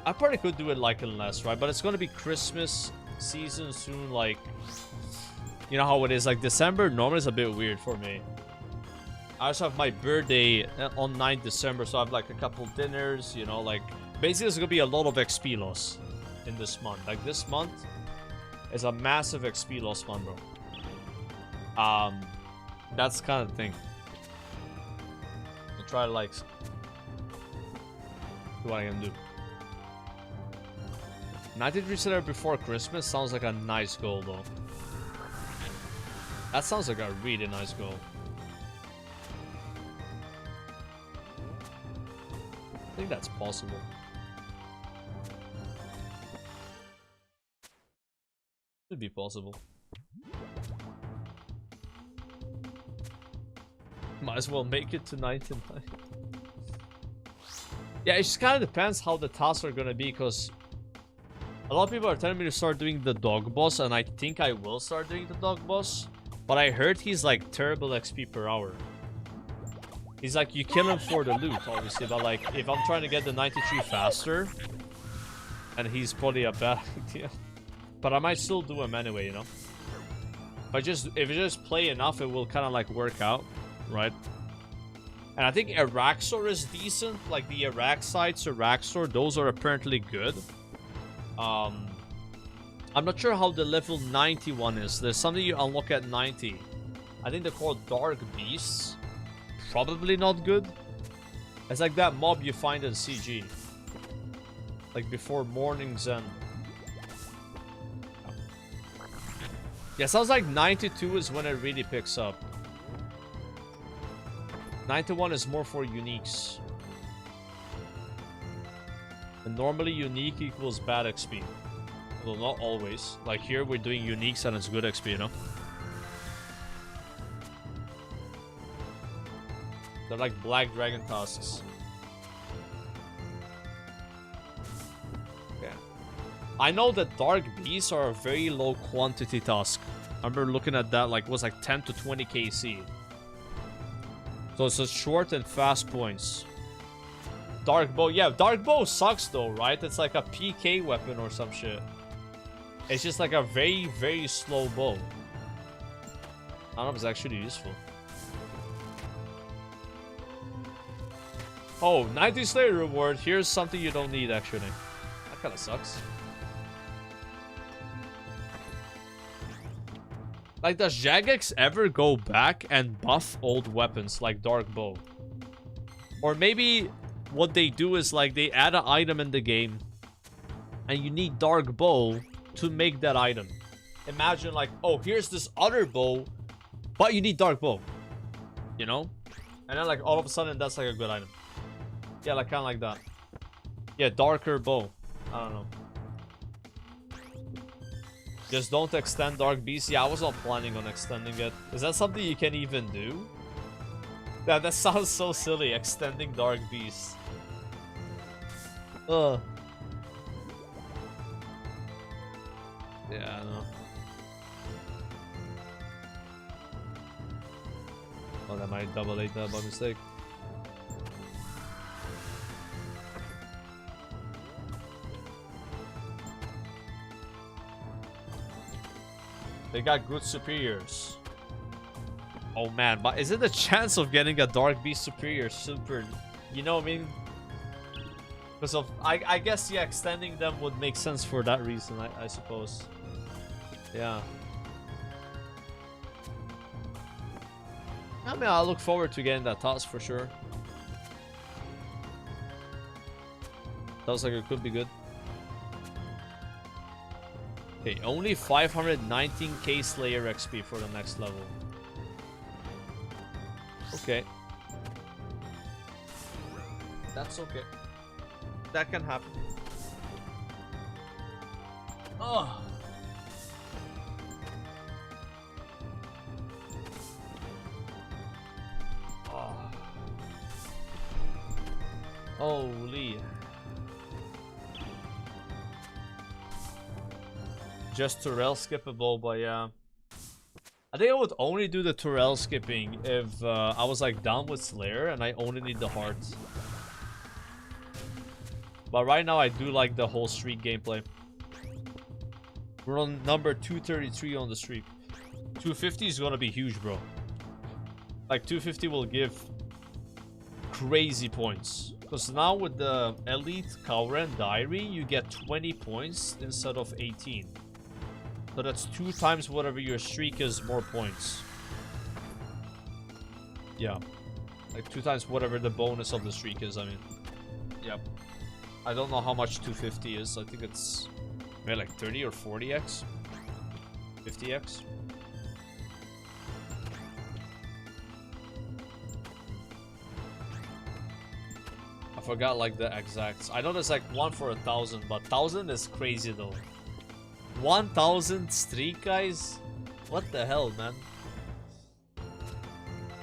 I probably could do it like in less, right? But it's gonna be Christmas season soon, like you know how it is. Like December normally is a bit weird for me. I also have my birthday on 9th December, so I have like a couple dinners, you know, like basically there's gonna be a lot of XP loss in this month. Like this month is a massive XP loss month, bro. That's kind of the thing. I try to like what I can do. 93 Slayer before Christmas sounds like a nice goal though. That sounds like a really nice goal. I think that's possible. Could be possible. Might as well make it to 99. Yeah, it just kind of depends how the tasks are gonna be, because A lot of people are telling me to start doing the dog boss, and I think I will start doing the dog boss. But I heard he's like terrible XP per hour. He's like, you kill him for the loot, obviously, but like, if I'm trying to get the 93 faster, and he's probably a bad idea. But I might still do him anyway, you know? If you just play enough, it will kind of like work out, right? And I think Araxor is decent. Like the Araxites, Araxor, those are apparently good. I'm not sure how the level 91 is. There's something you unlock at 90. I think they're called Dark Beasts. Probably not good. It's like that mob you find in CG. Like before Morning's End. Yeah, sounds like 92 is when it really picks up. 91 is more for uniques. And normally unique equals bad XP. Well, not always. Like here we're doing uniques and it's good XP, you know? They're like black dragon tasks. Okay. I know that dark beasts are a very low quantity task. I remember looking at that, like it was like 10 to 20 KC. So it's a short and fast points. Dark bow, yeah, dark bow sucks though, right? It's like a PK weapon or some shit. It's just like a very, very slow bow. I don't know if it's actually useful. Oh, 90 Slayer reward. Here's something you don't need actually. That kind of sucks. Like, does Jagex ever go back and buff old weapons like Dark Bow? Or maybe what they do is like they add an item in the game and you need Dark Bow to make that item. Imagine like, oh, here's this other bow, but you need Dark Bow. You know? And then like all of a sudden that's like a good item. Yeah, like kind of like that. Yeah, darker bow. I don't know. Just don't extend Dark Beast. Yeah, I was not planning on extending it. Is that something you can even do? Yeah, that sounds so silly, extending Dark Beast. Ugh. Yeah, I know. Oh, that might double 8 that by mistake. They got good superiors. Oh man, but is it a chance of getting a Dark Beast superior super? You know what I mean? Because of, I guess, yeah, extending them would make sense for that reason, I suppose. Yeah. I mean, I look forward to getting that task for sure. Sounds like it could be good. Okay, only 519k Slayer XP for the next level. Okay. That's okay. That can happen. Oh. Oh. Holy. Just Turel skippable, but yeah. I think I would only do the Turel skipping if I was like down with Slayer and I only need the hearts. But right now I do like the whole streak gameplay. We're on number 233 on the streak. 250 is gonna be huge, bro. Like 250 will give crazy points. Because now with the Elite Kauren Diary, you get 20 points instead of 18. So that's 2 times whatever your streak is, more points. Yeah. Like 2 times whatever the bonus of the streak is, I mean. Yep. I don't know how much 250 is. I think it's maybe like 30 or 40x. 50x. I forgot like the exacts. I know there's like 1 for 1,000, but 1,000 is crazy though. 1,000 streak, guys? What the hell, man?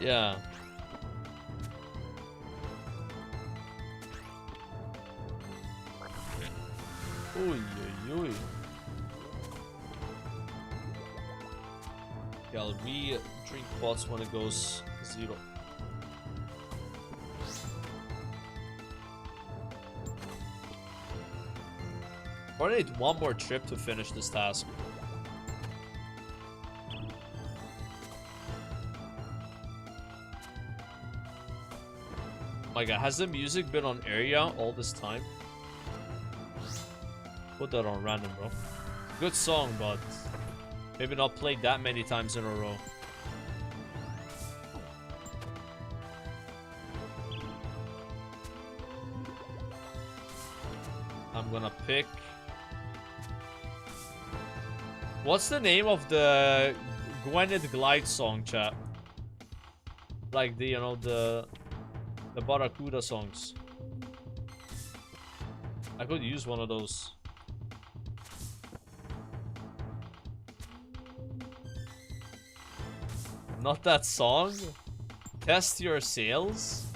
Yeah. Ooh, Yui. Yeah, I'll re-drink pots when it goes 0. I need one more trip to finish this task. My god, has the music been on area all this time? Put that on random, bro. Good song, but maybe not played that many times in a row. I'm gonna pick... What's the name of the Gwyneth Glide song, chat? Like the, you know, the Barracuda songs. I could use one of those. Not that song? Test your sales?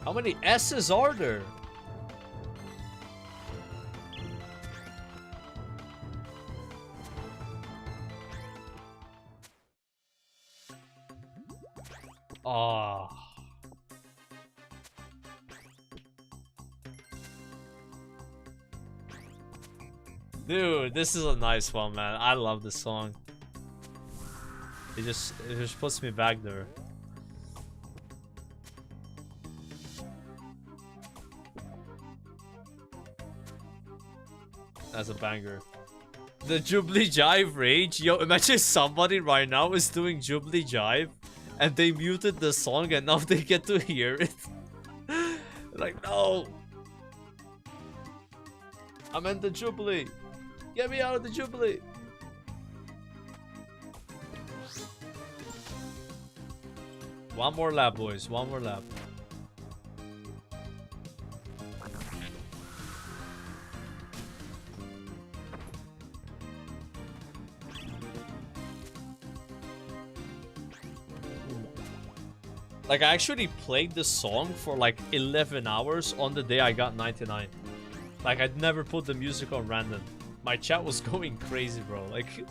How many S's are there? Ah. Dude, this is a nice one, man. I love this song. It just puts me back there. That's a banger. The Jubilee Jive rage. Yo, imagine somebody right now is doing Jubilee Jive and they muted the song and now they get to hear it. Like, no. I'm in the Jubilee. Get me out of the Jubilee. One more lap, boys. One more lap. Like, I actually played this song for like 11 hours on the day I got 99. Like, I'd never put the music on random. My chat was going crazy, bro. Like, it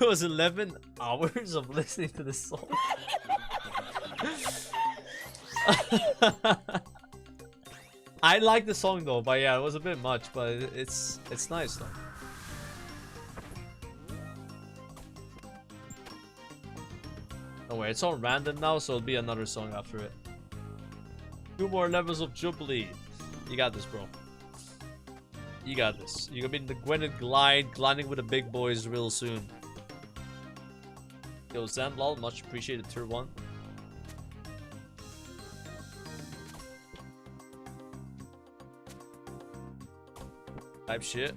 was 11 hours of listening to this song. I like the song though, but yeah, it was a bit much, but it's nice though. Oh wait, it's on random now, so it'll be another song after it. 2 more levels of Jubilee. You got this, bro. You got this. You're gonna be in the Gwyneth Glide, gliding with the big boys real soon. Yo, Zenlol, much appreciated, tier 1. Type shit.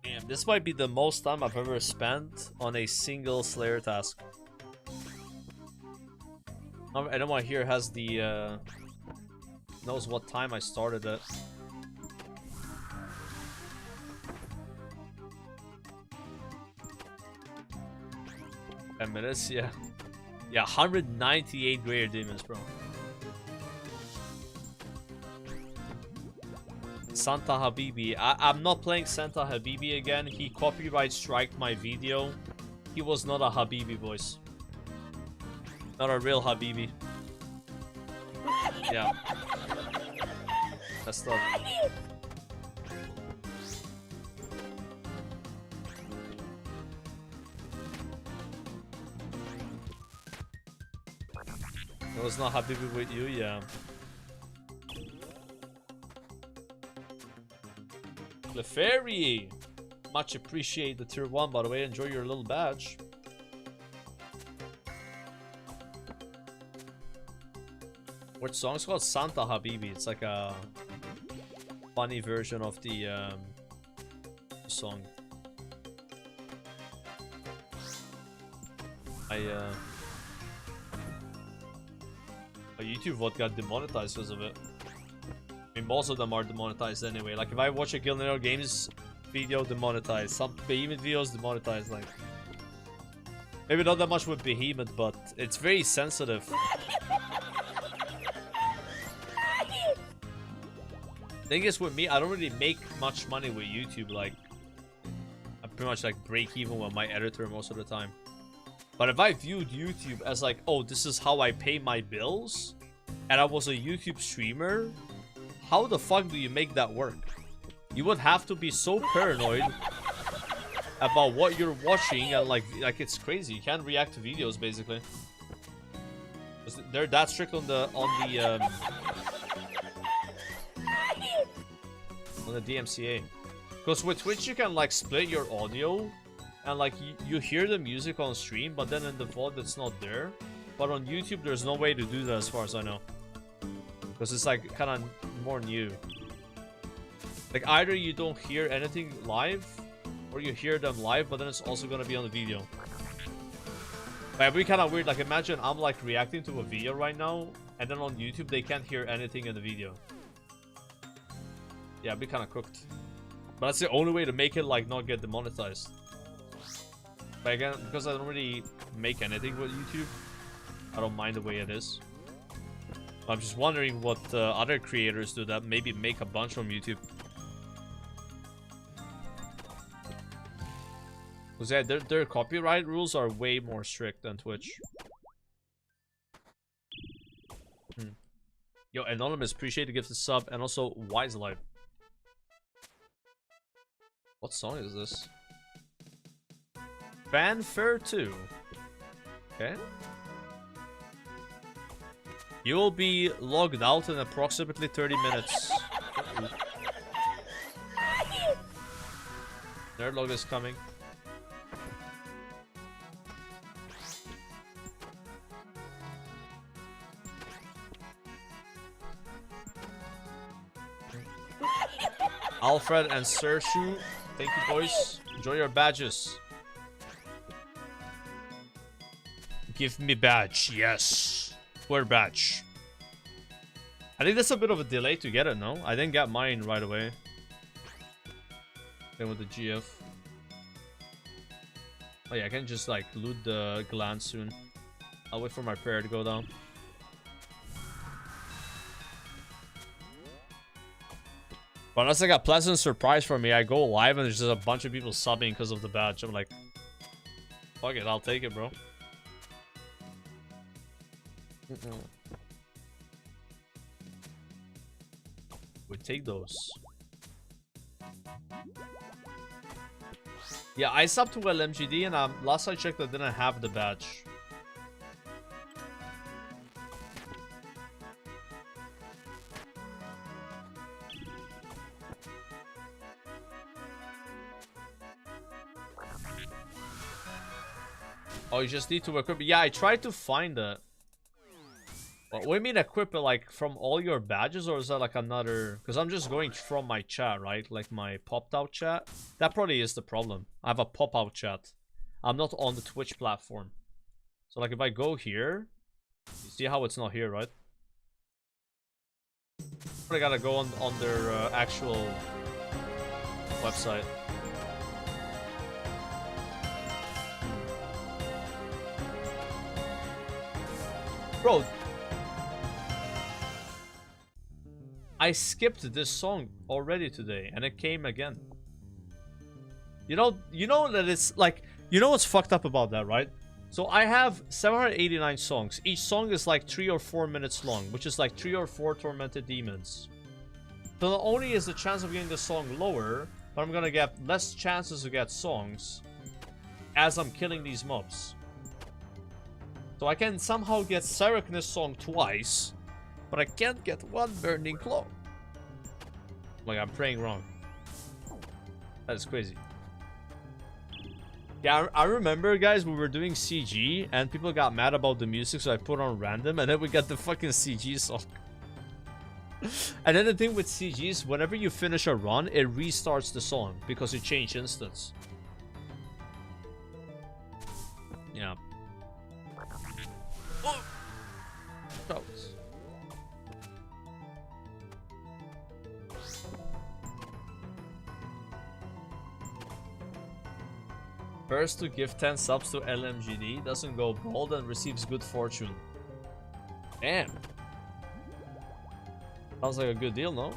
Damn, this might be the most time I've ever spent on a single Slayer task. Anyone here has the knows what time I started it. Ten minutes, yeah. Yeah, 198 greater demons, bro. Santa Habibi. I'm not playing Santa Habibi again. He copyright striked my video. He was not a Habibi, boys. Not a real Habibi. Yeah. That's not. It was not Habibi with you, yeah. Clefairy! Much appreciate the tier 1, by the way. Enjoy your little badge. Which song's called Santa Habibi? It's like a funny version of the song. YouTube what got demonetized because of it. I mean, most of them are demonetized anyway. Like if I watch a Guild Games video, demonetized. Some Behemoth videos demonetized. Like maybe not that much with Behemoth, but it's very sensitive. Thing is with me, I don't really make much money with YouTube. Like I pretty much like break even with my editor most of the time. But if I viewed YouTube as like, oh, this is how I pay my bills, and I was a YouTube streamer, how the fuck do you make that work? You would have to be so paranoid about what you're watching, and like it's crazy. You can't react to videos basically. They're that strict on the DMCA. Because with Twitch you can like split your audio. And like you hear the music on stream, but then in the VOD it's not there. But on YouTube there's no way to do that as far as I know. Because it's like kind of more new. Like either you don't hear anything live, or you hear them live, but then it's also gonna be on the video. But it'd be kind of weird. Like imagine I'm like reacting to a video right now, and then on YouTube they can't hear anything in the video. Yeah, it'd be kind of cooked. But that's the only way to make it like not get demonetized. But again, because I don't really make anything with YouTube, I don't mind the way it is. I'm just wondering what other creators do that maybe make a bunch on YouTube. Because yeah, their copyright rules are way more strict than Twitch. Yo, Anonymous, appreciate the gift of sub, and also Wise Life. What song is this? Fanfare 2. Okay. You will be logged out in approximately 30 minutes. Nerdlog is coming. Alfred and Sershu, thank you boys. Enjoy your badges. Give me badge, yes. Where badge? I think there's a bit of a delay to get it, no? I didn't get mine right away. Then with the GF. Oh yeah, I can just like loot the gland soon. I'll wait for my prayer to go down. But that's like a pleasant surprise for me. I go live and there's just a bunch of people subbing because of the badge. I'm like, fuck it, I'll take it, bro. We take those. Yeah, I subbed to LMGD and last I checked I didn't have the badge. Oh, you just need to equip it. Yeah, I tried to find it. What do you mean equip it, like from all your badges, or is that like another? Because I'm just going from my chat, right? Like my popped out chat. That probably is the problem. I have a pop out chat. I'm not on the Twitch platform. So like if I go here, you see how it's not here, right? I gotta go on their actual website. Bro, I skipped this song already today and it came again. You know that it's like, you know what's fucked up about that, right? So I have 789 songs. Each song is like 3 or 4 minutes long, which is like 3 or 4 Tormented Demons. So not only is the chance of getting the song lower, but I'm gonna get less chances to get songs as I'm killing these mobs. So I can somehow get Sarachnis song twice, but I can't get one Burning Claw. Like I'm praying wrong. That is crazy. Yeah, I remember, guys, we were doing CG and people got mad about the music, so I put on random and then we got the fucking CG song. And then the thing with CG is whenever you finish a run, it restarts the song because it changed instance. Yeah. Oh. First to give 10 subs to LMGD, doesn't go bald and receives good fortune. Damn. Sounds like a good deal, no?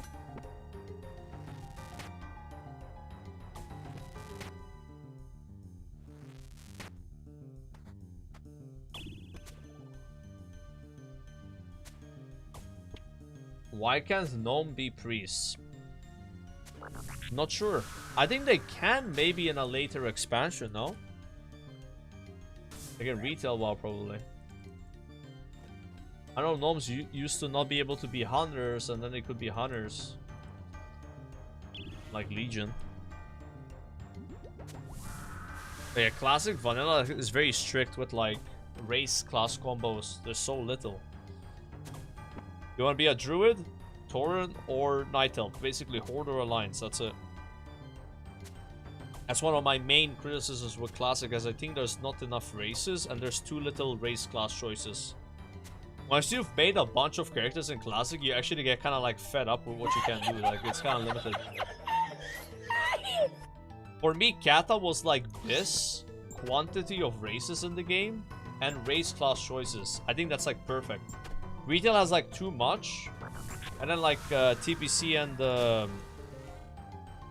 Why can't Gnome be priests? Not sure. I think they can maybe in a later expansion, no? They can retail WoW probably. I know gnomes used to not be able to be hunters and then they could be hunters. Like Legion. But yeah, classic vanilla is very strict with like race class combos. There's so little. You want to be a druid, Tauren, or Night Elf? Basically Horde or Alliance, that's it. That's one of my main criticisms with Classic, as I think there's not enough races and there's too little race class choices. Once you've made a bunch of characters in Classic, you actually get kind of like fed up with what you can do. Like, it's kind of limited. For me, Kata was like this quantity of races in the game and race class choices. I think that's like perfect. Retail has like too much, and then like TPC and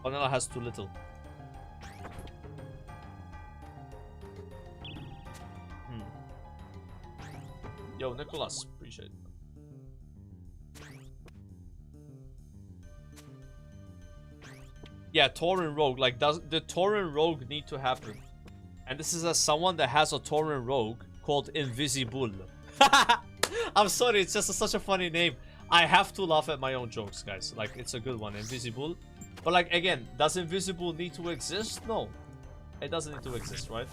Vanilla has too little. Yo, Nicholas, appreciate it. Yeah, Tauren Rogue. Like, does the Tauren Rogue need to happen? And this is as someone that has a Tauren Rogue called Invisible. I'm sorry, it's just such a funny name. I have to laugh at my own jokes, guys. Like, it's a good one, Invisible. But like, again, does Invisible need to exist? No. It doesn't need to exist, right?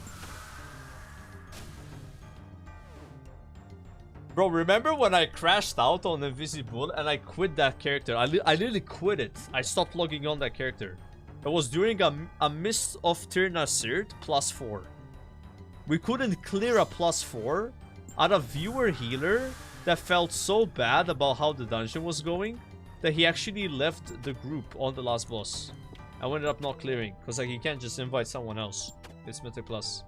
Bro, remember when I crashed out on Invisible and I quit that character? I literally quit it. I stopped logging on that character. It was during a Mist of Tir Nasert +4. We couldn't clear a +4 out of viewer healer that felt so bad about how the dungeon was going that he actually left the group on the last boss. I ended up not clearing because like you can't just invite someone else. It's Mythic Plus.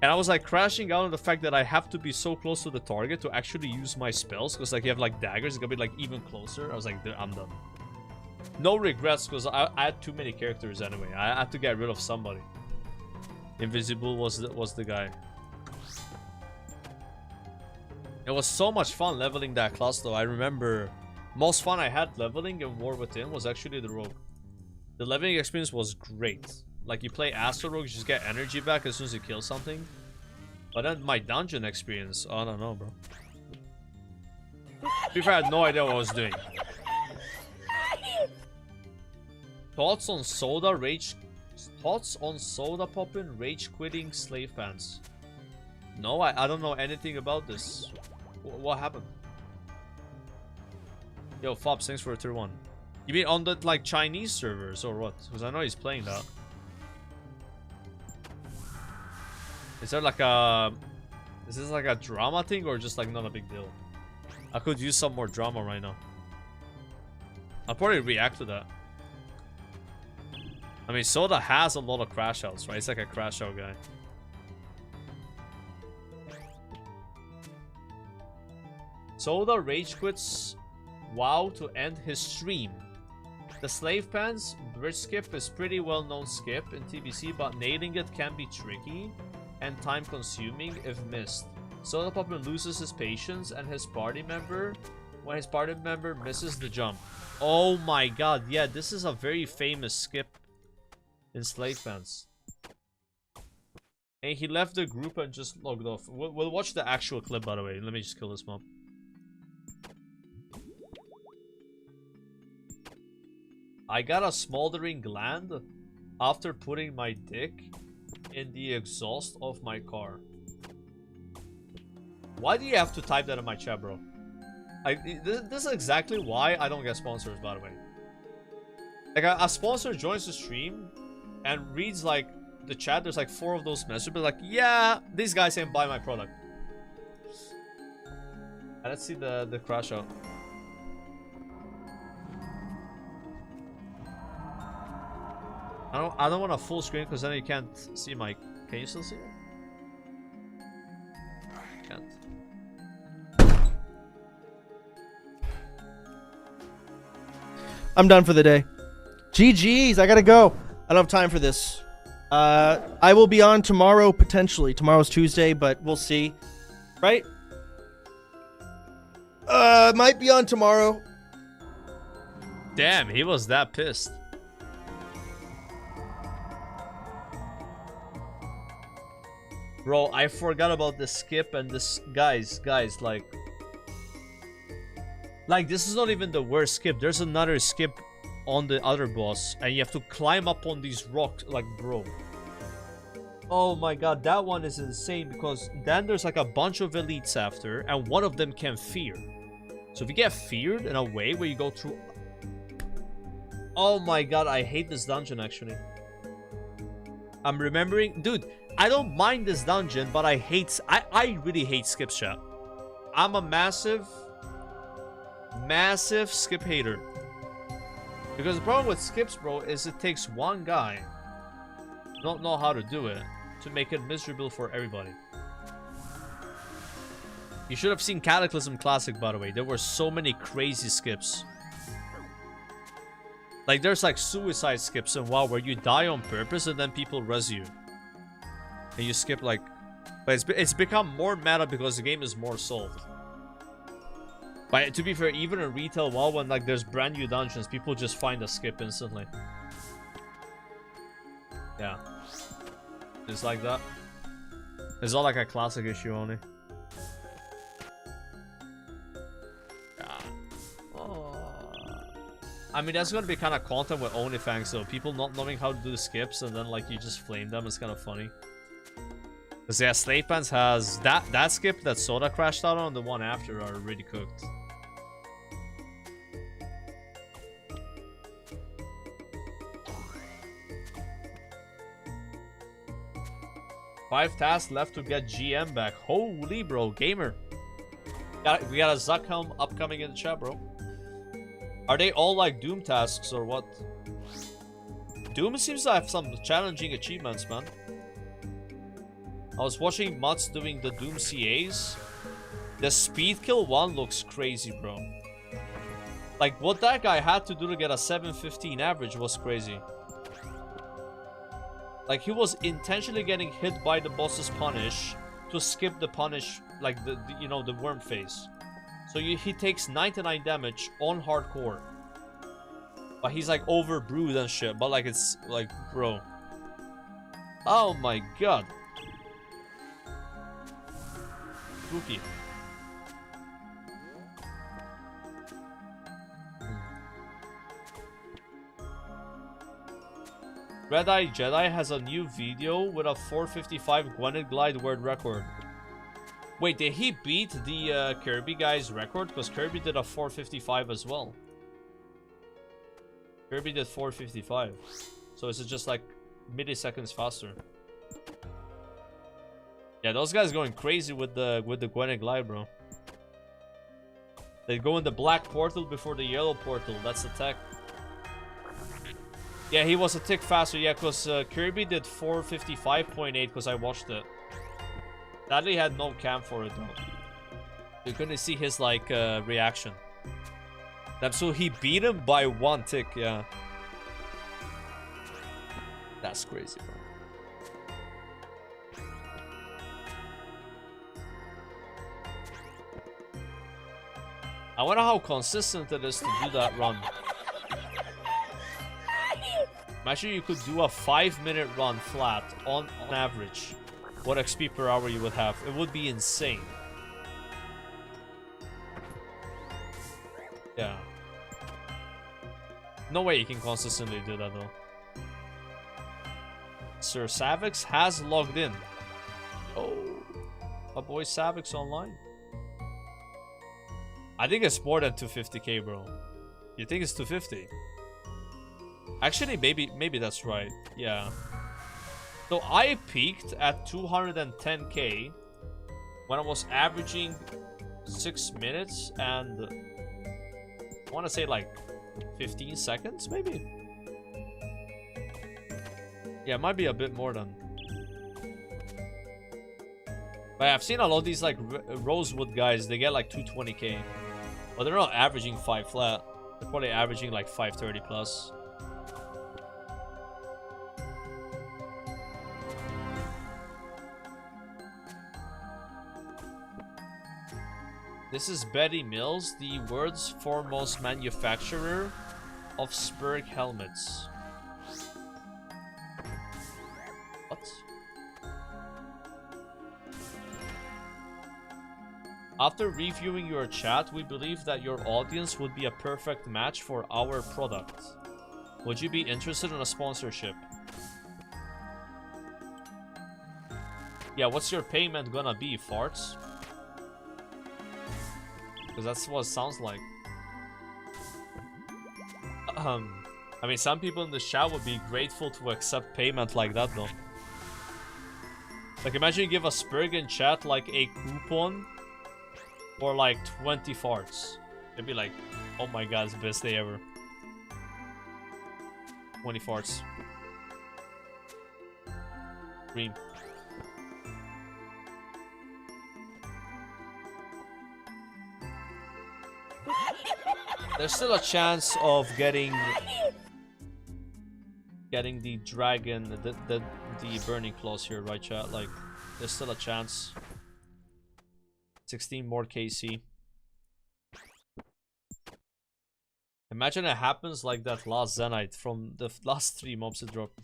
And I was like crashing out on the fact that I have to be so close to the target to actually use my spells because like you have like daggers, it's gonna be like even closer. I was like, I'm done. No regrets because I had too many characters anyway. I had to get rid of somebody. Invisible was the guy. It was so much fun leveling that class though. I remember most fun I had leveling in War Within was actually the Rogue. The leveling experience was great. Like you play Astro Rogue, you just get energy back as soon as you kill something. But then my dungeon experience, I don't know, bro. To be fair, I had no idea what I was doing. Thoughts on soda rage? Thoughts on soda popping, rage quitting, slave pants? No, I don't know anything about this. What happened? Yo, Fobs, thanks for a tier 1. You mean on the like Chinese servers or what? Because I know he's playing that. Is there like a... Is this like a drama thing or just like not a big deal? I could use some more drama right now. I'll probably react to that. I mean, Soda has a lot of crash outs, right? He's like a crash out guy. Soda rage quits WoW to end his stream. The Slave Pants bridge skip is pretty well known skip in TBC, but nailing it can be tricky and time consuming if missed. Soda Poppin loses his patience and his party member when his party member misses the jump. Oh my god, yeah, this is a very famous skip in Slave Pants. And he left the group and just logged off. We'll watch the actual clip, by the way. Let me just kill this mob. I got a smoldering gland after putting my dick in the exhaust of my car. Why do you have to type that in my chat, bro? This is exactly why I don't get sponsors, by the way. Like, a sponsor joins the stream and reads, like, the chat. There's, like, 4 of those messages. But, like, yeah, these guys ain't buy my product. And let's see the crash out. I don't want a full screen because then you can't see my... Can you still see it? Can't. I'm done for the day. GG's, I gotta go. I don't have time for this. I will be on tomorrow, potentially. Tomorrow's Tuesday, but we'll see. Right? Might be on tomorrow. Damn, he was that pissed. Bro, I forgot about the skip and this... Guys, like, this is not even the worst skip. There's another skip on the other boss, and you have to climb up on these rocks. Like, bro. Oh my god, that one is insane, because then there's like a bunch of elites after, and one of them can fear. So if you get feared in a way where you go through... Oh my god, I hate this dungeon, actually. I'm remembering... Dude, I don't mind this dungeon, but I really hate skip chat. I'm a massive skip hater. Because the problem with skips, bro, is it takes one guy who don't know how to do it to make it miserable for everybody. You should have seen Cataclysm Classic, by the way. There were so many crazy skips. Like, there's like suicide skips in WoW where you die on purpose and then people res you. And you skip like... But it's become more meta because the game is more solved. But to be fair, even in retail WoW, when like there's brand new dungeons, people just find a skip instantly. Yeah. It's like that. It's all like a classic issue only. Yeah. I mean, that's gonna be kind of content with OnlyFans though. People not knowing how to do the skips and then like you just flame them. It's kind of funny. Because yeah, Slave Pants has that skip that Soda crashed out on, the one after are really cooked. Five tasks left to get GM back. Holy bro, gamer. We got a Zuck helm upcoming in the chat, bro. Are they all like Doom tasks or what? Doom seems to have some challenging achievements, man. I was watching Mutts doing the Doom CAs. The speed kill one looks crazy, bro. Like, what that guy had to do to get a 715 average was crazy. Like, he was intentionally getting hit by the boss's punish to skip the punish, like, you know, the worm phase. So he takes 99 damage on hardcore. But he's, like, over brewed and shit. But, like, it's, like, bro. Oh, my God. Spooky. Red Eye Jedi has a new video with a 455 Gwyneth Glide word record. Wait, did he beat the Kirby guy's record? Because Kirby did a 455 as well. Kirby did 455. So is it just like milliseconds faster? Yeah, those guys going crazy with the Gwyneth Glide, bro. They go in the black portal before the yellow portal. That's the tech. Yeah, he was a tick faster. Yeah, because Kirby did 455.8 because I watched it. Sadly, had no cam for it, though. You couldn't see his, like, reaction. So he beat him by one tick, yeah. That's crazy, bro. I wonder how consistent it is to do that run. Imagine you could do a 5-minute run flat on average. What XP per hour you would have. It would be insane. Yeah. No way you can consistently do that though. Sir Savix has logged in. Oh, my boy Savix online. I think it's more than 250k, bro. You think it's 250? Actually, maybe that's right. Yeah. So I peaked at 210k when I was averaging 6 minutes and I want to say like 15 seconds, maybe. Yeah, it might be a bit more than. But I've seen a lot of these like Rosewood guys. They get like 220k, but they're not averaging 5 flat. They're probably averaging like 530 plus. This is Betty Mills, the world's foremost manufacturer of Spurg helmets. What? After reviewing your chat, we believe that your audience would be a perfect match for our product. Would you be interested in a sponsorship? Yeah, what's your payment gonna be, farts? Because that's what it sounds like. I mean, some people in the chat would be grateful to accept payment like that, though. Like, imagine you give a Spurg in chat, like, a coupon for, like, 20 farts. It'd be like, oh my god, it's the best day ever. 20 farts. Dream. There's still a chance of getting the dragon, the burning claws here, right, chat? Like, there's still a chance. 16 more KC. Imagine it happens like that last Zenite from the last 3 mobs it dropped.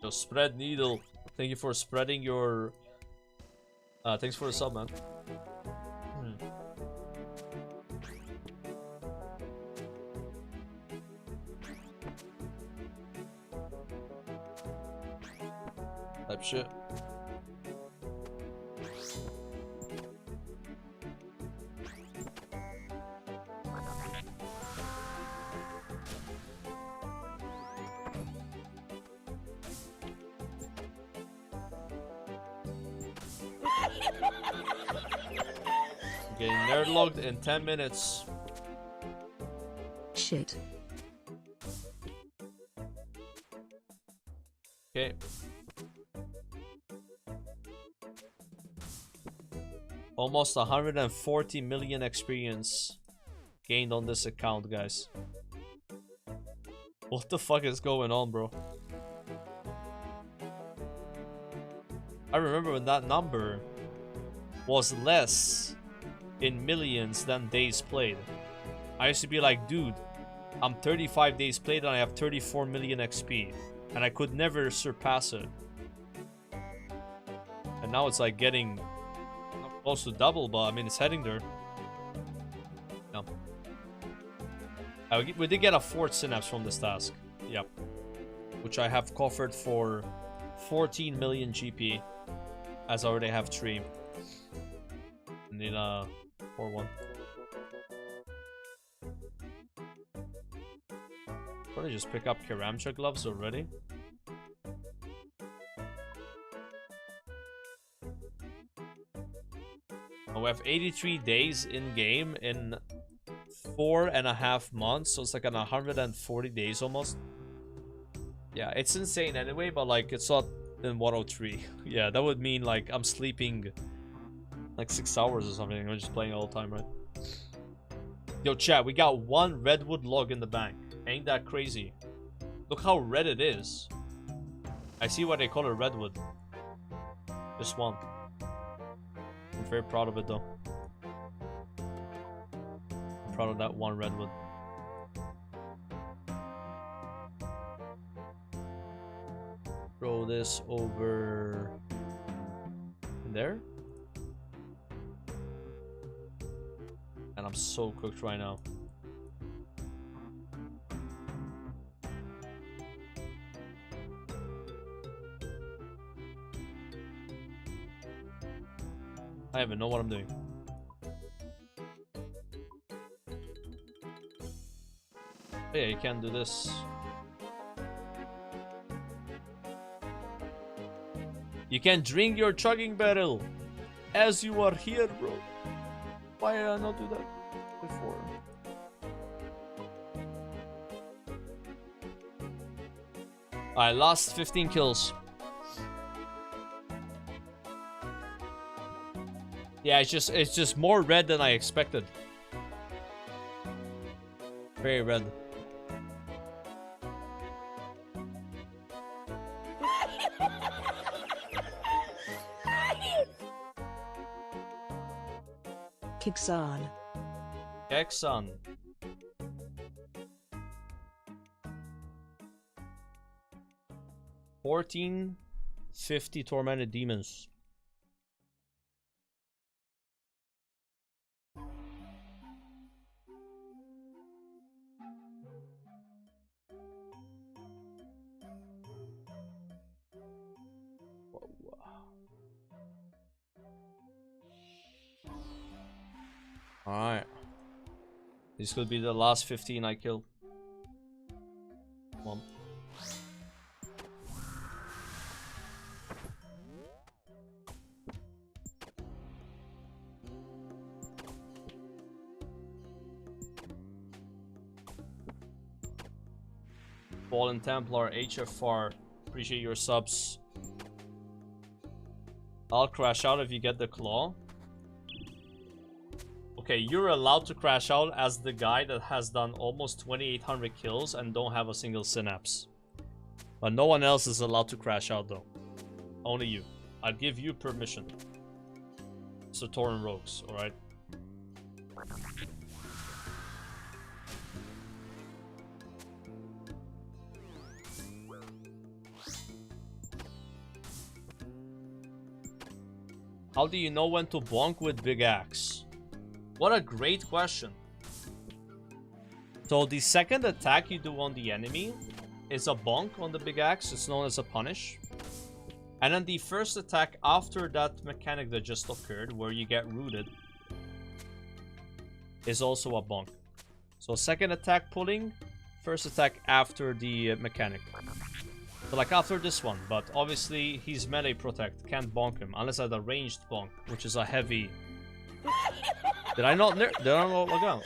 Yo, Spread Needle, thank you for spreading your... thanks for the sub, man. Type shit. Getting nerd logged in 10 minutes. Shit. Okay. Almost 140 million experience gained on this account, guys. What the fuck is going on, bro? I remember when that number was less in millions than days played. I used to be like, dude, I'm 35 days played and I have 34 million XP. And I could never surpass it. And now it's like getting close to double, but I mean, it's heading there. No. We did get a 4th synapse from this task. Yep. Which I have coffered for 14 million GP. As I already have 3. Need a 4-1. Probably just pick up Keramcha gloves already. Oh, we have 83 days in game in 4.5 months, so it's like 140 days almost. Yeah, it's insane anyway, but like it's not in 103. Yeah, that would mean like I'm sleeping like 6 hours or something. I'm just playing all the time, right? Yo, chat, we got 1 redwood log in the bank. Ain't that crazy? Look how red it is. I see why they call it redwood. Just 1. I'm very proud of it, though. I'm proud of that 1 redwood. Throw this over there. And I'm so cooked right now. even know what I'm doing. Yeah, you can't do this. You can drink your chugging barrel as you are here, bro. Why did I not do that before? I lost 15 kills. Yeah, it's just more red than I expected. Very red. Kixan. Kexan. $14.50 tormented demons. Alright. This could be the last 15 I kill. Come on. Fallen Templar, HFR. Appreciate your subs. I'll crash out if you get the claw. Okay, you're allowed to crash out as the guy that has done almost 2,800 kills and don't have a single synapse. But no one else is allowed to crash out though. Only you. I'll give you permission. So Torrent Rogues, alright? How do you know when to bonk with big axe? What a great question. So the second attack you do on the enemy is a bonk on the big axe. It's known as a punish. And then the first attack after that mechanic that just occurred, where you get rooted, is also a bonk. So second attack pulling, first attack after the mechanic. So like after this one, but obviously he's melee protect, can't bonk him unless at a ranged bonk, which is a heavy. Did I not log out?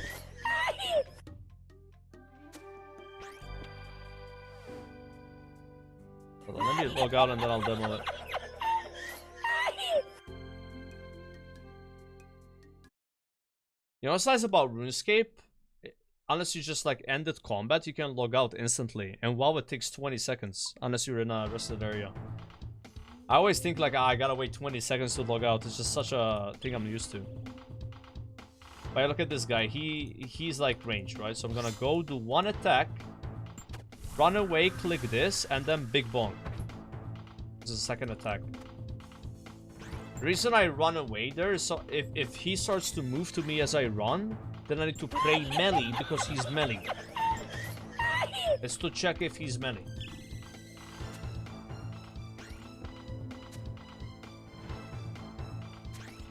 Hold on, let me log out and then I'll demo it. You know what's nice about RuneScape? Unless you just like ended combat, you can log out instantly. And WoW, it takes 20 seconds, unless you're in a rested area. I always think like, I gotta wait 20 seconds to log out. It's just such a thing I'm used to. But look at this guy, he's like ranged, right? So I'm gonna go do one attack, run away, click this, and then big bonk. This is the second attack. The reason I run away there is so if he starts to move to me as I run, then I need to pray melee because he's melee. It's to check if he's melee.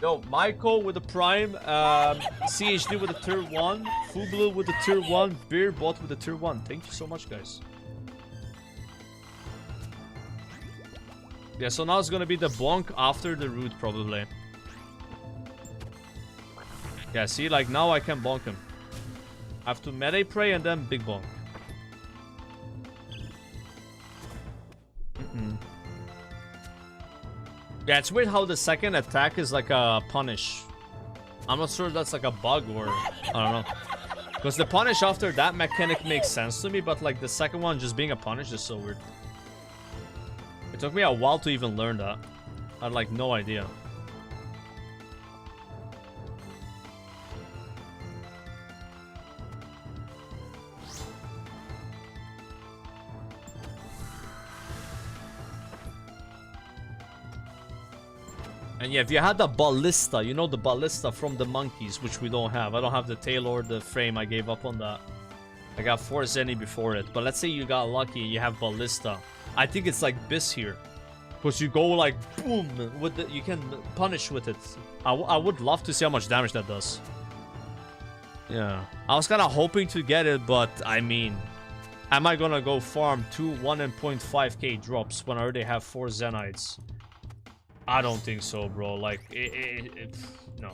Yo, Michael with the Prime, CHD with the tier 1, Fublu with the tier 1, Beerbot with the tier 1. Thank you so much, guys. Yeah, so now it's gonna be the bonk after the root, probably. Yeah, see, like now I can bonk him. I have to melee pray and then big bonk. Yeah, it's weird how the second attack is like a punish. I'm not sure if that's like a bug or I don't know. Because the punish after that mechanic makes sense to me, but like the second one just being a punish is so weird. It took me a while to even learn that. I had like no idea. And yeah, if you had the ballista, you know the ballista from the monkeys, which we don't have. I don't have the tail or the frame. I gave up on that. I got 4 Zenny before it. But let's say you got lucky, you have ballista. I think it's like this here. Because you go like boom with the, you can punish with it. I would love to see how much damage that does. Yeah, I was kind of hoping to get it, but I mean, am I gonna go farm 2 1.5k drops when I already have 4 Zenites? I don't think so, bro. Like no.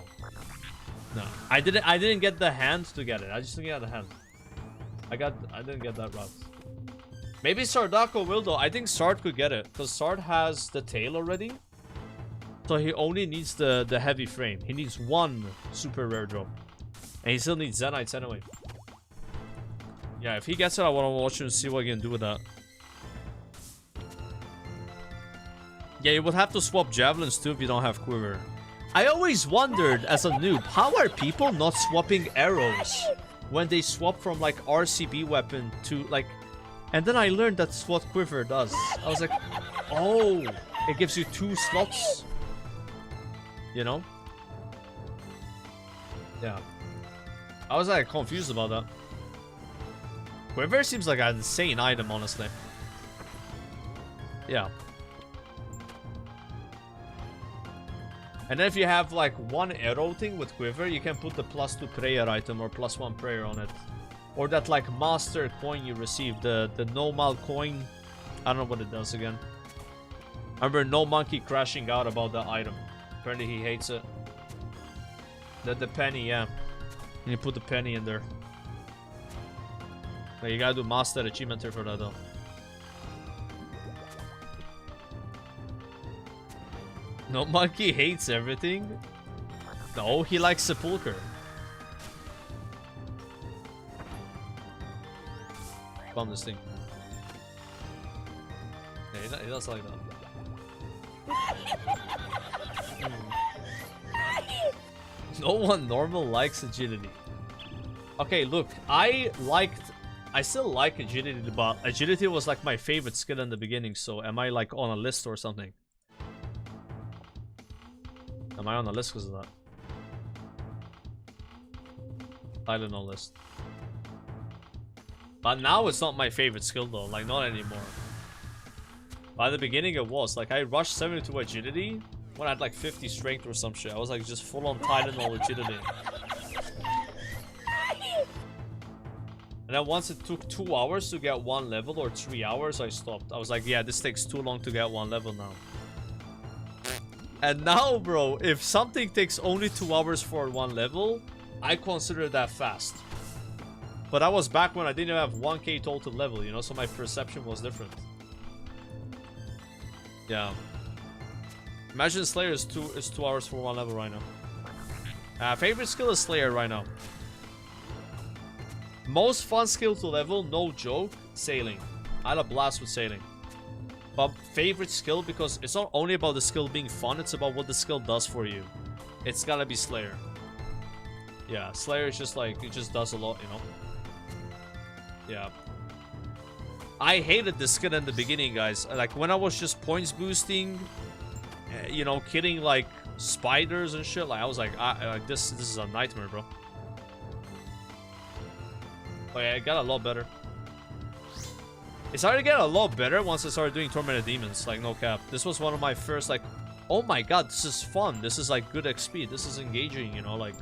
I didn't get the hand to get it. I just didn't get the hand. I didn't get that route. Maybe Sardako will though. I think Sard could get it because Sard has the tail already. So he only needs the heavy frame. He needs 1 super rare drop. And he still needs Zenites anyway. Yeah, if he gets it, I want to watch him and see what he can do with that. Yeah, you would have to swap javelins too if you don't have quiver. I always wondered as a noob, how are people not swapping arrows when they swap from like RCB weapon to like... And then I learned that's what quiver does. I was like, oh, it gives you 2 slots. You know? Yeah. I was like confused about that. Quiver seems like an insane item, honestly. Yeah. And then if you have like 1 arrow thing with quiver, you can put the +2 prayer item or +1 prayer on it. Or that like master coin you received, the normal coin. I don't know what it does again. I remember No Monkey crashing out about that item. Apparently he hates it. The penny, yeah. And you put the penny in there. But you gotta do master achievement here for that though. No Monkey hates everything. No, he likes Sepulcher. Bomb this thing. Yeah, he does like that. No one normal likes agility. Okay, look, I still like agility, but agility was like my favorite skill in the beginning, so am I like on a list or something? Am I on a list because of that? Tylenol list. But now it's not my favorite skill though, like not anymore. By the beginning it was, like I rushed 72 agility when I had like 50 strength or some shit. I was like just full on Tylenol agility. And then once it took 2 hours to get 1 level or 3 hours, I stopped. I was like, yeah, this takes too long to get 1 level now. And now, bro, if something takes only 2 hours for 1 level, I consider that fast. But that was back when I didn't have 1k total level, you know, so my perception was different. Yeah. Imagine Slayer is 2 hours for 1 level right now. Favorite skill is Slayer right now. Most fun skill to level, no joke, sailing. I had a blast with sailing. But favorite skill, because it's not only about the skill being fun, it's about what the skill does for you. It's gotta be Slayer. Yeah, Slayer is just like, it just does a lot, you know? Yeah. I hated this skill in the beginning, guys. Like, when I was just points boosting, you know, killing, like, spiders and shit, like, I was like, this is a nightmare, bro. But yeah, it got a lot better. It started to get a lot better once I started doing Tormented Demons, like, no cap. This was one of my first, like, oh my god, this is fun. This is, like, good XP. This is engaging, you know, like...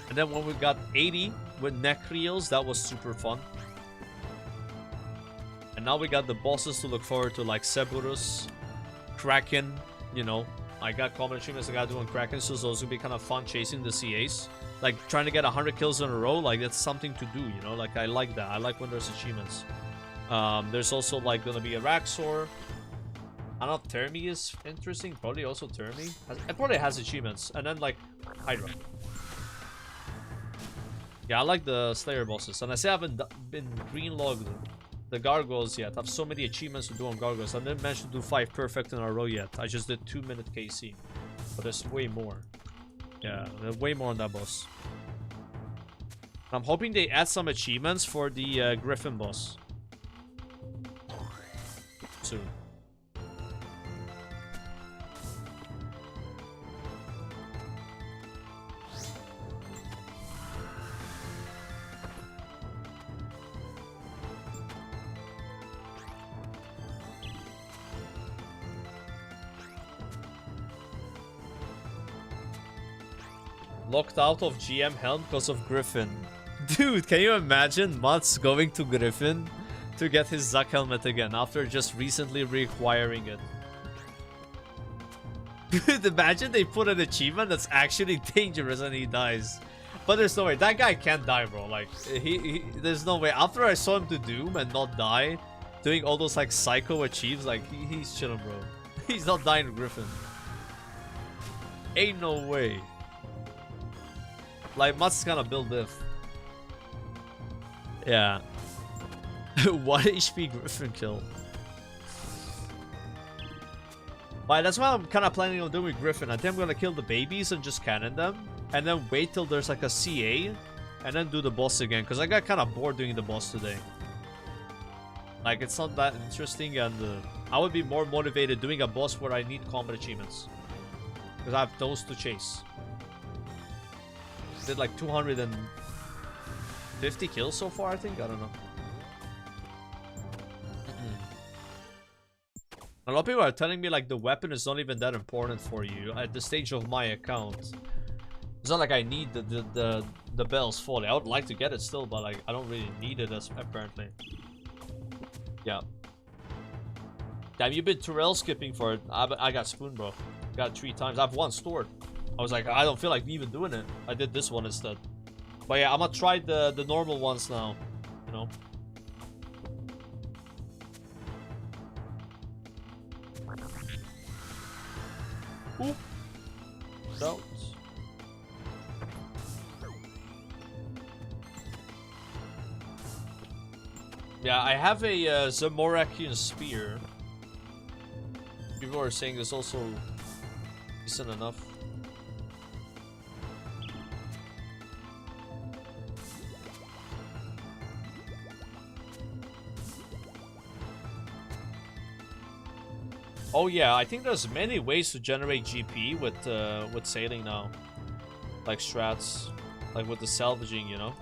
And then when we got 80 with Necreals, that was super fun. And now we got the bosses to look forward to, like Cerberus, Kraken, you know. I got common achievements I gotta do on Kraken, so those will be kind of fun chasing the CAs. Like, trying to get 100 kills in a row, like, that's something to do, you know? Like, I like that. I like when there's achievements. There's also, like, gonna be a Raxor. I don't know if Termi is interesting. Probably also Termi. It probably has achievements. And then, like, Hydra. Yeah, I like the Slayer bosses. And I say I haven't been green-logged the Gargoyles yet. I have so many achievements to do on Gargoyles. I didn't manage to do 5 perfect in a row yet. I just did 2-minute KC. But there's way more. Yeah, there's way more on that boss. I'm hoping they add some achievements for the Griffin boss. Soon. Locked out of GM helm because of Griffin. Dude, can you imagine Mats going to Griffin to get his Zac helmet again after just recently reacquiring it? Dude, imagine they put an achievement that's actually dangerous and he dies. But there's no way. That guy can't die, bro. Like, there's no way. After I saw him to Doom and not die, doing all those, like, psycho achieves, like, he's chilling, bro. He's not dying to Griffin. Ain't no way. Like, Mats is gonna build diff. Yeah. 1 HP Griffin kill. But that's what I'm kind of planning on doing with Griffin. I think I'm gonna kill the babies and just cannon them. And then wait till there's like a CA. And then do the boss again. Because I got kind of bored doing the boss today. Like, it's not that interesting. And I would be more motivated doing a boss where I need combat achievements. Because I have those to chase. Did like 250 kills so far, I think? I don't know. A lot of people are telling me like the weapon is not even that important for you at the stage of my account. It's not like I need the bells fully. I would like to get it still, but like I don't really need it as apparently. Yeah. Damn, you've been Terrell skipping for it. I got spoon, bro. Got it 3 times. I have 1 stored. I was like, I don't feel like even doing it. I did this one instead. But yeah, I'm gonna try the normal ones now. You know. Ooh. Don't. Yeah, I have a Zamorakian spear. People are saying it's also decent enough. Oh yeah, I think there's many ways to generate GP with sailing now. Like strats, like with the salvaging, you know?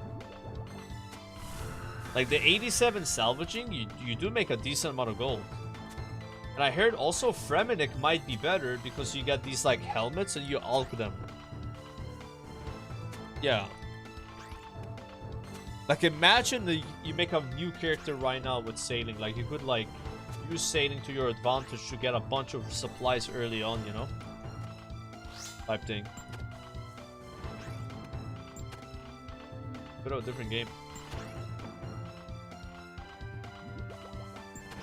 Like the 87 salvaging, you do make a decent amount of gold. And I heard also Fremenic might be better because you get these like helmets and you alch them. Yeah. Like imagine you make a new character right now with sailing. Like you could like use sailing to your advantage to get a bunch of supplies early on, you know? Type thing. Bit of a different game.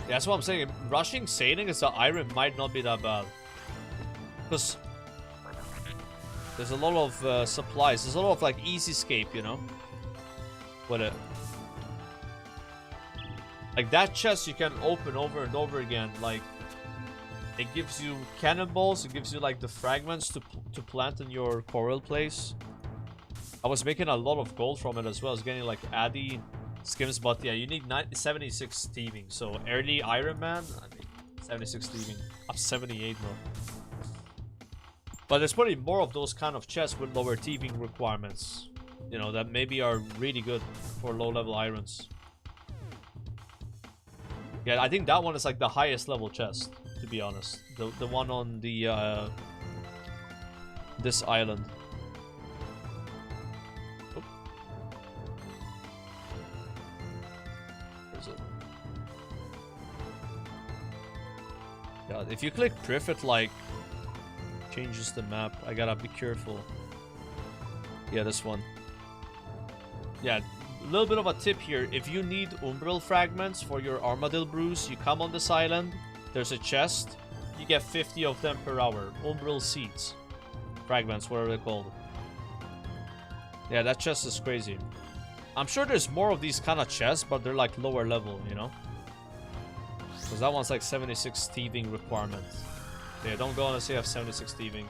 Yeah, that's what I'm saying. Rushing sailing as an iron might not be that bad. Because there's a lot of supplies. There's a lot of like easy escape, you know? With it. Like that chest you can open over and over again. Like it gives you cannonballs. It gives you like the fragments to plant in your coral place. I was making a lot of gold from it as well. I was getting like Addy skims, but yeah, you need 76 thieving. So early Ironman, I mean 76 thieving. I'm 78 now. But there's probably more of those kind of chests with lower thieving requirements. You know, that maybe are really good for low level irons. Yeah, I think that one is like the highest level chest, to be honest. The one on the this island. Oh. Where is it? God, if you click Priv, it like changes the map. I gotta be careful. Yeah, this one. Yeah. A little bit of a tip here. If you need umbral fragments for your armadillo brews, you come on this island, there's a chest, you get 50 of them per hour. Umbral seeds. Fragments, whatever they're called. Yeah, that chest is crazy. I'm sure there's more of these kind of chests, but they're like lower level, you know? Because that one's like 76 thieving requirements. Yeah, don't go unless you have 76 thieving.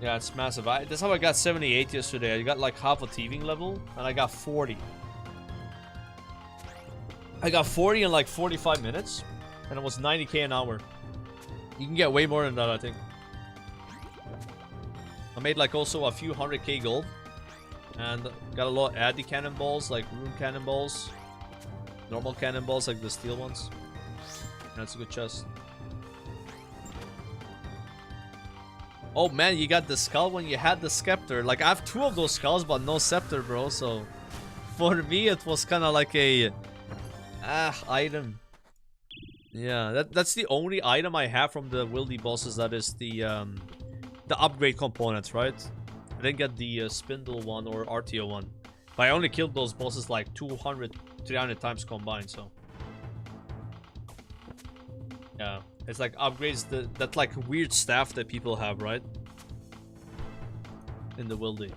Yeah, it's massive. That's how I got 78 yesterday. I got like half a thieving level, and I got 40. I got 40 in like 45 minutes, and it was 90k an hour. You can get way more than that, I think. I made like also a few 100k gold, and got a lot of addy cannonballs, like rune cannonballs, normal cannonballs, like the steel ones. That's a good chest. Oh man, you got the skull when you had the scepter. Like, I have 2 of those skulls, but no scepter, bro. So, for me, it was kind of like a item. Yeah, that's the only item I have from the wildy bosses. That is the upgrade components, right? I didn't get the spindle one or RTO one. But I only killed those bosses like 200, 300 times combined. So, yeah. It's like upgrades that like weird staff that people have, right? In the wildy.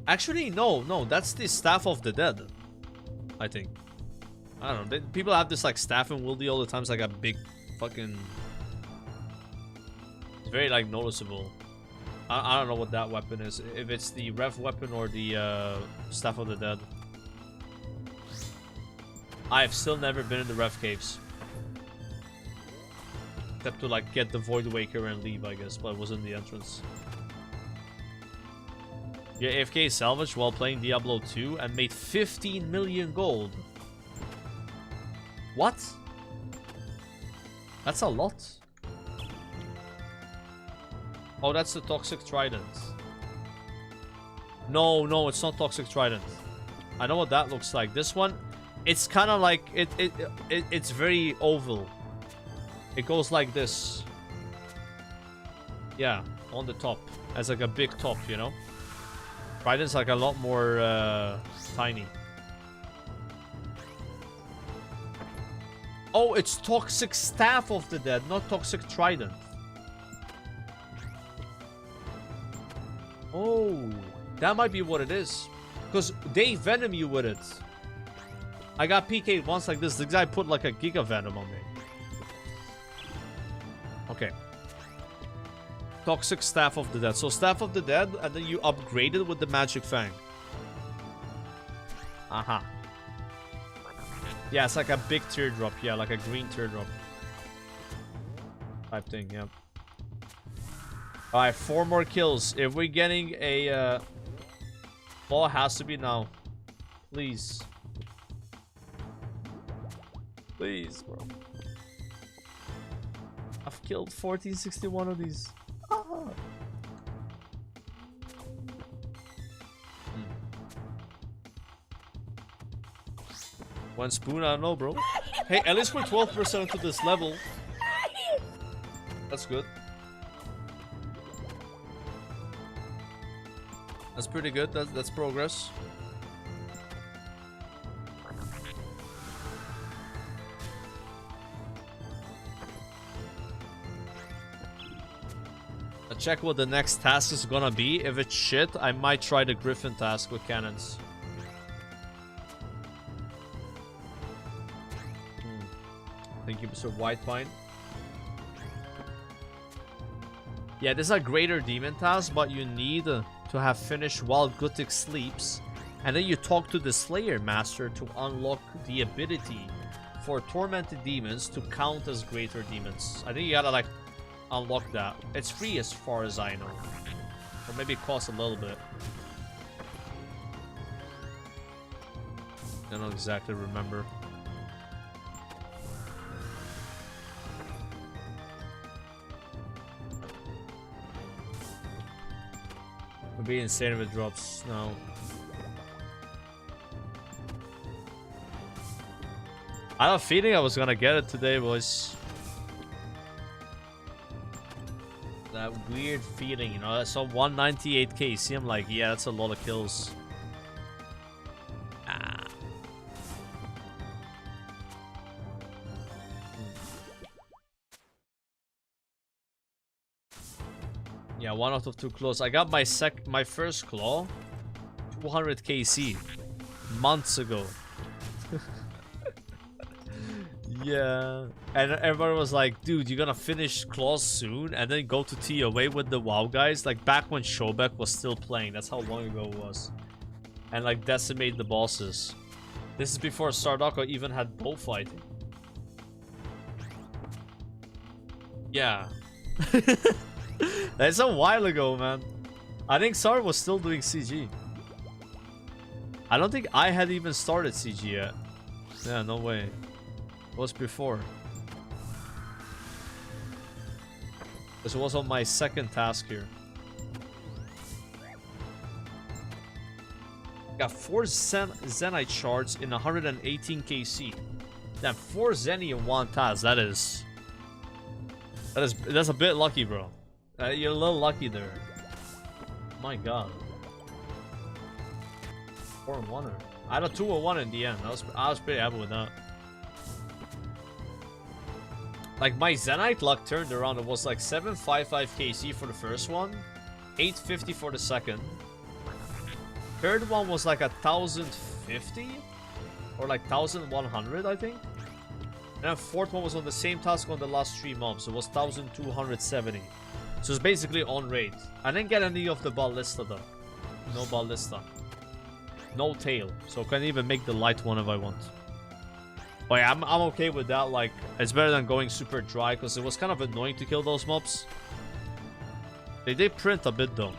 Actually, no, that's the staff of the dead. I think. I don't know. People have this like staff in wildy all the time. It's like a big fucking. It's very like noticeable. I don't know what that weapon is. If it's the rev weapon or the staff of the dead. I've still never been in the rev caves. Except to like get the Void Waker and leave, I guess, but it was in the entrance. Yeah, AFK salvaged while playing Diablo 2 and made 15 million gold. What? That's a lot. Oh, that's the Toxic Trident. No, it's not Toxic Trident. I know what that looks like. This one, it's kind of like it's very oval. It goes like this. Yeah, on the top. As like a big top, you know? Trident's like a lot more tiny. Oh, it's Toxic Staff of the Dead, not Toxic Trident. Oh, that might be what it is. Because they venom you with it. I got PK'd once like this. The guy put like a Giga Venom on me. Okay. Toxic Staff of the Dead. So Staff of the Dead, and then you upgrade it with the Magic Fang. Aha. Yeah, it's like a big teardrop. Yeah, like a green teardrop. Type thing, yeah. Alright, 4 more kills. If we're getting a... ball, it has to be now. Please. Please, bro. I've killed 1461 of these. Ah. One spoon, I don't know, bro. Hey, at least we're 12% into this level. That's good. That's pretty good. That's progress. I'll check what the next task is gonna be. If it's shit, I might try the Griffin task with cannons. Thank you, Mr. Whitepine. Yeah, this is a greater demon task, but you need to have finished while Gutik sleeps. And then you talk to the Slayer Master to unlock the ability for Tormented Demons to count as greater demons. I think you gotta like unlock that. It's free as far as I know. Or maybe it costs a little bit. I don't exactly remember. Would be insane if it drops now. I had a feeling I was gonna get it today, boys. That weird feeling, you know. I saw 198 KC. I'm like, yeah, that's a lot of kills. Ah. Yeah, 1 out of 2 claws. I got my first claw, 200 KC, months ago. Yeah, and everyone was like, dude, you're gonna finish claws soon and then go to TOA with the WoW guys, like back when Shobek was still playing. That's how long ago it was. And like decimate the bosses. This is before Sardako even had bullfighting. Yeah. That's a while ago, man. I think Sar was still doing CG. I don't think I had even started CG yet. Yeah, no way. It was before. This was on my second task here. Got 4 Zenite shards in 118 KC. Damn, 4 Zenny in one task. That's a bit lucky, bro. You're a little lucky there. My god. 4 and 1er. I had a 2 and 1 in the end. I was pretty happy with that. Like my Zenite luck turned around. It was like 755 KC for the first one, 850 for the second. Third one was like 1,050 or like 1,100, I think. And then fourth one was on the same task on the last 3 mobs. It was 1,270. So it's basically on rate. I didn't get any of the ballista though. No ballista. No tail. So I can even make the light one if I want. But yeah, I'm okay with that. Like, it's better than going super dry because it was kind of annoying to kill those mobs. They did print a bit though.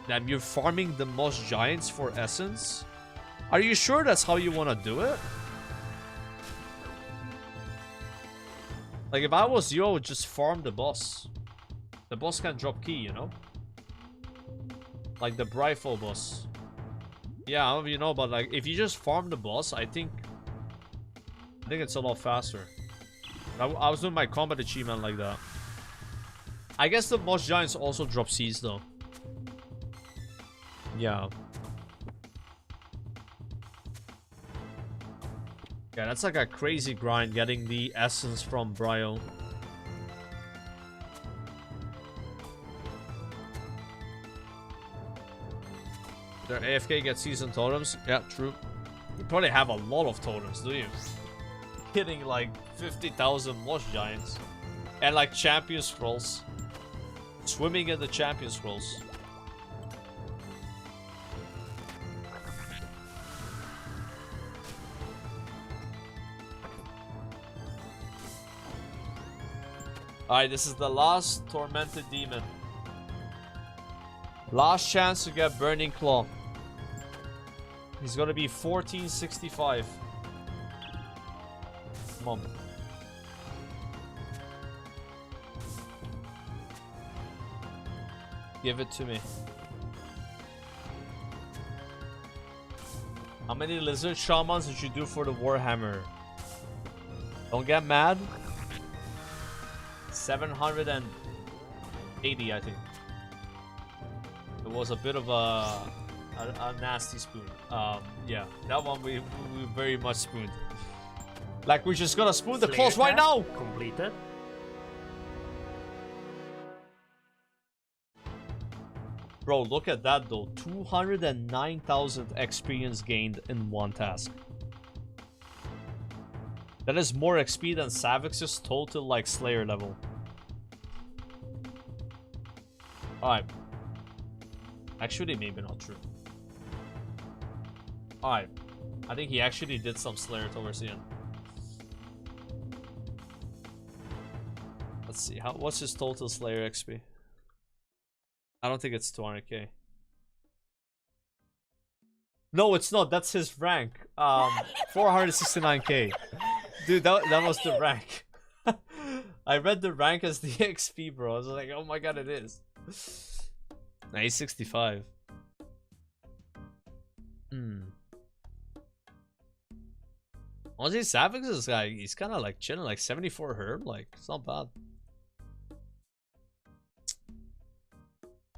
Damn, you're farming the most giants for essence? Are you sure that's how you want to do it? Like, if I was you, I would just farm the boss. The boss can drop key, you know? Like the Bryfo boss. Yeah, I don't know if you know, but like, if you just farm the boss, I think it's a lot faster. I was doing my combat achievement like that. I guess the most giants also drop seeds though. Yeah. Yeah, that's like a crazy grind getting the essence from Bryo. Their AFK get season totems. Yeah, true. You probably have a lot of totems, do you? Hitting like 50,000 Mosh Giants. And like champion scrolls. Swimming in the champion scrolls. Alright, this is the last Tormented Demon. Last chance to get Burning Claw. He's gonna be 1465. Come on. Give it to me. How many Lizard Shamans did you do for the Warhammer? Don't get mad. 780, I think. It was a bit of a nasty spoon. Yeah, that one we very much spooned. Like, we just gotta spoon the claws right now! Completed. Bro, look at that though. 209,000 experience gained in one task. That is more XP than Savix's total, like, Slayer level. Alright. Actually, maybe not true. Alright. I think he actually did some Slayer towards the end. Let's see. What's his total Slayer XP? I don't think it's 200k. No, it's not. That's his rank. 469k. Dude, that was the rank. I read the rank as the XP, bro. I was like, oh my god, it is. Nah, he's 65. Honestly, Savix is guy, he's kind of like chilling, like 74 herb. Like, it's not bad.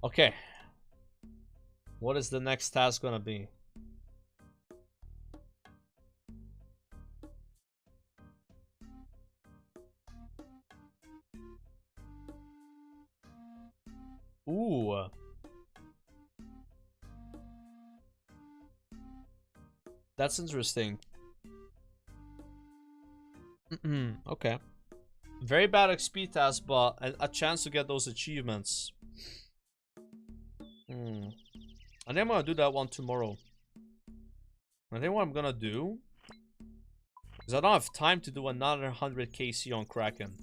Okay. What is the next task gonna be? Ooh. That's interesting. Okay. Very bad XP task, but a chance to get those achievements. I think I'm gonna do that one tomorrow. I think what I'm gonna do is I don't have time to do another 100 KC on Kraken.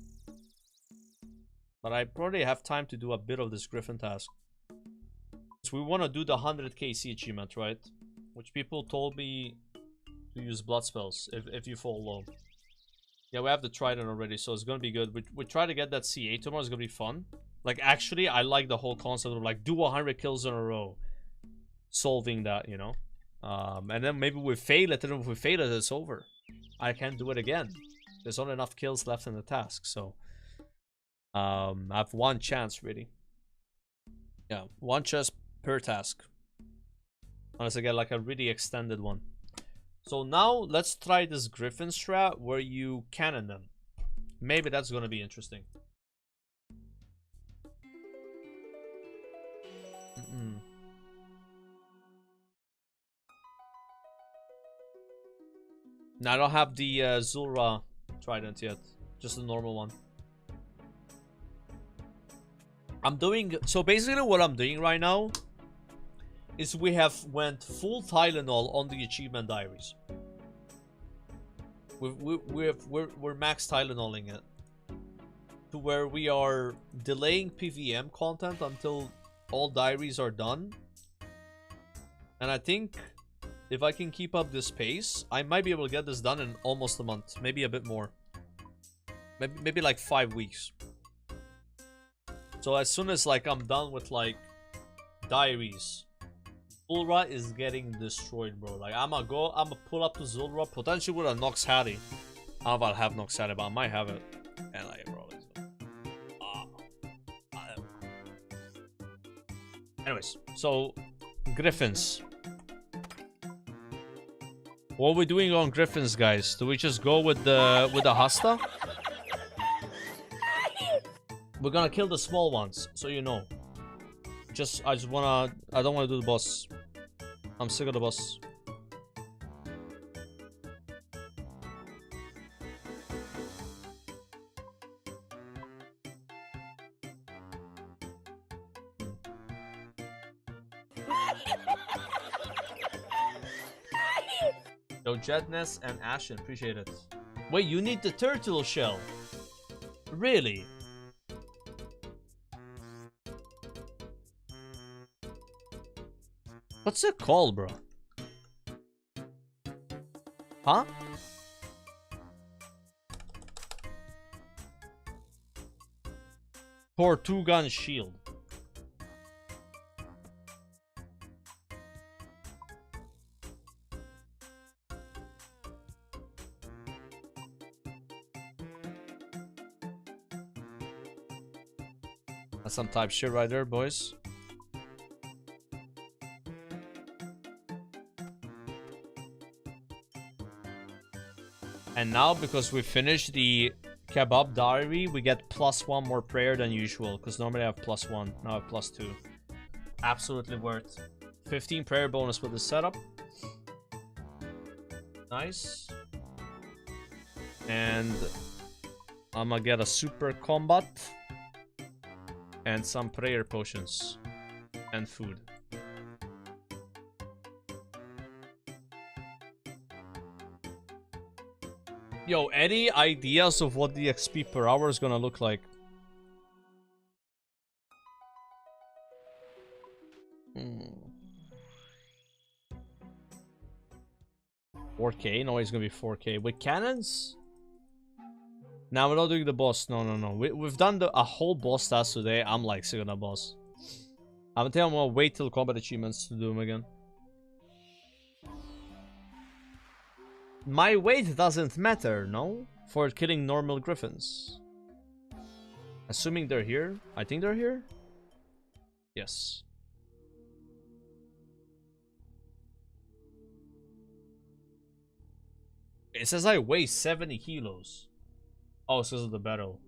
But I probably have time to do a bit of this Griffin task. So we want to do the 100 KC achievement, right? Which people told me to use blood spells if you fall low. Yeah, we have the Trident already, so it's gonna be good. We try to get that C8 tomorrow. It's gonna be fun. Like, actually, I like the whole concept of, like, do 100 kills in a row. Solving that, you know? And then maybe we fail it, and if we fail it, it's over. I can't do it again. There's not enough kills left in the task, so... I have one chance, really. Yeah, one chance per task. Unless I get, like, a really extended one. So now, let's try this Griffin strat where you cannon them. Maybe that's gonna be interesting. Now, I don't have the Zulra Trident yet. Just the normal one. I'm doing... So basically what I'm doing right now is we have went full Tylenol on the achievement diaries. We're max Tylenoling it. To where we are delaying PVM content until all diaries are done. And I think if I can keep up this pace, I might be able to get this done in almost a month. Maybe a bit more. Maybe like 5 weeks. So as soon as like I'm done with like diaries, Zulra is getting destroyed, bro. Like I'ma pull up to Zulra, potentially with a Nox Hattie. I don't know if I'll have Nox Hattie, but I might have it. And like, bro, anyways, so Griffins. What are we doing on Griffins, guys? Do we just go with the Hasta? We're gonna kill the small ones, so you know. I don't wanna do the boss. I'm sick of the boss. Yo, Jedness and Ashen, appreciate it. Wait, you need the turtle shell? Really? What's it called, bro? Huh? Tortugan shield. That's some type shit right there, boys. And now, because we finished the kebab diary, we get +1 more prayer than usual. Because normally I have +1, now I have +2. Absolutely worth. 15 prayer bonus with the setup. Nice. And I'm gonna get a super combat. And some prayer potions. And food. Yo, any ideas of what the XP per hour is gonna look like? 4K? No, it's gonna be 4K. With cannons? Now we're not doing the boss. No. We've done a whole boss task today. I'm like sick of that boss. I'm gonna wait till combat achievements to do them again. My weight doesn't matter, no? For killing normal griffins. Assuming they're here. I think they're here. Yes. It says I weigh 70 kilos. Oh, it says the battle.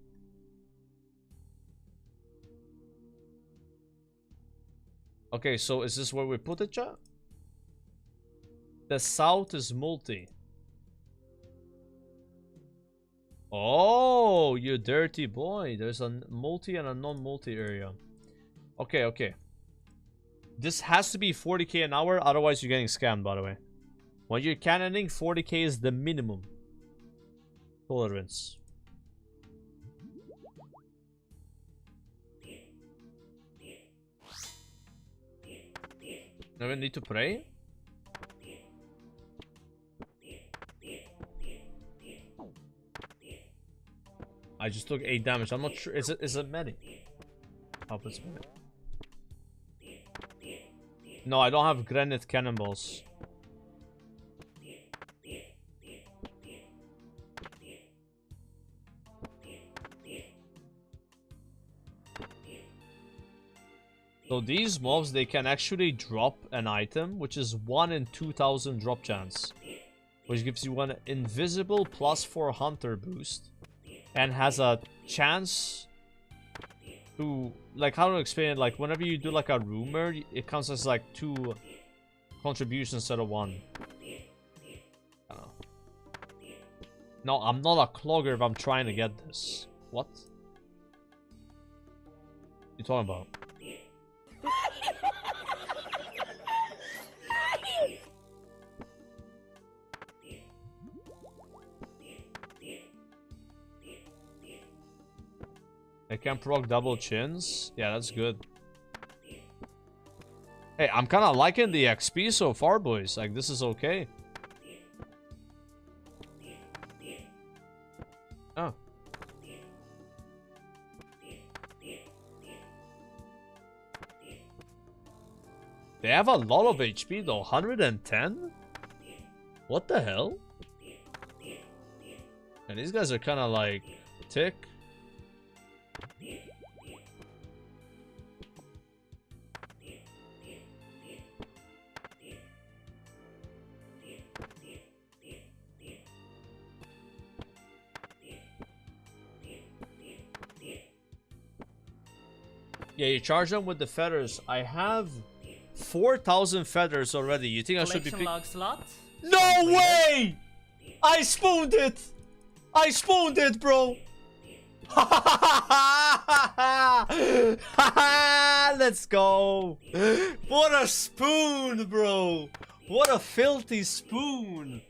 Okay, so is this where we put it, chat? The south is multi. Oh, you dirty boy. There's a multi and a non-multi area. Okay. This has to be 40k an hour, otherwise you're getting scammed, by the way. When you're cannoning, 40k is the minimum tolerance. Do we need to pray? I just took 8 damage. I'm not sure. Is it medic? Oh, it's medic. No, I don't have granite cannonballs. So these mobs, they can actually drop an item, which is 1 in 2,000 drop chance. Which gives you an invisible +4 hunter boost. And has a chance to, like, how to explain it? Like, whenever you do like a rumor, it counts as like 2 contributions instead of 1. I don't know. No, I'm not a clogger if I'm trying to get this. What? You talking about? I can proc double chins. Yeah, that's good. Hey, I'm kind of liking the XP so far, boys. Like, this is okay. Oh. They have a lot of HP though. 110? What the hell? And these guys are kind of like tick. Yeah, you charge them with the feathers. I have 4,000 feathers already. You think I should be No way! I spooned it! I spooned it, bro! Let's go! What a spoon, bro! What a filthy spoon!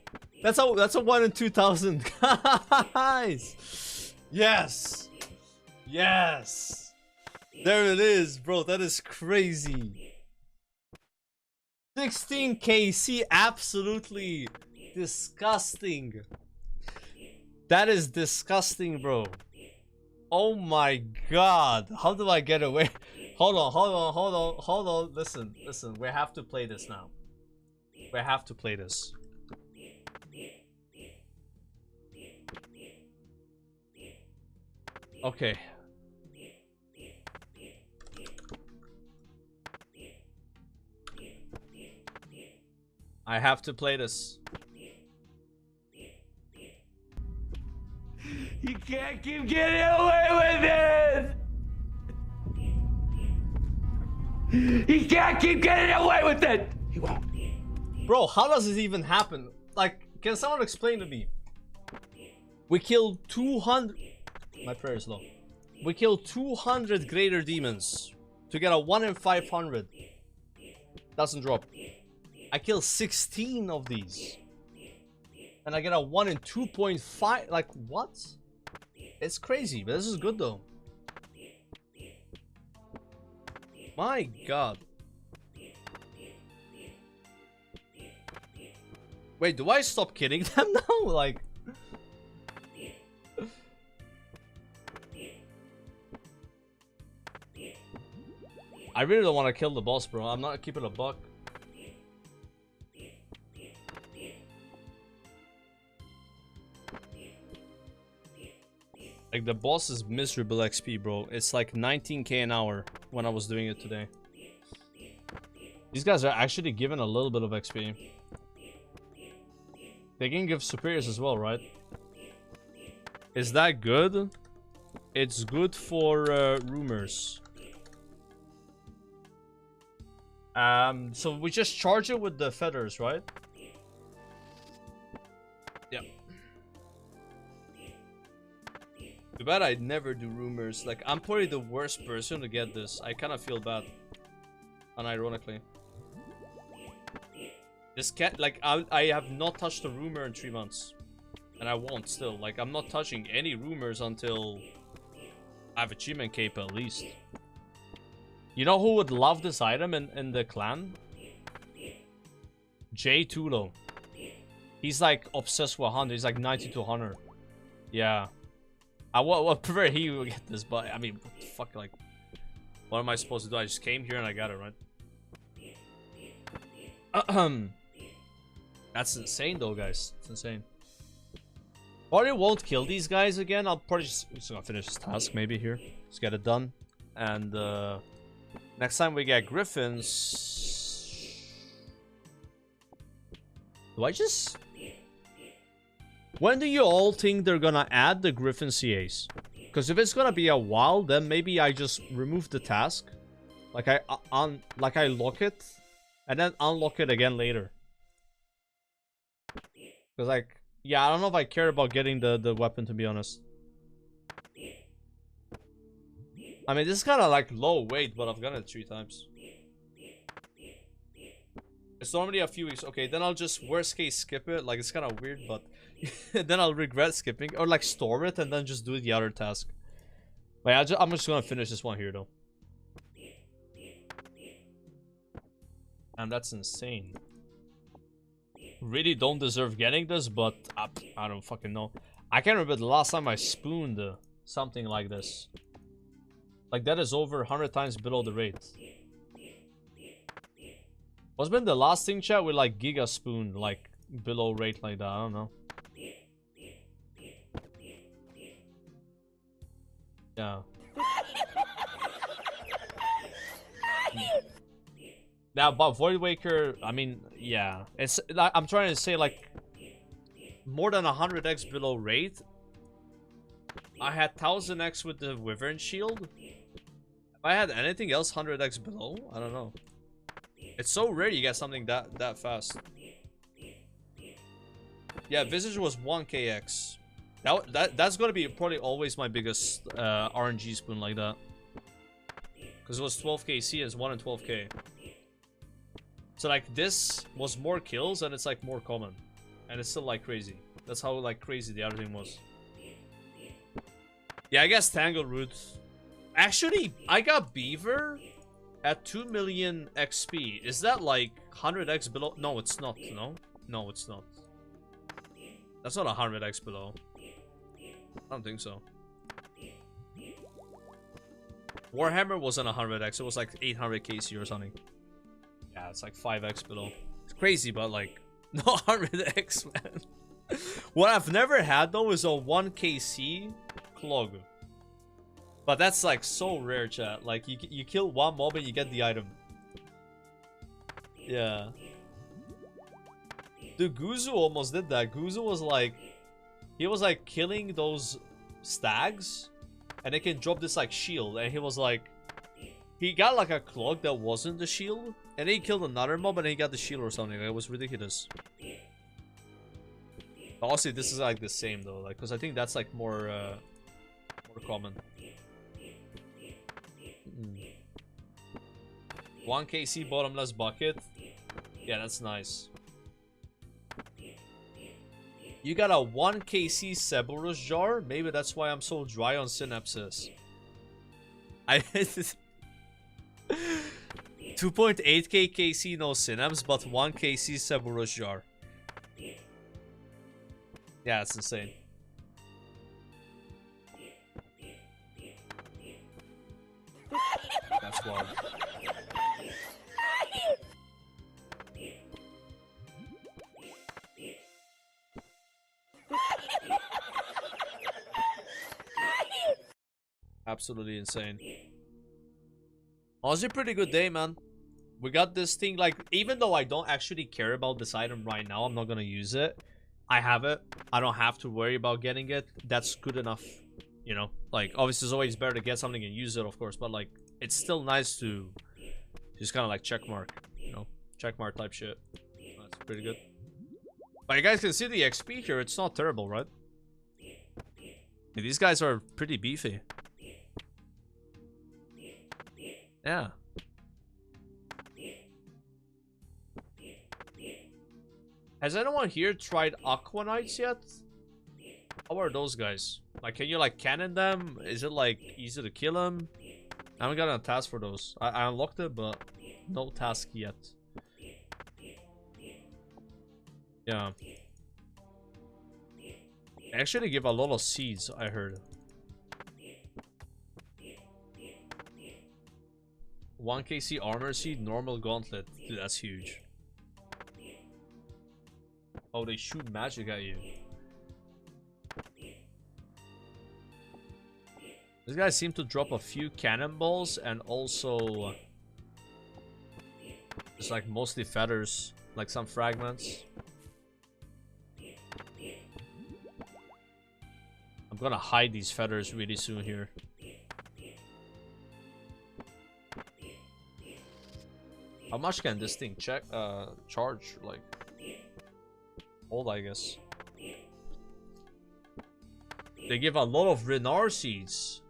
That's a 1 in 2,000, guys! Yes! Yes! There it is, bro. That is crazy. 16k. See, absolutely disgusting. That is disgusting, bro. Oh my god. How do I get away? Hold on. Listen. We have to play this now. We have to play this. Okay. I have to play this. You can't keep getting away with it! You can't keep getting away with it! He won't. Bro, how does this even happen? Like, can someone explain to me? We killed 200... My prayer is low. We killed 200 greater demons to get a 1 in 500. Doesn't drop. I kill 16 of these. And I get a 1 in 2.5. Like, what? It's crazy, but this is good though. My god. Wait, do I stop killing them now? Like... I really don't want to kill the boss, bro. I'm not keeping a buck. Like, the boss is miserable XP, bro. It's like 19k an hour when I was doing it today. These guys are actually given a little bit of XP. They can give superiors as well, right? Is that good? It's good for rumors. So we just charge it with the feathers, right? Yeah. Too bad I never do rumors. Like, I'm probably the worst person to get this. I kind of feel bad. Unironically. This cat, like, I have not touched a rumor in 3 months. And I won't still. Like, I'm not touching any rumors until I have achievement cape at least. You know who would love this item in the clan? J Tulo. He's like obsessed with 100. He's like 90 to 100. Yeah. I would prefer he would get this, but I mean, fuck, like, what am I supposed to do? I just came here and I got it, right? That's insane, though, guys. It's insane. Probably won't kill these guys again. I'll probably just gonna finish this task maybe here. Just get it done. And next time we get griffins, do I just? When do you all think they're gonna add the griffin CAs? Because if it's gonna be a while, then maybe I just remove the task, like I lock it, and then unlock it again later. Because like, yeah, I don't know if I care about getting the weapon, to be honest. I mean, this is kind of like low weight, but I've gotten it 3 times. It's normally a few weeks. Okay, then I'll just worst case skip it. Like, it's kind of weird, but then I'll regret skipping, or like store it and then just do the other task. But yeah, I'm just gonna finish this one here though. And that's insane. Really don't deserve getting this, but I don't fucking know. I can't remember the last time I spooned something like this. Like, that is over 100 times below the rate. What's been the last thing, chat, with like Giga Spoon, like below rate like that? I don't know. Yeah. Now, but Void Waker, I mean, yeah. It's like, I'm trying to say, like, more than 100x below rate. I had 1000x with the Wyvern Shield. If I had anything else 100x below, I don't know. It's so rare you get something that fast. Yeah, Visage was 1kx. That's gonna be probably always my biggest RNG spoon like that. Because it was 12kc, it's 1 in 12k. So like, this was more kills and it's like more common. And it's still like crazy. That's how like crazy the other thing was. Yeah, I guess Tangleroot. Actually, I got Beaver at 2 million XP. Is that like 100x below? No, it's not. No, it's not. That's not 100x below. I don't think so. Warhammer wasn't 100x. It was like 800 KC or something. Yeah, it's like 5x below. It's crazy, but like, no 100x, man. What I've never had though is a 1kc clog. But that's like so rare, chat. Like, you kill one mob and you get the item. Yeah. Dude, Guzu almost did that. Guzu was like, he was like killing those stags and they can drop this like shield, and he was like, he got like a clog that wasn't the shield, and then he killed another mob and he got the shield or something. Like, it was ridiculous. But honestly, this is like the same though, like, because I think that's like more common. 1kc bottomless bucket. Yeah, that's nice. You got a 1kc Cerberus jar? Maybe that's why I'm so dry on synapses. 2.8k kc no synapse, but 1kc Cerberus jar. Yeah, that's insane. That's wild. Absolutely insane. Honestly, pretty good day, man. We got this thing, like, even though I don't actually care about this item right now, I'm not gonna use it. I have it. I don't have to worry about getting it. That's good enough. You know, like, obviously it's always better to get something and use it, of course, but like, it's still nice to just kind of like checkmark, you know, checkmark type shit. That's pretty good. But you guys can see the XP here. It's not terrible, right? These guys are pretty beefy. Yeah. Has anyone here tried Aqua Knights yet? How are those guys? Like, can you like cannon them? Is it like easy to kill them? I haven't gotten a task for those. I unlocked it, but no task yet. Yeah. They actually give a lot of seeds, I heard. 1 KC armor seed, normal gauntlet. Dude, that's huge. Oh, they shoot magic at you. These guys seem to drop a few cannonballs and also just like mostly feathers, like some fragments. I'm gonna hide these feathers really soon here. How much can this thing charge? Like, hold, I guess. They give a lot of Renar seeds.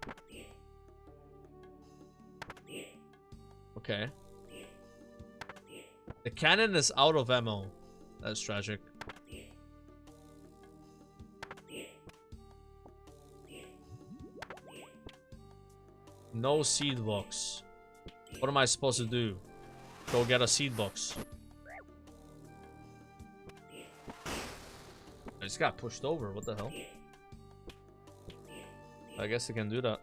Okay. The cannon is out of ammo. That's tragic. No seed box. What am I supposed to do? Go get a seed box. I just got pushed over. What the hell? I guess I can do that.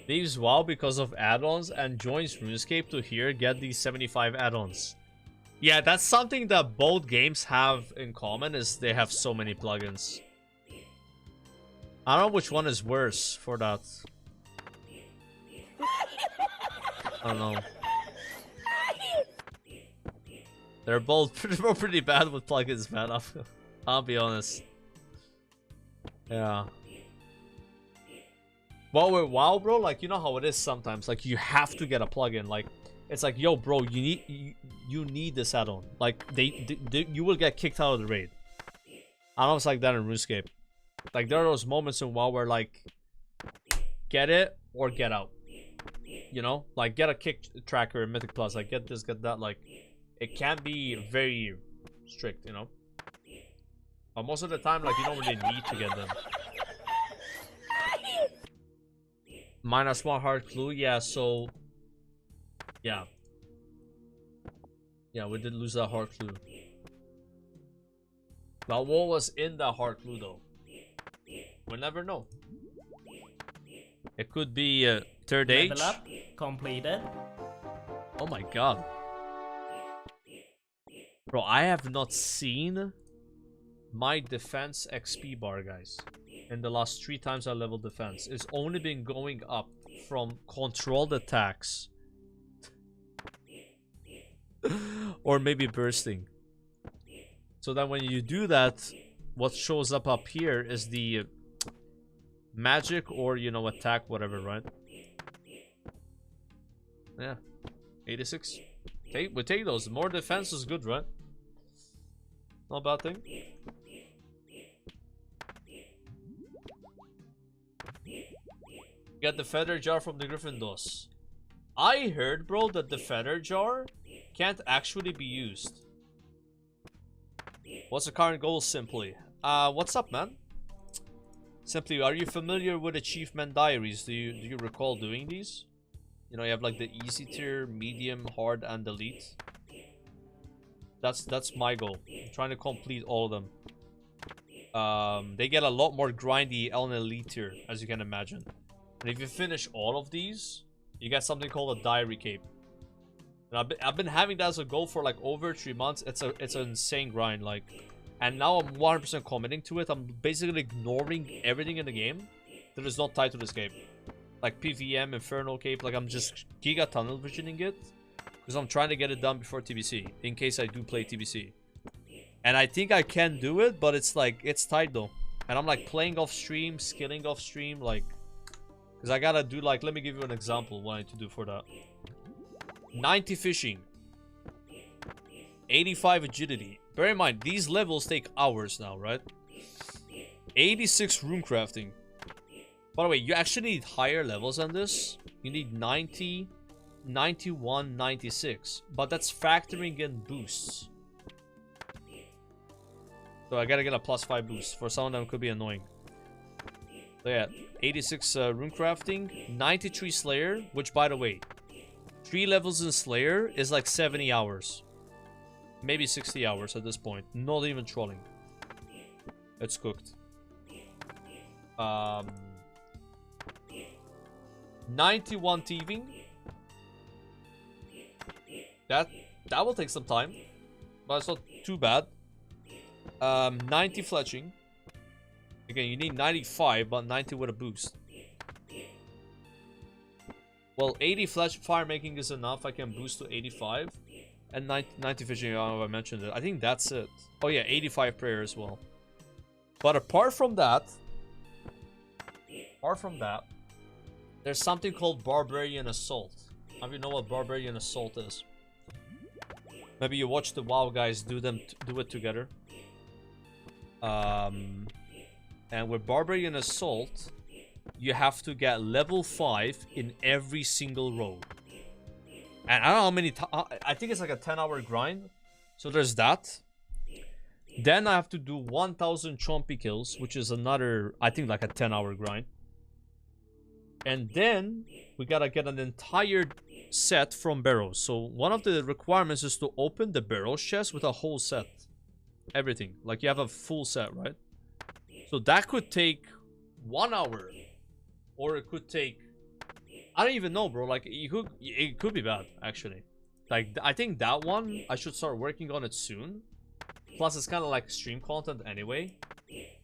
Leaves WoW because of add-ons and joins RuneScape to here get these 75 add-ons. Yeah, that's something that both games have in common, is they have so many plugins. I don't know which one is worse for that. I don't know. They're both pretty bad with plugins, man. I'll be honest. Yeah. Well, with WoW, bro, like, you know how it is sometimes. Like, you have to get a plugin. Like, it's like, yo, bro, you need this add-on. Like, you will get kicked out of the raid. I know it's like that in RuneScape. Like, there are those moments in WoW where, like, get it or get out. You know? Like, get a kick tracker in Mythic Plus. Like, get this, get that. Like, it can be very strict, you know? But most of the time, like, you don't really need to get them. Minus 1 hard clue, yeah, so... Yeah. Yeah, we did lose that hard clue. But what was in that hard clue, though? We'll never know. It could be third age. Level up completed. Oh my god. Bro, I have not seen my defense XP bar, guys. In the last 3 times I leveled defense. It's only been going up from controlled attacks. Or maybe bursting. So then when you do that, what shows up here is the magic or, you know, attack, whatever, right? Yeah. 86. We take those. More defense is good, right? Not a bad thing. Get the feather jar from the Gryffindors. I heard, bro, that the feather jar can't actually be used. What's the current goal, Simply? What's up, man? Simply, are you familiar with Achievement Diaries? Do you recall doing these? You know, you have like the easy tier, medium, hard, and elite. That's my goal. I'm trying to complete all of them. They get a lot more grindy on elite tier, as you can imagine. And if you finish all of these, you get something called a diary cape. And I've been having that as a goal for like over 3 months. It's an insane grind, like, and now I'm 100% committing to it. I'm basically ignoring everything in the game that is not tied to this game, like PVM, Inferno cape. Like, I'm just giga tunnel visioning it because I'm trying to get it done before TBC in case I do play TBC. And I think I can do it, but it's like, it's tight though. And I'm like playing off stream, skilling off stream, like, because I gotta do, like, let me give you an example what I need to do for that. 90 fishing, 85 agility. Bear in mind, these levels take hours now, right? 86 rune crafting. By the way, you actually need higher levels than this. You need 90, 91, 96. But that's factoring in boosts. So I gotta get a +5 boost. For some of them, it could be annoying. So yeah, 86 rune crafting, 93 Slayer, which by the way, 3 levels in Slayer is like 70 hours. Maybe 60 hours at this point. Not even trolling. It's cooked. 91 thieving. That will take some time, but it's not too bad. 90 fletching. Again, you need 95, but 90 with a boost. Well, 80 fire making is enough. I can boost to 85. And 90 fishing, I don't know if I mentioned it. I think that's it. Oh yeah, 85 prayer as well. But apart from that, there's something called Barbarian Assault. How do you know what Barbarian Assault is? Maybe you watch the WoW guys do it together. And with Barbarian Assault, you have to get level 5 in every single row. And I don't know how many I think it's like a 10-hour grind. So there's that. Then I have to do 1000 chompy kills, which is another, I think, like a 10-hour grind. And then we gotta get an entire set from barrows. So one of the requirements is to open the barrels chest with a whole set. Everything. Like you have a full set, right? So that could take 1 hour. Or it could take, I don't even know, bro. Like it could be bad, actually. Like I think that one I should start working on it soon. Plus it's kind of like stream content anyway,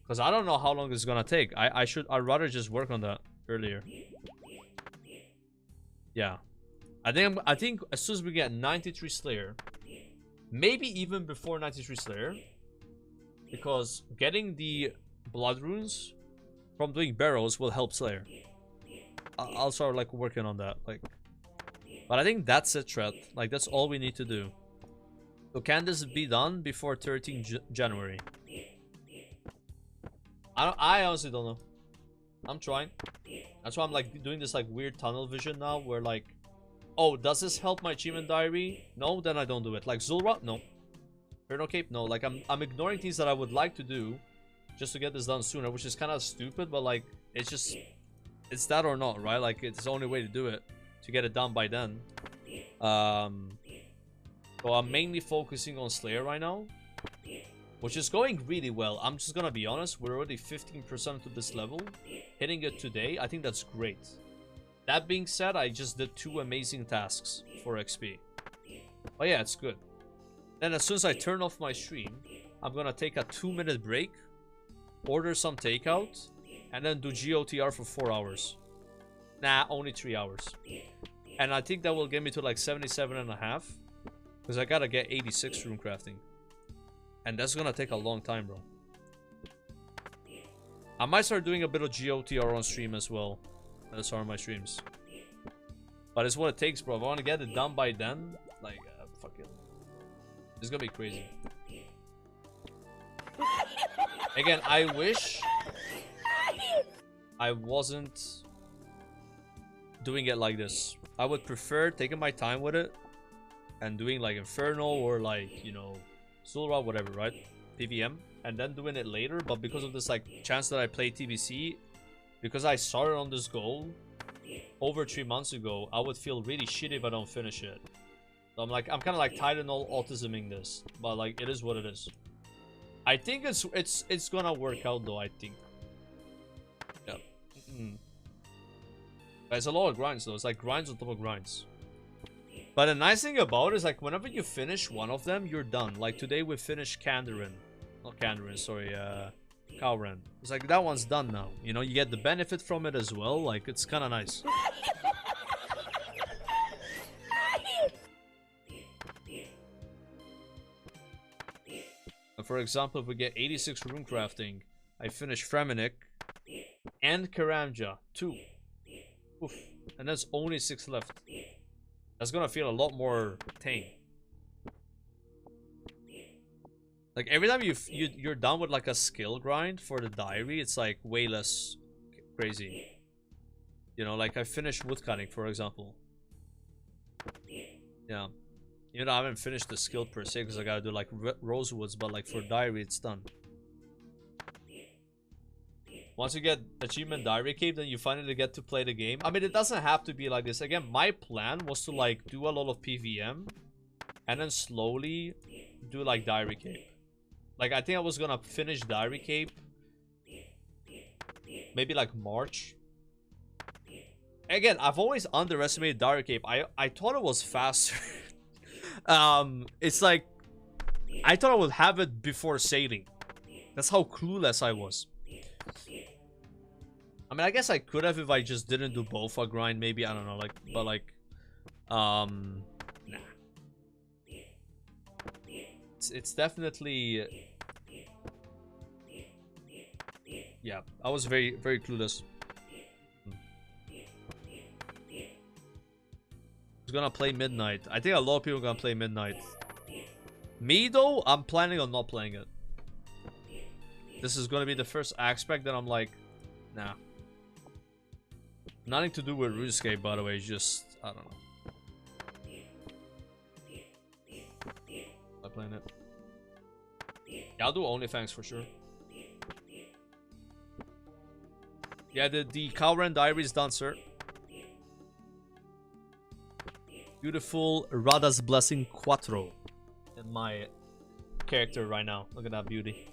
because I don't know how long it's gonna take. I'd rather just work on that earlier. Yeah, I think as soon as we get 93 Slayer, maybe even before 93 Slayer, because getting the blood runes from doing barrows will help Slayer. I'll start like working on that, like. But I think that's it, Tret. Like that's all we need to do. So can this be done before 13 January? I honestly don't know. I'm trying. That's why I'm like doing this like weird tunnel vision now, where like, oh, does this help my achievement diary? No, then I don't do it. Like Zulra, no. Inferno Cape, no. Like I'm ignoring things that I would like to do just to get this done sooner, which is kind of stupid, but like it's that or not, right? Like it's the only way to do it, to get it done by then. So I'm mainly focusing on Slayer right now, which is going really well. I'm just gonna be honest, we're already 15% to this level. Hitting it today, I think that's great. That being said, I just did 2 amazing tasks for XP. But yeah, it's good. Then as soon as I turn off my stream, I'm gonna take a 2-minute break, order some takeout, and then do GOTR for 4 hours. Nah, only 3 hours. And I think that will get me to like 77.5. Because I gotta get 86 rune crafting. And that's gonna take a long time, bro. I might start doing a bit of GOTR on stream as well. That's on my streams. But it's what it takes, bro. If I want to get it done by then, like, fuck it. It's gonna be crazy. Again, I wish I wasn't doing it like this. I would prefer taking my time with it and doing like Inferno or like, you know, Zulra, whatever, right? PVM, and then doing it later. But because of this like chance that I play TBC, because I started on this goal over 3 months ago, I would feel really shitty if I don't finish it. So I'm kind of like tired and all autisming this, but like it is what it is. I think it's gonna work out though. I think. Yeah. It's a lot of grinds though. It's like grinds on top of grinds. But the nice thing about it is like whenever you finish one of them, you're done. Like today we finished Kandarin. Not Kandarin, sorry, Kowran. It's like that one's done now. You know, you get the benefit from it as well. Like it's kind of nice. For example, if we get 86 rune crafting, I finish Fremennik and Karamja, 2. Oof. And there's only 6 left. That's gonna feel a lot more tame. Like every time you're done with like a skill grind for the diary, it's like way less crazy. You know, like I finished woodcutting, for example. Yeah. You know, I haven't finished the skill per se because I gotta do like rosewoods, but like for diary, it's done. Once you get achievement Diary Cave, then you finally get to play the game. I mean, it doesn't have to be like this. Again, my plan was to like do a lot of PVM and then slowly do like Diary Cave. Like, I think I was gonna finish Diary Cave maybe like March. Again, I've always underestimated Diary Cave. I thought it was faster. It's like I thought I would have it before sailing. That's how clueless I was. I mean, I guess I could have if I just didn't do both a grind, maybe, I don't know, like, but like, nah. It's definitely, yeah, I was very, very clueless. I was gonna play Midnight. I think a lot of people are gonna play Midnight. Me, though, I'm planning on not playing it. This is gonna be the first aspect that I'm like, nah. Nothing to do with RuneScape, by the way, just, I don't know. I'm playing it. Yeah, I'll do OnlyFans for sure. Yeah, the Calran Diary is done, sir. Beautiful Rada's Blessing Quattro in my character right now. Look at that beauty.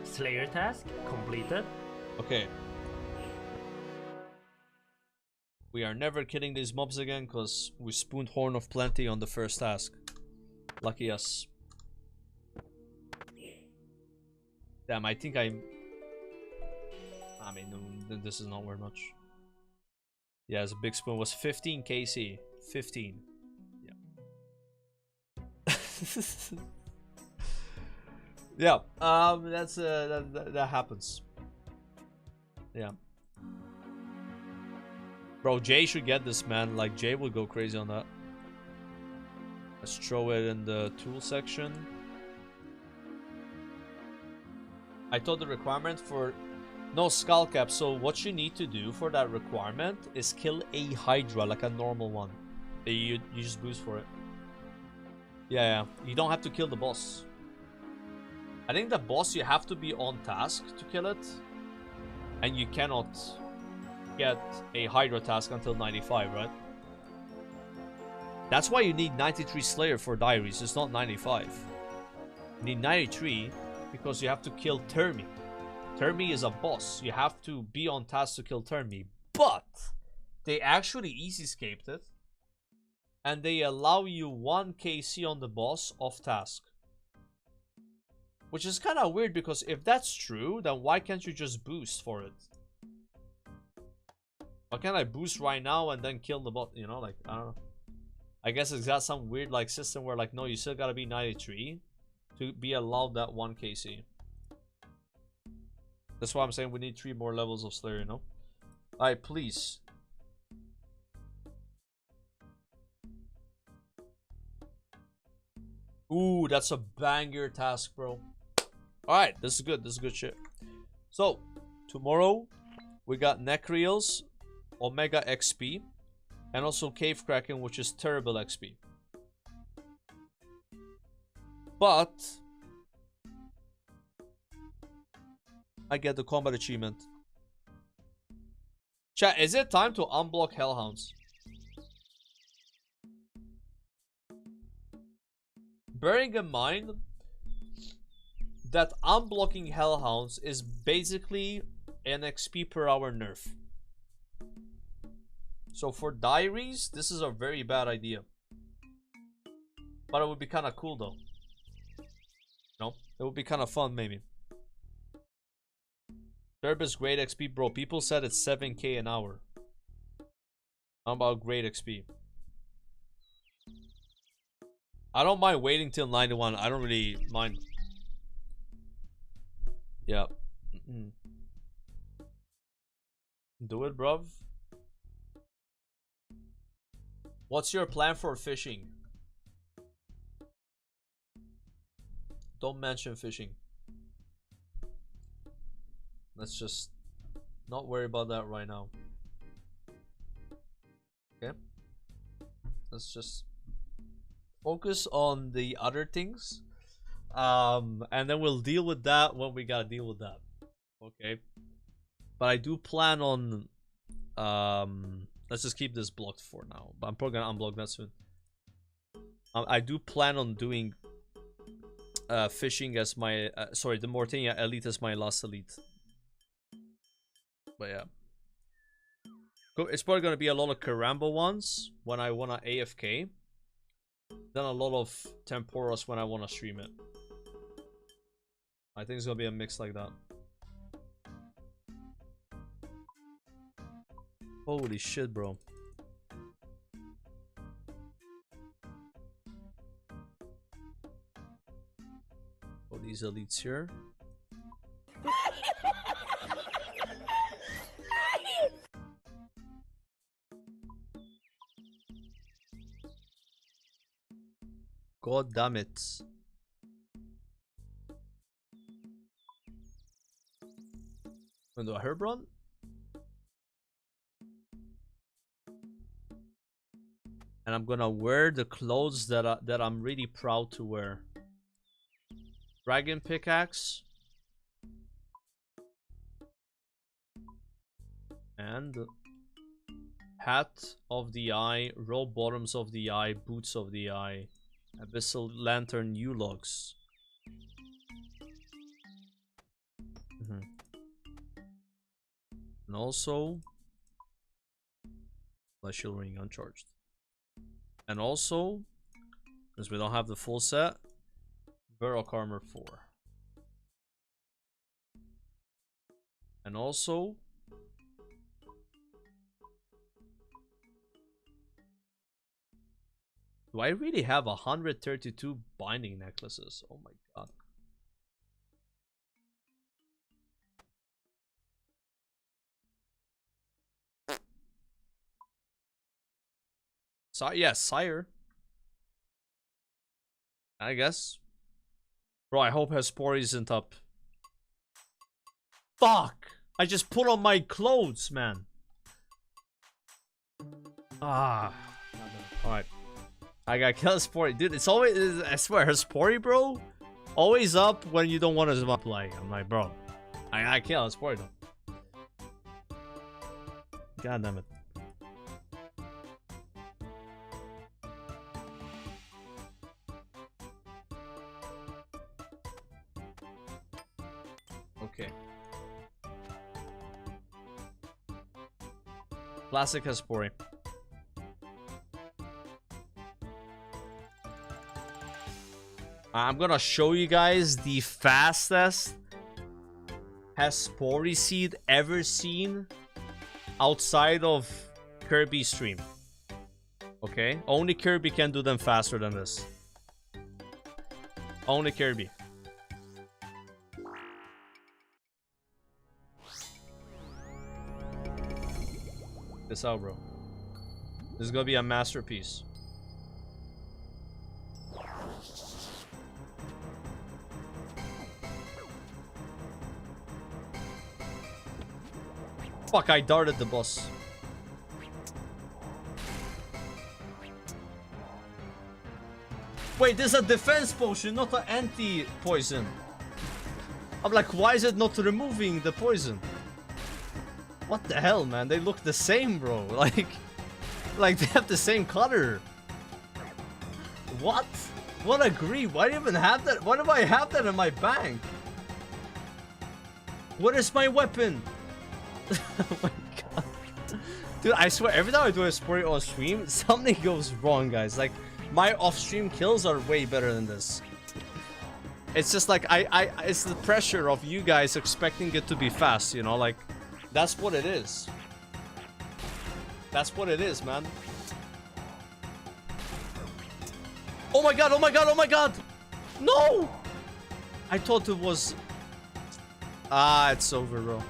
Slayer task completed. Okay. We are never killing these mobs again because we spooned Horn of Plenty on the first task. Lucky us. Damn, I think I mean, this is not very much. Yeah, his big spoon was 15 KC. 15. Yeah. Yeah. That's that happens. Yeah. Bro, Jay should get this, man. Like, Jay will go crazy on that. Let's throw it in the tool section. I thought the requirement for no skull cap. So what you need to do for that requirement is kill a Hydra, like a normal one. You just boost for it. Yeah, you don't have to kill the boss. I think the boss, you have to be on task to kill it, and you cannot get a Hydra task until 95, right? That's why you need 93 Slayer for diaries. It's not 95. You need 93 because you have to kill Termi. Termi is a boss. You have to be on task to kill Termi. But they actually easy-scaped it, and they allow you 1 KC on the boss off task. Which is kind of weird, because if that's true, then why can't you just boost for it? Why can't I boost right now and then kill the bot? You know, like, I don't know. I guess it's got some weird like system where like, no, you still gotta be 93 to be allowed that 1 KC. That's why I'm saying we need 3 more levels of Slayer, you know? Alright, please. Ooh, that's a banger task, bro. Alright, this is good. This is good shit. So, tomorrow, we got Necreals, Omega XP, and also Cave Kraken, which is terrible XP. But I get the combat achievement. Chat, is it time to unblock Hellhounds? Bearing in mind that unblocking Hellhounds is basically an XP per hour nerf. So for diaries, this is a very bad idea. But it would be kind of cool though. No? It would be kind of fun maybe. Derb is great XP, bro. People said it's 7k an hour. How about great XP? I don't mind waiting till 91. I don't really mind. Yeah. Do it, bruv. What's your plan for fishing? Don't mention fishing. Let's just not worry about that right now. Okay? Let's just focus on the other things. And then we'll deal with that when we gotta deal with that. Okay. But I do plan on let's just keep this blocked for now. But I'm probably gonna unblock that soon. I do plan on doing fishing as my sorry, the Mortenia elite as my last elite. But yeah. It's probably gonna be a lot of Karamba ones when I wanna AFK. Then a lot of Temporas when I wanna stream it. I think it's gonna be a mix like that. Holy shit, bro. Oh, these elites here. God damn it. Wanna do a herb run? And I'm gonna wear the clothes that I'm really proud to wear. Dragon pickaxe. And hat of the eye, roll bottoms of the eye, boots of the eye, abyssal lantern U-logs. And also glacial ring uncharged. And also, since we don't have the full set, Varrock armor 4. And also, do I really have 132 binding necklaces? Oh my god. So, yeah, Sire. I guess. Bro, I hope Hespori isn't up. Fuck! I just put on my clothes, man. Ah. Alright. I gotta kill Hespori. Dude, it's always... I swear, Hespori, bro. Always up when you don't want to play. I'm like, bro. I kill Hespori, though. God damn it. Okay. Classic Hespori. I'm gonna show you guys the fastest Hespori seed ever seen outside of Kirby stream. Okay? Only Kirby can do them faster than this. Only Kirby. This out, bro. This is gonna be a masterpiece. Fuck, I darted the boss. Wait, this is a defense potion, not an anti-poison. I'm like, why is it not removing the poison? What the hell, man? They look the same, bro. Like they have the same color. What? What a greed. Why do you even have that? Why do I have that in my bank? What is my weapon? Oh my god. Dude, I swear, every time I do a sport on stream, something goes wrong, guys. Like, my off-stream kills are way better than this. It's just like, it's the pressure of you guys expecting it to be fast, you know? Like, that's what it is. That's what it is, man. Oh my god, oh my god, oh my god! No! I thought it was... Ah, it's over, bro.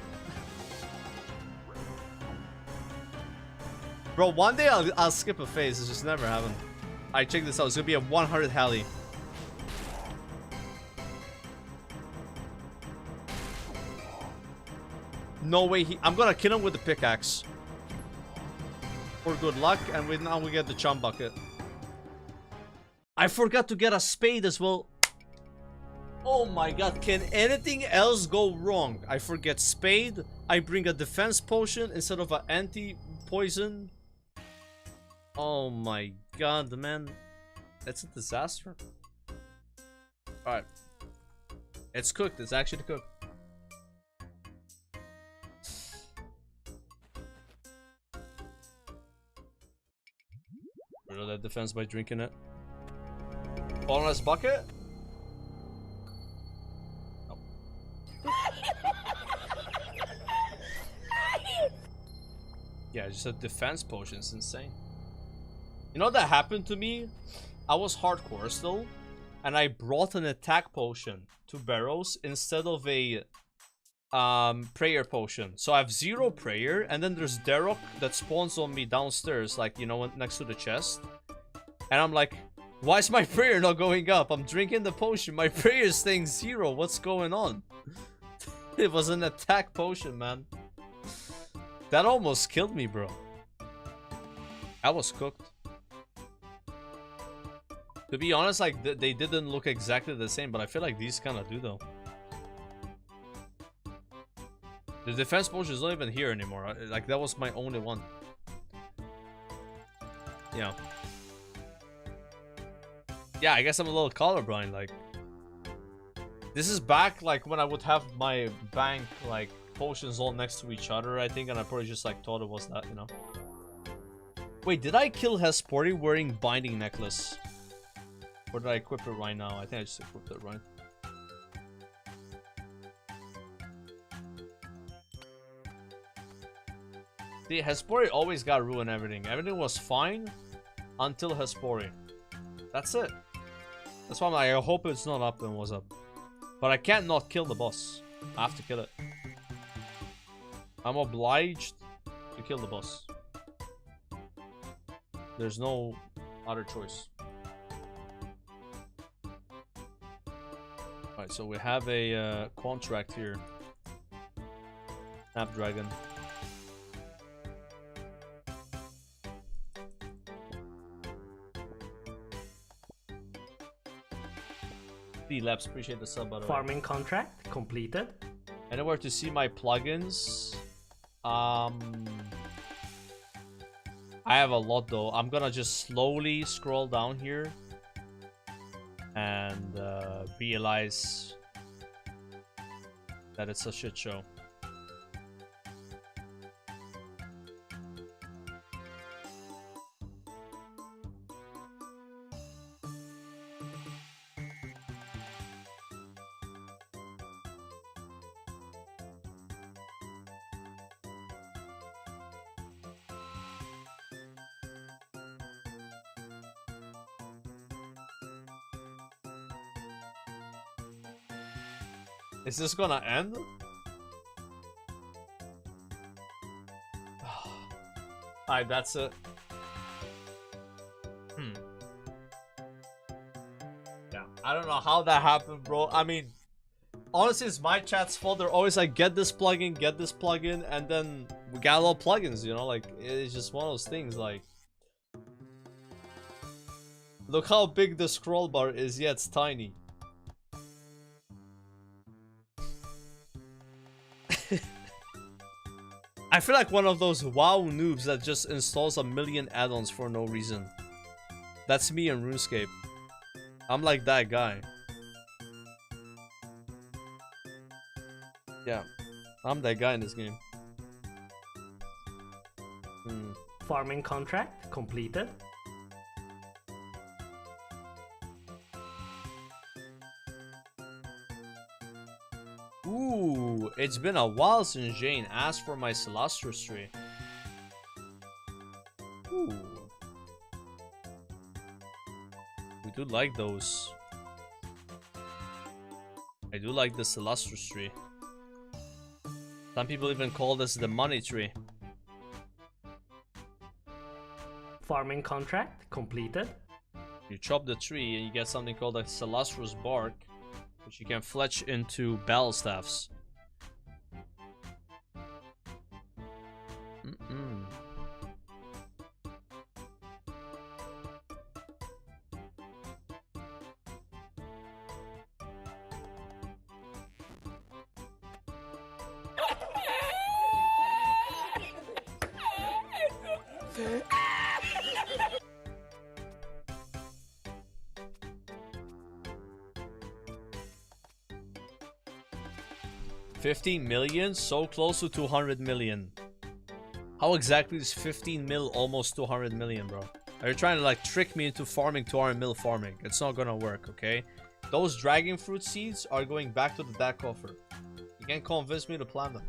Bro, one day I'll skip a phase. It's just never happened. Alright, check this out. It's gonna be a 100 Halley. No way I'm gonna kill him with the pickaxe. For good luck, and now we get the chum bucket. I forgot to get a spade as well. Oh my god, can anything else go wrong? I forget Spade. I bring a defense potion instead of an anti-poison. Oh my god, man. That's a disaster. Alright. It's cooked. It's actually cooked. Rid of that defense by drinking it. Bottomless bucket? Nope. Yeah, just a defense potion. It's insane. You know what that happened to me? I was hardcore still, and I brought an attack potion to Barrows instead of a prayer potion. So I have 0 prayer, and then there's Darok that spawns on me downstairs, like, you know, next to the chest. And I'm like, why is my prayer not going up? I'm drinking the potion, my prayer is staying 0. What's going on? It was an attack potion, man. That almost killed me, bro. I was cooked. To be honest, like, they didn't look exactly the same, but I feel like these kind of do, though. The defense potion is not even here anymore. Like, that was my only one. Yeah. Yeah, I guess I'm a little colorblind, like. This is back, like, when I would have my bank, like, potions all next to each other, I think, and I probably just, like, thought it was that, you know. Wait, did I kill Hespori wearing Binding Necklace? Or did I equip it right now? I think I just equipped it right. See, Hespori always got ruined everything. Everything was fine until Hespori. That's it. That's why I'm like, I hope it's not up and was up. But I can't not kill the boss. I have to kill it. I'm obliged to kill the boss. There's no other choice. Alright, so we have a contract here. Snapdragon. D-Labs, appreciate the sub, by the way. Farming contract completed. Anywhere to see my plugins? I have a lot though. I'm gonna just slowly scroll down here and realize that it's a shit show. Is this gonna end? Alright, that's it. Yeah, I don't know how that happened, bro. I mean, honestly, it's my chat's fault. They're always like, get this plugin, and then we got a lot of plugins, you know? Like, it's just one of those things, like... Look how big the scroll bar is, yeah, it's tiny. I feel like one of those WoW noobs that just installs a million add-ons for no reason. That's me in RuneScape. I'm like that guy. Yeah, I'm that guy in this game. Farming contract completed. Ooh, it's been a while since Jane asked for my Celastros tree. Ooh. We do like those. I do like the Celastros tree. Some people even call this the money tree. Farming contract completed. You chop the tree and you get something called a Celastros bark, which you can fletch into battle staffs. $15 million, so close to 200 million. How exactly is 15 mil almost 200 million, bro? Are you trying to like trick me into farming 200 mil farming? It's not gonna work, okay? Those dragon fruit seeds are going back to the back coffer. You can't convince me to plant them.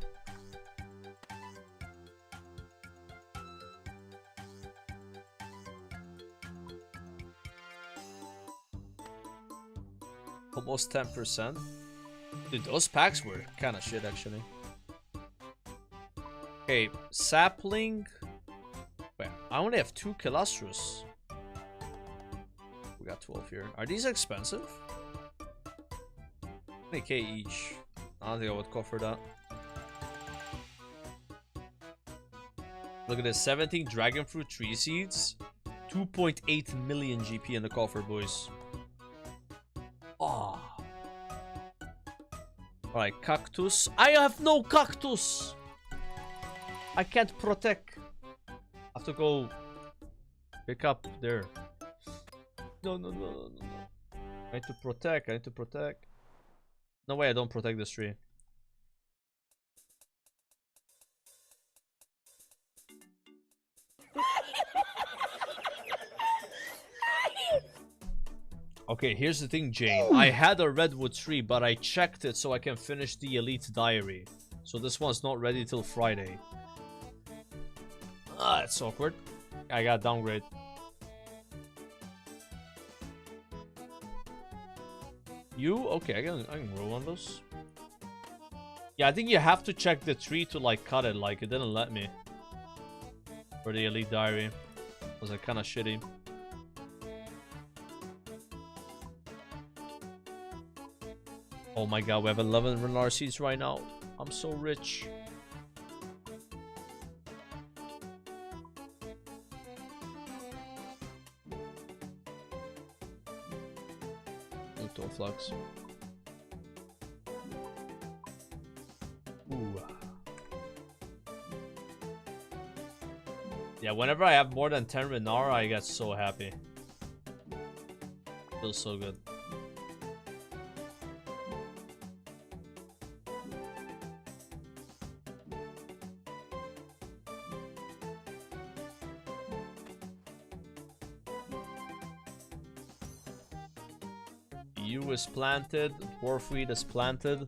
Almost 10%. Dude, those packs were kind of shit, actually. Okay, sapling. Wait, I only have 2 Kilastros. We got 12 here. Are these expensive? 20k each. I don't think I would cover that. Look at this, 17 dragon fruit tree seeds. 2.8 million GP in the coffer, boys. Oh. Alright, cactus. I have no cactus! I can't protect. I have to go pick up there. No. I need to protect. No way I don't protect this tree. Okay, here's the thing, Jane. I had a redwood tree, but I checked it so I can finish the elite diary. So this one's not ready till Friday. Ah, it's awkward. I got downgrade. You? Okay, I can grow on those. Yeah, I think you have to check the tree to like cut it. Like, it didn't let me. For the elite diary. Was like kind of shitty. Oh my god, we have 11 Renar seeds right now. I'm so rich. Flux. Ooh. Yeah, whenever I have more than 10 Renar, I get so happy. Feels so good. Is planted, dwarf wheat is planted.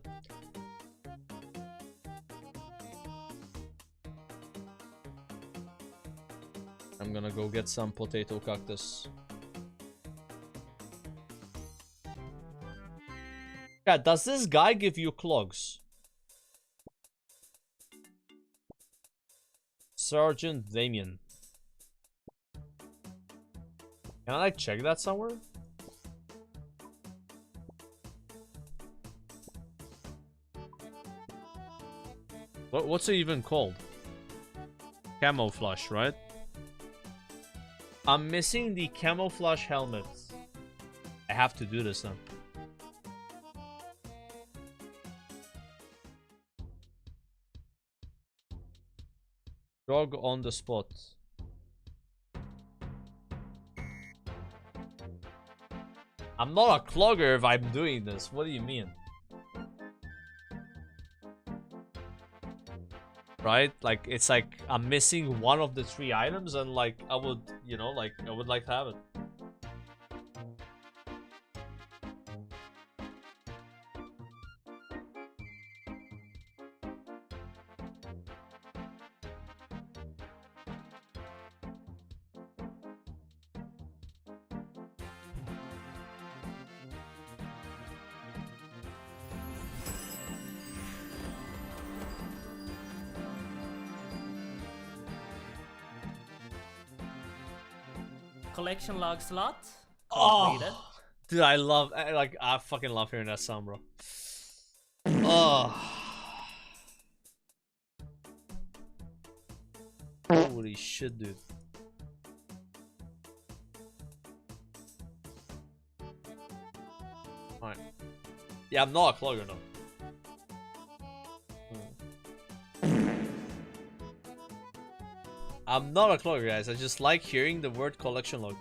I'm gonna go get some potato cactus. Yeah, does this guy give you clogs? Sergeant Damien. Can I like check that somewhere? What's it even called? Camouflage, right? I'm missing the camouflage helmets. I have to do this now. Dog on the spot. I'm not a clogger if I'm doing this. What do you mean? Right? Like, it's like I'm missing one of the 3 items and like I would, you know, like I would like to have it. Collection log slot Oh, completed. dude, I fucking love hearing that sound, bro. Oh, holy shit, dude. Alright. Yeah, I'm not a clogger though. I'm not a clogger, guys. I just like hearing the word collection log.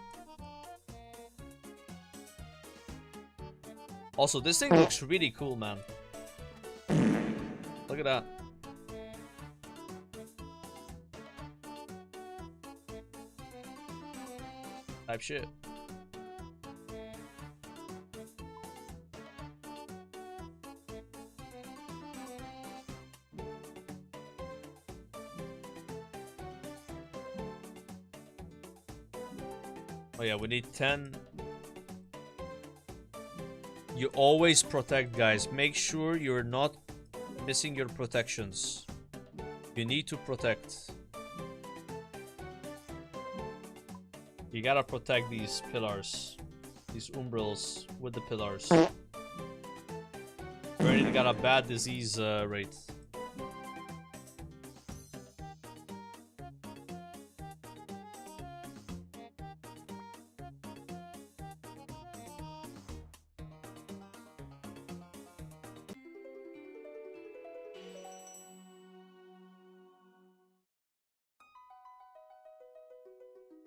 Also, this thing looks really cool, man. Look at that. Type shit. Oh yeah, we need 10. You always protect, guys. Make sure you're not missing your protections. You need to protect. You gotta protect these pillars. These umbrals with the pillars. We already got a bad disease rate.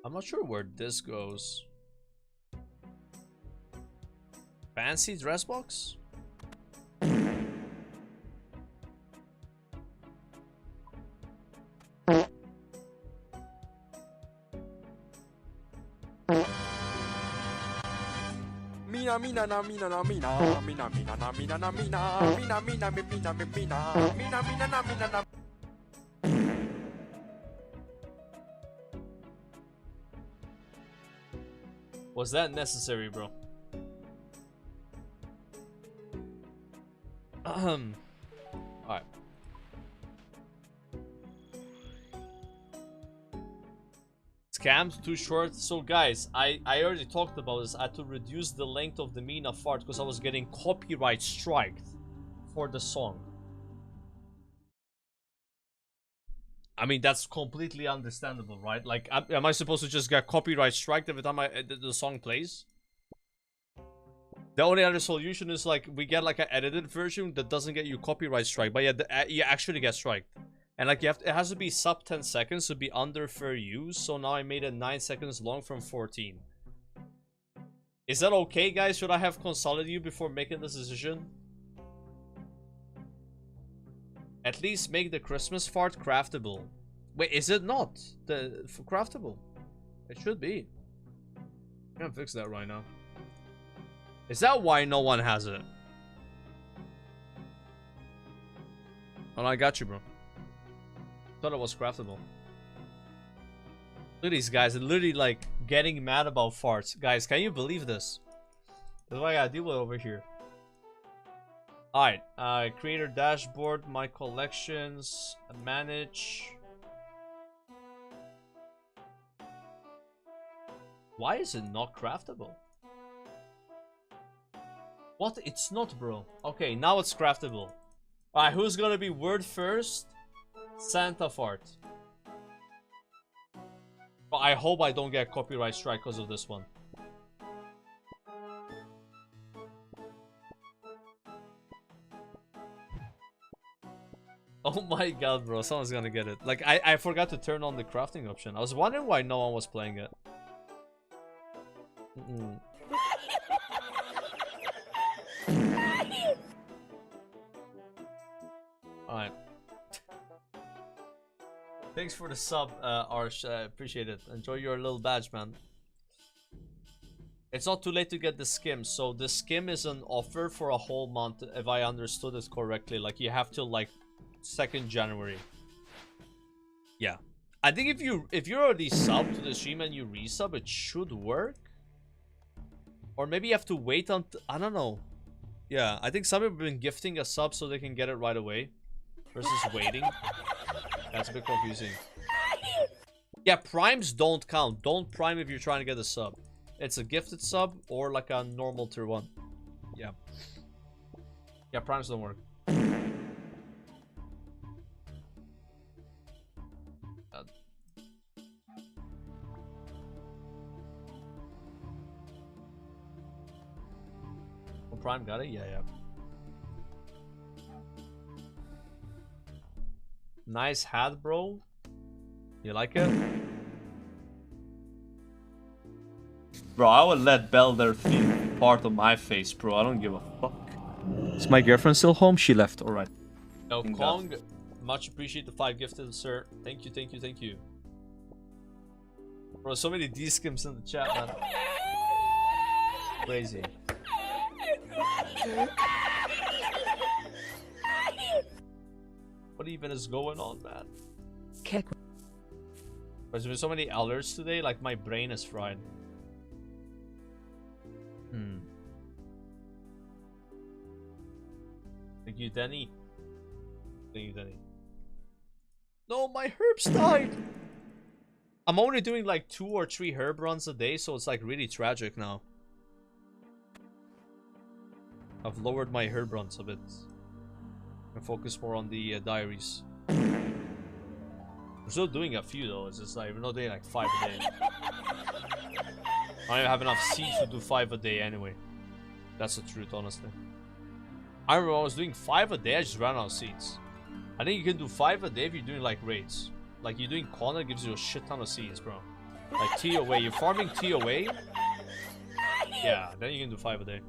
I'm not sure where this goes. Fancy dress box? Mina mina na mina na mina mina mina na mina na mina mina mina mina mina mina mina na mina na. Was that necessary, bro? Alright. Scams too short. So guys, I already talked about this. I had to reduce the length of the Mina fart because I was getting copyright striked for the song. I mean, that's completely understandable, right? Like, am I supposed to just get copyright striked every time the song plays? The only other solution is like we get like an edited version that doesn't get you copyright strike, but yeah, you actually get striked. And like it has to be sub 10 seconds to be under fair use. So now I made it 9 seconds long from 14. Is that okay, guys? Should I have consulted you before making this decision? At least make the Christmas fart craftable. Wait, is it not for craftable? It should be. I can't fix that right now. Is that why no one has it? Oh, I got you, bro. Thought it was craftable. Look at these guys. They're literally like getting mad about farts. Guys, can you believe this? That's what I gotta deal with over here. Alright, creator dashboard, my collections, manage. Why is it not craftable? What? It's not, bro. Okay, now it's craftable. Alright, who's gonna be word first? Santa fart. But I hope I don't get copyright strike because of this one. Oh my god, bro, someone's gonna get it. Like, I forgot to turn on the crafting option. I was wondering why no one was playing it. Alright. Thanks for the sub, Arsh. Appreciate it. Enjoy your little badge, man. It's not too late to get the skim. So the skim is an offer for a whole month, if I understood it correctly. Like, you have to, like, 2nd January. Yeah. I think if you're already subbed to the stream and you resub, it should work. Or maybe you have to wait until... I don't know. Yeah, I think some people have been gifting a sub so they can get it right away. Versus waiting. That's a bit confusing. Yeah, primes don't count. Don't prime if you're trying to get a sub. It's a gifted sub or like a normal tier 1. Yeah. Yeah, primes don't work. Prime got it? Yeah. Nice hat, bro. You like it? Bro, I would let Belder feed part of my face, bro. I don't give a fuck. Is my girlfriend still home? She left. Alright. No, Kong, much appreciate the 5 gifted, sir. Thank you, thank you, thank you. Bro, so many D-skims in the chat, man. Crazy. What even is going on, man? There's been so many alerts today, like my brain is fried. Thank you, Denny. Thank you, Denny. No, my herbs died! I'm only doing like 2 or 3 herb runs a day, so it's like really tragic now. I've lowered my herb runs a bit. And focus more on the diaries. We're still doing a few though, it's just like we're not doing like 5 a day. I don't even have enough seeds to do 5 a day anyway. That's the truth, honestly. I remember when I was doing 5 a day, I just ran out of seeds. I think you can do 5 a day if you're doing like raids. Like you're doing corner gives you a shit ton of seeds, bro. Like TOA, you're farming TOA. Yeah, then you can do 5 a day.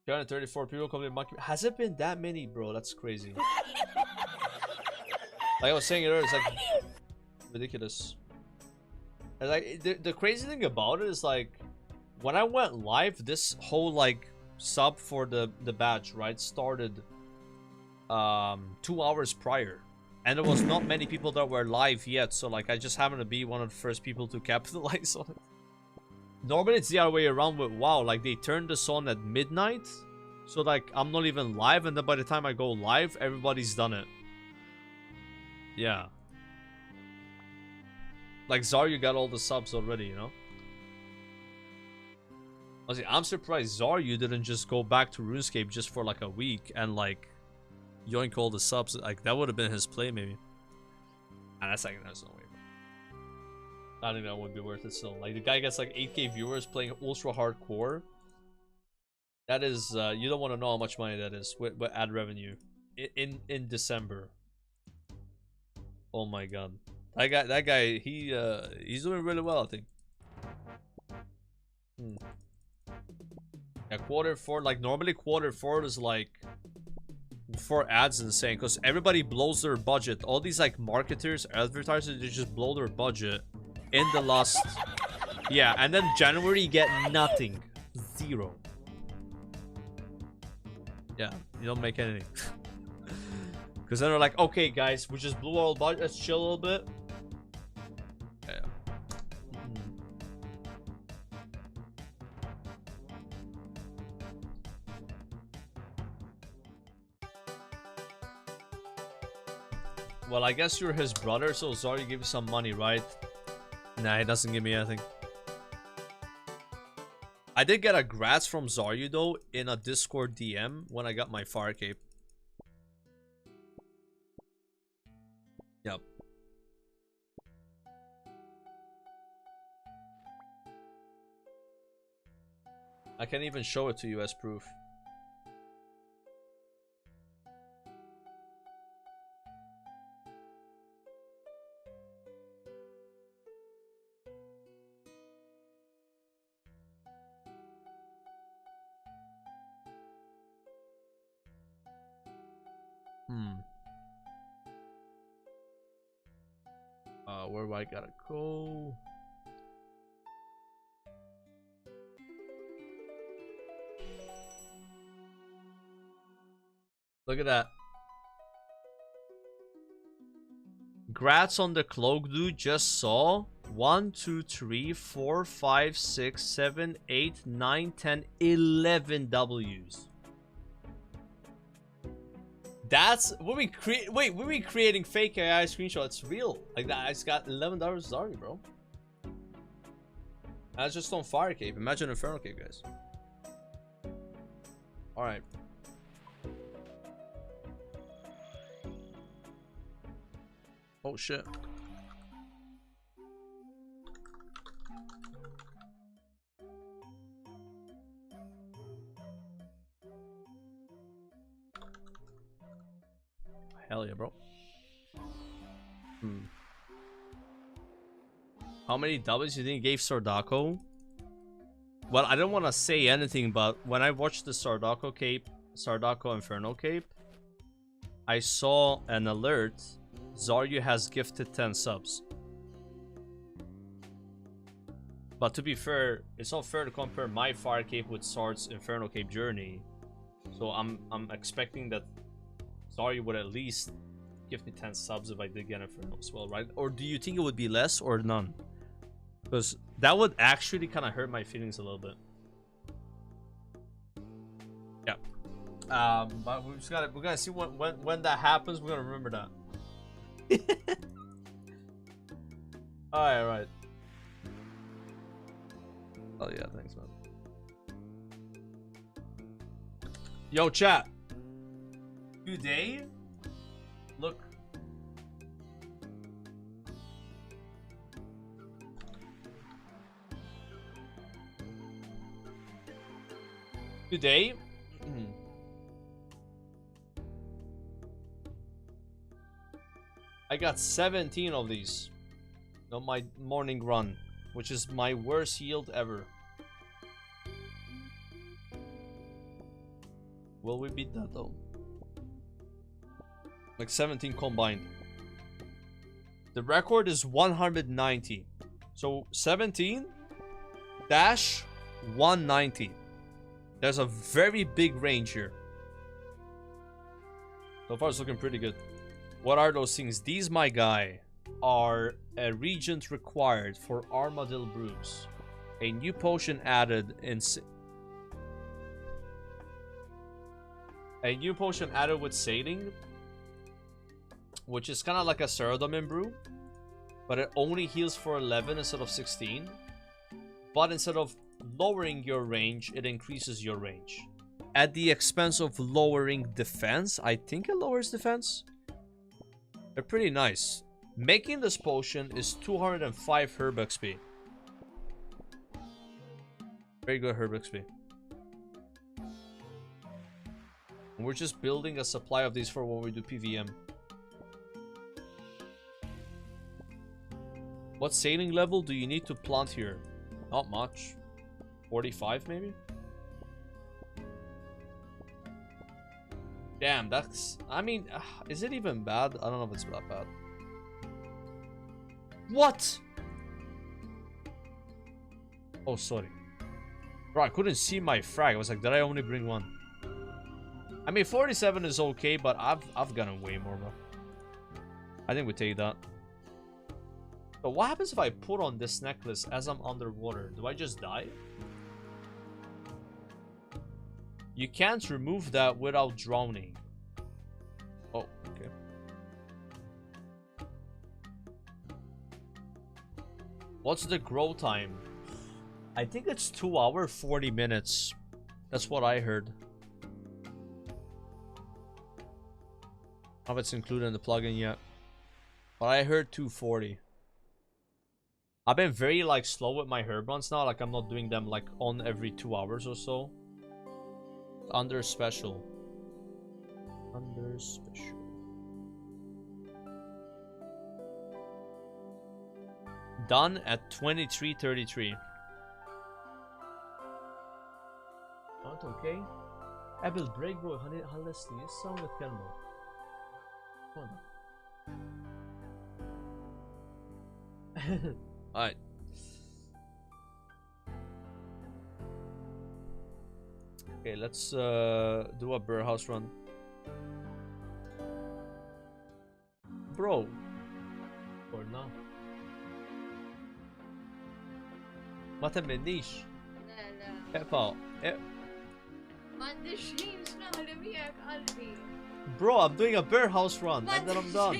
234 people come to monkey. Has it been that many, bro? That's crazy. Like I was saying earlier, it's like ridiculous. And like the crazy thing about it is like when I went live, this whole like sub for the badge, right, started 2 hours prior, and there was not many people that were live yet. So like I just happened to be one of the first people to capitalize on it. Normally it's the other way around with WoW, like they turn this on at midnight, so like I'm not even live, and then by the time I go live, everybody's done it. Yeah. Like Zaryu got all the subs already, you know? Honestly, I'm surprised Zaryu didn't just go back to RuneScape just for like a week and like yoink all the subs. Like that would have been his play maybe. And that's like, there's no way. I think that would be worth it still. Like the guy gets like 8k viewers playing ultra hardcore. That is, you don't want to know how much money that is with ad revenue in December. Oh my god, that guy, he's doing really well, I think. Yeah, Q4, like normally Q4 is like for ads insane because everybody blows their budget. All these like marketers, advertisers, they just blow their budget in the last, yeah, and then January you get nothing, 0. Yeah, you don't make anything. Because then they're like, okay guys, we just blew our budget, let's chill a little bit. Yeah. Well, I guess you're his brother, so Zaryu give you some money, right? Nah, he doesn't give me anything. I did get a grats from Zaryu though in a Discord DM when I got my fire cape. Yep. I can't even show it to you as proof. Where do I gotta go? Look at that. Grats on the cloak, dude. Just saw 1, 2, 3, 4, 5, 6, 7, 8, 9, 10, 11 W's. That's what we create. Wait, were we creating fake AI screenshot? It's real. Like that, I just got $11 Zaryu, bro. That's just on fire cape. Imagine Inferno cape, guys. All right. Oh shit. Hell yeah, bro. How many W's you think gave Sardako? Well, I don't want to say anything, but when I watched the Sardako Inferno cape, I saw an alert. Zaryu has gifted 10 subs. But to be fair, it's not fair to compare my Fire Cape with Sard's Inferno Cape journey. So I'm expecting that Zaryu would at least give me 10 subs if I did get Inferno as well, right? Or do you think it would be less or none? Because that would actually kind of hurt my feelings a little bit. Yeah. But we're gonna see when that happens. We're gonna remember that. Alright. Oh yeah, thanks, man. Yo, chat. Today, look. Today, I got 17 of these on my morning run, which is my worst yield ever. Will we beat that though? Like 17 combined. The record is 190. So 17 dash 190. There's a very big range here. So far it's looking pretty good. What are those things? These, my guy, are a regent required for Armadillo Brews. A new potion added in... A new potion added with sailing, which is kind of like a Saradomin brew, but it only heals for 11 instead of 16. But instead of lowering your range, it increases your range. At the expense of lowering defense. I think it lowers defense. They're pretty nice. Making this potion is 205 herb XP. Very good herb XP. And we're just building a supply of these for when we do PVM. What sailing level do you need to plant here? Not much. 45 maybe? Damn, that's... I mean, is it even bad? I don't know if it's that bad. What? Oh, sorry. Bro, I couldn't see my frag. I was like, did I only bring one? I mean, 47 is okay, but I've gotten way more, bro. I think we take that. But what happens if I put on this necklace as I'm underwater? Do I just die? You can't remove that without drowning. Oh, okay. What's the grow time? I think it's 2 hours, 40 minutes. That's what I heard. I don't know if it's included in the plugin yet. But I heard 240. I've been very like slow with my herb runs now. Like I'm not doing them like on every 2 hours or so. Under special. Under special. Done at 23:33. Not okay. I will break bro. How let's see. Sound with Kelmo. Alright. Okay, let's do a bear house run. Bro. Or not. Wat een menish. Peppa. Bro, I'm doing a bear house run and then I'm done.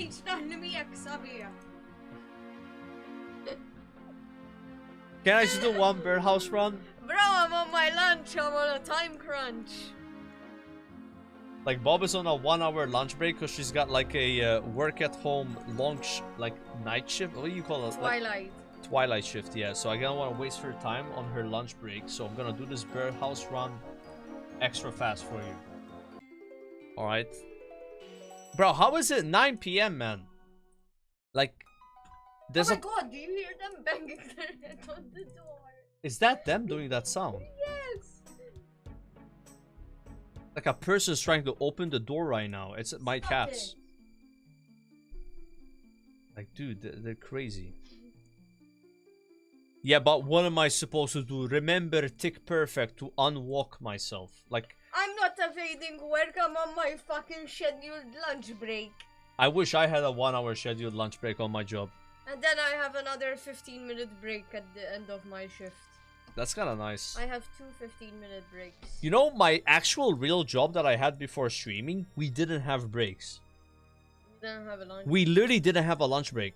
Can I just do one bear house run? Bro, I'm on my lunch. I'm on a time crunch. Like Bob is on a 1 hour lunch break because she's got like a work at home long like night shift. What do you call it? Twilight. Like, twilight shift, yeah. So I don't want to waste her time on her lunch break. So I'm gonna do this bear house run extra fast for you. Alright. Bro, how is it 9 p.m., man? Like, there's oh my god, do you hear them banging their head on the door? Is that them doing that sound? Yes. Like a person's trying to open the door right now. It's my cats. Like, dude, they're crazy. Yeah, but what am I supposed to do? Remember tick perfect to unwalk myself. Like, I'm not evading work. I'm on my fucking scheduled lunch break. I wish I had a 1 hour scheduled lunch break on my job. And then I have another 15-minute break at the end of my shift. That's kind of nice. I have 2 15-minute breaks. You know, my actual real job that I had before streaming, we didn't have breaks. You didn't have a lunch. We literally didn't have a lunch break.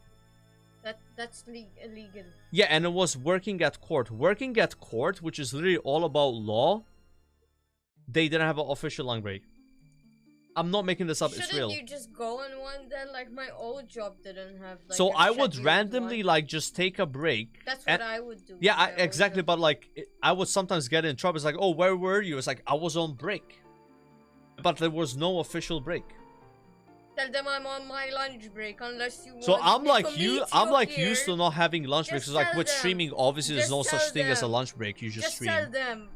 That's illegal. Yeah, and it was working at court. Working at court, which is literally all about law, they didn't have an official lunch break. I'm not making this up, it's real. Shouldn't you just go on one then? Like, my old job didn't have, like, so a I would scheduled randomly, one. like, just take a break. That's what I would do. Yeah, exactly, but, like, I would sometimes get in trouble. It's like, oh, where were you? It's like, I was on break. But there was no official break. Tell them I'm on my lunch break, unless you So want I'm me like to you. meet I'm you like here. used to not having lunch breaks. It's like tell with them. streaming, obviously there's no Just such tell thing as a them. lunch break. You just stream. tell them.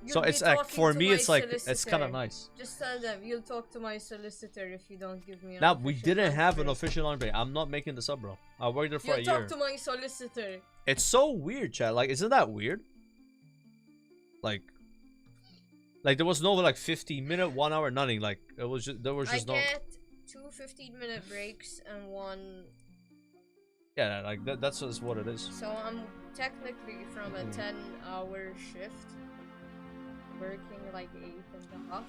So You'll it's be like talking for to me, my it's like it's solicitor. kind of nice. Just tell them you'll talk to my solicitor if you don't give me. An Now we official didn't lunch have an break. official lunch break. I'm not making this up, bro. I worked there for You'll a year. talk to my solicitor. It's so weird, chat. Like, isn't that weird? Like there was no like 15-minute, 1 hour, nothing. Like it was just there was just I no. get 2 15-minute breaks and 1. Yeah, like that's just what it is. So I'm technically from a 10-hour shift, working like 8.5.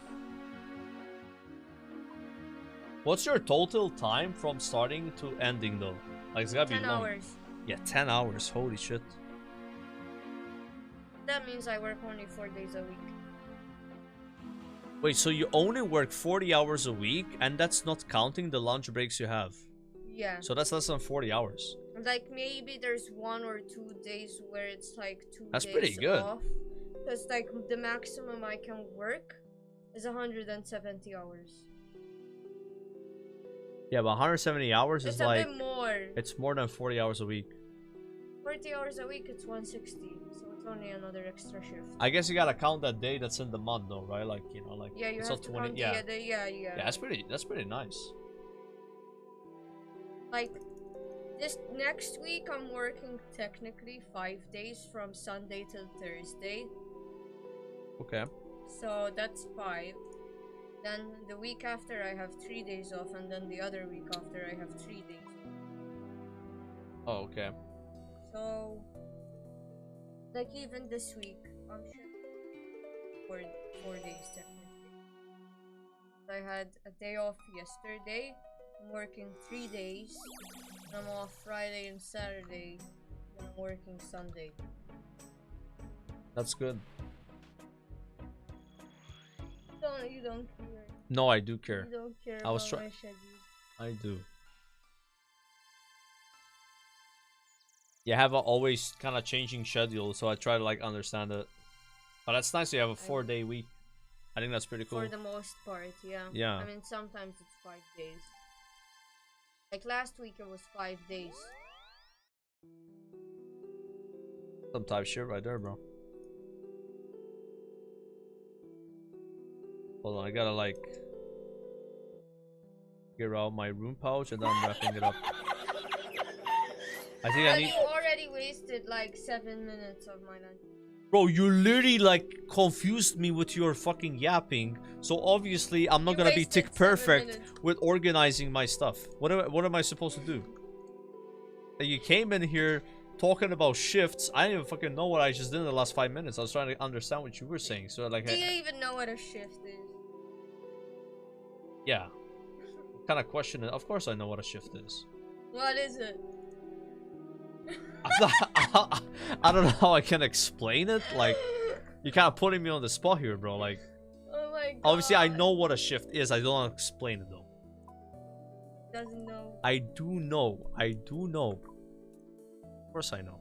What's your total time from starting to ending though? Like it's gotta be 10 long. hours. Yeah, 10 hours. Holy shit. That means I work only 4 days a week. Wait, so you only work 40 hours a week, and that's not counting the lunch breaks you have? Yeah. So that's less than 40 hours. Like maybe there's 1 or 2 days where it's like 2 That's days pretty good. off. Because like the maximum I can work is 170 hours. Yeah, but 170 hours It's is a like... bit more. It's more than 40 hours a week. 40 hours a week, it's 160. So it's only another extra shift. I guess you gotta count that day that's in the month though, right? Like, you know, like... Yeah, you it's have not to 20, count yeah. yeah. Yeah, that's pretty nice. Like, this next week I'm working technically 5 days from Sunday till Thursday. Okay. So that's 5. Then the week after I have 3 days off, and then the other week after I have 3 days. Oh, okay. So, like even this week, I'm sure 4 days technically. I had a day off yesterday. I'm working 3 days. I'm off Friday and Saturday. And I'm working Sunday. That's good. You don't care. No, I do care. You don't care I was about my schedule. I do. You have a always kind of changing schedule, so I try to like understand it. But that's nice. You have a 4-day week. I think that's pretty cool. For the most part, yeah. Yeah. I mean, sometimes it's 5 days. Like last week, it was 5 days. Some type shit right there, bro. Hold on, I gotta like get out my room pouch and then I'm wrapping it up. I think I need. You already wasted like 7 minutes of my lunch. Bro, you literally like confused me with your fucking yapping. So obviously I'm not gonna be tick perfect with organizing my stuff. What am I supposed to do? Like, you came in here talking about shifts. I didn't even fucking know what I just did in the last 5 minutes. I was trying to understand what you were saying. So like, Do you even know what a shift is? yeah. What kind of question? Of course I know what a shift is. What is it? I don't know how I can explain it. Like, you're kind of putting me on the spot here, bro. Like, Oh my god. obviously I know what a shift is. I don't want to explain it though. Doesn't know. I do know. I do know. Of course I know.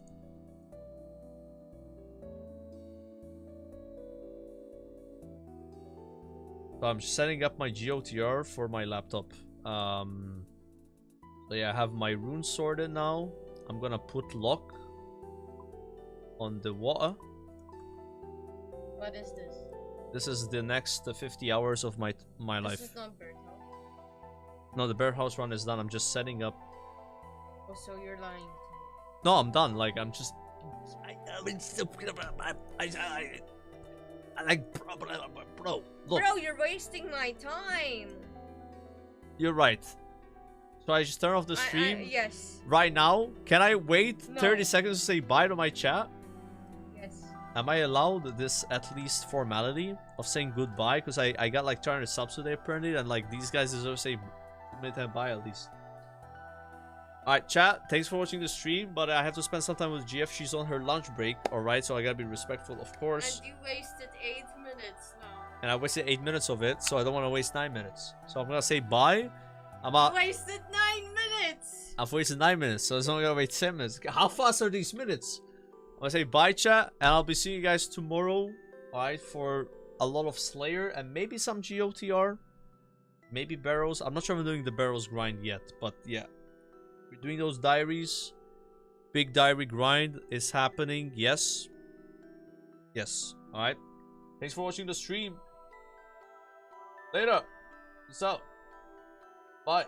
So I'm setting up my GOTR for my laptop. So yeah, I have my runes sorted now. I'm gonna put lock on the water. What is this? This is the next 50 hours of my life. This is not birdhouse. No, the birdhouse run is done. I'm just setting up. Oh, so you're lying to me. No, I'm done. Like I'm just. Bro, look. Bro, you're wasting my time. You're right. So I just turn off the stream. Yes. Right now. Can I wait No. 30 seconds to say bye to my chat? Yes. Am I allowed this at least formality of saying goodbye? Because I got like 200 subs today apparently, and like these guys deserve to say bye at least. Alright, chat, thanks for watching the stream, but I have to spend some time with GF. She's on her lunch break, alright, so I gotta be respectful, of course. And you wasted 8 minutes now. And I wasted 8 minutes of it, so I don't want to waste 9 minutes. So I'm gonna say bye. I'm out. You wasted 9 minutes! I've wasted 9 minutes, so it's only gonna wait 10 minutes. How fast are these minutes? I'm gonna say bye, chat, and I'll be seeing you guys tomorrow, alright, for a lot of Slayer and maybe some GOTR. Maybe barrels. I'm not sure if I'm doing the barrels grind yet, but yeah. We're doing those diaries. Big diary grind is happening. Yes. Yes. Alright. Thanks for watching the stream. Later. Peace out. Bye.